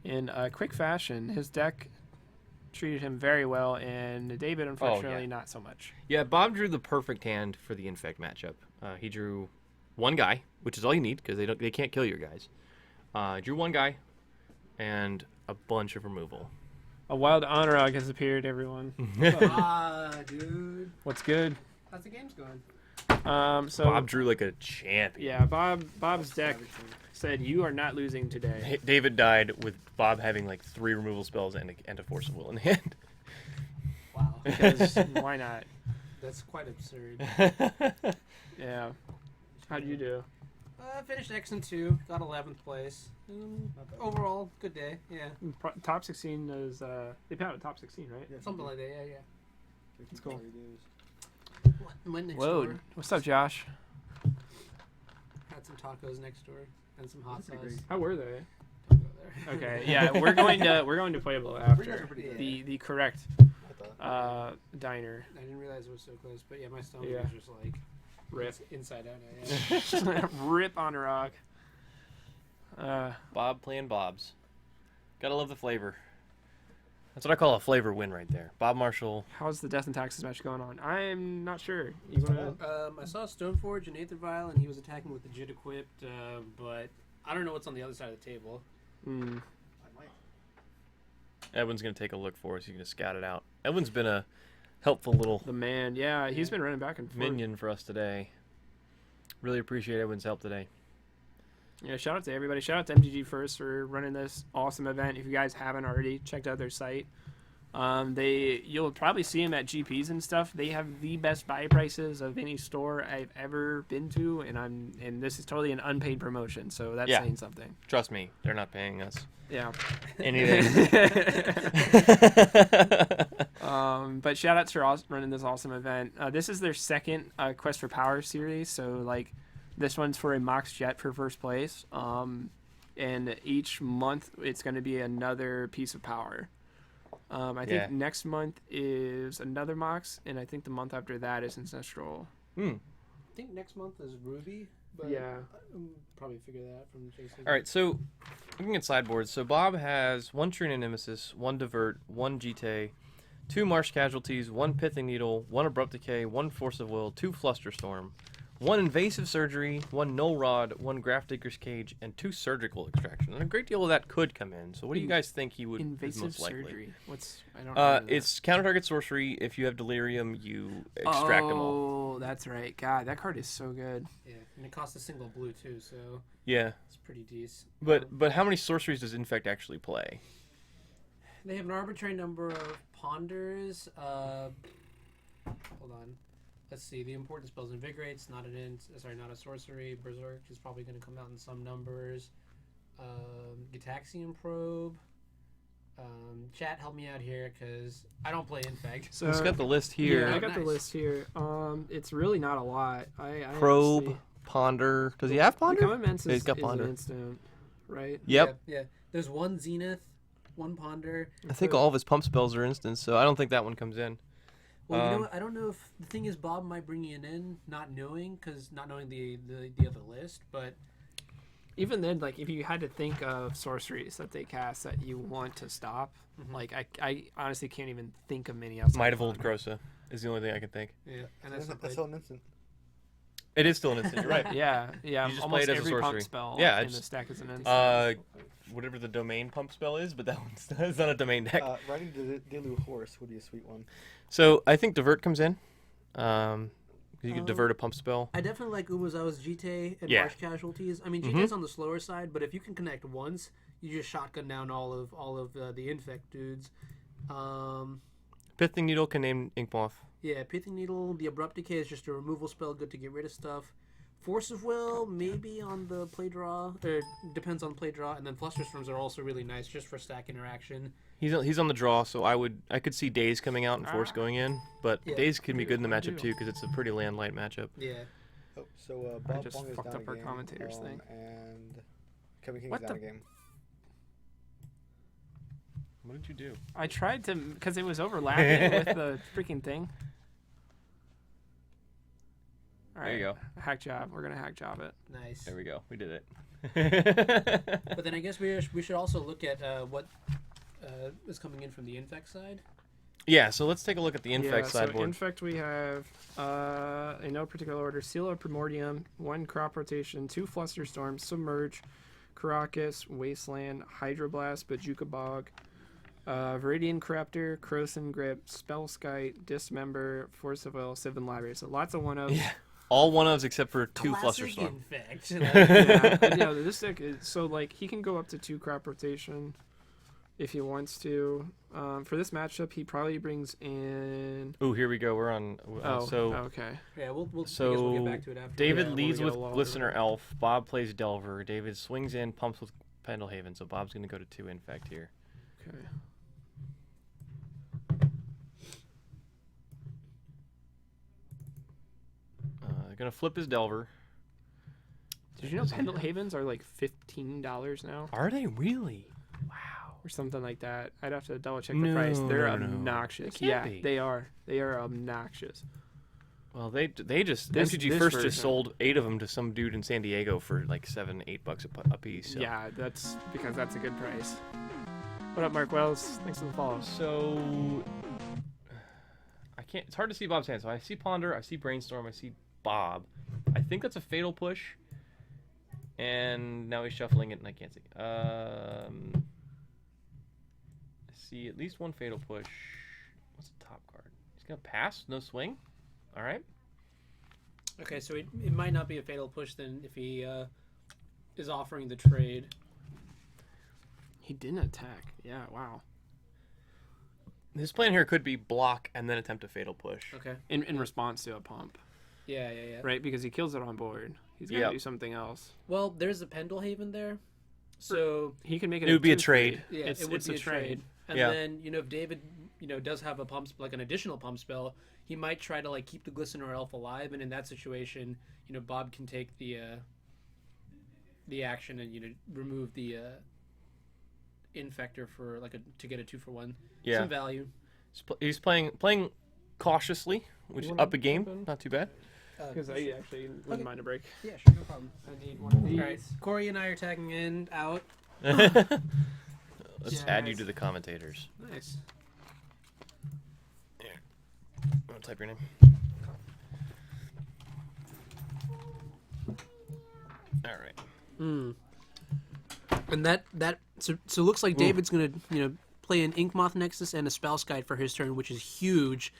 in quick fashion. His deck treated him very well, and David unfortunately not so much. Yeah, Bob drew the perfect hand for the Infect matchup. He drew 1 guy, which is all you need because they can't kill your guys. Drew 1 guy and a bunch of removal. A wild Anuraag has appeared, everyone. Dude. What's good? How's the game's going? So Bob drew like a champion. Yeah, Bob's deck said you are not losing today. David died with Bob having like 3 removal spells and a force of will in hand. Wow. Because why not? That's quite absurd. Yeah. How'd you do? Finished X and 2, got 11th place. Overall, good day. Yeah. Top 16 is they put out top 16, right? Yeah, something like that. Yeah, yeah. That's cool. Went next Whoa, door. what's up, Josh? Had some tacos next door and some hot sauce. How were they? Don't go there. Okay, yeah, we're going to Pueblo after pretty the correct diner. I didn't realize it was so close, but yeah, my stomach Yeah. was just like Rip. inside out. Yeah. Rip on a rock. Bob playing Bobs. Gotta love the flavor. That's what I call a flavor win right there. Bob Marshall. How's the Death and Taxes match going on? I'm not sure. You wanna? I saw Stoneforge and Aether Vial, and he was attacking with the Jit equipped, but I don't know what's on the other side of the table. Hmm. Edwin's gonna take a look for us. He's gonna scout it out. Edwin's been a helpful little The man, yeah, he's been running back and forth. minion for us today. Really appreciate Edwin's help today. Yeah, shout out to everybody. Shout out to MTG First for running this awesome event. If you guys haven't already checked out their site, you'll probably see them at GPs and stuff. They have the best buy prices of any store I've ever been to, and this is totally an unpaid promotion, so that's Yeah. saying something. Trust me, they're not paying us Yeah. anything. But shout out to running this awesome event. This is their second Quest for Power series, so like this one's for a MOX Jet for first place. And each month it's going to be another piece of power. I think next month is another MOX, and I think the month after that is Ancestral. I think next month is Ruby, but Yeah. I'll probably figure that out from Jason. All right, so looking at sideboards, so Bob has 1 Trina Nemesis, 1 Divert, 1 GT, 2 Marsh Casualties, 1 Pithing Needle, 1 Abrupt Decay, 1 Force of Will, 2 Flusterstorm, 1 Invasive Surgery, 1 Null Rod, 1 Grafdigger's Cage, and 2 Surgical Extraction. And a great deal of that could come in. So what do you guys think he would is Invasive most likely? Surgery. I don't know. It's counter target sorcery. If you have Delirium, you extract them all. Oh, that's right. God, that card is so good. Yeah, and it costs a single blue too, so Yeah. it's pretty decent. But how many sorceries does Infect actually play? They have an arbitrary number of ponders. Hold on. Let's see. The important spells Invigorate's not not a sorcery. Berserk is probably going to come out in some numbers. Gitaxian Probe. Chat, help me out here because I don't play Infect. So it's got the list here. Yeah, I got the Nice. list here. It's really not a lot. I Probe, honestly- Ponder. Does he have Ponder? Become Immense Yeah, he's is, got is Ponder. an instant, right? Yep. Yeah. There's one Zenith, one Ponder. I think all of his pump spells are instants, so I don't think that one comes in. Well, you know what? I don't know if the thing is Bob might bring it in, not knowing the other list, but Even then, like if you had to think of sorceries that they cast that you want to stop, like I honestly can't even think of many outside. Might of Old Crosa is the only thing I can think. yeah, and that's not That's still an instant. It is still an instant. You're right. Yeah. You just Almost play it as a every pump sorcery. spell Yeah, in it's- the stack is an instant. Whatever the domain pump spell is, but that one's it's not a domain deck. Riding the Delu horse would be a sweet one. So I think divert comes in. You can divert a pump spell. I definitely like Umezawa's Jite and Yeah. Marsh Casualties. I mean, Jite's on the slower side, but if you can connect once, you just shotgun down all of the Infect dudes. Pithing Needle can name Inkmoth. Yeah, Pithing Needle, the Abrupt Decay is just a removal spell, good to get rid of stuff. Force of Will, maybe on the play draw, or depends on play draw, and then Flusterstorms are also really nice just for stack interaction. He's on the draw, so I could see Daze coming out and Force going in, but Yeah. Daze can be good in the matchup too because it's a pretty land light matchup. Yeah. Oh, so Bob just Wong is fucked down up a our game, commentators thing. and Kevin King What is down the- a game. What did you do? I tried to because it was overlapping with the freaking thing. All right, There you go. Hack job. We're gonna hack job it. Nice. There we go. We did it. But then I guess we should also look at what is coming in from the Infect side. Yeah, so let's take a look at the Infect So sideboard. Infect, we have in no particular order: Seal of Primordium, 1 Crop Rotation, 2 Flusterstorms, Submerge, Karakas, Wasteland, Hydroblast, Bajuka Bog, Viridian Corruptor, Croson Grip, Spellskite, Dismember, Force of Will, Sylvan Library. So lots of one of. Yeah. All one ofs except for 2 Classic Flusterstorm. Infect. Yeah, this deck is so like he can go up to 2 Crop Rotation if he wants to. For this matchup, he probably brings in. Ooh, here we go. We're on. So okay. Yeah, I guess So we'll get back to it after. David when leads we get with a lull or Glistener Elf. Bob plays Delver. David swings in, pumps with Pendlehaven. So Bob's going to go to 2 Infect here. Okay. Going to flip his Delver. Did you know Pendlehavens are like $15 now? Are they really? Or something like that. I'd have to double check the No, price. They're no, no. obnoxious. They can't Yeah, be. they are. They are obnoxious. Well, they just This- MTG this first version. just sold 8 of them to some dude in San Diego for like $7-8 a piece. So. Yeah, that's because that's a good price. What up, Mark Wells? Thanks for the follow. So I can't. It's hard to see Bob's hand. So I see Ponder, I see Brainstorm, I see Bob. I think that's a Fatal Push. And now he's shuffling it, and I can't see. I see at least one Fatal Push. What's the top card? He's gonna pass, no swing. All right. Okay, so it might not be a fatal push then if he is offering the trade. He didn't attack. Yeah, wow. His plan here could be block and then attempt a Fatal Push. Okay. In response to a pump, Yeah. right? Because he kills it on board. He's gonna Yep. do something else. Well, there's a Pendlehaven there, so He can make it. It would be a 2/3. trade. yeah, It's it would it's be a trade. And Yeah. then if David does have a pump like an additional pump spell, he might try to like keep the Glistener Elf alive, and in that situation, Bob can take the action and remove the Infector for to get a 2-for-1. Yeah. Some value. He's playing cautiously, which is wanna up a game. open? Not too bad. Because I actually wouldn't mind a break. Yeah, sure, no problem. I need one of these. All right, Corey and I are tagging in out. Let's add you to the commentators. Nice. Here. I'll type your name. All right. And that so it looks like David's gonna play an Inkmoth Nexus and a Spellskite for his turn, which is huge.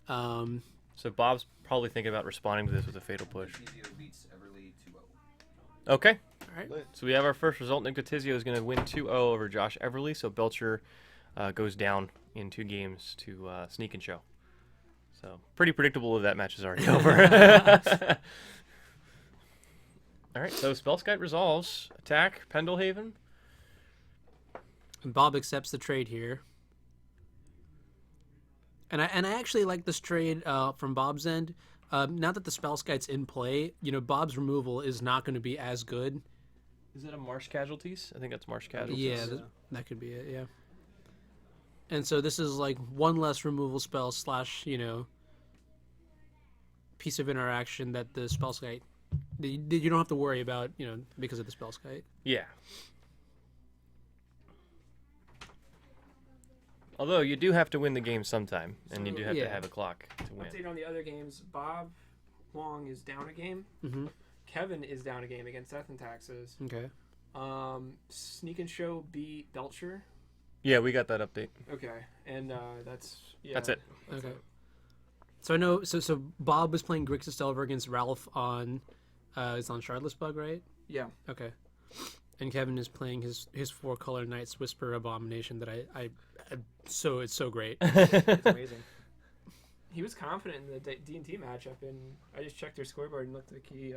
So Bob's probably thinking about responding to this with a Fatal Push. Ditizio beats Everly 2-0. Okay. All right. So we have our first result. Nick Ditizio is going to win 2-0 over Josh Everly. So Belcher goes down in 2 games to Sneak and Show. So pretty predictable that match is already over. All right. So Spellskite resolves. Attack Pendlehaven. And Bob accepts the trade here. And I actually like this trade from Bob's end. Now that the Spellskite's in play, Bob's removal is not going to be as good. Is that a Marsh Casualties? I think that's Marsh Casualties. Yeah, that could be it, yeah. And so this is like one less removal spell / piece of interaction that the Spellskite, you don't have to worry about, because of the Spellskite. Yeah. Although you do have to win the game sometime, and you do have to have a clock to win. Update on the other games. Bob Huang is down a game. Mm-hmm. Kevin is down a game against Death and Taxes. Okay. Sneak and Show beat Belcher. Yeah, we got that update. Okay, and that's it. Okay. So I know. So Bob was playing Grixis Delver against Ralph on, it's on Shardless Bug, right? Yeah. Okay. And Kevin is playing his 4-color Knight's Whisper Abomination that it's so great. It's amazing. He was confident in the D&T matchup, and I just checked their scoreboard and looked like he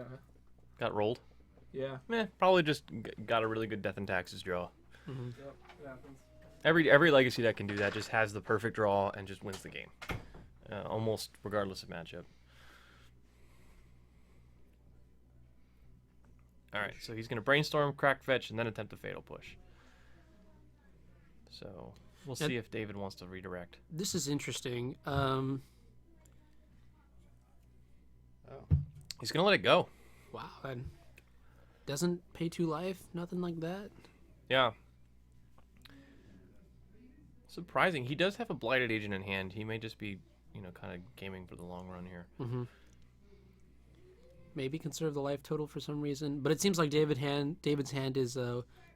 got rolled. Yeah. Probably just got a really good Death and Taxes draw. Mm-hmm. Yep, it happens. Every Legacy deck can do that. Just has the perfect draw and just wins the game, almost regardless of matchup. All right, so he's gonna brainstorm, crack fetch, and then attempt a fatal push. So we'll see if David wants to redirect. This is interesting. He's gonna let it go. Wow, and doesn't pay 2 life, nothing like that. Yeah. Surprising. He does have a Blighted Agent in hand. He may just be, kind of gaming for the long run here. Mm-hmm. Maybe conserve the life total for some reason, but it seems like David's hand is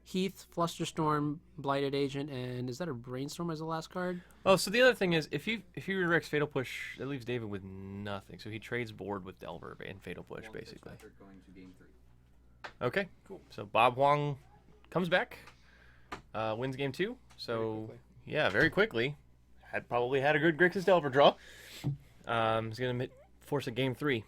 Heath, Flusterstorm, Blighted Agent, and is that a Brainstorm as the last card? Oh, so the other thing is, if he redirects Fatal Push, that leaves David with nothing. So he trades board with Delver and Fatal Push, basically. Fitzpatrick going to game 3. Okay, cool. So Bob Huang comes back, wins game 2. So very quickly. Probably had a good Grixis Delver draw. He's gonna force a game 3.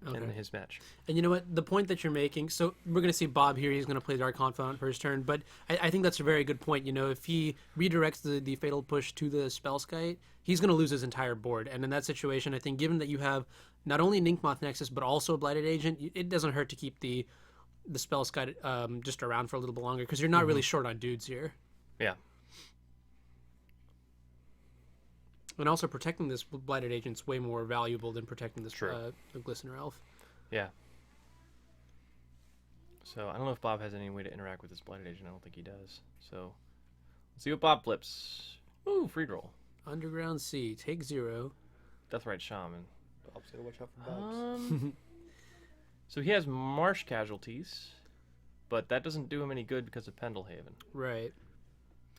In his match. And you know what? The point that you're making, so we're going to see Bob here. He's going to play Dark Confidant for his turn, but I think that's a very good point. If he redirects the Fatal Push to the Spellskite, he's going to lose his entire board. And in that situation, I think given that you have not only Ninkmoth Nexus, but also a Blighted Agent, it doesn't hurt to keep the Spellskite just around for a little bit longer, because you're not really short on dudes here. Yeah. And also protecting this Blighted Agent's way more valuable than protecting this the Glistener Elf. Yeah. So I don't know if Bob has any way to interact with this Blighted Agent. I don't think he does. So let's see what Bob flips. Ooh, free roll. Underground Sea, take 0. Deathrite Shaman. Bob's gotta watch out for Bobs. So he has Marsh Casualties, but that doesn't do him any good because of Pendlehaven. Right.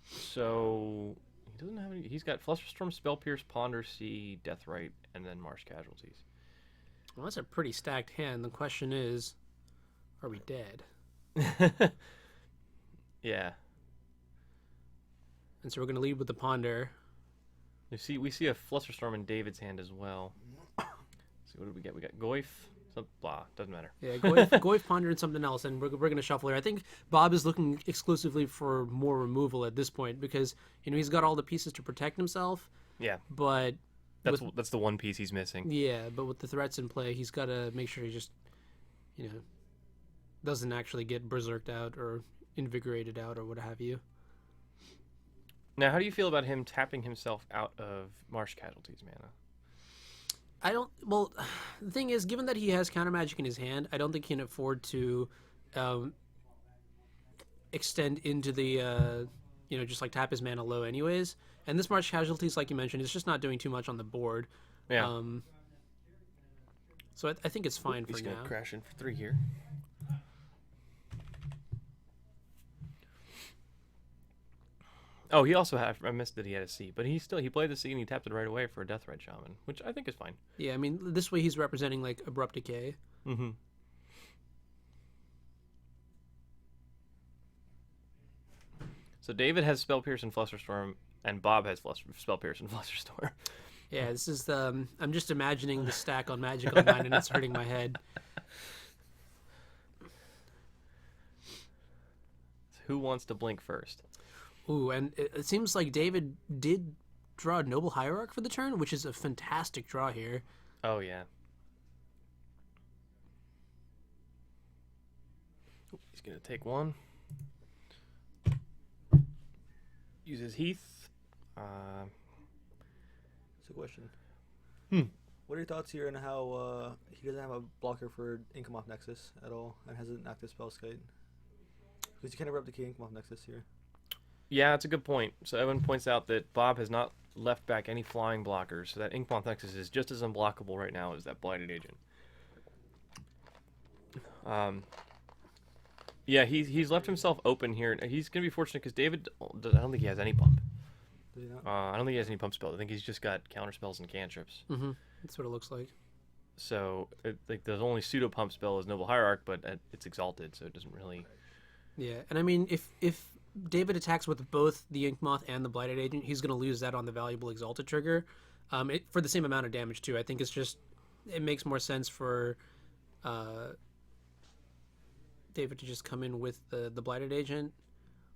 So he doesn't have any. He's got Flusterstorm, Spell Pierce, Ponder Sea, Deathrite, and then Marsh Casualties. Well, that's a pretty stacked hand. The question is, are we dead? Yeah. And so we're going to lead with the Ponder. We see a Flusterstorm in David's hand as well. So what did we get? We got Goyf. Blah, doesn't matter. Yeah, Goyf, Ponder, and something else, and we're going to shuffle here. I think Bob is looking exclusively for more removal at this point because he's got all the pieces to protect himself. Yeah, but that's the one piece he's missing. Yeah, but with the threats in play, he's got to make sure he just doesn't actually get berserked out or invigorated out or what have you. Now, how do you feel about him tapping himself out of Marsh Casualties mana? Well, the thing is, given that he has counter magic in his hand, I don't think he can afford to extend into the, just like tap his mana low anyways. And this March Casualties, like you mentioned, is just not doing too much on the board. Yeah. So I think it's fine for now. He's going to crash in for 3 here. Oh, he also had. I missed that he had a C, but he played the C and he tapped it right away for a Deathrite Shaman, which I think is fine. Yeah, I mean, this way he's representing like Abrupt Decay. Mm-hmm. So David has Spell Pierce and Flusterstorm, and Bob has Spell Pierce and Flusterstorm. Yeah, this is the. I'm just imagining the stack on Magic Online, and it's hurting my head. So who wants to blink first? Ooh, and it seems like David did draw a Noble Hierarch for the turn, which is a fantastic draw here. Oh, yeah. He's going to take one. Uses Heath. That's a question. Hmm. What are your thoughts here on how he doesn't have a blocker for Income Off Nexus at all and has an active Spellskite? Because you kind of replicate Income Off Nexus here. Yeah, that's a good point. So Evan points out that Bob has not left back any flying blockers, so that Inkmoth Nexus is just as unblockable right now as that Blighted Agent. Yeah, he's left himself open here. He's going to be fortunate because David, I don't think he has any pump. Does he not? I don't think he has any pump spells. I think he's just got counter spells and cantrips. Mm-hmm. That's what it looks like. So, like, the only pseudo pump spell is Noble Hierarch, but it's exalted, so it doesn't really... Yeah, and I mean, if David attacks with both the Inkmoth and the Blighted Agent, he's going to lose that on the valuable Exalted trigger for the same amount of damage, too. I think it makes more sense for David to just come in with the Blighted Agent.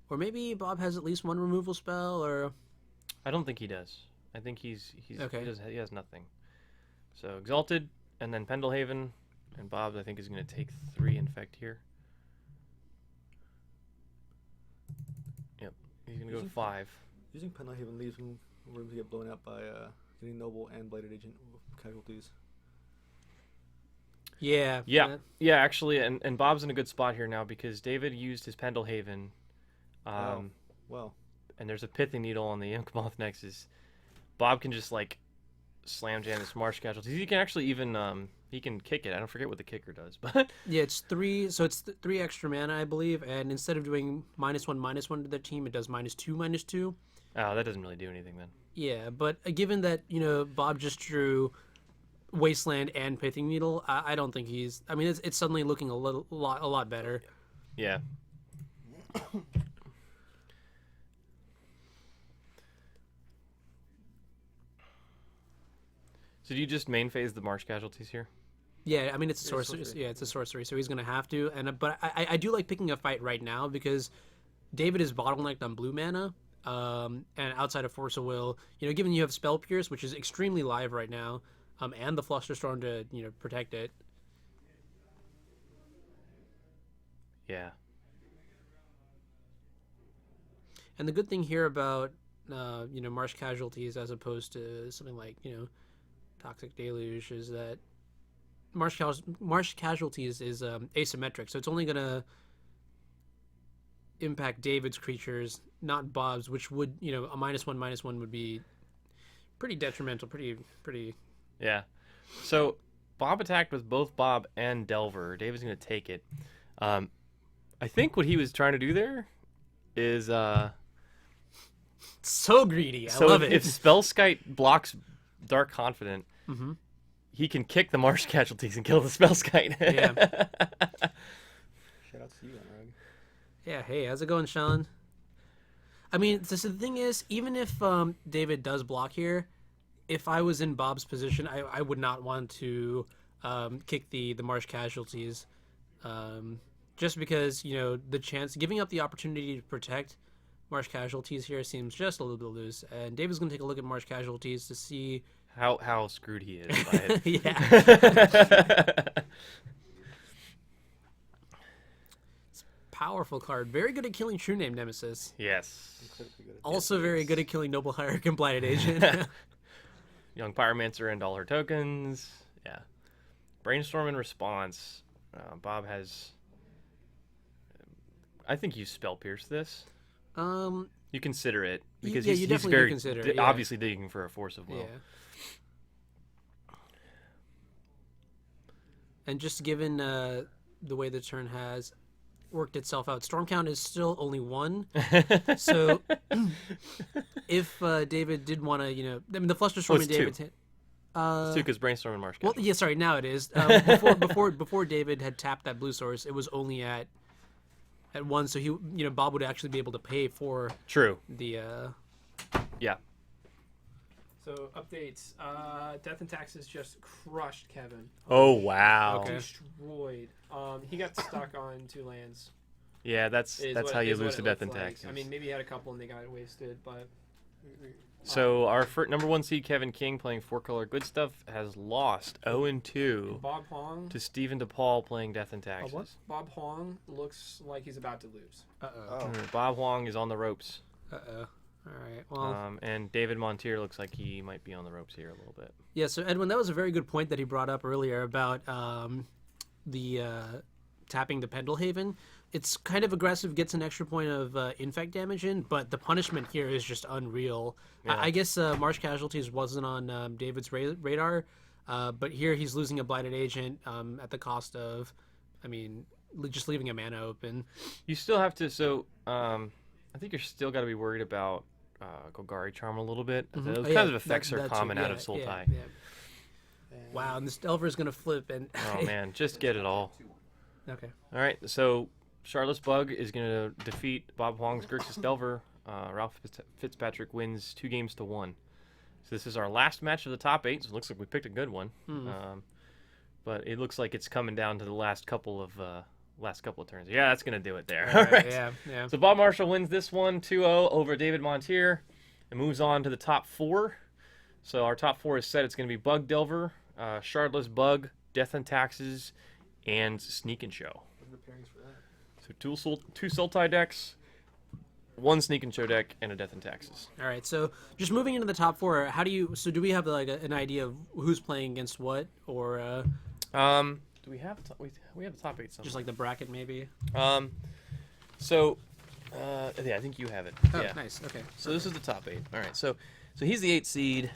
Or maybe Bob has at least one removal spell, or... I don't think he does. I think he's okay. He has nothing. So, Exalted, and then Pendelhaven, and Bob, I think, is going to take 3 Infect here. Yep, he's going to go to 5. Using Pendelhaven leaves him room to get blown out by getting Noble and Blighted Agent casualties. Yeah. Yeah, actually, and Bob's in a good spot here now because David used his Pendelhaven. Well. And there's a Pithing Needle on the Inkmoth Nexus. Bob can just, like, slam jam this Marsh Casualties. He can actually even, he can kick it. I don't forget what the kicker does, but... Yeah, it's 3, so it's 3 extra mana, I believe, and instead of doing -1/-1 to their team, it does -2/-2. Oh, that doesn't really do anything then. Yeah, but given that, Bob just drew Wasteland and Pithing Needle, I don't think he's... I mean, it's suddenly looking a lot better. Yeah. So do you just main phase the Marsh Casualties here? Yeah, I mean, it's a sorcery. Yeah, it's a sorcery, so he's going to have to. But I do like picking a fight right now because David is bottlenecked on blue mana, and outside of Force of Will, given you have Spell Pierce, which is extremely live right now, and the Flusterstorm to protect it. Yeah. And the good thing here about Marsh Casualties as opposed to something like Toxic Deluge is that Marsh Casualties is asymmetric, so it's only going to impact David's creatures, not Bob's, which would, a -1/-1 would be pretty detrimental, pretty... Yeah. So Bob attacked with both Bob and Delver. David's going to take it. I think what he was trying to do there is... So greedy. I love it. If Spellskite blocks Dark Confident, mm-hmm. he can kick the Marsh Casualties and kill the Spellskite. Yeah. Shout out to you, Anuraag. Yeah, hey, how's it going, Sean? I mean, so the thing is, even if David does block here, if I was in Bob's position, I would not want to kick the Marsh Casualties. Just because, the chance, giving up the opportunity to protect Marsh Casualties here seems just a little bit loose. And David's going to take a look at Marsh Casualties to see... How screwed he is by it. Yeah. It's a powerful card. Very good at killing True Name Nemesis. Yes. Also very good at killing Noble Hierarch and Blighted Agent. Young Pyromancer and all her tokens. Yeah. Brainstorm in response. Bob has... I think you Spell Pierce this. You consider it because you he's definitely very consider it, obviously digging for a Force of Will. Yeah. And just given the way the turn has worked itself out, Storm Count is still only 1. So if David did want to, I mean, the Flusterstorm and David's hit. It's 2 because Brainstorm and Marsh. Well, yeah, sorry, now it is. Before David had tapped that blue source, it was only at 1, so he, Bob would actually be able to pay for the yeah. So updates. Death and Taxes just crushed Kevin. Oh wow. Destroyed. He got stuck on 2 lands. Yeah, that's how you lose to Death and Taxes. I mean, maybe he had a couple and they got wasted, but. So our number 1 seed Kevin King playing 4-color good stuff has lost 0-2 Bob Huang to Stephen Dupal playing Death and Taxes. Bob Huang looks like he's about to lose. Bob Huang is on the ropes. All right. Well. And David Montier looks like he might be on the ropes here a little bit. Yeah. So Edwin, that was a very good point that he brought up earlier about the tapping the Pendelhaven. It's kind of aggressive, gets an extra point of infect damage in, but the punishment here is just unreal. Yeah. I guess Marsh Casualties wasn't on David's radar, but here he's losing a Blighted Agent at the cost of, just leaving a mana open. You still have to, I think you're still got to be worried about Golgari Charm a little bit. Mhm. Those kinds of effects are common out of Yeah, Sultai. Wow, and this Delver's going to flip. And Oh, man, just get it all. Okay. All right, so Shardless Bug is going to defeat Bob Huang's Grixis Delver. Ralph Fitzpatrick wins 2-1. So this is our last match of the top 8. So it looks like we picked a good one. But it looks like it's coming down to the last couple of turns. Yeah, that's going to do it there. All right. Yeah. So Bob Marshall wins this one 2-0 over David Montier and moves on to the top 4. So our top 4 is set. It's going to be Bug Delver, Shardless Bug, Death and Taxes, and Sneak and Show. What are the pairings for that? So two Sultai decks, 1 Sneak and Show deck, and a Death and Taxes. All right, so just moving into the top 4, do we have like an idea of who's playing against what, or do we have we have the top 8 somewhere? just like the bracket maybe? Yeah, I think you have it. Oh, Yeah. nice. Okay. So this is the top 8. All right. So he's the 8th seed.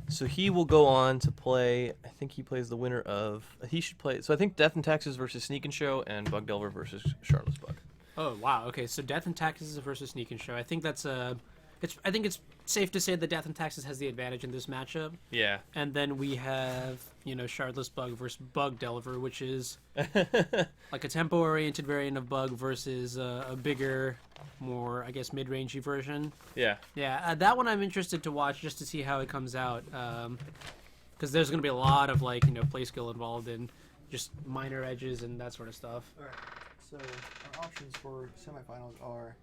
So he will go on to play. I think he plays the winner of. He should play. So I think Death and Taxes versus Sneak and Show, and Bug Delver versus Shardless Bug. Oh wow. Okay, so Death and Taxes versus Sneak and Show. I think that's I think it's safe to say that Death and Taxes has the advantage in this matchup. Yeah. And then we have Shardless Bug versus Bug Delver, which is like a tempo-oriented variant of Bug versus a bigger, more mid-rangey version. Yeah. Yeah, that one I'm interested to watch just to see how it comes out, because there's going to be a lot of play skill involved in just minor edges and that sort of stuff. All right. So our options for semifinals are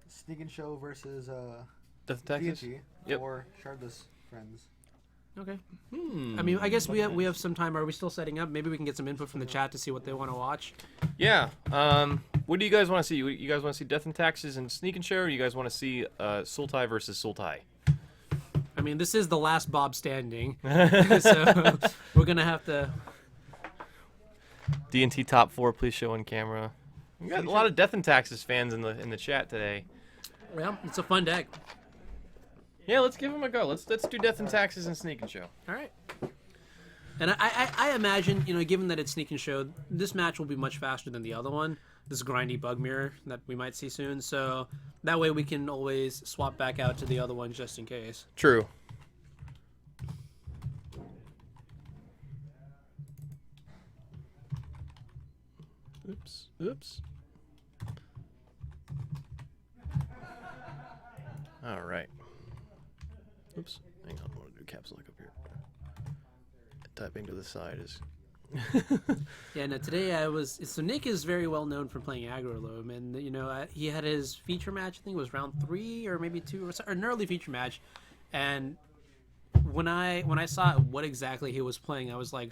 Sneak and Show versus Death and Taxes. DNT or Shardless Friends. Okay. I guess we have some time. Are we still setting up? Maybe we can get some input from the chat to see what they want to watch. Yeah. What do you guys want to see? You guys want to see Death and Taxes and Sneak and Show, or you guys want to see Sultai versus Sultai? This is the last Bob standing, so we're gonna have to. D&T top 4, please show on camera. We got a lot of Death and Taxes fans in the chat today. Well, it's a fun deck. Yeah, let's give them a go. Let's do Death and Taxes and Sneak and Show. All right. And I imagine, given that it's Sneak and Show, this match will be much faster than the other one. This grindy bug mirror that we might see soon. So that way we can always swap back out to the other one just in case. True. Oops. All right. Oops. Hang on. I want to do caps lock up here. Typing to the side is. Yeah. No. Today So Nick is very well known for playing Aggro Loam, and he had his feature match. I think it was round 3 or maybe 2 or an early feature match, and when I saw what exactly he was playing, I was like,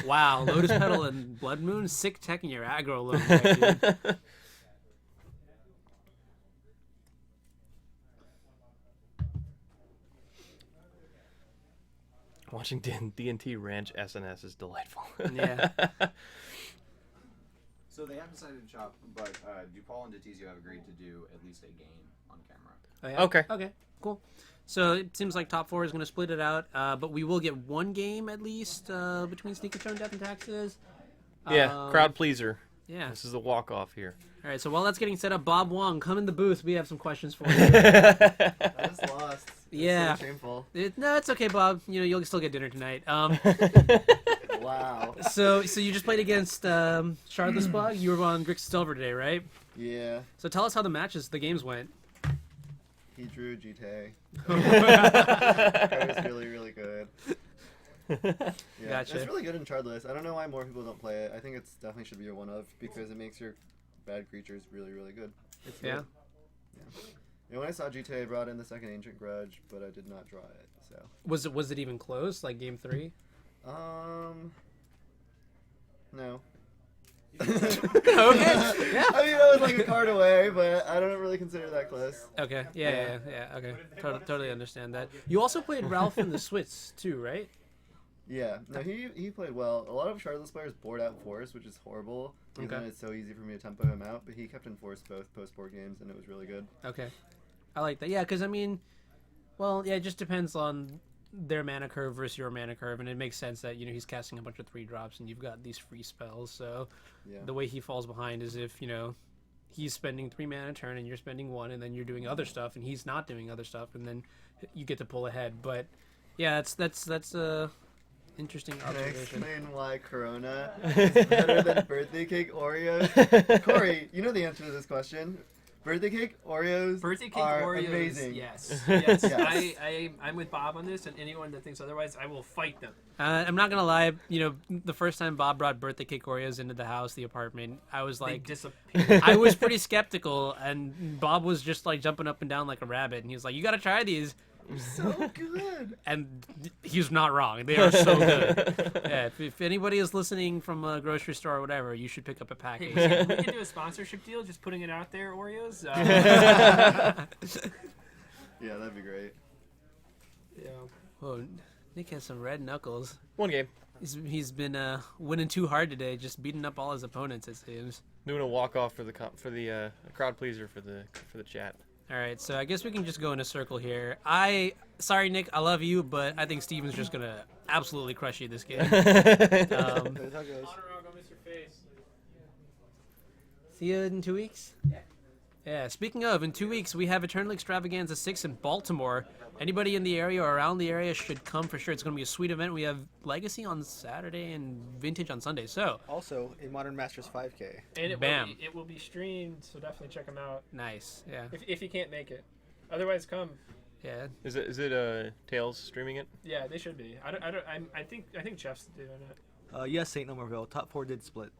wow, Lotus Petal and Blood Moon, sick tech in your Aggro Loam deck, dude. Watching D&T Ranch SNS is delightful. Yeah. So they haven't decided to chop, but Dupal and Ditizio have agreed to do at least a game on camera. Oh, yeah? Okay. Okay, cool. So it seems like top 4 is going to split it out, but we will get one game at least between Sneak and Show and Death and Taxes. Yeah, crowd pleaser. Yeah. This is the walk-off here. All right, so while that's getting set up, Bob Huang, come in the booth. We have some questions for you. I just lost. Yeah. So shameful. No, it's okay, Bob. You'll still get dinner tonight. Wow. So you just played against Shardless Bug. You were on Grixis Delver today, right? Yeah. So tell us how the games went. He drew GTA. That was really, really good. Yeah, Gotcha. It's really good in Shardless. I don't know why more people don't play it. I think it's definitely should be a one of because it makes your bad creature is really, really good. It's Yeah. good. And when I saw GTA, I brought in the second Ancient Grudge, but I did not draw it. So. Was it even close? Like game 3? No. Okay. Yeah. I mean, I was like a card away, but I don't really consider that close. Okay. Yeah. Okay. Totally understand that. You also played Ralph in the Switz too, right? Yeah. No, he played well. A lot of Shardless players board out Force, which is horrible. Even though it's so easy for me to tempo him out, but he kept in Force both post-board games, and it was really good. Okay. I like that. Yeah, because I mean, well, yeah, it just depends on their mana curve versus your mana curve, and it makes sense that he's casting a bunch of 3-drops and you've got these free spells. So the way he falls behind is if he's spending 3 mana a turn and you're spending 1, and then you're doing other stuff and he's not doing other stuff, and then you get to pull ahead. But yeah, that's interesting Can I observation. explain why Corona is better than birthday cake Oreos? Corey, you know the answer to this question. Birthday cake Oreos are amazing. Yes. Yes. I'm with Bob on this, and anyone that thinks otherwise, I will fight them. I'm not gonna lie. The first time Bob brought birthday cake Oreos into the house, the apartment, I was They like, disappeared. I was pretty skeptical, and Bob was just like jumping up and down like a rabbit, and he was like, "You gotta try these." So good. And he's not wrong. They are so good. Yeah, if anybody is listening from a grocery store or whatever, you should pick up a package. Hey, we can do a sponsorship deal, just putting it out there, Oreos. Yeah, that'd be great. Yeah. Oh, Nick has some red knuckles. One game. He's been winning too hard today, just beating up all his opponents, it seems. Doing a walk off for the crowd pleaser for the chat. All right, so I guess we can just go in a circle here. Sorry, Nick, I love you, but I think Steven's just gonna absolutely crush you this game. That's how it goes. See you in 2 weeks. Yeah. Speaking of, in 2 weeks we have Eternal Extravaganza 6 in Baltimore. Anybody in the area or around the area should come for sure. It's going to be a sweet event. We have Legacy on Saturday and Vintage on Sunday. So Also, in Modern Masters 5K. And Bam. it will be streamed, so definitely check them out. nice. Yeah. If you can't make it, otherwise come. Yeah. Is it Tails streaming it? Yeah, they should be. I think Jeff's doing it. Yes, St. Nomerville. Top 4 did split.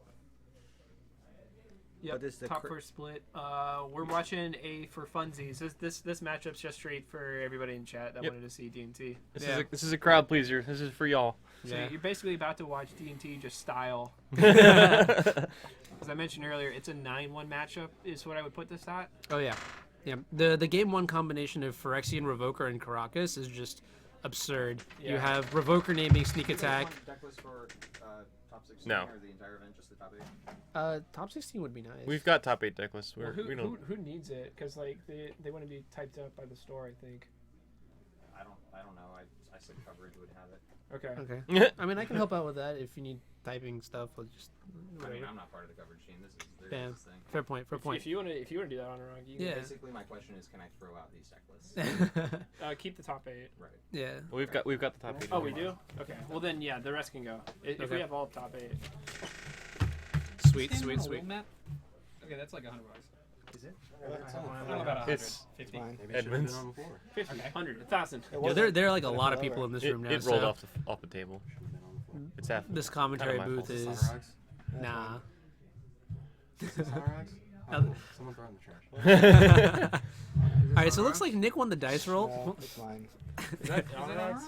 Yep, But is the top 4 split. We're watching for funsies. This matchup's just straight for everybody in chat that wanted to see D&T. This is a crowd pleaser. This is for y'all. So you're basically about to watch D&T just style. As I mentioned earlier, it's a 9-1 matchup is what I would put this at. Oh yeah. Yeah. The game 1 combination of Phyrexian, Revoker, and Caracas is just absurd. Yeah. You have Revoker naming Sneak Attack. Decklist for top 16 No. or the entire event, just the top 8? Top 16 would be nice. We've got top 8 deck lists. Well, We don't. who needs it? Because like they want to be typed up by the store, I think. I don't know. I said coverage would have it. Okay. Okay. I mean, I can help out with that if you need typing stuff. I'll just. I mean, I'm not part of the coverage team. There's Bam. this thing. Fair point. Fair point. If you want to do that on a run, you Yeah. Basically, my question is, can I throw out these deck lists? keep the top 8. Right. Yeah. Well, we've got the top 8. Oh, we do? Okay. Well then, yeah, the rest can go. If Okay. we have all top 8. Sweet. Okay, that's like $100. Is it? Not about 100. It's 50. Fine. Edmonds. 50, 100, 1,000. Yeah, there are like a lot of people in this room now. It rolled so off the table. It's half. this commentary Kinda my booth fault. is nah. Someone throw in the trash. All right, so it looks like Nick won the dice roll. No, it's mine. Is that Anuraag's?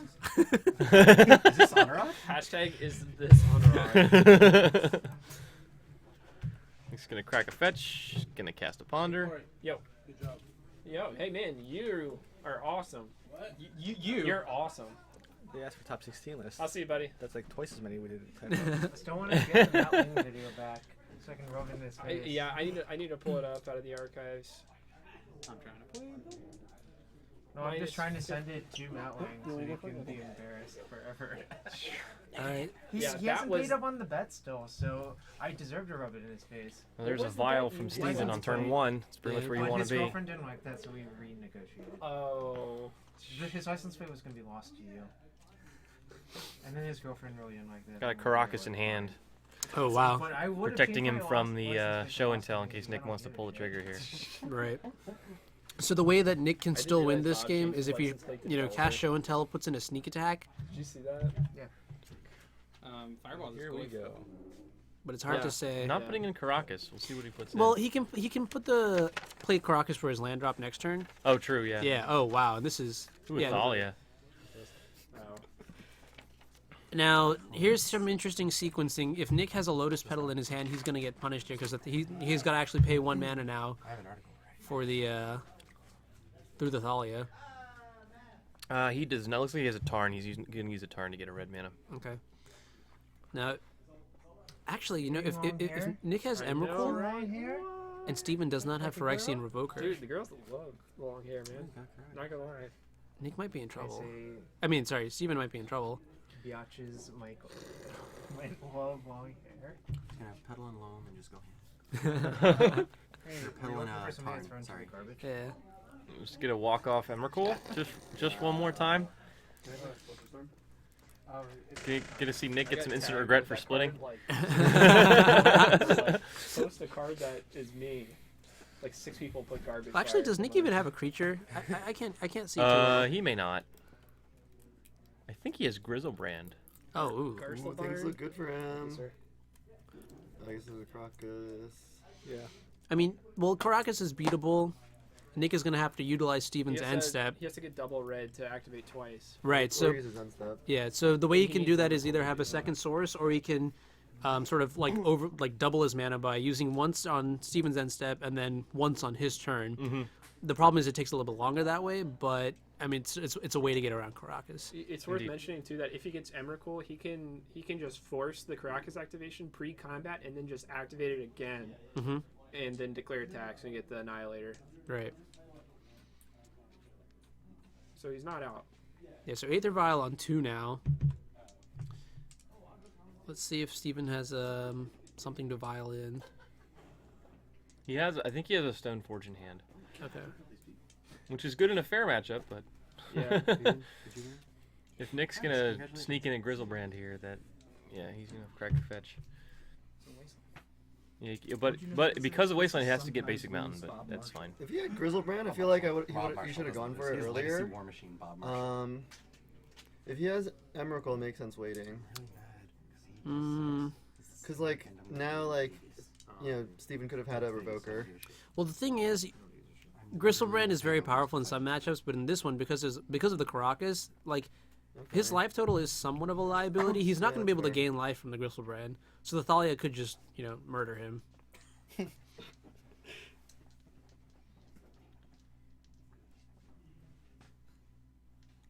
Is this Anuraag? Hashtag is this Anuraag? He's gonna crack a fetch. Gonna cast a ponder. Yo. Good job. Yo, hey man, you are awesome. What? You're awesome. They asked for top 16 list. I'll see you, buddy. That's like twice as many we did. I still want to get the Matt Wing video back so I can rub in his face. I need to pull it up out of the archives. I'm trying to play. No, I'm just trying to send it to Matt Wing so he can be embarrassed forever. Alright. He hasn't paid up on the bet still, so I deserve to rub it in his face. Well, there's a vial from Steven on turn 1. It's pretty much where you want His to be. girlfriend didn't like that, so we renegotiated. Oh. His license plate was going to be lost to you. And then his girlfriend really didn't like that. Got a Caracas in hand. Oh wow. But I would've Protecting changed him my from license the plate show to and tell in lost case to me, Nick I don't wants to get pull the it. trigger here. Right. So the way that Nick can didn't still win realize this Dodge game changed is if he, license plate to cast Delaware. show and tell, puts in a sneak attack. Did you see that? Yeah. Fireball is Here cool. we go. but it's hard to say. Not putting in Caracas. We'll see what he puts in. Well, he can play Caracas for his land drop next turn. Oh, true. Yeah. Yeah. Oh, wow. And this is Thalia. Now, here's some interesting sequencing. If Nick has a Lotus Petal in his hand, he's going to get punished here because he's got to actually pay 1 mana now for the through the Thalia. He does not. Looks like he has a Tarn. He's going to use a Tarn to get a red mana. Okay. Now, actually, you know, if Nick has Emrakul and Steven does not have Phyrexian Revoker, Dude, the girls love long hair, man. Not gonna lie. Nick might be in trouble. I mean, sorry, Steven might be in trouble. Biatch's Michael. Might love long hair. He's gonna have Petal and Loam and just go hand. Hey, Petal and Tarn. Sorry. Garbage. Yeah. Just get a walk-off Emrakul. Just one more time. Get to see Nick get some instant regret for splitting. Post a card that is me. Like 6 people put garbage. Actually, does Nick even have a creature? I can't see. Too well. He may not. I think he has Grizzlebrand. Oh, ooh. Things look good for him. I guess there's a Caracas. Yeah. I mean, well, Caracas is beatable. Nick is going to have to utilize Steven's end step. He has to get double red to activate twice. Right. So yeah. So the way he can do that is either have a second source, or he can sort of like double his mana by using once on Steven's end step and then once on his turn. Mm-hmm. The problem is it takes a little bit longer that way, but I mean it's a way to get around Caracas. It's worth mentioning too that if he gets Emrakul, he can just force the Caracas activation pre-combat and then just activate it again, and then declare attacks and get the Annihilator. Right. So he's not out. Yeah, so Aether Vial on 2 now. Let's see if Steven has something to vial in. He has. I think he has a Stoneforge in hand. Okay. Which is good in a fair matchup, but yeah. If Nick's gonna sneak in a Grizzlebrand here, he's gonna crack the fetch. Yeah, but because of Wasteland, he has to get Basic Mountain, but that's fine. If he had Grizzlebrand, I feel like you should have gone for it earlier. If he has Emrakul, it makes sense waiting. Because now Steven could have had a Revoker. Well, the thing is, Grizzlebrand is very powerful in some matchups, but in this one, because of the Caracas, his life total is somewhat of a liability. He's not going to be able to gain life from the Grizzlebrand, so the Thalia could just murder him.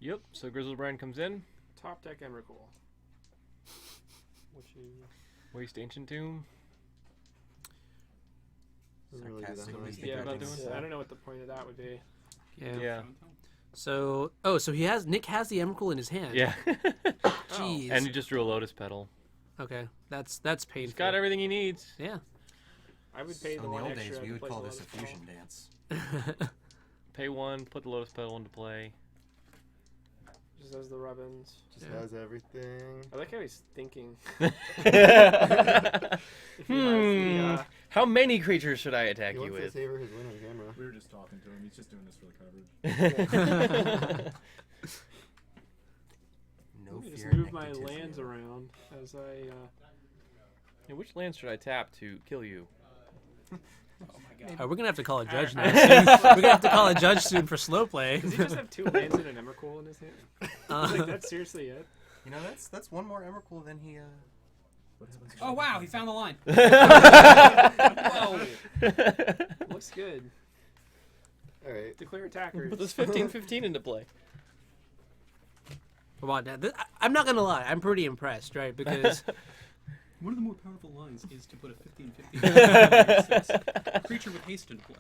Yep. So Grizzlebrand comes in. Top deck Emrakul. Waste Ancient Tomb. Yeah, I don't know what the point of that would be. Yeah. So, Nick has the Emrakul in his hand. Yeah. Jeez. And he just drew a Lotus Petal. Okay, that's painful. He's got everything he needs. Yeah. I would pay the 1 extra. In the old days, we would call this a fusion dance. Pay 1, put the Lotus Petal into play. Just has the Robbins. Just has everything. I like how he's thinking. How many creatures should I attack you with? To savor his win on camera. We were just talking to him. He's just doing this for the coverage. No fear. Just move my lands around as I. Which lands should I tap to kill you? Oh my god. We're gonna have to call a judge now. We're gonna have to call a judge soon for slow play. Does he just have 2 lands and an Emrakul in his hand? That's seriously it. You know, that's one more Emrakul than he. Oh wow, he found the line. Whoa. Looks good. All right. Declare attackers. Put this 15/15 into play. Come on, now. I'm not gonna lie. I'm pretty impressed, right? Because. One of the more powerful lines is to put a 15/15 creature with haste into play.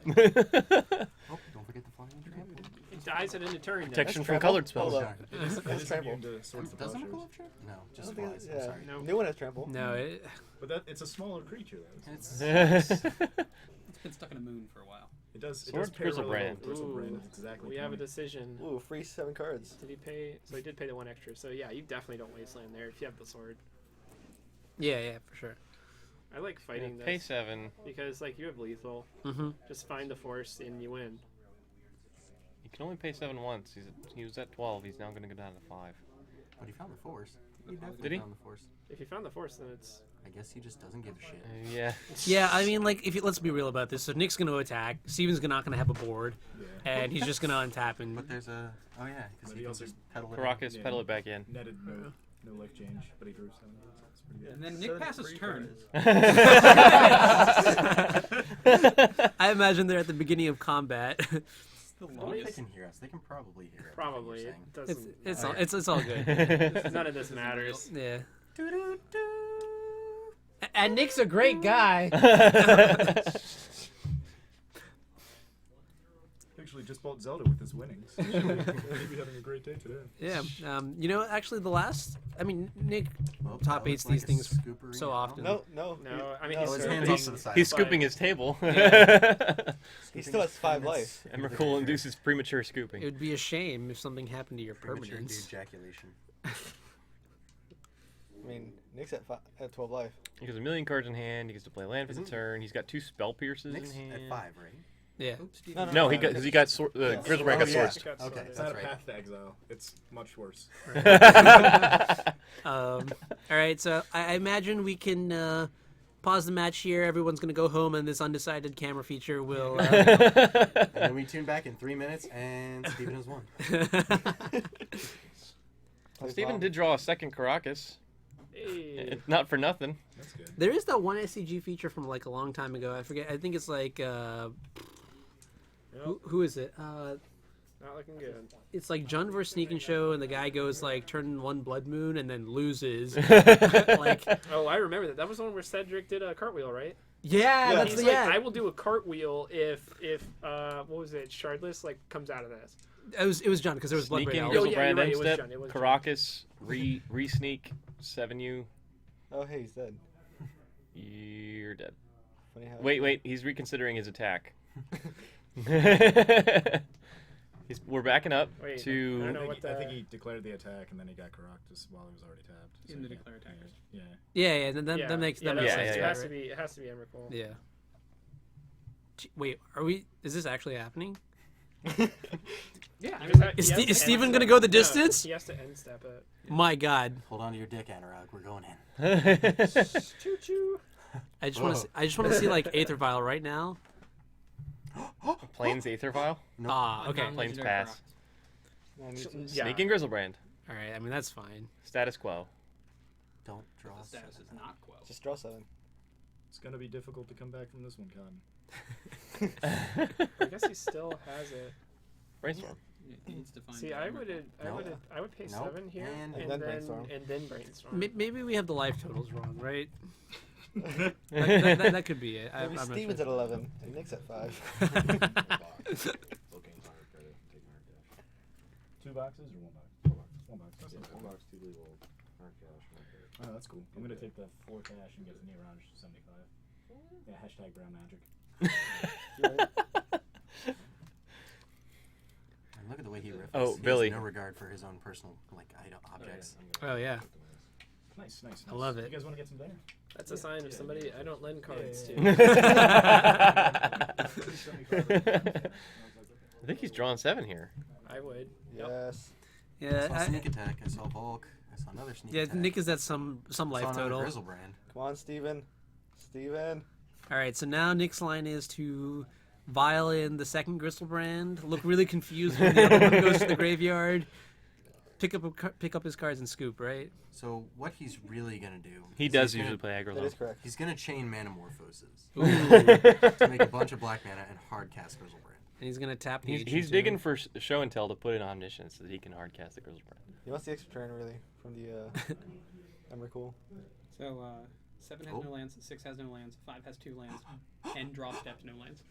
Oh, don't forget the flying trample. It dies at end of turn. Protection from colored spells. It's trample. Does Emrakul have trample? No, just flies. I'm sorry. No. New one has trample. No, But it's a smaller creature though. It's been stuck in a moon for a while. It does. Sword Grizzlebrand. Grizzlebrand. Exactly. We have a decision. Ooh, free 7 cards. Did he pay? So he did pay the 1 extra. So yeah, you definitely don't wasteland there if you have the sword. Yeah, for sure. I like fighting this. Pay 7. Because you have lethal. Just find the force and you win. He can only pay 7 once. He was at 12. He's now going to go down to 5. But he found the force. He definitely Did he? found the force. If you found the force, then it's. I guess he just doesn't give a shit. Yeah. Yeah, I mean, like, let's be real about this. So Nick's going to attack. Steven's not going to have a board, and he's just going to untap and. But there's a. Oh yeah, because he also pedal it. Caracas, pedal it back in. Netted no life change, but he drew 7. That's pretty good. And then Nick passes turn. I imagine they're at the beginning of combat. They can hear us. They can probably hear it. Probably. It doesn't. It's all good. None of this matters. Yeah. And Nick's a great guy. Actually, just bought Zelda with his winnings. Maybe having a great day today. Yeah. Actually, Nick top eights these things so often. No. I mean, he's scooping his table. He still has 5 life. Emrakul induces premature scooping. It would be a shame if something happened to your Premature permanence. ejaculation. I mean, Nick's at 12 life. He has a million cards in hand. He gets to play land for the turn. He's got 2 spell pierces Nick's in hand. at 5, right? Yeah. No, because he got Grizzlebrand got sourced. Okay, it's not a path to exile. It's much worse. All right, so I imagine we can pause the match here. Everyone's going to go home, and this undecided camera feature will... And then we tune back in 3 minutes, and Steven has won. Steven did draw a second Caracas. Hey. Not for nothing. That's good. There is that one SCG feature from like a long time ago. I forget. I think it's like... Who is it? Not looking good. It's like Jund versus Sneak and Show, and the guy goes like turn 1 Blood Moon and then loses. Like, oh, I remember that. That was the one where Cedric did a cartwheel, right? Yeah, that's He's the like, I will do a cartwheel if what was it? Shardless like comes out of this. It was Jund because there was Blood Sneaking, Rain. Grizzlebrand, right, end it was step, Jund, it was Caracas, re-sneak, 7U. Oh, hey, he's dead. You're dead. Funny how Wait, he's reconsidering his attack. We're backing up Wait, to... I don't know I think he declared the attack, and then he got Caracas while he was already tapped. In the declare attack. Yeah. Yeah, that makes sense. It has right? to be. It has to be Emrakul. Yeah. Wait, is this actually happening? Yeah. Is Steven gonna go the distance? He has to end step it. My God. Hold on to your dick, Anuraag. We're going in. Choo choo. I just want to see like Aether Vial right now. Plains Aether Vial? No. Ah, okay. Plains pass. Yeah. Sneaking Grizzlebrand. All right. I mean that's fine. Status quo. Don't draw. The status is not quo. Just draw 7. It's gonna be difficult to come back from this one, Cotton. I guess he still has it. Brainstorm. He needs to find See, I would pay 7 here And then then brainstorm. Maybe we have the life totals wrong, right? that could be it. Maybe Steven's at 11 and Nick's at 5. 2 boxes or 1 box? 1 box. 1 box, 2 legal, hard cash, 1 card. Oh, that's cool. I'm gonna take the 4 cash and get the Midrange to 75. Yeah, hashtag brown magic. And look at the way he riffs. Oh, he Billy. has no regard for his own personal objects. Oh yeah. Nice. I love it. You guys want to get some dinner? That's a sign of somebody I don't lend cards to. I think he's drawn 7 here. I would. Yes. Yeah. I saw sneak attack. I saw bulk. I saw another sneak attack. Nick is at some life total. Grizzlebrand. Come on, Steven. All right, so now Nick's line is to vial in the second Grizzlebrand, look really confused when the other one goes to the graveyard, pick up his cards and scoop, right? So what he's really gonna do? He does usually play aggro. That is correct. He's gonna chain Manamorphoses Ooh. to make a bunch of black mana and hard cast Grizzlebrand. And he's gonna tap. He's digging for show and tell to put in Omniscience so that he can hard cast the Grizzlebrand. He wants the extra turn really from the Emrakul. So 7 has no lands, 6 has no lands, 5 has 2 lands, and drop steps no lands.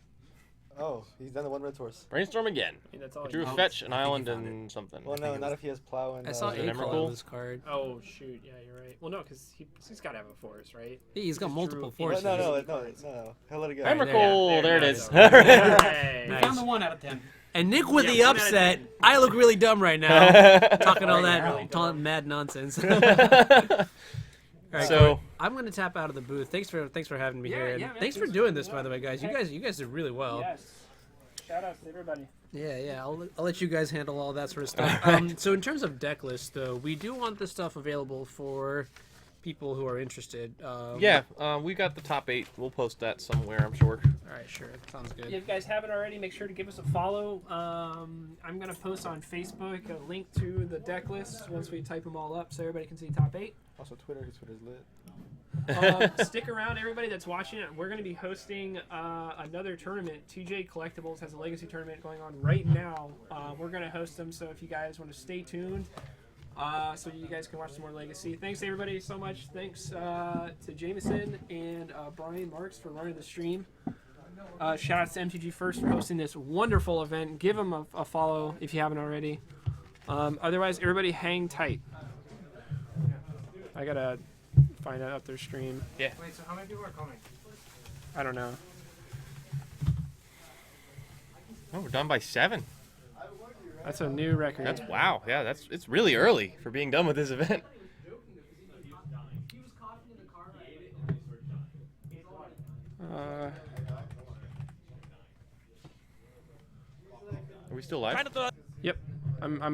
Oh, he's done the 1 red source. Brainstorm again. I mean, that's all. Drew a fetch, an island, and something. Well, no, not if he has plow and. I saw Emrakul on this card. Oh shoot! Yeah, you're right. Well, no, because he's got to have a force, right? Yeah, he's got multiple Drew- forces. No. He'll let it go. Emrakul, there it is. Hey. We found the 1 out of 10. And Nick with the 1 out of upset. 10. I look really dumb right now, talking all that mad nonsense. All right, So- Corey, I'm going to tap out of the booth. Thanks for having me here. And yeah, man, thanks for doing this, by the way, guys. You guys did really well. Yes. Shout out to everybody. Yeah. I'll let you guys handle all that sort of stuff. So in terms of deck list, though, we do want this stuff available for people who are interested. We got the top 8. We'll post that somewhere, I'm sure. All right, sure. Sounds good. If you guys haven't already, make sure to give us a follow. I'm going to post on Facebook a link to the deck list once we type them all up so everybody can see top 8. Also Twitter, his Twitter's lit. Stick around, everybody that's watching it. We're going to be hosting another tournament. TJ Collectibles has a Legacy tournament going on right now. We're going to host them, so if you guys want to stay tuned, so you guys can watch some more Legacy. Thanks, everybody, so much. Thanks to Jameson and Brian Marks for running the stream. Shout out to MTG First for hosting this wonderful event. Give them a follow if you haven't already. Otherwise, everybody hang tight. I got to find out their stream. Yeah. Wait, so how many people are coming? I don't know. Oh, we're done by 7. That's a new record. That's wow. Yeah, it's really early for being done with this event. Are we still live? Yep. I'm